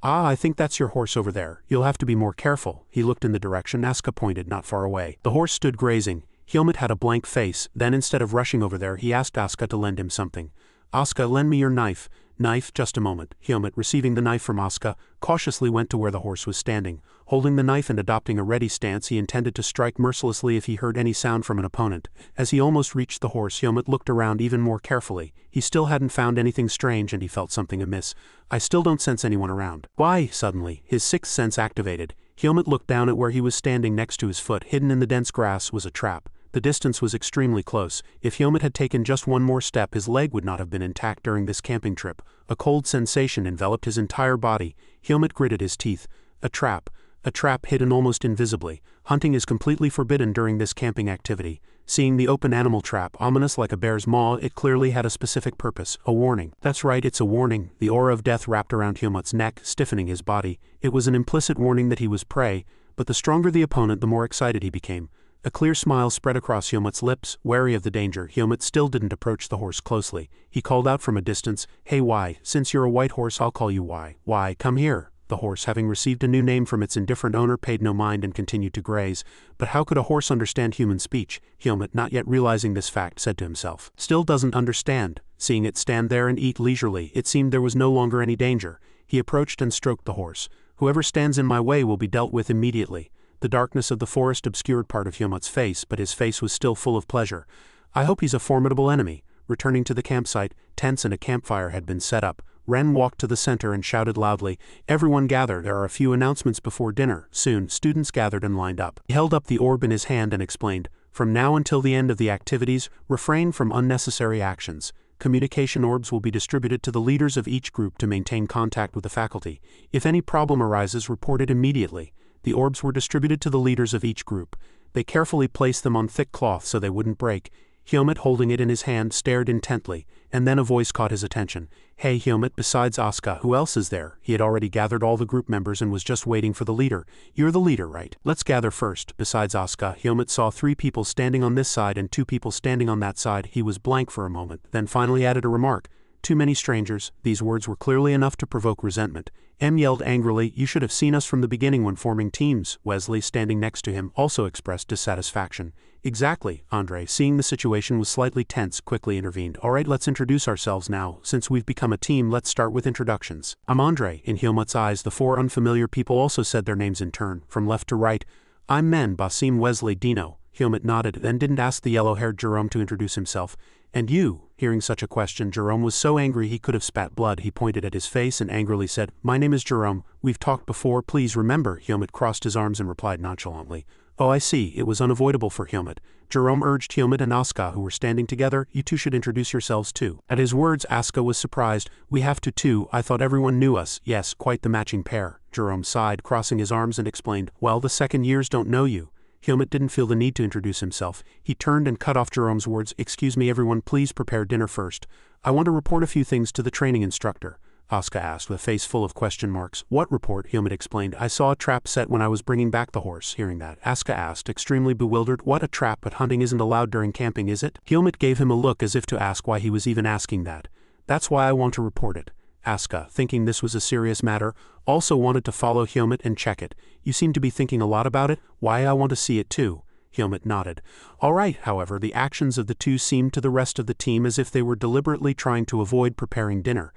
"Ah, I think that's your horse over there. You'll have to be more careful." He looked in the direction Asuka pointed, not far away. The horse stood grazing. Hyomut had a blank face. Then, instead of rushing over there, he asked Asuka to lend him something. "Asuka, lend me your knife." "Knife? Just a moment." Hyomut, receiving the knife from Asuka, cautiously went to where the horse was standing. Holding the knife and adopting a ready stance, he intended to strike mercilessly if he heard any sound from an opponent. As he almost reached the horse, Hyomut looked around even more carefully. He still hadn't found anything strange, and he felt something amiss. "I still don't sense anyone around." "Why?" Suddenly, his sixth sense activated. Hyomut looked down at where he was standing. Next to his foot, hidden in the dense grass, was a trap. The distance was extremely close. If Hyomut had taken just one more step, his leg would not have been intact during this camping trip. A cold sensation enveloped his entire body. Hyomut gritted his teeth. A trap. A trap hidden almost invisibly. Hunting is completely forbidden during this camping activity. Seeing the open animal trap, ominous like a bear's maw, it clearly had a specific purpose, a warning. That's right, it's a warning. The aura of death wrapped around Hyomut's neck, stiffening his body. It was an implicit warning that he was prey, but the stronger the opponent, the more excited he became. A clear smile spread across Hyomut's lips. Wary of the danger, Hyomut still didn't approach the horse closely. He called out from a distance, "Hey Y, since you're a white horse I'll call you Y. Y, come here." The horse, having received a new name from its indifferent owner, paid no mind and continued to graze. But how could a horse understand human speech? Hyomut, not yet realizing this fact, said to himself. Still doesn't understand. Seeing it stand there and eat leisurely, it seemed there was no longer any danger. He approached and stroked the horse. "Whoever stands in my way will be dealt with immediately." The darkness of the forest obscured part of Hyomut's face, but his face was still full of pleasure. "I hope he's a formidable enemy." Returning to the campsite, tents and a campfire had been set up. Ren walked to the center and shouted loudly, "Everyone gather, there are a few announcements before dinner." Soon, students gathered and lined up. He held up the orb in his hand and explained, "From now until the end of the activities, refrain from unnecessary actions. Communication orbs will be distributed to the leaders of each group to maintain contact with the faculty. If any problem arises, report it immediately." The orbs were distributed to the leaders of each group. They carefully placed them on thick cloth so they wouldn't break. Hyomut, holding it in his hand, stared intently, and then a voice caught his attention. "Hey Hyomut, besides Asuka, who else is there?" He had already gathered all the group members and was just waiting for the leader. "You're the leader, right? Let's gather first." Besides Asuka, Hyomut saw 3 people standing on this side and 2 people standing on that side. He was blank for a moment, then finally added a remark. "Too many strangers." These words were clearly enough to provoke resentment. M yelled angrily, "You should have seen us from the beginning when forming teams." Wesley, standing next to him, also expressed dissatisfaction. "Exactly." Andre, seeing the situation was slightly tense, quickly intervened. "All right, let's introduce ourselves now. Since we've become a team, let's start with introductions. I'm Andre." In Hyomut's eyes, the 4 unfamiliar people also said their names in turn, from left to right. "I'm Men, Basim, Wesley, Dino." Hyomut nodded, then didn't ask the yellow-haired Jerome to introduce himself. "And you?" Hearing such a question, Jerome was so angry he could have spat blood. He pointed at his face and angrily said, "My name is Jerome. We've talked before, please remember." Hyomut crossed his arms and replied nonchalantly. "Oh, I see." It was unavoidable for Hyomut. Jerome urged Hyomut and Asuka, who were standing together, "You two should introduce yourselves too." At his words, Asuka was surprised. "We have to too. I thought everyone knew us." "Yes, quite the matching pair." Jerome sighed, crossing his arms and explained, "Well, the second years don't know you." Hyomut didn't feel the need to introduce himself. He turned and cut off Jerome's words. "Excuse me everyone, please prepare dinner first. I want to report a few things to the training instructor." Asuka asked with a face full of question marks. "What report?" Hyomut explained. "I saw a trap set when I was bringing back the horse." Hearing that, Asuka asked, extremely bewildered, "What, a trap? But hunting isn't allowed during camping, is it?" Hyomut gave him a look as if to ask why he was even asking that. "That's why I want to report it." Asuka, thinking this was a serious matter, also wanted to follow Hyomut and check it. "You seem to be thinking a lot about it. Why, I want to see it too." Hyomut nodded. "All right." However, the actions of the two seemed to the rest of the team as if they were deliberately trying to avoid preparing dinner.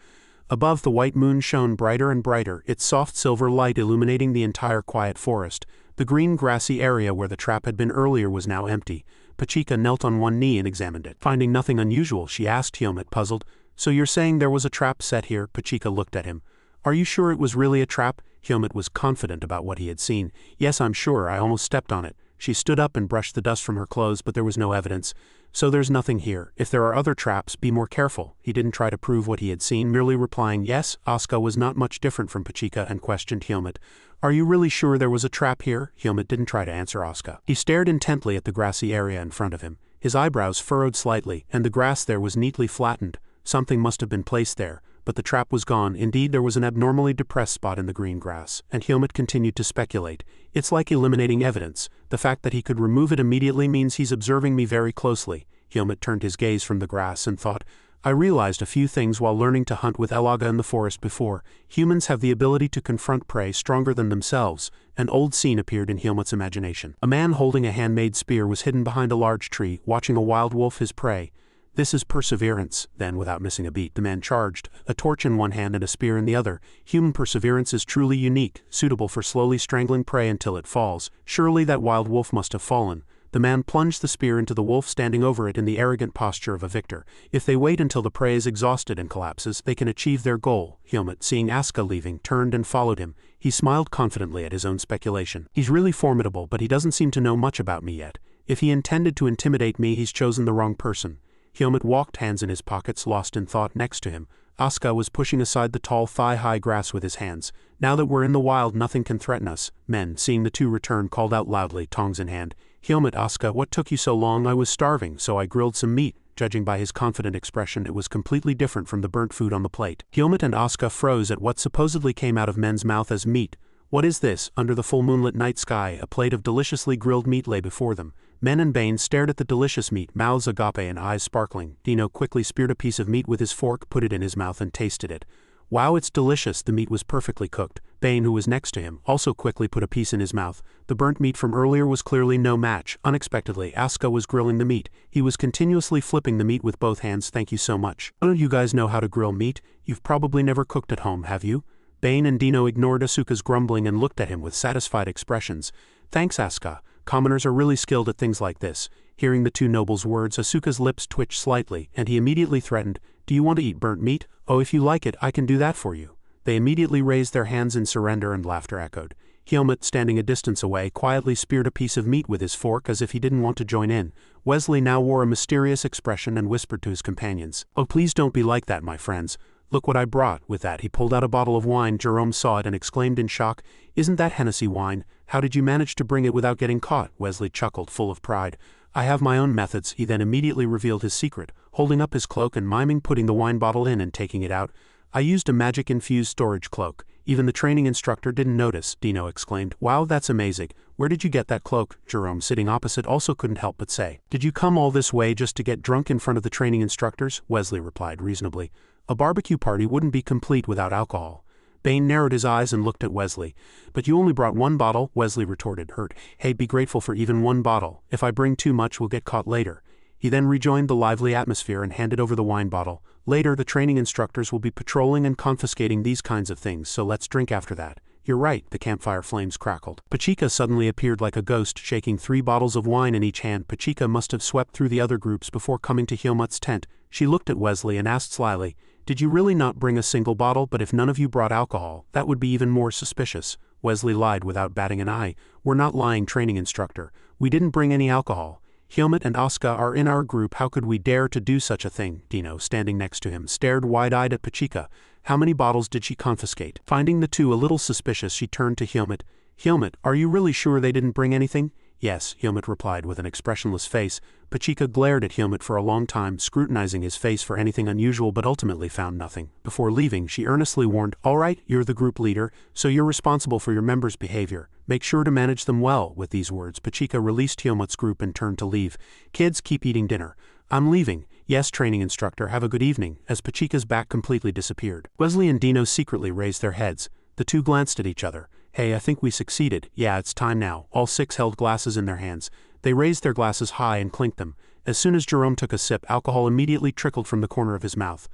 Above, the white moon shone brighter and brighter, its soft silver light illuminating the entire quiet forest. The green grassy area where the trap had been earlier was now empty. Pachika knelt on one knee and examined it. Finding nothing unusual, she asked Hyomut, puzzled, "So you're saying there was a trap set here?" Pachika looked at him. "Are you sure it was really a trap?" Hyomut was confident about what he had seen. "Yes, I'm sure. I almost stepped on it." She stood up and brushed the dust from her clothes, but there was no evidence. "So there's nothing here. If there are other traps, be more careful." He didn't try to prove what he had seen, merely replying yes. Asuka was not much different from Pachika and questioned Hyomut. "Are you really sure there was a trap here?" Hyomut didn't try to answer Asuka. He stared intently at the grassy area in front of him. His eyebrows furrowed slightly, and the grass there was neatly flattened. Something must have been placed there, but the trap was gone. Indeed, there was an abnormally depressed spot in the green grass, and Hyomut continued to speculate. "It's like eliminating evidence. The fact that he could remove it immediately means he's observing me very closely." Hyomut turned his gaze from the grass and thought, "I realized a few things while learning to hunt with Elaga in the forest before. Humans have the ability to confront prey stronger than themselves." An old scene appeared in Hyomut's imagination. A man holding a handmade spear was hidden behind a large tree, watching a wild wolf, his prey. "This is perseverance." Then, without missing a beat, the man charged, a torch in one hand and a spear in the other. "Human perseverance is truly unique, suitable for slowly strangling prey until it falls. Surely that wild wolf must have fallen." The man plunged the spear into the wolf, standing over it in the arrogant posture of a victor. "If they wait until the prey is exhausted and collapses, they can achieve their goal." Hyomut, seeing Asuka leaving, turned and followed him. He smiled confidently at his own speculation. "He's really formidable, but he doesn't seem to know much about me yet. If he intended to intimidate me, he's chosen the wrong person." Hyomut walked, hands in his pockets, lost in thought, next to him. Asuka was pushing aside the tall thigh-high grass with his hands. "Now that we're in the wild, nothing can threaten us." Men, seeing the two return, called out loudly, tongs in hand. Helmut, Asuka, what took you so long? I was starving, so I grilled some meat. Judging by his confident expression, it was completely different from the burnt food on the plate. Helmut and Asuka froze at what supposedly came out of men's mouth as meat. What is this? Under the full moonlit night sky, a plate of deliciously grilled meat lay before them. Men and Bane stared at the delicious meat, mouths agape and eyes sparkling. Dino quickly speared a piece of meat with his fork, put it in his mouth and tasted it. Wow, it's delicious. The meat was perfectly cooked. Bane, who was next to him, also quickly put a piece in his mouth. The burnt meat from earlier was clearly no match. Unexpectedly, Asuka was grilling the meat. He was continuously flipping the meat with both hands. Thank you so much. Don't you guys know how to grill meat? You've probably never cooked at home, have you? Bane and Dino ignored Asuka's grumbling and looked at him with satisfied expressions. Thanks, Asuka. Commoners are really skilled at things like this. Hearing the two nobles' words, Asuka's lips twitched slightly, and he immediately threatened, Do you want to eat burnt meat? Oh, if you like it, I can do that for you. They immediately raised their hands in surrender and laughter echoed. Helmut, standing a distance away, quietly speared a piece of meat with his fork as if he didn't want to join in. Wesley now wore a mysterious expression and whispered to his companions, Oh, please don't be like that, my friends. Look what I brought. With that, he pulled out a bottle of wine. Jerome saw it and exclaimed in shock, Isn't that Hennessy wine? How did you manage to bring it without getting caught? Wesley chuckled, full of pride. I have my own methods. He then immediately revealed his secret, holding up his cloak and miming putting the wine bottle in and taking it out. I used a magic-infused storage cloak. Even the training instructor didn't notice, Dino exclaimed. Wow, that's amazing. Where did you get that cloak? Jerome, sitting opposite, also couldn't help but say. Did you come all this way just to get drunk in front of the training instructors? Wesley replied reasonably. A barbecue party wouldn't be complete without alcohol. Bane narrowed his eyes and looked at Wesley. But you only brought one bottle, Wesley retorted, hurt. Hey, be grateful for even one bottle. If I bring too much, we'll get caught later. He then rejoined the lively atmosphere and handed over the wine bottle. Later, the training instructors will be patrolling and confiscating these kinds of things, so let's drink after that. You're right, the campfire flames crackled. Pachika suddenly appeared like a ghost, shaking 3 bottles of wine in each hand. Pachika must have swept through the other groups before coming to Helmut's tent. She looked at Wesley and asked slyly, Did you really not bring a single bottle? But if none of you brought alcohol, that would be even more suspicious. Wesley lied without batting an eye. We're not lying, training instructor. We didn't bring any alcohol. Helmut and Asuka are in our group. How could we dare to do such a thing? Dino, standing next to him, stared wide-eyed at Pachika. How many bottles did she confiscate? Finding the two a little suspicious, she turned to Helmut. Helmut, are you really sure they didn't bring anything? Yes, Helmut replied with an expressionless face. Pachika glared at Helmut for a long time, scrutinizing his face for anything unusual, but ultimately found nothing. Before leaving, she earnestly warned, All right, you're the group leader, so you're responsible for your members' behavior. Make sure to manage them well. With these words, Pachika released Helmut's group and turned to leave. Kids, keep eating dinner. I'm leaving. Yes, training instructor, have a good evening, as Pachika's back completely disappeared. Wesley and Dino secretly raised their heads. The two glanced at each other. Hey, I think we succeeded. Yeah, it's time now. All 6 held glasses in their hands. They raised their glasses high and clinked them. As soon as Jerome took a sip, alcohol immediately trickled from the corner of his mouth.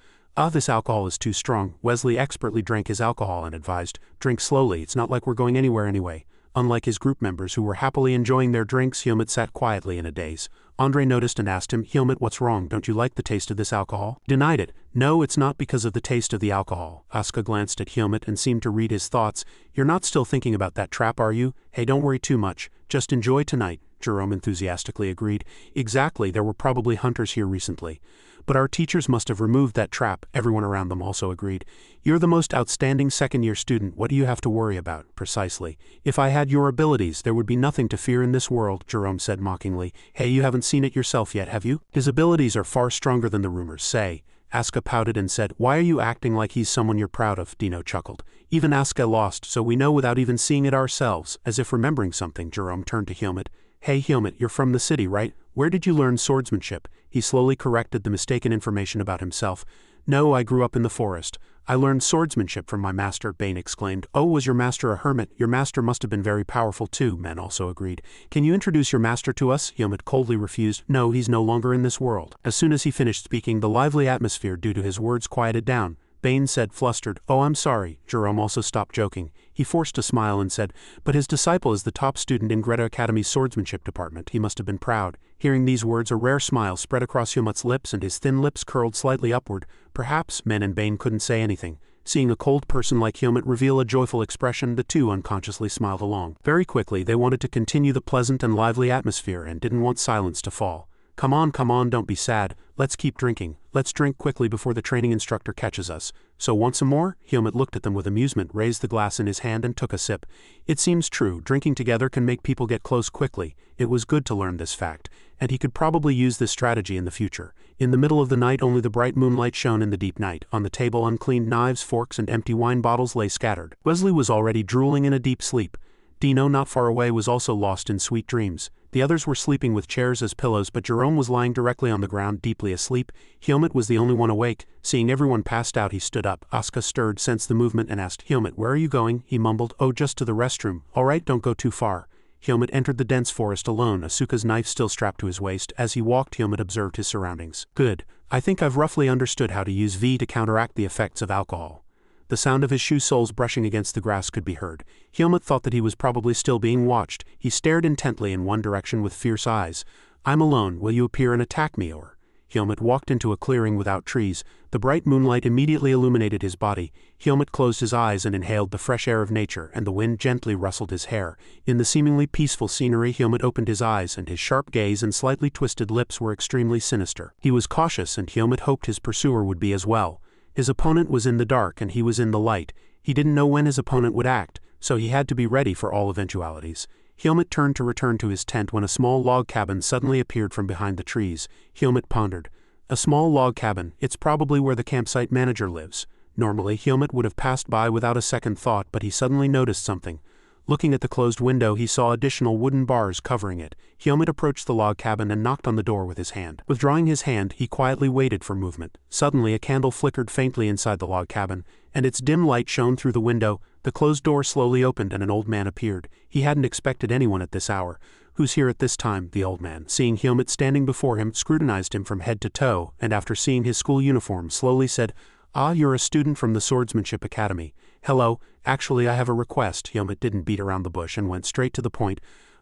This alcohol is too strong. Wesley expertly drank his alcohol and advised, Drink slowly, it's not like we're going anywhere anyway. Unlike his group members who were happily enjoying their drinks, Helmut sat quietly in a daze. Andre noticed and asked him, Helmut, what's wrong? Don't you like the taste of this alcohol? Denied it. No, it's not because of the taste of the alcohol. Asuka glanced at Helmut and seemed to read his thoughts. You're not still thinking about that trap, are you? Hey, don't worry too much. Just enjoy tonight. Jerome enthusiastically agreed. Exactly, there were probably hunters here recently. But our teachers must have removed that trap, everyone around them also agreed. You're the most outstanding second-year student, what do you have to worry about? Precisely. If I had your abilities, there would be nothing to fear in this world, Jerome said mockingly. Hey, you haven't seen it yourself yet, have you? His abilities are far stronger than the rumors say. Asuka pouted and said, Why are you acting like he's someone you're proud of? Dino chuckled. Even Asuka lost, so we know without even seeing it ourselves. As if remembering something, Jerome turned to Helmut. Hey Helmut, you're from the city, right? Where did you learn swordsmanship? He slowly corrected the mistaken information about himself. No, I grew up in the forest. I learned swordsmanship from my master, Bane exclaimed. Oh, was your master a hermit? Your master must have been very powerful too, men also agreed. Can you introduce your master to us? Helmut coldly refused. No, he's no longer in this world. As soon as he finished speaking, the lively atmosphere due to his words quieted down. Bane said, flustered, Oh, I'm sorry. Jerome also stopped joking. He forced a smile and said, But his disciple is the top student in Greta Academy's swordsmanship department. He must have been proud. Hearing these words, a rare smile spread across Helmut's lips and his thin lips curled slightly upward. Perhaps, Men and Bane couldn't say anything. Seeing a cold person like Helmut reveal a joyful expression, the two unconsciously smiled along. Very quickly, they wanted to continue the pleasant and lively atmosphere and didn't want silence to fall. Come on, don't be sad. Let's keep drinking. Let's drink quickly before the training instructor catches us. So want some more? Helmut looked at them with amusement, raised the glass in his hand and took a sip. It seems true, drinking together can make people get close quickly. It was good to learn this fact, and he could probably use this strategy in the future. In the middle of the night only the bright moonlight shone in the deep night. On the table uncleaned knives, forks and empty wine bottles lay scattered. Wesley was already drooling in a deep sleep. Dino, not far away, was also lost in sweet dreams. The others were sleeping with chairs as pillows, but Jerome was lying directly on the ground, deeply asleep. Helmut was the only one awake. Seeing everyone passed out, he stood up. Asuka stirred, sensed the movement, and asked, "Helmut, where are you going?" He mumbled, "Oh, just to the restroom." "All right, don't go too far." Helmut entered the dense forest alone, Asuka's knife still strapped to his waist. As he walked, Helmut observed his surroundings. "Good. I think I've roughly understood how to use V to counteract the effects of alcohol." The sound of his shoe soles brushing against the grass could be heard. Helmut thought that he was probably still being watched. He stared intently in one direction with fierce eyes. "I'm alone. Will you appear and attack me or?" Helmut walked into a clearing without trees. The bright moonlight immediately illuminated his body. Helmut closed his eyes and inhaled the fresh air of nature, and the wind gently rustled his hair. In the seemingly peaceful scenery, Helmut opened his eyes, and his sharp gaze and slightly twisted lips were extremely sinister. He was cautious, and Helmut hoped his pursuer would be as well. His opponent was in the dark and he was in the light. He didn't know when his opponent would act, so he had to be ready for all eventualities. Helmut turned to return to his tent when a small log cabin suddenly appeared from behind the trees. Helmut pondered. A small log cabin, it's probably where the campsite manager lives. Normally, Helmut would have passed by without a second thought, but he suddenly noticed something. Looking at the closed window, he saw additional wooden bars covering it. Helmut approached the log cabin and knocked on the door with his hand. Withdrawing his hand, he quietly waited for movement. Suddenly, a candle flickered faintly inside the log cabin, and its dim light shone through the window. The closed door slowly opened and an old man appeared. He hadn't expected anyone at this hour. "Who's here at this time?" The old man, seeing Helmut standing before him, scrutinized him from head to toe, and after seeing his school uniform, slowly said, "Ah, you're a student from the Swordsmanship Academy. Hello, actually I have a request." Helmut didn't beat around the bush and went straight to the point.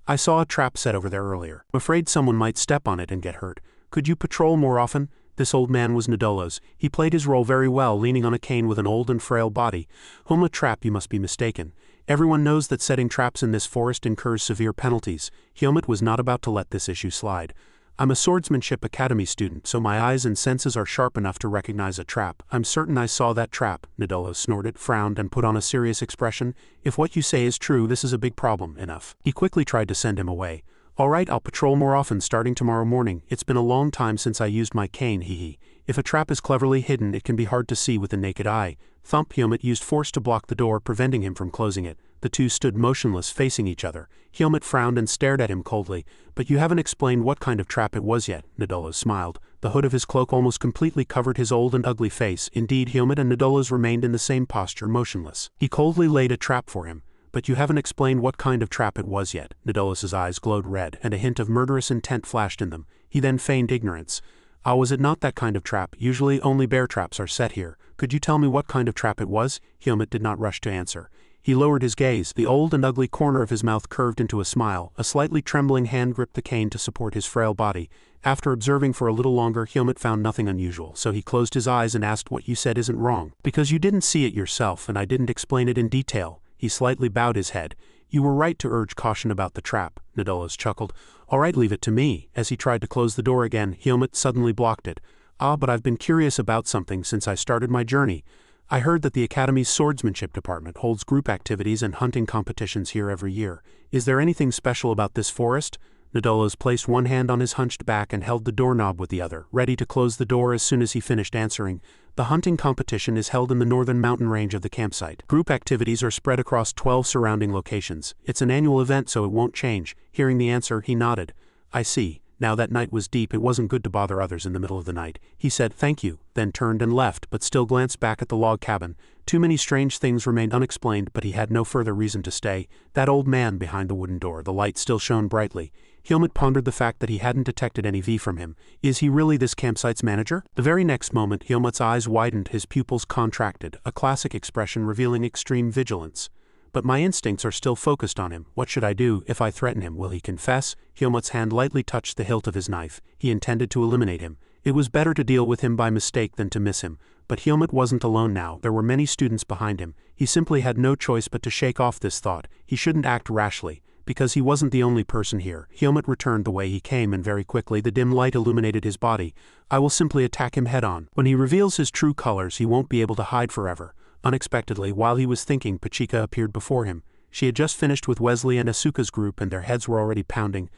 "I saw a trap set over there earlier. I'm afraid someone might step on it and get hurt. Could you patrol more often?" This old man was Nadolo's. He played his role very well, leaning on a cane with an old and frail body. "A trap, you must be mistaken. Everyone knows that setting traps in this forest incurs severe penalties." Helmut was not about to let this issue slide. "I'm a Swordsmanship Academy student, so my eyes and senses are sharp enough to recognize a trap. I'm certain I saw that trap." Nadolo snorted, frowned, and put on a serious expression. "If what you say is true, this is a big problem. Enough." He quickly tried to send him away. "All right, I'll patrol more often starting tomorrow morning. It's been a long time since I used my cane, hee. If a trap is cleverly hidden, it can be hard to see with the naked eye." Thump. Helmut used force to block the door, preventing him from closing it. The two stood motionless, facing each other. Helmut frowned and stared at him coldly. "But you haven't explained what kind of trap it was yet." Nadolo smiled. The hood of his cloak almost completely covered his old and ugly face. Indeed, Helmut and Nadolo's remained in the same posture, motionless. He coldly laid a trap for him. "But you haven't explained what kind of trap it was yet." Nadolo's eyes glowed red, and a hint of murderous intent flashed in them. He then feigned ignorance. "Ah, was it not that kind of trap? Usually only bear traps are set here. Could you tell me what kind of trap it was?" Helmut did not rush to answer. He lowered his gaze. The old and ugly corner of his mouth curved into a smile. A slightly trembling hand gripped the cane to support his frail body. After observing for a little longer, Helmut found nothing unusual, so he closed his eyes and asked, "What you said isn't wrong. Because you didn't see it yourself, and I didn't explain it in detail." He slightly bowed his head. "You were right to urge caution about the trap." Nadolo's chuckled. "All right, leave it to me." As he tried to close the door again, Helmut suddenly blocked it. "Ah, but I've been curious about something since I started my journey. I heard that the Academy's swordsmanship department holds group activities and hunting competitions here every year. Is there anything special about this forest?" Nadolo's placed one hand on his hunched back and held the doorknob with the other, ready to close the door as soon as he finished answering. "The hunting competition is held in the northern mountain range of the campsite. Group activities are spread across 12 surrounding locations. It's an annual event, so it won't change." Hearing the answer, he nodded. "I see. Now that night was deep, it wasn't good to bother others in the middle of the night." He said, "Thank you," then turned and left, but still glanced back at the log cabin. Too many strange things remained unexplained, but he had no further reason to stay. That old man behind the wooden door, the light still shone brightly. Helmut pondered the fact that he hadn't detected any V from him. Is he really this campsite's manager? The very next moment, Helmut's eyes widened, his pupils contracted, a classic expression revealing extreme vigilance. "But my instincts are still focused on him. What should I do? If I threaten him, will he confess?" Helmut's hand lightly touched the hilt of his knife. He intended to eliminate him. It was better to deal with him by mistake than to miss him. But Helmut wasn't alone now. There were many students behind him. He simply had no choice but to shake off this thought. He shouldn't act rashly, because he wasn't the only person here. Helmut returned the way he came, and very quickly the dim light illuminated his body. I will simply attack him head-on. When he reveals his true colors, he won't be able to hide forever. Unexpectedly, while he was thinking, Pachika appeared before him. She had just finished with Wesley and Asuka's group, and their heads were already pounding.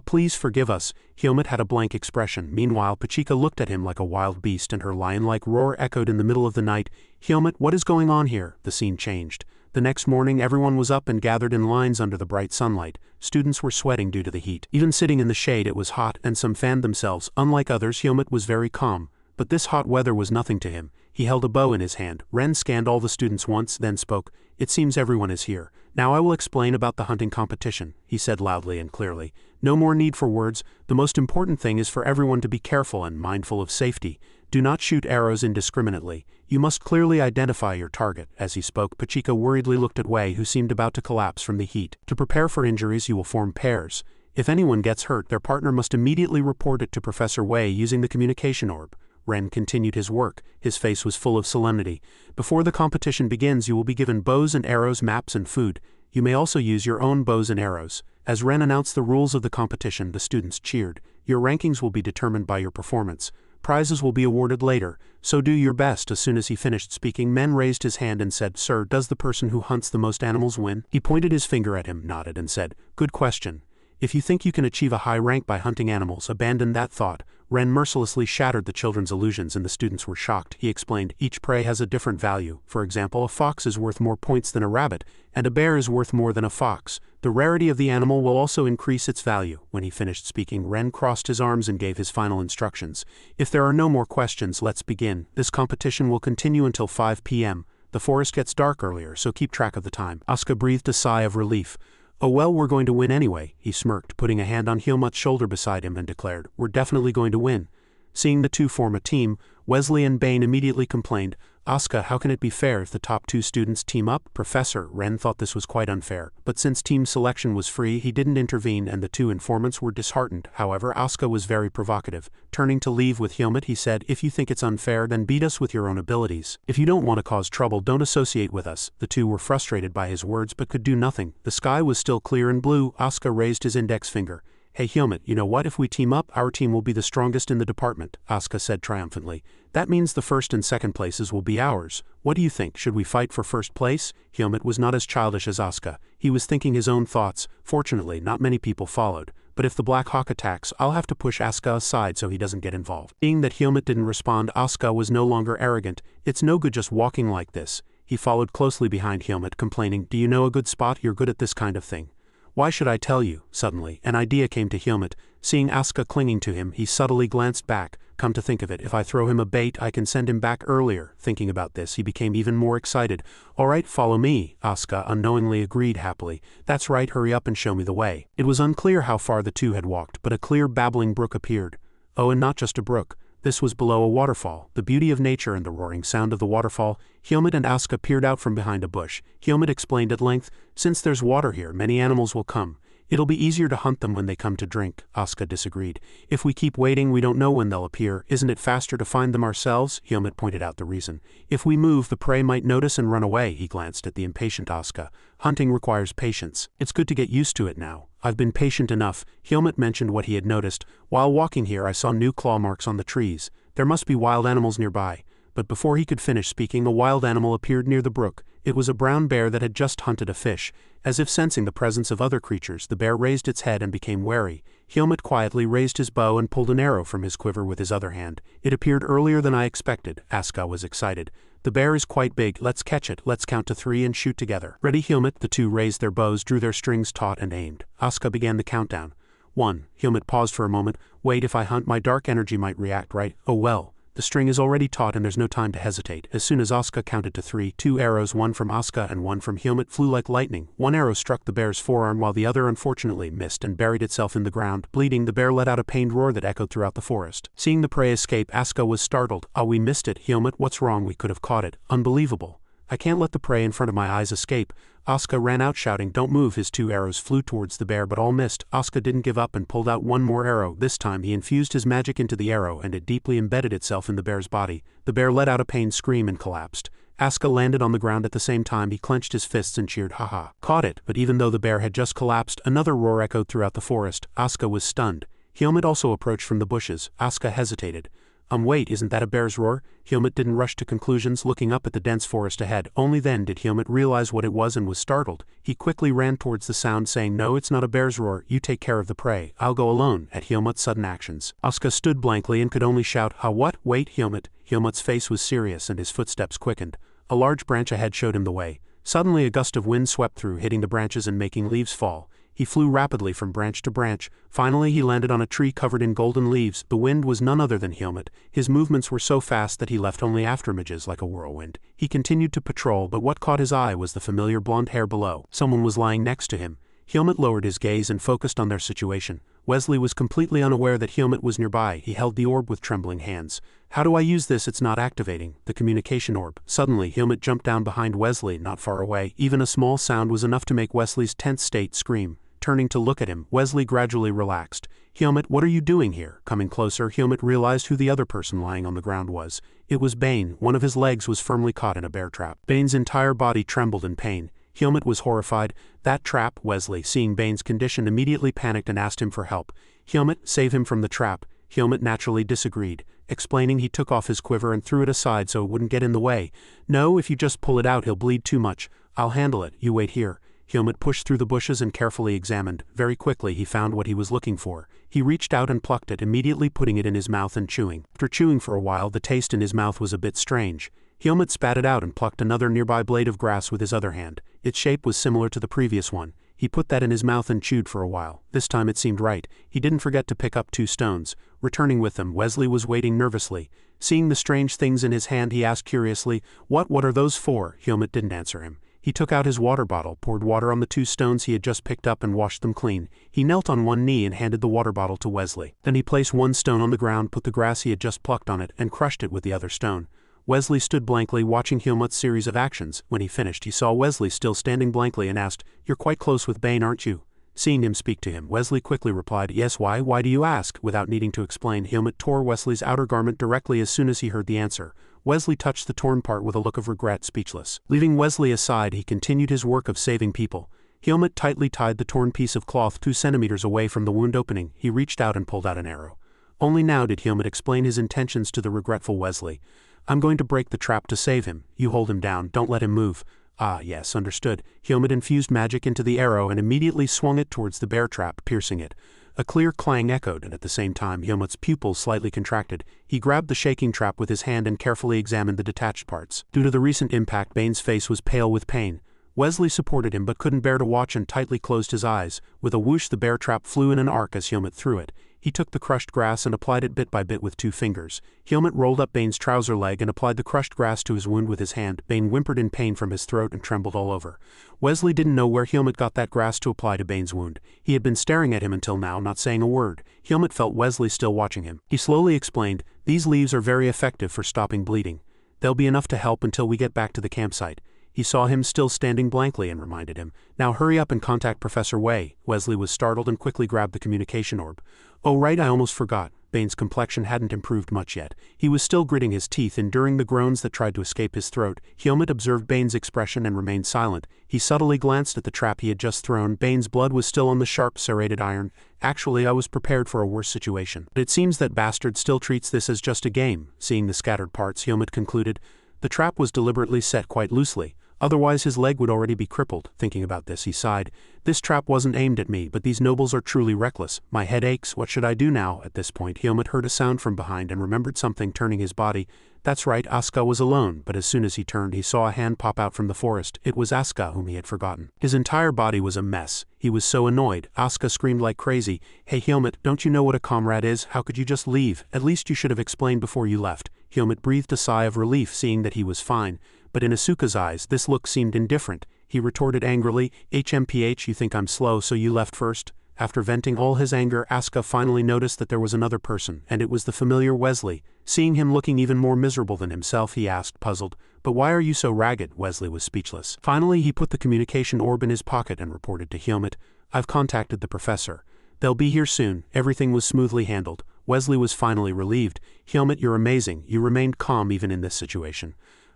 Please forgive us." Helmut had a blank expression. Meanwhile, Pachika looked at him like a wild beast, and her lion-like roar echoed in the middle of the night. "Helmut, what is going on here?" The scene changed. The next morning, everyone was up and gathered in lines under the bright sunlight. Students were sweating due to the heat. Even sitting in the shade, it was hot, and some fanned themselves. Unlike others, Helmut was very calm. But this hot weather was nothing to him. He held a bow in his hand. Ren scanned all the students once, then spoke. "It seems everyone is here. Now I will explain about the hunting competition," he said loudly and clearly. "No more need for words. The most important thing is for everyone to be careful and mindful of safety. Do not shoot arrows indiscriminately. You must clearly identify your target." As he spoke, Pachika worriedly looked at Wei, who seemed about to collapse from the heat. "To prepare for injuries, you will form pairs. If anyone gets hurt, their partner must immediately report it to Professor Wei using the communication orb." Ren continued his work. His face was full of solemnity. "Before the competition begins, you will be given bows and arrows, maps and food. You may also use your own bows and arrows." As Ren announced the rules of the competition, the students cheered. "Your rankings will be determined by your performance. Prizes will be awarded later, so do your best." As soon as he finished speaking, Men raised his hand and said, "Sir, does the person who hunts the most animals win?" He pointed his finger at him, nodded, and said, "Good question. If you think you can achieve a high rank by hunting animals, abandon that thought." Ren mercilessly shattered the children's illusions, and the students were shocked. He explained, "Each prey has a different value. For example, a fox is worth more points than a rabbit, and a bear is worth more than a fox. The rarity of the animal will also increase its value." When he finished speaking, Ren crossed his arms and gave his final instructions. "If there are no more questions, let's begin. This competition will continue until 5 p.m. The forest gets dark earlier, so keep track of the time." Asuka breathed a sigh of relief. "Oh well, we're going to win anyway," he smirked, putting a hand on Helmut's shoulder beside him, and declared, "We're definitely going to win." Seeing the two form a team, Wesley and Bane immediately complained, "Asuka, how can it be fair if the top two students team up?" Professor Ren thought this was quite unfair, but since team selection was free, he didn't intervene, and the two informants were disheartened. However, Asuka was very provocative. Turning to leave with Helmut, he said, "If you think it's unfair, then beat us with your own abilities. If you don't want to cause trouble, don't associate with us." The two were frustrated by his words but could do nothing. The sky was still clear and blue. Asuka raised his index finger. "Hey Helmut, you know what? If we team up, our team will be the strongest in the department," Asuka said triumphantly. "That means the first and second places will be ours. What do you think? Should we fight for first place?" Helmut was not as childish as Asuka. He was thinking his own thoughts. Fortunately, not many people followed. "But if the Black Hawk attacks, I'll have to push Asuka aside so he doesn't get involved." Seeing that Helmut didn't respond, Asuka was no longer arrogant. "It's no good just walking like this." He followed closely behind Helmut, complaining, "Do you know a good spot? You're good at this kind of thing." "Why should I tell you?" Suddenly, an idea came to Helmut. Seeing Asuka clinging to him, he subtly glanced back. "Come to think of it, if I throw him a bait, I can send him back earlier." Thinking about this, he became even more excited. "All right, follow me," Asuka unknowingly agreed happily. "That's right, hurry up and show me the way." It was unclear how far the two had walked, but a clear babbling brook appeared. Oh, and not just a brook. This was below a waterfall. The beauty of nature and the roaring sound of the waterfall. Helmut and Asuka peered out from behind a bush. Helmut explained at length, "Since there's water here, many animals will come. It'll be easier to hunt them when they come to drink." Asuka disagreed. "If we keep waiting, we don't know when they'll appear. Isn't it faster to find them ourselves?" Helmut pointed out the reason. "If we move, the prey might notice and run away." He glanced at the impatient Asuka. "Hunting requires patience. It's good to get used to it now." "I've been patient enough." Helmut mentioned what he had noticed. "While walking here, I saw new claw marks on the trees. There must be wild animals nearby." But before he could finish speaking, a wild animal appeared near the brook. It was a brown bear that had just hunted a fish. As if sensing the presence of other creatures, the bear raised its head and became wary. Helmut quietly raised his bow and pulled an arrow from his quiver with his other hand. "It appeared earlier than I expected." Asuka was excited. "The bear is quite big. Let's catch it. Let's count to 3 and shoot together." "Ready, Helmut?" The two raised their bows, drew their strings taut, and aimed. Asuka began the countdown. 1. Helmut paused for a moment. "Wait, if I hunt, my dark energy might react, right? Oh well. The string is already taut and there's no time to hesitate." As soon as Asuka counted to 3, 2 arrows, one from Asuka and one from Helmut, flew like lightning. One arrow struck the bear's forearm while the other unfortunately missed and buried itself in the ground. Bleeding, the bear let out a pained roar that echoed throughout the forest. Seeing the prey escape, Asuka was startled. "Ah, we missed it. Helmut, what's wrong? We could have caught it. Unbelievable. I can't let the prey in front of my eyes escape." Asuka ran out shouting, "Don't move." His 2 arrows flew towards the bear but all missed. Asuka didn't give up and pulled out one more arrow. This time he infused his magic into the arrow and it deeply embedded itself in the bear's body. The bear let out a pained scream and collapsed. Asuka landed on the ground at the same time. He clenched his fists and cheered, haha. Caught it, but even though the bear had just collapsed, another roar echoed throughout the forest. Asuka was stunned. Helmut also approached from the bushes. Asuka hesitated. Wait, isn't that a bear's roar? Helmut didn't rush to conclusions, looking up at the dense forest ahead. Only then did Helmut realize what it was and was startled. He quickly ran towards the sound, saying, no, it's not a bear's roar. You take care of the prey. I'll go alone. At Helmut's sudden actions, Asuka stood blankly and could only shout, ha what? Wait, Helmut. Helmut's face was serious and his footsteps quickened. A large branch ahead showed him the way. Suddenly a gust of wind swept through, hitting the branches and making leaves fall. He flew rapidly from branch to branch. Finally he landed on a tree covered in golden leaves. The wind was none other than Helmut. His movements were so fast that he left only afterimages like a whirlwind. He continued to patrol, but what caught his eye was the familiar blonde hair below. Someone was lying next to him. Helmut lowered his gaze and focused on their situation. Wesley was completely unaware that Helmut was nearby. He held the orb with trembling hands. How do I use this? It's not activating. The communication orb. Suddenly, Helmut jumped down behind Wesley, not far away. Even a small sound was enough to make Wesley's tense state scream. Turning to look at him, Wesley gradually relaxed. Helmut, what are you doing here? Coming closer, Helmut realized who the other person lying on the ground was. It was Bane. One of his legs was firmly caught in a bear trap. Bane's entire body trembled in pain. Helmut was horrified. That trap, Wesley, seeing Bane's condition, immediately panicked and asked him for help. Helmut, save him from the trap. Helmut naturally disagreed. Explaining, he took off his quiver and threw it aside so it wouldn't get in the way. No, if you just pull it out he'll bleed too much. I'll handle it. You wait here. Helmut pushed through the bushes and carefully examined. Very quickly he found what he was looking for. He reached out and plucked it, immediately putting it in his mouth and chewing. After chewing for a while, the taste in his mouth was a bit strange. Helmut spat it out and plucked another nearby blade of grass with his other hand. Its shape was similar to the previous one. He put that in his mouth and chewed for a while. This time it seemed right. He didn't forget to pick up 2 stones. Returning with them, Wesley was waiting nervously. Seeing the strange things in his hand, he asked curiously, What are those for? Helmut didn't answer him. He took out his water bottle, poured water on the 2 stones he had just picked up and washed them clean. He knelt on one knee and handed the water bottle to Wesley. Then he placed 1 stone on the ground, put the grass he had just plucked on it, and crushed it with the other stone. Wesley stood blankly watching Helmut's series of actions. When he finished, he saw Wesley still standing blankly and asked, You're quite close with Bane, aren't you? Seeing him speak to him, Wesley quickly replied, Yes, why? Why do you ask? Without needing to explain, Helmut tore Wesley's outer garment directly as soon as he heard the answer. Wesley touched the torn part with a look of regret, speechless. Leaving Wesley aside, he continued his work of saving people. Helmut tightly tied the torn piece of cloth 2 centimeters away from the wound opening. He reached out and pulled out an arrow. Only now did Helmut explain his intentions to the regretful Wesley. I'm going to break the trap to save him. You hold him down, don't let him move. Ah, yes, understood. Helmut infused magic into the arrow and immediately swung it towards the bear trap, piercing it. A clear clang echoed, and at the same time Helmut's pupils slightly contracted. He grabbed the shaking trap with his hand and carefully examined the detached parts. Due to the recent impact, Bane's face was pale with pain. Wesley supported him but couldn't bear to watch and tightly closed his eyes. With a whoosh, the bear trap flew in an arc as Helmut threw it. He took the crushed grass and applied it bit by bit with 2 fingers. Helmut rolled up Bane's trouser leg and applied the crushed grass to his wound with his hand. Bane whimpered in pain from his throat and trembled all over. Wesley didn't know where Helmut got that grass to apply to Bane's wound. He had been staring at him until now, not saying a word. Helmut felt Wesley still watching him. He slowly explained, These leaves are very effective for stopping bleeding. They'll be enough to help until we get back to the campsite. He saw him still standing blankly and reminded him, Now hurry up and contact Professor Wei. Wesley was startled and quickly grabbed the communication orb. Oh right, I almost forgot. Bane's complexion hadn't improved much yet. He was still gritting his teeth, enduring the groans that tried to escape his throat. Helmut observed Bane's expression and remained silent. He subtly glanced at the trap he had just thrown. Bane's blood was still on the sharp serrated iron. Actually, I was prepared for a worse situation. But it seems that bastard still treats this as just a game. Seeing the scattered parts, Helmut concluded, The trap was deliberately set quite loosely. Otherwise his leg would already be crippled. Thinking about this, he sighed. This trap wasn't aimed at me, but these nobles are truly reckless. My head aches. What should I do now? At this point, Helmut heard a sound from behind and remembered something, turning his body. That's right, Asuka was alone, but as soon as he turned, he saw a hand pop out from the forest. It was Asuka, whom he had forgotten. His entire body was a mess. He was so annoyed. Asuka screamed like crazy. Hey Helmut, don't you know what a comrade is? How could you just leave? At least you should have explained before you left. Helmut breathed a sigh of relief, seeing that he was fine. But in Asuka's eyes, this look seemed indifferent. He retorted angrily, HMPH, you think I'm slow, so you left first? After venting all his anger, Asuka finally noticed that there was another person, and it was the familiar Wesley. Seeing him looking even more miserable than himself, he asked, puzzled, But why are you so ragged? Wesley was speechless. Finally, he put the communication orb in his pocket and reported to Helmut, I've contacted the professor. They'll be here soon. Everything was smoothly handled. Wesley was finally relieved. Helmut, you're amazing. You remained calm even in this situation.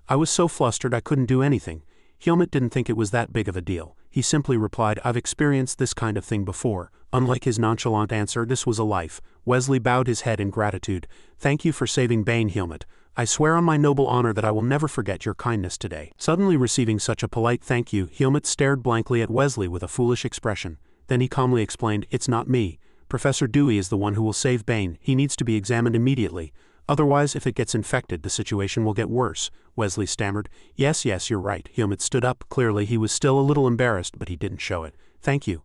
I was so flustered I couldn't do anything. Helmut didn't think it was that big of a deal. He simply replied, I've experienced this kind of thing before. Unlike his nonchalant answer, this was a life. Wesley bowed his head in gratitude. Thank you for saving Bane, Helmut. I swear on my noble honor that I will never forget your kindness today. Suddenly receiving such a polite thank you, Helmut stared blankly at Wesley with a foolish expression. Then he calmly explained, It's not me. Professor Dewey is the one who will save Bane. He needs to be examined immediately. Otherwise, if it gets infected, the situation will get worse. Wesley stammered. Yes, you're right. Helmut stood up. Clearly, he was still a little embarrassed, but he didn't show it. Thank you.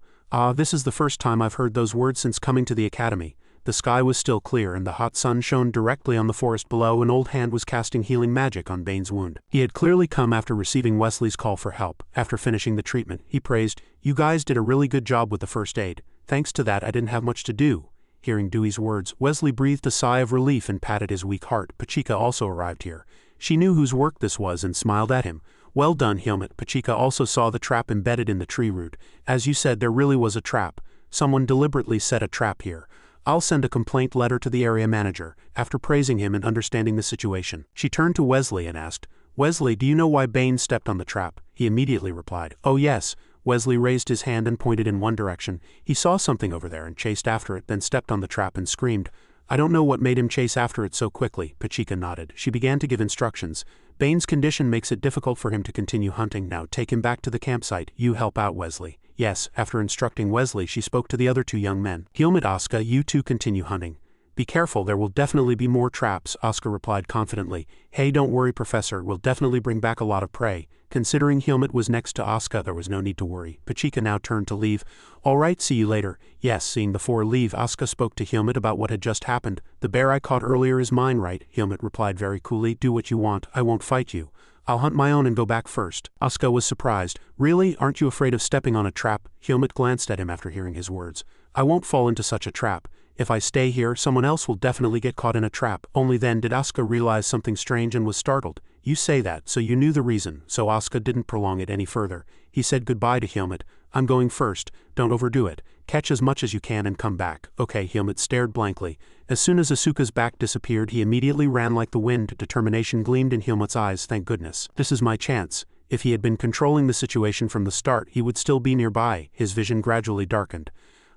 This is the first time I've heard those words since coming to the academy. The sky was still clear and the hot sun shone directly on the forest below. An old hand was casting healing magic on Bane's wound. He had clearly come after receiving Wesley's call for help. After finishing the treatment, he praised, You guys did a really good job with the first aid. Thanks to that, I didn't have much to do. Hearing Dewey's words, Wesley breathed a sigh of relief and patted his weak heart. Pachika also arrived here. She knew whose work this was and smiled at him. Well done, Helmut. Pachika also saw the trap embedded in the tree root. As you said, there really was a trap. Someone deliberately set a trap here. I'll send a complaint letter to the area manager. After praising him and understanding the situation, she turned to Wesley and asked, Wesley, do you know why Bane stepped on the trap? He immediately replied, Oh yes. Wesley raised his hand and pointed in one direction. He saw something over there and chased after it, then stepped on the trap and screamed. I don't know what made him chase after it so quickly. Pachika nodded. She began to give instructions. Bane's condition makes it difficult for him to continue hunting. Now take him back to the campsite. You help out, Wesley. Yes, after instructing Wesley, she spoke to the other two young men. Helmut, Asuka, you two continue hunting. Be careful, there will definitely be more traps, Asuka replied confidently. Hey, don't worry, Professor, we'll definitely bring back a lot of prey. Considering Helmut was next to Asuka, there was no need to worry. Pachika now turned to leave. All right, see you later. Yes, seeing the four leave, Asuka spoke to Helmut about what had just happened. The bear I caught earlier is mine, right? Helmut replied very coolly. Do what you want, I won't fight you. I'll hunt my own and go back first. Asuka was surprised. Really? Aren't you afraid of stepping on a trap? Helmut glanced at him after hearing his words. I won't fall into such a trap. If I stay here, someone else will definitely get caught in a trap. Only then did Asuka realize something strange and was startled. You say that, so you knew the reason, so Asuka didn't prolong it any further. He said goodbye to Helmut. I'm going first. Don't overdo it. Catch as much as you can and come back. Okay, Helmut stared blankly. As soon as Asuka's back disappeared, he immediately ran like the wind. Determination gleamed in Helmut's eyes. Thank goodness. This is my chance. If he had been controlling the situation from the start, he would still be nearby. His vision gradually darkened.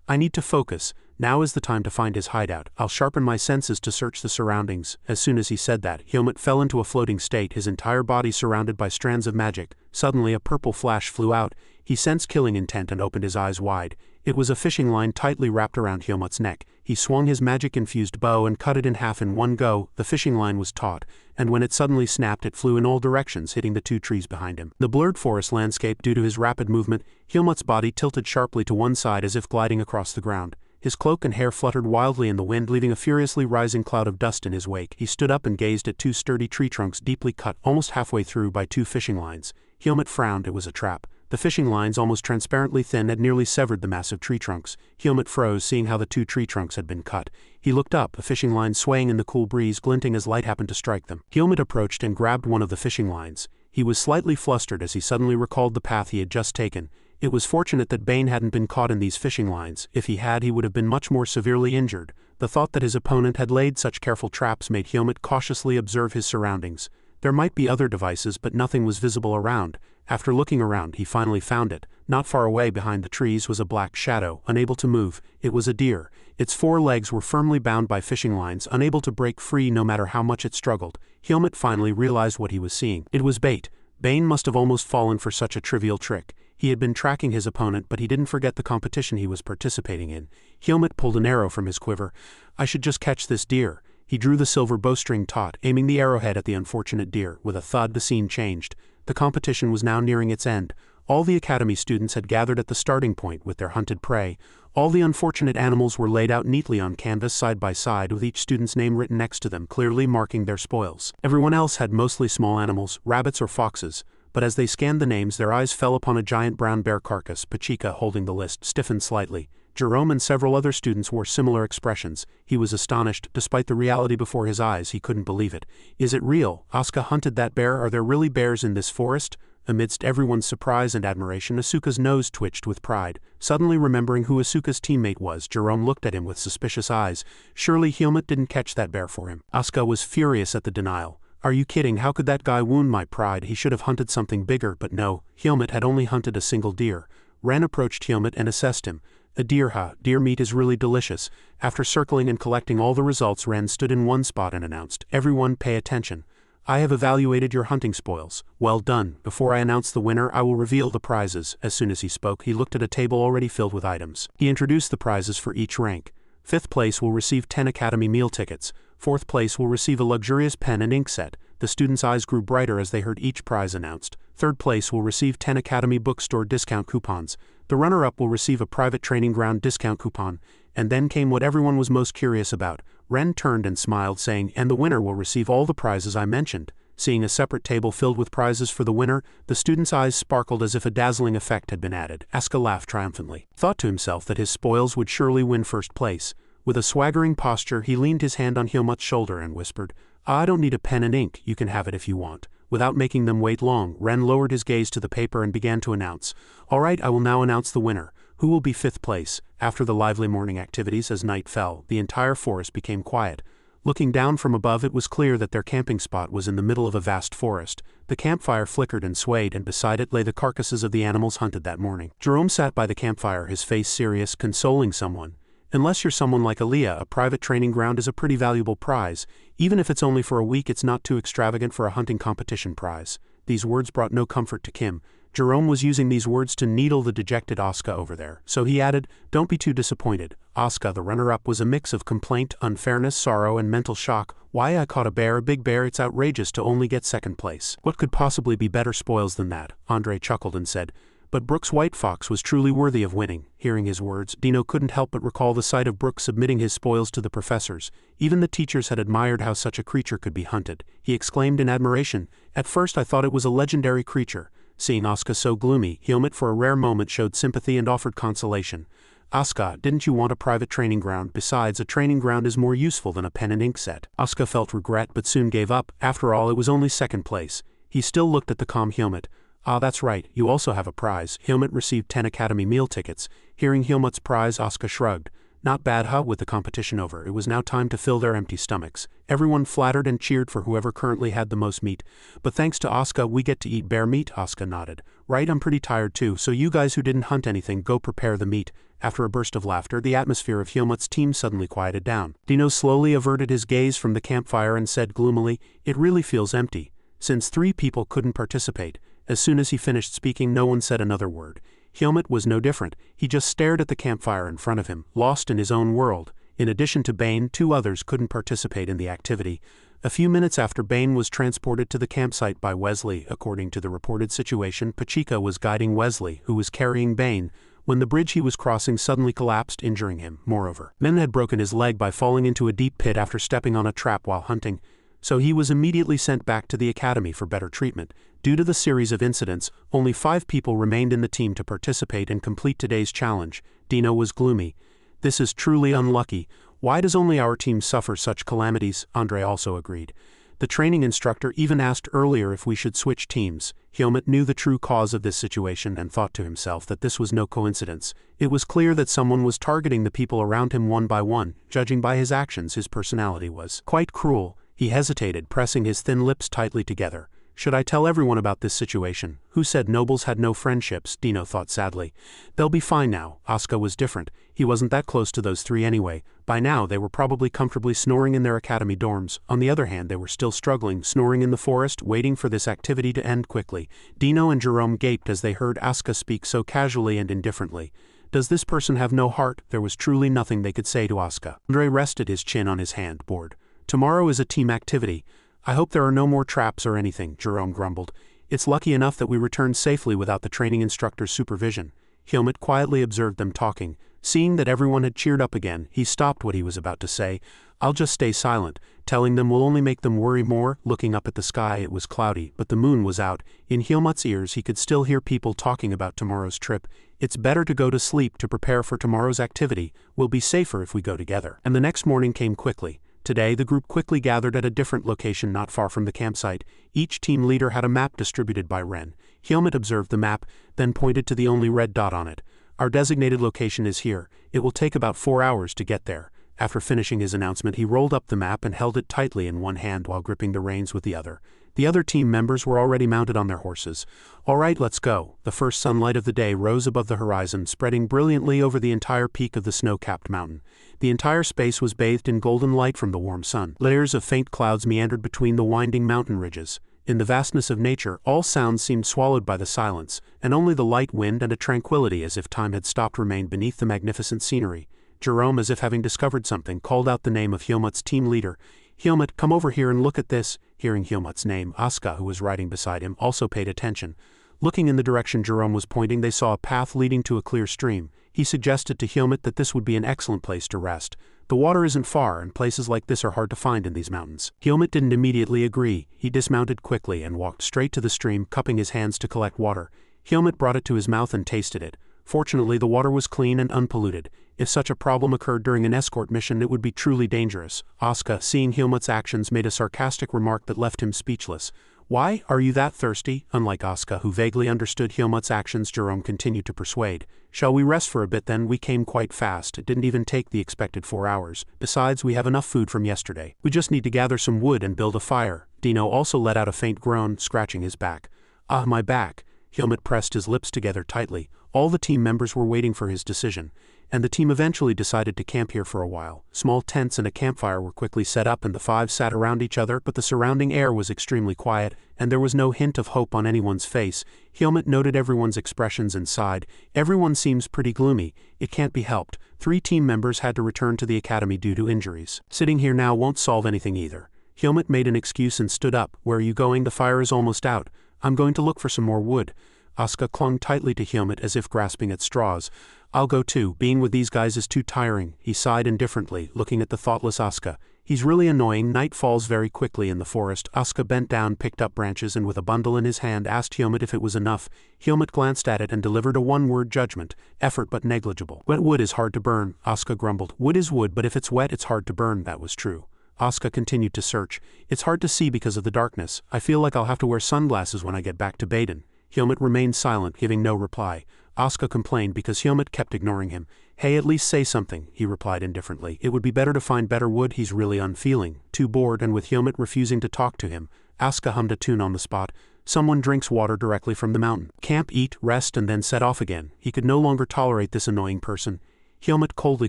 I need to focus. Now is the time to find his hideout. I'll sharpen my senses to search the surroundings. As soon as he said that, Helmut fell into a floating state, his entire body surrounded by strands of magic. Suddenly a purple flash flew out. He sensed killing intent and opened his eyes wide. It was a fishing line tightly wrapped around Helmut's neck. He swung his magic-infused bow and cut it in half in one go. The fishing line was taut, and when it suddenly snapped, it flew in all directions, hitting the two trees behind him. The blurred forest landscape, due to his rapid movement, Helmut's body tilted sharply to one side as if gliding across the ground. His cloak and hair fluttered wildly in the wind, leaving a furiously rising cloud of dust in his wake. He stood up and gazed at two sturdy tree trunks deeply cut, almost halfway through, by two fishing lines. Helmut frowned. It was a trap. The fishing lines, almost transparently thin, had nearly severed the massive tree trunks. Helmut froze, seeing how the two tree trunks had been cut. He looked up, a fishing line swaying in the cool breeze, glinting as light happened to strike them. Helmut approached and grabbed one of the fishing lines. He was slightly flustered as he suddenly recalled the path he had just taken. It was fortunate that Bane hadn't been caught in these fishing lines. If he had, he would have been much more severely injured. The thought that his opponent had laid such careful traps made Helmut cautiously observe his surroundings. There might be other devices, but nothing was visible around. After looking around, he finally found it. Not far away behind the trees was a black shadow, unable to move. It was a deer. Its four legs were firmly bound by fishing lines, unable to break free no matter how much it struggled. Helmut finally realized what he was seeing. It was bait. Bane must have almost fallen for such a trivial trick. He had been tracking his opponent, but he didn't forget the competition he was participating in. Helmut pulled an arrow from his quiver. I should just catch this deer. He drew the silver bowstring taut, aiming the arrowhead at the unfortunate deer. With a thud, the scene changed. The competition was now nearing its end. All the academy students had gathered at the starting point with their hunted prey. All the unfortunate animals were laid out neatly on canvas side by side, with each student's name written next to them, clearly marking their spoils. Everyone else had mostly small animals, rabbits or foxes, but as they scanned the names, their eyes fell upon a giant brown bear carcass. Pachika, holding the list, stiffened slightly. Jerome and several other students wore similar expressions. He was astonished. Despite the reality before his eyes, he couldn't believe it. Is it real? Asuka hunted that bear? Are there really bears in this forest? Amidst everyone's surprise and admiration, Asuka's nose twitched with pride. Suddenly remembering who Asuka's teammate was, Jerome looked at him with suspicious eyes. Surely Helmut didn't catch that bear for him. Asuka was furious at the denial. Are you kidding? How could that guy wound my pride? He should have hunted something bigger, but no, Helmut had only hunted a single deer. Ren approached Helmut and assessed him. A deer, huh? Deer meat is really delicious. After circling and collecting all the results, Ren stood in one spot and announced, "Everyone pay attention. I have evaluated your hunting spoils. Well done. Before I announce the winner, I will reveal the prizes." As soon as he spoke, he looked at a table already filled with items. He introduced the prizes for each rank. 5th place will receive 10 Academy meal tickets. 4th place will receive a luxurious pen and ink set. The students' eyes grew brighter as they heard each prize announced. 3rd place will receive 10 Academy bookstore discount coupons. The runner-up will receive a private training ground discount coupon. And then came what everyone was most curious about. Ren turned and smiled, saying, "And the winner will receive all the prizes I mentioned." Seeing a separate table filled with prizes for the winner, the student's eyes sparkled as if a dazzling effect had been added. Asuka laughed triumphantly. Thought to himself that his spoils would surely win first place. With a swaggering posture, he leaned his hand on Helmut's shoulder and whispered, "I don't need a pen and ink, you can have it if you want." Without making them wait long, Ren lowered his gaze to the paper and began to announce, "All right, I will now announce the winner. Who will be 5th place?" After the lively morning activities, as night fell, the entire forest became quiet. Looking down from above, it was clear that their camping spot was in the middle of a vast forest. The campfire flickered and swayed, and beside it lay the carcasses of the animals hunted that morning. Jerome sat by the campfire, his face serious, consoling someone. "Unless you're someone like Aaliyah, a private training ground is a pretty valuable prize. Even if it's only for a week, it's not too extravagant for a hunting competition prize." These words brought no comfort to Kim. Jerome was using these words to needle the dejected Asuka over there. So he added, "Don't be too disappointed. Asuka, the runner-up, was a mix of complaint, unfairness, sorrow, and mental shock. Why, I caught a bear, a big bear. It's outrageous to only get 2nd place. What could possibly be better spoils than that?" Andre chuckled and said, "But Brooks' white fox was truly worthy of winning." Hearing his words, Dino couldn't help but recall the sight of Brooks submitting his spoils to the professors. Even the teachers had admired how such a creature could be hunted. He exclaimed in admiration, "At first I thought it was a legendary creature." Seeing Asuka so gloomy, Helmut for a rare moment showed sympathy and offered consolation. "Asuka, didn't you want a private training ground? Besides, a training ground is more useful than a pen and ink set." Asuka felt regret but soon gave up. After all, it was only 2nd place. He still looked at the calm Helmut. "Ah, that's right, you also have a prize." Helmut received 10 Academy meal tickets. Hearing Helmut's prize, Asuka shrugged. Not bad, huh? With the competition over, it was now time to fill their empty stomachs. Everyone flattered and cheered for whoever currently had the most meat. "But thanks to Asuka, we get to eat bear meat." Asuka nodded. "Right, I'm pretty tired too, so you guys who didn't hunt anything, go prepare the meat." After a burst of laughter, the atmosphere of Helmut's team suddenly quieted down. Dino slowly averted his gaze from the campfire and said gloomily, "It really feels empty. Since 3 people couldn't participate." As soon as he finished speaking, no one said another word. Helmut was no different. He just stared at the campfire in front of him, lost in his own world. In addition to Bane, 2 others couldn't participate in the activity. A few minutes after Bane was transported to the campsite by Wesley, according to the reported situation, Pachika was guiding Wesley, who was carrying Bane, when the bridge he was crossing suddenly collapsed, injuring him. Moreover, Men had broken his leg by falling into a deep pit after stepping on a trap while hunting, so he was immediately sent back to the academy for better treatment. Due to the series of incidents, only 5 people remained in the team to participate and complete today's challenge. Dino was gloomy. "This is truly unlucky. Why does only our team suffer such calamities?" Andre also agreed. The training instructor even asked earlier if we should switch teams. Helmut knew the true cause of this situation and thought to himself that this was no coincidence. It was clear that someone was targeting the people around him one by one. Judging by his actions, his personality was quite cruel. He hesitated, pressing his thin lips tightly together. "Should I tell everyone about this situation? Who said nobles had no friendships?" Dino thought sadly. "They'll be fine now." Asuka was different. He wasn't that close to those 3 anyway. By now, they were probably comfortably snoring in their academy dorms. On the other hand, they were still struggling, snoring in the forest, waiting for this activity to end quickly. Dino and Jerome gaped as they heard Asuka speak so casually and indifferently. Does this person have no heart? There was truly nothing they could say to Asuka. Andre rested his chin on his hand, bored. "Tomorrow is a team activity. I hope there are no more traps or anything," Jerome grumbled. "It's lucky enough that we returned safely without the training instructor's supervision." Helmut quietly observed them talking. Seeing that everyone had cheered up again, he stopped what he was about to say. "I'll just stay silent. Telling them will only make them worry more." Looking up at the sky, it was cloudy, but the moon was out. In Helmut's ears, he could still hear people talking about tomorrow's trip. "It's better to go to sleep to prepare for tomorrow's activity. We'll be safer if we go together." And the next morning came quickly. Today, the group quickly gathered at a different location not far from the campsite. Each team leader had a map distributed by Ren. Helmut observed the map, then pointed to the only red dot on it. "Our designated location is here. It will take about 4 hours to get there." After finishing his announcement, he rolled up the map and held it tightly in one hand while gripping the reins with the other. The other team members were already mounted on their horses. All right, let's go. The first sunlight of the day rose above the horizon, spreading brilliantly over the entire peak of the snow-capped mountain. The entire space was bathed in golden light from the warm sun. Layers of faint clouds meandered between the winding mountain ridges. In the vastness of nature, all sounds seemed swallowed by the silence, and only the light wind and a tranquility as if time had stopped remained beneath the magnificent scenery. Jerome, as if having discovered something, called out the name of Hyomut's team leader. "Hyomut, come over here and look at this." Hearing Hyomut's name, Asuka, who was riding beside him, also paid attention. Looking in the direction Jerome was pointing, they saw a path leading to a clear stream. He suggested to Hyomut that this would be an excellent place to rest. The water isn't far, and places like this are hard to find in these mountains. Hyomut didn't immediately agree. He dismounted quickly and walked straight to the stream, cupping his hands to collect water. Hyomut brought it to his mouth and tasted it. Fortunately, the water was clean and unpolluted. If such a problem occurred during an escort mission, it would be truly dangerous. Asuka, seeing Hyomut's actions, made a sarcastic remark that left him speechless. "Why, are you that thirsty?" Unlike Asuka, who vaguely understood Hyomut's actions, Jerome continued to persuade. "Shall we rest for a bit then? We came quite fast. It didn't even take the expected 4 hours. Besides, we have enough food from yesterday. We just need to gather some wood and build a fire." Dino also let out a faint groan, scratching his back. "Ah, my back." Hyomut pressed his lips together tightly. All the team members were waiting for his decision, and the team eventually decided to camp here for a while. Small tents and a campfire were quickly set up and the five sat around each other, but the surrounding air was extremely quiet, and there was no hint of hope on anyone's face. Hyomut noted everyone's expressions and sighed. "Everyone seems pretty gloomy. It can't be helped. 3 team members had to return to the academy due to injuries. Sitting here now won't solve anything either." Hyomut made an excuse and stood up. "Where are you going? The fire is almost out." "I'm going to look for some more wood." Asuka clung tightly to Hyomut as if grasping at straws. "I'll go too. Being with these guys is too tiring." He sighed indifferently, looking at the thoughtless Asuka. "He's really annoying." Night falls very quickly in the forest. Asuka bent down, picked up branches, and with a bundle in his hand asked Hyomut if it was enough. Hyomut glanced at it and delivered a one-word judgment: effort but negligible. "Wet wood is hard to burn," Asuka grumbled. "Wood is wood, but if it's wet it's hard to burn." That was true. Asuka continued to search. "It's hard to see because of the darkness. I feel like I'll have to wear sunglasses when I get back to Baden." Hyomut remained silent, giving no reply. Asuka complained because Hyomut kept ignoring him. "Hey, at least say something," he replied indifferently. "It would be better to find better wood." He's really unfeeling, too bored, and with Hyomut refusing to talk to him, Asuka hummed a tune on the spot. Someone drinks water directly from the mountain. Camp, eat, rest, and then set off again. He could no longer tolerate this annoying person. Hyomut coldly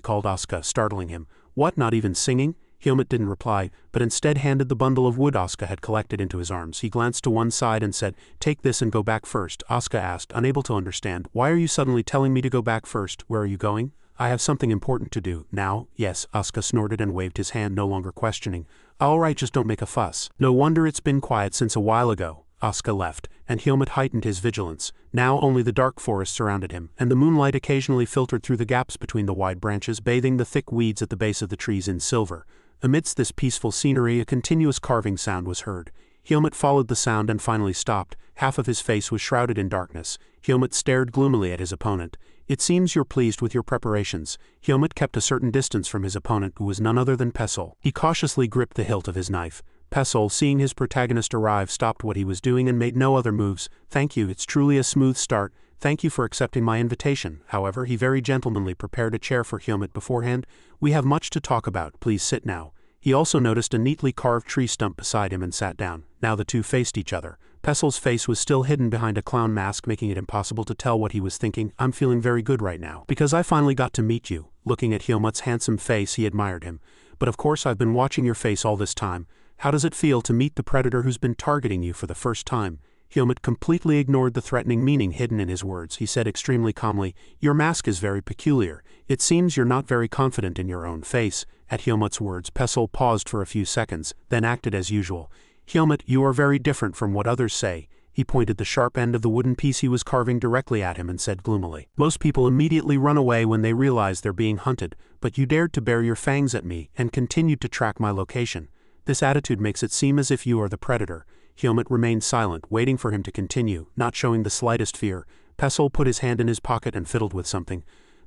called Asuka, startling him. "What, not even singing?" Hyomut didn't reply, but instead handed the bundle of wood Asuka had collected into his arms. He glanced to one side and said, "Take this and go back first." Asuka asked, unable to understand. "Why are you suddenly telling me to go back first? Where are you going?" "I have something important to do." "Now?" "Yes." Asuka snorted and waved his hand, no longer questioning. "All right, just don't make a fuss." No wonder it's been quiet since a while ago. Asuka left, and Hyomut heightened his vigilance. Now only the dark forest surrounded him, and the moonlight occasionally filtered through the gaps between the wide branches, bathing the thick weeds at the base of the trees in silver. Amidst this peaceful scenery, a continuous carving sound was heard. Hyomut followed the sound and finally stopped. Half of his face was shrouded in darkness. Hyomut stared gloomily at his opponent. "It seems you're pleased with your preparations." Hyomut kept a certain distance from his opponent, who was none other than Pesol. He cautiously gripped the hilt of his knife. Pesol, seeing his protagonist arrive, stopped what he was doing and made no other moves. "Thank you, it's truly a smooth start. Thank you for accepting my invitation." However, he very gentlemanly prepared a chair for Hyomut beforehand. "We have much to talk about. Please sit now." He also noticed a neatly carved tree stump beside him and sat down. Now the two faced each other. Pesol's face was still hidden behind a clown mask, making it impossible to tell what he was thinking. "I'm feeling very good right now, because I finally got to meet you." Looking at Hyomut's handsome face, he admired him. "But of course I've been watching your face all this time. How does it feel to meet the predator who's been targeting you for the first time?" Hyomut completely ignored the threatening meaning hidden in his words. He said extremely calmly, "Your mask is very peculiar. It seems you're not very confident in your own face." At Hyomut's words, Pesol paused for a few seconds, then acted as usual. "Hyomut, you are very different from what others say." He pointed the sharp end of the wooden piece he was carving directly at him and said gloomily, "Most people immediately run away when they realize they're being hunted, but you dared to bare your fangs at me and continued to track my location. This attitude makes it seem as if you are the predator." Hyomut remained silent, waiting for him to continue, not showing the slightest fear. Pesol put his hand in his pocket and fiddled with something.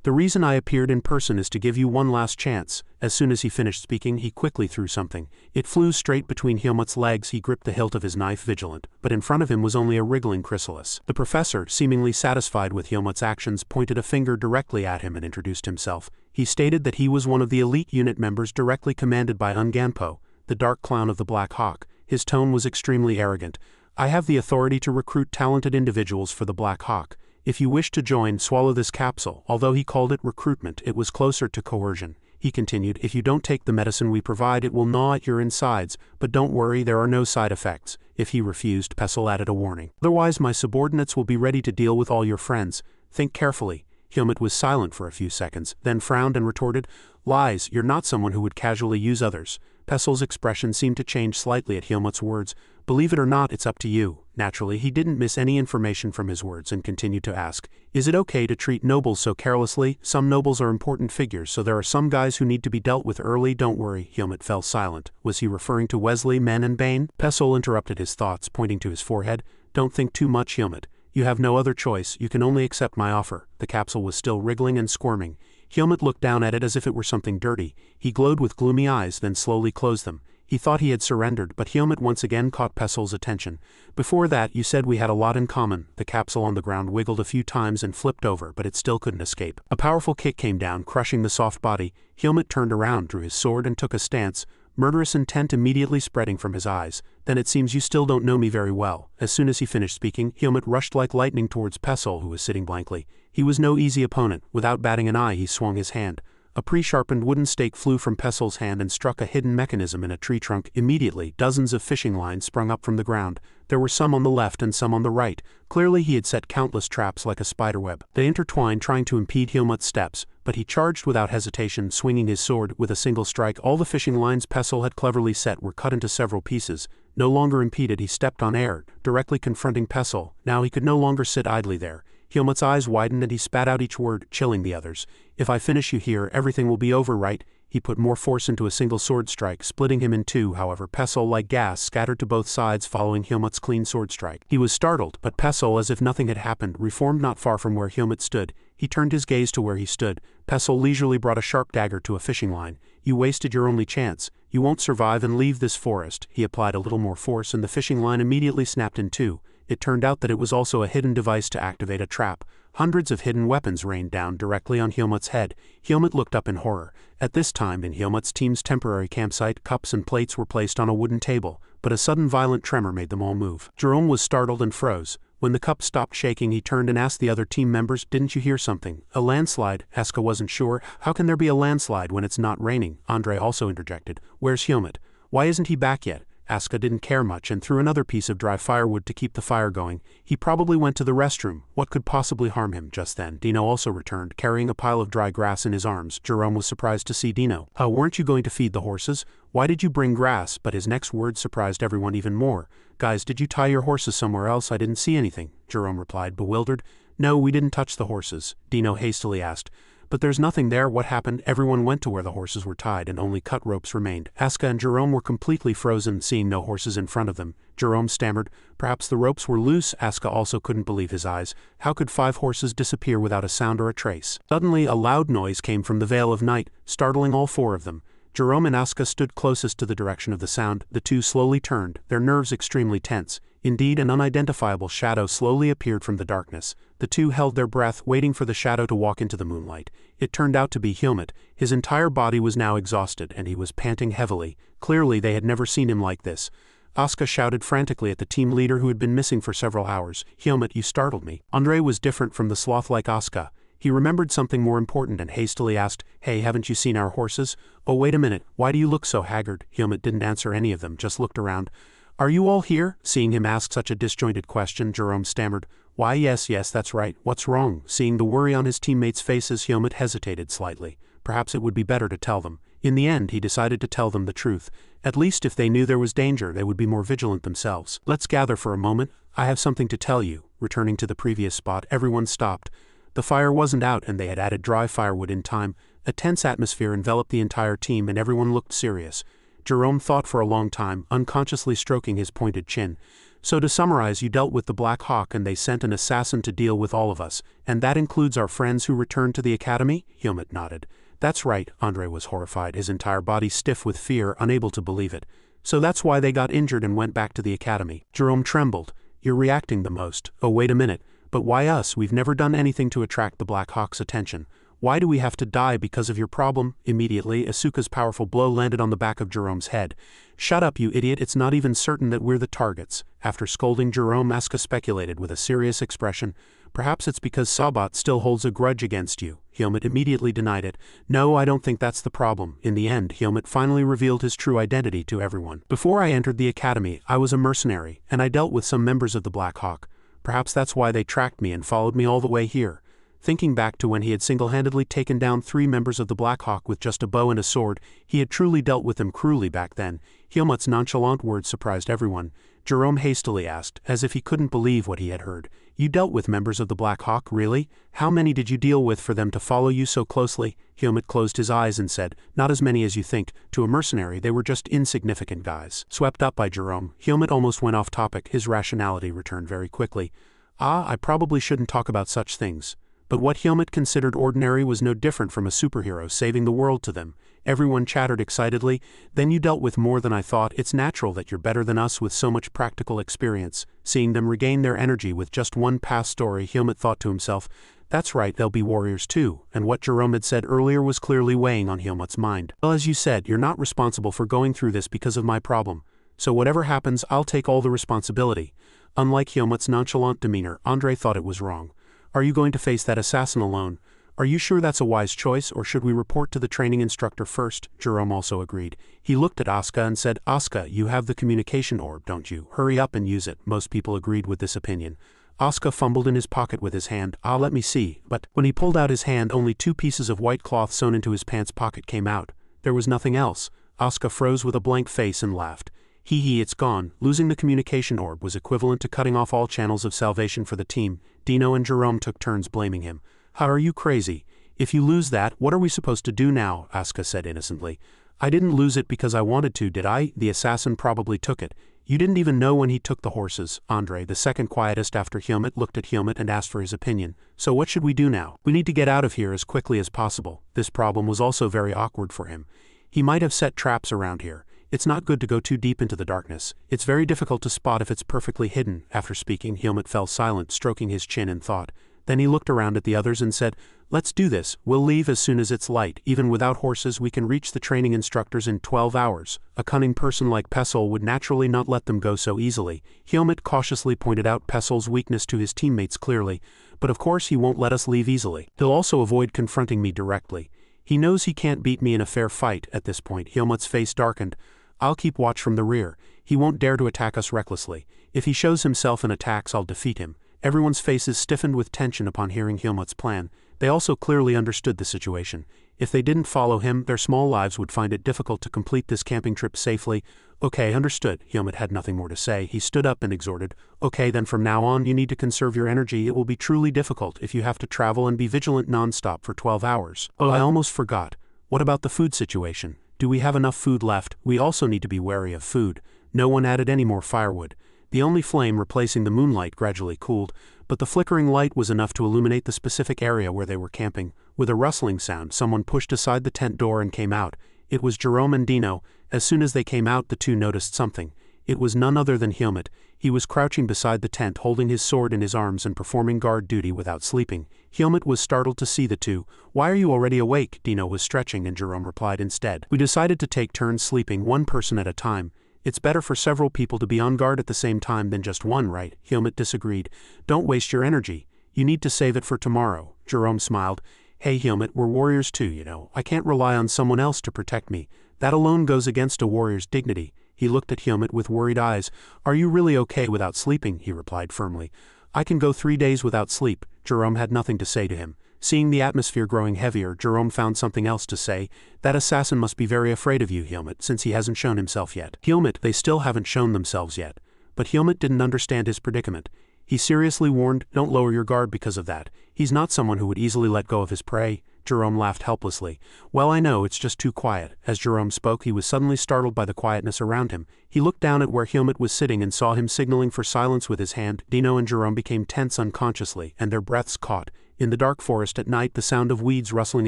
The reason I appeared in person is to give you one last chance. As soon as he finished speaking, he quickly threw something. It flew straight between Hyomut's legs. He gripped the hilt of his knife, vigilant, but in front of him was only a wriggling chrysalis. The professor, seemingly satisfied with Hyomut's actions, pointed a finger directly at him and introduced himself. He stated that he was one of the elite unit members directly commanded by Unganpo, the dark clown of the Black Hawk. His tone was extremely arrogant. I have the authority to recruit talented individuals for the Black Hawk. If you wish to join, swallow this capsule. Although he called it recruitment, it was closer to coercion. He continued, if you don't take the medicine we provide, it will gnaw at your insides, but don't worry, there are no side effects. If he refused, Pestle added a warning. Otherwise, my subordinates will be ready to deal with all your friends. Think carefully. Hyomut was silent for a few seconds, then frowned and retorted, lies, you're not someone who would casually use others. Pestle's expression seemed to change slightly at Hyomut's words. Believe it or not, it's up to you. Naturally, he didn't miss any information from his words and continued to ask, is it okay to treat nobles so carelessly? Some nobles are important figures, so there are some guys who need to be dealt with early. Don't worry. Hyomut fell silent. Was he referring to Wesley, Men, and Bane? Pestle interrupted his thoughts, pointing to his forehead. Don't think too much, Hyomut. You have no other choice. You can only accept my offer. The capsule was still wriggling and squirming. Hyomut looked down at it as if it were something dirty. He glowed with gloomy eyes, then slowly closed them. He thought he had surrendered, but Hyomut once again caught Pestle's attention. Before that, you said we had a lot in common. The capsule on the ground wiggled a few times and flipped over, but it still couldn't escape. A powerful kick came down, crushing the soft body. Hyomut turned around, drew his sword, and took a stance, murderous intent immediately spreading from his eyes. Then it seems you still don't know me very well. As soon as he finished speaking, Hyomut rushed like lightning towards Pestle, who was sitting blankly. He was no easy opponent. Without batting an eye, he swung his hand. A pre-sharpened wooden stake flew from Pestle's hand and struck a hidden mechanism in a tree trunk. Immediately, dozens of fishing lines sprung up from the ground. There were some on the left and some on the right. Clearly he had set countless traps like a spiderweb. They intertwined, trying to impede Hyomut's steps, but he charged without hesitation, swinging his sword. With a single strike, all the fishing lines Pestle had cleverly set were cut into several pieces. No longer impeded, he stepped on air, directly confronting Pestle. Now he could no longer sit idly there. Hyomut's eyes widened and he spat out each word, chilling the others. If I finish you here, everything will be over, right? He put more force into a single sword strike, splitting him in two. However, Pestle, like gas, scattered to both sides following Hyomut's clean sword strike. He was startled, but Pestle, as if nothing had happened, reformed not far from where Hyomut stood. He turned his gaze to where he stood. Pestle leisurely brought a sharp dagger to a fishing line. You wasted your only chance. You won't survive and leave this forest. He applied a little more force and the fishing line immediately snapped in two. It turned out that it was also a hidden device to activate a trap. Hundreds of hidden weapons rained down directly on Hyomut's head. Hyomut looked up in horror. At this time, in Hyomut's team's temporary campsite, cups and plates were placed on a wooden table, but a sudden violent tremor made them all move. Jerome was startled and froze. When the cup stopped shaking, he turned and asked the other team members, didn't you hear something? A landslide? Asuka wasn't sure. How can there be a landslide when it's not raining? Andre also interjected. Where's Hyomut? Why isn't he back yet? Asuka didn't care much and threw another piece of dry firewood to keep the fire going. He probably went to the restroom. What could possibly harm him? Just then, Dino also returned, carrying a pile of dry grass in his arms. Jerome was surprised to see Dino. Weren't you going to feed the horses? Why did you bring grass? But his next words surprised everyone even more. Guys, did you tie your horses somewhere else? I didn't see anything. Jerome replied, bewildered. No, we didn't touch the horses. Dino hastily asked. But there's nothing there. What happened? Everyone went to where the horses were tied and only cut ropes remained. Asuka and Jerome were completely frozen, seeing no horses in front of them. Jerome stammered, perhaps the ropes were loose. Asuka also couldn't believe his eyes. How could 5 horses disappear without a sound or a trace? Suddenly, a loud noise came from the veil of night, startling all 4 of them. Jerome and Asuka stood closest to the direction of the sound. The two slowly turned, their nerves extremely tense. Indeed, an unidentifiable shadow slowly appeared from the darkness. The two held their breath, waiting for the shadow to walk into the moonlight. It turned out to be Hyomut. His entire body was now exhausted, and he was panting heavily. Clearly, they had never seen him like this. Asuka shouted frantically at the team leader who had been missing for several hours. Hyomut, you startled me. Andre was different from the sloth-like Asuka. He remembered something more important and hastily asked, Hey, haven't you seen our horses? Oh, wait a minute. Why do you look so haggard? Hyomut didn't answer any of them, just looked around. Are you all here? Seeing him ask such a disjointed question, Jerome stammered. Why, yes, that's right. What's wrong? Seeing the worry on his teammates' faces, Hyomut hesitated slightly. Perhaps it would be better to tell them. In the end, he decided to tell them the truth. At least if they knew there was danger, they would be more vigilant themselves. Let's gather for a moment. I have something to tell you. Returning to the previous spot, everyone stopped. The fire wasn't out and they had added dry firewood in time. A tense atmosphere enveloped the entire team and everyone looked serious. Jerome thought for a long time, unconsciously stroking his pointed chin. So to summarize, you dealt with the Black Hawk and they sent an assassin to deal with all of us, and that includes our friends who returned to the academy? Helmut nodded. That's right, Andre was horrified, his entire body stiff with fear, unable to believe it. So that's why they got injured and went back to the academy. Jerome trembled. You're reacting the most. Oh, wait a minute. But why us? We've never done anything to attract the Black Hawk's attention. Why do we have to die because of your problem? Immediately, Asuka's powerful blow landed on the back of Jerome's head. Shut up, you idiot, it's not even certain that we're the targets. After scolding Jerome, Asuka speculated with a serious expression. Perhaps it's because Sabat still holds a grudge against you. Helmut immediately denied it. No, I don't think that's the problem. In the end, Helmut finally revealed his true identity to everyone. Before I entered the academy, I was a mercenary, and I dealt with some members of the Black Hawk. Perhaps that's why they tracked me and followed me all the way here. Thinking back to when he had single-handedly taken down 3 members of the Black Hawk with just a bow and a sword, he had truly dealt with them cruelly back then. Helmut's nonchalant words surprised everyone. Jerome hastily asked, as if he couldn't believe what he had heard. You dealt with members of the Black Hawk, really? How many did you deal with for them to follow you so closely? Helmut closed his eyes and said, not as many as you think. To a mercenary, they were just insignificant guys. Swept up by Jerome, Helmut almost went off topic. His rationality returned very quickly. I probably shouldn't talk about such things. But what Helmut considered ordinary was no different from a superhero saving the world to them. Everyone chattered excitedly. Then you dealt with more than I thought. It's natural that you're better than us with so much practical experience. Seeing them regain their energy with just one past story, Helmut thought to himself, that's right, they'll be warriors too. And what Jerome had said earlier was clearly weighing on Helmut's mind. Well, as you said, you're not responsible for going through this because of my problem. So whatever happens, I'll take all the responsibility. Unlike Helmut's nonchalant demeanor, Andre thought it was wrong. Are you going to face that assassin alone? Are you sure that's a wise choice, or should we report to the training instructor first? Jerome also agreed. He looked at Asuka and said, Asuka, you have the communication orb, don't you? Hurry up and use it. Most people agreed with this opinion. Asuka fumbled in his pocket with his hand. Let me see. But when he pulled out his hand, only 2 pieces of white cloth sewn into his pants pocket came out. There was nothing else. Asuka froze with a blank face and laughed. Hee, it's gone. Losing the communication orb was equivalent to cutting off all channels of salvation for the team. Dino and Jerome took turns blaming him. How are you crazy? If you lose that, what are we supposed to do now? Asuka said innocently. I didn't lose it because I wanted to, did I? The assassin probably took it. You didn't even know when he took the horses. Andre, the second quietest after Helmut, looked at Helmut and asked for his opinion. So what should we do now? We need to get out of here as quickly as possible. This problem was also very awkward for him. He might have set traps around here. It's not good to go too deep into the darkness. It's very difficult to spot if it's perfectly hidden. After speaking, Helmut fell silent, stroking his chin in thought. Then he looked around at the others and said, let's do this. We'll leave as soon as it's light. Even without horses, we can reach the training instructors in 12 hours. A cunning person like Pestle would naturally not let them go so easily. Helmut cautiously pointed out Pestle's weakness to his teammates clearly. But of course he won't let us leave easily. He'll also avoid confronting me directly. He knows he can't beat me in a fair fight. At this point, Helmut's face darkened. I'll keep watch from the rear. He won't dare to attack us recklessly. If he shows himself and attacks, I'll defeat him. Everyone's faces stiffened with tension upon hearing Helmut's plan. They also clearly understood the situation. If they didn't follow him, their small lives would find it difficult to complete this camping trip safely. Okay, understood. Helmut had nothing more to say. He stood up and exhorted. Okay, then from now on, you need to conserve your energy. It will be truly difficult if you have to travel and be vigilant non-stop for 12 hours. Oh, I almost forgot. What about the food situation? Do we have enough food left? We also need to be wary of food. No one added any more firewood. The only flame replacing the moonlight gradually cooled, but the flickering light was enough to illuminate the specific area where they were camping. With a rustling sound, someone pushed aside the tent door and came out. It was Jerome and Dino. As soon as they came out, the two noticed something. It was none other than Helmut. He was crouching beside the tent, holding his sword in his arms and performing guard duty without sleeping. Helmut was startled to see the two. Why are you already awake? Dino was stretching and Jerome replied instead. We decided to take turns sleeping, one person at a time. It's better for several people to be on guard at the same time than just one, right? Helmut disagreed. Don't waste your energy. You need to save it for tomorrow. Jerome smiled. Hey Helmut, we're warriors too, you know. I can't rely on someone else to protect me. That alone goes against a warrior's dignity. He looked at Helmut with worried eyes. Are you really okay without sleeping? He replied firmly. I can go 3 days without sleep. Jerome had nothing to say to him. Seeing the atmosphere growing heavier, Jerome found something else to say. That assassin must be very afraid of you, Helmut, since he hasn't shown himself yet. Helmut, they still haven't shown themselves yet. But Helmut didn't understand his predicament. He seriously warned, don't lower your guard because of that. He's not someone who would easily let go of his prey. Jerome laughed helplessly. Well, I know, it's just too quiet. As Jerome spoke, he was suddenly startled by the quietness around him. He looked down at where Helmut was sitting and saw him signaling for silence with his hand. Dino and Jerome became tense unconsciously, and their breaths caught. In the dark forest at night, the sound of weeds rustling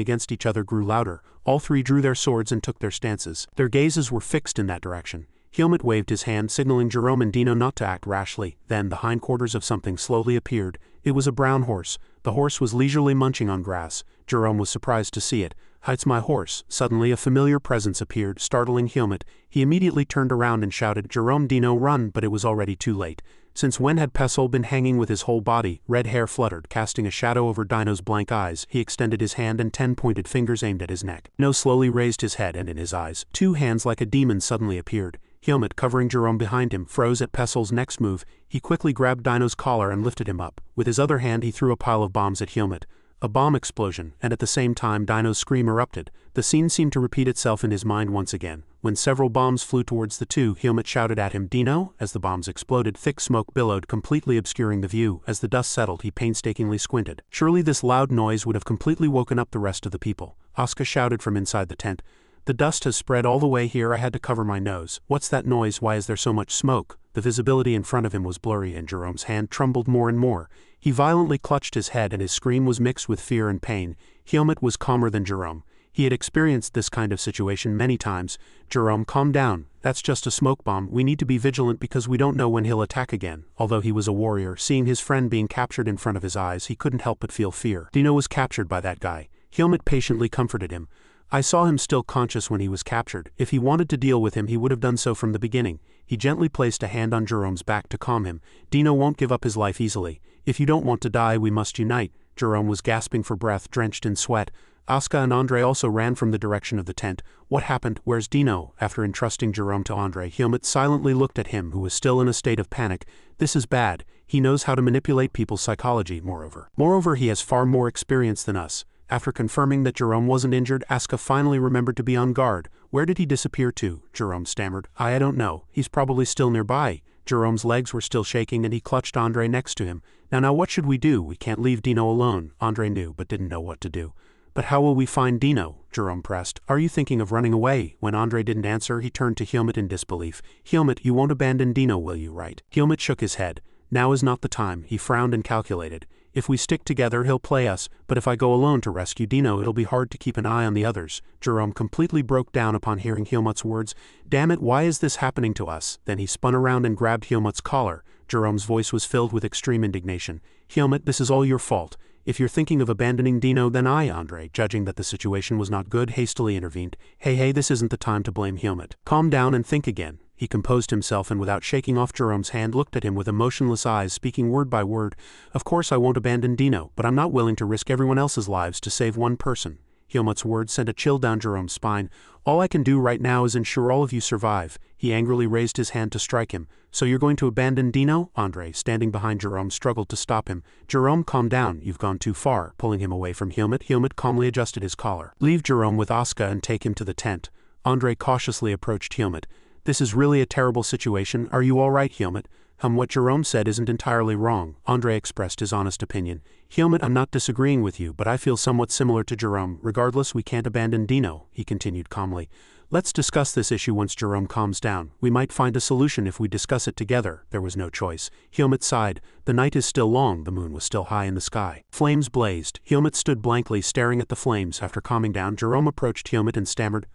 against each other grew louder. All three drew their swords and took their stances. Their gazes were fixed in that direction. Helmut waved his hand, signaling Jerome and Dino not to act rashly. Then the hindquarters of something slowly appeared. It was a brown horse. The horse was leisurely munching on grass. Jerome was surprised to see it. "It's my horse." Suddenly a familiar presence appeared, startling Helmut. He immediately turned around and shouted, "Jerome, Dino, run!" But it was already too late. Since when had Pesol been hanging with his whole body? Red hair fluttered, casting a shadow over Dino's blank eyes. He extended his hand and 10 pointed fingers aimed at his neck. Dino slowly raised his head, and in his eyes, 2 hands like a demon suddenly appeared. Helmut, covering Jerome behind him, froze at Pesol's next move. He quickly grabbed Dino's collar and lifted him up. With his other hand he threw a pile of bombs at Helmut. A bomb explosion, and at the same time Dino's scream erupted. The scene seemed to repeat itself in his mind once again. When several bombs flew towards the two, Helmut shouted at him, "Dino!" As the bombs exploded, thick smoke billowed, completely obscuring the view. As the dust settled, he painstakingly squinted. Surely this loud noise would have completely woken up the rest of the people. Asuka shouted from inside the tent. "The dust has spread all the way here. I had to cover my nose." "What's that noise? Why is there so much smoke?" The visibility in front of him was blurry, and Jerome's hand trembled more and more. He violently clutched his head, and his scream was mixed with fear and pain. Helmut was calmer than Jerome. He had experienced this kind of situation many times. "Jerome, calm down. That's just a smoke bomb. We need to be vigilant because we don't know when he'll attack again." Although he was a warrior, seeing his friend being captured in front of his eyes, he couldn't help but feel fear. Dino was captured by that guy. Helmut patiently comforted him. "I saw him still conscious when he was captured. If he wanted to deal with him, he would have done so from the beginning." He gently placed a hand on Jerome's back to calm him. "Dino won't give up his life easily. If you don't want to die, we must unite." Jerome was gasping for breath, drenched in sweat. Asuka and Andre also ran from the direction of the tent. "What happened? Where's Dino?" After entrusting Jerome to Andre, Helmut silently looked at him, who was still in a state of panic. "This is bad. He knows how to manipulate people's psychology, Moreover, he has far more experience than us." After confirming that Jerome wasn't injured, Asuka finally remembered to be on guard. "Where did he disappear to?" Jerome stammered. I don't know. He's probably still nearby." Jerome's legs were still shaking, and he clutched Andre next to him. Now what should we do? We can't leave Dino alone." Andre knew, but didn't know what to do. "But how will we find Dino?" Jerome pressed. "Are you thinking of running away?" When Andre didn't answer, he turned to Helmut in disbelief. "Helmut, you won't abandon Dino, will you, right?" Helmut shook his head. "Now is not the time." He frowned and calculated. "If we stick together, he'll play us, but if I go alone to rescue Dino, it'll be hard to keep an eye on the others." Jerome completely broke down upon hearing Helmut's words. "Damn it, why is this happening to us?" Then he spun around and grabbed Helmut's collar. Jerome's voice was filled with extreme indignation. "Helmut, this is all your fault. If you're thinking of abandoning Dino, then Andre, judging that the situation was not good, hastily intervened. Hey, this isn't the time to blame Helmut. Calm down and think again." He composed himself and without shaking off Jerome's hand looked at him with emotionless eyes, speaking word by word. "Of course I won't abandon Dino, but I'm not willing to risk everyone else's lives to save one person." Helmut's words sent a chill down Jerome's spine. "All I can do right now is ensure all of you survive." He angrily raised his hand to strike him. "So you're going to abandon Dino?" Andre, standing behind Jerome, struggled to stop him. "Jerome, calm down. You've gone too far." Pulling him away from Helmut, Helmut calmly adjusted his collar. "Leave Jerome with Asuka and take him to the tent." Andre cautiously approached Helmut. "This is really a terrible situation. Are you all right, Helmut?" What Jerome said isn't entirely wrong." Andre expressed his honest opinion. "Helmut, I'm not disagreeing with you, but I feel somewhat similar to Jerome. Regardless, we can't abandon Dino," he continued calmly. "Let's discuss this issue once Jerome calms down. We might find a solution if we discuss it together." There was no choice. Helmut sighed. The night is still long. The moon was still high in the sky. Flames blazed. Helmut stood blankly, staring at the flames. After calming down, Jerome approached Helmut and stammered,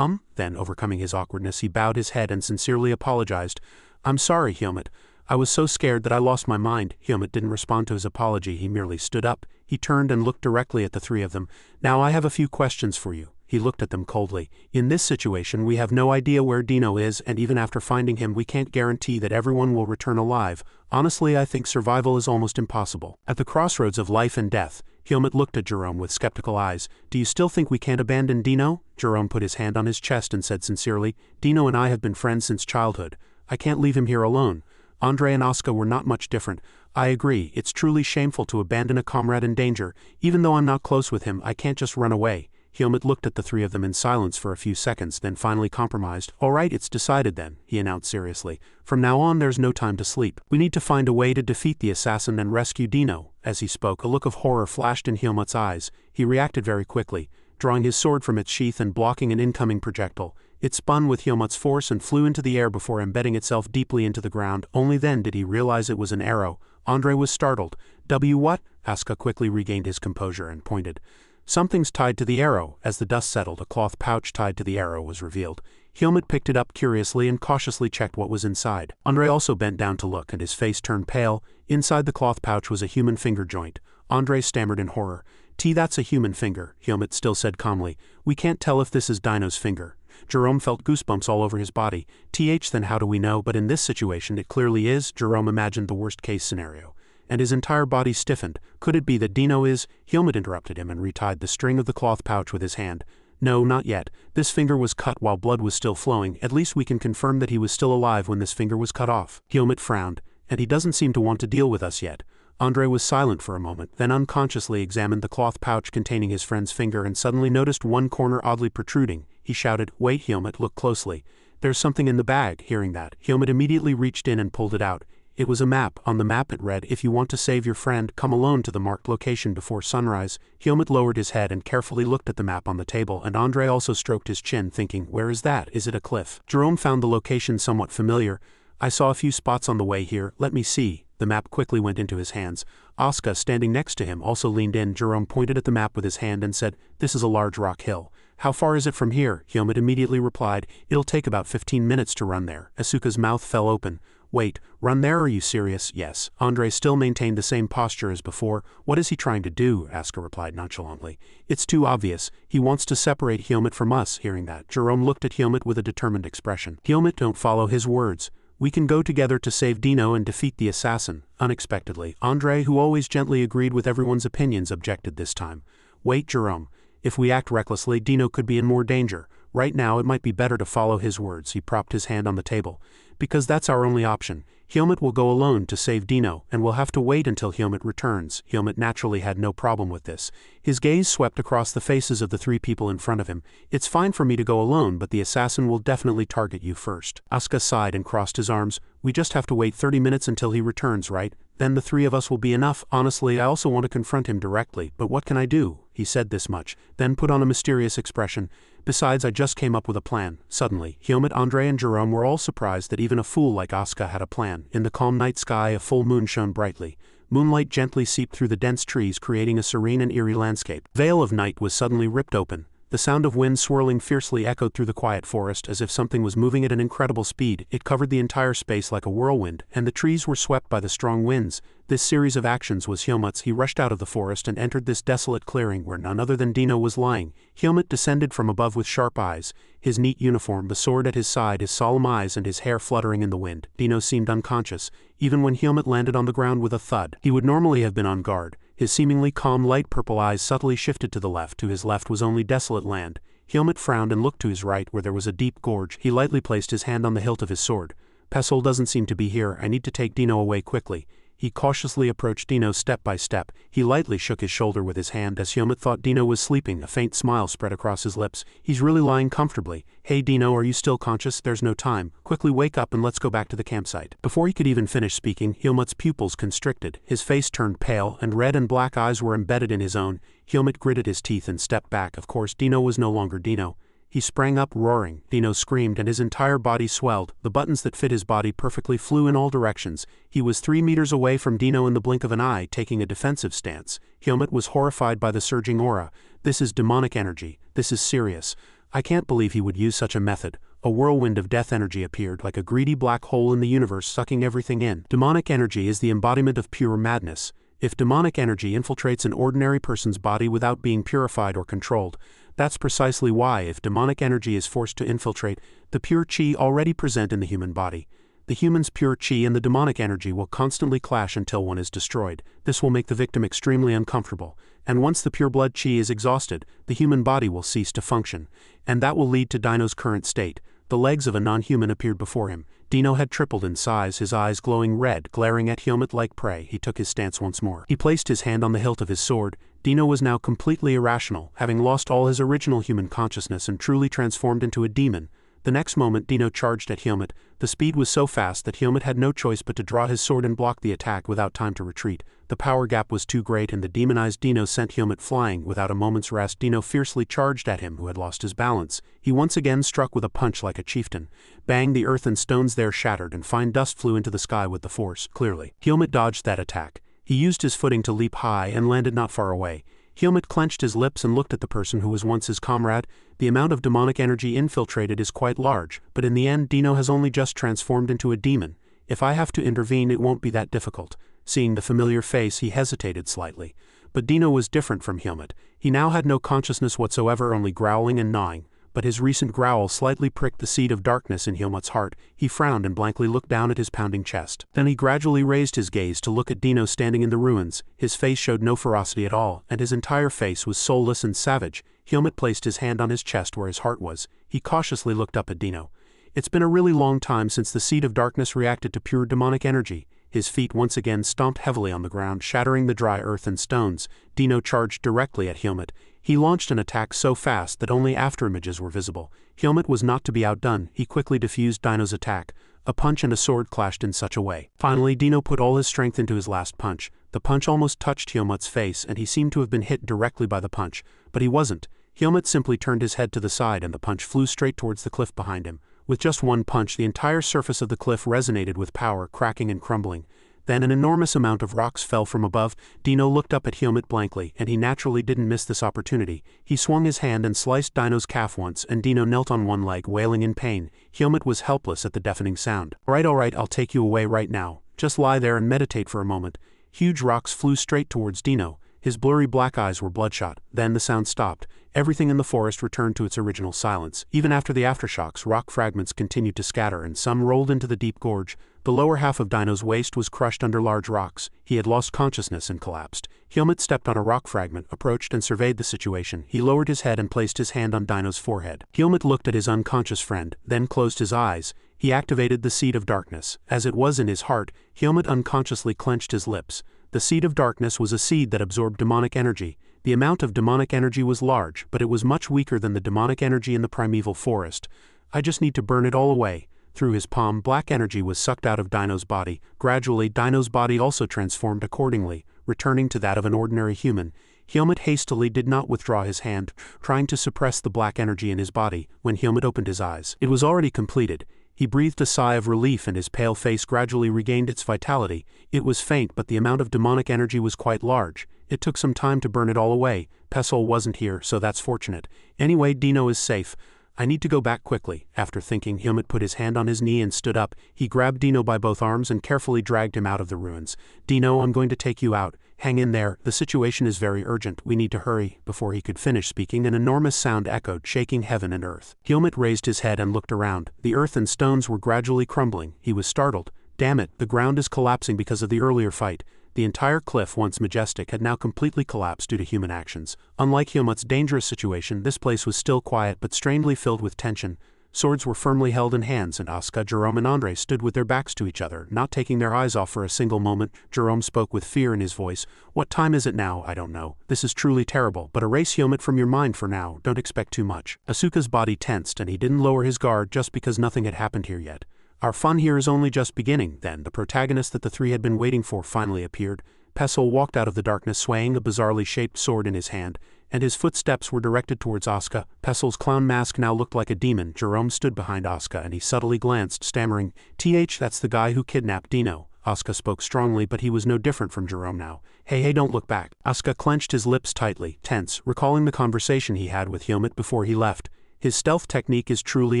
Then, overcoming his awkwardness, he bowed his head and sincerely apologized. "I'm sorry, Helmut. I was so scared that I lost my mind." Helmut didn't respond to his apology. He merely stood up. He turned and looked directly at the three of them. "Now I have a few questions for you." He looked at them coldly. "In this situation, we have no idea where Dino is, and even after finding him, we can't guarantee that everyone will return alive. Honestly, I think survival is almost impossible. At the crossroads of life and death." Helmut looked at Jerome with skeptical eyes. "Do you still think we can't abandon Dino?" Jerome put his hand on his chest and said sincerely, "Dino and I have been friends since childhood. I can't leave him here alone." Andre and Asuka were not much different. "I agree, it's truly shameful to abandon a comrade in danger. Even though I'm not close with him, I can't just run away." Helmut looked at the three of them in silence for a few seconds, then finally compromised. "All right, it's decided then," he announced seriously. "From now on, there's no time to sleep. We need to find a way to defeat the assassin and rescue Dino." As he spoke, a look of horror flashed in Hyomut's eyes. He reacted very quickly, drawing his sword from its sheath and blocking an incoming projectile. It spun with Hyomut's force and flew into the air before embedding itself deeply into the ground. Only then did he realize it was an arrow. Andre was startled. What? Asuka quickly regained his composure and pointed. Something's tied to the arrow. As the dust settled, a cloth pouch tied to the arrow was revealed. Hyomut picked it up curiously and cautiously checked what was inside. Andre also bent down to look, and his face turned pale. Inside the cloth pouch was a human finger joint. Andre stammered in horror. That's a human finger, Hyomut still said calmly. We can't tell if this is Dino's finger. Jerome felt goosebumps all over his body. Then how do we know? But in this situation it clearly is. Jerome imagined the worst-case scenario, and his entire body stiffened. Could it be that Dino is? Hyomut interrupted him and retied the string of the cloth pouch with his hand. No, not yet. This finger was cut while blood was still flowing. At least we can confirm that he was still alive when this finger was cut off. Hyomut frowned. And he doesn't seem to want to deal with us yet. Andre was silent for a moment, then unconsciously examined the cloth pouch containing his friend's finger and suddenly noticed one corner oddly protruding. He shouted, "Wait, Hyomut, look closely. There's something in the bag." Hearing that, Hyomut immediately reached in and pulled it out. It was a map. On the map it read, "If you want to save your friend, come alone to the marked location before sunrise." Hyomut lowered his head and carefully looked at the map on the table, and Andre also stroked his chin, thinking, where is that? Is it a cliff? Jerome found the location somewhat familiar. I saw a few spots on the way here. Let me see. The map quickly went into his hands. Asuka, standing next to him, also leaned in. Jerome pointed at the map with his hand and said, "This is a large rock hill." "How far is it from here?" Hyomut immediately replied, "It'll take about 15 minutes to run there." Asuka's mouth fell open. "Wait, run there? Are you serious?" "Yes." Andre still maintained the same posture as before. "What is he trying to do?" Asuka replied nonchalantly. "It's too obvious. He wants to separate Hyomut from us." Hearing that, Jerome looked at Hyomut with a determined expression. "Hyomut, don't follow his words. We can go together to save Dino and defeat the assassin." Unexpectedly, Andre, who always gently agreed with everyone's opinions, objected this time. "Wait, Jerome. If we act recklessly, Dino could be in more danger. Right now it might be better to follow his words." He propped his hand on the table. "Because that's our only option. Hyomut will go alone to save Dino, and we'll have to wait until Hyomut returns." Hyomut naturally had no problem with this. His gaze swept across the faces of the three people in front of him. "It's fine for me to go alone, but the assassin will definitely target you first." Asuka sighed and crossed his arms. "We just have to wait 30 minutes until he returns, right? Then the three of us will be enough. Honestly, I also want to confront him directly, but what can I do?" He said this much, then put on a mysterious expression. "Besides, I just came up with a plan." Suddenly, Hyomut, Andre, and Jerome were all surprised that even a fool like Asuka had a plan. In the calm night sky, a full moon shone brightly. Moonlight gently seeped through the dense trees, creating a serene and eerie landscape. The veil of night was suddenly ripped open. The sound of wind swirling fiercely echoed through the quiet forest as if something was moving at an incredible speed. It covered the entire space like a whirlwind, and the trees were swept by the strong winds. This series of actions was Hyomut's. He rushed out of the forest and entered this desolate clearing where none other than Dino was lying. Hyomut descended from above with sharp eyes, his neat uniform, the sword at his side, his solemn eyes, and his hair fluttering in the wind. Dino seemed unconscious. Even when Hyomut landed on the ground with a thud, he would normally have been on guard. His seemingly calm light purple eyes subtly shifted to the left. To his left was only desolate land. Hyomut frowned and looked to his right where there was a deep gorge. He lightly placed his hand on the hilt of his sword. "Pestle doesn't seem to be here. I need to take Dino away quickly." He cautiously approached Dino step by step. He lightly shook his shoulder with his hand as Hyomut thought Dino was sleeping. A faint smile spread across his lips. "He's really lying comfortably. Hey Dino, are you still conscious? There's no time. Quickly wake up and let's go back to the campsite." Before he could even finish speaking, Hyomut's pupils constricted. His face turned pale, and red and black eyes were embedded in his own. Hyomut gritted his teeth and stepped back. Of course, Dino was no longer Dino. He sprang up, roaring. Dino screamed, and his entire body swelled. The buttons that fit his body perfectly flew in all directions. He was 3 meters away from Dino in the blink of an eye, taking a defensive stance. Hyomut was horrified by the surging aura. "This is demonic energy. This is serious. I can't believe he would use such a method." A whirlwind of death energy appeared, like a greedy black hole in the universe, sucking everything in. Demonic energy is the embodiment of pure madness. If demonic energy infiltrates an ordinary person's body without being purified or controlled, that's precisely why, if demonic energy is forced to infiltrate the pure chi already present in the human body, the human's pure chi and the demonic energy will constantly clash until one is destroyed. This will make the victim extremely uncomfortable, and once the pure blood chi is exhausted, the human body will cease to function, and that will lead to Dino's current state. The legs of a non-human appeared before him. Dino had tripled in size, his eyes glowing red, glaring at Hyomut like prey. He took his stance once more. He placed his hand on the hilt of his sword. Dino was now completely irrational, having lost all his original human consciousness and truly transformed into a demon. The next moment Dino charged at Helmut. The speed was so fast that Helmut had no choice but to draw his sword and block the attack without time to retreat. The power gap was too great and the demonized Dino sent Helmut flying. Without a moment's rest, Dino fiercely charged at him, who had lost his balance. He once again struck with a punch like a chieftain. Bang! The earth and stones there shattered and fine dust flew into the sky with the force. Clearly, Helmut dodged that attack. He used his footing to leap high and landed not far away. Helmut clenched his lips and looked at the person who was once his comrade. The amount of demonic energy infiltrated is quite large, but in the end Dino has only just transformed into a demon. If I have to intervene, it won't be that difficult. Seeing the familiar face, he hesitated slightly. But Dino was different from Helmut. He now had no consciousness whatsoever, only growling and gnawing. But his recent growl slightly pricked the seed of darkness in Helmut's heart. He frowned and blankly looked down at his pounding chest. Then he gradually raised his gaze to look at Dino standing in the ruins. His face showed no ferocity at all, and his entire face was soulless and savage. Helmut placed his hand on his chest where his heart was. He cautiously looked up at Dino. It's been a really long time since the seed of darkness reacted to pure demonic energy. His feet once again stomped heavily on the ground, shattering the dry earth and stones. Dino charged directly at Helmut. He launched an attack so fast that only afterimages were visible. Helmut was not to be outdone. He quickly defused Dino's attack. A punch and a sword clashed in such a way. Finally, Dino put all his strength into his last punch. The punch almost touched Helmut's face, and he seemed to have been hit directly by the punch. But he wasn't. Helmut simply turned his head to the side and the punch flew straight towards the cliff behind him. With just one punch, the entire surface of the cliff resonated with power, cracking and crumbling. Then an enormous amount of rocks fell from above. Dino looked up at Helmut blankly, and he naturally didn't miss this opportunity. He swung his hand and sliced Dino's calf once, and Dino knelt on one leg, wailing in pain. Helmut was helpless at the deafening sound. All right, I'll take you away right now. Just lie there and meditate for a moment. Huge rocks flew straight towards Dino. His blurry black eyes were bloodshot. Then the sound stopped. Everything in the forest returned to its original silence. Even after the aftershocks, rock fragments continued to scatter, and some rolled into the deep gorge. The lower half of Dino's waist was crushed under large rocks. He had lost consciousness and collapsed. Helmut stepped on a rock fragment, approached and surveyed the situation. He lowered his head and placed his hand on Dino's forehead. Helmut looked at his unconscious friend, then closed his eyes. He activated the seed of darkness. As it was in his heart, Helmut unconsciously clenched his lips. The seed of darkness was a seed that absorbed demonic energy. The amount of demonic energy was large, but it was much weaker than the demonic energy in the primeval forest. I just need to burn it all away. Through his palm, black energy was sucked out of Dino's body. Gradually, Dino's body also transformed accordingly, returning to that of an ordinary human. Helmut hastily did not withdraw his hand, trying to suppress the black energy in his body. When Helmut opened his eyes, it was already completed. He breathed a sigh of relief and his pale face gradually regained its vitality. It was faint, but the amount of demonic energy was quite large. It took some time to burn it all away. Pesol wasn't here, so that's fortunate. Anyway, Dino is safe. I need to go back quickly. After thinking, Helmut put his hand on his knee and stood up. He grabbed Dino by both arms and carefully dragged him out of the ruins. Dino, I'm going to take you out. Hang in there. The situation is very urgent. We need to hurry. Before he could finish speaking, an enormous sound echoed, shaking heaven and earth. Helmut raised his head and looked around. The earth and stones were gradually crumbling. He was startled. Damn it, the ground is collapsing because of the earlier fight. The entire cliff, once majestic, had now completely collapsed due to human actions. Unlike Helmut's dangerous situation, this place was still quiet but strangely filled with tension. Swords were firmly held in hands, and Asuka, Jerome, and Andre stood with their backs to each other, not taking their eyes off for a single moment. Jerome spoke with fear in his voice. What time is it now? I don't know. This is truly terrible, but erase Helmut from your mind for now. Don't expect too much. Asuka's body tensed, and he didn't lower his guard just because nothing had happened here yet. Our fun here is only just beginning. Then the protagonist that the three had been waiting for finally appeared. Pesol walked out of the darkness swaying a bizarrely shaped sword in his hand, and his footsteps were directed towards Asuka. Pesol's clown mask now looked like a demon. Jerome stood behind Asuka and he subtly glanced, stammering, that's the guy who kidnapped Dino. Asuka spoke strongly, but he was no different from Jerome now. Hey, don't look back. Asuka clenched his lips tightly, tense, recalling the conversation he had with Helmut before he left. His stealth technique is truly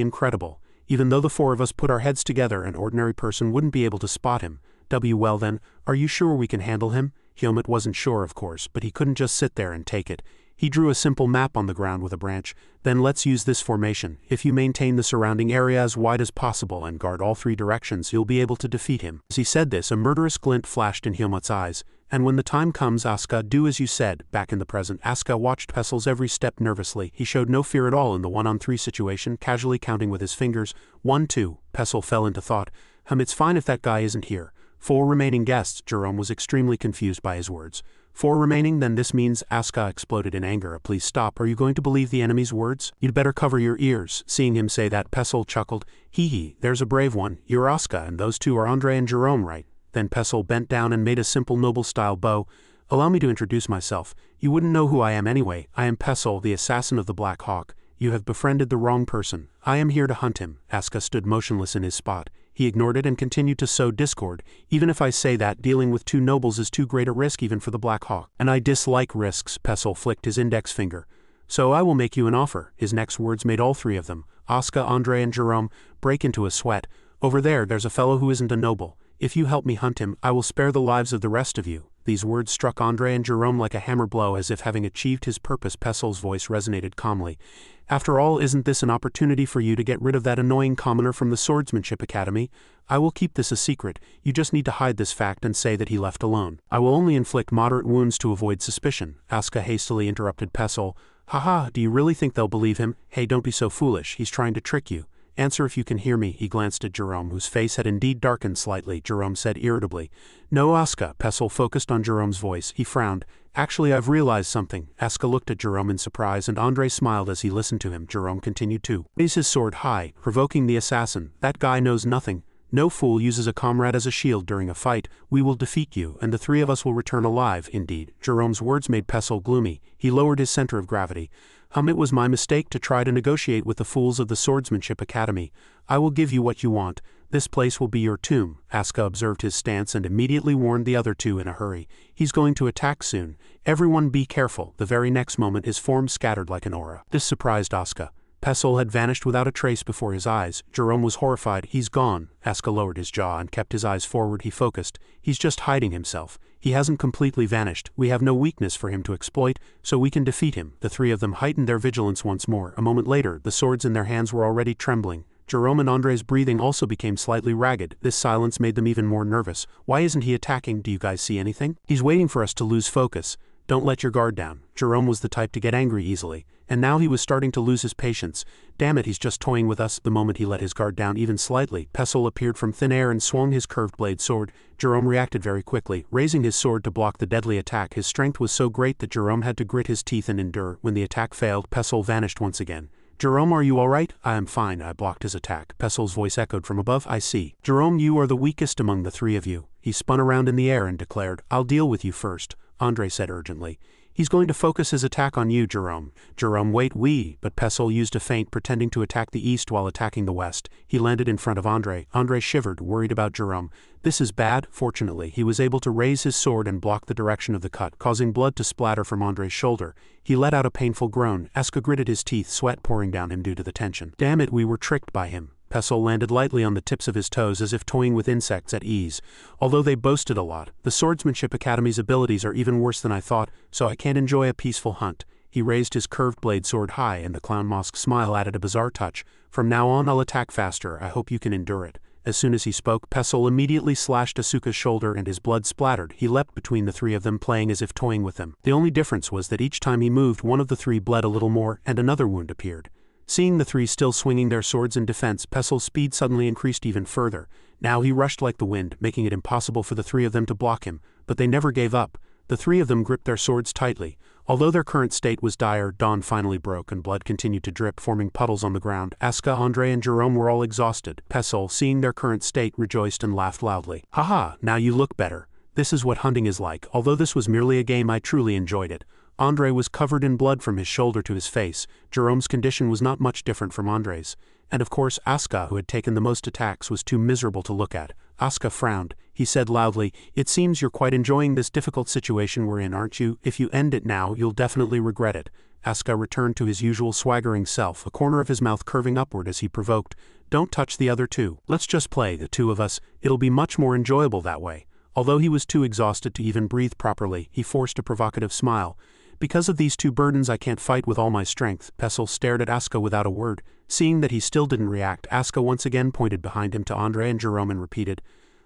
incredible. Even though the four of us put our heads together, an ordinary person wouldn't be able to spot him. Well then, are you sure we can handle him? Helmut wasn't sure, of course, but he couldn't just sit there and take it. He drew a simple map on the ground with a branch. Then let's use this formation. If you maintain the surrounding area as wide as possible and guard all three directions, you'll be able to defeat him. As he said this, a murderous glint flashed in Helmut's eyes. And when the time comes, Asuka, do as you said. Back in the present, Asuka watched Pesol's every step nervously. He showed no fear at all in the 1-on-3 situation, casually counting with his fingers. 1, 2. Pesol fell into thought. It's fine if that guy isn't here. 4 remaining guests. Jerome was extremely confused by his words. 4 remaining, then this means, Asuka exploded in anger. Please stop, are you going to believe the enemy's words? You'd better cover your ears. Seeing him say that, Pestle chuckled. Hee, there's a brave one. You're Asuka, and those two are Andre and Jerome, right? Then Pestle bent down and made a simple noble-style bow. Allow me to introduce myself. You wouldn't know who I am anyway. I am Pestle, the assassin of the Black Hawk. You have befriended the wrong person. I am here to hunt him. Asuka stood motionless in his spot. He ignored it and continued to sow discord. Even if I say that, dealing with 2 nobles is too great a risk even for the Black Hawk. And I dislike risks. Pestle flicked his index finger. So I will make you an offer. His next words made all 3 of them, Asuka, Andre and Jerome, break into a sweat. Over there's a fellow who isn't a noble. If you help me hunt him, I will spare the lives of the rest of you. These words struck Andre and Jerome like a hammer blow, as if having achieved his purpose. Pestle's voice resonated calmly. After all, isn't this an opportunity for you to get rid of that annoying commoner from the Swordsmanship Academy? I will keep this a secret. You just need to hide this fact and say that he left alone. I will only inflict moderate wounds to avoid suspicion. Asuka hastily interrupted Pestle. Haha, do you really think they'll believe him? Hey, don't be so foolish. He's trying to trick you. Answer if you can hear me. He glanced at Jerome, whose face had indeed darkened slightly. Jerome said irritably. No, Asuka. Pestle focused on Jerome's voice. He frowned. Actually, I've realized something. Asuka looked at Jerome in surprise, and Andre smiled as he listened to him. Jerome continued to raise his sword high, provoking the assassin. That guy knows nothing. No fool uses a comrade as a shield during a fight. We will defeat you, and the 3 of us will return alive. Indeed. Jerome's words made Pestle gloomy. He lowered his center of gravity. It was my mistake to try to negotiate with the fools of the Swordsmanship Academy. I will give you what you want. This place will be your tomb. Asuka observed his stance and immediately warned the other 2 in a hurry. He's going to attack soon. Everyone be careful. The very next moment his form scattered like an aura. This surprised Asuka. Pestle had vanished without a trace before his eyes. Jerome was horrified. He's gone. Asuka lowered his jaw and kept his eyes forward. He focused. He's just hiding himself. He hasn't completely vanished. We have no weakness for him to exploit, so we can defeat him. The 3 of them heightened their vigilance once more. A moment later, the swords in their hands were already trembling. Jerome and Andre's breathing also became slightly ragged. This silence made them even more nervous. Why isn't he attacking? Do you guys see anything? He's waiting for us to lose focus. Don't let your guard down. Jerome was the type to get angry easily, and now he was starting to lose his patience. Damn it, he's just toying with us. The moment he let his guard down even slightly, Pestle appeared from thin air and swung his curved blade sword. Jerome reacted very quickly, raising his sword to block the deadly attack. His strength was so great that Jerome had to grit his teeth and endure. When the attack failed, Pestle vanished once again. Jerome, are you alright? I am fine. I blocked his attack. Pestle's voice echoed from above. I see. Jerome, you are the weakest among the 3 of you. He spun around in the air and declared, I'll deal with you first. Andre said urgently. He's going to focus his attack on you, Jerome. Jerome, wait, but Pestle used a feint, pretending to attack the east while attacking the west. He landed in front of Andre. Andre shivered, worried about Jerome. This is bad. Fortunately, he was able to raise his sword and block the direction of the cut, causing blood to splatter from Andre's shoulder. He let out a painful groan. Asuka gritted his teeth, sweat pouring down him due to the tension. Damn it, we were tricked by him. Pestle landed lightly on the tips of his toes as if toying with insects at ease. Although they boasted a lot, the Swordsmanship Academy's abilities are even worse than I thought, so I can't enjoy a peaceful hunt. He raised his curved blade sword high, and the clown mask's smile added a bizarre touch. From now on I'll attack faster. I hope you can endure it. As soon as he spoke, Pestle immediately slashed Asuka's shoulder and his blood splattered. He leapt between the 3 of them, playing as if toying with them. The only difference was that each time he moved, one of the 3 bled a little more, and another wound appeared. Seeing the 3 still swinging their swords in defense, Pestle's speed suddenly increased even further. Now he rushed like the wind, making it impossible for the 3 of them to block him, but they never gave up. The 3 of them gripped their swords tightly. Although their current state was dire, dawn finally broke and blood continued to drip, forming puddles on the ground. Asuka, Andre and Jerome were all exhausted. Pestle, seeing their current state, rejoiced and laughed loudly. Haha, now you look better. This is what hunting is like. Although this was merely a game, I truly enjoyed it. Andre was covered in blood from his shoulder to his face. Jerome's condition was not much different from Andre's. And of course Asuka, who had taken the most attacks, was too miserable to look at. Asuka frowned. He said loudly, It seems you're quite enjoying this difficult situation we're in, aren't you? If you end it now, you'll definitely regret it. Asuka returned to his usual swaggering self, a corner of his mouth curving upward as he provoked, Don't touch the other 2. Let's just play, the 2 of us. It'll be much more enjoyable that way. Although he was too exhausted to even breathe properly, he forced a provocative smile. Because of these 2 burdens I can't fight with all my strength. Pestle stared at Asuka without a word. Seeing that he still didn't react, Asuka once again pointed behind him to Andre and Jerome and repeated,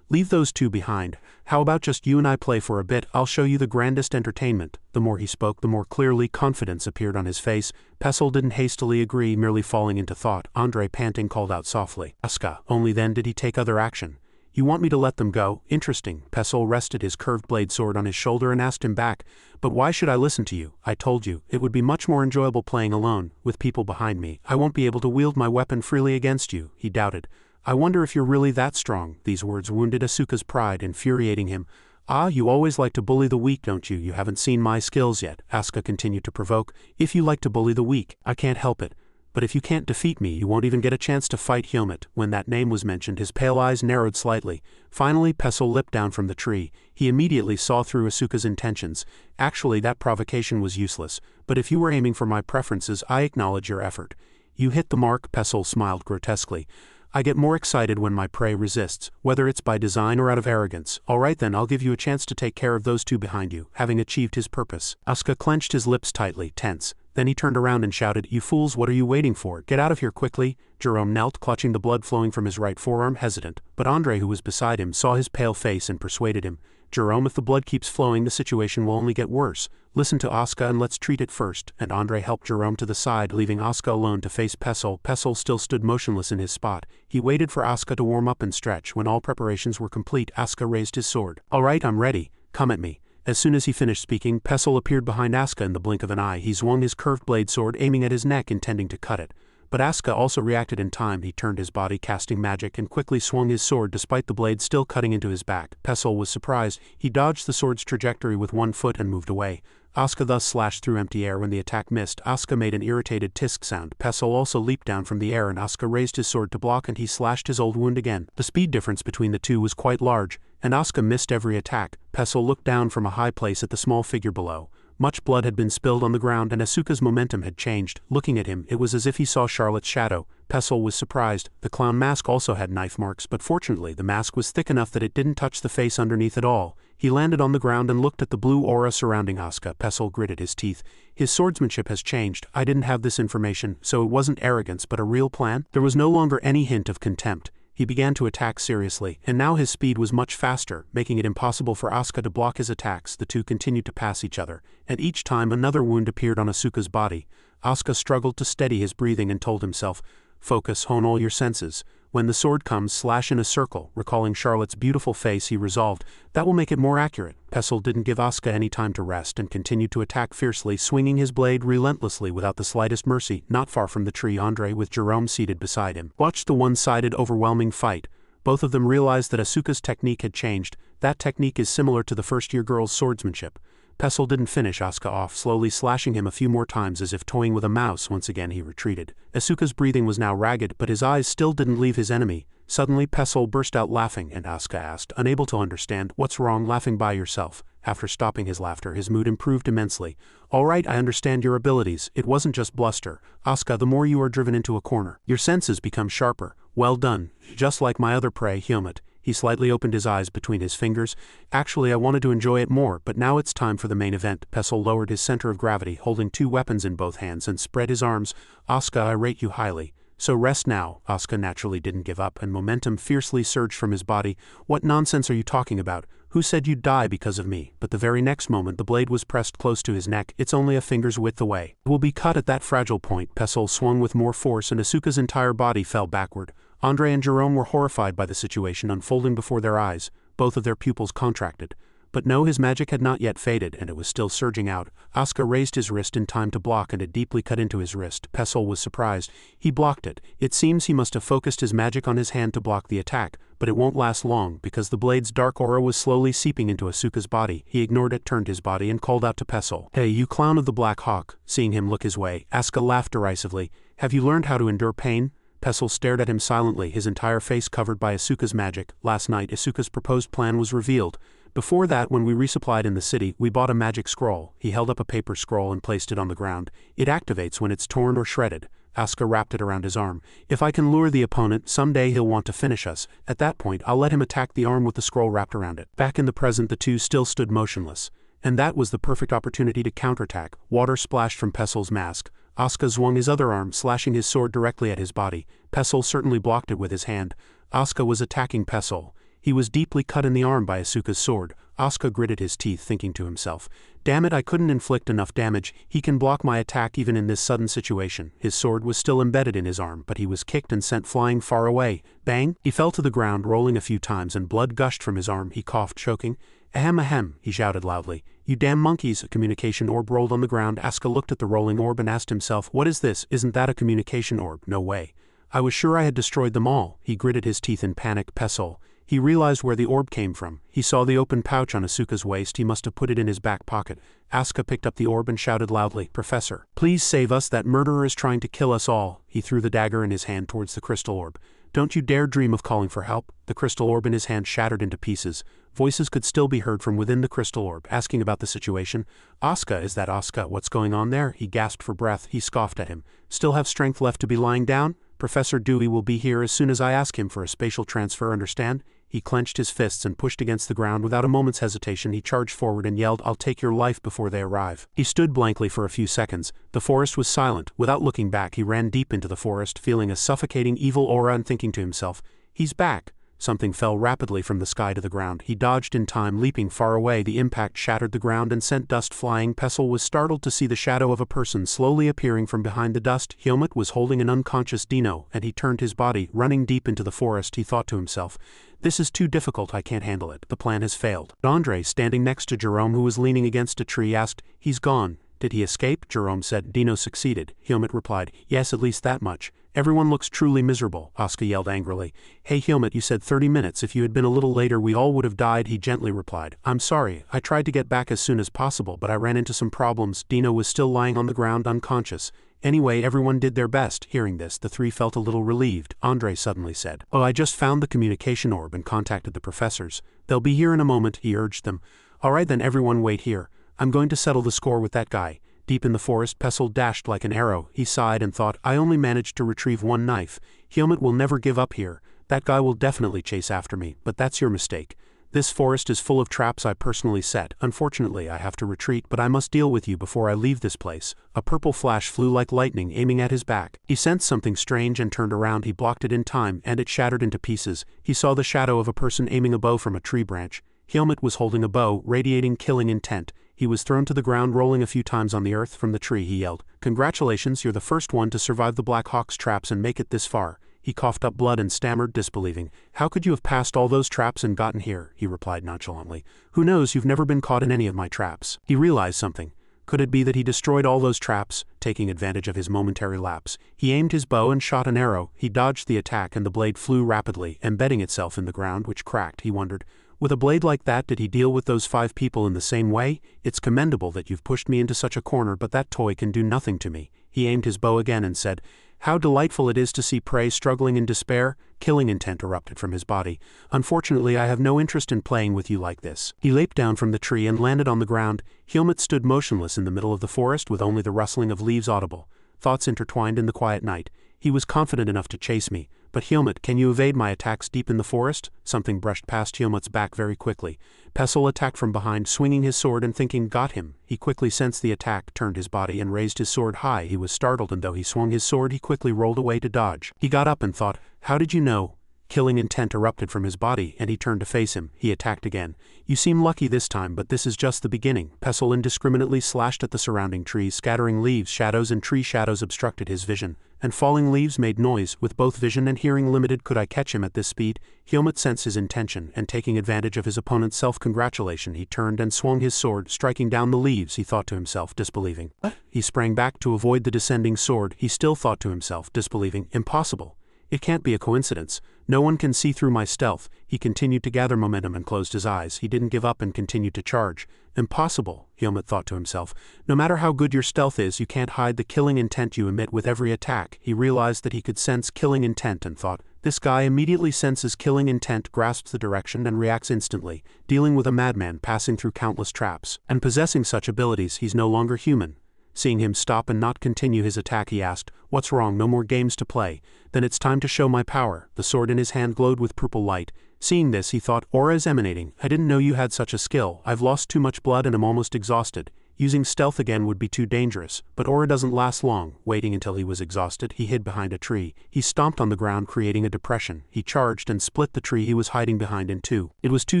Leave those 2 behind. How about just you and I play for a bit? I'll show you the grandest entertainment. The more he spoke, the more clearly confidence appeared on his face. Pestle didn't hastily agree, merely falling into thought. Andre, panting, called out softly, Asuka. Only then did he take other action. You want me to let them go? Interesting. Pestle rested his curved blade sword on his shoulder and asked him back, but why should I listen to you? I told you, it would be much more enjoyable playing alone, with people behind me. I won't be able to wield my weapon freely against you, he doubted. I wonder if you're really that strong. These words wounded Asuka's pride, infuriating him. Ah, you always like to bully the weak, don't you? You haven't seen my skills yet, Asuka continued to provoke. If you like to bully the weak, I can't help it. But if you can't defeat me, you won't even get a chance to fight Hermit. When that name was mentioned, his pale eyes narrowed slightly. Finally, Pestle leapt down from the tree. He immediately saw through Asuka's intentions. Actually, that provocation was useless. But if you were aiming for my preferences, I acknowledge your effort. You hit the mark, Pestle smiled grotesquely. I get more excited when my prey resists, whether it's by design or out of arrogance. All right then, I'll give you a chance to take care of those two behind you, having achieved his purpose. Asuka clenched his lips tightly, tense. Then he turned around and shouted, You fools, what are you waiting for? Get out of here quickly. Jerome knelt, clutching the blood flowing from his right forearm, hesitant. But Andre, who was beside him, saw his pale face and persuaded him. Jerome, if the blood keeps flowing, the situation will only get worse. Listen to Asuka and let's treat it first. And Andre helped Jerome to the side, leaving Asuka alone to face Pestle. Pestle still stood motionless in his spot. He waited for Asuka to warm up and stretch. When all preparations were complete, Asuka raised his sword. All right, I'm ready. Come at me. As soon as he finished speaking, Pestle appeared behind Asuka in the blink of an eye. He swung his curved blade sword, aiming at his neck, intending to cut it. But Asuka also reacted in time. He turned his body, casting magic, and quickly swung his sword despite the blade still cutting into his back. Pestle was surprised. He dodged the sword's trajectory with one foot and moved away. Asuka thus slashed through empty air. When the attack missed, Asuka made an irritated tisk sound. Pestle also leaped down from the air and Asuka raised his sword to block and he slashed his old wound again. The speed difference between the two was quite large, and Asuka missed every attack. Pestle looked down from a high place at the small figure below. Much blood had been spilled on the ground and Asuka's momentum had changed. Looking at him, it was as if he saw Charlotte's shadow. Pestle was surprised. The clown mask also had knife marks, but fortunately the mask was thick enough that it didn't touch the face underneath at all. He landed on the ground and looked at the blue aura surrounding Asuka. Pestle gritted his teeth. His swordsmanship has changed. I didn't have this information, so it wasn't arrogance but a real plan. There was no longer any hint of contempt. He began to attack seriously, and now his speed was much faster, making it impossible for Asuka to block his attacks. The two continued to pass each other, and each time another wound appeared on Asuka's body. Asuka struggled to steady his breathing and told himself, Focus, hone all your senses. When the sword comes, slash in a circle. Recalling Charlotte's beautiful face, he resolved, that will make it more accurate. Pestle didn't give Asuka any time to rest and continued to attack fiercely, swinging his blade relentlessly without the slightest mercy. Not far from the tree, Andre, with Jerome seated beside him, watched the one-sided, overwhelming fight. Both of them realized that Asuka's technique had changed. That technique is similar to the first-year girl's swordsmanship. Pestle didn't finish Asuka off, slowly slashing him a few more times as if toying with a mouse. Once again he retreated. Asuka's breathing was now ragged, but his eyes still didn't leave his enemy. Suddenly Pestle burst out laughing, and Asuka asked, unable to understand, What's wrong laughing by yourself? After stopping his laughter, his mood improved immensely. All right, I understand your abilities. It wasn't just bluster. Asuka, the more you are driven into a corner, your senses become sharper. Well done. Just like my other prey, Hermit. He slightly opened his eyes between his fingers. Actually, I wanted to enjoy it more, but now it's time for the main event. Pestle lowered his center of gravity, holding two weapons in both hands, and spread his arms. Asuka, I rate you highly. So rest now. Asuka naturally didn't give up, and momentum fiercely surged from his body. What nonsense are you talking about? Who said you'd die because of me? But the very next moment the blade was pressed close to his neck. It's only a finger's width away. It will be cut at that fragile point. Pestle swung with more force and Asuka's entire body fell backward. Andre and Jerome were horrified by the situation unfolding before their eyes. Both of their pupils contracted. But no, his magic had not yet faded, and it was still surging out. Asuka raised his wrist in time to block, and it deeply cut into his wrist. Pestle was surprised. He blocked it. It seems he must have focused his magic on his hand to block the attack, but it won't last long, because the blade's dark aura was slowly seeping into Asuka's body. He ignored it, turned his body, and called out to Pestle. Hey, you clown of the Blackhawk. Seeing him look his way, Asuka laughed derisively. Have you learned how to endure pain? Pestle stared at him silently, his entire face covered by Asuka's magic. Last night, Asuka's proposed plan was revealed. Before that, when we resupplied in the city, we bought a magic scroll. He held up a paper scroll and placed it on the ground. It activates when it's torn or shredded. Asuka wrapped it around his arm. If I can lure the opponent, someday he'll want to finish us. At that point, I'll let him attack the arm with the scroll wrapped around it. Back in the present, the two still stood motionless. And that was the perfect opportunity to counterattack. Water splashed from Pestle's mask. Asuka swung his other arm, slashing his sword directly at his body. Pestle certainly blocked it with his hand. Asuka was attacking Pestle. He was deeply cut in the arm by Asuka's sword. Asuka gritted his teeth, thinking to himself, "Damn it, I couldn't inflict enough damage. He can block my attack even in this sudden situation." His sword was still embedded in his arm, but he was kicked and sent flying far away. Bang! He fell to the ground, rolling a few times, and blood gushed from his arm. He coughed, choking. "Ahem, ahem," he shouted loudly. "You damn monkeys!" A communication orb rolled on the ground. Asuka looked at the rolling orb and asked himself, "What is this? Isn't that a communication orb? No way. I was sure I had destroyed them all." He gritted his teeth in panic. Pesol. He realized where the orb came from. He saw the open pouch on Asuka's waist. He must have put it in his back pocket. Asuka picked up the orb and shouted loudly, "Professor, please save us. That murderer is trying to kill us all." He threw the dagger in his hand towards the crystal orb. "Don't you dare dream of calling for help." The crystal orb in his hand shattered into pieces. Voices could still be heard from within the crystal orb, asking about the situation. "Asuka, is that Asuka? What's going on there?" He gasped for breath. He scoffed at him. "Still have strength left to be lying down? Professor Dewey will be here as soon as I ask him for a spatial transfer, understand?" He clenched his fists and pushed against the ground. Without a moment's hesitation, he charged forward and yelled, "I'll take your life before they arrive." He stood blankly for a few seconds. The forest was silent. Without looking back, he ran deep into the forest, feeling a suffocating evil aura and thinking to himself, "He's back." Something fell rapidly from the sky to the ground. He dodged in time, leaping far away. The impact shattered the ground and sent dust flying. Pesol was startled to see the shadow of a person slowly appearing from behind the dust. Hyomut was holding an unconscious Dino, and he turned his body, running deep into the forest. He thought to himself, "This is too difficult, I can't handle it. The plan has failed." Andre, standing next to Jerome, who was leaning against a tree, asked, "He's gone. Did he escape?" Jerome said, "Dino succeeded." Hyomut replied, "Yes, at least that much." "Everyone looks truly miserable," Asuka yelled angrily. "Hey Hyomut, you said 30 minutes. If you had been a little later we all would have died," he gently replied. "I'm sorry. I tried to get back as soon as possible, but I ran into some problems." Dino was still lying on the ground unconscious. "Anyway, everyone did their best." Hearing this, the three felt a little relieved. Andre suddenly said, "Oh, I just found the communication orb and contacted the professors. They'll be here in a moment," he urged them. "All right then, everyone wait here. I'm going to settle the score with that guy." Deep in the forest, Pesol dashed like an arrow. He sighed and thought, "I only managed to retrieve one knife. Hyomut will never give up here. That guy will definitely chase after me, but that's your mistake. This forest is full of traps I personally set. Unfortunately, I have to retreat, but I must deal with you before I leave this place." A purple flash flew like lightning, aiming at his back. He sensed something strange and turned around. He blocked it in time, and it shattered into pieces. He saw the shadow of a person aiming a bow from a tree branch. Hyomut was holding a bow, radiating killing intent. He was thrown to the ground, rolling a few times on the earth. From the tree he yelled, "Congratulations, you're the first one to survive the Blackhawk's traps and make it this far." He coughed up blood and stammered, disbelieving. "How could you have passed all those traps and gotten here?" He replied nonchalantly. "Who knows, you've never been caught in any of my traps." He realized something. Could it be that he destroyed all those traps? Taking advantage of his momentary lapse, he aimed his bow and shot an arrow. He dodged the attack and the blade flew rapidly, embedding itself in the ground, which cracked. He wondered, with a blade like that, did he deal with those 5 people in the same way? "It's commendable that you've pushed me into such a corner, but that toy can do nothing to me." He aimed his bow again and said, "How delightful it is to see prey struggling in despair." Killing intent erupted from his body. "Unfortunately, I have no interest in playing with you like this." He leaped down from the tree and landed on the ground. Hyomut stood motionless in the middle of the forest with only the rustling of leaves audible. Thoughts intertwined in the quiet night. "He was confident enough to chase me. But Hyomut, can you evade my attacks deep in the forest?" Something brushed past Hyomut's back very quickly. Pesol attacked from behind, swinging his sword and thinking, "Got him." He quickly sensed the attack, turned his body and raised his sword high. He was startled, and though he swung his sword he quickly rolled away to dodge. He got up and thought, "How did you know?" Killing intent erupted from his body, and he turned to face him. He attacked again. "You seem lucky this time, but this is just the beginning." Pesol indiscriminately slashed at the surrounding trees, scattering leaves. Shadows and tree shadows obstructed his vision, and falling leaves made noise. With both vision and hearing limited, could I catch him at this speed? Hyomut sensed his intention, and taking advantage of his opponent's self-congratulation, he turned and swung his sword, striking down the leaves. He thought to himself, disbelieving. He sprang back to avoid the descending sword. He still thought to himself, disbelieving. Impossible. It can't be a coincidence. No one can see through my stealth. He continued to gather momentum and closed his eyes. He didn't give up and continued to charge. Impossible, Hyomut thought to himself. No matter how good your stealth is, you can't hide the killing intent you emit with every attack. He realized that he could sense killing intent and thought, this guy immediately senses killing intent, grasps the direction, and reacts instantly, dealing with a madman passing through countless traps. And possessing such abilities, he's no longer human. Seeing him stop and not continue his attack, he asked, "What's wrong? No more games to play. Then it's time to show my power." The sword in his hand glowed with purple light. Seeing this, he thought, "Aura is emanating. I didn't know you had such a skill. I've lost too much blood and am almost exhausted." Using stealth again would be too dangerous, but aura doesn't last long. Waiting until he was exhausted, he hid behind a tree. He stomped on the ground, creating a depression. He charged and split the tree he was hiding behind in two. It was too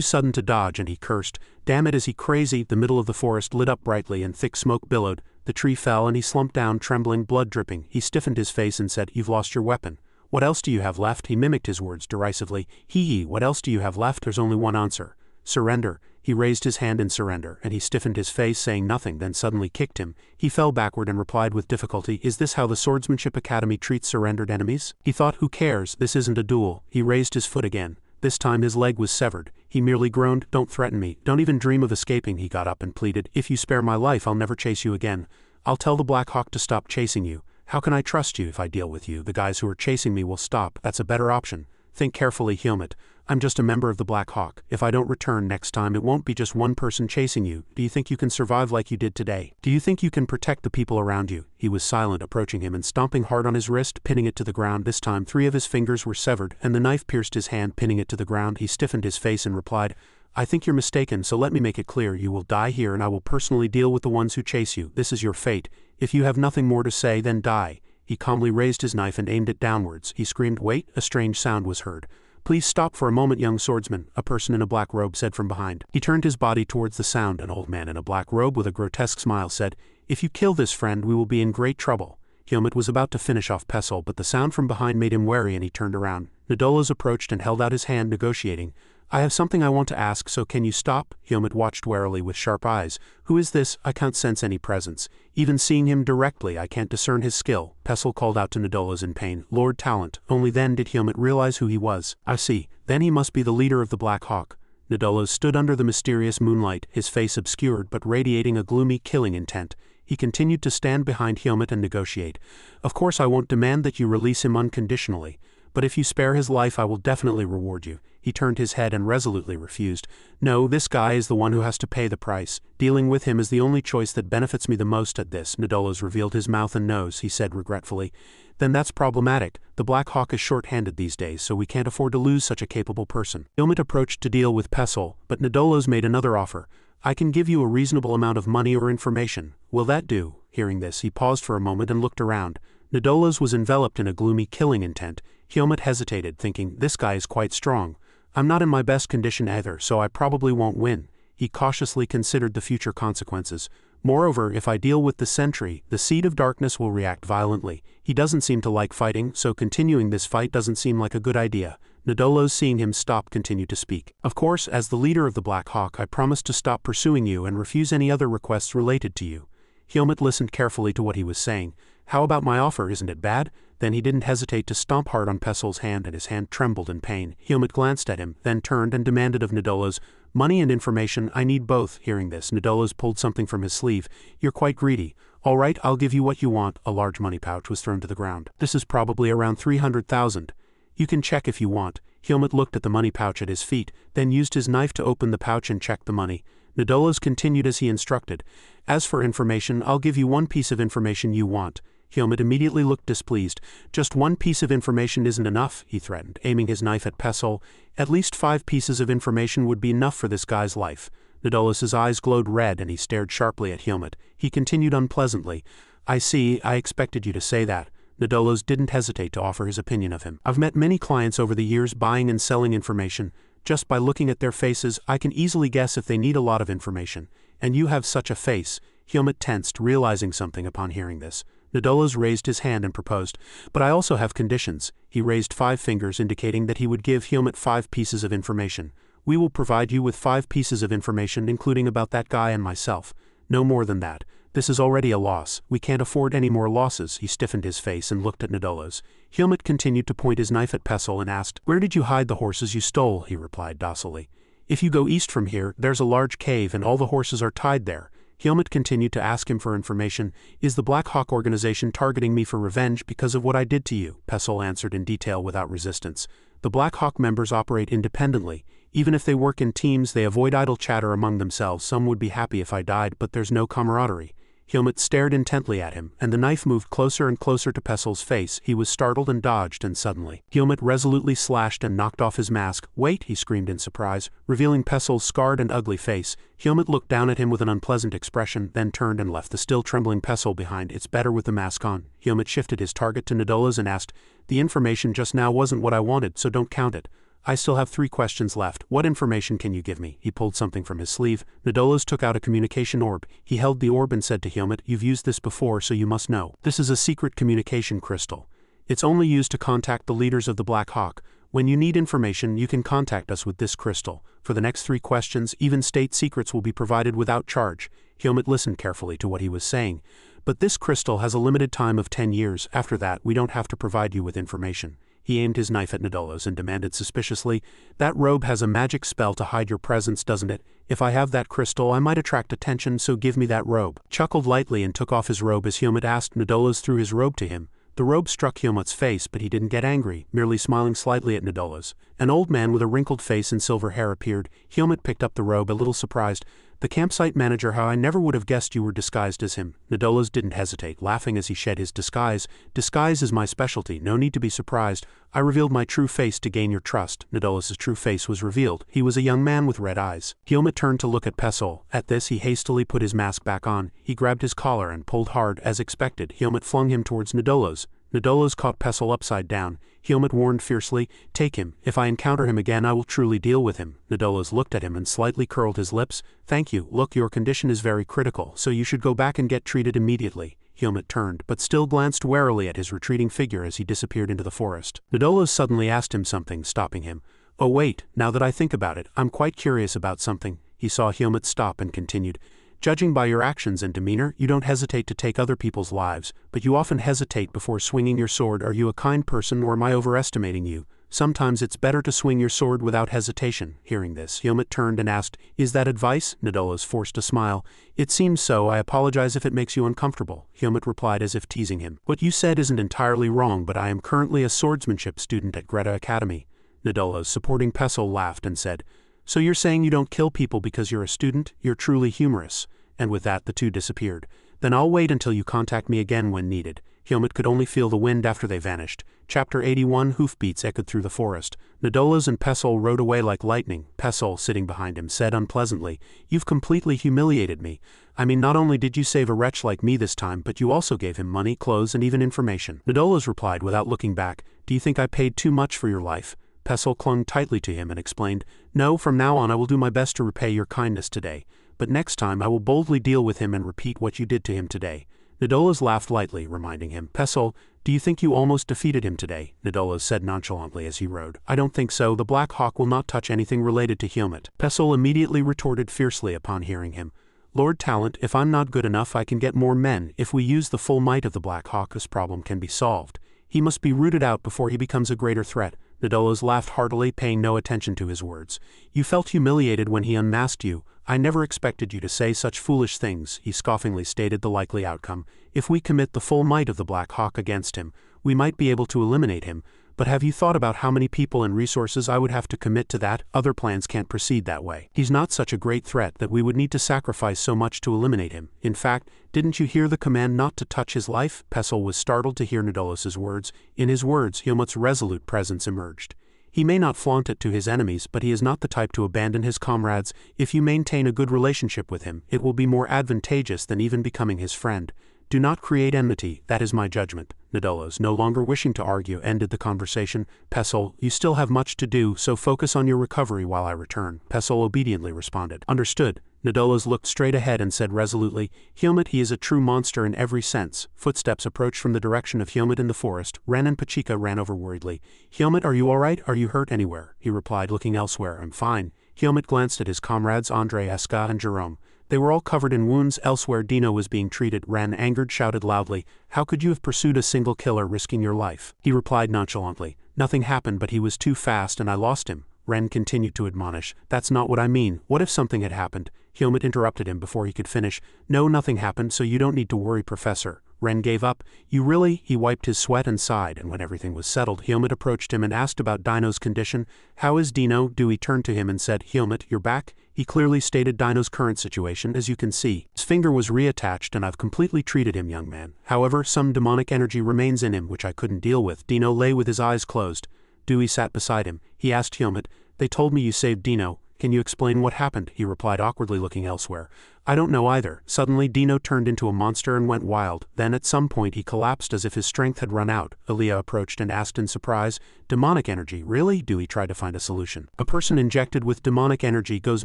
sudden to dodge, and he cursed. Damn it, as he crazy, the middle of the forest lit up brightly and thick smoke billowed. The tree fell and he slumped down, trembling, blood dripping. He stiffened his face and said, "You've lost your weapon. What else do you have left?" He mimicked his words derisively. Hee, what else do you have left? There's only one answer. Surrender. He raised his hand in surrender, and he stiffened his face, saying nothing, then suddenly kicked him. He fell backward and replied with difficulty, "Is this how the Swordsmanship Academy treats surrendered enemies?" He thought, who cares, this isn't a duel. He raised his foot again. This time his leg was severed. He merely groaned, "Don't threaten me. Don't even dream of escaping." He got up and pleaded, "If you spare my life, I'll never chase you again. I'll tell the Blackhawk to stop chasing you. How can I trust you if I deal with you? The guys who are chasing me will stop. That's a better option. Think carefully, hermit. I'm just a member of the Blackhawk. If I don't return next time, it won't be just one person chasing you. Do you think you can survive like you did today? Do you think you can protect the people around you?" He was silent, approaching him and stomping hard on his wrist, pinning it to the ground. This time 3 of his fingers were severed, and the knife pierced his hand, pinning it to the ground. He stiffened his face and replied, "I think you're mistaken, so let me make it clear. You will die here, and I will personally deal with the ones who chase you. This is your fate. If you have nothing more to say, then die." He calmly raised his knife and aimed it downwards. He screamed, "Wait!" A strange sound was heard. "Please stop for a moment, young swordsman," a person in a black robe said from behind. He turned his body towards the sound. An old man in a black robe with a grotesque smile said, "If you kill this friend, we will be in great trouble." Helmut was about to finish off Pestle, but the sound from behind made him wary and he turned around. Nadolos approached and held out his hand, negotiating. "I have something I want to ask, so can you stop?" Helmut watched warily with sharp eyes. "Who is this? I can't sense any presence. Even seeing him directly, I can't discern his skill." Pestle called out to Nadolos in pain, "Lord Talent." Only then did Helmut realize who he was. "I see. Then he must be the leader of the Blackhawk." Nadolos stood under the mysterious moonlight, his face obscured but radiating a gloomy, killing intent. He continued to stand behind Helmut and negotiate. "Of course I won't demand that you release him unconditionally, but if you spare his life I will definitely reward you." He turned his head and resolutely refused. "No, this guy is the one who has to pay the price. Dealing with him is the only choice that benefits me the most at this." Nadolos revealed his mouth and nose. He said regretfully, "Then that's problematic. The Blackhawk is short-handed these days, so we can't afford to lose such a capable person." Helmut approached to deal with Pestle, but Nadolos made another offer. "I can give you a reasonable amount of money or information. Will that do?" Hearing this, he paused for a moment and looked around. Nadolos was enveloped in a gloomy, killing intent. Helmut hesitated, thinking, "This guy is quite strong. I'm not in my best condition either, so I probably won't win." He cautiously considered the future consequences. "Moreover, if I deal with the sentry, the Seed of Darkness will react violently. He doesn't seem to like fighting, so continuing this fight doesn't seem like a good idea." Nadolos, seeing him stop, continued to speak. "Of course, as the leader of the Blackhawk, I promise to stop pursuing you and refuse any other requests related to you." Helmut listened carefully to what he was saying. "How about my offer? Isn't it bad?" Then he didn't hesitate to stomp hard on Pestle's hand, and his hand trembled in pain. Helmut glanced at him, then turned and demanded of Nadolos, "Money and information, I need both." Hearing this, Nadolos pulled something from his sleeve. "You're quite greedy. All right, I'll give you what you want." A large money pouch was thrown to the ground. "This is probably around 300,000. You can check if you want." Helmut looked at the money pouch at his feet, then used his knife to open the pouch and check the money. Nadolos continued as he instructed. "As for information, I'll give you one piece of information you want." Helmut immediately looked displeased. "Just one piece of information isn't enough," he threatened, aiming his knife at Pestle. "At least 5 pieces of information would be enough for this guy's life." Nadolos's eyes glowed red and he stared sharply at Helmut. He continued unpleasantly, "I see, I expected you to say that." Nadolos didn't hesitate to offer his opinion of him. "I've met many clients over the years buying and selling information. Just by looking at their faces, I can easily guess if they need a lot of information. And you have such a face." Helmut tensed, realizing something upon hearing this. Nadolos raised his hand and proposed, "But I also have conditions." He raised 5 fingers, indicating that he would give Helmut 5 pieces of information. "We will provide you with 5 pieces of information, including about that guy and myself. No more than that. This is already a loss. We can't afford any more losses." He stiffened his face and looked at Nadolos. Helmut continued to point his knife at Pestle and asked, "Where did you hide the horses you stole?" He replied docilely, "If you go east from here, there's a large cave and all the horses are tied there." Helmut continued to ask him for information. "Is the Blackhawk organization targeting me for revenge because of what I did to you?" Pestle answered in detail without resistance. "The Blackhawk members operate independently. Even if they work in teams, they avoid idle chatter among themselves. Some would be happy if I died, but there's no camaraderie." Helmut stared intently at him, and the knife moved closer and closer to Pessel's face. He was startled and dodged, and suddenly, Helmut resolutely slashed and knocked off his mask. "Wait!" he screamed in surprise, revealing Pessel's scarred and ugly face. Helmut looked down at him with an unpleasant expression, then turned and left the still trembling Pessel behind. "It's better with the mask on." Helmut shifted his target to Nadola's and asked, "The information just now wasn't what I wanted, so don't count it. I still have 3 questions left. What information can you give me?" He pulled something from his sleeve. Nadola's took out a communication orb. He held the orb and said to Helmut, "You've used this before, so you must know. This is a secret communication crystal. It's only used to contact the leaders of the Black Hawk. When you need information, you can contact us with this crystal. For the next 3 questions, even state secrets will be provided without charge." Helmut listened carefully to what he was saying. "But this crystal has a limited time of 10 years. After that, we don't have to provide you with information." He aimed his knife at Nadola's and demanded suspiciously, "That robe has a magic spell to hide your presence, doesn't it? If I have that crystal, I might attract attention, so give me that robe." Chuckled lightly and took off his robe as Helmut asked. Nadola's threw his robe to him. The robe struck Helmut's face, but he didn't get angry, merely smiling slightly at Nadola's. An old man with a wrinkled face and silver hair appeared. Helmut picked up the robe, a little surprised. "The campsite manager, how I never would have guessed you were disguised as him." Nadola's didn't hesitate, laughing as he shed his disguise. "Disguise is my specialty, no need to be surprised. I revealed my true face to gain your trust." Nadola's true face was revealed. He was a young man with red eyes. Helmut turned to look at Pessel. At this, he hastily put his mask back on. He grabbed his collar and pulled hard, as expected. Helmut flung him towards Nadola's. Nadola's caught Pessel upside down. Helmut warned fiercely, "Take him. If I encounter him again, I will truly deal with him." Nadola's looked at him and slightly curled his lips. "Thank you. Look, your condition is very critical, so you should go back and get treated immediately." Helmut turned, but still glanced warily at his retreating figure as he disappeared into the forest. Nadola's suddenly asked him something, stopping him. "Oh wait, now that I think about it, I'm quite curious about something." He saw Helmut stop and continued, "Judging by your actions and demeanor, you don't hesitate to take other people's lives, but you often hesitate before swinging your sword. Are you a kind person, or am I overestimating you? Sometimes it's better to swing your sword without hesitation." Hearing this, Helmut turned and asked, "Is that advice?" Nadola's forced a smile. "It seems so. I apologize if it makes you uncomfortable." Helmut replied as if teasing him. "What you said isn't entirely wrong, but I am currently a swordsmanship student at Greta Academy." Nadola's supporting Pessel laughed and said, "So you're saying you don't kill people because you're a student? You're truly humorous." And with that, the two disappeared. "Then I'll wait until you contact me again when needed." Helmut could only feel the wind after they vanished. Chapter 81. Hoofbeats echoed through the forest. Nadola's and Pessel rode away like lightning. Pessel, sitting behind him, said unpleasantly, "You've completely humiliated me. I mean, not only did you save a wretch like me this time, but you also gave him money, clothes, and even information." Nadola's replied without looking back, "Do you think I paid too much for your life?" Pessel clung tightly to him and explained, "No, from now on I will do my best to repay your kindness today. But next time I will boldly deal with him and repeat what you did to him today." Nadola's laughed lightly, reminding him, "Pessel, do you think you almost defeated him today?" Nadola's said nonchalantly as he rode, "I don't think so. The Black Hawk will not touch anything related to Helmut." Pessel immediately retorted fiercely upon hearing him, "Lord Talent, if I'm not good enough, I can get more men. If we use the full might of the Black Hawk, this problem can be solved. He must be rooted out before he becomes a greater threat." Nadola's laughed heartily, paying no attention to his words. "You felt humiliated when he unmasked you. I never expected you to say such foolish things," he scoffingly stated the likely outcome. "If we commit the full might of the Black Hawk against him, we might be able to eliminate him. But have you thought about how many people and resources I would have to commit to that? Other plans can't proceed that way. He's not such a great threat that we would need to sacrifice so much to eliminate him. In fact, didn't you hear the command not to touch his life?" Pessel was startled to hear Nadola's words. In his words, Helmut's resolute presence emerged. "He may not flaunt it to his enemies, but he is not the type to abandon his comrades. If you maintain a good relationship with him, it will be more advantageous than even becoming his friend. Do not create enmity, that is my judgment." Nadola's, no longer wishing to argue, ended the conversation. "Pessel, you still have much to do, so focus on your recovery while I return." Pessel obediently responded, "Understood." Nadola's looked straight ahead and said resolutely, "Helmut, he is a true monster in every sense." Footsteps approached from the direction of Helmut in the forest. Ren and Pachika ran over worriedly. "Helmut, are you all right? Are you hurt anywhere?" He replied, looking elsewhere. "I'm fine." Helmut glanced at his comrades Andre, Eska, and Jerome. They were all covered in wounds. Elsewhere, Dino was being treated. Ren, angered, shouted loudly, "How could you have pursued a single killer, risking your life?" He replied nonchalantly, "Nothing happened, but he was too fast and I lost him." Ren continued to admonish, "That's not what I mean. What if something had happened?" Helmut interrupted him before he could finish. "No, nothing happened, so you don't need to worry, Professor." Ren gave up. You really? He wiped his sweat and sighed, and when everything was settled, Helmut approached him and asked about Dino's condition. How is Dino? Dewey turned to him and said, Helmut, you're back? He clearly stated Dino's current situation, as you can see. His finger was reattached and I've completely treated him, young man. However, some demonic energy remains in him which I couldn't deal with. Dino lay with his eyes closed. Dewey sat beside him. He asked Helmut, they told me you saved Dino. Can you explain what happened? He replied, awkwardly looking elsewhere. I don't know either. Suddenly Dino turned into a monster and went wild. Then at some point he collapsed as if his strength had run out. Aaliyah approached and asked in surprise, demonic energy, really? Dewey tried to find a solution. A person injected with demonic energy goes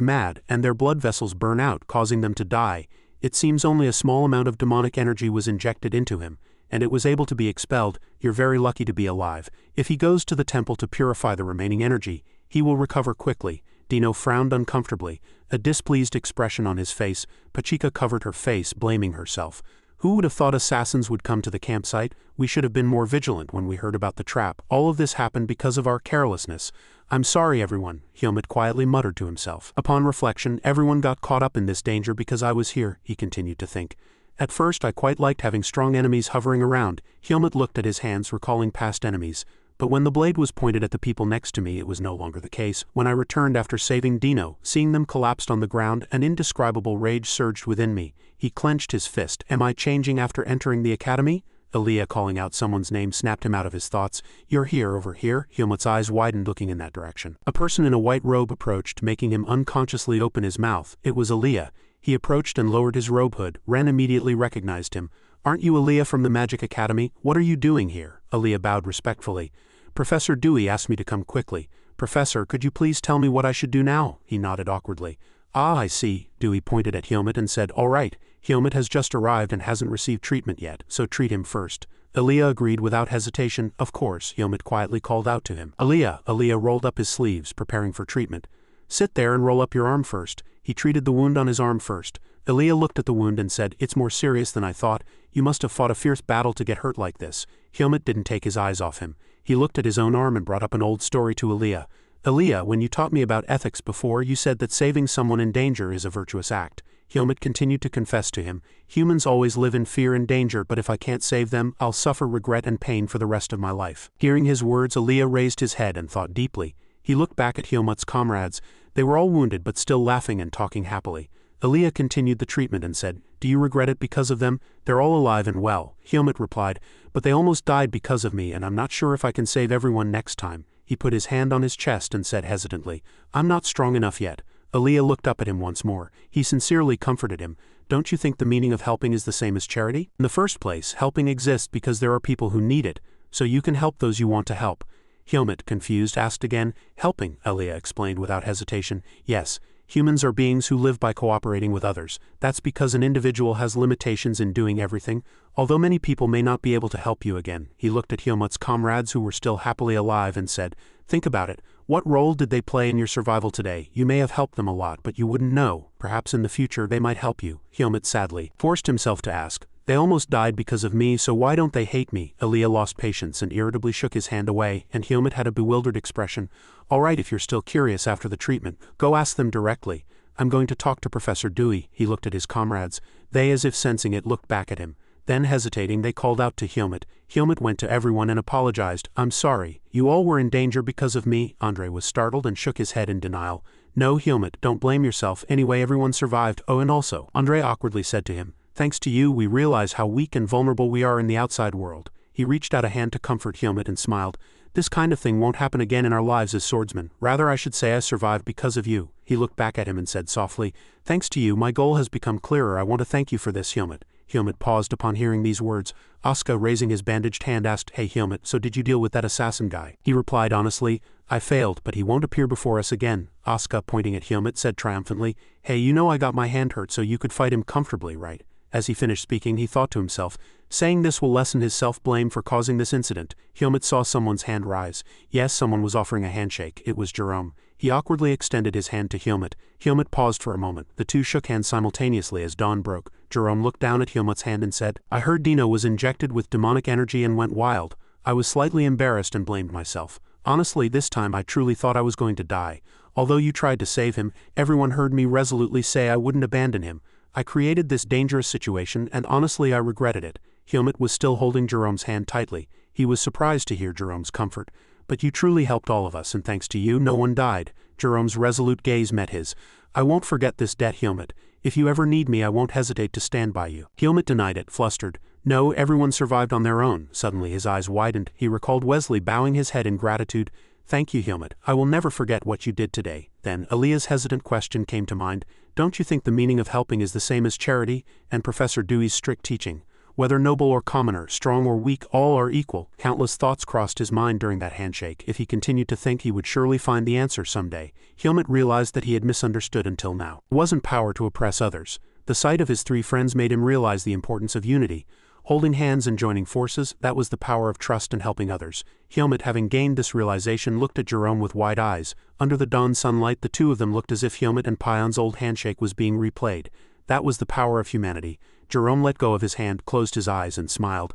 mad and their blood vessels burn out, causing them to die. It seems only a small amount of demonic energy was injected into him, and it was able to be expelled. You're very lucky to be alive. If he goes to the temple to purify the remaining energy, he will recover quickly. Dino frowned uncomfortably, a displeased expression on his face. Pachika covered her face, blaming herself. Who would have thought assassins would come to the campsite? We should have been more vigilant when we heard about the trap. All of this happened because of our carelessness. I'm sorry, everyone, Helmut quietly muttered to himself. Upon reflection, everyone got caught up in this danger because I was here, he continued to think. At first I quite liked having strong enemies hovering around. Helmut looked at his hands, recalling past enemies. But when the blade was pointed at the people next to me, it was no longer the case. When I returned after saving Dino, seeing them collapsed on the ground, an indescribable rage surged within me. He clenched his fist. Am I changing after entering the academy? Aaliyah, calling out someone's name, snapped him out of his thoughts. You're here, over here. Helmut's eyes widened, looking in that direction. A person in a white robe approached, making him unconsciously open his mouth. It was Aaliyah. He approached and lowered his robe hood. Ren immediately recognized him. Aren't you Aaliyah from the Magic Academy? What are you doing here? Aaliyah bowed respectfully. Professor Dewey asked me to come quickly. Professor, could you please tell me what I should do now? He nodded awkwardly. Ah, I see. Dewey pointed at Helmut and said, all right. Helmut has just arrived and hasn't received treatment yet, so treat him first. Aaliyah agreed without hesitation. Of course, Helmut quietly called out to him. Aaliyah rolled up his sleeves, preparing for treatment. Sit there and roll up your arm first. He treated the wound on his arm first. Aaliyah looked at the wound and said, it's more serious than I thought. You must have fought a fierce battle to get hurt like this. Helmut didn't take his eyes off him. He looked at his own arm and brought up an old story to Aaliyah. Aaliyah, when you taught me about ethics before, you said that saving someone in danger is a virtuous act. Helmut continued to confess to him. Humans always live in fear and danger, but if I can't save them, I'll suffer regret and pain for the rest of my life. Hearing his words, Aaliyah raised his head and thought deeply. He looked back at Helmut's comrades. They were all wounded but still laughing and talking happily. Aaliyah continued the treatment and said, do you regret it because of them? They're all alive and well. Helmut replied, but they almost died because of me and I'm not sure if I can save everyone next time. He put his hand on his chest and said hesitantly, I'm not strong enough yet. Aaliyah looked up at him once more. He sincerely comforted him. Don't you think the meaning of helping is the same as charity? In the first place, helping exists because there are people who need it, so you can help those you want to help. Helmut, confused, asked again. Helping, Aaliyah explained without hesitation. Yes. Humans are beings who live by cooperating with others. That's because an individual has limitations in doing everything. Although many people may not be able to help you again, he looked at Helmut's comrades who were still happily alive and said, think about it. What role did they play in your survival today? You may have helped them a lot, but you wouldn't know. Perhaps in the future they might help you. Helmut sadly forced himself to ask, they almost died because of me, so why don't they hate me? Aaliyah lost patience and irritably shook his hand away, and Helmut had a bewildered expression. All right, if you're still curious after the treatment, go ask them directly. I'm going to talk to Professor Dewey. He looked at his comrades. They, as if sensing it, looked back at him. Then hesitating, they called out to Helmut. Helmut went to everyone and apologized. I'm sorry. You all were in danger because of me. Andre was startled and shook his head in denial. No, Helmut, don't blame yourself. Anyway, everyone survived. Oh, and also, Andre awkwardly said to him, thanks to you, we realize how weak and vulnerable we are in the outside world. He reached out a hand to comfort Helmut and smiled. This kind of thing won't happen again in our lives as swordsmen. Rather, I should say I survived because of you. He looked back at him and said softly, thanks to you, my goal has become clearer. I want to thank you for this, Helmut. Helmut paused upon hearing these words. Asuka, raising his bandaged hand, asked, hey Helmut, so did you deal with that assassin guy? He replied honestly, I failed, but he won't appear before us again. Asuka, pointing at Helmut, said triumphantly, hey, you know I got my hand hurt so you could fight him comfortably, right? As he finished speaking, he thought to himself, saying this will lessen his self-blame for causing this incident. Helmut saw someone's hand rise. Yes, someone was offering a handshake. It was Jerome. He awkwardly extended his hand to Helmut. Helmut paused for a moment. The two shook hands simultaneously as dawn broke. Jerome looked down at Helmut's hand and said, I heard Dino was injected with demonic energy and went wild. I was slightly embarrassed and blamed myself. Honestly, this time I truly thought I was going to die. Although you tried to save him, everyone heard me resolutely say I wouldn't abandon him. I created this dangerous situation and honestly I regretted it. Helmut was still holding Jerome's hand tightly. He was surprised to hear Jerome's comfort. But you truly helped all of us, and thanks to you, no one died. Jerome's resolute gaze met his. I won't forget this debt, Helmut. If you ever need me, I won't hesitate to stand by you. Helmut denied it, flustered. No, everyone survived on their own. Suddenly his eyes widened. He recalled Wesley bowing his head in gratitude. Thank you, Helmut. I will never forget what you did today. Then Aaliyah's hesitant question came to mind. Don't you think the meaning of helping is the same as charity? And Professor Dewey's strict teaching? Whether noble or commoner, strong or weak, all are equal. Countless thoughts crossed his mind during that handshake. If he continued to think, he would surely find the answer someday. Helmut realized that he had misunderstood until now. It wasn't power to oppress others. The sight of his three friends made him realize the importance of unity. Holding hands and joining forces, that was the power of trust and helping others. Helmut, having gained this realization, looked at Jerome with wide eyes. Under the dawn sunlight, the two of them looked as if Helmut and Pion's old handshake was being replayed. That was the power of humanity. Jerome let go of his hand, closed his eyes, and smiled.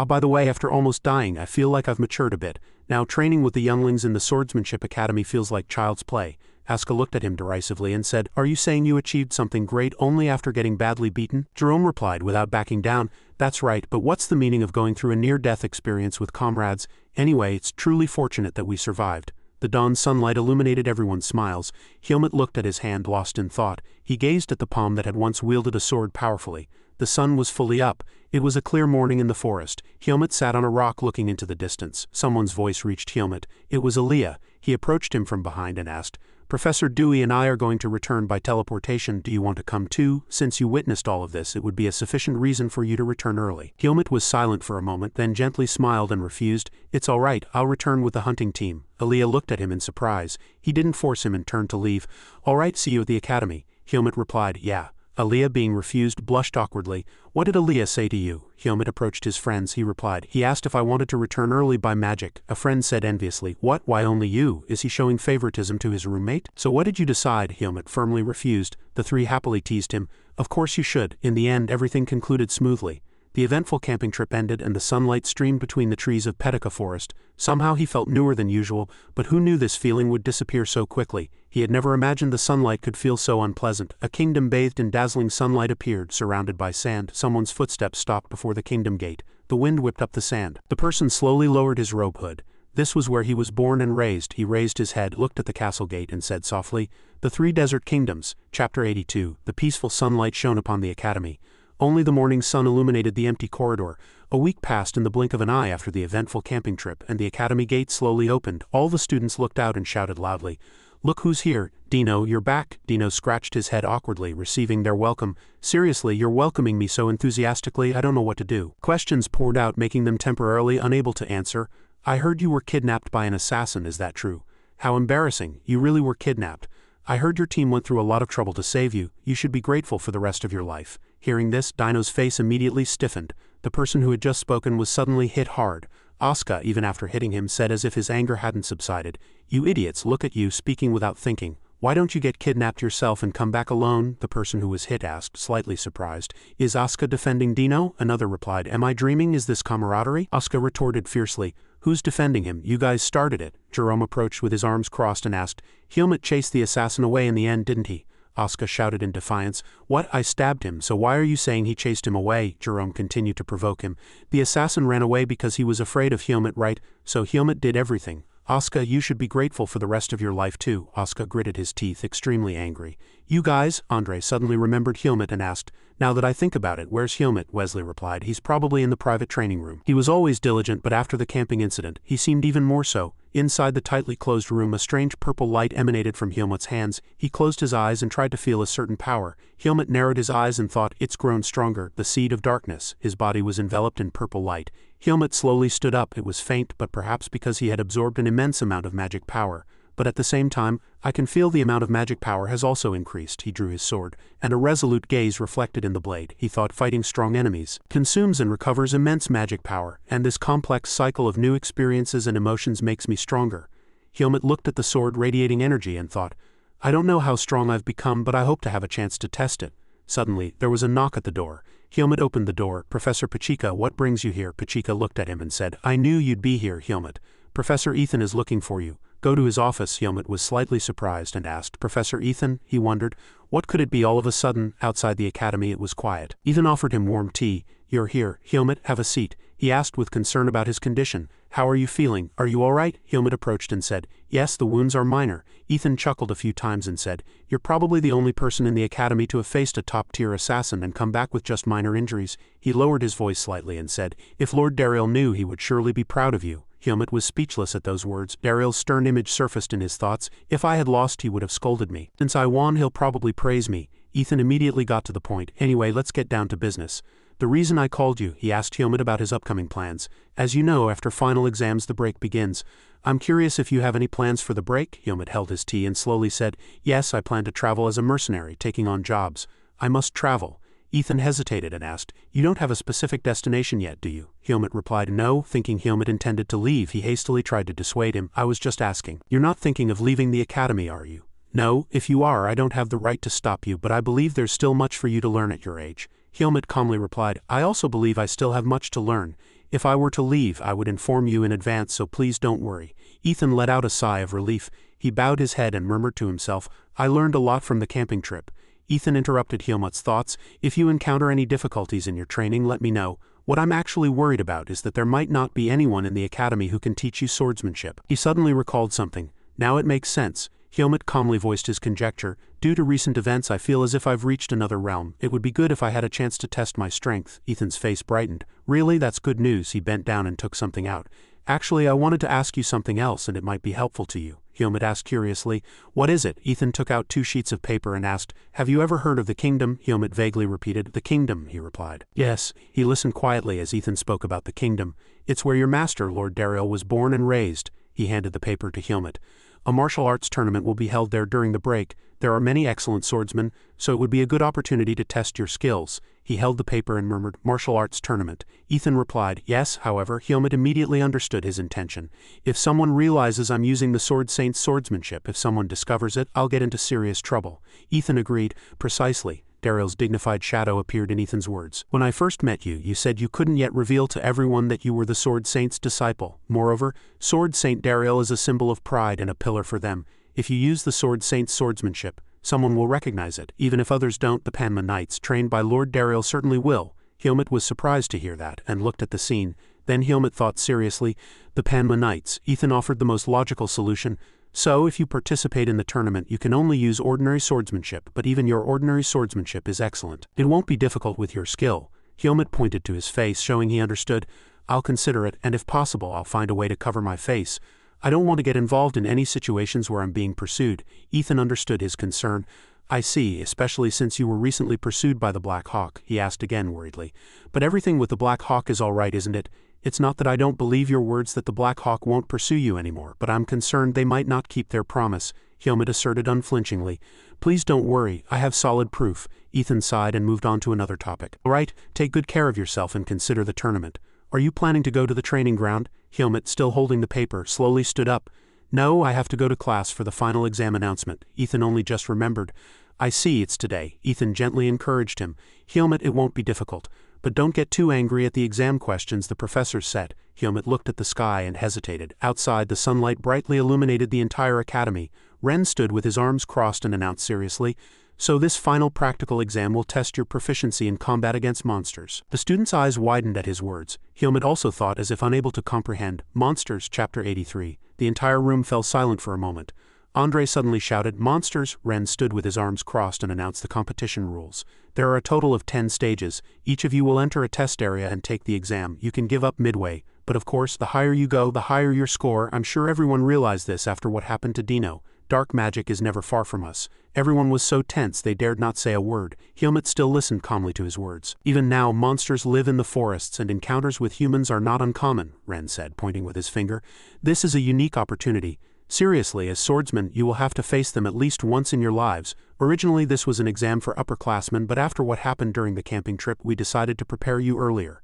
By the way, after almost dying, I feel like I've matured a bit. Now training with the younglings in the Swordsmanship Academy feels like child's play. Asuka looked at him derisively and said, Are you saying you achieved something great only after getting badly beaten? Jerome replied without backing down, That's right, but what's the meaning of going through a near-death experience with comrades? Anyway, it's truly fortunate that we survived. The dawn sunlight illuminated everyone's smiles. Helmut looked at his hand, lost in thought. He gazed at the palm that had once wielded a sword powerfully. The sun was fully up. It was a clear morning in the forest. Helmut sat on a rock looking into the distance. Someone's voice reached Helmut. It was Aaliyah. He approached him from behind and asked, Professor Dewey and I are going to return by teleportation. Do you want to come too? Since you witnessed all of this, it would be a sufficient reason for you to return early. Helmut was silent for a moment, then gently smiled and refused. It's all right, I'll return with the hunting team. Aaliyah looked at him in surprise. He didn't force him and turned to leave. All right, see you at the academy. Helmut replied, Yeah. Aaliyah, being refused, blushed awkwardly. What did Aaliyah say to you? Helmut approached his friends. He replied, He asked if I wanted to return early by magic. A friend said enviously, What? Why only you? Is he showing favoritism to his roommate? So what did you decide? Helmut firmly refused. The three happily teased him. Of course you should. In the end, everything concluded smoothly. The eventful camping trip ended and the sunlight streamed between the trees of Petica Forest. Somehow he felt newer than usual, but who knew this feeling would disappear so quickly? He had never imagined the sunlight could feel so unpleasant. A kingdom bathed in dazzling sunlight appeared, surrounded by sand. Someone's footsteps stopped before the kingdom gate. The wind whipped up the sand. The person slowly lowered his robe hood. This was where he was born and raised. He raised his head, looked at the castle gate, and said softly, The Three Desert Kingdoms, Chapter 82. The peaceful sunlight shone upon the academy. Only the morning sun illuminated the empty corridor. A week passed in the blink of an eye after the eventful camping trip, and the academy gate slowly opened. All the students looked out and shouted loudly, Look who's here. Dino, you're back. Dino scratched his head awkwardly, receiving their welcome. Seriously, you're welcoming me so enthusiastically, I don't know what to do. Questions poured out, making them temporarily unable to answer. I heard you were kidnapped by an assassin, is that true? How embarrassing. You really were kidnapped. I heard your team went through a lot of trouble to save you. You should be grateful for the rest of your life. Hearing this, Dino's face immediately stiffened. The person who had just spoken was suddenly hit hard. Asuka, even after hitting him, said as if his anger hadn't subsided, You idiots, look at you, speaking without thinking. Why don't you get kidnapped yourself and come back alone? The person who was hit asked, slightly surprised. Is Asuka defending Dino? Another replied, Am I dreaming? Is this camaraderie? Asuka retorted fiercely, Who's defending him? You guys started it. Jerome approached with his arms crossed and asked, Helmut chased the assassin away in the end, didn't he? Asuka shouted in defiance. What? I stabbed him, so why are you saying he chased him away? Jerome continued to provoke him. The assassin ran away because he was afraid of Helmut, right? So Helmut did everything. Asuka, you should be grateful for the rest of your life too. Asuka gritted his teeth, extremely angry. You guys? Andre suddenly remembered Helmut and asked, Now that I think about it, where's Helmut? Wesley replied, He's probably in the private training room. He was always diligent, but after the camping incident, he seemed even more so. Inside the tightly closed room, a strange purple light emanated from Helmut's hands. He closed his eyes and tried to feel a certain power. Helmut narrowed his eyes and thought, It's grown stronger, the seed of darkness. His body was enveloped in purple light. Helmut slowly stood up. It was faint, but perhaps because he had absorbed an immense amount of magic power. But at the same time, I can feel the amount of magic power has also increased. He drew his sword, and a resolute gaze reflected in the blade. He thought fighting strong enemies consumes and recovers immense magic power, and this complex cycle of new experiences and emotions makes me stronger. Helmut looked at the sword radiating energy and thought, I don't know how strong I've become, but I hope to have a chance to test it. Suddenly, there was a knock at the door. Helmut opened the door. Professor Pachika, what brings you here? Pachika looked at him and said, I knew you'd be here, Helmut. Professor Ethan is looking for you. Go to his office. Helmut was slightly surprised and asked, Professor Ethan? He wondered, what could it be? All of a sudden, outside the academy it was quiet. Ethan offered him warm tea. You're here, Helmut, have a seat, he asked with concern about his condition. How are you feeling? Are you all right? Helmut approached and said, Yes, the wounds are minor. Ethan chuckled a few times and said, You're probably the only person in the academy to have faced a top-tier assassin and come back with just minor injuries. He lowered his voice slightly and said, If Lord Darien knew, he would surely be proud of you. Helmut was speechless at those words. Dariel's stern image surfaced in his thoughts. If I had lost, he would have scolded me. Since I won, he'll probably praise me. Ethan immediately got to the point. Anyway, let's get down to business. The reason I called you, he asked Helmut about his upcoming plans. As you know, after final exams the break begins. I'm curious if you have any plans for the break? Helmut held his tea and slowly said, Yes, I plan to travel as a mercenary, taking on jobs. I must travel. Ethan hesitated and asked, You don't have a specific destination yet, do you? Helmut replied, No. Thinking Helmut intended to leave, he hastily tried to dissuade him. I was just asking. You're not thinking of leaving the academy, are you? No, if you are, I don't have the right to stop you, but I believe there's still much for you to learn at your age. Helmut calmly replied, I also believe I still have much to learn. If I were to leave, I would inform you in advance, so please don't worry. Ethan let out a sigh of relief. He bowed his head and murmured to himself, I learned a lot from the camping trip. Ethan interrupted Helmut's thoughts. If you encounter any difficulties in your training, let me know. What I'm actually worried about is that there might not be anyone in the academy who can teach you swordsmanship. He suddenly recalled something. Now it makes sense. Helmut calmly voiced his conjecture. Due to recent events, I feel as if I've reached another realm. It would be good if I had a chance to test my strength. Ethan's face brightened. Really, that's good news. He bent down and took something out. Actually, I wanted to ask you something else and it might be helpful to you. Helmut asked curiously. What is it? Ethan took out 2 sheets of paper and asked, Have you ever heard of the kingdom? Helmut vaguely repeated. The kingdom, he replied. Yes. He listened quietly as Ethan spoke about the kingdom. It's where your master, Lord Darien, was born and raised. He handed the paper to Helmut. A martial arts tournament will be held there during the break. There are many excellent swordsmen, so it would be a good opportunity to test your skills. He held the paper and murmured, Martial arts tournament. Ethan replied, Yes, however, Helmut immediately understood his intention. If someone realizes I'm using the Sword Saint's swordsmanship, if someone discovers it, I'll get into serious trouble. Ethan agreed, Precisely. Dariel's dignified shadow appeared in Ethan's words. When I first met you, you said you couldn't yet reveal to everyone that you were the Sword Saint's disciple. Moreover, Sword Saint Darien is a symbol of pride and a pillar for them. If you use the Sword Saint's swordsmanship, someone will recognize it. Even if others don't, the Manhwa Knights, trained by Lord Darien, certainly will. Helmut was surprised to hear that, and looked at the scene. Then Helmut thought seriously, the Manhwa Knights. Ethan offered the most logical solution. So, if you participate in the tournament, you can only use ordinary swordsmanship, but even your ordinary swordsmanship is excellent. It won't be difficult with your skill. Helmut pointed to his face, showing he understood. I'll consider it, and if possible, I'll find a way to cover my face. I don't want to get involved in any situations where I'm being pursued. Ethan understood his concern. I see, especially since you were recently pursued by the Black Hawk, he asked again worriedly. But everything with the Black Hawk is all right, isn't it? It's not that I don't believe your words that the Black Hawk won't pursue you anymore, but I'm concerned they might not keep their promise, Helmut asserted unflinchingly. Please don't worry, I have solid proof. Ethan sighed and moved on to another topic. All right, take good care of yourself and consider the tournament. Are you planning to go to the training ground? Helmut, still holding the paper, slowly stood up. No, I have to go to class for the final exam announcement. Ethan only just remembered. I see, it's today. Ethan gently encouraged him. Helmut, it won't be difficult. But don't get too angry at the exam questions the professor set. Helmut looked at the sky and hesitated. Outside, the sunlight brightly illuminated the entire academy. Ren stood with his arms crossed and announced seriously, So this final practical exam will test your proficiency in combat against monsters. The student's eyes widened at his words. Helmut also thought, as if unable to comprehend. Monsters, Chapter 83. The entire room fell silent for a moment. Andre suddenly shouted, Monsters! Ren stood with his arms crossed and announced the competition rules. There are a total of 10 stages. Each of you will enter a test area and take the exam. You can give up midway. But of course, the higher you go, the higher your score. I'm sure everyone realized this after what happened to Dino. Dark magic is never far from us. Everyone was so tense they dared not say a word. Helmut still listened calmly to his words. Even now, monsters live in the forests and encounters with humans are not uncommon, Ren said, pointing with his finger. This is a unique opportunity. Seriously, as swordsmen, you will have to face them at least once in your lives. Originally, this was an exam for upperclassmen, but after what happened during the camping trip, we decided to prepare you earlier.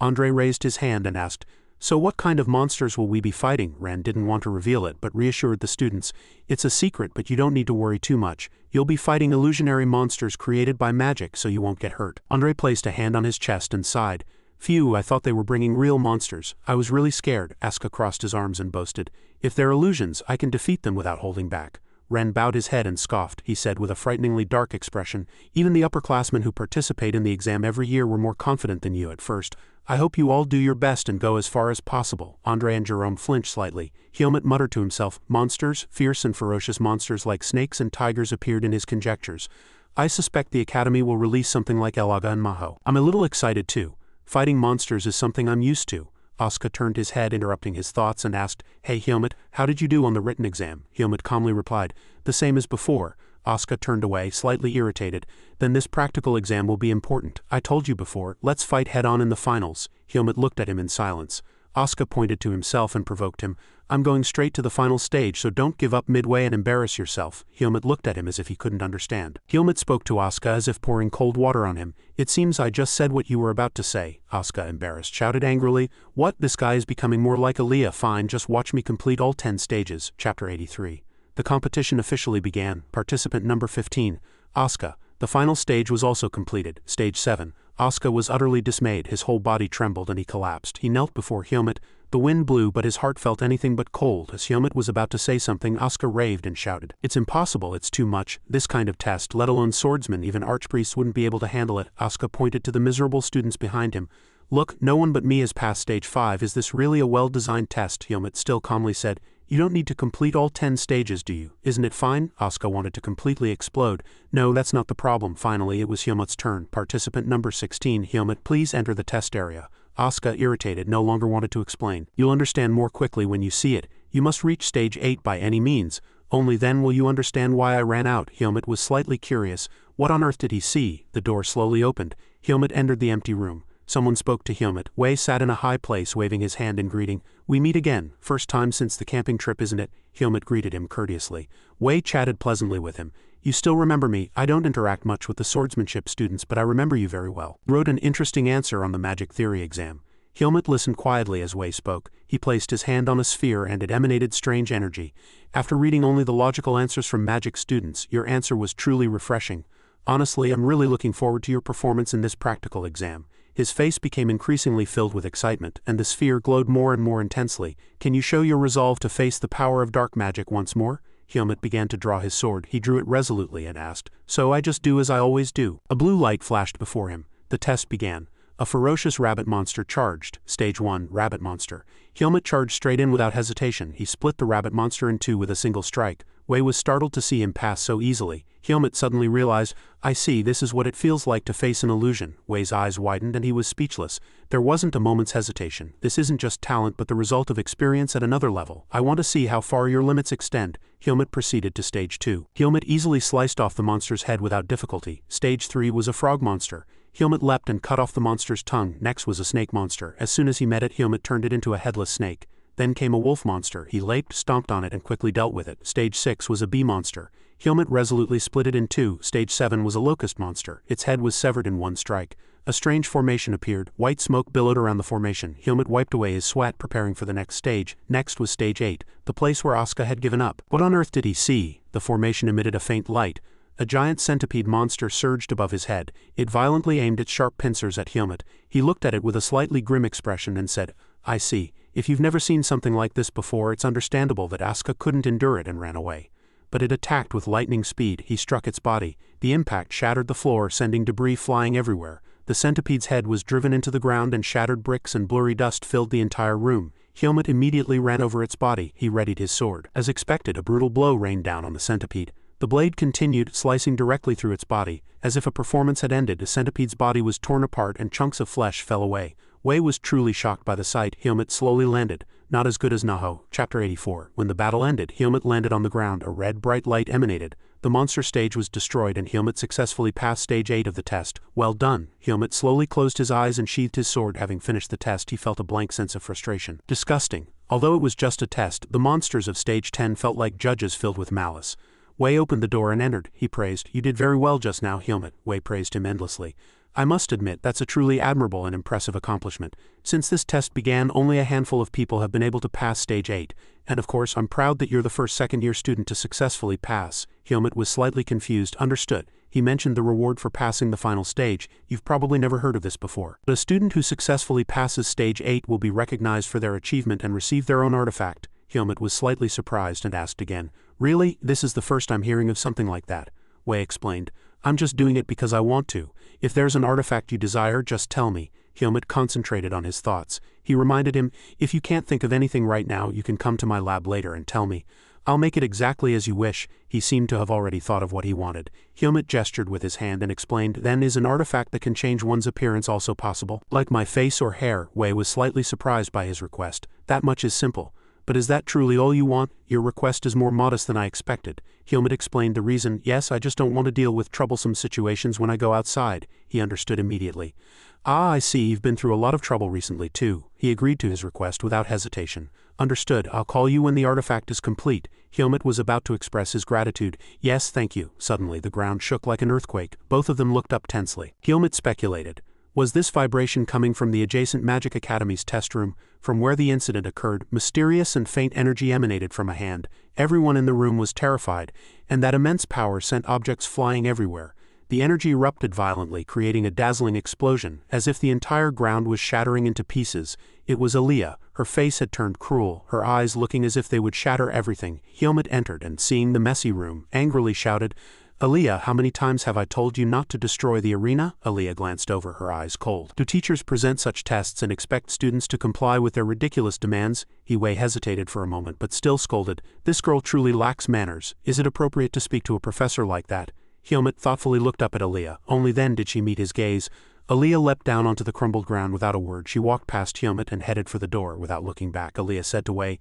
Andre raised his hand and asked, So what kind of monsters will we be fighting? Ren didn't want to reveal it, but reassured the students. It's a secret, but you don't need to worry too much. You'll be fighting illusionary monsters created by magic, so you won't get hurt. Andre placed a hand on his chest and sighed. Phew, I thought they were bringing real monsters. I was really scared. Asuka crossed his arms and boasted. If they're illusions, I can defeat them without holding back. Ren bowed his head and scoffed. He said with a frighteningly dark expression, "Even the upperclassmen who participate in the exam every year were more confident than you at first. I hope you all do your best and go as far as possible." Andre and Jerome flinched slightly. Helmut muttered to himself. Monsters, fierce and ferocious monsters like snakes and tigers appeared in his conjectures. "I suspect the Academy will release something like Elaga and Manhwa. I'm a little excited too. Fighting monsters is something I'm used to." Asuka turned his head, interrupting his thoughts, and asked, "Hey Helmut, how did you do on the written exam?" Helmut calmly replied, "The same as before." Asuka turned away, slightly irritated. "Then this practical exam will be important. I told you before, let's fight head-on in the finals." Helmut looked at him in silence. Asuka pointed to himself and provoked him. "I'm going straight to the final stage, so don't give up midway and embarrass yourself." Helmut looked at him as if he couldn't understand. Helmut spoke to Asuka as if pouring cold water on him. "It seems I just said what you were about to say." Asuka, embarrassed, shouted angrily, "What? This guy is becoming more like Aaliyah. Fine, just watch me complete all 10 stages." Chapter 83. The competition officially began. Participant number 15, Asuka. The final stage was also completed. Stage 7. Asuka was utterly dismayed. His whole body trembled and he collapsed. He knelt before Helmut. The wind blew, but his heart felt anything but cold. As Helmut was about to say something, Asuka raved and shouted, "It's impossible, it's too much. This kind of test, let alone swordsmen, even archpriests wouldn't be able to handle it." Asuka pointed to the miserable students behind him. "Look, no one but me has passed stage 5. Is this really a well-designed test?" Helmut still calmly said, "You don't need to complete all 10 stages, do you? Isn't it fine?" Asuka wanted to completely explode. "No, that's not the problem." Finally, it was Helmut's turn. Participant number 16, Helmut, please enter the test area. Asuka, irritated, no longer wanted to explain. "You'll understand more quickly when you see it. You must reach stage 8 by any means. Only then will you understand why I ran out." Helmut was slightly curious. What on earth did he see? The door slowly opened. Helmut entered the empty room. Someone spoke to Helmut. Wei sat in a high place, waving his hand in greeting. "We meet again. First time since the camping trip, isn't it?" Helmut greeted him courteously. Wei chatted pleasantly with him. "You still remember me? I don't interact much with the swordsmanship students, but I remember you very well. Wrote an interesting answer on the magic theory exam." Helmut listened quietly as Wei spoke. He placed his hand on a sphere and it emanated strange energy. "After reading only the logical answers from magic students, your answer was truly refreshing. Honestly, I'm really looking forward to your performance in this practical exam." His face became increasingly filled with excitement, and the sphere glowed more and more intensely. "Can you show your resolve to face the power of dark magic once more?" Helmut began to draw his sword. He drew it resolutely and asked, "So I just do as I always do?" A blue light flashed before him. The test began. A ferocious rabbit monster charged. Stage 1, Rabbit Monster. Helmut charged straight in without hesitation. He split the rabbit monster in two with a single strike. Wei was startled to see him pass so easily. Helmut suddenly realized, "I see, this is what it feels like to face an illusion." Wei's eyes widened and he was speechless. There wasn't a moment's hesitation. "This isn't just talent but the result of experience at another level. I want to see how far your limits extend." Helmut proceeded to stage 2. Helmut easily sliced off the monster's head without difficulty. Stage 3 was a frog monster. Helmut leapt and cut off the monster's tongue. Next was a snake monster. As soon as he met it, Helmut turned it into a headless snake. Then came a wolf monster. He leaped, stomped on it, and quickly dealt with it. Stage 6 was a bee monster. Helmut resolutely split it in two. Stage 7 was a locust monster. Its head was severed in one strike. A strange formation appeared. White smoke billowed around the formation. Helmut wiped away his sweat, preparing for the next stage. Next was stage 8, the place where Asuka had given up. What on earth did he see? The formation emitted a faint light. A giant centipede monster surged above his head. It violently aimed its sharp pincers at Helmut. He looked at it with a slightly grim expression and said, "I see. If you've never seen something like this before, it's understandable that Asuka couldn't endure it and ran away." But it attacked with lightning speed. He struck its body. The impact shattered the floor, sending debris flying everywhere. The centipede's head was driven into the ground and shattered bricks and blurry dust filled the entire room. Helmut immediately ran over its body. He readied his sword. As expected, a brutal blow rained down on the centipede. The blade continued, slicing directly through its body. As if a performance had ended, the centipede's body was torn apart and chunks of flesh fell away. Wei was truly shocked by the sight. Helmut slowly landed. Not as good as Manhwa. Chapter 84. When the battle ended, Helmut landed on the ground. A red, bright light emanated. The monster stage was destroyed and Helmut successfully passed stage 8 of the test. "Well done." Helmut slowly closed his eyes and sheathed his sword. Having finished the test, he felt a blank sense of frustration. Disgusting. Although it was just a test, the monsters of stage 10 felt like judges filled with malice. Wei opened the door and entered. He praised. "You did very well just now, Helmut." Wei praised him endlessly. "I must admit, that's a truly admirable and impressive accomplishment. Since this test began, only a handful of people have been able to pass stage 8. And of course, I'm proud that you're the first second-year student to successfully pass." Helmut was slightly confused. "Understood." He mentioned the reward for passing the final stage. "You've probably never heard of this before. But a student who successfully passes stage 8 will be recognized for their achievement and receive their own artifact." Helmut was slightly surprised and asked again, Really? This is the first I'm hearing of something like that, Wei explained. I'm just doing it because I want to. If there's an artifact you desire, just tell me. Helmut concentrated on his thoughts. He reminded him, if you can't think of anything right now, you can come to my lab later and tell me. I'll make it exactly as you wish. He seemed to have already thought of what he wanted. Helmut gestured with his hand and explained, then is an artifact that can change one's appearance also possible? Like my face or hair? Wei was slightly surprised by his request. That much is simple. But is that truly all you want? Your request is more modest than I expected. Helmut explained the reason. Yes, I just don't want to deal with troublesome situations when I go outside. He understood immediately. Ah, I see, you've been through a lot of trouble recently too. He agreed to his request without hesitation. Understood, I'll call you when the artifact is complete. Helmut was about to express his gratitude. Yes, thank you. Suddenly the ground shook like an earthquake. Both of them looked up tensely. Helmut speculated. Was this vibration coming from the adjacent Magic Academy's test room? From where the incident occurred, mysterious and faint energy emanated from a hand. Everyone in the room was terrified, and that immense power sent objects flying everywhere. The energy erupted violently, creating a dazzling explosion, as if the entire ground was shattering into pieces. It was Aaliyah. Her face had turned cruel, her eyes looking as if they would shatter everything. Helmut entered and, seeing the messy room, angrily shouted, Aaliyah, how many times have I told you not to destroy the arena? Aaliyah glanced over, her eyes cold. Do teachers present such tests and expect students to comply with their ridiculous demands? Wei hesitated for a moment but still scolded, This girl truly lacks manners. Is it appropriate to speak to a professor like that? Helmut thoughtfully looked up at Aaliyah. Only then did she meet his gaze. Aaliyah leapt down onto the crumbled ground without a word. She walked past Helmut and headed for the door. Without looking back, Aaliyah said to Wei,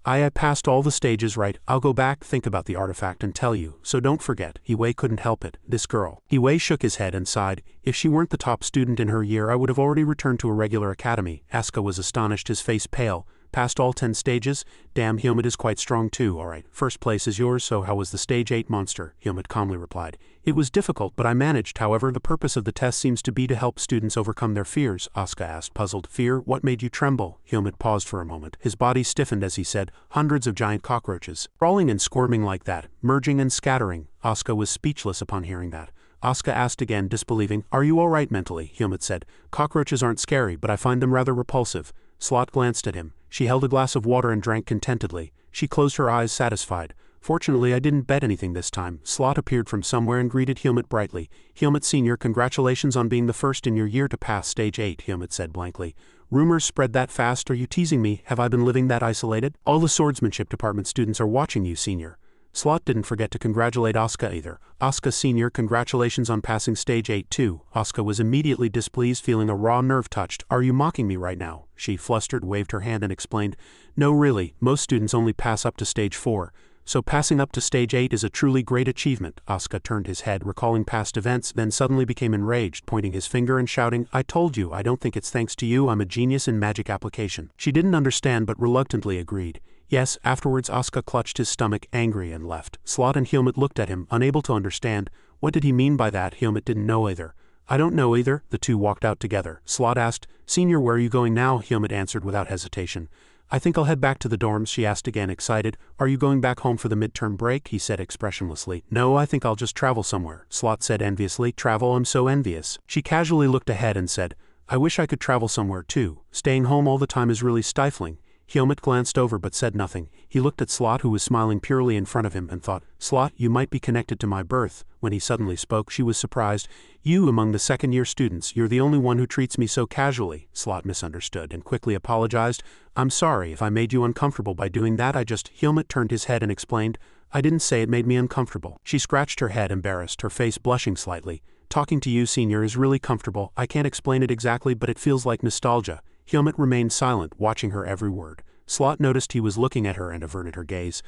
I passed all the stages right. I'll go back, think about the artifact and tell you, so don't forget. Wei couldn't help it. This girl. Wei shook his head and sighed. If she weren't the top student in her year, I would have already returned to a regular academy. Asuka was astonished, his face pale. Passed all 10 stages? Damn, Helmut is quite strong too. Alright, first place is yours, so how was the stage 8 monster? Helmut calmly replied. It was difficult, but I managed. However, the purpose of the test seems to be to help students overcome their fears. Asuka asked, puzzled. Fear? What made you tremble? Helmut paused for a moment. His body stiffened as he said, hundreds of giant cockroaches. Crawling and squirming like that, merging and scattering. Asuka was speechless upon hearing that. Asuka asked again, disbelieving, Are you all right mentally? Helmut said, Cockroaches aren't scary, but I find them rather repulsive. Slot glanced at him. She held a glass of water and drank contentedly. She closed her eyes, satisfied. Fortunately, I didn't bet anything this time. Slot appeared from somewhere and greeted Helmut brightly. Helmut Sr., congratulations on being the first in your year to pass stage 8, Helmut said blankly. Rumors spread that fast? Are you teasing me? Have I been living that isolated? All the swordsmanship department students are watching you, Senior. Slot didn't forget to congratulate Asuka either. Asuka Sr., congratulations on passing stage 8 too. Asuka was immediately displeased, feeling a raw nerve touched. Are you mocking me right now? She, flustered, waved her hand and explained, No really, most students only pass up to stage 4. So passing up to stage 8 is a truly great achievement. Asuka turned his head, recalling past events, then suddenly became enraged, pointing his finger and shouting, I told you, I don't think it's thanks to you, I'm a genius in magic application. She didn't understand but reluctantly agreed. Yes, afterwards Asuka clutched his stomach, angry, and left. Slot and Helmut looked at him, unable to understand. What did he mean by that? Helmut didn't know either. I don't know either. The two walked out together. Slot asked, Senior, where are you going now? Helmut answered without hesitation. I think I'll head back to the dorms, she asked again, excited. Are you going back home for the midterm break? He said expressionlessly. No, I think I'll just travel somewhere. Slot said enviously. Travel? I'm so envious. She casually looked ahead and said, I wish I could travel somewhere too. Staying home all the time is really stifling. Helmut glanced over but said nothing. He looked at Slot, who was smiling purely in front of him, and thought, Slot, you might be connected to my birth. When he suddenly spoke, she was surprised. You among the second-year students, you're the only one who treats me so casually. Slot misunderstood and quickly apologized. I'm sorry if I made you uncomfortable by doing that. Helmut turned his head and explained, I didn't say it made me uncomfortable. She scratched her head, embarrassed, her face blushing slightly. Talking to you, Senior, is really comfortable. I can't explain it exactly, but it feels like nostalgia. Helmut remained silent, watching her every word. Slot noticed he was looking at her and averted her gaze.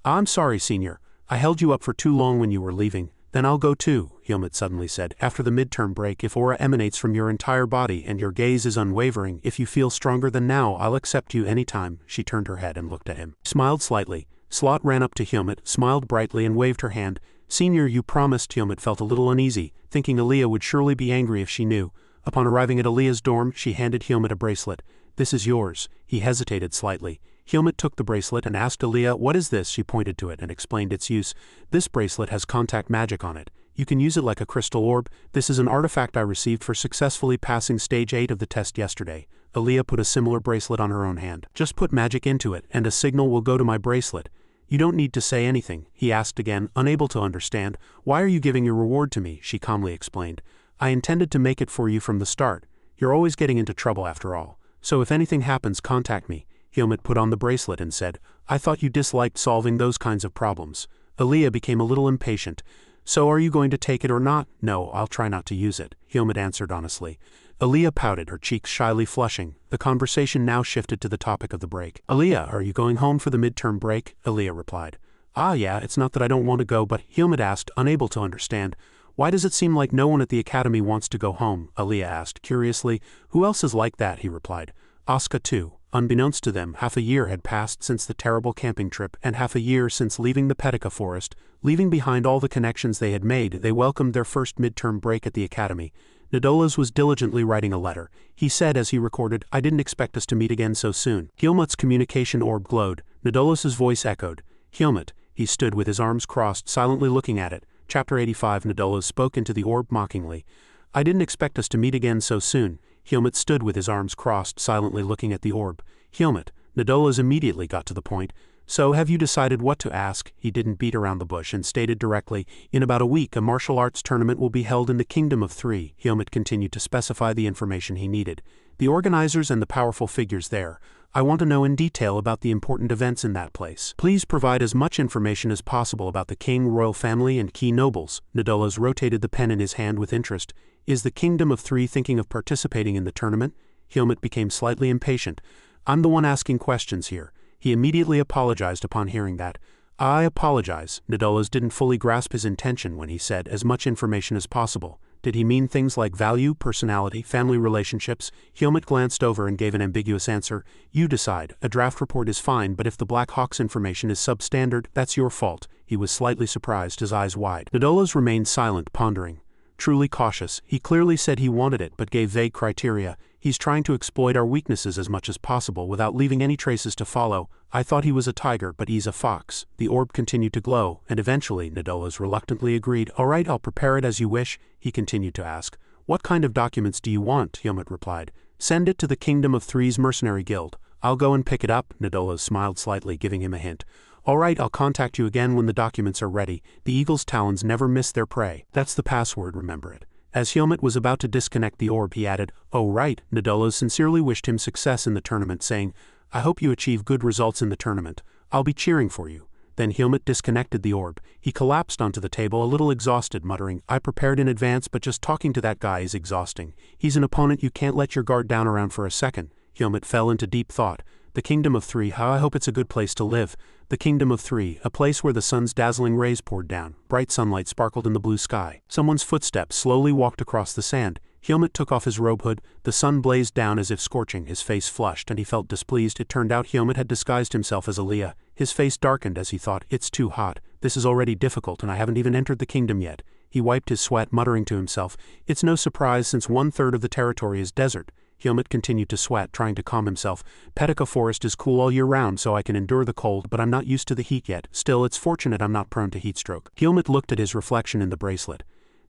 I'm sorry, Senior. I held you up for too long when you were leaving. Then I'll go too, Helmut suddenly said. After the midterm break, if aura emanates from your entire body and your gaze is unwavering, if you feel stronger than now, I'll accept you any time. She turned her head and looked at him. Smiled slightly. Slot ran up to Helmut, smiled brightly and waved her hand. Senior, you promised. Helmut felt a little uneasy, thinking Aaliyah would surely be angry if she knew. Upon arriving at Aaliyah's dorm, she handed Helmut a bracelet. This is yours. He hesitated slightly. Helmut took the bracelet and asked Aaliyah, What is this? She pointed to it and explained its use. This bracelet has contact magic on it. You can use it like a crystal orb. This is an artifact I received for successfully passing stage 8 of the test yesterday. Aaliyah put a similar bracelet on her own hand. Just put magic into it, and a signal will go to my bracelet. You don't need to say anything, he asked again, unable to understand. Why are you giving your reward to me, she calmly explained. I intended to make it for you from the start. You're always getting into trouble after all. So if anything happens, contact me. Hermit put on the bracelet and said, I thought you disliked solving those kinds of problems. Elaga became a little impatient. So are you going to take it or not? No, I'll try not to use it, Hermit answered honestly. Elaga pouted, her cheeks shyly flushing. The conversation now shifted to the topic of the break. Elaga, are you going home for the midterm break? Elaga replied. Ah yeah, it's not that I don't want to go, but Hermit asked, unable to understand. Why does it seem like no one at the academy wants to go home? Elaga asked curiously. Who else is like that? He replied. Asuka too. Unbeknownst to them, half a year had passed since the terrible camping trip and half a year since leaving the Petica forest. Leaving behind all the connections they had made, they welcomed their first midterm break at the academy. Nadolas was diligently writing a letter. He said as he recorded, I didn't expect us to meet again so soon. Helmut's communication orb glowed. Nadolas's voice echoed. Helmut. He stood with his arms crossed, silently looking at it. Chapter 85. Nadolas spoke into the orb mockingly. I didn't expect us to meet again so soon. Helmut stood with his arms crossed, silently looking at the orb. Helmut. Nadolas immediately got to the point. So have you decided what to ask? He didn't beat around the bush and stated directly, in about a week a martial arts tournament will be held in the Kingdom of Three. Helmut continued to specify the information he needed. The organizers and the powerful figures there. I want to know in detail about the important events in that place. Please provide as much information as possible about the king, royal family, and key nobles. Nadolas rotated the pen in his hand with interest. Is the Kingdom of Three thinking of participating in the tournament? Helmut became slightly impatient. I'm the one asking questions here. He immediately apologized upon hearing that. I apologize. Nadolas didn't fully grasp his intention when he said as much information as possible. Did he mean things like value, personality, family relationships? Helmut glanced over and gave an ambiguous answer. You decide. A draft report is fine, but if the Blackhawk's information is substandard, that's your fault. He was slightly surprised, his eyes wide. Nadolas remained silent, pondering. Truly cautious, he clearly said he wanted it but gave vague criteria. He's trying to exploit our weaknesses as much as possible without leaving any traces to follow. I thought he was a tiger, but he's a fox. The orb continued to glow, and eventually Nadolas reluctantly agreed. All right, I'll prepare it as you wish. He continued to ask. What kind of documents do you want? Helmut replied. Send it to the Kingdom of Three's Mercenary Guild. I'll go and pick it up. Nadolas smiled slightly, giving him a hint. All right, I'll contact you again when the documents are ready. The eagle's talons never miss their prey. That's the password, remember it. As Helmut was about to disconnect the orb, he added, Oh right. Nadolas sincerely wished him success in the tournament, saying, I hope you achieve good results in the tournament. I'll be cheering for you. Then Helmut disconnected the orb. He collapsed onto the table a little exhausted, muttering, I prepared in advance, but just talking to that guy is exhausting. He's an opponent you can't let your guard down around for a second. Helmut fell into deep thought. The Kingdom of Three, how I hope it's a good place to live. The Kingdom of Three, a place where the sun's dazzling rays poured down. Bright sunlight sparkled in the blue sky. Someone's footsteps slowly walked across the sand. Helmut took off his robe hood. The sun blazed down as if scorching. His face flushed and he felt displeased. It turned out Helmut had disguised himself as Elaga. His face darkened as he thought, it's too hot. This is already difficult and I haven't even entered the kingdom yet. He wiped his sweat, muttering to himself, it's no surprise since 1/3 of the territory is desert. Helmut continued to sweat, trying to calm himself. Petica Forest is cool all year round, so I can endure the cold, but I'm not used to the heat yet. Still, it's fortunate I'm not prone to heat stroke. Helmut looked at his reflection in the bracelet.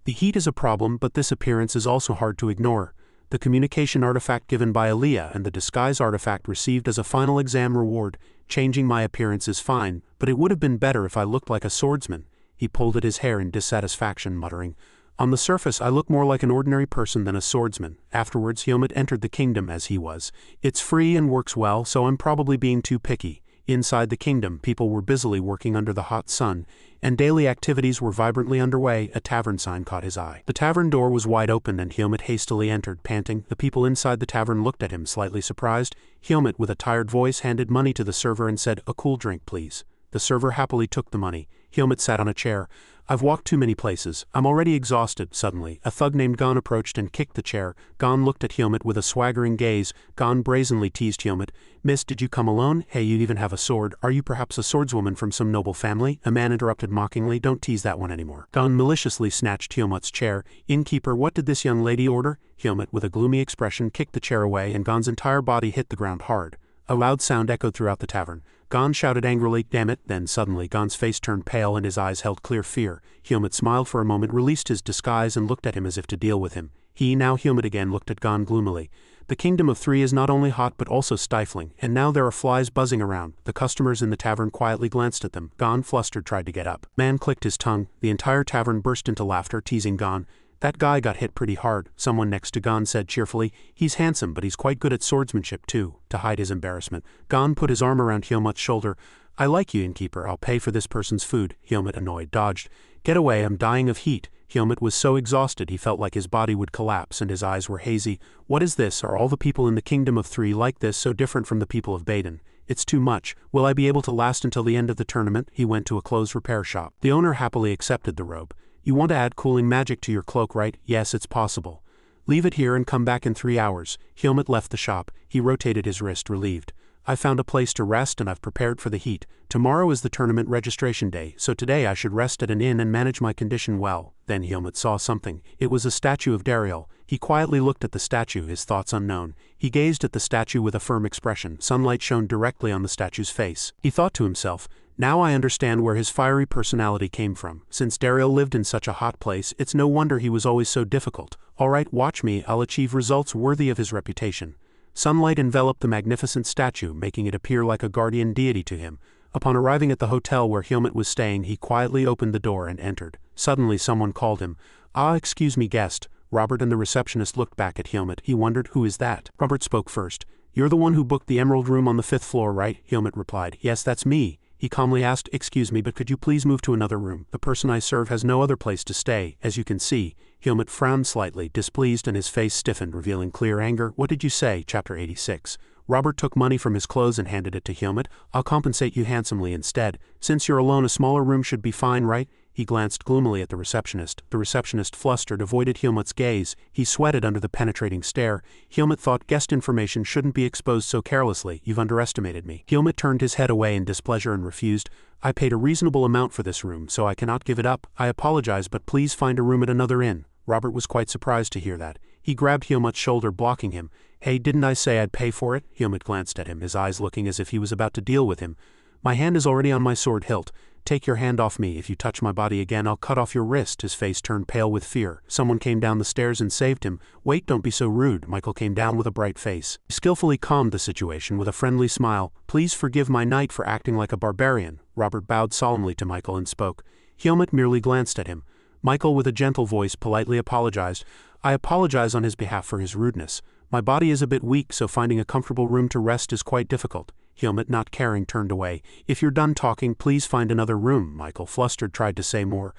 The heat is a problem, but this appearance is also hard to ignore. The communication artifact given by Elaga and the disguise artifact received as a final exam reward. Changing my appearance is fine, but it would have been better if I looked like a swordsman. He pulled at his hair in dissatisfaction, muttering, On the surface I look more like an ordinary person than a swordsman. Afterwards Helmut entered the kingdom as he was. It's free and works well, so I'm probably being too picky. Inside the kingdom, people were busily working under the hot sun, and daily activities were vibrantly underway. A tavern sign caught his eye. The tavern door was wide open and Helmut hastily entered, panting. The people inside the tavern looked at him, slightly surprised. Helmut, with a tired voice, handed money to the server and said, A cool drink, please. The server happily took the money. Helmut sat on a chair. I've walked too many places. I'm already exhausted. Suddenly, a thug named Gon approached and kicked the chair. Gon looked at Helmut with a swaggering gaze. Gon brazenly teased Helmut. Miss, did you come alone? Hey, you even have a sword. Are you perhaps a swordswoman from some noble family? A man interrupted mockingly. Don't tease that one anymore. Gon maliciously snatched Helmut's chair. Innkeeper, what did this young lady order? Helmut, with a gloomy expression, kicked the chair away and Gon's entire body hit the ground hard. A loud sound echoed throughout the tavern. Gon shouted angrily, Damn it. Then suddenly Gon's face turned pale and his eyes held clear fear. Helmut smiled for a moment, released his disguise and looked at him as if to deal with him. Now Helmut again looked at Gon gloomily. The kingdom of three is not only hot but also stifling, and now there are flies buzzing around. The customers in the tavern quietly glanced at them. Gon, flustered, tried to get up. Man clicked his tongue. The entire tavern burst into laughter, teasing Gon. That guy got hit pretty hard, someone next to Gon said cheerfully. He's handsome, but he's quite good at swordsmanship too. To hide his embarrassment, Gon put his arm around Hyomut's shoulder. I like you, innkeeper. I'll pay for this person's food. Hyomut, annoyed, dodged. Get away, I'm dying of heat. Hyomut was so exhausted he felt like his body would collapse and his eyes were hazy. What is this? Are all the people in the kingdom of three like this, so different from the people of Baden? It's too much. Will I be able to last until the end of the tournament? He went to a clothes repair shop. The owner happily accepted the robe. You want to add cooling magic to your cloak, right? Yes, it's possible. Leave it here and come back in 3 hours. Hyomut left the shop. He rotated his wrist, relieved. I found a place to rest and I've prepared for the heat. Tomorrow is the tournament registration day, so today I should rest at an inn and manage my condition well. Then Hyomut saw something. It was a statue of Darien. He quietly looked at the statue, his thoughts unknown. He gazed at the statue with a firm expression. Sunlight shone directly on the statue's face. He thought to himself, now I understand where his fiery personality came from. Since Darien lived in such a hot place, it's no wonder he was always so difficult. All right, watch me, I'll achieve results worthy of his reputation. Sunlight enveloped the magnificent statue, making it appear like a guardian deity to him. Upon arriving at the hotel where Hyomut was staying, he quietly opened the door and entered. Suddenly someone called him. Ah, excuse me, guest. Robert and the receptionist looked back at Hyomut. He wondered, who is that? Robert spoke first. You're the one who booked the emerald room on the 5th floor, right? Hyomut replied. Yes, that's me. He calmly asked, excuse me, but could you please move to another room? The person I serve has no other place to stay, as you can see. Hyomut frowned slightly, displeased, and his face stiffened, revealing clear anger. What did you say? Chapter 86. Robert took money from his clothes and handed it to Hyomut. I'll compensate you handsomely instead. Since you're alone, a smaller room should be fine, right? He glanced gloomily at the receptionist. The receptionist, flustered, avoided Hyomut's gaze. He sweated under the penetrating stare. Hyomut thought guest information shouldn't be exposed so carelessly. You've underestimated me. Hyomut turned his head away in displeasure and refused. I paid a reasonable amount for this room, so I cannot give it up. I apologize, but please find a room at another inn. Robert was quite surprised to hear that. He grabbed Hyomut's shoulder, blocking him. Hey, didn't I say I'd pay for it? Hyomut glanced at him, his eyes looking as if he was about to deal with him. My hand is already on my sword hilt. Take your hand off me. If you touch my body again, I'll cut off your wrist. His face turned pale with fear. Someone came down the stairs and saved him. Wait, don't be so rude. Michael came down with a bright face. He skillfully calmed the situation with a friendly smile. Please forgive my knight for acting like a barbarian. Robert bowed solemnly to Michael and spoke. Hyomut merely glanced at him. Michael, with a gentle voice, politely apologized. I apologize on his behalf for his rudeness. My body is a bit weak, so finding a comfortable room to rest is quite difficult. Hyomut, not caring, turned away. If you're done talking, please find another room. Michael, flustered, tried to say more.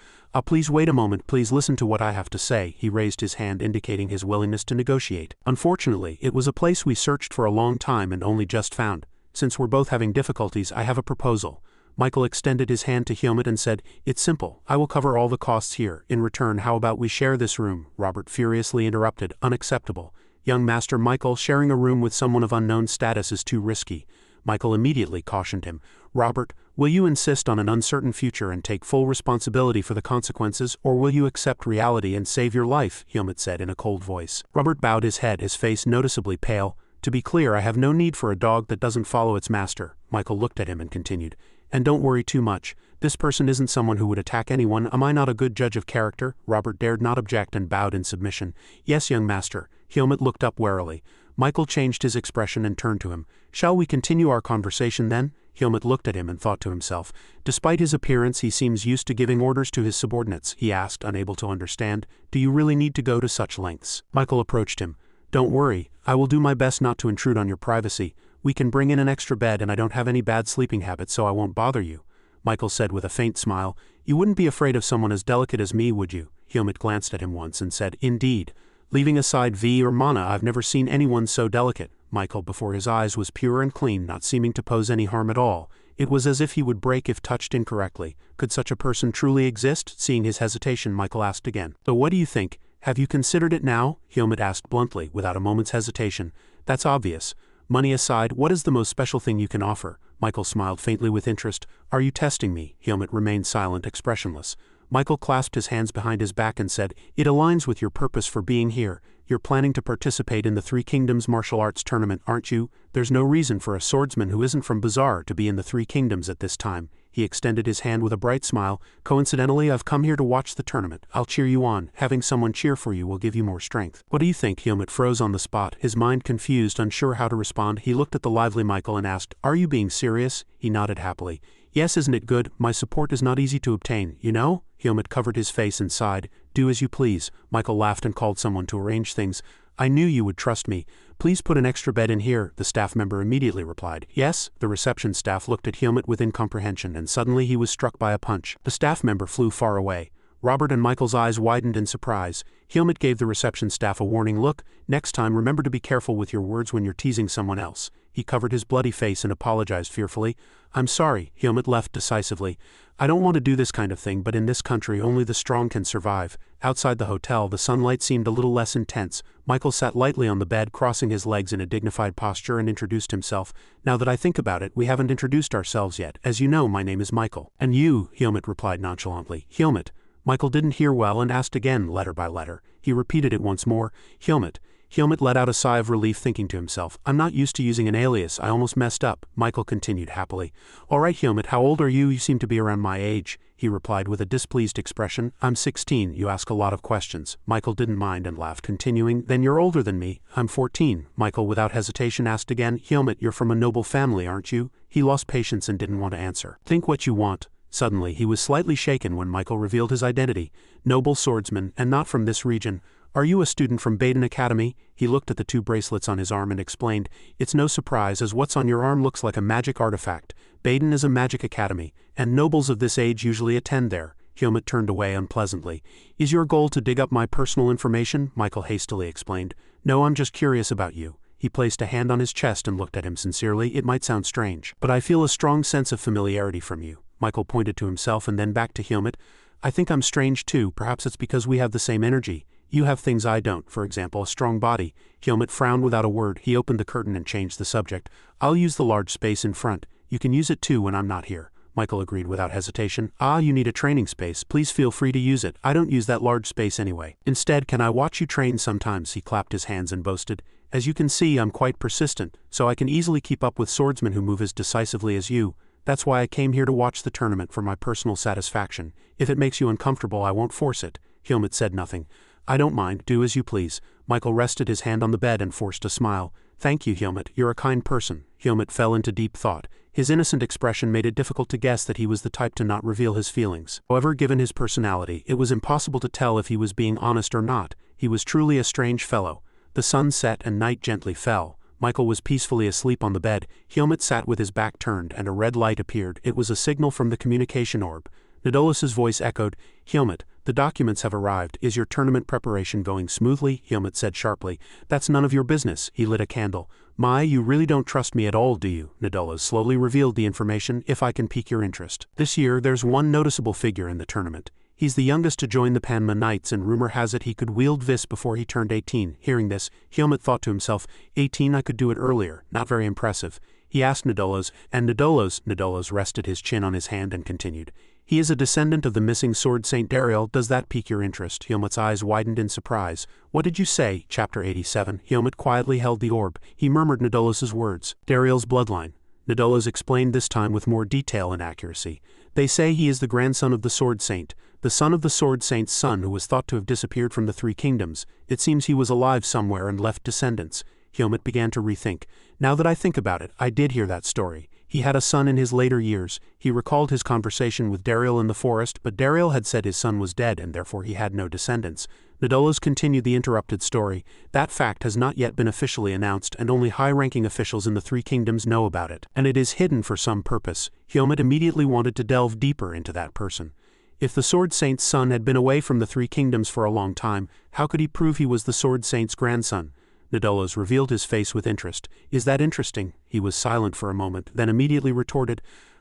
Please wait a moment, please listen to what I have to say. He raised his hand, indicating his willingness to negotiate. Unfortunately, it was a place we searched for a long time and only just found. Since we're both having difficulties, I have a proposal. Michael extended his hand to Hyomut and said, It's simple. I will cover all the costs here. In return, how about we share this room? Robert furiously interrupted. Unacceptable. Young Master Michael, sharing a room with someone of unknown status is too risky. Michael immediately cautioned him. Robert, will you insist on an uncertain future and take full responsibility for the consequences, or will you accept reality and save your life? Hyomut said in a cold voice. Robert bowed his head, his face noticeably pale. To be clear, I have no need for a dog that doesn't follow its master. Michael looked at him and continued. And don't worry too much. This person isn't someone who would attack anyone. Am I not a good judge of character? Robert dared not object and bowed in submission. Yes, young master. Hyomut looked up warily. Michael changed his expression and turned to him. Shall we continue our conversation then? Hyomut looked at him and thought to himself. Despite his appearance, he seems used to giving orders to his subordinates. He asked, unable to understand. Do you really need to go to such lengths? Michael approached him. Don't worry. I will do my best not to intrude on your privacy. We can bring in an extra bed and I don't have any bad sleeping habits, so I won't bother you. Michael said with a faint smile. You wouldn't be afraid of someone as delicate as me, would you? Hyomut glanced at him once and said, Indeed. Leaving aside V or Mana, I've never seen anyone so delicate. Michael, before his eyes, was pure and clean, not seeming to pose any harm at all. It was as if he would break if touched incorrectly. Could such a person truly exist? Seeing his hesitation, Michael asked again. So what do you think? Have you considered it now? Hyomut asked bluntly, without a moment's hesitation. That's obvious. Money aside, what is the most special thing you can offer? Michael smiled faintly with interest. Are you testing me? Hyomut remained silent, expressionless. Michael clasped his hands behind his back and said, It aligns with your purpose for being here. You're planning to participate in the Three Kingdoms martial arts tournament, aren't you? There's no reason for a swordsman who isn't from Bazaar to be in the Three Kingdoms at this time. He extended his hand with a bright smile. Coincidentally, I've come here to watch the tournament. I'll cheer you on. Having someone cheer for you will give you more strength. What do you think? Helmut froze on the spot, his mind confused, unsure how to respond. He looked at the lively Michael and asked, "Are you being serious?" He nodded happily. "Yes, isn't it good? My support is not easy to obtain, you know?" Helmut covered his face and sighed. "Do as you please." Michael laughed and called someone to arrange things. "I knew you would trust me. Please put an extra bed in here," the staff member immediately replied. "Yes?" The reception staff looked at Helmut with incomprehension, and suddenly he was struck by a punch. The staff member flew far away. Robert and Michael's eyes widened in surprise. Helmut gave the reception staff a warning look. "Next time, remember to be careful with your words when you're teasing someone else." He covered his bloody face and apologized fearfully. "I'm sorry," Helmut left decisively. "I don't want to do this kind of thing, but in this country only the strong can survive." Outside the hotel, the sunlight seemed a little less intense. Michael sat lightly on the bed, crossing his legs in a dignified posture, and introduced himself. "Now that I think about it, we haven't introduced ourselves yet. As you know, my name is Michael." "And you?" Helmut replied nonchalantly. "Helmut." Michael didn't hear well and asked again, letter by letter. He repeated it once more. "Helmut." Helmut let out a sigh of relief, thinking to himself, "I'm not used to using an alias. I almost messed up." Michael continued happily. "All right, Helmut, how old are you? You seem to be around my age." He replied with a displeased expression. "I'm 16. You ask a lot of questions." Michael didn't mind and laughed, continuing, "Then you're older than me." "I'm 14. Michael, without hesitation, asked again. "Helmut, you're from a noble family, aren't you?" He lost patience and didn't want to answer. "Think what you want." Suddenly, he was slightly shaken when Michael revealed his identity. "Noble swordsman, and not from this region. Are you a student from Baden Academy?" He looked at the two bracelets on his arm and explained, "It's no surprise, as what's on your arm looks like a magic artifact. Baden is a magic academy, and nobles of this age usually attend there." Helmut turned away unpleasantly. "Is your goal to dig up my personal information?" Michael hastily explained. "No, I'm just curious about you." He placed a hand on his chest and looked at him sincerely. "It might sound strange, but I feel a strong sense of familiarity from you." Michael pointed to himself and then back to Helmut. "I think I'm strange too. Perhaps it's because we have the same energy. You have things I don't, for example, a strong body." Helmut frowned without a word. He opened the curtain and changed the subject. "I'll use the large space in front. You can use it too when I'm not here." Michael agreed without hesitation. "Ah, you need a training space. Please feel free to use it. I don't use that large space anyway. Instead, can I watch you train sometimes?" He clapped his hands and boasted. "As you can see, I'm quite persistent, so I can easily keep up with swordsmen who move as decisively as you. That's why I came here to watch the tournament, for my personal satisfaction. If it makes you uncomfortable, I won't force it." Helmut said nothing. "I don't mind. Do as you please." Michael rested his hand on the bed and forced a smile. "Thank you, Helmut. You're a kind person." Helmut fell into deep thought. His innocent expression made it difficult to guess that he was the type to not reveal his feelings. However, given his personality, it was impossible to tell if he was being honest or not. He was truly a strange fellow. The sun set and night gently fell. Michael was peacefully asleep on the bed. Helmut sat with his back turned, and a red light appeared. It was a signal from the communication orb. Nidolus's voice echoed, "Helmut, the documents have arrived. Is your tournament preparation going smoothly?" Helmut said sharply. "That's none of your business." He lit a candle. "My, you really don't trust me at all, do you?" Nidolus slowly revealed the information. "If I can pique your interest. This year, there's one noticeable figure in the tournament. He's the youngest to join the Panma Knights, and rumor has it he could wield Vis before he turned 18. Hearing this, Helmut thought to himself, 18, I could do it earlier. Not very impressive. He asked Nidolos, and Nidolos rested his chin on his hand and continued. "He is a descendant of the missing sword Saint Darien. Does that pique your interest?" Helmut's eyes widened in surprise. "What did you say?" Chapter 87. Helmut quietly held the orb. He murmured Nidolos's words. "Dariel's bloodline." Nidolos explained this time with more detail and accuracy. "They say he is the grandson of the Sword Saint, the son of the Sword Saint's son who was thought to have disappeared from the Three Kingdoms. It seems he was alive somewhere and left descendants." Helmut began to rethink. "Now that I think about it, I did hear that story. He had a son in his later years. He recalled his conversation with Darien in the forest, but Darien had said his son was dead and therefore he had no descendants." Nidolos continued the interrupted story. "That fact has not yet been officially announced, and only high-ranking officials in the Three Kingdoms know about it, and it is hidden for some purpose." Helmut immediately wanted to delve deeper into that person. If the Sword Saint's son had been away from the Three Kingdoms for a long time, how could he prove he was the Sword Saint's grandson? Nidolos revealed his face with interest. "Is that interesting?" He was silent for a moment, then immediately retorted,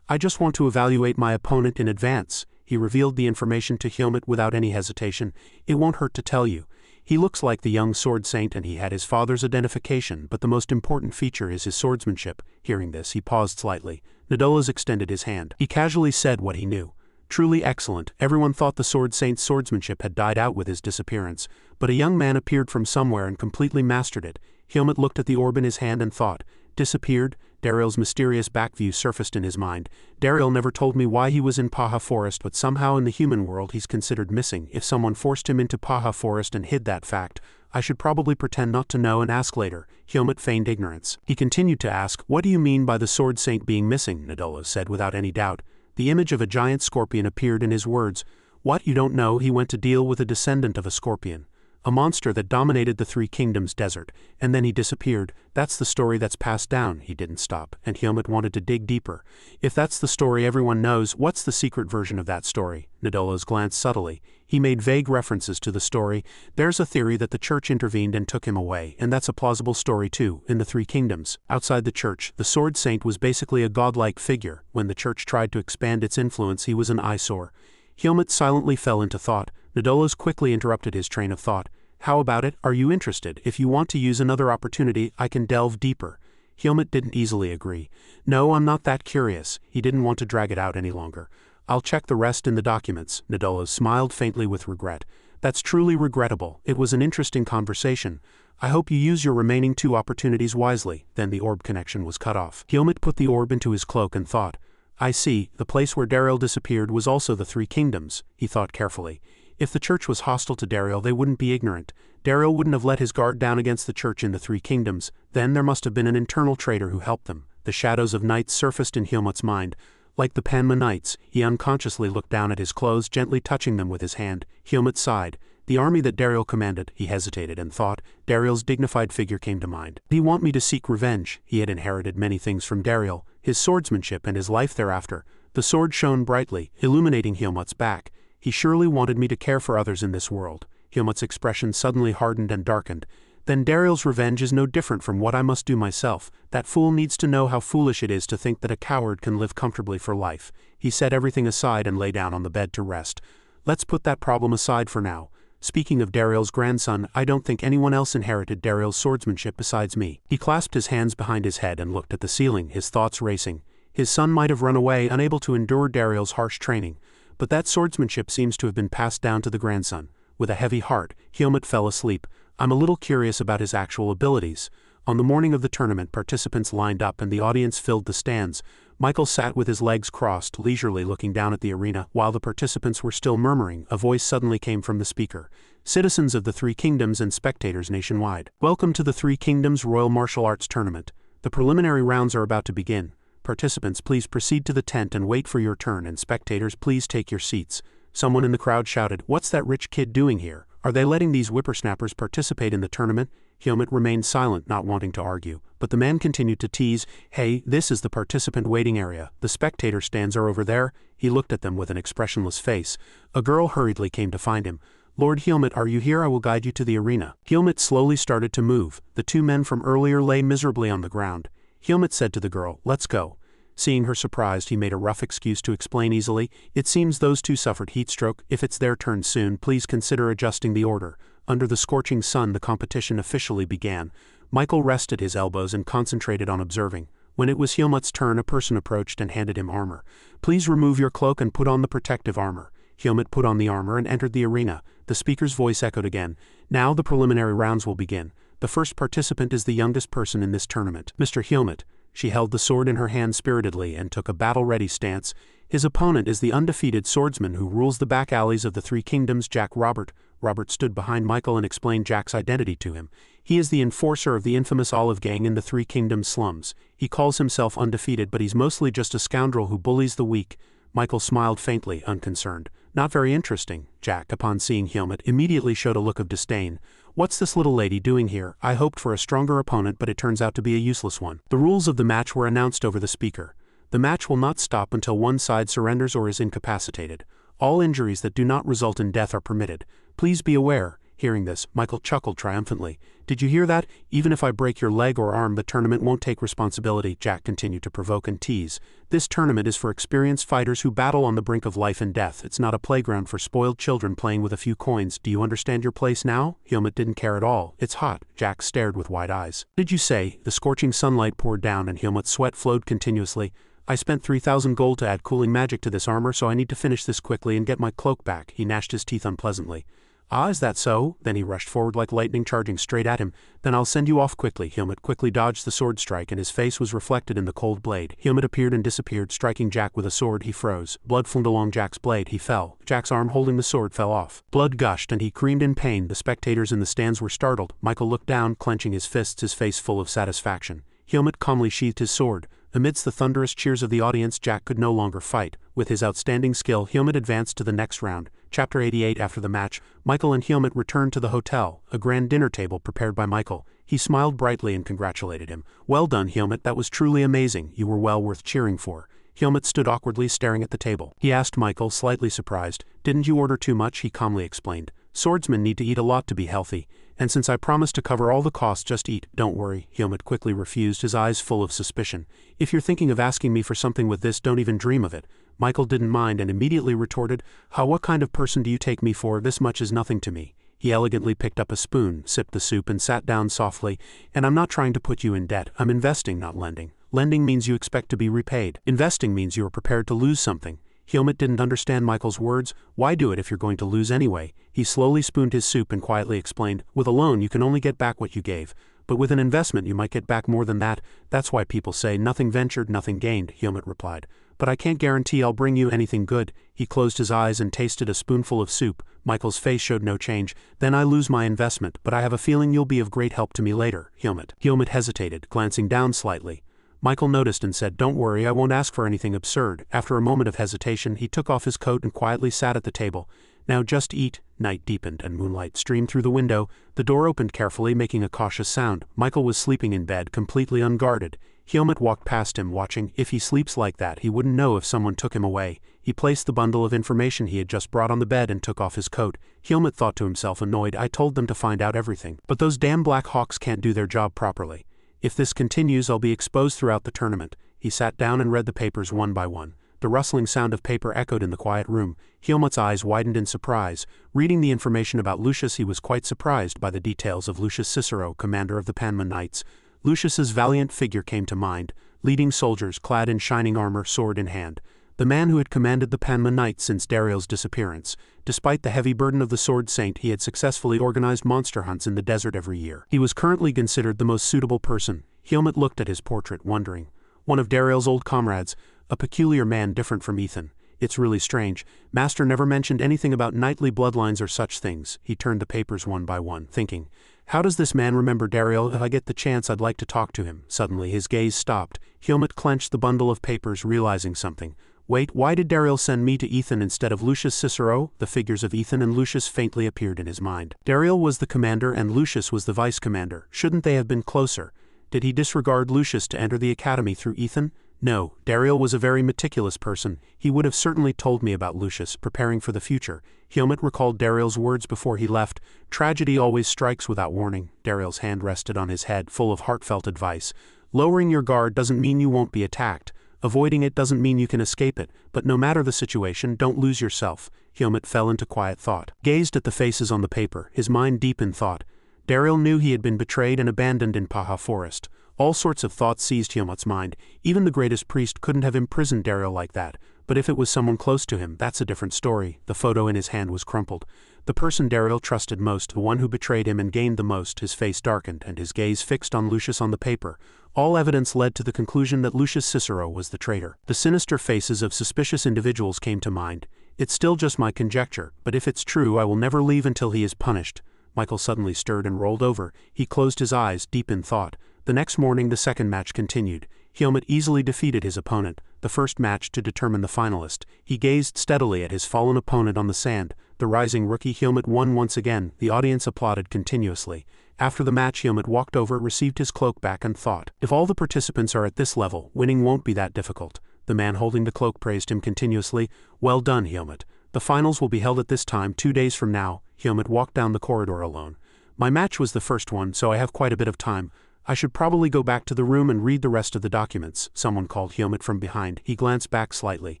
"I just want to evaluate my opponent in advance." He revealed the information to Helmut without any hesitation. "It won't hurt to tell you. He looks like the young Sword Saint and he had his father's identification, but the most important feature is his swordsmanship." Hearing this, he paused slightly. Nidolos extended his hand. He casually said what he knew. "Truly excellent." Everyone thought the Sword Saint's swordsmanship had died out with his disappearance, but a young man appeared from somewhere and completely mastered it. Helmut looked at the orb in his hand and thought, "Disappeared? Dariel's mysterious back view surfaced in his mind. Dariel never told me why he was in Paha Forest, but somehow in the human world he's considered missing. If someone forced him into Paha Forest and hid that fact, I should probably pretend not to know and ask later. Helmut feigned ignorance. He continued to ask, "What do you mean by the Sword Saint being missing?" Nadola said without any doubt. The image of a giant scorpion appeared in his words. "What, you don't know? He went to deal with a descendant of a scorpion. A monster that dominated the Three Kingdoms desert, and then he disappeared. That's the story that's passed down." He didn't stop, and Helmut wanted to dig deeper. "If that's the story everyone knows, what's the secret version of that story?" Nadola's glanced subtly. He made vague references to the story. "There's a theory that the church intervened and took him away, and that's a plausible story too, in the Three Kingdoms. Outside the church, the Sword Saint was basically a godlike figure. When the church tried to expand its influence, he was an eyesore." Helmut silently fell into thought. Nadolas quickly interrupted his train of thought. "How about it? Are you interested? If you want to use another opportunity, I can delve deeper." Helmut didn't easily agree. "No, I'm not that curious." He didn't want to drag it out any longer. "I'll check the rest in the documents." Nadolas smiled faintly with regret. "That's truly regrettable. It was an interesting conversation. I hope you use your remaining 2 opportunities wisely." Then the orb connection was cut off. Helmut put the orb into his cloak and thought. "I see, the place where Dariel disappeared was also the Three Kingdoms," he thought carefully. If the church was hostile to Dariel, they wouldn't be ignorant. Dariel wouldn't have let his guard down against the church in the Three Kingdoms. Then there must have been an internal traitor who helped them. The shadows of night surfaced in Helmut's mind. Like the Panma Knights, he unconsciously looked down at his clothes, gently touching them with his hand. Helmut sighed. The army that Dariel commanded, he hesitated and thought. Dariel's dignified figure came to mind. "Do you want me to seek revenge?" He had inherited many things from Dariel, his swordsmanship and his life thereafter. The sword shone brightly, illuminating Helmut's back. "He surely wanted me to care for others in this world." Helmut's expression suddenly hardened and darkened. "Then Dariel's revenge is no different from what I must do myself. That fool needs to know how foolish it is to think that a coward can live comfortably for life." He set everything aside and lay down on the bed to rest. "Let's put that problem aside for now. Speaking of Dariel's grandson, I don't think anyone else inherited Dariel's swordsmanship besides me." He clasped his hands behind his head and looked at the ceiling, his thoughts racing. His son might have run away, unable to endure Dariel's harsh training. But that swordsmanship seems to have been passed down to the grandson. With a heavy heart, Helmut fell asleep. "I'm a little curious about his actual abilities." On the morning of the tournament, participants lined up and the audience filled the stands. Michael sat with his legs crossed, leisurely looking down at the arena. While the participants were still murmuring, a voice suddenly came from the speaker. "Citizens of the Three Kingdoms and spectators nationwide, welcome to the Three Kingdoms Royal Martial Arts Tournament. The preliminary rounds are about to begin. Participants, please proceed to the tent and wait for your turn, and spectators, please take your seats." Someone in the crowd shouted, "What's that rich kid doing here? Are they letting these whippersnappers participate in the tournament?" Helmut remained silent, not wanting to argue, but the man continued to tease. "Hey, this is the participant waiting area. The spectator stands are over there." He looked at them with an expressionless face. A girl hurriedly came to find him. "Lord Helmut, are you here? I will guide you to the arena." Helmut slowly started to move. The 2 men from earlier lay miserably on the ground. Helmut said to the girl, "Let's go." Seeing her surprised, he made a rough excuse to explain easily. "It seems those 2 suffered heatstroke. If it's their turn soon, please consider adjusting the order." Under the scorching sun, the competition officially began. Michael rested his elbows and concentrated on observing. When it was Helmut's turn, a person approached and handed him armor. "Please remove your cloak and put on the protective armor." Helmut put on the armor and entered the arena. The speaker's voice echoed again. "Now the preliminary rounds will begin. The first participant is the youngest person in this tournament, Mr. Helmut." She held the sword in her hand spiritedly and took a battle-ready stance. "His opponent is the undefeated swordsman who rules the back alleys of the Three Kingdoms, Jack Robert." Robert stood behind Michael and explained Jack's identity to him. "He is the enforcer of the infamous Olive Gang in the Three Kingdoms slums. He calls himself undefeated, but he's mostly just a scoundrel who bullies the weak." Michael smiled faintly, unconcerned. "Not very interesting." Jack, upon seeing Helmut, immediately showed a look of disdain. "What's this little lady doing here? I hoped for a stronger opponent, but it turns out to be a useless one." The rules of the match were announced over the speaker. "The match will not stop until one side surrenders or is incapacitated. All injuries that do not result in death are permitted. Please be aware." Hearing this, Michael chuckled triumphantly. "Did you hear that? Even if I break your leg or arm, the tournament won't take responsibility." Jack continued to provoke and tease. "This tournament is for experienced fighters who battle on the brink of life and death. It's not a playground for spoiled children playing with a few coins. Do you understand your place now?" Helmut didn't care at all. "It's hot." Jack stared with wide eyes. "Did you say?" The scorching sunlight poured down and Helmut's sweat flowed continuously. "I spent 3,000 gold to add cooling magic to this armor, so I need to finish this quickly and get my cloak back." He gnashed his teeth unpleasantly. "Ah, is that so?" Then he rushed forward like lightning, charging straight at him. "Then I'll send you off quickly." Helmut quickly dodged the sword strike and his face was reflected in the cold blade. Helmut appeared and disappeared, striking Jack with a sword. He froze. Blood flowed along Jack's blade. He fell. Jack's arm holding the sword fell off. Blood gushed and he screamed in pain. The spectators in the stands were startled. Michael looked down, clenching his fists, his face full of satisfaction. Helmut calmly sheathed his sword. Amidst the thunderous cheers of the audience, Jack could no longer fight. With his outstanding skill, Helmut advanced to the next round. Chapter 88. After the match, Michael and Helmut returned to the hotel, a grand dinner table prepared by Michael. He smiled brightly and congratulated him. "Well done, Helmut, that was truly amazing. You were well worth cheering for." Helmut stood awkwardly staring at the table. He asked Michael, slightly surprised. "Didn't you order too much?" He calmly explained. "Swordsmen need to eat a lot to be healthy. And since I promised to cover all the costs, just eat." "Don't worry," Helmut quickly refused, his eyes full of suspicion. "If you're thinking of asking me for something with this, don't even dream of it." Michael didn't mind and immediately retorted, what kind of person do you take me for? This much is nothing to me." He elegantly picked up a spoon, sipped the soup and sat down softly. "And I'm not trying to put you in debt. I'm investing, not lending. Lending means you expect to be repaid. Investing means you are prepared to lose something." Helmut didn't understand Michael's words. "Why do it if you're going to lose anyway?" He slowly spooned his soup and quietly explained, "With a loan you can only get back what you gave. But with an investment you might get back more than that. That's why people say nothing ventured, nothing gained," Helmut replied. "But I can't guarantee I'll bring you anything good." He closed his eyes and tasted a spoonful of soup. Michael's face showed no change. "Then I lose my investment, but I have a feeling you'll be of great help to me later, Helmut." Helmut hesitated, glancing down slightly. Michael noticed and said, "Don't worry, I won't ask for anything absurd." After a moment of hesitation, he took off his coat and quietly sat at the table. "Now just eat." Night deepened and moonlight streamed through the window. The door opened carefully, making a cautious sound. Michael was sleeping in bed, completely unguarded. Helmut walked past him, watching. If he sleeps like that, he wouldn't know if someone took him away. He placed the bundle of information he had just brought on the bed and took off his coat. Helmut thought to himself, annoyed, "I told them to find out everything. But those damn Blackhawks can't do their job properly. If this continues, I'll be exposed throughout the tournament." He sat down and read the papers one by one. The rustling sound of paper echoed in the quiet room. Helmut's eyes widened in surprise. Reading the information about Lucius, he was quite surprised by the details of Lucius Cicero, commander of the Panma Knights. Lucius's valiant figure came to mind, leading soldiers clad in shining armor, sword in hand. The man who had commanded the Panma Knights since Dariel's disappearance. Despite the heavy burden of the Sword Saint, he had successfully organized monster hunts in the desert every year. He was currently considered the most suitable person. Helmut looked at his portrait, wondering. One of Dariel's old comrades, a peculiar man different from Ethan. "It's really strange. Master never mentioned anything about knightly bloodlines or such things." He turned the papers one by one, thinking, "How does this man remember Dariel? If I get the chance, I'd like to talk to him." Suddenly his gaze stopped. Helmut clenched the bundle of papers, realizing something. "Wait, why did Dariel send me to Ethan instead of Lucius Cicero?" The figures of Ethan and Lucius faintly appeared in his mind. Dariel was the commander and Lucius was the vice-commander. Shouldn't they have been closer? Did he disregard Lucius to enter the academy through Ethan? No, Dariel was a very meticulous person. He would have certainly told me about Lucius, preparing for the future. Helmut recalled Dariel's words before he left. "Tragedy always strikes without warning." Dariel's hand rested on his head, full of heartfelt advice. "Lowering your guard doesn't mean you won't be attacked. Avoiding it doesn't mean you can escape it, but no matter the situation, don't lose yourself." Helmut fell into quiet thought. Gazed at the faces on the paper, his mind deep in thought. Dariel knew he had been betrayed and abandoned in Paha Forest. All sorts of thoughts seized Helmut's mind. Even the greatest priest couldn't have imprisoned Dariel like that. But if it was someone close to him, that's a different story. The photo in his hand was crumpled. The person Dariel trusted most, the one who betrayed him and gained the most. His face darkened and his gaze fixed on Lucius on the paper. All evidence led to the conclusion that Lucius Cicero was the traitor. The sinister faces of suspicious individuals came to mind. "It's still just my conjecture, but if it's true, I will never leave until he is punished." Michael suddenly stirred and rolled over. He closed his eyes, deep in thought. The next morning the second match continued. Helmut easily defeated his opponent, the first match to determine the finalist. He gazed steadily at his fallen opponent on the sand. The rising rookie Helmut won once again. The audience applauded continuously. After the match, Helmut walked over, received his cloak back and thought, "If all the participants are at this level, winning won't be that difficult." The man holding the cloak praised him continuously. "Well done, Helmut. The finals will be held at this time 2 days from now." Helmut walked down the corridor alone. "My match was the first one, so I have quite a bit of time. I should probably go back to the room and read the rest of the documents." Someone called Helmut from behind. He glanced back slightly.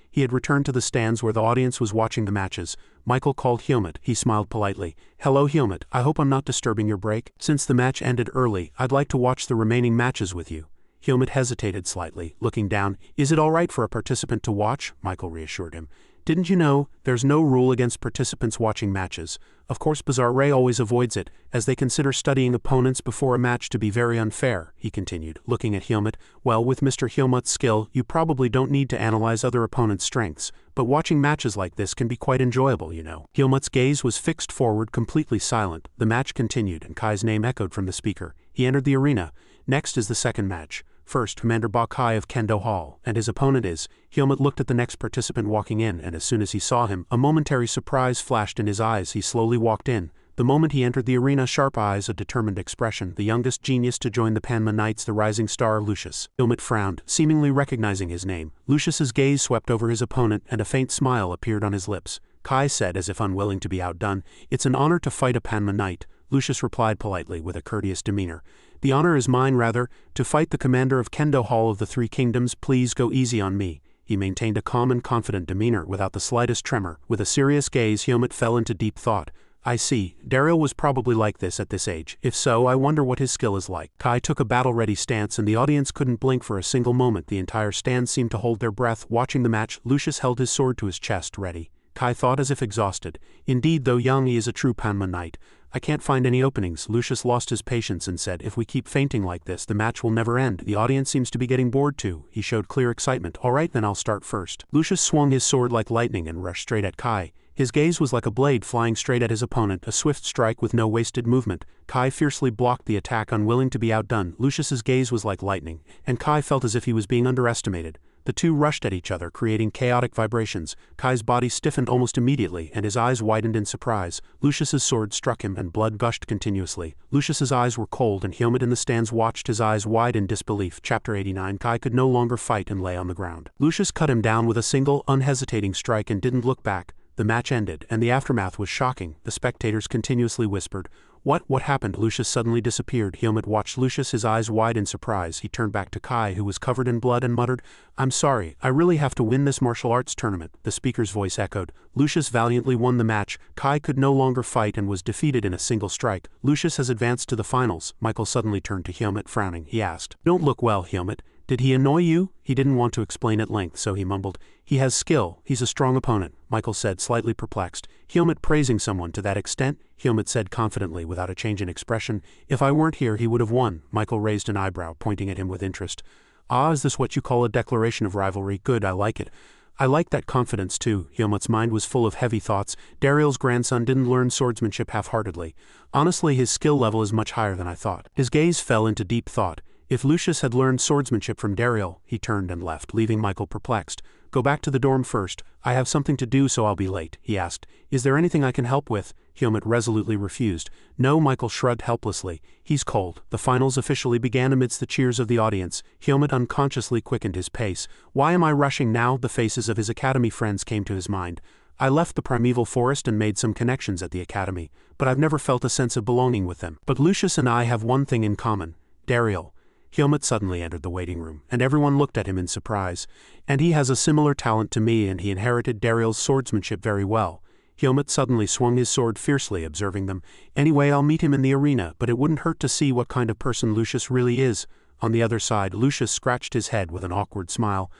He had returned to the stands where the audience was watching the matches. Michael called Helmut. He smiled politely. "Hello, Helmut. I hope I'm not disturbing your break. Since the match ended early, I'd like to watch the remaining matches with you." Helmut hesitated slightly, looking down. "Is it all right for a participant to watch?" Michael reassured him. Didn't you know, there's no rule against participants watching matches. Of course Bizarre Ray always avoids it, as they consider studying opponents before a match to be very unfair, he continued, looking at Hyomut. Well, with Mr. Hyomut's skill, you probably don't need to analyze other opponents' strengths, but watching matches like this can be quite enjoyable, you know. Hyomut's gaze was fixed forward, completely silent. The match continued, and Kai's name echoed from the speaker. He entered the arena. Next is the second match. First, Commander Bakai of Kendo Hall, and his opponent is. Hyomut looked at the next participant walking in, and as soon as he saw him, a momentary surprise flashed in his eyes. He slowly walked in. The moment he entered the arena, sharp eyes, a determined expression, the youngest genius to join the Panma Knights, the rising star Lucius. Hyomut frowned, seemingly recognizing his name. Lucius's gaze swept over his opponent, and a faint smile appeared on his lips. Kai said, as if unwilling to be outdone, "It's an honor to fight a Panma Knight." Lucius replied politely, with a courteous demeanor. "The honor is mine, rather, to fight the commander of Kendo Hall of the Three Kingdoms. Please go easy on me." He maintained a calm and confident demeanor without the slightest tremor. With a serious gaze, Hyomut fell into deep thought. "I see. Darien was probably like this at this age. If so, I wonder what his skill is like." Kai took a battle-ready stance, and the audience couldn't blink for a single moment. The entire stand seemed to hold their breath, watching the match. Lucius held his sword to his chest, ready. Kai thought, as if exhausted. Indeed, though young, he is a true Panma Knight. "I can't find any openings." Lucius lost his patience and said, "If we keep fainting like this, the match will never end. The audience seems to be getting bored too." He showed clear excitement. "All right, then I'll start first." Lucius swung his sword like lightning and rushed straight at Kai. His gaze was like a blade flying straight at his opponent, a swift strike with no wasted movement. Kai fiercely blocked the attack, unwilling to be outdone. Lucius's gaze was like lightning, and Kai felt as if he was being underestimated. The two rushed at each other, creating chaotic vibrations. Kai's body stiffened almost immediately, and his eyes widened in surprise. Lucius's sword struck him, and blood gushed continuously. Lucius's eyes were cold, and Hyomut in the stands watched, his eyes wide in disbelief. Chapter 89. Kai could no longer fight and lay on the ground. Lucius cut him down with a single, unhesitating strike and didn't look back. The match ended, and the aftermath was shocking. The spectators continuously whispered, What happened?" Lucius suddenly disappeared. Hyomut watched Lucius, his eyes wide in surprise. He turned back to Kai, who was covered in blood, and muttered, "I'm sorry, I really have to win this martial arts tournament." The speaker's voice echoed. Lucius valiantly won the match. Kai could no longer fight and was defeated in a single strike. Lucius has advanced to the finals. Michael suddenly turned to Hyomut, frowning. He asked, "Don't look well, Hyomut. Did he annoy you?" He didn't want to explain at length, so he mumbled, "He has skill. He's a strong opponent," Michael said, slightly perplexed. "Hyomut praising someone to that extent?" Hyomut said confidently, without a change in expression. "If I weren't here, he would have won." Michael raised an eyebrow, pointing at him with interest. "Ah, is this what you call a declaration of rivalry? Good, I like it." "I like that confidence too." Hyomut's mind was full of heavy thoughts. Dariel's grandson didn't learn swordsmanship half-heartedly. Honestly, his skill level is much higher than I thought. His gaze fell into deep thought. If Lucius had learned swordsmanship from Darien, he turned and left, leaving Michael perplexed. "Go back to the dorm first. I have something to do, so I'll be late," he asked. "Is there anything I can help with?" Hyomut resolutely refused. "No," Michael shrugged helplessly. "He's cold." The finals officially began amidst the cheers of the audience. Hyomut unconsciously quickened his pace. "Why am I rushing now?" The faces of his academy friends came to his mind. "I left the primeval forest and made some connections at the academy, but I've never felt a sense of belonging with them. But Lucius and I have one thing in common. Darien." Hyomut suddenly entered the waiting room, and everyone looked at him in surprise. "And he has a similar talent to me, and he inherited Dariel's swordsmanship very well." Hyomut suddenly swung his sword fiercely, observing them. "Anyway, I'll meet him in the arena, but it wouldn't hurt to see what kind of person Lucius really is." On the other side, Lucius scratched his head with an awkward smile.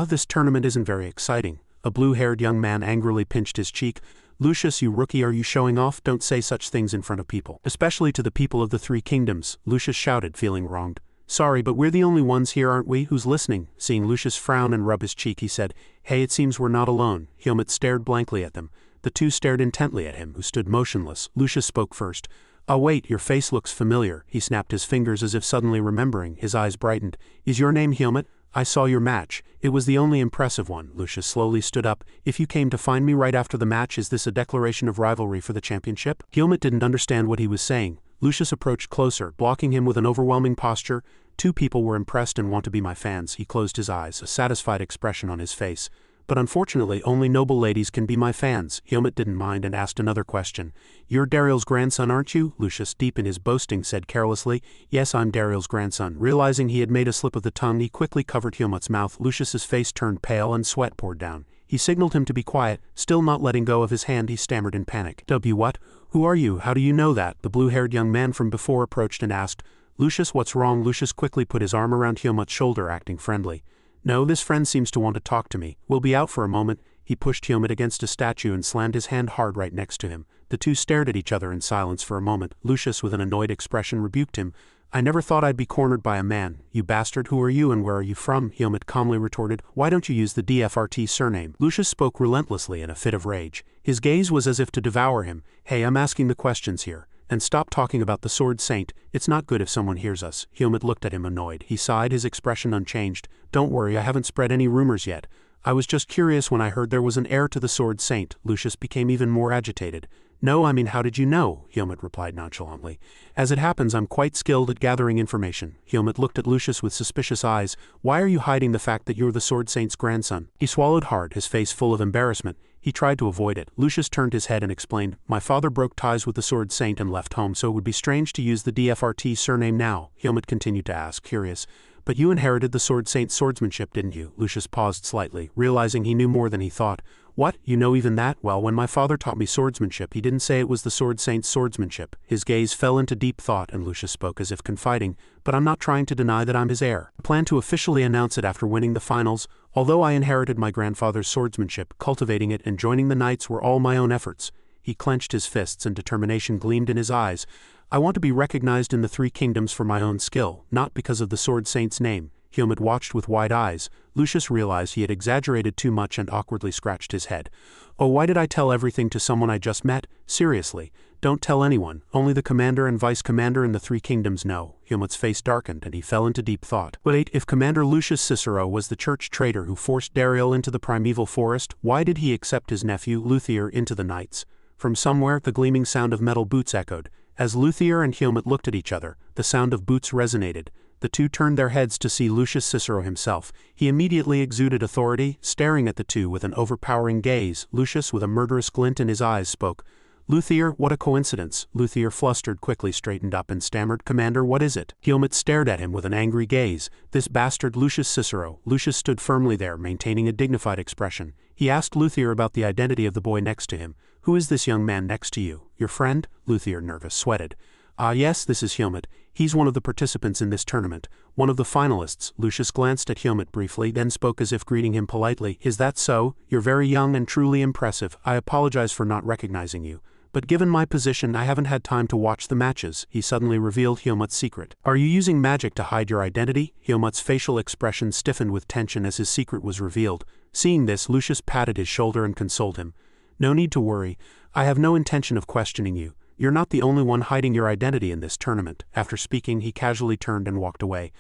This tournament isn't very exciting." A blue-haired young man angrily pinched his cheek. "Lucius, you rookie, are you showing off? Don't say such things in front of people. Especially to the people of the Three Kingdoms." Lucius shouted, feeling wronged. "Sorry, but we're the only ones here, aren't we? Who's listening?" Seeing Lucius frown and rub his cheek, he said, "Hey, it seems we're not alone." Hyomut stared blankly at them. The two stared intently at him, who stood motionless. Lucius spoke first. "Oh wait, your face looks familiar." He snapped his fingers as if suddenly remembering. His eyes brightened. "Is your name Hyomut? I saw your match. It was the only impressive one." Lucius slowly stood up. "If you came to find me right after the match, is this a declaration of rivalry for the championship?" Hyomut didn't understand what he was saying. Lucius approached closer, blocking him with an overwhelming posture. "Two people were impressed and want to be my fans." He closed his eyes, a satisfied expression on his face. "But unfortunately, only noble ladies can be my fans." Hyomut didn't mind and asked another question. "You're Dariel's grandson, aren't you?" Lucius, deep in his boasting, said carelessly. "Yes, I'm Dariel's grandson." Realizing he had made a slip of the tongue, he quickly covered Hyomut's mouth. Lucius's face turned pale and sweat poured down. He signaled him to be quiet. Still not letting go of his hand, he stammered in panic. What? Who are you? How do you know that?" The blue-haired young man from before approached and asked. "Lucius, what's wrong?" Lucius quickly put his arm around Hyomut's shoulder, acting friendly. "No, this friend seems to want to talk to me. We'll be out for a moment." He pushed Helmet against a statue and slammed his hand hard right next to him. The two stared at each other in silence for a moment. Lucius, with an annoyed expression, rebuked him. "I never thought I'd be cornered by a man. You bastard, who are you and where are you from?" Helmet calmly retorted. "Why don't you use the DFRT surname?" Lucius spoke relentlessly in a fit of rage. His gaze was as if to devour him. "Hey, I'm asking the questions here. And stop talking about the Sword Saint. It's not good if someone hears us." Helmet looked at him annoyed. He sighed, his expression unchanged. "Don't worry, I haven't spread any rumors yet. I was just curious when I heard there was an heir to the Sword Saint." Lucius became even more agitated. "No, I mean, how did you know?" Helmet replied nonchalantly. "As it happens, I'm quite skilled at gathering information." Helmet looked at Lucius with suspicious eyes. "Why are you hiding the fact that you're the Sword Saint's grandson?" He swallowed hard, his face full of embarrassment. He tried to avoid it. Lucius turned his head and explained, "My father broke ties with the Sword Saint and left home, so it would be strange to use the DFRT surname now." Helmet continued to ask, curious. "But you inherited the Sword Saint's swordsmanship, didn't you?" Lucius paused slightly, realizing he knew more than he thought. "What? You know even that? Well, when my father taught me swordsmanship, he didn't say it was the Sword Saint's swordsmanship." His gaze fell into deep thought, and Lucius spoke as if confiding, "But I'm not trying to deny that I'm his heir. I plan to officially announce it after winning the finals. Although I inherited my grandfather's swordsmanship, cultivating it and joining the knights were all my own efforts." He clenched his fists and determination gleamed in his eyes. "I want to be recognized in the three kingdoms for my own skill, not because of the Sword Saint's name." Helmet watched with wide eyes. Lucius realized he had exaggerated too much and awkwardly scratched his head. "Oh, why did I tell everything to someone I just met? Seriously, don't tell anyone. Only the commander and vice commander in the three kingdoms know." Helmet's face darkened and he fell into deep thought. "Wait, if Commander Lucius Cicero was the church traitor who forced Darien into the primeval forest, why did he accept his nephew, Luthier, into the knights?" From somewhere, the gleaming sound of metal boots echoed. As Luthier and Helmet looked at each other, the sound of boots resonated. The two turned their heads to see Lucius Cicero himself. He immediately exuded authority, staring at the two with an overpowering gaze. Lucius, with a murderous glint in his eyes, spoke. "Luthier, what a coincidence." Luthier, flustered, quickly straightened up and stammered, "Commander, what is it?" Helmet stared at him with an angry gaze. "This bastard Lucius Cicero." Lucius stood firmly there, maintaining a dignified expression. He asked Luthier about the identity of the boy next to him. "Who is this young man next to you? Your friend?" Luthier, nervous, sweated. "Ah yes, this is Helmet. He's one of the participants in this tournament, one of the finalists." Lucius glanced at Helmet briefly, then spoke as if greeting him politely. "Is that so? You're very young and truly impressive. I apologize for not recognizing you. But given my position, I haven't had time to watch the matches." He suddenly revealed Helmet's secret. "Are you using magic to hide your identity?" Helmet's facial expression stiffened with tension as his secret was revealed. Seeing this, Lucius patted his shoulder and consoled him. "No need to worry. I have no intention of questioning you. You're not the only one hiding your identity in this tournament." After speaking, he casually turned and walked away.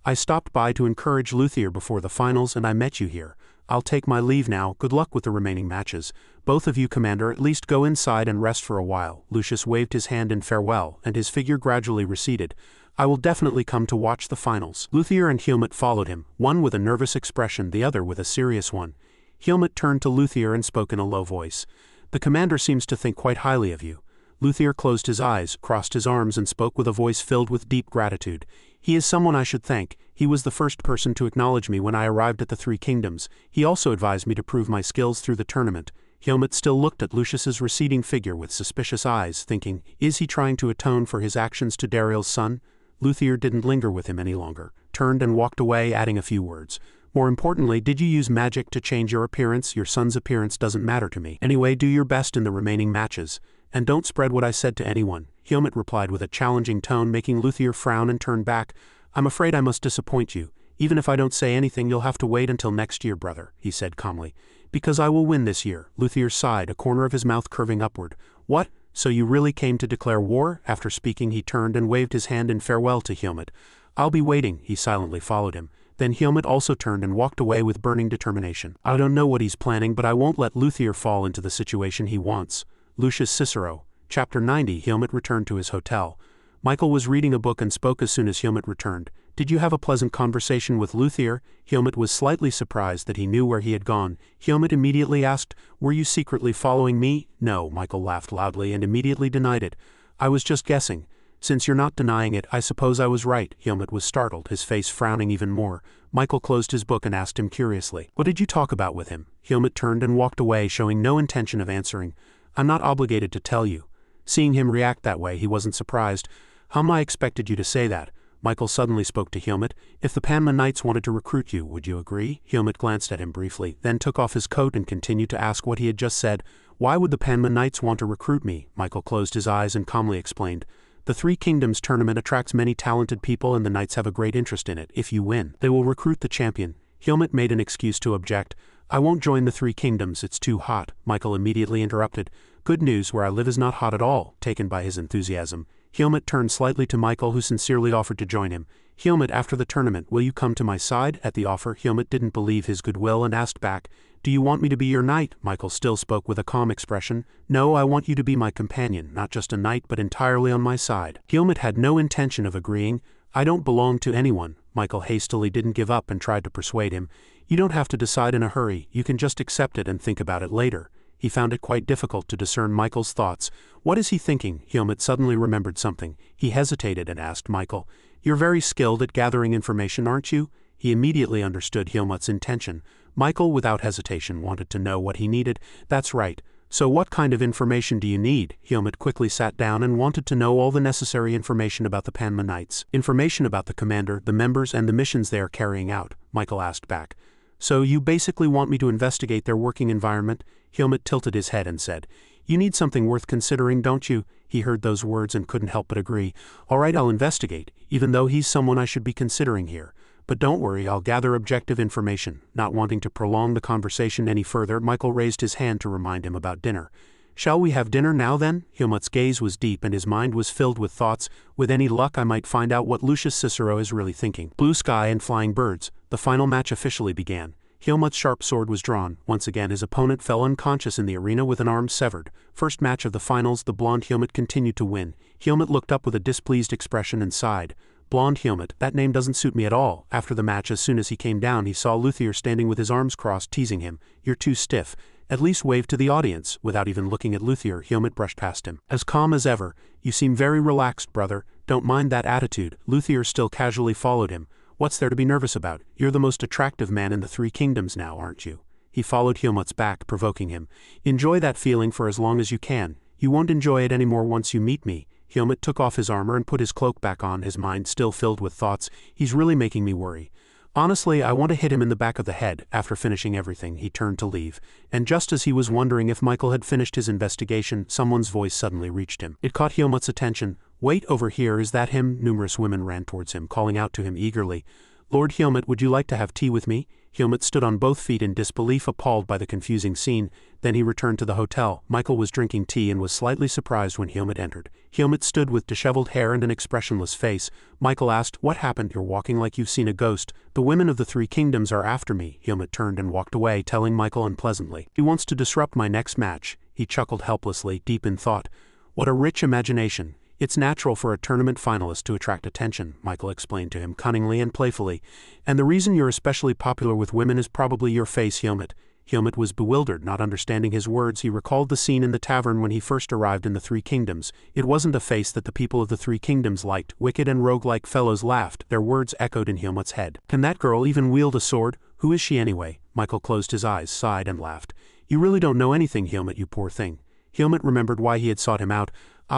"I stopped by to encourage Luthier before the finals and I met you here. I'll take my leave now. Good luck with the remaining matches. Both of you, Commander, at least go inside and rest for a while." Lucius waved his hand in farewell, and his figure gradually receded. "I will definitely come to watch the finals." Luthier and Helmet followed him, one with a nervous expression, the other with a serious one. Helmet turned to Luthier and spoke in a low voice. "The commander seems to think quite highly of you." Luthier closed his eyes, crossed his arms and spoke with a voice filled with deep gratitude. "He is someone I should thank. He was the first person to acknowledge me when I arrived at the Three Kingdoms. He also advised me to prove my skills through the tournament." Helmet still looked at Lucius's receding figure with suspicious eyes, thinking, is he trying to atone for his actions to Dariel's son? Luthier didn't linger with him any longer, turned and walked away, adding a few words. "More importantly, did you use magic to change your appearance? Your son's appearance doesn't matter to me. Anyway, do your best in the remaining matches. And don't spread what I said to anyone." Helmet replied with a challenging tone, making Luthier frown and turn back. "I'm afraid I must disappoint you. Even if I don't say anything, you'll have to wait until next year, brother," he said calmly. "Because I will win this year." Luthier sighed, a corner of his mouth curving upward. "What? So you really came to declare war?" After speaking, he turned and waved his hand in farewell to Helmet. "I'll be waiting." He silently followed him. Then Helmet also turned and walked away with burning determination. "I don't know what he's planning, but I won't let Luthier fall into the situation he wants." Lucius Cicero. Chapter 90. Helmet returned to his hotel. Michael was reading a book and spoke as soon as Helmet returned. "Did you have a pleasant conversation with Luthier?" Helmet was slightly surprised that he knew where he had gone. Helmet immediately asked, "Were you secretly following me?" "No," Michael laughed loudly and immediately denied it. "I was just guessing. Since you're not denying it, I suppose I was right." Helmet was startled, his face frowning even more. Michael closed his book and asked him curiously, "What did you talk about with him?" Helmet turned and walked away, showing no intention of answering. "I'm not obligated to tell you." Seeing him react that way, he wasn't surprised. "Hum, I expected you to say that." Michael suddenly spoke to Helmut. "If the Panma Knights wanted to recruit you, would you agree?" Helmut glanced at him briefly, then took off his coat and continued to ask what he had just said. "Why would the Panma Knights want to recruit me?" Michael closed his eyes and calmly explained. "The Three Kingdoms tournament attracts many talented people and the Knights have a great interest in it. If you win, they will recruit the champion." Helmut made an excuse to object. "I won't join the Three Kingdoms, it's too hot." Michael immediately interrupted. "Good news, where I live is not hot at all," taken by his enthusiasm. Helmut turned slightly to Michael, who sincerely offered to join him. "Helmut, after the tournament, will you come to my side?" At the offer, Helmut didn't believe his goodwill and asked back, "Do you want me to be your knight?" Michael still spoke with a calm expression. "No, I want you to be my companion, not just a knight but entirely on my side." Helmut had no intention of agreeing. "I don't belong to anyone." Michael hastily didn't give up and tried to persuade him. "You don't have to decide in a hurry, you can just accept it and think about it later." He found it quite difficult to discern Michael's thoughts. "What is he thinking?" Helmut suddenly remembered something. He hesitated and asked Michael, "You're very skilled at gathering information, aren't you?" He immediately understood Helmut's intention. Michael, without hesitation, wanted to know what he needed. "That's right. So what kind of information do you need?" Helmut quickly sat down and wanted to know all the necessary information about the Panma Knights. "Information about the commander, the members, and the missions they are carrying out," Michael asked back. "So you basically want me to investigate their working environment?" Helmut tilted his head and said, "You need something worth considering, don't you?" He heard those words and couldn't help but agree. "All right, I'll investigate, even though he's someone I should be considering here. But don't worry, I'll gather objective information." Not wanting to prolong the conversation any further, Michael raised his hand to remind him about dinner. "Shall we have dinner now then?" Helmut's gaze was deep and his mind was filled with thoughts. "With any luck I might find out what Lucius Cicero is really thinking." Blue sky and flying birds. The final match officially began. Helmut's sharp sword was drawn. Once again his opponent fell unconscious in the arena with an arm severed. First match of the finals, the blonde Helmut continued to win. Helmut looked up with a displeased expression and sighed. "Blonde Helmut, that name doesn't suit me at all." After the match, as soon as he came down, he saw Luthier standing with his arms crossed, teasing him. "You're too stiff. At least wave to the audience." Without even looking at Luthier, Helmut brushed past him. "As calm as ever. You seem very relaxed, brother. Don't mind that attitude." Luthier still casually followed him. "What's there to be nervous about? You're the most attractive man in the Three Kingdoms now, aren't you?" He followed Helmut's back, provoking him. "Enjoy that feeling for as long as you can. You won't enjoy it anymore once you meet me." Helmut took off his armor and put his cloak back on, his mind still filled with thoughts. "He's really making me worry. Honestly, I want to hit him in the back of the head." After finishing everything, he turned to leave. And just as he was wondering if Michael had finished his investigation, someone's voice suddenly reached him. It caught Helmut's attention. "Wait, over here, is that him?" Numerous women ran towards him, calling out to him eagerly. "Lord Helmut, would you like to have tea with me?" Helmut stood on both feet in disbelief, appalled by the confusing scene. Then he returned to the hotel. Michael was drinking tea and was slightly surprised when Helmut entered. Helmut stood with disheveled hair and an expressionless face. Michael asked, "What happened? You're walking like you've seen a ghost." "The women of the Three Kingdoms are after me." Helmut turned and walked away, telling Michael unpleasantly, "He wants to disrupt my next match." He chuckled helplessly, deep in thought. "What a rich imagination. It's natural for a tournament finalist to attract attention," Michael explained to him cunningly and playfully. "And the reason you're especially popular with women is probably your face, Helmut." Helmut was bewildered, not understanding his words. He recalled the scene in the tavern when he first arrived in the Three Kingdoms. It wasn't a face that the people of the Three Kingdoms liked. Wicked and rogue-like fellows laughed. Their words echoed in Helmut's head. "Can that girl even wield a sword? Who is she anyway?" Michael closed his eyes, sighed, and laughed. "You really don't know anything, Helmut, you poor thing." Helmut remembered why he had sought him out.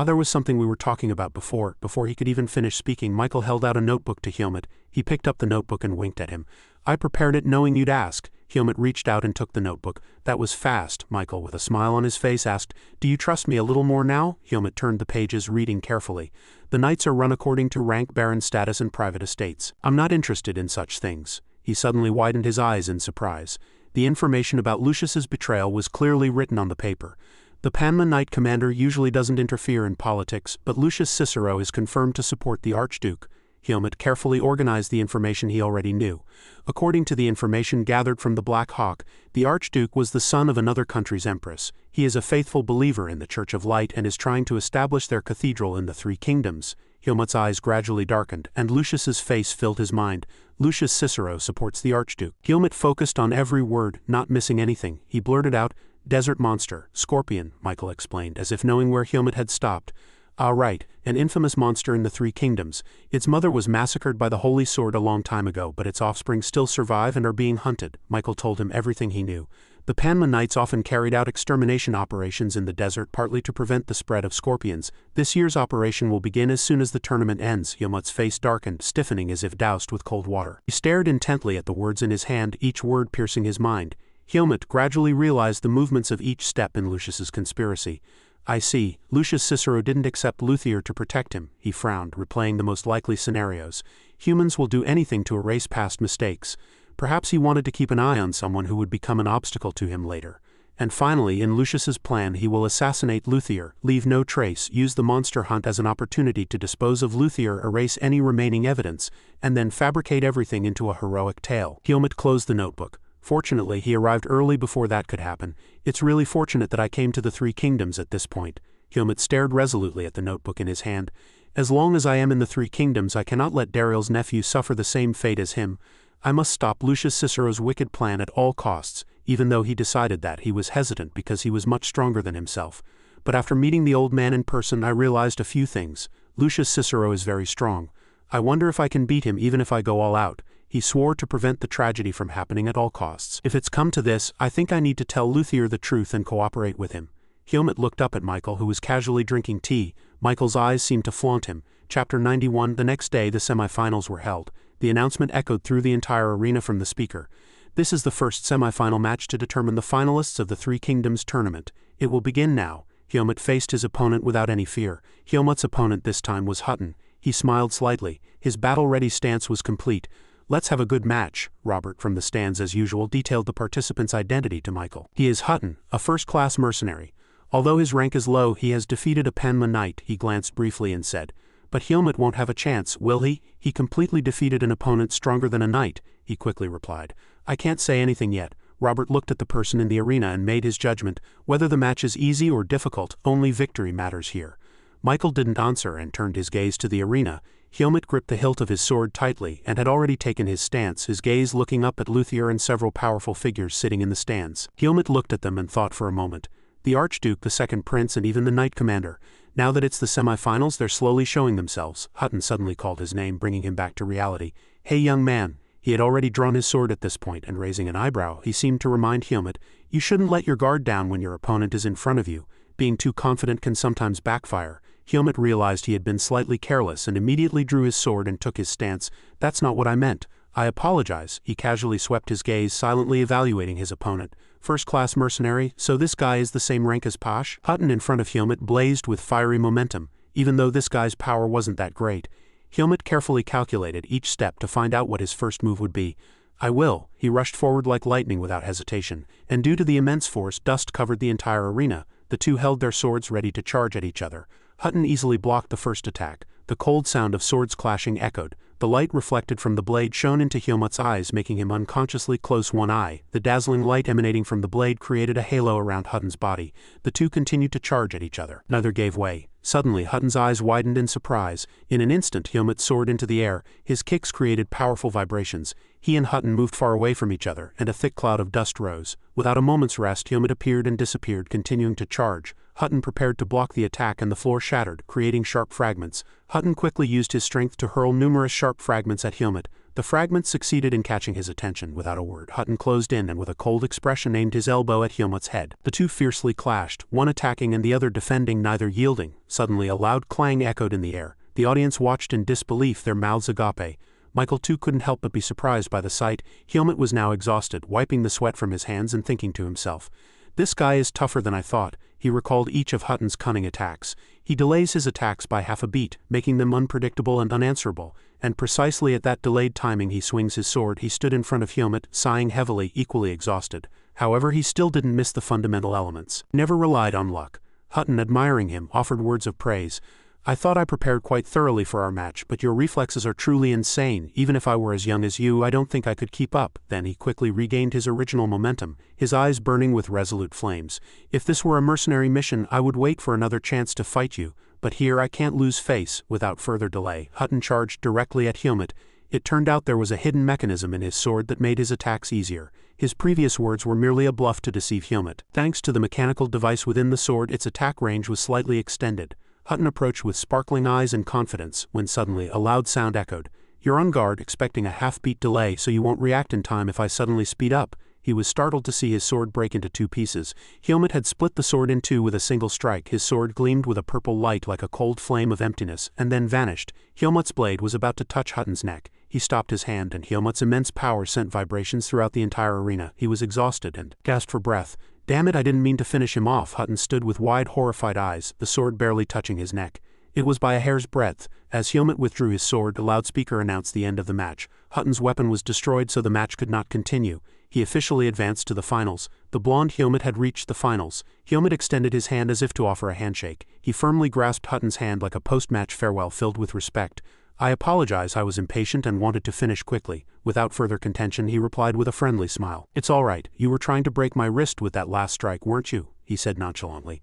There was something we were talking about before." Before he could even finish speaking, Michael held out a notebook to Helmut. He picked up the notebook and winked at him. "I prepared it knowing you'd ask." Helmut reached out and took the notebook. "That was fast." Michael, with a smile on his face, asked, "Do you trust me a little more now?" Helmut turned the pages, reading carefully. "The knights are run according to rank, baron status, and private estates. I'm not interested in such things." He suddenly widened his eyes in surprise. The information about Lucius's betrayal was clearly written on the paper. "The Panma Knight commander usually doesn't interfere in politics, but Lucius Cicero is confirmed to support the Archduke." Helmut carefully organized the information he already knew. According to the information gathered from the Black Hawk, the Archduke was the son of another country's empress. He is a faithful believer in the Church of Light and is trying to establish their cathedral in the Three Kingdoms. Helmut's eyes gradually darkened, and Lucius's face filled his mind. Lucius Cicero supports the Archduke. Helmut focused on every word, not missing anything. He blurted out, "Desert monster, scorpion," Michael explained, as if knowing where Helmut had stopped. "Ah, right, an infamous monster in the Three Kingdoms. Its mother was massacred by the Holy Sword a long time ago, but its offspring still survive and are being hunted." Michael told him everything he knew. The Manhwa Knights often carried out extermination operations in the desert partly to prevent the spread of scorpions. This year's operation will begin as soon as the tournament ends. Hyomut's face darkened, stiffening as if doused with cold water. He stared intently at the words in his hand, each word piercing his mind. Hyomut gradually realized the movements of each step in Lucius's conspiracy. I see. Lucius Cicero didn't accept Luthier to protect him, he frowned, replaying the most likely scenarios. Humans will do anything to erase past mistakes. Perhaps he wanted to keep an eye on someone who would become an obstacle to him later. And finally, in Lucius's plan, he will assassinate Luthier, leave no trace, use the monster hunt as an opportunity to dispose of Luthier, erase any remaining evidence, and then fabricate everything into a heroic tale. Hyomut closed the notebook. Fortunately, he arrived early before that could happen. It's really fortunate that I came to the Three Kingdoms at this point. Hyomut stared resolutely at the notebook in his hand. As long as I am in the Three Kingdoms, I cannot let Dariel's nephew suffer the same fate as him. I must stop Lucius Cicero's wicked plan at all costs. Even though he decided that, he was hesitant because he was much stronger than himself. But after meeting the old man in person, I realized a few things. Lucius Cicero is very strong. I wonder if I can beat him even if I go all out. He swore to prevent the tragedy from happening at all costs. If it's come to this, I think I need to tell Luthier the truth and cooperate with him. Hyomut looked up at Michael, who was casually drinking tea. Michael's eyes seemed to flaunt him. Chapter 91. The next day, the semifinals were held. The announcement echoed through the entire arena from the speaker. This is the first semifinal match to determine the finalists of the Three Kingdoms tournament. It will begin now. Hyomut faced his opponent without any fear. Hyomut's opponent this time was Hutton. He smiled slightly. His battle-ready stance was complete. Let's have a good match. Robert from the stands as usual detailed the participant's identity to Michael. He is Hutton, a first-class mercenary. Although his rank is low, he has defeated a Manhwa Knight. He glanced briefly and said, "But Hyomut won't have a chance, will he? He completely defeated an opponent stronger than a knight," he quickly replied. "I can't say anything yet." Robert looked at the person in the arena and made his judgment. Whether the match is easy or difficult, only victory matters here. Michael didn't answer and turned his gaze to the arena. Hyomut gripped the hilt of his sword tightly and had already taken his stance, his gaze looking up at Luthier and several powerful figures sitting in the stands. Hyomut looked at them and thought for a moment. The Archduke, the second prince, and even the Knight Commander. Now that it's the semifinals, they're slowly showing themselves. Hutton suddenly called his name, bringing him back to reality. "Hey, young man." He had already drawn his sword at this point, and raising an eyebrow, he seemed to remind Hyomut, "You shouldn't let your guard down when your opponent is in front of you. Being too confident can sometimes backfire." Hyomut realized he had been slightly careless and immediately drew his sword and took his stance. "That's not what I meant. I apologize." He casually swept his gaze, silently evaluating his opponent. "First-class mercenary, so this guy is the same rank as Pash?" Hutton in front of Hyomut blazed with fiery momentum, even though this guy's power wasn't that great. Hyomut carefully calculated each step to find out what his first move would be. "I will." He rushed forward like lightning without hesitation, and due to the immense force, dust covered the entire arena. The two held their swords ready to charge at each other. Hutton easily blocked the first attack. The cold sound of swords clashing echoed. The light reflected from the blade shone into Hyomut's eyes, making him unconsciously close one eye. The dazzling light emanating from the blade created a halo around Hutton's body. The two continued to charge at each other. Neither gave way. Suddenly, Hutton's eyes widened in surprise. In an instant, Hyomut soared into the air. His kicks created powerful vibrations. He and Hutton moved far away from each other, and a thick cloud of dust rose. Without a moment's rest, Hyomut appeared and disappeared, continuing to charge. Hutton prepared to block the attack and the floor shattered, creating sharp fragments. Hutton quickly used his strength to hurl numerous sharp fragments at Hyomut. The fragments succeeded in catching his attention. Without a word, Hutton closed in and with a cold expression aimed his elbow at Hyomut's head. The two fiercely clashed, one attacking and the other defending, neither yielding. Suddenly a loud clang echoed in the air. The audience watched in disbelief, their mouths agape. Michael too couldn't help but be surprised by the sight. Hyomut was now exhausted, wiping the sweat from his hands and thinking to himself, "This guy is tougher than I thought." He recalled each of Hutton's cunning attacks. He delays his attacks by half a beat, making them unpredictable and unanswerable, and precisely at that delayed timing he swings his sword. He stood in front of Hyomut, sighing heavily, equally exhausted. However, he still didn't miss the fundamental elements. Never relied on luck. Hutton, admiring him, offered words of praise. "I thought I prepared quite thoroughly for our match, but your reflexes are truly insane. Even if I were as young as you, I don't think I could keep up." Then he quickly regained his original momentum, his eyes burning with resolute flames. "If this were a mercenary mission, I would wait for another chance to fight you, but here I can't lose face." Without further delay, Hutton charged directly at Hyomut. It turned out there was a hidden mechanism in his sword that made his attacks easier. His previous words were merely a bluff to deceive Hyomut. Thanks to the mechanical device within the sword, its attack range was slightly extended. Hutton approached with sparkling eyes and confidence, when suddenly a loud sound echoed. "You're on guard, expecting a half-beat delay so you won't react in time if I suddenly speed up." He was startled to see his sword break into 2 pieces. Helmut had split the sword in 2 with a single strike. His sword gleamed with a purple light like a cold flame of emptiness, and then vanished. Helmut's blade was about to touch Hutton's neck. He stopped his hand, and Helmut's immense power sent vibrations throughout the entire arena. He was exhausted and gasped for breath. "Damn it, I didn't mean to finish him off." Hutton stood with wide, horrified eyes, the sword barely touching his neck. It was by a hair's breadth. As Helmut withdrew his sword, a loudspeaker announced the end of the match. Hutton's weapon was destroyed, so the match could not continue. He officially advanced to the finals. The blonde Helmut had reached the finals. Helmut extended his hand as if to offer a handshake. He firmly grasped Hutton's hand like a post-match farewell filled with respect. "I apologize, I was impatient and wanted to finish quickly." Without further contention, he replied with a friendly smile. "It's all right, you were trying to break my wrist with that last strike, weren't you?" he said nonchalantly.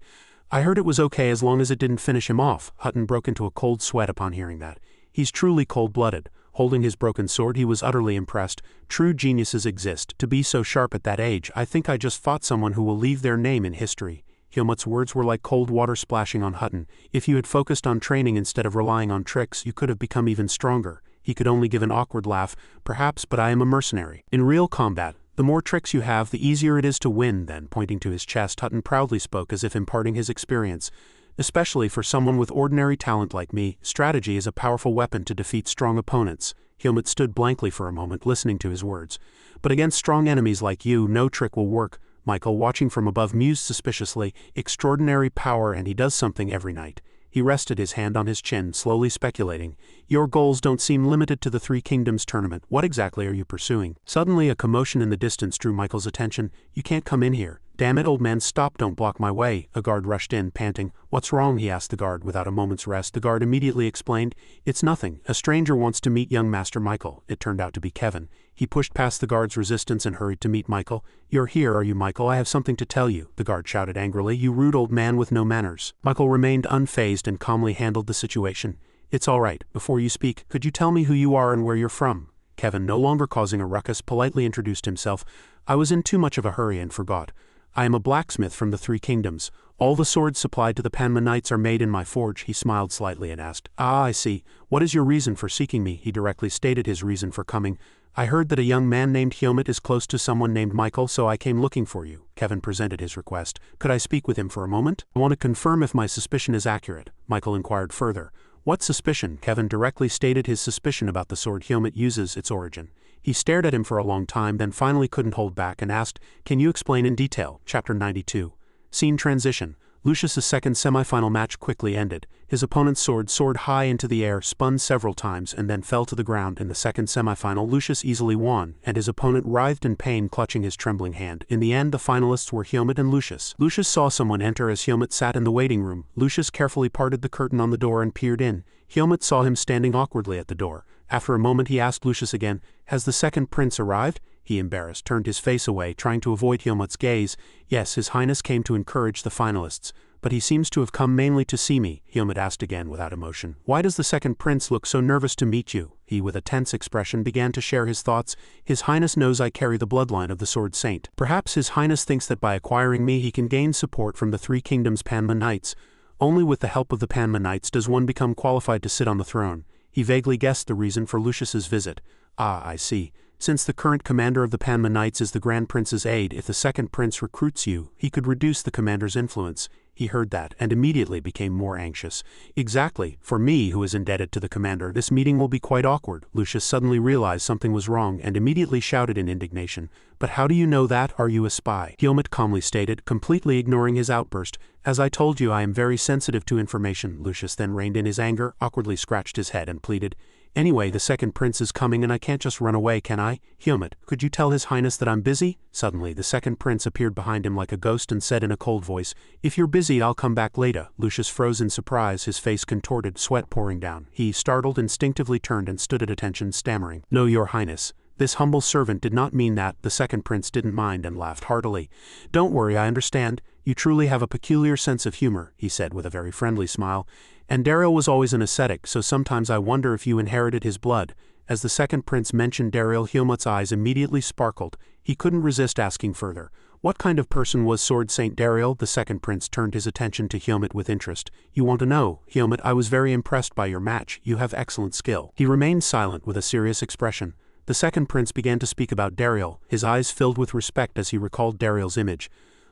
"I heard it was okay as long as it didn't finish him off." Hutton broke into a cold sweat upon hearing that. He's truly cold-blooded. Holding his broken sword, he was utterly impressed. True geniuses exist. To be so sharp at that age, I think I just fought someone who will leave their name in history. Helmut's words were like cold water splashing on Hutton. If you had focused on training instead of relying on tricks, you could have become even stronger. He could only give an awkward laugh. "Perhaps, but I am a mercenary. In real combat, the more tricks you have, the easier it is to win." Then, pointing to his chest, Hutton proudly spoke as if imparting his experience. "Especially for someone with ordinary talent like me, strategy is a powerful weapon to defeat strong opponents." Helmut stood blankly for a moment, listening to his words. "But against strong enemies like you, no trick will work." Michael, watching from above, mused suspiciously. "Extraordinary power, and he does something every night." He rested his hand on his chin, slowly speculating. "Your goals don't seem limited to the 3 Kingdoms tournament. What exactly are you pursuing?" Suddenly a commotion in the distance drew Michael's attention. "You can't come in here." "Damn it, old man, stop, don't block my way." A guard rushed in, panting. "What's wrong?" he asked the guard without a moment's rest. The guard immediately explained. "It's nothing. A stranger wants to meet young Master Michael." It turned out to be Kevin. He pushed past the guard's resistance and hurried to meet Michael. "You're here, are you, Michael? I have something to tell you," the guard shouted angrily. "You rude old man with no manners." Michael remained unfazed and calmly handled the situation. "It's all right. Before you speak, could you tell me who you are and where you're from?" Kevin, no longer causing a ruckus, politely introduced himself. "I was in too much of a hurry and forgot. I am a blacksmith from the 3 Kingdoms. All the swords supplied to the Panma Knights are made in my forge." He smiled slightly and asked, "Ah, I see. What is your reason for seeking me?" He directly stated his reason for coming. "I heard that a young man named Helmut is close to someone named Michael, so I came looking for you." Kevin presented his request. "Could I speak with him for a moment?" "I want to confirm if my suspicion is accurate," Michael inquired further. "What suspicion?" Kevin directly stated his suspicion about the sword Helmut uses, its origin. He stared at him for a long time, then finally couldn't hold back and asked, "Can you explain in detail?" Chapter 92. Scene transition. Lucius's second semifinal match quickly ended. His opponent's sword soared high into the air, spun several times, and then fell to the ground. In the second semifinal, Lucius easily won, and his opponent writhed in pain, clutching his trembling hand. In the end, the finalists were Helmut and Lucius. Lucius saw someone enter as Helmut sat in the waiting room. Lucius carefully parted the curtain on the door and peered in. Helmut saw him standing awkwardly at the door. After a moment, he asked Lucius again, "Has the second prince arrived?" He, embarrassed, turned his face away, trying to avoid Helmut's gaze. "Yes, His Highness came to encourage the finalists. But he seems to have come mainly to see me," Helmut asked again without emotion. "Why does the second prince look so nervous to meet you?" He, with a tense expression, began to share his thoughts. "His Highness knows I carry the bloodline of the Sword Saint. Perhaps His Highness thinks that by acquiring me he can gain support from the 3 Kingdoms Panma Knights. Only with the help of the Panma Knights does one become qualified to sit on the throne." He vaguely guessed the reason for Lucius's visit. "Ah, I see. Since the current commander of the Panma Knights is the Grand Prince's aide, if the second prince recruits you, he could reduce the commander's influence." He heard that, and immediately became more anxious. "Exactly. For me, who is indebted to the commander, this meeting will be quite awkward." Lucius suddenly realized something was wrong, and immediately shouted in indignation, "But how do you know that? Are you a spy?" Helmut calmly stated, completely ignoring his outburst. "As I told you, I am very sensitive to information." Lucius then reined in his anger, awkwardly scratched his head, and pleaded, "Anyway, the second prince is coming and I can't just run away, can I? Helmut, could you tell His Highness that I'm busy?" Suddenly, the second prince appeared behind him like a ghost and said in a cold voice, "If you're busy, I'll come back later." Lucius froze in surprise, his face contorted, sweat pouring down. He, startled, instinctively turned and stood at attention, stammering, "No, Your Highness. This humble servant did not mean that." The second prince didn't mind and laughed heartily. "Don't worry, I understand. You truly have a peculiar sense of humor," he said with a very friendly smile. "And Darien was always an ascetic, so sometimes I wonder if you inherited his blood." As the second prince mentioned Darien, Helmut's eyes immediately sparkled. He couldn't resist asking further. "What kind of person was Sword Saint Darien?" The second prince turned his attention to Helmut with interest. "You want to know? Helmut, I was very impressed by your match. You have excellent skill." He remained silent with a serious expression. The second prince began to speak about Darien, his eyes filled with respect as he recalled Dariel's image.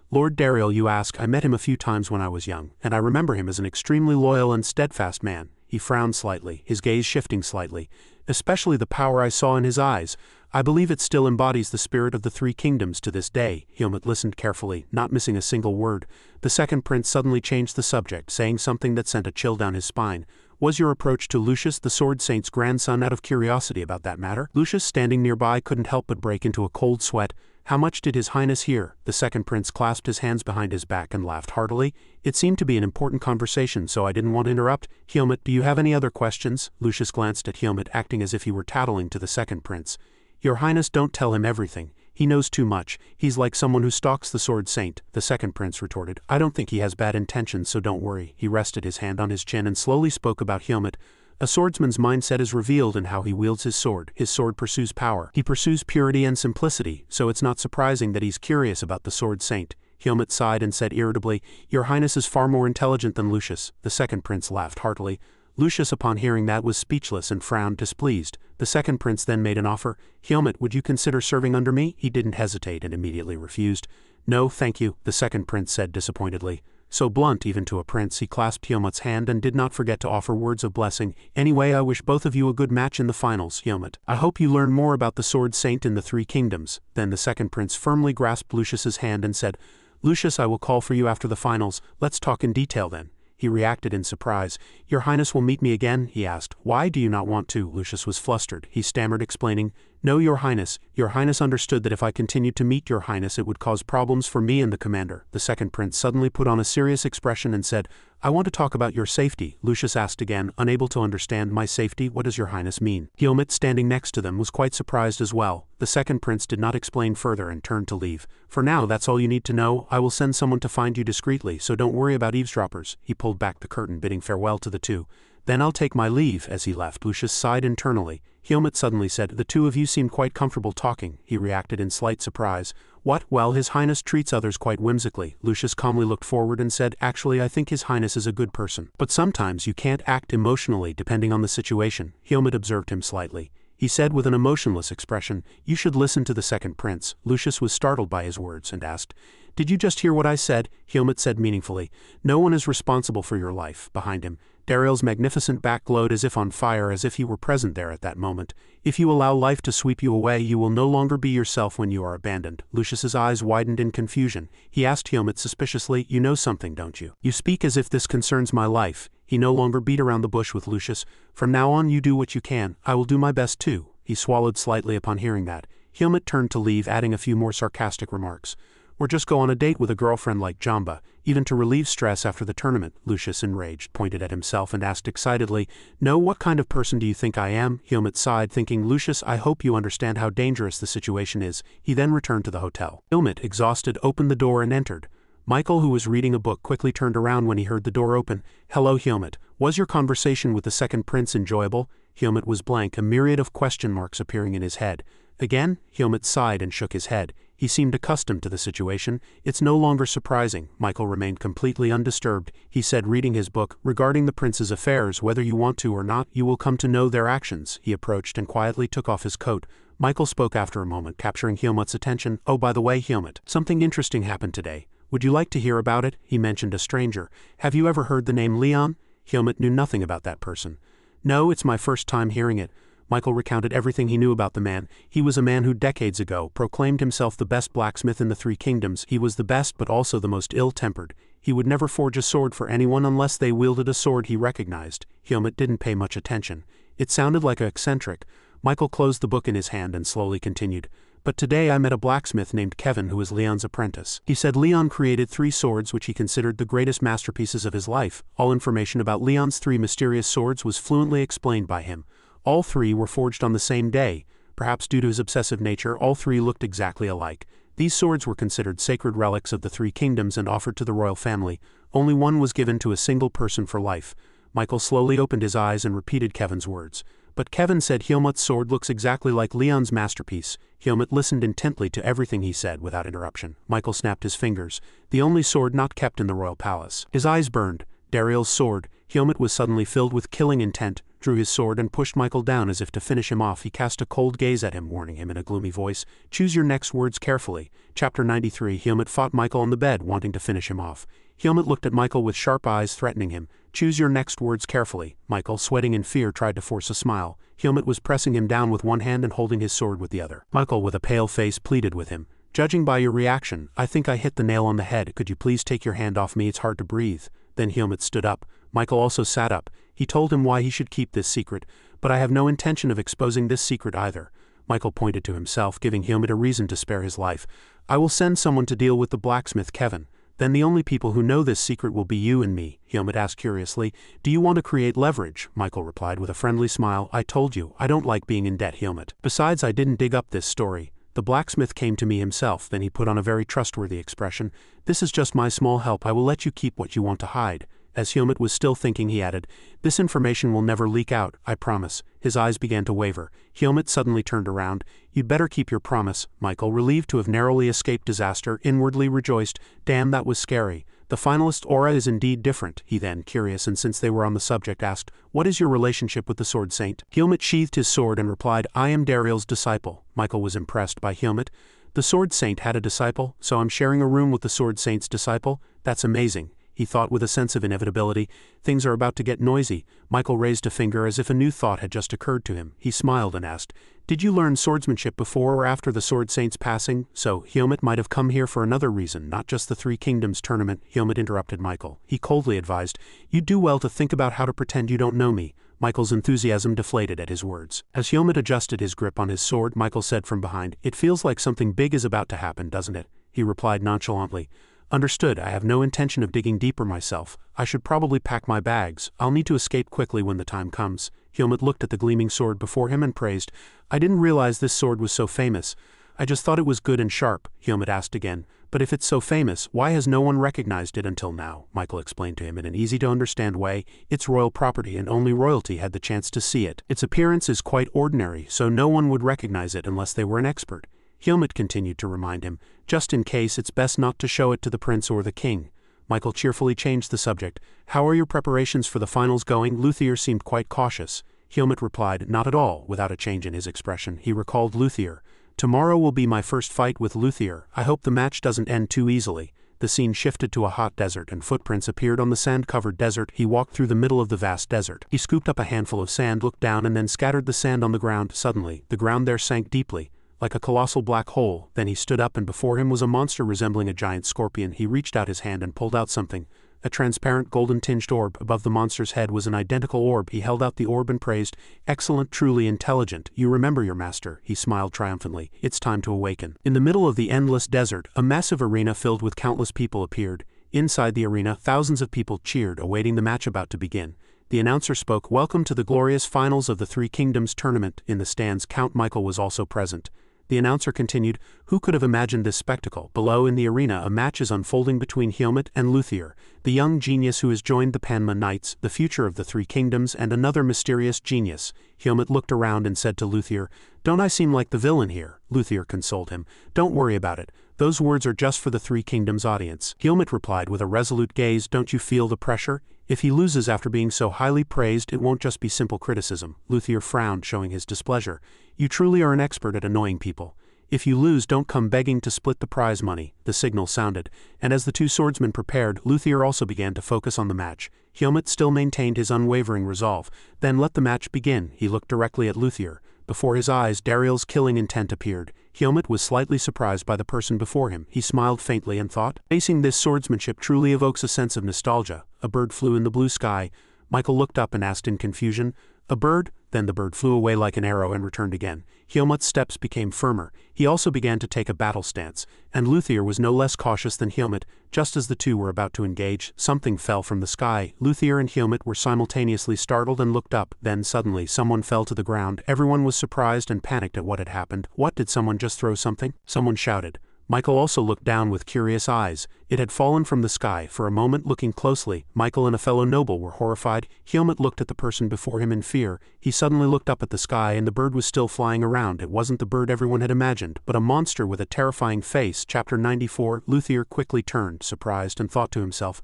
Lord Darien, you ask, I met him a few times when I was young, and I remember him as an extremely loyal and steadfast man. He frowned slightly, his gaze shifting slightly. Especially the power I saw in his eyes. I believe it still embodies the spirit of the three kingdoms to this day. Helmut listened carefully, not missing a single word. The second prince suddenly changed the subject, saying something that sent a chill down his spine. Was your approach to Lucius the Sword Saint's grandson out of curiosity about that matter? Lucius, standing nearby, couldn't help but break into a cold sweat. How much did his highness hear? The second prince clasped his hands behind his back and laughed heartily. It seemed to be an important conversation, so I didn't want to interrupt. Helmut, do you have any other questions? Lucius glanced at Helmut, acting as if he were tattling to the second prince. Your highness, don't tell him everything. He knows too much. He's like someone who stalks the Sword Saint, the second prince retorted. I don't think he has bad intentions, so don't worry. He rested his hand on his chin and slowly spoke about Helmut. A swordsman's mindset is revealed in how he wields his sword. His sword pursues power. He pursues purity and simplicity, so it's not surprising that he's curious about the Sword Saint. Helmut sighed and said irritably, Your highness is far more intelligent than Lucius. The second prince laughed heartily. Lucius, upon hearing that, was speechless and frowned displeased. The second prince then made an offer. Helmut, would you consider serving under me? He didn't hesitate and immediately refused. No, thank you, the second prince said disappointedly. So blunt even to a prince, he clasped Helmut's hand and did not forget to offer words of blessing. Anyway, I wish both of you a good match in the finals, Helmut. I hope you learn more about the Sword Saint in the Three Kingdoms. Then the second prince firmly grasped Lucius's hand and said, Lucius, I will call for you after the finals. Let's talk in detail then. He reacted in surprise. Your highness will meet me again? He asked. Why do you not want to? Lucius was flustered. He stammered, explaining, No, your highness. Your highness understood that if I continued to meet your highness it would cause problems for me and the commander. The second prince suddenly put on a serious expression and said, I want to talk about your safety. Lucius asked again, unable to understand. My safety? What does your highness mean? Helmut, standing next to them, was quite surprised as well. The second prince did not explain further and turned to leave. For now, that's all you need to know. I will send someone to find you discreetly, so don't worry about eavesdroppers. He pulled back the curtain, bidding farewell to the two. Then I'll take my leave. As he left, Lucius sighed internally. Helmut suddenly said, The two of you seem quite comfortable talking. He reacted in slight surprise. What? Well, his highness treats others quite whimsically. Lucius calmly looked forward and said, Actually, I think his highness is a good person. But sometimes you can't act emotionally depending on the situation. Helmut observed him slightly. He said with an emotionless expression, You should listen to the second prince. Lucius was startled by his words and asked, Did you just hear what I said? Helmut said meaningfully, No one is responsible for your life. Behind him, Dariel's magnificent back glowed as if on fire, as if he were present there at that moment. If you allow life to sweep you away, you will no longer be yourself when you are abandoned. Lucius's eyes widened in confusion. He asked Helmut suspiciously, You know something, don't you? You speak as if this concerns my life. He no longer beat around the bush with Lucius. From now on you do what you can. I will do my best too. He swallowed slightly upon hearing that. Helmut turned to leave, adding a few more sarcastic remarks. Or just go on a date with a girlfriend like Jamba, even to relieve stress after the tournament. Lucius, enraged, pointed at himself and asked excitedly, No, what kind of person do you think I am? Helmut sighed, thinking, Lucius, I hope you understand how dangerous the situation is. He then returned to the hotel. Helmut, exhausted, opened the door and entered. Michael, who was reading a book, quickly turned around when he heard the door open. Hello, Helmut. Was your conversation with the second prince enjoyable? Helmut was blank, a myriad of question marks appearing in his head. Again? Helmut sighed and shook his head. He seemed accustomed to the situation. It's no longer surprising. Michael remained completely undisturbed. He said, reading his book, Regarding the prince's affairs, whether you want to or not, you will come to know their actions. He approached and quietly took off his coat. Michael spoke after a moment, capturing Helmut's attention. Oh, by the way, Helmut, something interesting happened today. Would you like to hear about it? He mentioned a stranger. Have you ever heard the name Leon? Helmut knew nothing about that person. No, it's my first time hearing it. Michael recounted everything he knew about the man. He was a man who decades ago proclaimed himself the best blacksmith in the Three Kingdoms. He was the best but also the most ill-tempered. He would never forge a sword for anyone unless they wielded a sword he recognized. Helmut didn't pay much attention. It sounded like an eccentric. Michael closed the book in his hand and slowly continued. But today I met a blacksmith named Kevin who is Leon's apprentice. He said Leon created 3 swords which he considered the greatest masterpieces of his life. All information about Leon's 3 mysterious swords was fluently explained by him. All 3 were forged on the same day. Perhaps due to his obsessive nature, all 3 looked exactly alike. These swords were considered sacred relics of the Three Kingdoms and offered to the royal family. Only one was given to a single person for life. Michael slowly opened his eyes and repeated Kevin's words. But Kevin said Helmut's sword looks exactly like Leon's masterpiece. Helmut listened intently to everything he said without interruption. Michael snapped his fingers. The only sword not kept in the royal palace. His eyes burned. Dariel's sword. Helmut was suddenly filled with killing intent. drew his sword and pushed Michael down as if to finish him off. He cast a cold gaze at him, warning him in a gloomy voice, "Choose your next words carefully." Chapter 93. Helmut fought Michael on the bed, wanting to finish him off. Helmut looked at Michael with sharp eyes, threatening him. "Choose your next words carefully." Michael, sweating in fear, tried to force a smile. Helmut was pressing him down with one hand and holding his sword with the other. Michael, with a pale face, pleaded with him. "Judging by your reaction, I think I hit the nail on the head. Could you please take your hand off me? It's hard to breathe." Then Helmut stood up. Michael also sat up. He told him why he should keep this secret, "But I have no intention of exposing this secret either." Michael pointed to himself, giving Helmut a reason to spare his life. "I will send someone to deal with the blacksmith, Kevin. Then the only people who know this secret will be you and me." Helmut asked curiously, "Do you want to create leverage?" Michael replied with a friendly smile, "I told you, I don't like being in debt, Helmut. Besides, I didn't dig up this story. The blacksmith came to me himself." Then he put on a very trustworthy expression. "This is just my small help. I will let you keep what you want to hide." As Helmut was still thinking, he added, "This information will never leak out, I promise." His eyes began to waver. Helmut suddenly turned around. "You'd better keep your promise." Michael, relieved to have narrowly escaped disaster, inwardly rejoiced. "Damn, that was scary. The finalist's aura is indeed different." He then, curious, and since they were on the subject, asked, "What is your relationship with the Sword Saint?" Helmut sheathed his sword and replied, "I am Dariel's disciple." Michael was impressed by Helmut. "The Sword Saint had a disciple, so I'm sharing a room with the Sword Saint's disciple? That's amazing." He thought with a sense of inevitability. Things are about to get noisy. Michael raised a finger as if a new thought had just occurred to him. He smiled and asked, "Did you learn swordsmanship before or after the Sword Saint's passing?" "So, Helmut might have come here for another reason, not just the Three Kingdoms tournament." Helmut interrupted Michael. He coldly advised, "You'd do well to think about how to pretend you don't know me." Michael's enthusiasm deflated at his words. As Helmut adjusted his grip on his sword, Michael said from behind, "It feels like something big is about to happen, doesn't it?" He replied nonchalantly, "Understood. I have no intention of digging deeper myself. I should probably pack my bags. I'll need to escape quickly when the time comes." Helmut looked at the gleaming sword before him and praised, "I didn't realize this sword was so famous. I just thought it was good and sharp." Helmut asked again, "But if it's so famous, why has no one recognized it until now?" Michael explained to him in an easy-to-understand way. "It's royal property and only royalty had the chance to see it. Its appearance is quite ordinary, so no one would recognize it unless they were an expert." Helmut continued to remind him, "Just in case, it's best not to show it to the prince or the king." Michael cheerfully changed the subject. "How are your preparations for the finals going?" Luthier seemed quite cautious. Helmut replied, "Not at all," without a change in his expression. He recalled Luthier. "Tomorrow will be my first fight with Luthier. I hope the match doesn't end too easily." The scene shifted to a hot desert and footprints appeared on the sand-covered desert. He walked through the middle of the vast desert. He scooped up a handful of sand, looked down, and then scattered the sand on the ground. Suddenly, the ground there sank deeply, like a colossal black hole. Then he stood up and before him was a monster resembling a giant scorpion. He reached out his hand and pulled out something. A transparent golden-tinged orb. Above the monster's head was an identical orb. He held out the orb and praised, "Excellent, truly intelligent. You remember your master." He smiled triumphantly. "It's time to awaken." In the middle of the endless desert, a massive arena filled with countless people appeared. Inside the arena, thousands of people cheered, awaiting the match about to begin. The announcer spoke, "Welcome to the glorious finals of the Three Kingdoms tournament." In the stands, Count Michael was also present. The announcer continued, "Who could have imagined this spectacle?" Below in the arena, a match is unfolding between Helmut and Luthier, the young genius who has joined the Panma Knights, the future of the Three Kingdoms, and another mysterious genius. Helmut looked around and said to Luthier, "Don't I seem like the villain here?" Luthier consoled him, "Don't worry about it. Those words are just for the Three Kingdoms audience." Helmut replied with a resolute gaze, "Don't you feel the pressure? If he loses after being so highly praised, it won't just be simple criticism." Luthier frowned, showing his displeasure. "You truly are an expert at annoying people. If you lose, don't come begging to split the prize money." The signal sounded, and as the two swordsmen prepared, Luthier also began to focus on the match. Helmut still maintained his unwavering resolve. "Then let the match begin." He looked directly at Luthier. Before his eyes, Dariel's killing intent appeared. Helmut was slightly surprised by the person before him. He smiled faintly and thought, "Facing this swordsmanship truly evokes a sense of nostalgia." A bird flew in the blue sky. Michael looked up and asked in confusion, "A bird?" Then the bird flew away like an arrow and returned again. Helmut's steps became firmer. He also began to take a battle stance, and Luthier was no less cautious than Helmut. Just as the two were about to engage, something fell from the sky. Luthier and Helmut were simultaneously startled and looked up. Then suddenly someone fell to the ground. Everyone was surprised and panicked at what had happened. "What, did someone just throw something?" Someone shouted. Michael also looked down with curious eyes. It had fallen from the sky. For a moment, looking closely, Michael and a fellow noble were horrified. Helmut looked at the person before him in fear. He suddenly looked up at the sky and the bird was still flying around. It wasn't the bird everyone had imagined, but a monster with a terrifying face. Chapter 94. Luthier quickly turned, surprised, and thought to himself,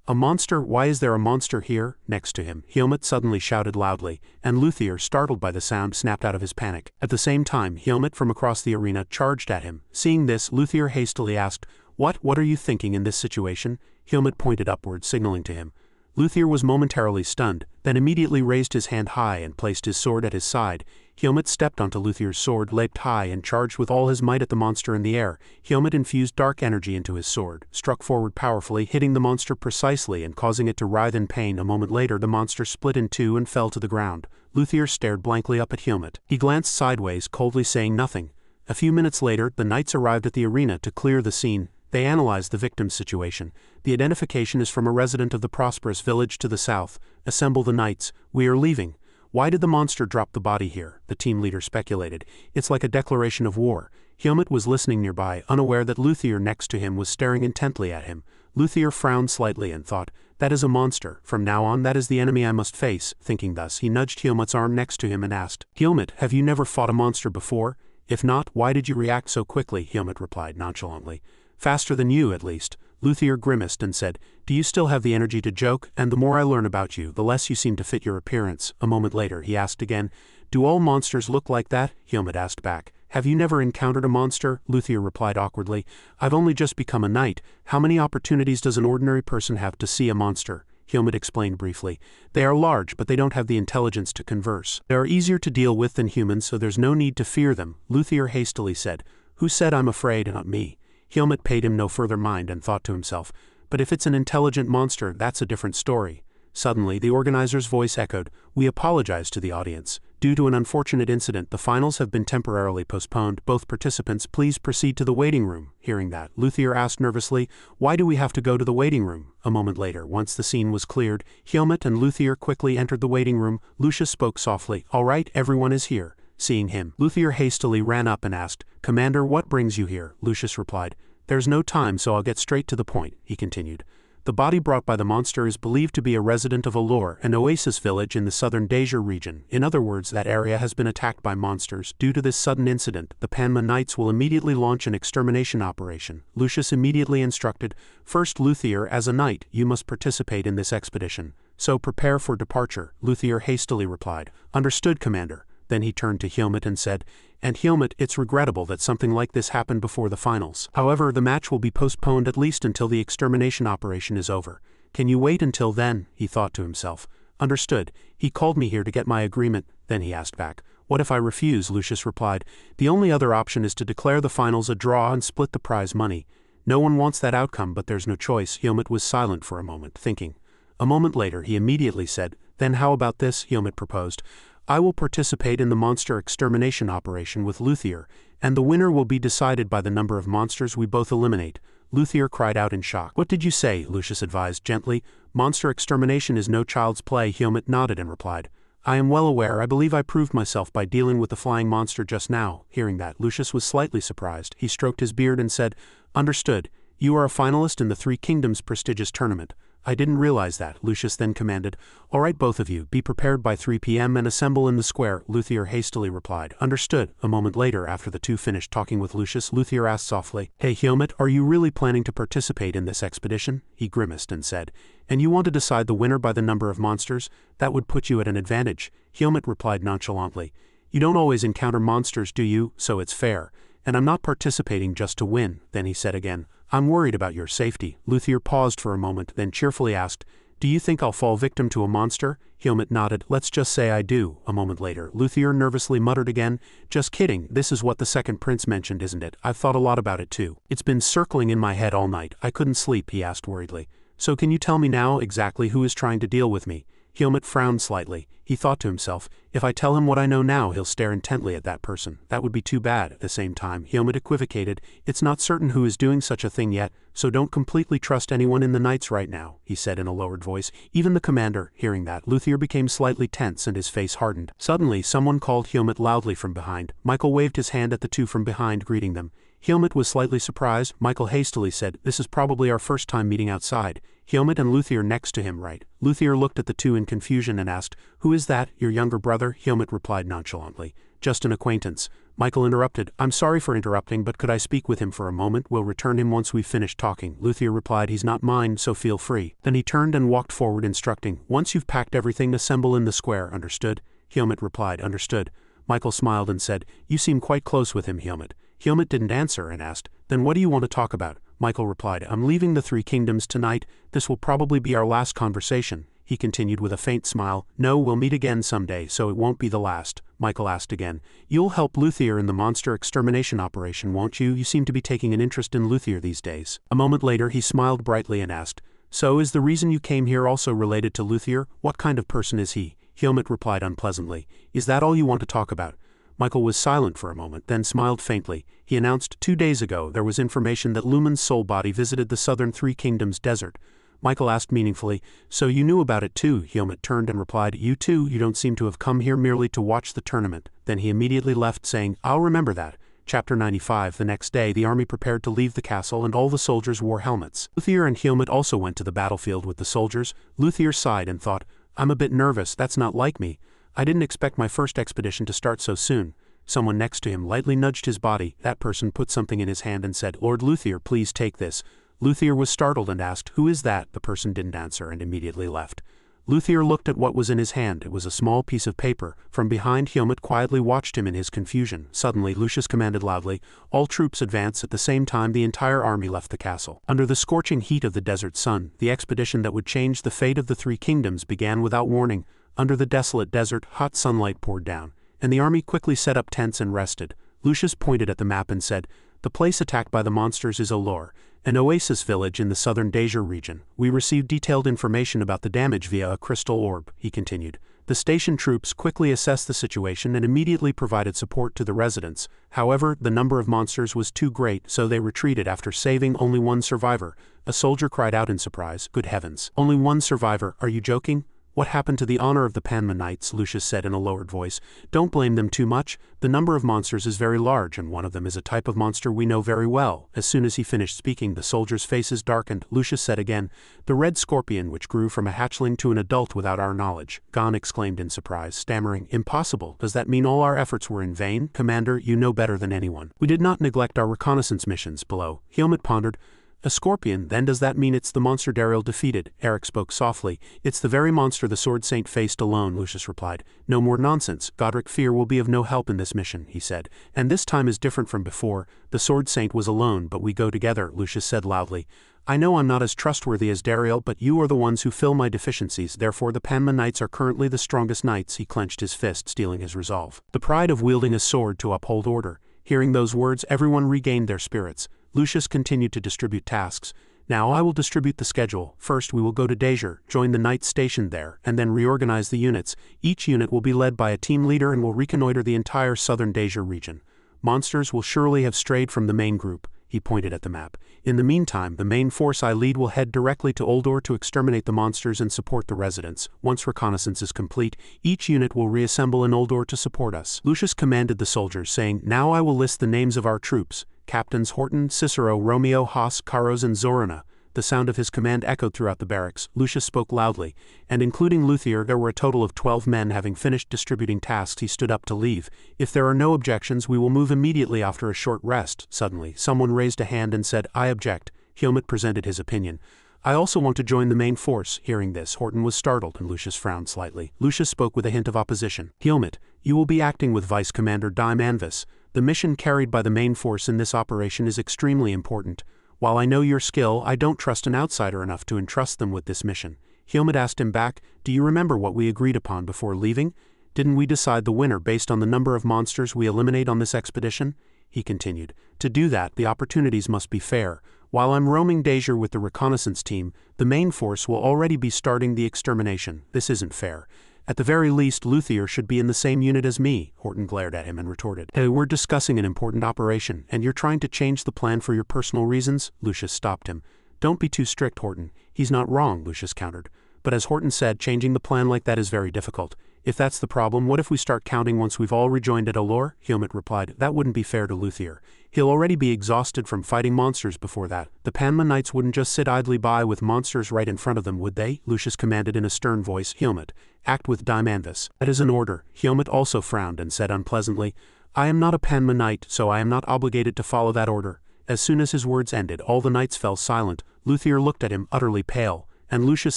A monster? Why is there a monster here, next to him? Helmut suddenly shouted loudly, and Luthier, startled by the sound, snapped out of his panic. At the same time, Helmut from across the arena charged at him. Seeing this, Luthier hastily asked, What are you thinking in this situation? Helmut pointed upward, signaling to him. Luthier was momentarily stunned, then immediately raised his hand high and placed his sword at his side. Helmut stepped onto Luthier's sword, leaped high, and charged with all his might at the monster in the air. Helmut infused dark energy into his sword, struck forward powerfully, hitting the monster precisely and causing it to writhe in pain. A moment later, the monster split in two and fell to the ground. Luthier stared blankly up at Helmut. He glanced sideways, coldly saying nothing. A few minutes later, the knights arrived at the arena to clear the scene. They analyzed the victim's situation. The identification is from a resident of the prosperous village to the south. Assemble the knights. We are leaving. Why did the monster drop the body here? The team leader speculated. It's like a declaration of war. Helmut was listening nearby, unaware that Luthier next to him was staring intently at him. Luthier frowned slightly and thought, that is a monster. From now on, that is the enemy I must face. Thinking thus, he nudged Helmut's arm next to him and asked, Helmut, have you never fought a monster before? If not, why did you react so quickly? Helmut replied nonchalantly. Faster than you, at least. Luthier grimaced and said, Do you still have the energy to joke? And the more I learn about you, the less you seem to fit your appearance. A moment later, he asked again, Do all monsters look like that? Helmut asked back. Have you never encountered a monster? Luthier replied awkwardly. I've only just become a knight. How many opportunities does an ordinary person have to see a monster? Helmut explained briefly. They are large, but they don't have the intelligence to converse. They are easier to deal with than humans, so there's no need to fear them. Luthier hastily said, Who said I'm afraid? Not me. Helmut paid him no further mind and thought to himself, but if it's an intelligent monster, that's a different story. Suddenly, the organizer's voice echoed, We apologize to the audience. Due to an unfortunate incident, the finals have been temporarily postponed. Both participants, please proceed to the waiting room. Hearing that, Luthier asked nervously, Why do we have to go to the waiting room? A moment later, once the scene was cleared, Helmut and Luthier quickly entered the waiting room. Lucius spoke softly, All right, everyone is here. Seeing him, Luthier hastily ran up and asked, Commander, what brings you here? Lucius replied, There's no time, so I'll get straight to the point, he continued. The body brought by the monster is believed to be a resident of Allure, an oasis village in the southern Dacia region. In other words, that area has been attacked by monsters. Due to this sudden incident, the Panma Knights will immediately launch an extermination operation. Lucius immediately instructed, First, Luthier, as a knight, you must participate in this expedition. So prepare for departure, Luthier hastily replied. Understood, Commander. Then he turned to Helmut and said, And Helmut, it's regrettable that something like this happened before the finals. However, the match will be postponed at least until the extermination operation is over. Can you wait until then? He thought to himself. Understood. He called me here to get my agreement. Then he asked back, What if I refuse? Lucius replied, The only other option is to declare the finals a draw and split the prize money. No one wants that outcome, but there's no choice. Helmut was silent for a moment, thinking. A moment later, he immediately said, Then how about this? Helmut proposed. I will participate in the monster extermination operation with Luthier, and the winner will be decided by the number of monsters we both eliminate. Luthier cried out in shock. What did you say? Lucius advised gently. Monster extermination is no child's play. Helmut nodded and replied. I am well aware. I believe I proved myself by dealing with the flying monster just now. Hearing that, Lucius was slightly surprised. He stroked his beard and said, Understood. You are a finalist in the Three Kingdoms prestigious tournament. I didn't realize that, Lucius then commanded. All right, both of you, be prepared by 3 p.m. and assemble in the square, Luthier hastily replied. Understood. A moment later, after the two finished talking with Lucius, Luthier asked softly, Hey Helmut, are you really planning to participate in this expedition? He grimaced and said, And you want to decide the winner by the number of monsters? That would put you at an advantage. Helmut replied nonchalantly, You don't always encounter monsters, do you? So it's fair. And I'm not participating just to win. Then he said again, I'm worried about your safety. Luthier paused for a moment, then cheerfully asked, Do you think I'll fall victim to a monster? Helmut nodded. Let's just say I do. A moment later, Luthier nervously muttered again, Just kidding, this is what the second prince mentioned, isn't it? I've thought a lot about it too. It's been circling in my head all night. I couldn't sleep, he asked worriedly. So can you tell me now exactly who is trying to deal with me? Helmut frowned slightly. He thought to himself, If I tell him what I know now, he'll stare intently at that person. That would be too bad. At the same time, Helmut equivocated, It's not certain who is doing such a thing yet, so don't completely trust anyone in the Knights right now, he said in a lowered voice. Even the commander. Hearing that, Luthier became slightly tense and his face hardened. Suddenly, someone called Helmut loudly from behind. Michael waved his hand at the two from behind, greeting them. Helmut was slightly surprised. Michael hastily said, This is probably our first time meeting outside. Helmut and Luthier next to him, right? Luthier looked at the two in confusion and asked, Who is that? Your younger brother? Helmut replied nonchalantly. Just an acquaintance. Michael interrupted. I'm sorry for interrupting, but could I speak with him for a moment? We'll return him once we've finished talking. Luthier replied, he's not mine, so feel free. Then he turned and walked forward, instructing, once you've packed everything, assemble in the square, understood? Helmut replied, understood. Michael smiled and said, you seem quite close with him, Helmut. Helmut didn't answer and asked, then what do you want to talk about? Michael replied, I'm leaving the Three Kingdoms tonight. This will probably be our last conversation. He continued with a faint smile, no, we'll meet again someday, so it won't be the last. Michael asked again, you'll help Luthier in the monster extermination operation, won't you? You seem to be taking an interest in Luthier these days. A moment later he smiled brightly and asked, so is the reason you came here also related to Luthier? What kind of person is he? Helmut replied unpleasantly, is that all you want to talk about? Michael was silent for a moment, then smiled faintly. He announced, 2 days ago there was information that Lumen's soul body visited the southern Three Kingdoms desert. Michael asked meaningfully, so you knew about it too? Helmut turned and replied, you too, you don't seem to have come here merely to watch the tournament. Then he immediately left, saying, I'll remember that. Chapter 95. The next day the army prepared to leave the castle and all the soldiers wore helmets. Luthier and Helmut also went to the battlefield with the soldiers. Luthier sighed and thought, I'm a bit nervous, that's not like me. I didn't expect my first expedition to start so soon. Someone next to him lightly nudged his body. That person put something in his hand and said, Lord Luthier, please take this. Luthier was startled and asked, who is that? The person didn't answer and immediately left. Luthier looked at what was in his hand. It was a small piece of paper. From behind, Helmut quietly watched him in his confusion. Suddenly, Lucius commanded loudly, all troops advance. At the same time, the entire army left the castle. Under the scorching heat of the desert sun, the expedition that would change the fate of the Three Kingdoms began without warning. Under the desolate desert, hot sunlight poured down, and the army quickly set up tents and rested. Lucius pointed at the map and said, the place attacked by the monsters is Olor, an oasis village in the southern Darien region. We received detailed information about the damage via a crystal orb, he continued. The station troops quickly assessed the situation and immediately provided support to the residents. However, the number of monsters was too great, so they retreated after saving only one survivor. A soldier cried out in surprise, good heavens, only one survivor, are you joking? What happened to the honor of the Panma Knights? Lucius said in a lowered voice. Don't blame them too much. The number of monsters is very large, and one of them is a type of monster we know very well. As soon as he finished speaking, the soldiers' faces darkened. Lucius said again, the red scorpion which grew from a hatchling to an adult without our knowledge. Gon exclaimed in surprise, stammering, impossible. Does that mean all our efforts were in vain? Commander, you know better than anyone. We did not neglect our reconnaissance missions below. Helmut pondered. A scorpion, then does that mean it's the monster Darien defeated? Eric spoke softly. It's the very monster the Sword Saint faced alone, Lucius replied. No more nonsense. Godric Fear will be of no help in this mission, he said. And this time is different from before. The Sword Saint was alone, but we go together, Lucius said loudly. I know I'm not as trustworthy as Darien, but you are the ones who fill my deficiencies, therefore the Panma Knights are currently the strongest knights. He clenched his fist, steeling his resolve. The pride of wielding a sword to uphold order. Hearing those words, everyone regained their spirits. Lucius continued to distribute tasks. Now I will distribute the schedule. First we will go to Darien, join the knights stationed there, and then reorganize the units. Each unit will be led by a team leader and will reconnoiter the entire southern Darien region. Monsters will surely have strayed from the main group. He pointed at the map. In the meantime, the main force I lead will head directly to Oldor to exterminate the monsters and support the residents. Once reconnaissance is complete, each unit will reassemble in Oldor to support us. Lucius commanded the soldiers, saying, now I will list the names of our troops. Captains Horton, Cicero, Romeo, Haas, Karos and Zorana. The sound of his command echoed throughout the barracks. Lucius spoke loudly, and including Luthier, there were a total of 12 men. Having finished distributing tasks, he stood up to leave. If there are no objections, we will move immediately after a short rest. Suddenly, someone raised a hand and said, I object. Helmut presented his opinion. I also want to join the main force. Hearing this, Horton was startled and Lucius frowned slightly. Lucius spoke with a hint of opposition. Helmut, you will be acting with Vice Commander Manvis. The mission carried by the main force in this operation is extremely important. While I know your skill, I don't trust an outsider enough to entrust them with this mission. Helmut asked him back, do you remember what we agreed upon before leaving? Didn't we decide the winner based on the number of monsters we eliminate on this expedition? He continued, to do that, the opportunities must be fair. While I'm roaming Darien with the reconnaissance team, the main force will already be starting the extermination. This isn't fair. At the very least, Luthier should be in the same unit as me. Horton glared at him and retorted. Hey, we're discussing an important operation, and you're trying to change the plan for your personal reasons? Lucius stopped him. Don't be too strict, Horton. He's not wrong, Lucius countered. But as Horton said, changing the plan like that is very difficult. If that's the problem, what if we start counting once we've all rejoined at Olor? Helmut replied, that wouldn't be fair to Luthier. He'll already be exhausted from fighting monsters before that. The Panma Knights wouldn't just sit idly by with monsters right in front of them, would they? Lucius commanded in a stern voice. Helmut, act with Manhwa. That is an order. Helmut also frowned and said unpleasantly, I am not a Manhwa knight, so I am not obligated to follow that order. As soon as his words ended, all the knights fell silent. Luthier looked at him, utterly pale, and Lucius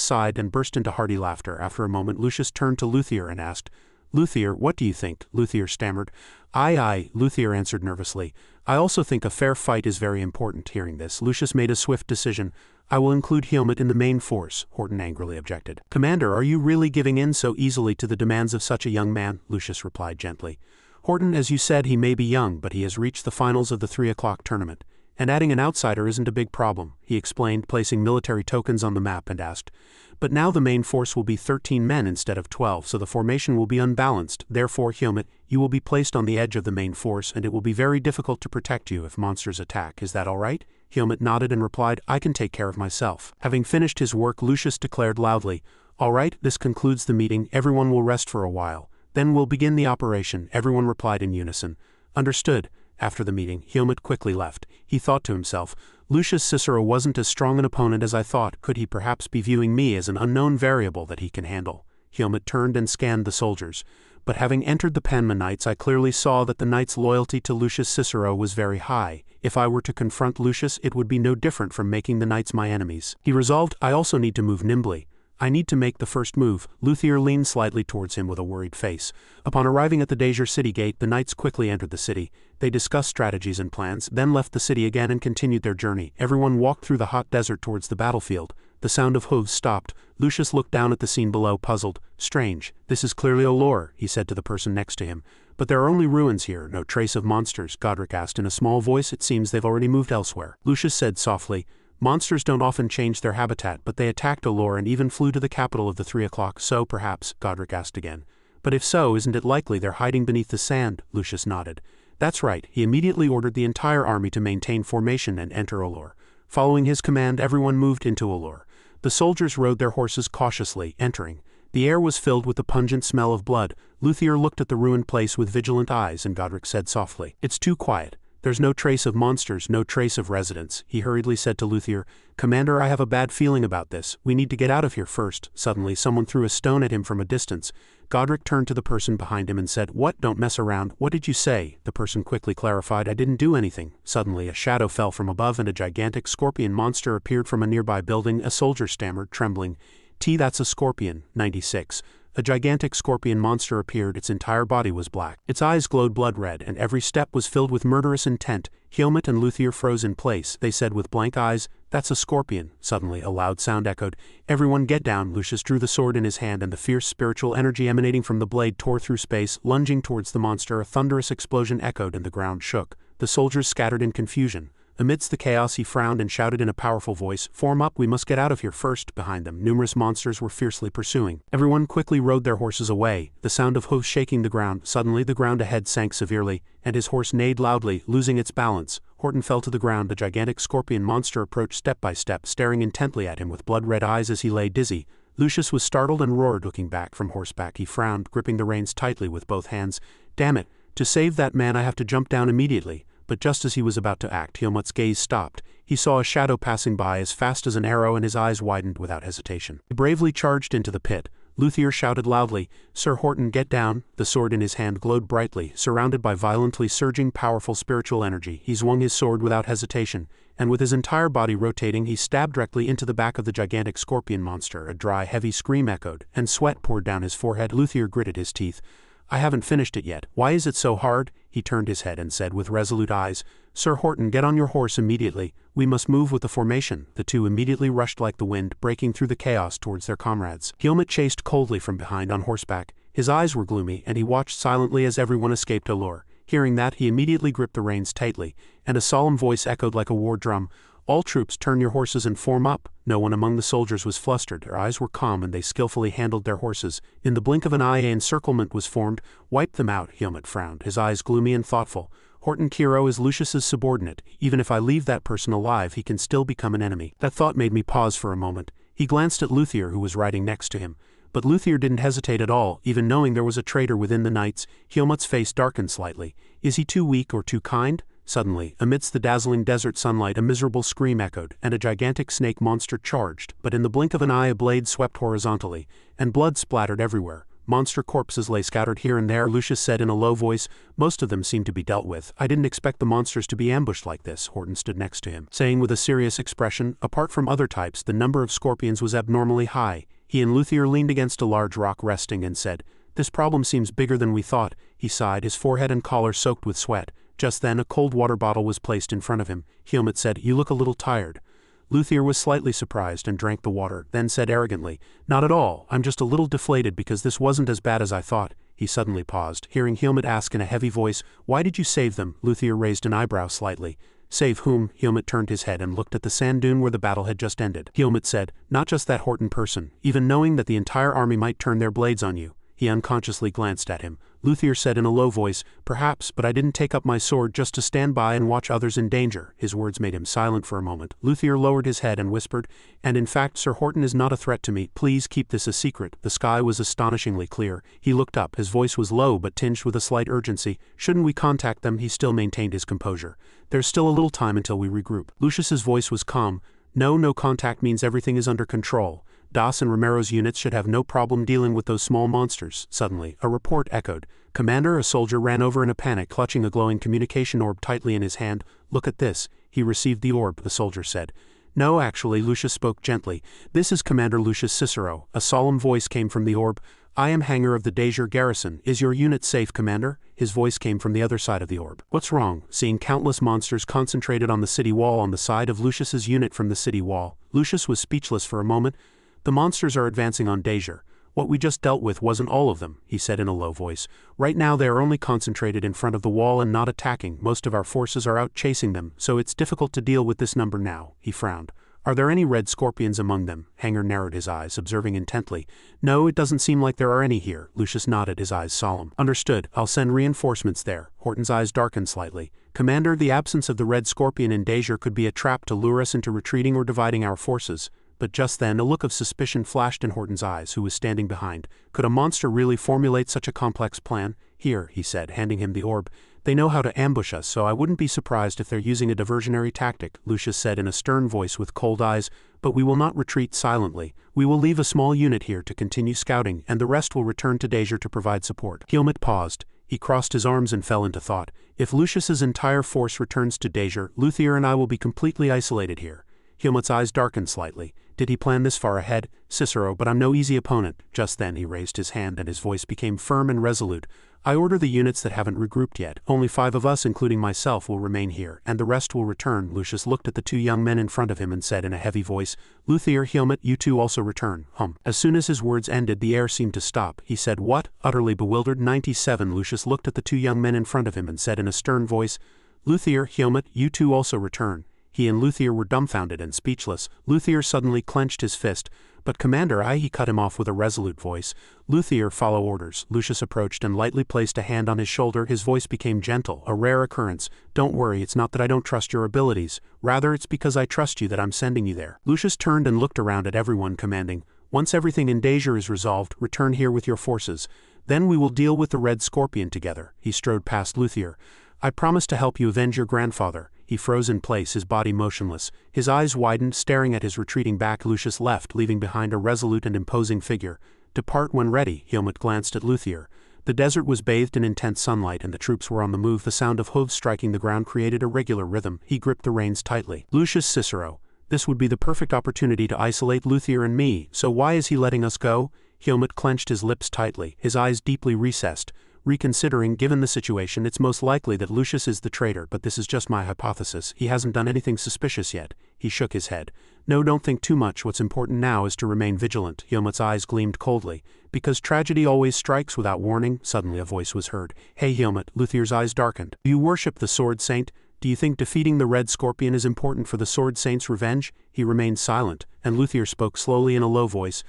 sighed and burst into hearty laughter. After a moment Lucius turned to Luthier and asked, "Luthier, what do you think?" Luthier stammered. Aye, Luthier answered nervously. "I also think a fair fight is very important." Hearing this, Lucius made a swift decision. "I will include Helmut in the main force," Horton angrily objected. "Commander, are you really giving in so easily to the demands of such a young man?" Lucius replied gently. "Horton, as you said, he may be young, but he has reached the finals of the 3 o'clock tournament. And adding an outsider isn't a big problem," he explained, placing military tokens on the map, and asked, "But now the main force will be 13 men instead of 12, so the formation will be unbalanced. Therefore, Helmut, you will be placed on the edge of the main force, and it will be very difficult to protect you if monsters attack. Is that all right?" Helmut nodded and replied, "I can take care of myself." Having finished his work, Lucius declared loudly, "All right, this concludes the meeting. Everyone will rest for a while. Then we'll begin the operation." Everyone replied in unison, "Understood." After the meeting, Helmut quickly left. He thought to himself, "Lucius Cicero wasn't as strong an opponent as I thought. Could he perhaps be viewing me as an unknown variable that he can handle?" Helmut turned and scanned the soldiers. "But having entered the Manhwa Knights, I clearly saw that the knights' loyalty to Lucius Cicero was very high. If I were to confront Lucius, it would be no different from making the knights my enemies." He resolved, "I also need to move nimbly. I need to make the first move." Luthier leaned slightly towards him with a worried face. Upon arriving at the Danger city gate, the knights quickly entered the city. They discussed strategies and plans, then left the city again and continued their journey. Everyone walked through the hot desert towards the battlefield. The sound of hooves stopped. Lucius looked down at the scene below, puzzled. "Strange, this is clearly a lure," he said to the person next to him. "But there are only ruins here, no trace of monsters," Godric asked in a small voice. "It seems they've already moved elsewhere." Lucius said softly, "Monsters don't often change their habitat, but they attacked Olor and even flew to the capital of the 3 o'clock, so perhaps," Godric asked again. "But if so, isn't it likely they're hiding beneath the sand?" Lucius nodded. "That's right." He immediately ordered the entire army to maintain formation and enter Olor. Following his command, everyone moved into Olor. The soldiers rode their horses cautiously, entering. The air was filled with the pungent smell of blood. Luthier looked at the ruined place with vigilant eyes, and Godric said softly, "It's too quiet. There's no trace of monsters, no trace of residents." He hurriedly said to Luthier, "Commander, I have a bad feeling about this. We need to get out of here first." Suddenly, someone threw a stone at him from a distance. Godric turned to the person behind him and said, "What? Don't mess around. What did you say?" The person quickly clarified, "I didn't do anything." Suddenly, a shadow fell from above and a gigantic scorpion monster appeared from a nearby building. A soldier stammered, trembling, "That's a scorpion." 96. A gigantic scorpion monster appeared. Its entire body was black. Its eyes glowed blood red, and every step was filled with murderous intent. Helmut and Luthier froze in place. They said with blank eyes, "That's a scorpion." Suddenly, a loud sound echoed, "Everyone get down." Lucius drew the sword in his hand, and the fierce spiritual energy emanating from the blade tore through space, lunging towards the monster. A thunderous explosion echoed, and the ground shook. The soldiers scattered in confusion. Amidst the chaos, he frowned and shouted in a powerful voice, "Form up, we must get out of here first." Behind them, numerous monsters were fiercely pursuing. Everyone quickly rode their horses away, the sound of hooves shaking the ground. Suddenly, the ground ahead sank severely, and his horse neighed loudly, losing its balance. Horton fell to the ground. A gigantic scorpion monster approached step by step, staring intently at him with blood-red eyes as he lay dizzy. Lucius was startled and roared. Looking back from horseback, he frowned, gripping the reins tightly with both hands. "Damn it! To save that man I have to jump down immediately." But just as he was about to act, Helmut's gaze stopped. He saw a shadow passing by as fast as an arrow, and his eyes widened without hesitation. He bravely charged into the pit. Luthier shouted loudly, "Sir Horton, get down." The sword in his hand glowed brightly. Surrounded by violently surging, powerful spiritual energy, he swung his sword without hesitation, and with his entire body rotating, he stabbed directly into the back of the gigantic scorpion monster. A dry, heavy scream echoed, and sweat poured down his forehead. Luthier gritted his teeth. "I haven't finished it yet. Why is it so hard?" He turned his head and said with resolute eyes, "Sir Horton, get on your horse immediately. We must move with the formation." The two immediately rushed like the wind, breaking through the chaos towards their comrades. Helmut chased coldly from behind on horseback. His eyes were gloomy, and he watched silently as everyone escaped Olor. Hearing that, he immediately gripped the reins tightly, and a solemn voice echoed like a war drum, "All troops, turn your horses and form up." No one among the soldiers was flustered. Their eyes were calm, and they skillfully handled their horses. In the blink of an eye, an encirclement was formed. "Wipe them out." Helmut frowned, his eyes gloomy and thoughtful. "Horton Kiro is Lucius's subordinate. Even if I leave that person alive, he can still become an enemy." That thought made me pause for a moment. He glanced at Luthier, who was riding next to him. But Luthier didn't hesitate at all, even knowing there was a traitor within the knights. Helmut's face darkened slightly. Is he too weak or too kind? Suddenly, amidst the dazzling desert sunlight, a miserable scream echoed, and a gigantic snake monster charged, but in the blink of an eye a blade swept horizontally, and blood splattered everywhere. Monster corpses lay scattered here and there, Lucius said in a low voice. Most of them seemed to be dealt with. I didn't expect the monsters to be ambushed like this, Horton stood next to him, saying with a serious expression. Apart from other types, the number of scorpions was abnormally high. He and Luthier leaned against a large rock resting and said, "This problem seems bigger than we thought." He sighed, his forehead and collar soaked with sweat. Just then a cold water bottle was placed in front of him. Helmut said, "You look a little tired." Luthier was slightly surprised and drank the water, then said arrogantly, "Not at all, I'm just a little deflated because this wasn't as bad as I thought." He suddenly paused, hearing Helmut ask in a heavy voice, "Why did you save them?" Luthier raised an eyebrow slightly. "Save whom?" Helmut turned his head and looked at the sand dune where the battle had just ended. Helmut said, "Not just that Horton person, even knowing that the entire army might turn their blades on you." He unconsciously glanced at him. Luthier said in a low voice, "Perhaps, but I didn't take up my sword just to stand by and watch others in danger." His words made him silent for a moment. Luthier lowered his head and whispered, "And in fact Sir Horton is not a threat to me. Please keep this a secret." The sky was astonishingly clear. He looked up. His voice was low but tinged with a slight urgency. "Shouldn't we contact them?" He still maintained his composure. "There's still a little time until we regroup." Lucius's voice was calm. No contact means everything is under control. Das and Romero's units should have no problem dealing with those small monsters." Suddenly, a report echoed. "Commander," a soldier ran over in a panic, clutching a glowing communication orb tightly in his hand. "Look at this." He received the orb, the soldier said. "No, actually," Lucius spoke gently. "This is Commander Lucius Cicero." A solemn voice came from the orb. "I am Hanger of the Dajer garrison. Is your unit safe, Commander?" His voice came from the other side of the orb. "What's wrong?" Seeing countless monsters concentrated on the city wall on the side of Lucius's unit from the city wall, Lucius was speechless for a moment. "The monsters are advancing on Dajer. What we just dealt with wasn't all of them," he said in a low voice. "Right now they are only concentrated in front of the wall and not attacking. Most of our forces are out chasing them, so it's difficult to deal with this number now." He frowned. "Are there any red scorpions among them?" Hanger narrowed his eyes, observing intently. "No, it doesn't seem like there are any here." Lucius nodded, his eyes solemn. "Understood. I'll send reinforcements there." Horton's eyes darkened slightly. "Commander, the absence of the red scorpion in Dajer could be a trap to lure us into retreating or dividing our forces." But just then a look of suspicion flashed in Horton's eyes, who was standing behind. Could a monster really formulate such a complex plan? "Here," he said, handing him the orb. "They know how to ambush us, so I wouldn't be surprised if they're using a diversionary tactic," Lucius said in a stern voice with cold eyes. "But we will not retreat silently. We will leave a small unit here to continue scouting, and the rest will return to Dajer to provide support." Helmut paused. He crossed his arms and fell into thought. "If Lucius's entire force returns to Dajer, Luthier and I will be completely isolated here." Helmut's eyes darkened slightly. Did he plan this far ahead? "Cicero, but I'm no easy opponent." Just then he raised his hand and his voice became firm and resolute. "I order the units that haven't regrouped yet. Only 5 of us, including myself, will remain here, and the rest will return." Lucius looked at the 2 young men in front of him and said in a heavy voice, "Luthier, Helmut, you 2 also return." As soon as his words ended, the air seemed to stop. He said, "What?" Utterly bewildered. 97. Lucius looked at the 2 young men in front of him and said in a stern voice, "Luthier, Helmut, you 2 also return." He and Luthier were dumbfounded and speechless. Luthier suddenly clenched his fist. "But Commander, he cut him off with a resolute voice. "Luthier, follow orders." Lucius approached and lightly placed a hand on his shoulder. His voice became gentle, a rare occurrence. "Don't worry, it's not that I don't trust your abilities. Rather, it's because I trust you that I'm sending you there." Lucius turned and looked around at everyone, commanding, "Once everything in Dajer is resolved, return here with your forces. Then we will deal with the Red Scorpion together." He strode past Luthier. "I promise to help you avenge your grandfather." He froze in place, his body motionless. His eyes widened, staring at his retreating back. Lucius left, leaving behind a resolute and imposing figure. "Depart when ready." Helmut glanced at Luthier. The desert was bathed in intense sunlight and the troops were on the move. The sound of hooves striking the ground created a regular rhythm. He gripped the reins tightly. "Lucius Cicero, this would be the perfect opportunity to isolate Luthier and me, so why is he letting us go?" Helmut clenched his lips tightly, his eyes deeply recessed. "Reconsidering, given the situation, it's most likely that Lucius is the traitor, but this is just my hypothesis. He hasn't done anything suspicious yet." He shook his head. "No, don't think too much. What's important now is to remain vigilant." Helmut's eyes gleamed coldly. "Because tragedy always strikes without warning." Suddenly a voice was heard. "Hey Helmut." Luthier's eyes darkened. "Do you worship the Sword Saint? Do you think defeating the Red Scorpion is important for the Sword Saint's revenge?" He remained silent, and Luthier spoke slowly in a low voice.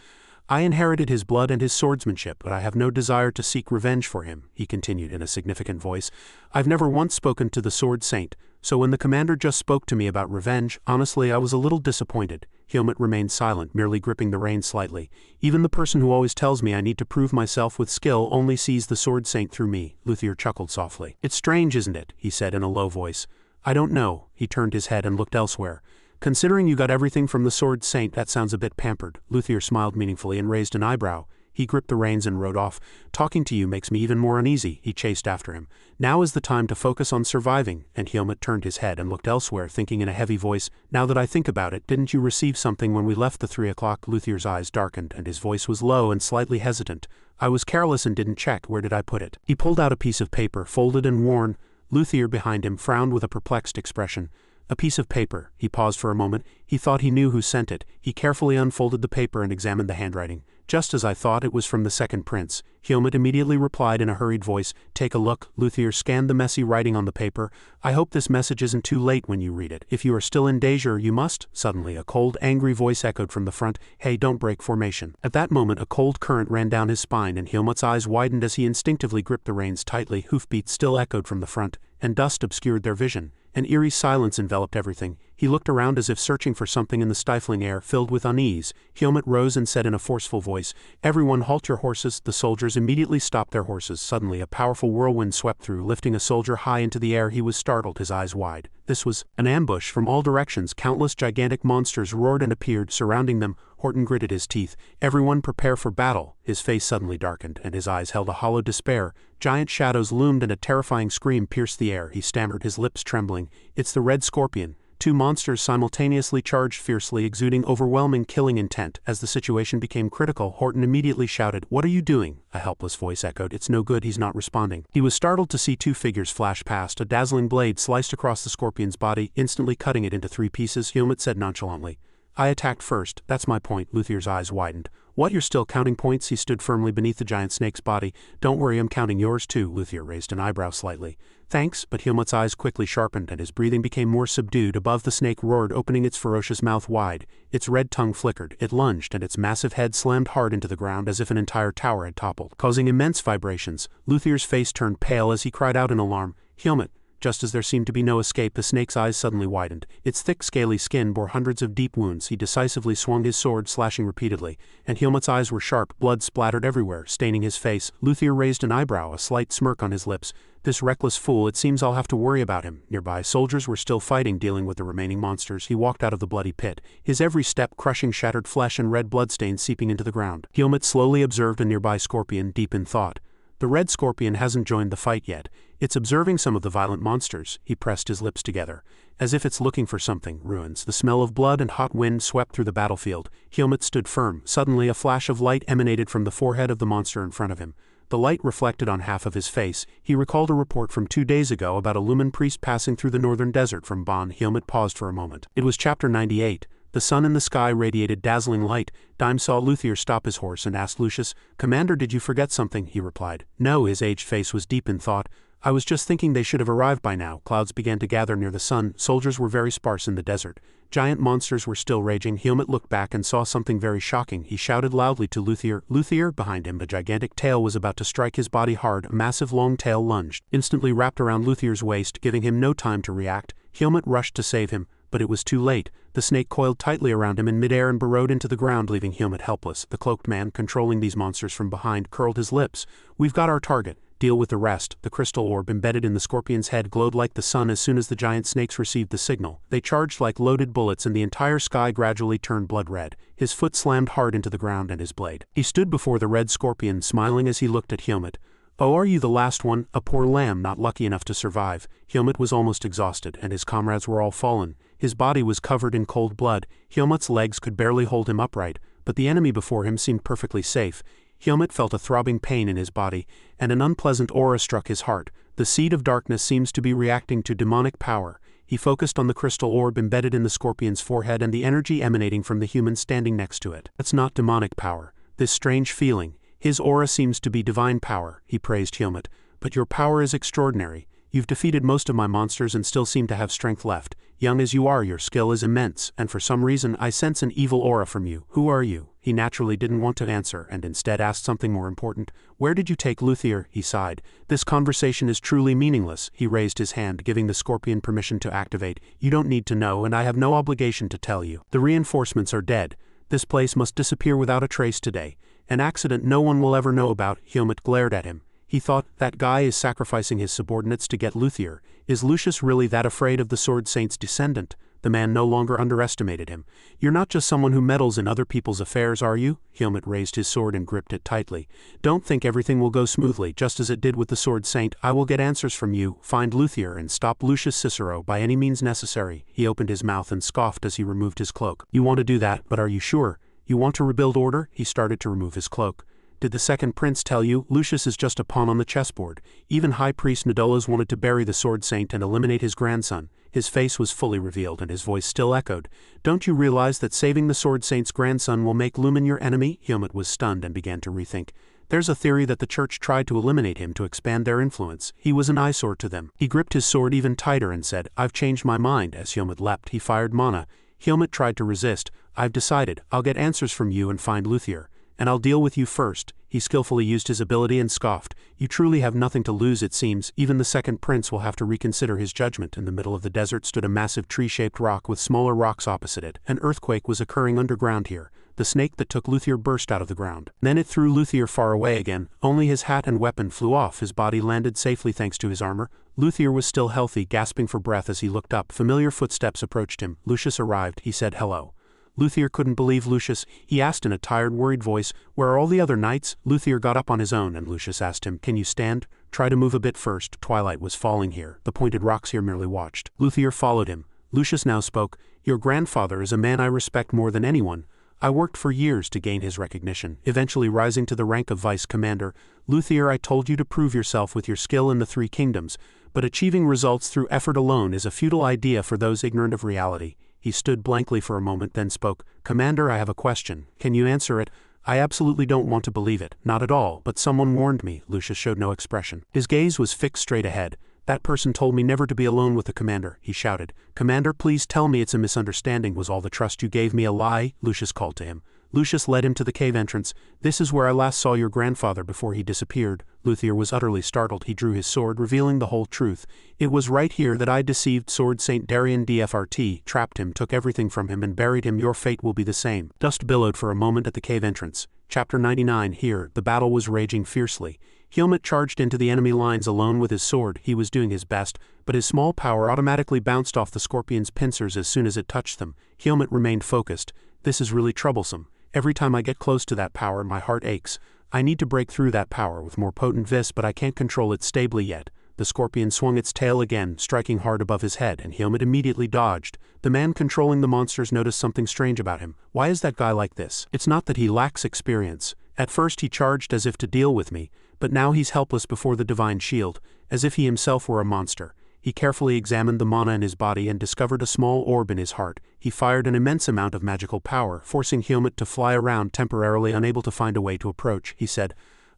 "I inherited his blood and his swordsmanship, but I have no desire to seek revenge for him," he continued in a significant voice. "I've never once spoken to the Sword Saint, so when the commander just spoke to me about revenge, honestly I was a little disappointed." Helmut remained silent, merely gripping the reins slightly. "Even the person who always tells me I need to prove myself with skill only sees the Sword Saint through me." Luthier chuckled softly. "It's strange, isn't it?" he said in a low voice. "I don't know." He turned his head and looked elsewhere. "Considering you got everything from the Sword Saint, that sounds a bit pampered." Luthier smiled meaningfully and raised an eyebrow. He gripped the reins and rode off. Talking to you makes me even more uneasy, he chased after him. Now is the time to focus on surviving, and Helmut turned his head and looked elsewhere, thinking in a heavy voice, now that I think about it, didn't you receive something when we left the 3 o'clock? Luthier's eyes darkened and his voice was low and slightly hesitant. I was careless and didn't check. Where did I put it? He pulled out a piece of paper, folded and worn. Luthier behind him frowned with a perplexed expression. A piece of paper. He paused for a moment. He thought he knew who sent it. He carefully unfolded the paper and examined the handwriting. Just as I thought, it was from the second prince. Helmut immediately replied in a hurried voice, take a look. Luthier scanned the messy writing on the paper. I hope this message isn't too late when you read it. If you are still in danger, you must. Suddenly, a cold, angry voice echoed from the front, hey, don't break formation. At that moment, a cold current ran down his spine and Helmut's eyes widened as he instinctively gripped the reins tightly. Hoofbeats still echoed from the front, and dust obscured their vision. An eerie silence enveloped everything. He looked around as if searching for something in the stifling air, filled with unease. Helmut rose and said in a forceful voice, everyone halt your horses. The soldiers immediately stopped their horses. Suddenly a powerful whirlwind swept through, lifting a soldier high into the air. He was startled, his eyes wide. This was an ambush. From all directions, countless gigantic monsters roared and appeared, surrounding them. Horton gritted his teeth. Everyone prepare for battle. His face suddenly darkened, and his eyes held a hollow despair. Giant shadows loomed and a terrifying scream pierced the air. He stammered, his lips trembling. It's the Red Scorpion. 2 monsters simultaneously charged fiercely, exuding overwhelming killing intent. As the situation became critical, Horton immediately shouted, what are you doing? A helpless voice echoed, it's no good, he's not responding. He was startled to see 2 figures flash past. A dazzling blade sliced across the scorpion's body, instantly cutting it into 3 pieces. Helmut said nonchalantly, I attacked first, that's my point. Luthier's eyes widened. What, you're still counting points? He stood firmly beneath the giant snake's body. Don't worry, I'm counting yours too. Luthier raised an eyebrow slightly. Thanks, but Helmut's eyes quickly sharpened and his breathing became more subdued. Above, the snake roared, opening its ferocious mouth wide. Its red tongue flickered, it lunged, and its massive head slammed hard into the ground as if an entire tower had toppled, causing immense vibrations. Luthier's face turned pale as he cried out in alarm, Helmut! Just as there seemed to be no escape, the snake's eyes suddenly widened. Its thick, scaly skin bore hundreds of deep wounds. He decisively swung his sword, slashing repeatedly, and Helmut's eyes were sharp. Blood splattered everywhere, staining his face. Luthier raised an eyebrow, a slight smirk on his lips. This reckless fool, it seems I'll have to worry about him. Nearby, soldiers were still fighting, dealing with the remaining monsters. He walked out of the bloody pit, his every step crushing shattered flesh and red bloodstains seeping into the ground. Helmut slowly observed a nearby scorpion, deep in thought. The Red Scorpion hasn't joined the fight yet. It's observing some of the violent monsters. He pressed his lips together, as if it's looking for something. Ruins. The smell of blood and hot wind swept through the battlefield. Helmut stood firm. Suddenly a flash of light emanated from the forehead of the monster in front of him. The light reflected on half of his face. He recalled a report from 2 days ago about a Lumen priest passing through the northern desert from Bonn. Helmut paused for a moment. It was chapter 98. The sun in the sky radiated dazzling light. Dime saw Luthier stop his horse and asked Lucius, Commander, did you forget something? He replied. No, his aged face was deep in thought. I was just thinking they should have arrived by now. Clouds began to gather near the sun. Soldiers were very sparse in the desert. Giant monsters were still raging. Helmut looked back and saw something very shocking. He shouted loudly to Luthier. Luthier, behind him, a gigantic tail was about to strike his body hard. A massive long tail lunged, instantly wrapped around Luthier's waist, giving him no time to react. Helmut rushed to save him, but it was too late. The snake coiled tightly around him in midair and burrowed into the ground, leaving Helmut helpless. The cloaked man, controlling these monsters from behind, curled his lips. We've got our target. Deal with the rest. The crystal orb embedded in the scorpion's head glowed like the sun as soon as the giant snakes received the signal. They charged like loaded bullets and the entire sky gradually turned blood red. His foot slammed hard into the ground and his blade. He stood before the red scorpion, smiling as he looked at Helmut. Oh, are you the last one? A poor lamb not lucky enough to survive. Helmut was almost exhausted, and his comrades were all fallen. His body was covered in cold blood. Helmut's legs could barely hold him upright, but the enemy before him seemed perfectly safe. Helmut felt a throbbing pain in his body, and an unpleasant aura struck his heart. The seed of darkness seems to be reacting to demonic power. He focused on the crystal orb embedded in the scorpion's forehead and the energy emanating from the human standing next to it. That's not demonic power. This strange feeling. His aura seems to be divine power, he praised Helmut. But your power is extraordinary. You've defeated most of my monsters and still seem to have strength left. Young as you are, your skill is immense, and for some reason I sense an evil aura from you. Who are you? He naturally didn't want to answer, and instead asked something more important. Where did you take Luthier? He sighed. This conversation is truly meaningless. He raised his hand, giving the scorpion permission to activate. You don't need to know, and I have no obligation to tell you. The reinforcements are dead. This place must disappear without a trace today. An accident no one will ever know about. Helmut glared at him. He thought, that guy is sacrificing his subordinates to get Luthier. Is Lucius really that afraid of the Sword Saint's descendant? The man no longer underestimated him. "You're not just someone who meddles in other people's affairs, are you?" Helmut raised his sword and gripped it tightly. "Don't think everything will go smoothly, just as it did with the Sword Saint. I will get answers from you, find Luthier, and stop Lucius Cicero by any means necessary." He opened his mouth and scoffed as he removed his cloak. "You want to do that, but are you sure? You want to rebuild order?" He started to remove his cloak. "Did the second prince tell you? Lucius is just a pawn on the chessboard. Even High Priest Nodolas wanted to bury the Sword Saint and eliminate his grandson." His face was fully revealed and his voice still echoed. "Don't you realize that saving the Sword Saint's grandson will make Lumen your enemy?" Helmut was stunned and began to rethink. "There's a theory that the church tried to eliminate him to expand their influence. He was an eyesore to them." He gripped his sword even tighter and said, "I've changed my mind." As Helmut leapt, he fired mana. Helmut tried to resist. "I've decided. I'll get answers from you and find Luthier. And I'll deal with you first." He skillfully used his ability and scoffed. "You truly have nothing to lose, it seems. Even the second prince will have to reconsider his judgment." In the middle of the desert stood a massive tree-shaped rock with smaller rocks opposite it. An earthquake was occurring underground here. The snake that took Luthier burst out of the ground. Then it threw Luthier far away again. Only his hat and weapon flew off. His body landed safely thanks to his armor. Luthier was still healthy, gasping for breath as he looked up. Familiar footsteps approached him. Lucius arrived. He said hello. Luthier couldn't believe Lucius. He asked in a tired, worried voice, "Where are all the other knights?" Luthier got up on his own and Lucius asked him, "Can you stand? Try to move a bit first." Twilight was falling here. The pointed rocks here merely watched. Luthier followed him. Lucius now spoke. "Your grandfather is a man I respect more than anyone. I worked for years to gain his recognition, eventually rising to the rank of vice commander. Luthier, I told you to prove yourself with your skill in the Three Kingdoms, but achieving results through effort alone is a futile idea for those ignorant of reality." He stood blankly for a moment, then spoke. "Commander, I have a question. Can you answer it?" "I absolutely don't want to believe it. Not at all, but someone warned me." Lucius showed no expression. His gaze was fixed straight ahead. "That person told me never to be alone with the commander," he shouted. "Commander, please tell me it's a misunderstanding. Was all the trust you gave me a lie?" Lucius called to him. Lucius led him to the cave entrance. "This is where I last saw your grandfather before he disappeared." Luthier was utterly startled. He drew his sword, revealing the whole truth. "It was right here that I deceived Sword Saint Darien DFRT, trapped him, took everything from him and buried him. Your fate will be the same." Dust billowed for a moment at the cave entrance. Chapter 99. Here, the battle was raging fiercely. Helmut charged into the enemy lines alone with his sword. He was doing his best, but his small power automatically bounced off the scorpion's pincers as soon as it touched them. Helmut remained focused. "This is really troublesome. Every time I get close to that power, my heart aches. I need to break through that power with more potent vis, but I can't control it stably yet." The scorpion swung its tail again, striking hard above his head, and Helmut immediately dodged. The man controlling the monsters noticed something strange about him. "Why is that guy like this? It's not that he lacks experience. At first he charged as if to deal with me, but now he's helpless before the divine shield, as if he himself were a monster." He carefully examined the mana in his body and discovered a small orb in his heart. He fired an immense amount of magical power, forcing Helmut to fly around, temporarily unable to find a way to approach. He said,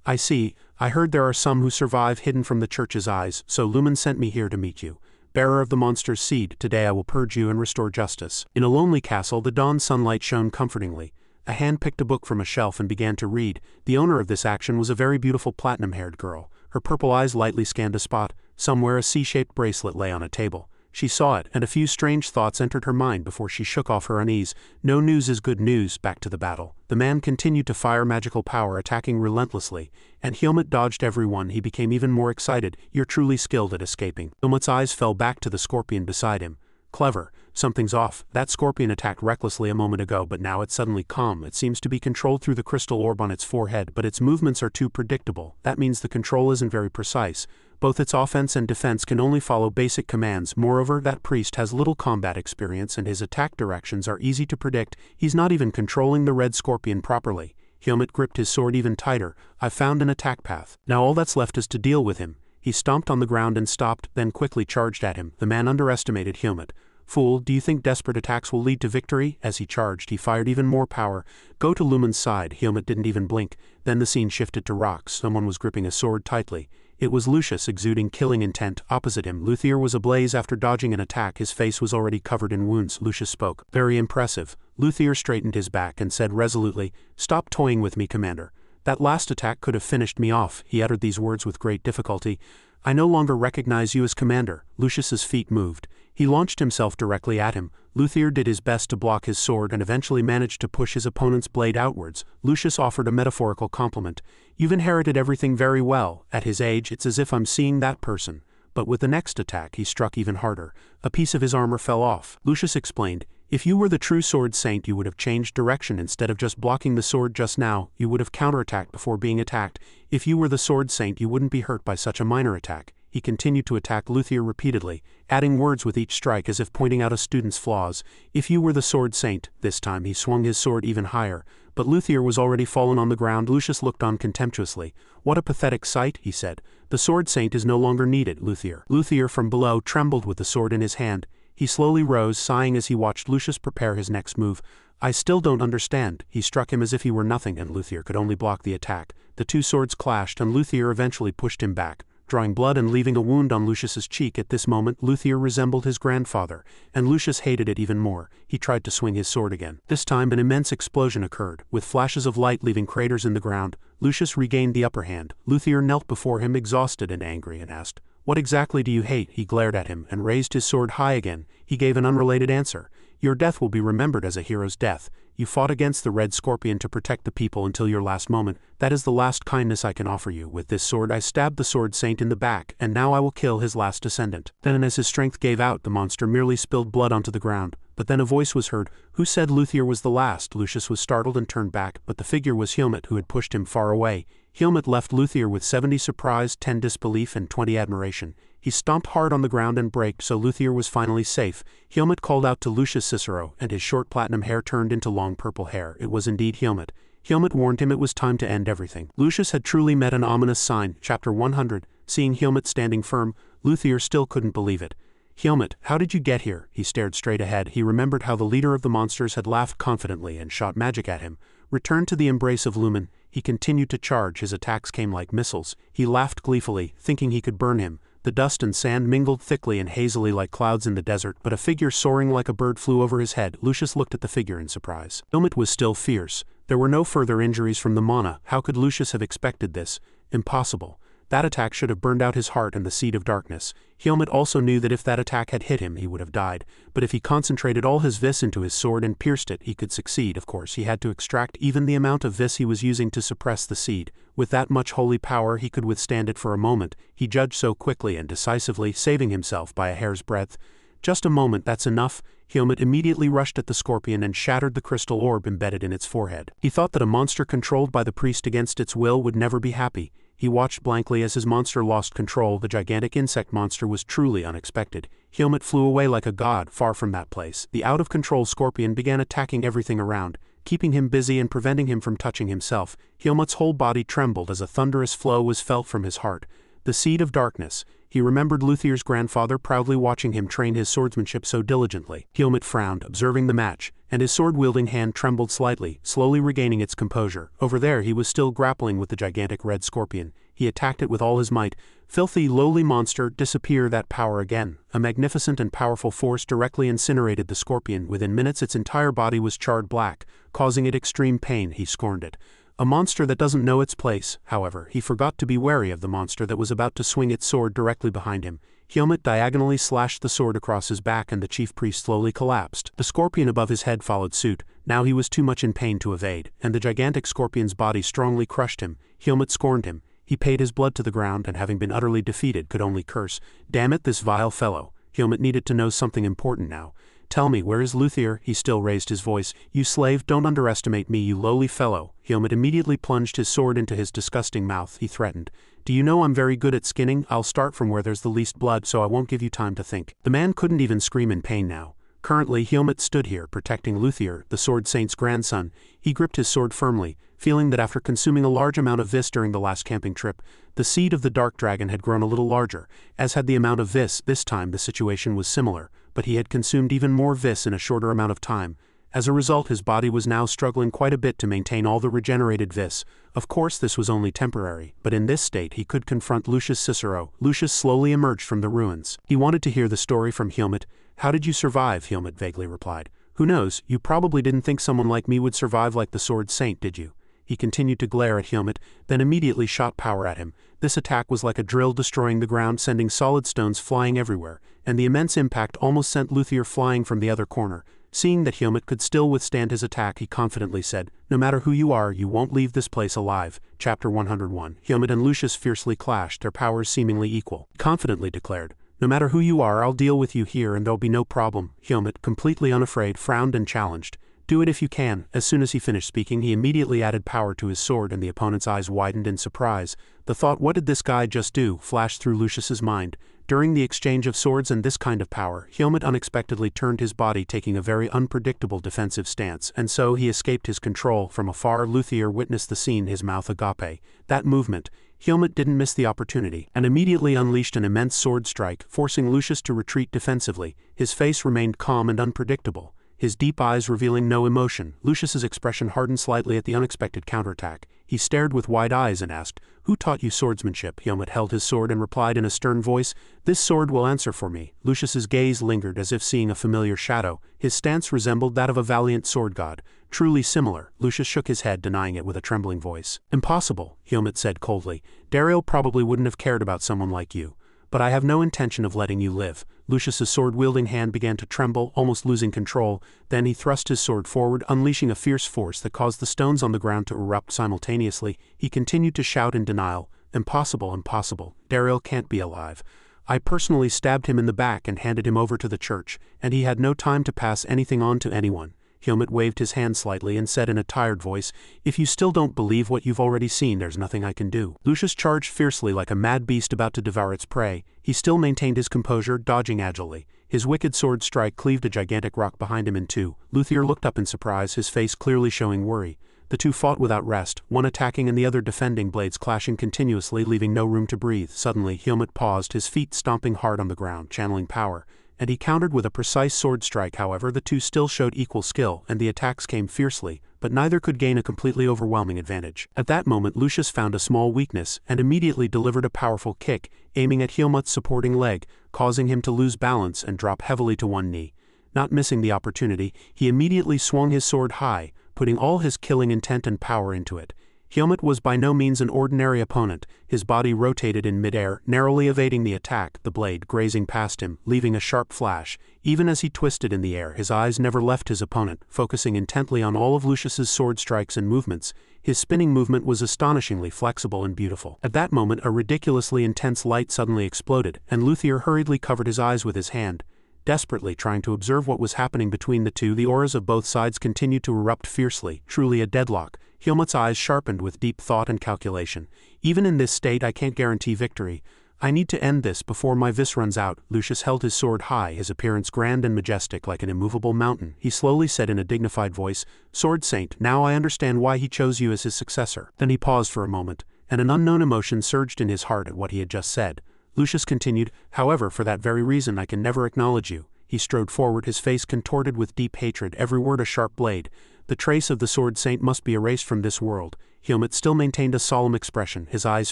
"I see. I heard there are some who survive hidden from the church's eyes, so Lumen sent me here to meet you. Bearer of the monster's seed, today I will purge you and restore justice." In a lonely castle, the dawn sunlight shone comfortingly. A hand picked a book from a shelf and began to read. The owner of this action was a very beautiful platinum-haired girl. Her purple eyes lightly scanned a spot. Somewhere a C-shaped bracelet lay on a table. She saw it, and a few strange thoughts entered her mind before she shook off her unease. "No news is good news." Back to the battle. The man continued to fire magical power, attacking relentlessly, and Helmut dodged everyone. He became even more excited. "You're truly skilled at escaping." Helmut's eyes fell back to the scorpion beside him. "Clever. Something's off. That scorpion attacked recklessly a moment ago, but now it's suddenly calm. It seems to be controlled through the crystal orb on its forehead, but its movements are too predictable. That means the control isn't very precise. Both its offense and defense can only follow basic commands. Moreover, that priest has little combat experience and his attack directions are easy to predict. He's not even controlling the red scorpion properly." Helmut gripped his sword even tighter. "I've found an attack path. Now all that's left is to deal with him." He stomped on the ground and stopped, then quickly charged at him. The man underestimated Helmut. "Fool, do you think desperate attacks will lead to victory?" As he charged, he fired even more power. "Go to Lumen's side." Helmut didn't even blink. Then the scene shifted to rocks. Someone was gripping a sword tightly. It was Lucius, exuding killing intent. Opposite him, Luthier was ablaze after dodging an attack. His face was already covered in wounds. Lucius spoke. "Very impressive." Luthier straightened his back and said resolutely, "Stop toying with me, Commander. That last attack could have finished me off." He uttered these words with great difficulty. "I no longer recognize you as Commander." Lucius's feet moved. He launched himself directly at him. Luthier did his best to block his sword and eventually managed to push his opponent's blade outwards. Lucius offered a metaphorical compliment. "You've inherited everything very well. At his age, it's as if I'm seeing that person. but with the next attack he struck even harder. A piece of his armor fell off. Lucius explained, "If you were the true sword saint, you would have changed direction. Instead of just blocking the sword just now, you would have counterattacked before being attacked. If you were the sword saint, you wouldn't be hurt by such a minor attack." He continued to attack Luthier repeatedly, adding words with each strike as if pointing out a student's flaws. "If you were the sword saint," this time he swung his sword even higher, but Luthier was already fallen on the ground. Lucius looked on contemptuously. "What a pathetic sight," he said. "The sword saint is no longer needed, Luthier." Luthier from below trembled with the sword in his hand. He slowly rose, sighing as he watched Lucius prepare his next move. "I still don't understand." He struck him as if he were nothing, and Luthier could only block the attack. The two swords clashed, and Luthier eventually pushed him back, drawing blood and leaving a wound on Lucius's cheek. At this moment, Luthier resembled his grandfather, and Lucius hated it even more. He tried to swing his sword again. This time an immense explosion occurred, with flashes of light leaving craters in the ground. Lucius regained the upper hand. Luthier knelt before him exhausted and angry and asked, "What exactly do you hate?" He glared at him and raised his sword high again. He gave an unrelated answer. "Your death will be remembered as a hero's death. You fought against the Red Scorpion to protect the people until your last moment. That is the last kindness I can offer you. With this sword I stabbed the sword saint in the back, and now I will kill his last descendant." Then as his strength gave out, the monster merely spilled blood onto the ground. But then a voice was heard. "Who said Luthier was the last?" Lucius was startled and turned back, but the figure was Helmut, who had pushed him far away. Helmut left Luthier with 70 surprise, 10 disbelief, and 20 admiration. He stomped hard on the ground and braked, so Luthier was finally safe. Helmut called out to Lucius Cicero, and his short platinum hair turned into long purple hair. It was indeed Helmut. Helmut warned him it was time to end everything. Lucius had truly met an ominous sign. Chapter 100. Seeing Helmut standing firm, Luthier still couldn't believe it. "Helmut, how did you get here?" He stared straight ahead. He remembered how the leader of the monsters had laughed confidently and shot magic at him. Returned to the embrace of Lumen, he continued to charge. His attacks came like missiles. He laughed gleefully, thinking he could burn him. The dust and sand mingled thickly and hazily like clouds in the desert, but a figure soaring like a bird flew over his head. Lucius looked at the figure in surprise. Helmut was still fierce. There were no further injuries from the mana. How could Lucius have expected this? Impossible. That attack should have burned out his heart and the seed of darkness. Helmut also knew that if that attack had hit him, he would have died. But if he concentrated all his vis into his sword and pierced it, he could succeed. Of course, he had to extract even the amount of vis he was using to suppress the seed. With that much holy power, he could withstand it for a moment. He judged so quickly and decisively, saving himself by a hair's breadth. "Just a moment, that's enough." Helmut immediately rushed at the scorpion and shattered the crystal orb embedded in its forehead. He thought that a monster controlled by the priest against its will would never be happy. He watched blankly as his monster lost control. The gigantic insect monster was truly unexpected. Helmut flew away like a god, far from that place. The out-of-control scorpion began attacking everything around, keeping him busy and preventing him from touching himself. Helmut's whole body trembled as a thunderous flow was felt from his heart. The seed of darkness. He remembered Luthier's grandfather proudly watching him train his swordsmanship so diligently. Helmut frowned, observing the match, and his sword-wielding hand trembled slightly, slowly regaining its composure. Over there he was still grappling with the gigantic red scorpion. He attacked it with all his might. "Filthy, lowly monster, disappear!" That power again. A magnificent and powerful force directly incinerated the scorpion. Within minutes its entire body was charred black, causing it extreme pain. He scorned it. A monster that doesn't know its place. However, he forgot to be wary of the monster that was about to swing its sword directly behind him. Helmut diagonally slashed the sword across his back and the chief priest slowly collapsed. The scorpion above his head followed suit. Now he was too much in pain to evade, and the gigantic scorpion's body strongly crushed him. Helmut scorned him. He paid his blood to the ground and, having been utterly defeated, could only curse. Damn it, this vile fellow. Helmut needed to know something important now. "Tell me, where is Luthier?" He still raised his voice. "You slave, don't underestimate me, you lowly fellow." Helmut immediately plunged his sword into his disgusting mouth. He threatened. "Do you know I'm very good at skinning? I'll start from where there's the least blood, so I won't give you time to think." The man couldn't even scream in pain now. Currently, Helmut stood here, protecting Luthier, the Sword Saint's grandson. He gripped his sword firmly, feeling that after consuming a large amount of vis during the last camping trip, the seed of the dark dragon had grown a little larger, as had the amount of vis. This time the situation was similar, but he had consumed even more vis in a shorter amount of time. As a result, his body was now struggling quite a bit to maintain all the regenerated vis. Of course this was only temporary, but in this state he could confront Lucius Cicero. Lucius slowly emerged from the ruins. He wanted to hear the story from Helmut. "How did you survive?" Helmut vaguely replied. "Who knows, you probably didn't think someone like me would survive like the Sword Saint, did you?" He continued to glare at Helmut, then immediately shot power at him. This attack was like a drill destroying the ground, sending solid stones flying everywhere, and the immense impact almost sent Luthier flying from the other corner. Seeing that Helmut could still withstand his attack, he confidently said, "No matter who you are, you won't leave this place alive." Chapter 101. Helmut and Lucius fiercely clashed, their powers seemingly equal. Confidently declared, "No matter who you are, I'll deal with you here and there'll be no problem." Helmut, completely unafraid, frowned and challenged, "Do it if you can." As soon as he finished speaking, he immediately added power to his sword, and the opponent's eyes widened in surprise. The thought, "What did this guy just do?" flashed through Lucius's mind. During the exchange of swords and this kind of power, Helmut unexpectedly turned his body, taking a very unpredictable defensive stance, and so he escaped his control. From afar, Luthier witnessed the scene, his mouth agape. That movement, Helmut didn't miss the opportunity, and immediately unleashed an immense sword strike, forcing Lucius to retreat defensively. His face remained calm and unpredictable, his deep eyes revealing no emotion. Lucius's expression hardened slightly at the unexpected counterattack. He stared with wide eyes and asked, "Who taught you swordsmanship?" Helmut held his sword and replied in a stern voice, "This sword will answer for me." Lucius's gaze lingered as if seeing a familiar shadow. His stance resembled that of a valiant sword god. Truly similar. Lucius shook his head, denying it with a trembling voice. "Impossible," Helmut said coldly. "Darien probably wouldn't have cared about someone like you. But I have no intention of letting you live." Lucius's sword-wielding hand began to tremble, almost losing control. Then he thrust his sword forward, unleashing a fierce force that caused the stones on the ground to erupt simultaneously. He continued to shout in denial, "Impossible, impossible. Darien can't be alive. I personally stabbed him in the back and handed him over to the church, and he had no time to pass anything on to anyone." Helmut waved his hand slightly and said in a tired voice, "If you still don't believe what you've already seen, there's nothing I can do." Lucius charged fiercely like a mad beast about to devour its prey. He still maintained his composure, dodging agilely. His wicked sword strike cleaved a gigantic rock behind him in two. Luthier looked up in surprise, his face clearly showing worry. The two fought without rest, one attacking and the other defending, blades clashing continuously, leaving no room to breathe. Suddenly, Helmut paused, his feet stomping hard on the ground, channeling power, and he countered with a precise sword strike. However, the two still showed equal skill, and the attacks came fiercely, but neither could gain a completely overwhelming advantage. At that moment, Lucius found a small weakness, and immediately delivered a powerful kick, aiming at Helmut's supporting leg, causing him to lose balance and drop heavily to one knee. Not missing the opportunity, he immediately swung his sword high, putting all his killing intent and power into it. Helmut was by no means an ordinary opponent. His body rotated in midair, narrowly evading the attack, the blade grazing past him, leaving a sharp flash. Even as he twisted in the air, his eyes never left his opponent, focusing intently on all of Lucius's sword strikes and movements. His spinning movement was astonishingly flexible and beautiful. At that moment, a ridiculously intense light suddenly exploded, and Luthier hurriedly covered his eyes with his hand. Desperately trying to observe what was happening between the two, the auras of both sides continued to erupt fiercely, truly a deadlock. Helmut's eyes sharpened with deep thought and calculation. "Even in this state, I can't guarantee victory. I need to end this before my vis runs out." Lucius held his sword high, his appearance grand and majestic like an immovable mountain. He slowly said in a dignified voice, "Sword Saint, now I understand why he chose you as his successor." Then he paused for a moment, and an unknown emotion surged in his heart at what he had just said. Lucius continued, "However, for that very reason I can never acknowledge you." He strode forward, his face contorted with deep hatred, every word a sharp blade. "The trace of the Sword Saint must be erased from this world." Helmut still maintained a solemn expression, his eyes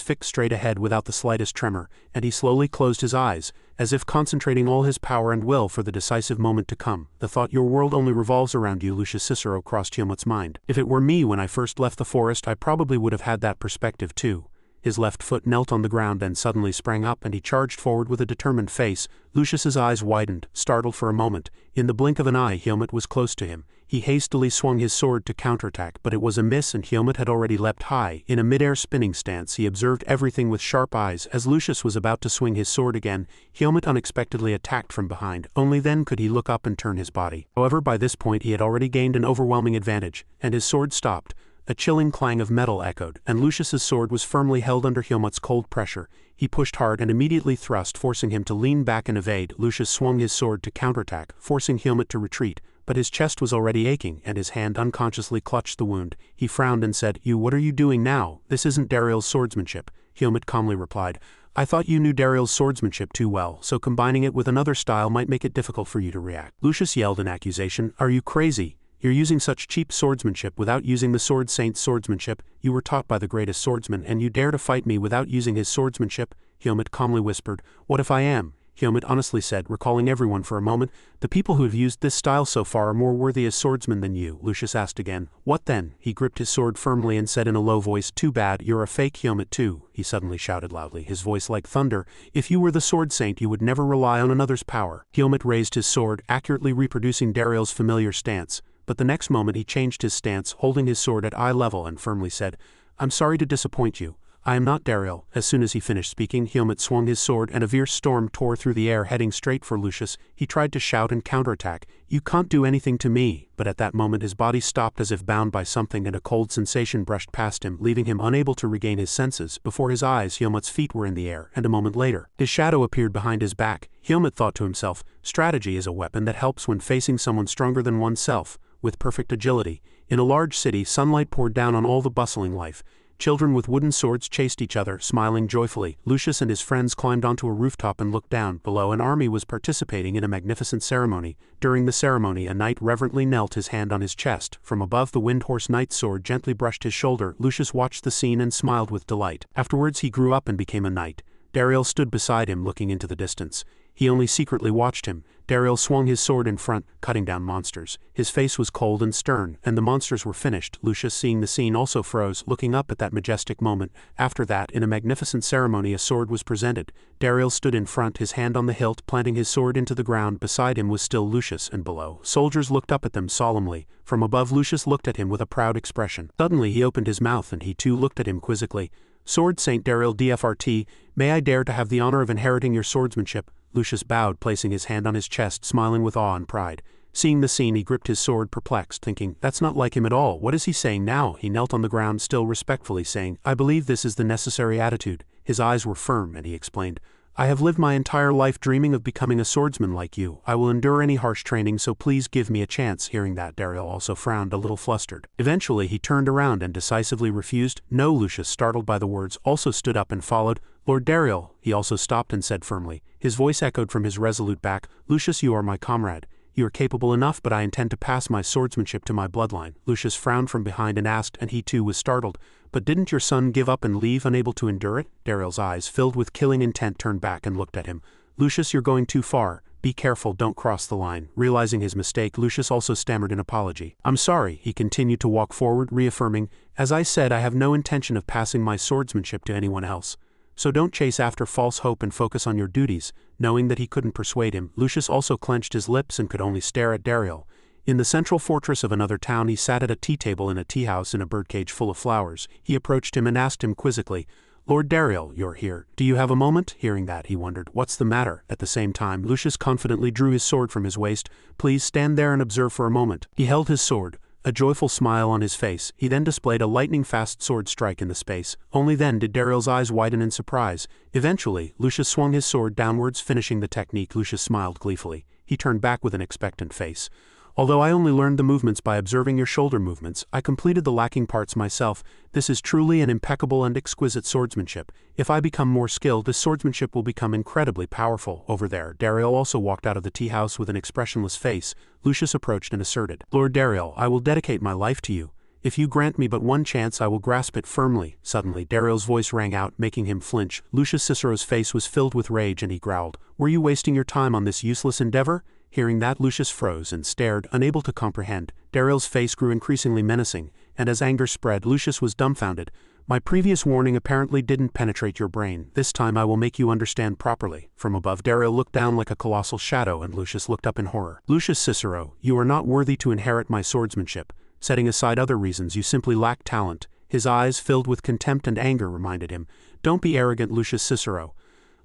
fixed straight ahead without the slightest tremor, and he slowly closed his eyes, as if concentrating all his power and will for the decisive moment to come. The thought, "Your world only revolves around you," Lucius Cicero, crossed Helmut's mind. "If it were me when I first left the forest, I probably would have had that perspective too." His left foot knelt on the ground, then suddenly sprang up, and he charged forward with a determined face. Lucius's eyes widened, startled for a moment. In the blink of an eye, Helmut was close to him. He hastily swung his sword to counterattack, but it was a miss, and Helmut had already leapt high. In a mid-air spinning stance, he observed everything with sharp eyes. As Lucius was about to swing his sword again, Helmut unexpectedly attacked from behind. Only then could he look up and turn his body. However, by this point he had already gained an overwhelming advantage, and his sword stopped. A chilling clang of metal echoed, and Lucius's sword was firmly held under Helmut's cold pressure. He pushed hard and immediately thrust, forcing him to lean back and evade. Lucius swung his sword to counterattack, forcing Helmut to retreat, but his chest was already aching, and his hand unconsciously clutched the wound. He frowned and said, What are you doing now? This isn't Dariel's swordsmanship." Helmut calmly replied, "I thought you knew Dariel's swordsmanship too well, so combining it with another style might make it difficult for you to react." Lucius yelled in accusation, "Are you crazy? You're using such cheap swordsmanship without using the Sword Saint's swordsmanship. You were taught by the greatest swordsman, and you dare to fight me without using his swordsmanship?" Helmut calmly whispered, "What if I am?" Helmut honestly said, recalling everyone for a moment. The people who have used this style so far are more worthy as swordsmen than you, Lucius asked again. What then? He gripped his sword firmly and said in a low voice, too bad, you're a fake Helmut too, he suddenly shouted loudly, his voice like thunder. If you were the sword saint you would never rely on another's power. Helmut raised his sword, accurately reproducing Dariel's familiar stance, but the next moment he changed his stance, holding his sword at eye level and firmly said, I'm sorry to disappoint you. I am not Darien. As soon as he finished speaking, Helmut swung his sword and a fierce storm tore through the air heading straight for Lucius. He tried to shout and counterattack, you can't do anything to me, but at that moment his body stopped as if bound by something and a cold sensation brushed past him, leaving him unable to regain his senses. Before his eyes, Helmut's feet were in the air, and a moment later, his shadow appeared behind his back. Helmut thought to himself, strategy is a weapon that helps when facing someone stronger than oneself. With perfect agility, in a large city, sunlight poured down on all the bustling life. Children with wooden swords chased each other, smiling joyfully. Lucius and his friends climbed onto a rooftop and looked down. Below, an army was participating in a magnificent ceremony. During the ceremony, a knight reverently knelt, his hand on his chest. From above, the Windhorse Knight's sword gently brushed his shoulder. Lucius watched the scene and smiled with delight. Afterwards, he grew up and became a knight. Darien stood beside him, looking into the distance. He only secretly watched him. Darien swung his sword in front, cutting down monsters. His face was cold and stern, and the monsters were finished. Lucius, seeing the scene, also froze, looking up at that majestic moment. After that, in a magnificent ceremony, a sword was presented. Darien stood in front, his hand on the hilt, planting his sword into the ground. Beside him was still Lucius, and below, soldiers looked up at them solemnly. From above, Lucius looked at him with a proud expression. Suddenly he opened his mouth, and he too looked at him quizzically. Sword Saint Darien DFRT, may I dare to have the honor of inheriting your swordsmanship? Lucius bowed, placing his hand on his chest, smiling with awe and pride. Seeing the scene, he gripped his sword, perplexed, thinking, that's not like him at all. What is he saying now? He knelt on the ground, still respectfully, saying, I believe this is the necessary attitude. His eyes were firm, and he explained, I have lived my entire life dreaming of becoming a swordsman like you. I will endure any harsh training, so please give me a chance. Hearing that, Darien also frowned, a little flustered. Eventually, he turned around and decisively refused. No, Lucius, startled by the words, also stood up and followed. Lord Darien, he also stopped and said firmly. His voice echoed from his resolute back, Lucius, you are my comrade. You are capable enough, but I intend to pass my swordsmanship to my bloodline. Lucius frowned from behind and asked, and he too was startled, but didn't your son give up and leave, unable to endure it? Dariel's eyes, filled with killing intent, turned back and looked at him. Lucius, you're going too far. Be careful, don't cross the line. Realizing his mistake, Lucius also stammered an apology. I'm sorry, he continued to walk forward, reaffirming, as I said, I have no intention of passing my swordsmanship to anyone else. So don't chase after false hope and focus on your duties. Knowing that he couldn't persuade him, Lucius also clenched his lips and could only stare at Darien. In the central fortress of another town, he sat at a tea table in a tea house in a birdcage full of flowers. He approached him and asked him quizzically, Lord Darien, you're here. Do you have a moment? Hearing that, he wondered, what's the matter? At the same time, Lucius confidently drew his sword from his waist. Please stand there and observe for a moment. He held his sword, a joyful smile on his face. He then displayed a lightning-fast sword strike in the space. Only then did Dariel's eyes widen in surprise. Eventually, Lucius swung his sword downwards, finishing the technique. Lucius smiled gleefully. He turned back with an expectant face. Although I only learned the movements by observing your shoulder movements, I completed the lacking parts myself. This is truly an impeccable and exquisite swordsmanship. If I become more skilled, this swordsmanship will become incredibly powerful. Over there, Darien also walked out of the tea house with an expressionless face. Lucius approached and asserted, Lord Darien, I will dedicate my life to you. If you grant me but one chance, I will grasp it firmly. Suddenly, Dariel's voice rang out, making him flinch. Lucius Cicero's face was filled with rage, and he growled, Were you wasting your time on this useless endeavor? Hearing that, Lucius froze and stared, unable to comprehend. Dariel's face grew increasingly menacing, and as anger spread, Lucius was dumbfounded. My previous warning apparently didn't penetrate your brain. This time I will make you understand properly. From above, Darien looked down like a colossal shadow, and Lucius looked up in horror. Lucius Cicero, you are not worthy to inherit my swordsmanship. Setting aside other reasons, you simply lack talent. His eyes, filled with contempt and anger, reminded him, Don't be arrogant, Lucius Cicero.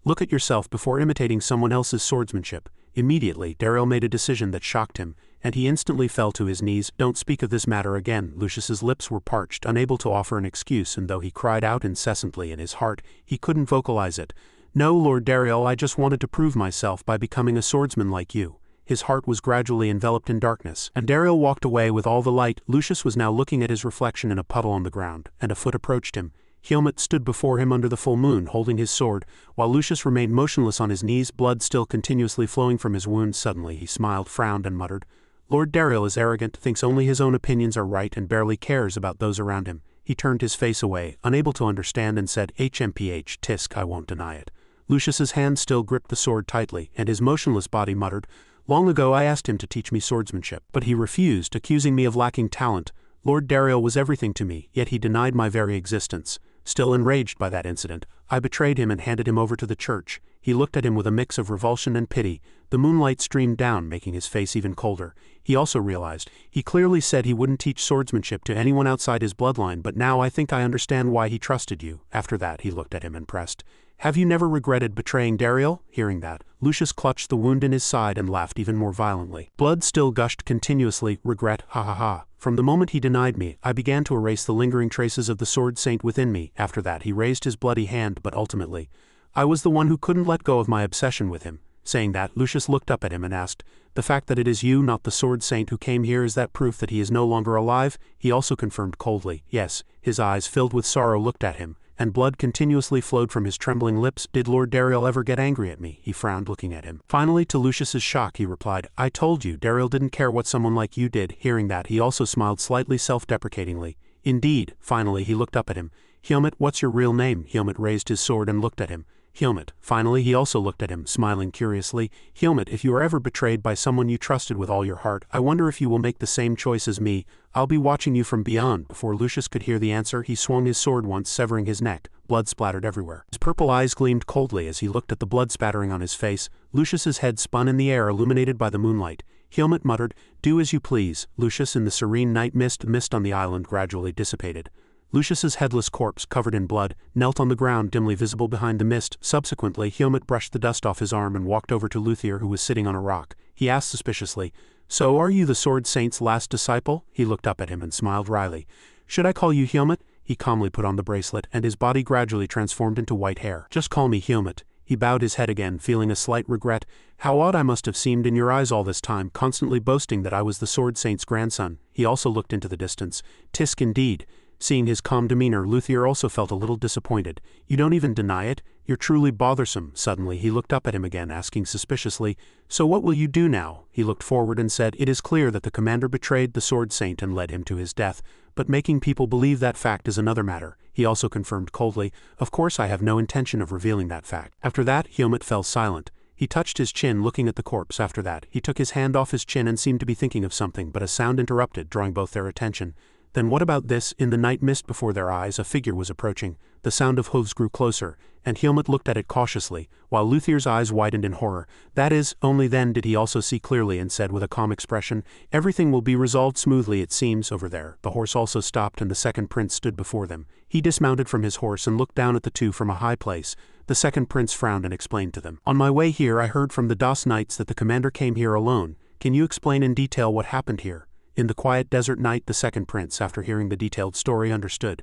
Look at yourself before imitating someone else's swordsmanship. Immediately, Darien made a decision that shocked him, and he instantly fell to his knees. Don't speak of this matter again. Lucius's lips were parched, unable to offer an excuse, and though he cried out incessantly in his heart, he couldn't vocalize it. No, Lord Darien, I just wanted to prove myself by becoming a swordsman like you. His heart was gradually enveloped in darkness, and Darien walked away with all the light. Lucius was now looking at his reflection in a puddle on the ground, and a foot approached him. Helmut stood before him under the full moon, holding his sword, while Lucius remained motionless on his knees, blood still continuously flowing from his wounds. Suddenly he smiled, frowned, and muttered, Lord Darien is arrogant, thinks only his own opinions are right, and barely cares about those around him. He turned his face away, unable to understand, and said, HMPH, tisk, I won't deny it. Lucius's hand still gripped the sword tightly, and his motionless body muttered, "Long ago I asked him to teach me swordsmanship, but he refused, accusing me of lacking talent. Lord Darien was everything to me, yet he denied my very existence. Still enraged by that incident, I betrayed him and handed him over to the church." He looked at him with a mix of revulsion and pity. The moonlight streamed down, making his face even colder. He also realized, he clearly said he wouldn't teach swordsmanship to anyone outside his bloodline, but now I think I understand why he trusted you. After that, he looked at him and pressed, "Have you never regretted betraying Darien?" Hearing that, Lucius clutched the wound in his side and laughed even more violently. Blood still gushed continuously. "Regret, ha ha ha. From the moment he denied me, I began to erase the lingering traces of the sword saint within me." After that, he raised his bloody hand, but ultimately, "I was the one who couldn't let go of my obsession with him." Saying that, Lucius looked up at him and asked, "The fact that it is you, not the sword saint, who came here, is that proof that he is no longer alive?" He also confirmed coldly, "Yes." His eyes, filled with sorrow, looked at him, and blood continuously flowed from his trembling lips. "Did Lord Darien ever get angry at me?" He frowned, looking at him. Finally, to Lucius's shock, he replied, "I told you, Darien didn't care what someone like you did." Hearing that, he also smiled slightly self-deprecatingly. "Indeed." Finally, he looked up at him. "Hermit, what's your real name?" Hermit raised his sword and looked at him. "Hermit." Finally, he also looked at him, smiling curiously. "Hermit, if you are ever betrayed by someone you trusted with all your heart, I wonder if you will make the same choice as me. I'll be watching you from beyond." Before Lucius could hear the answer, he swung his sword once, severing his neck. Blood splattered everywhere. His purple eyes gleamed coldly as he looked at the blood spattering on his face. Lucius's head spun in the air, illuminated by the moonlight. Hermit muttered, "Do as you please." Lucius, in the serene night mist on the island gradually dissipated. Lucius's headless corpse, covered in blood, knelt on the ground, dimly visible behind the mist. Subsequently, Hermit brushed the dust off his arm and walked over to Luthier, who was sitting on a rock. He asked suspiciously, "So are you the sword saint's last disciple?" He looked up at him and smiled wryly. "Should I call you Hermit?" He calmly put on the bracelet, and his body gradually transformed into white hair. "Just call me Hermit." He bowed his head again, feeling a slight regret. "How odd I must have seemed in your eyes all this time, constantly boasting that I was the sword saint's grandson." He also looked into the distance. "Tisk indeed." Seeing his calm demeanor, Luthier also felt a little disappointed. "You don't even deny it? You're truly bothersome." Suddenly, he looked up at him again, asking suspiciously, "So what will you do now?" He looked forward and said, "It is clear that the commander betrayed the sword saint and led him to his death, but making people believe that fact is another matter." He also confirmed coldly, "Of course I have no intention of revealing that fact." After that, Hermit fell silent. He touched his chin, looking at the corpse. After that, he took his hand off his chin and seemed to be thinking of something, but a sound interrupted, drawing both their attention. "Then what about this?" In the night mist before their eyes, a figure was approaching. The sound of hooves grew closer, and Hermit looked at it cautiously, while Luthier's eyes widened in horror. That is, only then did he also see clearly and said with a calm expression, "Everything will be resolved smoothly, it seems, over there." The horse also stopped and the second prince stood before them. He dismounted from his horse and looked down at the two from a high place. The second prince frowned and explained to them, "On my way here I heard from the Das Knights that the commander came here alone. Can you explain in detail what happened here?" In the quiet desert night, the second prince, after hearing the detailed story, understood.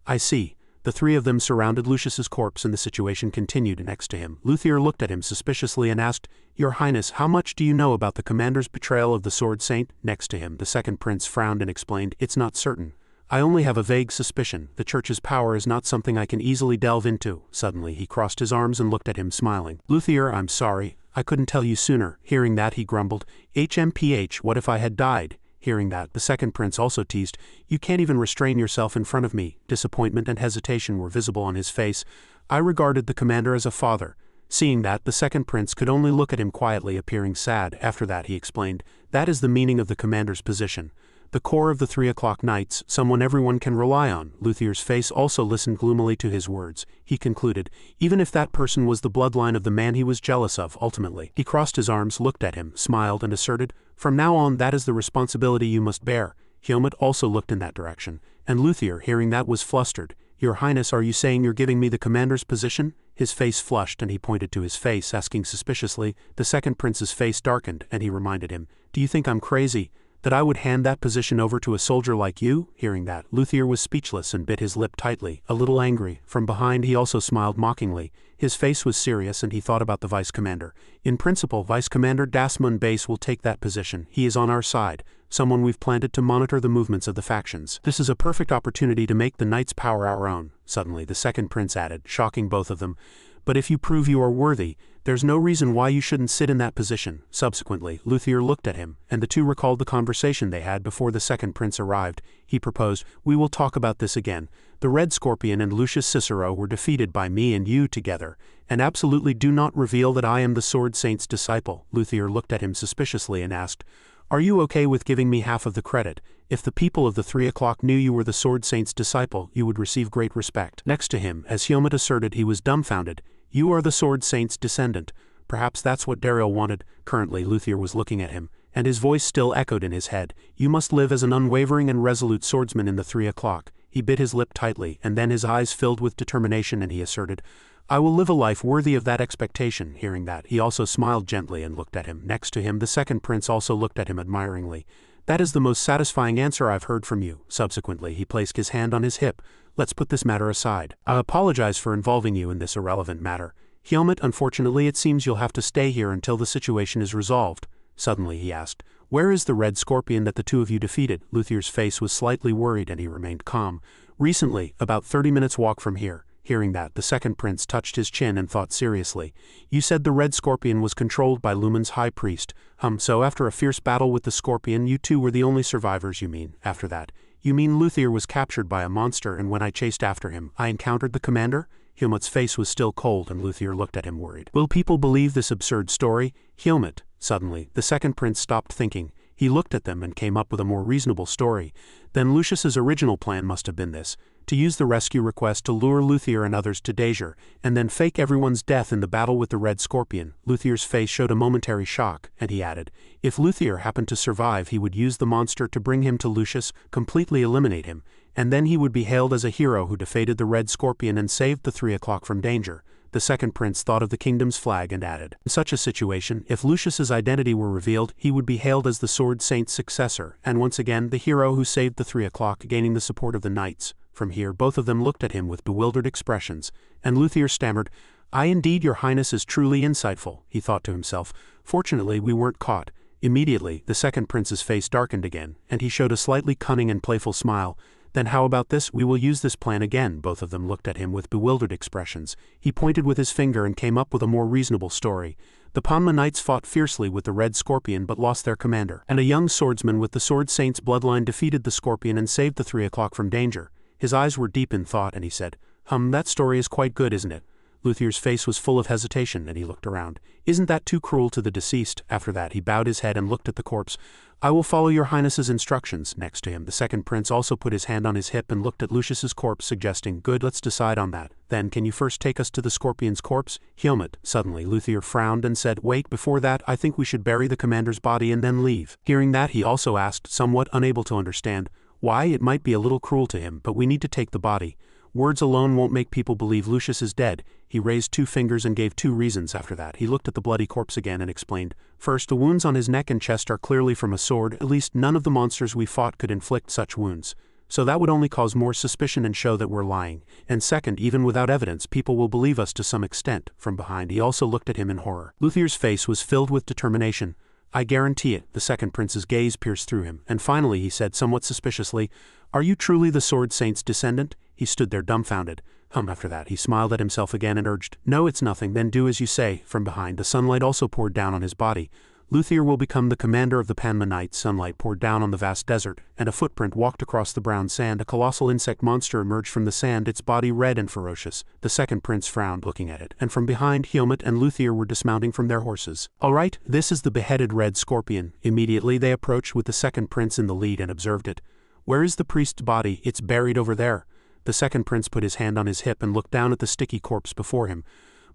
"I see." The three of them surrounded Lucius's corpse and the situation continued next to him. Luthier looked at him suspiciously and asked, "Your Highness, how much do you know about the commander's betrayal of the sword saint?" Next to him, the second prince frowned and explained, "It's not certain. I only have a vague suspicion. The church's power is not something I can easily delve into." Suddenly, he crossed his arms and looked at him, smiling. "Luthier, I'm sorry. I couldn't tell you sooner." Hearing that, he grumbled, "HMPH, what if I had died?" Hearing that, the second prince also teased, "You can't even restrain yourself in front of me." Disappointment and hesitation were visible on his face. "I regarded the commander as a father." Seeing that, the second prince could only look at him quietly, appearing sad. After that, he explained, "That is the meaning of the commander's position. The core of the 3 o'clock Knights, someone everyone can rely on." Luthier's face also listened gloomily to his words. He concluded, "Even if that person was the bloodline of the man he was jealous of, ultimately." He crossed his arms, looked at him, smiled, and asserted, "From now on, that is the responsibility you must bear." Hermit also looked in that direction, and Luthier, hearing that, was flustered. "Your Highness, are you saying you're giving me the commander's position?" His face flushed and he pointed to his face, asking suspiciously. The second prince's face darkened, and he reminded him, "Do you think I'm crazy? That I would hand that position over to a soldier like you?" Hearing that, Luthier was speechless and bit his lip tightly, a little angry. From behind, he also smiled mockingly. His face was serious and he thought about the vice commander. "In principle, Vice Commander Dasmund Base will take that position. He is on our side, someone we've planted to monitor the movements of the factions. This is a perfect opportunity to make the Knight's power our own." Suddenly, the second prince added, shocking both of them, But if you prove you are worthy, there's no reason why you shouldn't sit in that position. Subsequently, Luthier looked at him, and the two recalled the conversation they had before the second prince arrived. He proposed, "We will talk about this again. The Red Scorpion and Lucius Cicero were defeated by me and you together, and absolutely do not reveal that I am the Sword Saint's disciple." Luthier looked at him suspiciously and asked, "Are you okay with giving me half of the credit? If the people of the 3 o'clock knew you were the Sword Saint's disciple, you would receive great respect." Next to him, as Helmut asserted, he was dumbfounded. "You are the Sword Saint's descendant. Perhaps that's what Darien wanted." Currently, Luthier was looking at him, and his voice still echoed in his head. "You must live as an unwavering and resolute swordsman in the 3 o'clock. He bit his lip tightly, and then his eyes filled with determination, and he asserted, "I will live a life worthy of that expectation." Hearing that, he also smiled gently and looked at him. Next to him, the second prince also looked at him admiringly. "That is the most satisfying answer I've heard from you." Subsequently, he placed his hand on his hip. "Let's put this matter aside. I apologize for involving you in this irrelevant matter. Helmut, unfortunately it seems you'll have to stay here until the situation is resolved." Suddenly he asked, "Where is the Red Scorpion that the two of you defeated?" Luthier's face was slightly worried and he remained calm. "Recently, about 30 minutes walk from here." Hearing that, the second prince touched his chin and thought seriously. "You said the Red Scorpion was controlled by Lumen's high priest. So after a fierce battle with the Scorpion, you two were the only survivors, you mean? After that, you mean Luthier was captured by a monster, and when I chased after him, I encountered the commander?" Helmut's face was still cold and Luthier looked at him worried. "Will people believe this absurd story? Helmut?" Suddenly, the second prince stopped thinking. He looked at them and came up with a more reasonable story. Then Lucius's original plan must have been this: to use the rescue request to lure Luthier and others to danger, and then fake everyone's death in the battle with the Red Scorpion. Luthier's face showed a momentary shock, and he added, "If Luthier happened to survive, he would use the monster to bring him to Lucius, completely eliminate him, and then he would be hailed as a hero who defeated the Red Scorpion and saved the 3 o'clock from danger." The second prince thought of the kingdom's flag and added, "In such a situation, if Lucius's identity were revealed, he would be hailed as the Sword Saint's successor, and once again the hero who saved the 3 o'clock, gaining the support of the knights." From here, both of them looked at him with bewildered expressions, and Luthier stammered, Indeed, your highness is truly insightful," he thought to himself. "Fortunately, we weren't caught." Immediately, the second prince's face darkened again, and he showed a slightly cunning and playful smile. "Then how about this? We will use this plan again." Both of them looked at him with bewildered expressions. He pointed with his finger and came up with a more reasonable story. "The Panma Knights fought fiercely with the Red Scorpion but lost their commander, and a young swordsman with the Sword Saint's bloodline defeated the Scorpion and saved the 3 o'clock from danger." His eyes were deep in thought and he said, That story is quite good, isn't it?" Luthier's face was full of hesitation and he looked around. "Isn't that too cruel to the deceased?" After that, he bowed his head and looked at the corpse. "I will follow your highness's instructions." Next to him, the second prince also put his hand on his hip and looked at Lucius's corpse, suggesting, "Good, let's decide on that. Then can you first take us to the Scorpion's corpse?" Helmut. Suddenly, Luthier frowned and said, "Wait, before that, I think we should bury the commander's body and then leave." Hearing that, he also asked, somewhat unable to understand, why. It might be a little cruel to him, but we need to take the body. Words alone won't make people believe Lucius is dead. He raised 2 fingers and gave 2 reasons. After that, he looked at the bloody corpse again and explained, "First, the wounds on his neck and chest are clearly from a sword. At least none of the monsters we fought could inflict such wounds. So that would only cause more suspicion and show that we're lying. And second, even without evidence, people will believe us to some extent." From behind, he also looked at him in horror. Luthier's face was filled with determination. "I guarantee it." The second prince's gaze pierced through him, and finally he said somewhat suspiciously, "Are you truly the Sword Saint's descendant?" He stood there dumbfounded. After that, he smiled at himself again and urged, "No, it's nothing, then do as you say." From behind, the sunlight also poured down on his body. Luthier will become the commander of the Panma Knights. Sunlight poured down on the vast desert, and a footprint walked across the brown sand. A colossal insect monster emerged from the sand, its body red and ferocious. The second prince frowned, looking at it, and from behind, Helmut and Luthier were dismounting from their horses. "All right, this is the beheaded Red Scorpion." Immediately they approached with the second prince in the lead and observed it. "Where is the priest's body?" "It's buried over there." The second prince put his hand on his hip and looked down at the sticky corpse before him.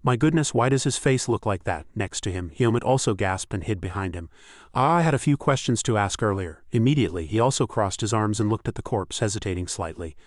"My goodness, why does his face look like that?" Next to him, Helmut also gasped and hid behind him. "I had a few questions to ask earlier." Immediately, he also crossed his arms and looked at the corpse, hesitating slightly.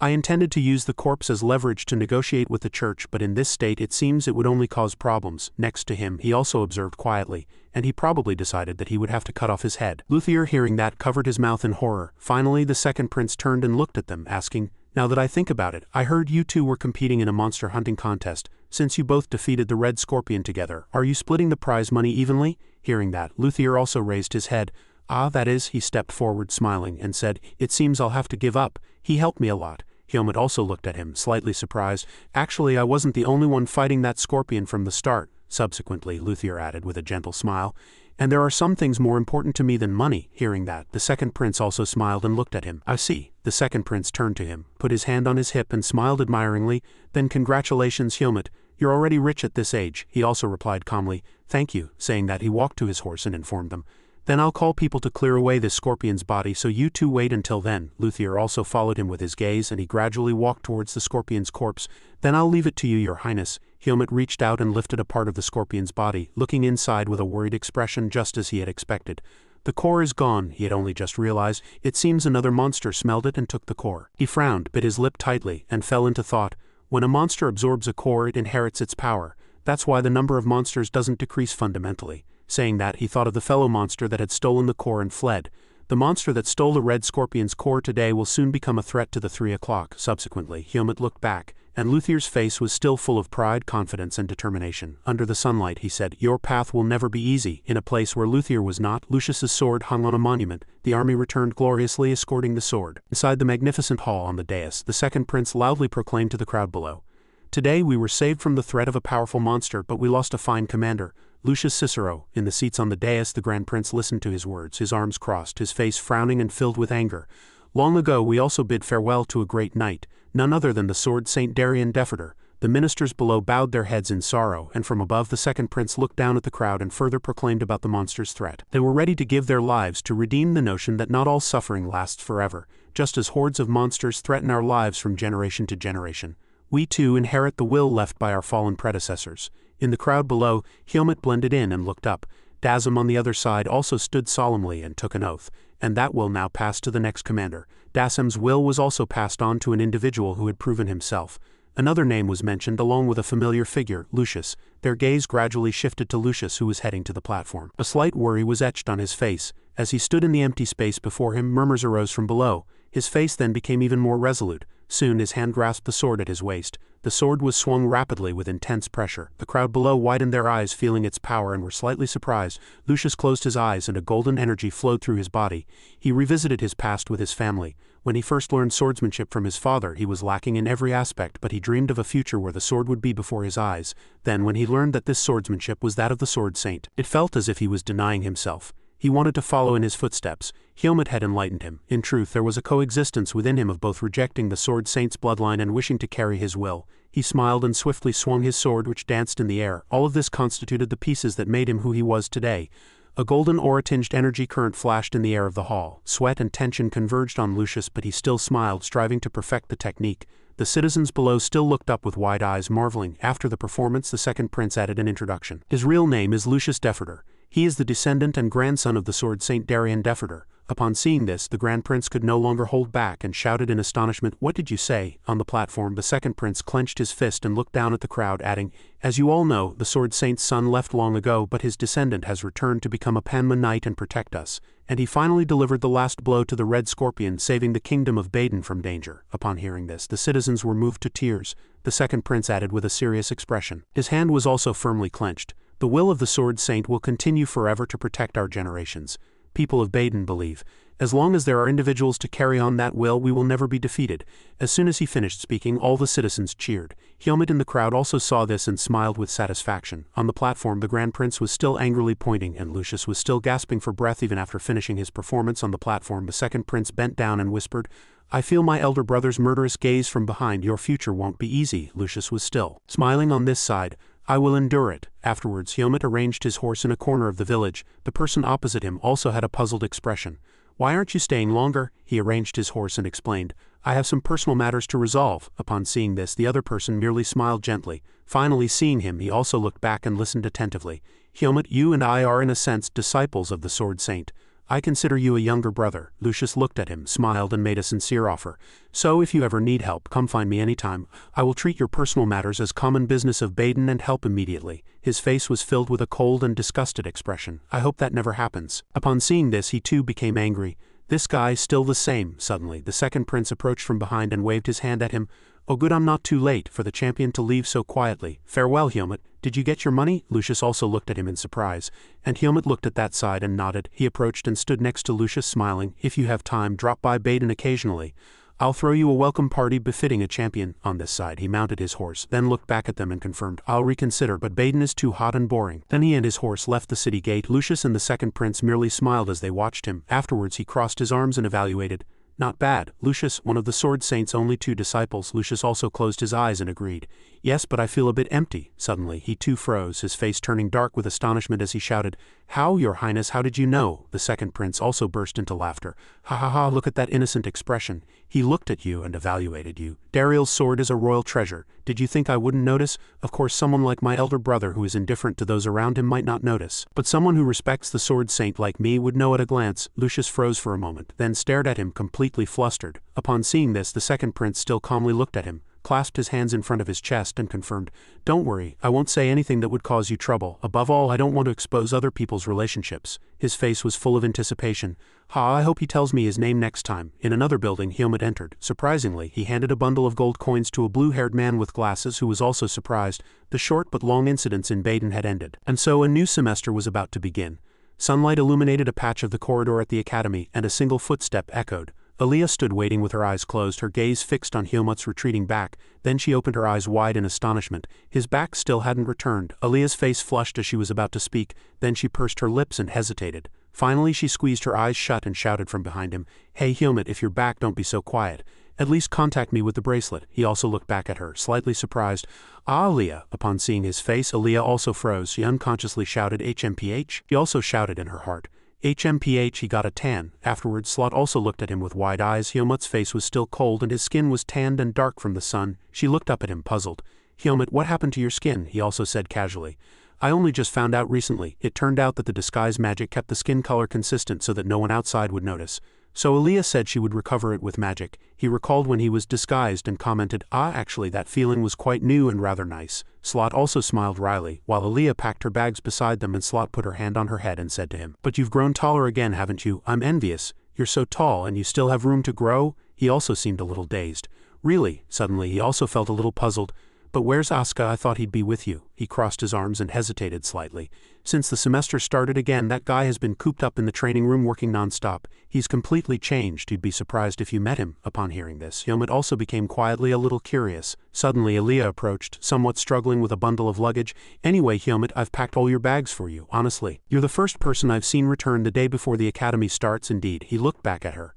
"I intended to use the corpse as leverage to negotiate with the church, but in this state it seems it would only cause problems." Next to him, he also observed quietly, and he probably decided that he would have to cut off his head. Luthier, hearing that, covered his mouth in horror. Finally, the second prince turned and looked at them, asking, "Now that I think about it, I heard you two were competing in a monster hunting contest. Since you both defeated the Red Scorpion together, are you splitting the prize money evenly?" Hearing that, Luthier also raised his head. That is," he stepped forward smiling and said, "It seems I'll have to give up. He helped me a lot." Helmut also looked at him, slightly surprised. Actually, I wasn't the only one fighting that scorpion from the start, subsequently Luthier added with a gentle smile. And there are some things more important to me than money. Hearing that, the second prince also smiled and looked at him. I see. The second prince turned to him, put his hand on his hip and smiled admiringly. Then congratulations, Helmut. You're already rich at this age. He also replied calmly, thank you, saying that he walked to his horse and informed them. Then I'll call people to clear away this scorpion's body, so you two wait until then. Luthier also followed him with his gaze and he gradually walked towards the scorpion's corpse. Then I'll leave it to you, your highness. Helmut reached out and lifted a part of the scorpion's body, looking inside with a worried expression just as he had expected. The core is gone, he had only just realized. It seems another monster smelled it and took the core. He frowned, bit his lip tightly, and fell into thought. When a monster absorbs a core, it inherits its power. That's why the number of monsters doesn't decrease fundamentally. Saying that, he thought of the fellow monster that had stolen the core and fled. The monster that stole the red scorpion's core today will soon become a threat to the 3 o'clock. Subsequently, Helmut looked back, and Luthier's face was still full of pride, confidence, and determination. Under the sunlight, he said, your path will never be easy. In a place where Luthier was not, Lucius's sword hung on a monument. The army returned gloriously, escorting the sword. Inside the magnificent hall on the dais, the second prince loudly proclaimed to the crowd below. Today we were saved from the threat of a powerful monster, but we lost a fine commander. Lucius Cicero. In the seats on the dais, the Grand Prince listened to his words, his arms crossed, his face frowning and filled with anger. Long ago we also bid farewell to a great knight, none other than the sword Saint Darien Deferter. The ministers below bowed their heads in sorrow, and from above the second prince looked down at the crowd and further proclaimed about the monster's threat. They were ready to give their lives to redeem the notion that not all suffering lasts forever, just as hordes of monsters threaten our lives from generation to generation. We too inherit the will left by our fallen predecessors. In the crowd below, Helmut blended in and looked up. Dasm on the other side also stood solemnly and took an oath, and that will now pass to the next commander. Dasam's will was also passed on to an individual who had proven himself. Another name was mentioned along with a familiar figure, Lucius. Their gaze gradually shifted to Lucius, who was heading to the platform. A slight worry was etched on his face. As he stood in the empty space before him, murmurs arose from below. His face then became even more resolute. Soon his hand grasped the sword at his waist. The sword was swung rapidly with intense pressure. The crowd below widened their eyes, feeling its power, and were slightly surprised. Lucius closed his eyes and a golden energy flowed through his body. He revisited his past with his family. When he first learned swordsmanship from his father, he was lacking in every aspect, but he dreamed of a future where the sword would be before his eyes. Then, when he learned that this swordsmanship was that of the Sword Saint, it felt as if he was denying himself. He wanted to follow in his footsteps. Helmut had enlightened him. In truth, there was a coexistence within him of both rejecting the Sword Saint's bloodline and wishing to carry his will. He smiled and swiftly swung his sword, which danced in the air. All of this constituted the pieces that made him who he was today. A golden aura-tinged energy current flashed in the air of the hall. Sweat and tension converged on Lucius, but he still smiled, striving to perfect the technique. The citizens below still looked up with wide eyes, marveling. After the performance, the second prince added an introduction. His real name is Lucius Deferter. He is the descendant and grandson of the sword Saint Darien Deferter. Upon seeing this, the Grand Prince could no longer hold back and shouted in astonishment, "What did you say?" On the platform, the second prince clenched his fist and looked down at the crowd, adding, "As you all know, the Sword Saint's son left long ago, but his descendant has returned to become a Panma knight and protect us." And he finally delivered the last blow to the Red Scorpion, saving the kingdom of Baden from danger. Upon hearing this, the citizens were moved to tears. The second prince added with a serious expression. His hand was also firmly clenched. "The will of the Sword Saint will continue forever to protect our generations. People of Baden believe. As long as there are individuals to carry on that will, we will never be defeated." As soon as he finished speaking, all the citizens cheered. Helmut in the crowd also saw this and smiled with satisfaction. On the platform, the Grand Prince was still angrily pointing, and Lucius was still gasping for breath even after finishing his performance. On the platform, the second prince bent down and whispered, "I feel my elder brother's murderous gaze from behind. Your future won't be easy." Lucius was still smiling on this side. "I will endure it." Afterwards, Helmut arranged his horse in a corner of the village. The person opposite him also had a puzzled expression. "Why aren't you staying longer?" He arranged his horse and explained, "I have some personal matters to resolve." Upon seeing this, the other person merely smiled gently. Finally seeing him, he also looked back and listened attentively. "Helmut, you and I are in a sense disciples of the Sword Saint. I consider you a younger brother." Lucius looked at him, smiled, and made a sincere offer. "So if you ever need help, come find me anytime. I will treat your personal matters as common business of Baden and help immediately." His face was filled with a cold and disgusted expression. "I hope that never happens." Upon seeing this, he too became angry. "This guy still the same." Suddenly, the second prince approached from behind and waved his hand at him. "Oh good, I'm not too late for the champion to leave so quietly. Farewell, Helmut. Did you get your money?" Lucius also looked at him in surprise, and Helmut looked at that side and nodded. He approached and stood next to Lucius, smiling. "If you have time, drop by Baden occasionally. I'll throw you a welcome party befitting a champion. On this side he mounted his horse, then looked back at them and confirmed, I'll reconsider, but Baden is too hot and boring. Then he and his horse left the city gate. Lucius and the second prince merely smiled as they watched him. Afterwards he crossed his arms and evaluated. Not bad. Lucius, one of the Sword Saint's only 2 disciples. Lucius also closed his eyes and agreed. Yes, but I feel a bit empty. Suddenly, he too froze, his face turning dark with astonishment as he shouted, How, your highness, how did you know? The second prince also burst into laughter. Ha ha ha, look at that innocent expression. He looked at you and evaluated you. Dariel's sword is a royal treasure. Did you think I wouldn't notice? Of course someone like my elder brother who is indifferent to those around him might not notice. But someone who respects the Sword Saint like me would know at a glance. Lucius froze for a moment, then stared at him completely flustered. Upon seeing this, the second prince still calmly looked at him, clasped his hands in front of his chest and confirmed, Don't worry, I won't say anything that would cause you trouble. Above all, I don't want to expose other people's relationships. His face was full of anticipation. I hope he tells me his name next time. In another building, Hyomut entered. Surprisingly, he handed a bundle of gold coins to a blue-haired man with glasses who was also surprised. The short but long incidents in Baden had ended, and so a new semester was about to begin. Sunlight illuminated a patch of the corridor at the academy, and a single footstep echoed. Aaliyah stood waiting with her eyes closed, her gaze fixed on Hyomut's retreating back. Then she opened her eyes wide in astonishment. His back still hadn't returned. Aaliyah's face flushed as she was about to speak, then she pursed her lips and hesitated. Finally she squeezed her eyes shut and shouted from behind him, Hey Hyomut, if you're back, don't be so quiet. At least contact me with the bracelet. He also looked back at her, slightly surprised. Aaliyah. Upon seeing his face, Aaliyah also froze. She unconsciously shouted HMPH. She also shouted in her heart. HMPH, he got a tan. Afterwards, Slot also looked at him with wide eyes. Hyomut's face was still cold and his skin was tanned and dark from the sun. She looked up at him, puzzled. Hyomut, what happened to your skin? He also said casually. I only just found out recently. It turned out that the disguise magic kept the skin color consistent so that no one outside would notice. So Aaliyah said she would recover it with magic. He recalled when he was disguised and commented, actually that feeling was quite new and rather nice. Slot also smiled wryly, while Aaliyah packed her bags beside them and Slot put her hand on her head and said to him, But you've grown taller again, haven't you? I'm envious. You're so tall and you still have room to grow? He also seemed a little dazed. Really? Suddenly he also felt a little puzzled. But where's Asuka? I thought he'd be with you. He crossed his arms and hesitated slightly. Since the semester started again, that guy has been cooped up in the training room working non-stop. He's completely changed. You'd be surprised if you met him. Upon hearing this, Hyomut also became quietly a little curious. Suddenly Aaliyah approached, somewhat struggling with a bundle of luggage. Anyway, Hyomut, I've packed all your bags for you, honestly. You're the first person I've seen return the day before the academy starts. Indeed. He looked back at her.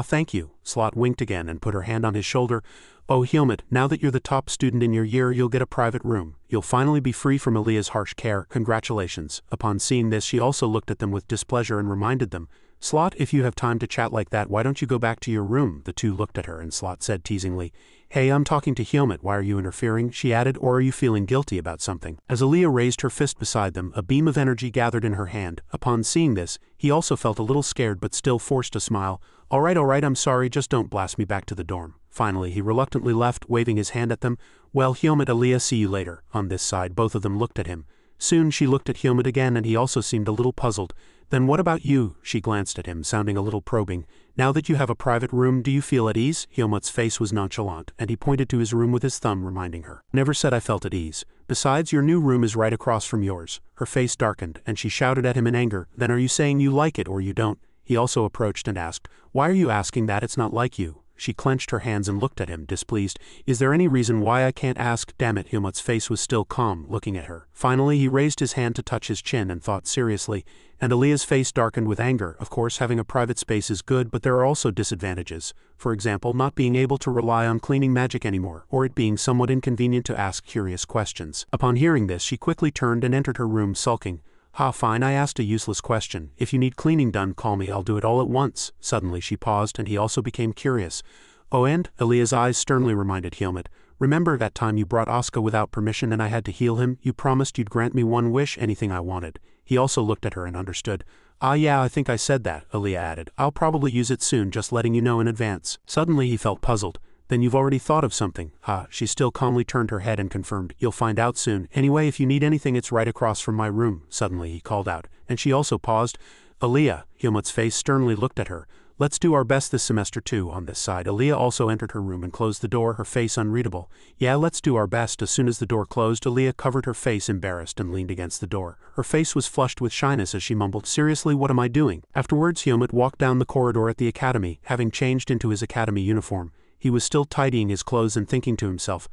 Thank you. Slot winked again and put her hand on his shoulder. Oh Hyomut, now that you're the top student in your year, you'll get a private room. You'll finally be free from Aaliyah's harsh care. Congratulations. Upon seeing this, she also looked at them with displeasure and reminded them, Slot, if you have time to chat like that, why don't you go back to your room? The two looked at her and Slot said teasingly, Hey, I'm talking to Hyomut, why are you interfering? She added, or are you feeling guilty about something? As Aaliyah raised her fist beside them, a beam of energy gathered in her hand. Upon seeing this, he also felt a little scared but still forced a smile. All right, I'm sorry, just don't blast me back to the dorm. Finally, he reluctantly left, waving his hand at them. Well, Hyomut, Aaliyah, see you later. On this side, both of them looked at him. Soon she looked at Hyomut again and he also seemed a little puzzled. Then what about you? She glanced at him, sounding a little probing. Now that you have a private room, do you feel at ease? Hyomut's face was nonchalant, and he pointed to his room with his thumb, reminding her. Never said I felt at ease. Besides, your new room is right across from yours. Her face darkened, and she shouted at him in anger. Then are you saying you like it or you don't? He also approached and asked, Why are you asking that? It's not like you. She clenched her hands and looked at him, displeased. Is there any reason why I can't ask? Damn it, Hyomut's face was still calm, looking at her. Finally, he raised his hand to touch his chin and thought seriously, and Aaliyah's face darkened with anger. Of course, having a private space is good, but there are also disadvantages. For example, not being able to rely on cleaning magic anymore, or it being somewhat inconvenient to ask curious questions. Upon hearing this, she quickly turned and entered her room, sulking. Fine, I asked a useless question. If you need cleaning done, call me, I'll do it all at once. Suddenly she paused and he also became curious. Oh, and? Aaliyah's eyes sternly reminded Hyomut. Remember that time you brought Asuka without permission and I had to heal him? You promised you'd grant me one wish, anything I wanted. He also looked at her and understood. Yeah, I think I said that, Aaliyah added. I'll probably use it soon, just letting you know in advance. Suddenly he felt puzzled. Then you've already thought of something. She still calmly turned her head and confirmed, You'll find out soon. Anyway, if you need anything, it's right across from my room. Suddenly he called out, and she also paused. Aaliyah, Hyomut's face sternly looked at her. Let's do our best this semester too. On this side, Aaliyah also entered her room and closed the door, her face unreadable. Yeah, let's do our best. As soon as the door closed, Aaliyah covered her face embarrassed and leaned against the door. Her face was flushed with shyness as she mumbled, seriously, what am I doing? Afterwards, Hyomit walked down the corridor at the academy, having changed into his academy uniform. He was still tidying his clothes and thinking to himself,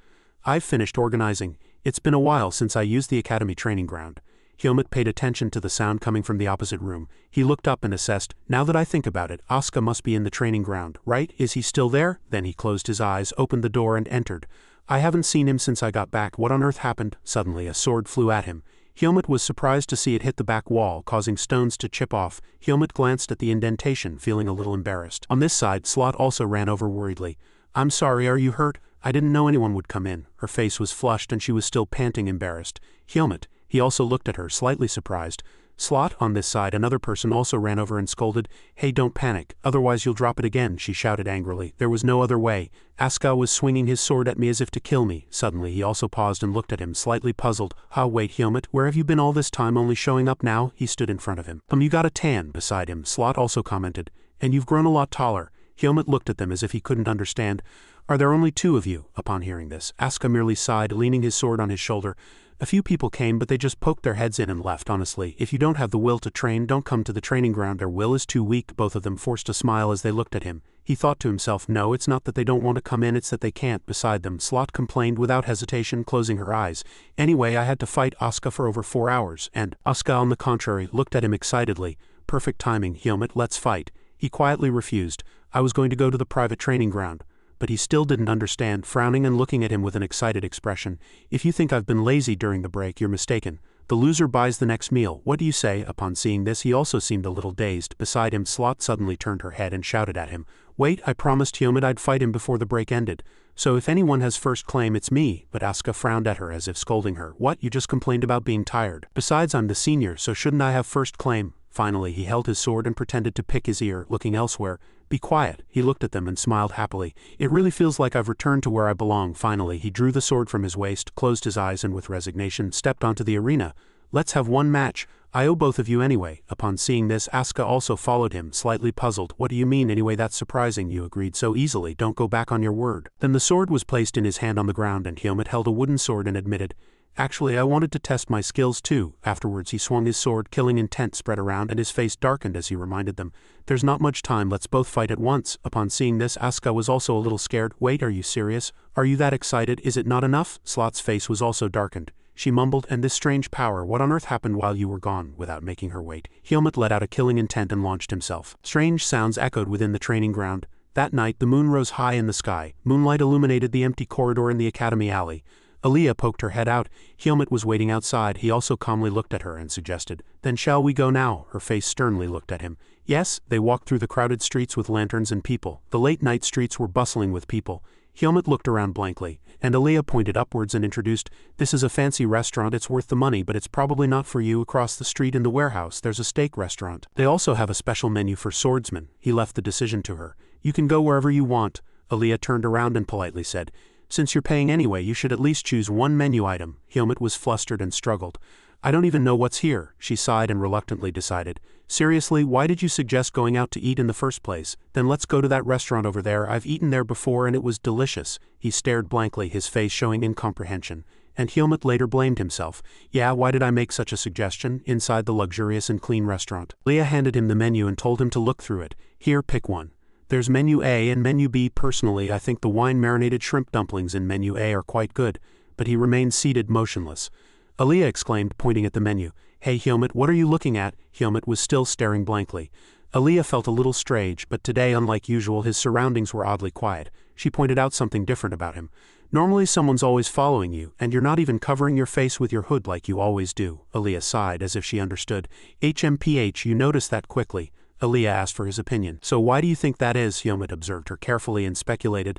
I've finished organizing. It's been a while since I used the academy training ground. Hyomit paid attention to the sound coming from the opposite room. He looked up and assessed, now that I think about it, Asuka must be in the training ground, right? Is he still there? Then he closed his eyes, opened the door and entered. I haven't seen him since I got back. What on earth happened? Suddenly a sword flew at him. Hyomit was surprised to see it hit the back wall, causing stones to chip off. Hyomit glanced at the indentation, feeling a little embarrassed. On this side, Slot also ran over worriedly. I'm sorry, are you hurt? I didn't know anyone would come in. Her face was flushed and she was still panting, embarrassed. Hyomit. He also looked at her, slightly surprised. Slot, on this side, another person also ran over and scolded. Hey, don't panic, otherwise you'll drop it again, she shouted angrily. There was no other way. Asuka was swinging his sword at me as if to kill me. Suddenly he also paused and looked at him, slightly puzzled. Wait, Hyomit, where have you been all this time, only showing up now? He stood in front of him. You got a tan, beside him, Slot also commented. And you've grown a lot taller. Hyomit looked at them as if he couldn't understand. Are there only two of you? Upon hearing this, Asuka merely sighed, leaning his sword on his shoulder. A few people came, but they just poked their heads in and left. Honestly, if you don't have the will to train, don't come to the training ground. Their will is too weak. Both of them forced a smile as they looked at him. He thought to himself, no, it's not that they don't want to come in, it's that they can't. Beside them, Slot complained without hesitation, closing her eyes. Anyway, I had to fight Asuka for over 4 hours, and Asuka, on the contrary, looked at him excitedly. Perfect timing, Hyomit, let's fight. He quietly refused. I was going to go to the private training ground. But he still didn't understand, frowning and looking at him with an excited expression. If you think I've been lazy during the break, you're mistaken. The loser buys the next meal. What do you say? Upon seeing this, he also seemed a little dazed. Beside him, Slot suddenly turned her head and shouted at him. Wait, I promised Hyomit I'd fight him before the break ended. So if anyone has first claim, it's me. But Asuka frowned at her as if scolding her. What? You just complained about being tired. Besides, I'm the senior, so shouldn't I have first claim? Finally, he held his sword and pretended to pick his ear, looking elsewhere. Be quiet. He looked at them and smiled happily. It really feels like I've returned to where I belong. Finally, he drew the sword from his waist, closed his eyes and with resignation stepped onto the arena. Let's have one match. I owe both of you anyway. Upon seeing this, Asuka also followed him, slightly puzzled. What do you mean anyway? That's surprising. You agreed so easily. Don't go back on your word. Then the sword was placed in his hand on the ground and Hyomit held a wooden sword and admitted, actually, I wanted to test my skills too. Afterwards he swung his sword, killing intent spread around and his face darkened as he reminded them. There's not much time, let's both fight at once. Upon seeing this, Asuka was also a little scared. Wait, are you serious? Are you that excited? Is it not enough? Slot's face was also darkened. She mumbled, and this strange power, what on earth happened while you were gone? Without making her wait, Hyomit let out a killing intent and launched himself. Strange sounds echoed within the training ground. That night the moon rose high in the sky. Moonlight illuminated the empty corridor in the academy alley. Aaliyah poked her head out. Hyomit was waiting outside. He also calmly looked at her and suggested, then shall we go now? Her face sternly looked at him. Yes. They walked through the crowded streets with lanterns and people. The late-night streets were bustling with people. Hyomit looked around blankly, and Aaliyah pointed upwards and introduced, this is a fancy restaurant, it's worth the money, but it's probably not for you. Across the street in the warehouse, there's a steak restaurant. They also have a special menu for swordsmen. He left the decision to her. You can go wherever you want. Aaliyah turned around and politely said, since you're paying anyway, you should at least choose one menu item. Hyomit was flustered and struggled. I don't even know what's here. She sighed and reluctantly decided. Seriously, why did you suggest going out to eat in the first place? Then let's go to that restaurant over there. I've eaten there before and it was delicious. He stared blankly, his face showing incomprehension. And Hyomit later blamed himself. Yeah, why did I make such a suggestion? Inside the luxurious and clean restaurant, Leah handed him the menu and told him to look through it. Here, pick one. There's menu A and menu B. Personally, I think the wine-marinated shrimp dumplings in menu A are quite good. But he remained seated, motionless. Aaliyah exclaimed, pointing at the menu. Hey Hyomit, what are you looking at? Hyomit was still staring blankly. Aaliyah felt a little strange, but today, unlike usual, his surroundings were oddly quiet. She pointed out something different about him. Normally someone's always following you, and you're not even covering your face with your hood like you always do. Aaliyah sighed as if she understood. HMPH, you noticed that quickly. Aaliyah asked for his opinion. So why do you think that is? Hyomit observed her carefully and speculated.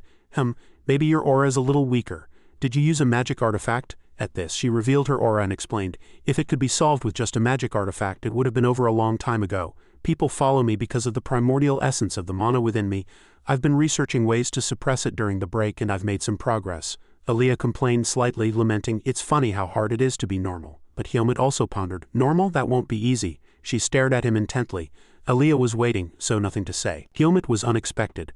Maybe your aura's a little weaker. Did you use a magic artifact? At this, she revealed her aura and explained, if it could be solved with just a magic artifact, it would have been over a long time ago. People follow me because of the primordial essence of the mana within me. I've been researching ways to suppress it during the break and I've made some progress. Aaliyah complained slightly, lamenting, it's funny how hard it is to be normal. But Hyomit also pondered, normal? That won't be easy. She stared at him intently. Aaliyah was waiting, so nothing to say. Helmut was unexpected.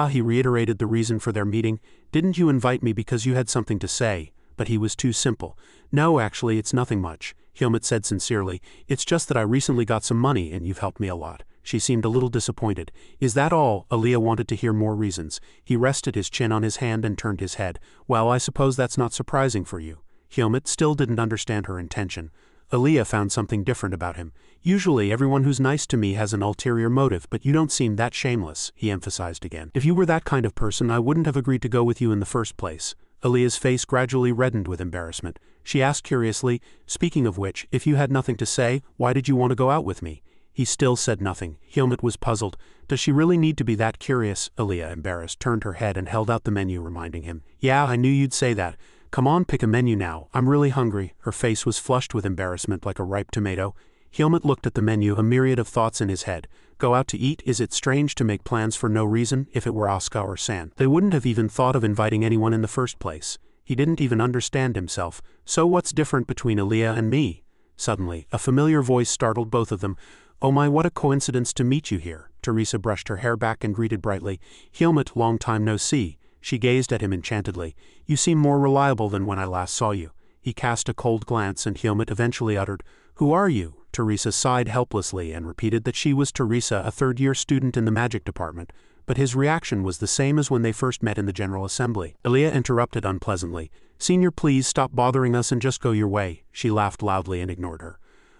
He reiterated the reason for their meeting. Didn't you invite me because you had something to say? But he was too simple. No, actually, it's nothing much, Helmut said sincerely. It's just that I recently got some money and you've helped me a lot. She seemed a little disappointed. Is that all? Aaliyah wanted to hear more reasons. He rested his chin on his hand and turned his head. Well, I suppose that's not surprising for you. Helmut still didn't understand her intention. Aaliyah found something different about him. Usually everyone who's nice to me has an ulterior motive, but you don't seem that shameless, he emphasized again. If you were that kind of person, I wouldn't have agreed to go with you in the first place. Aaliyah's face gradually reddened with embarrassment. She asked curiously, speaking of which, if you had nothing to say, why did you want to go out with me? He still said nothing. Helmut was puzzled. Does she really need to be that curious? Aaliyah, embarrassed, turned her head and held out the menu, reminding him. Yeah, I knew you'd say that. Come on, pick a menu now. I'm really hungry. Her face was flushed with embarrassment like a ripe tomato. Helmut looked at the menu, a myriad of thoughts in his head. Go out to eat? Is it strange to make plans for no reason? If it were Oscar or San, they wouldn't have even thought of inviting anyone in the first place. He didn't even understand himself. So what's different between Aaliyah and me? Suddenly, a familiar voice startled both of them. Oh my, what a coincidence to meet you here. Teresa brushed her hair back and greeted brightly. Helmut, long time no see. She gazed at him enchantedly. You seem more reliable than when I last saw you. He cast a cold glance and Helmut eventually uttered, Who are you? Teresa sighed helplessly and repeated that she was Teresa, a third-year student in the magic department, but his reaction was the same as when they first met in the General Assembly. Aaliyah interrupted unpleasantly. Senior, please stop bothering us and just go your way. She laughed loudly and ignored her.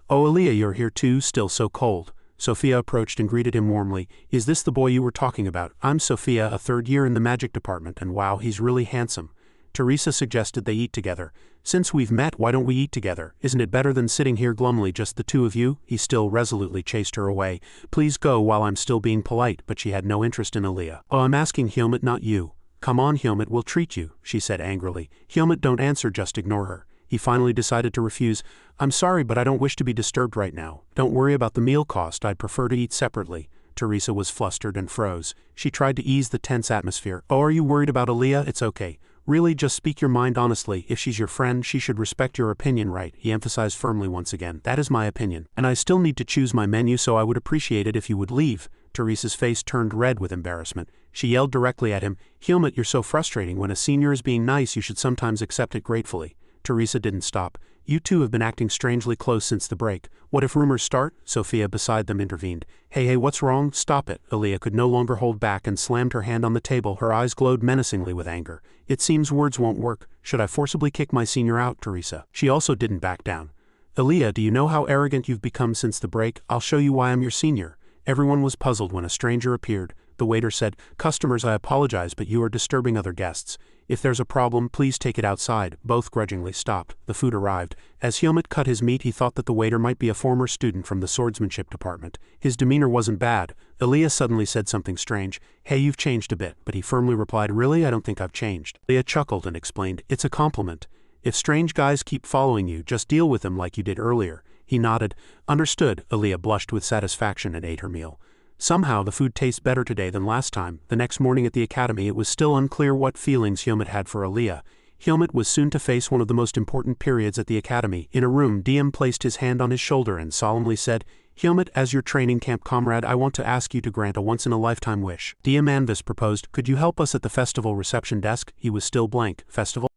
Oh, Aaliyah, you're here too, still so cold. Sophia approached and greeted him warmly. Is this the boy you were talking about? I'm Sophia, a third year in the magic department, and wow, he's really handsome. Teresa suggested they eat together. Since we've met, why don't we eat together? Isn't it better than sitting here glumly, just the two of you? He still resolutely chased her away. Please go while I'm still being polite, but she had no interest in Aaliyah. Oh, I'm asking Helmut, not you. Come on, Helmut, we'll treat you, she said angrily. Helmut, don't answer, just ignore her. He finally decided to refuse. I'm sorry, but I don't wish to be disturbed right now. Don't worry about the meal cost, I'd prefer to eat separately. Teresa was flustered and froze. She tried to ease the tense atmosphere. Oh, are you worried about Aaliyah? It's okay. Really, just speak your mind honestly. If she's your friend, she should respect your opinion, right? He emphasized firmly once again. That is my opinion. And I still need to choose my menu, so I would appreciate it if you would leave. Teresa's face turned red with embarrassment. She yelled directly at him. Helmut, you're so frustrating. When a senior is being nice, you should sometimes accept it gratefully. Teresa didn't stop. You two have been acting strangely close since the break. What if rumors start? Sophia beside them intervened. Hey, what's wrong? Stop it. Aaliyah could no longer hold back and slammed her hand on the table. Her eyes glowed menacingly with anger. It seems words won't work. Should I forcibly kick my senior out, Teresa? She also didn't back down. Aaliyah, do you know how arrogant you've become since the break? I'll show you why I'm your senior. Everyone was puzzled when a stranger appeared. The waiter said, Customers, I apologize, but you are disturbing other guests. If there's a problem, please take it outside. Both grudgingly stopped. The food arrived. As Helmut cut his meat, he thought that the waiter might be a former student from the swordsmanship department. His demeanor wasn't bad. Aaliyah suddenly said something strange. Hey, you've changed a bit, but he firmly replied, Really? I don't think I've changed. Aaliyah chuckled and explained, It's a compliment. If strange guys keep following you, just deal with them like you did earlier. He nodded. Understood. Aaliyah blushed with satisfaction and ate her meal. Somehow the food tastes better today than last time. The next morning at the academy it was still unclear what feelings Helmut had for Aaliyah. Helmut was soon to face one of the most important periods at the academy. In a room, Diem placed his hand on his shoulder and solemnly said, Helmut, as your training camp comrade, I want to ask you to grant a once-in-a-lifetime wish. Diem Anvis proposed, Could you help us at the festival reception desk? He was still blank. Festival?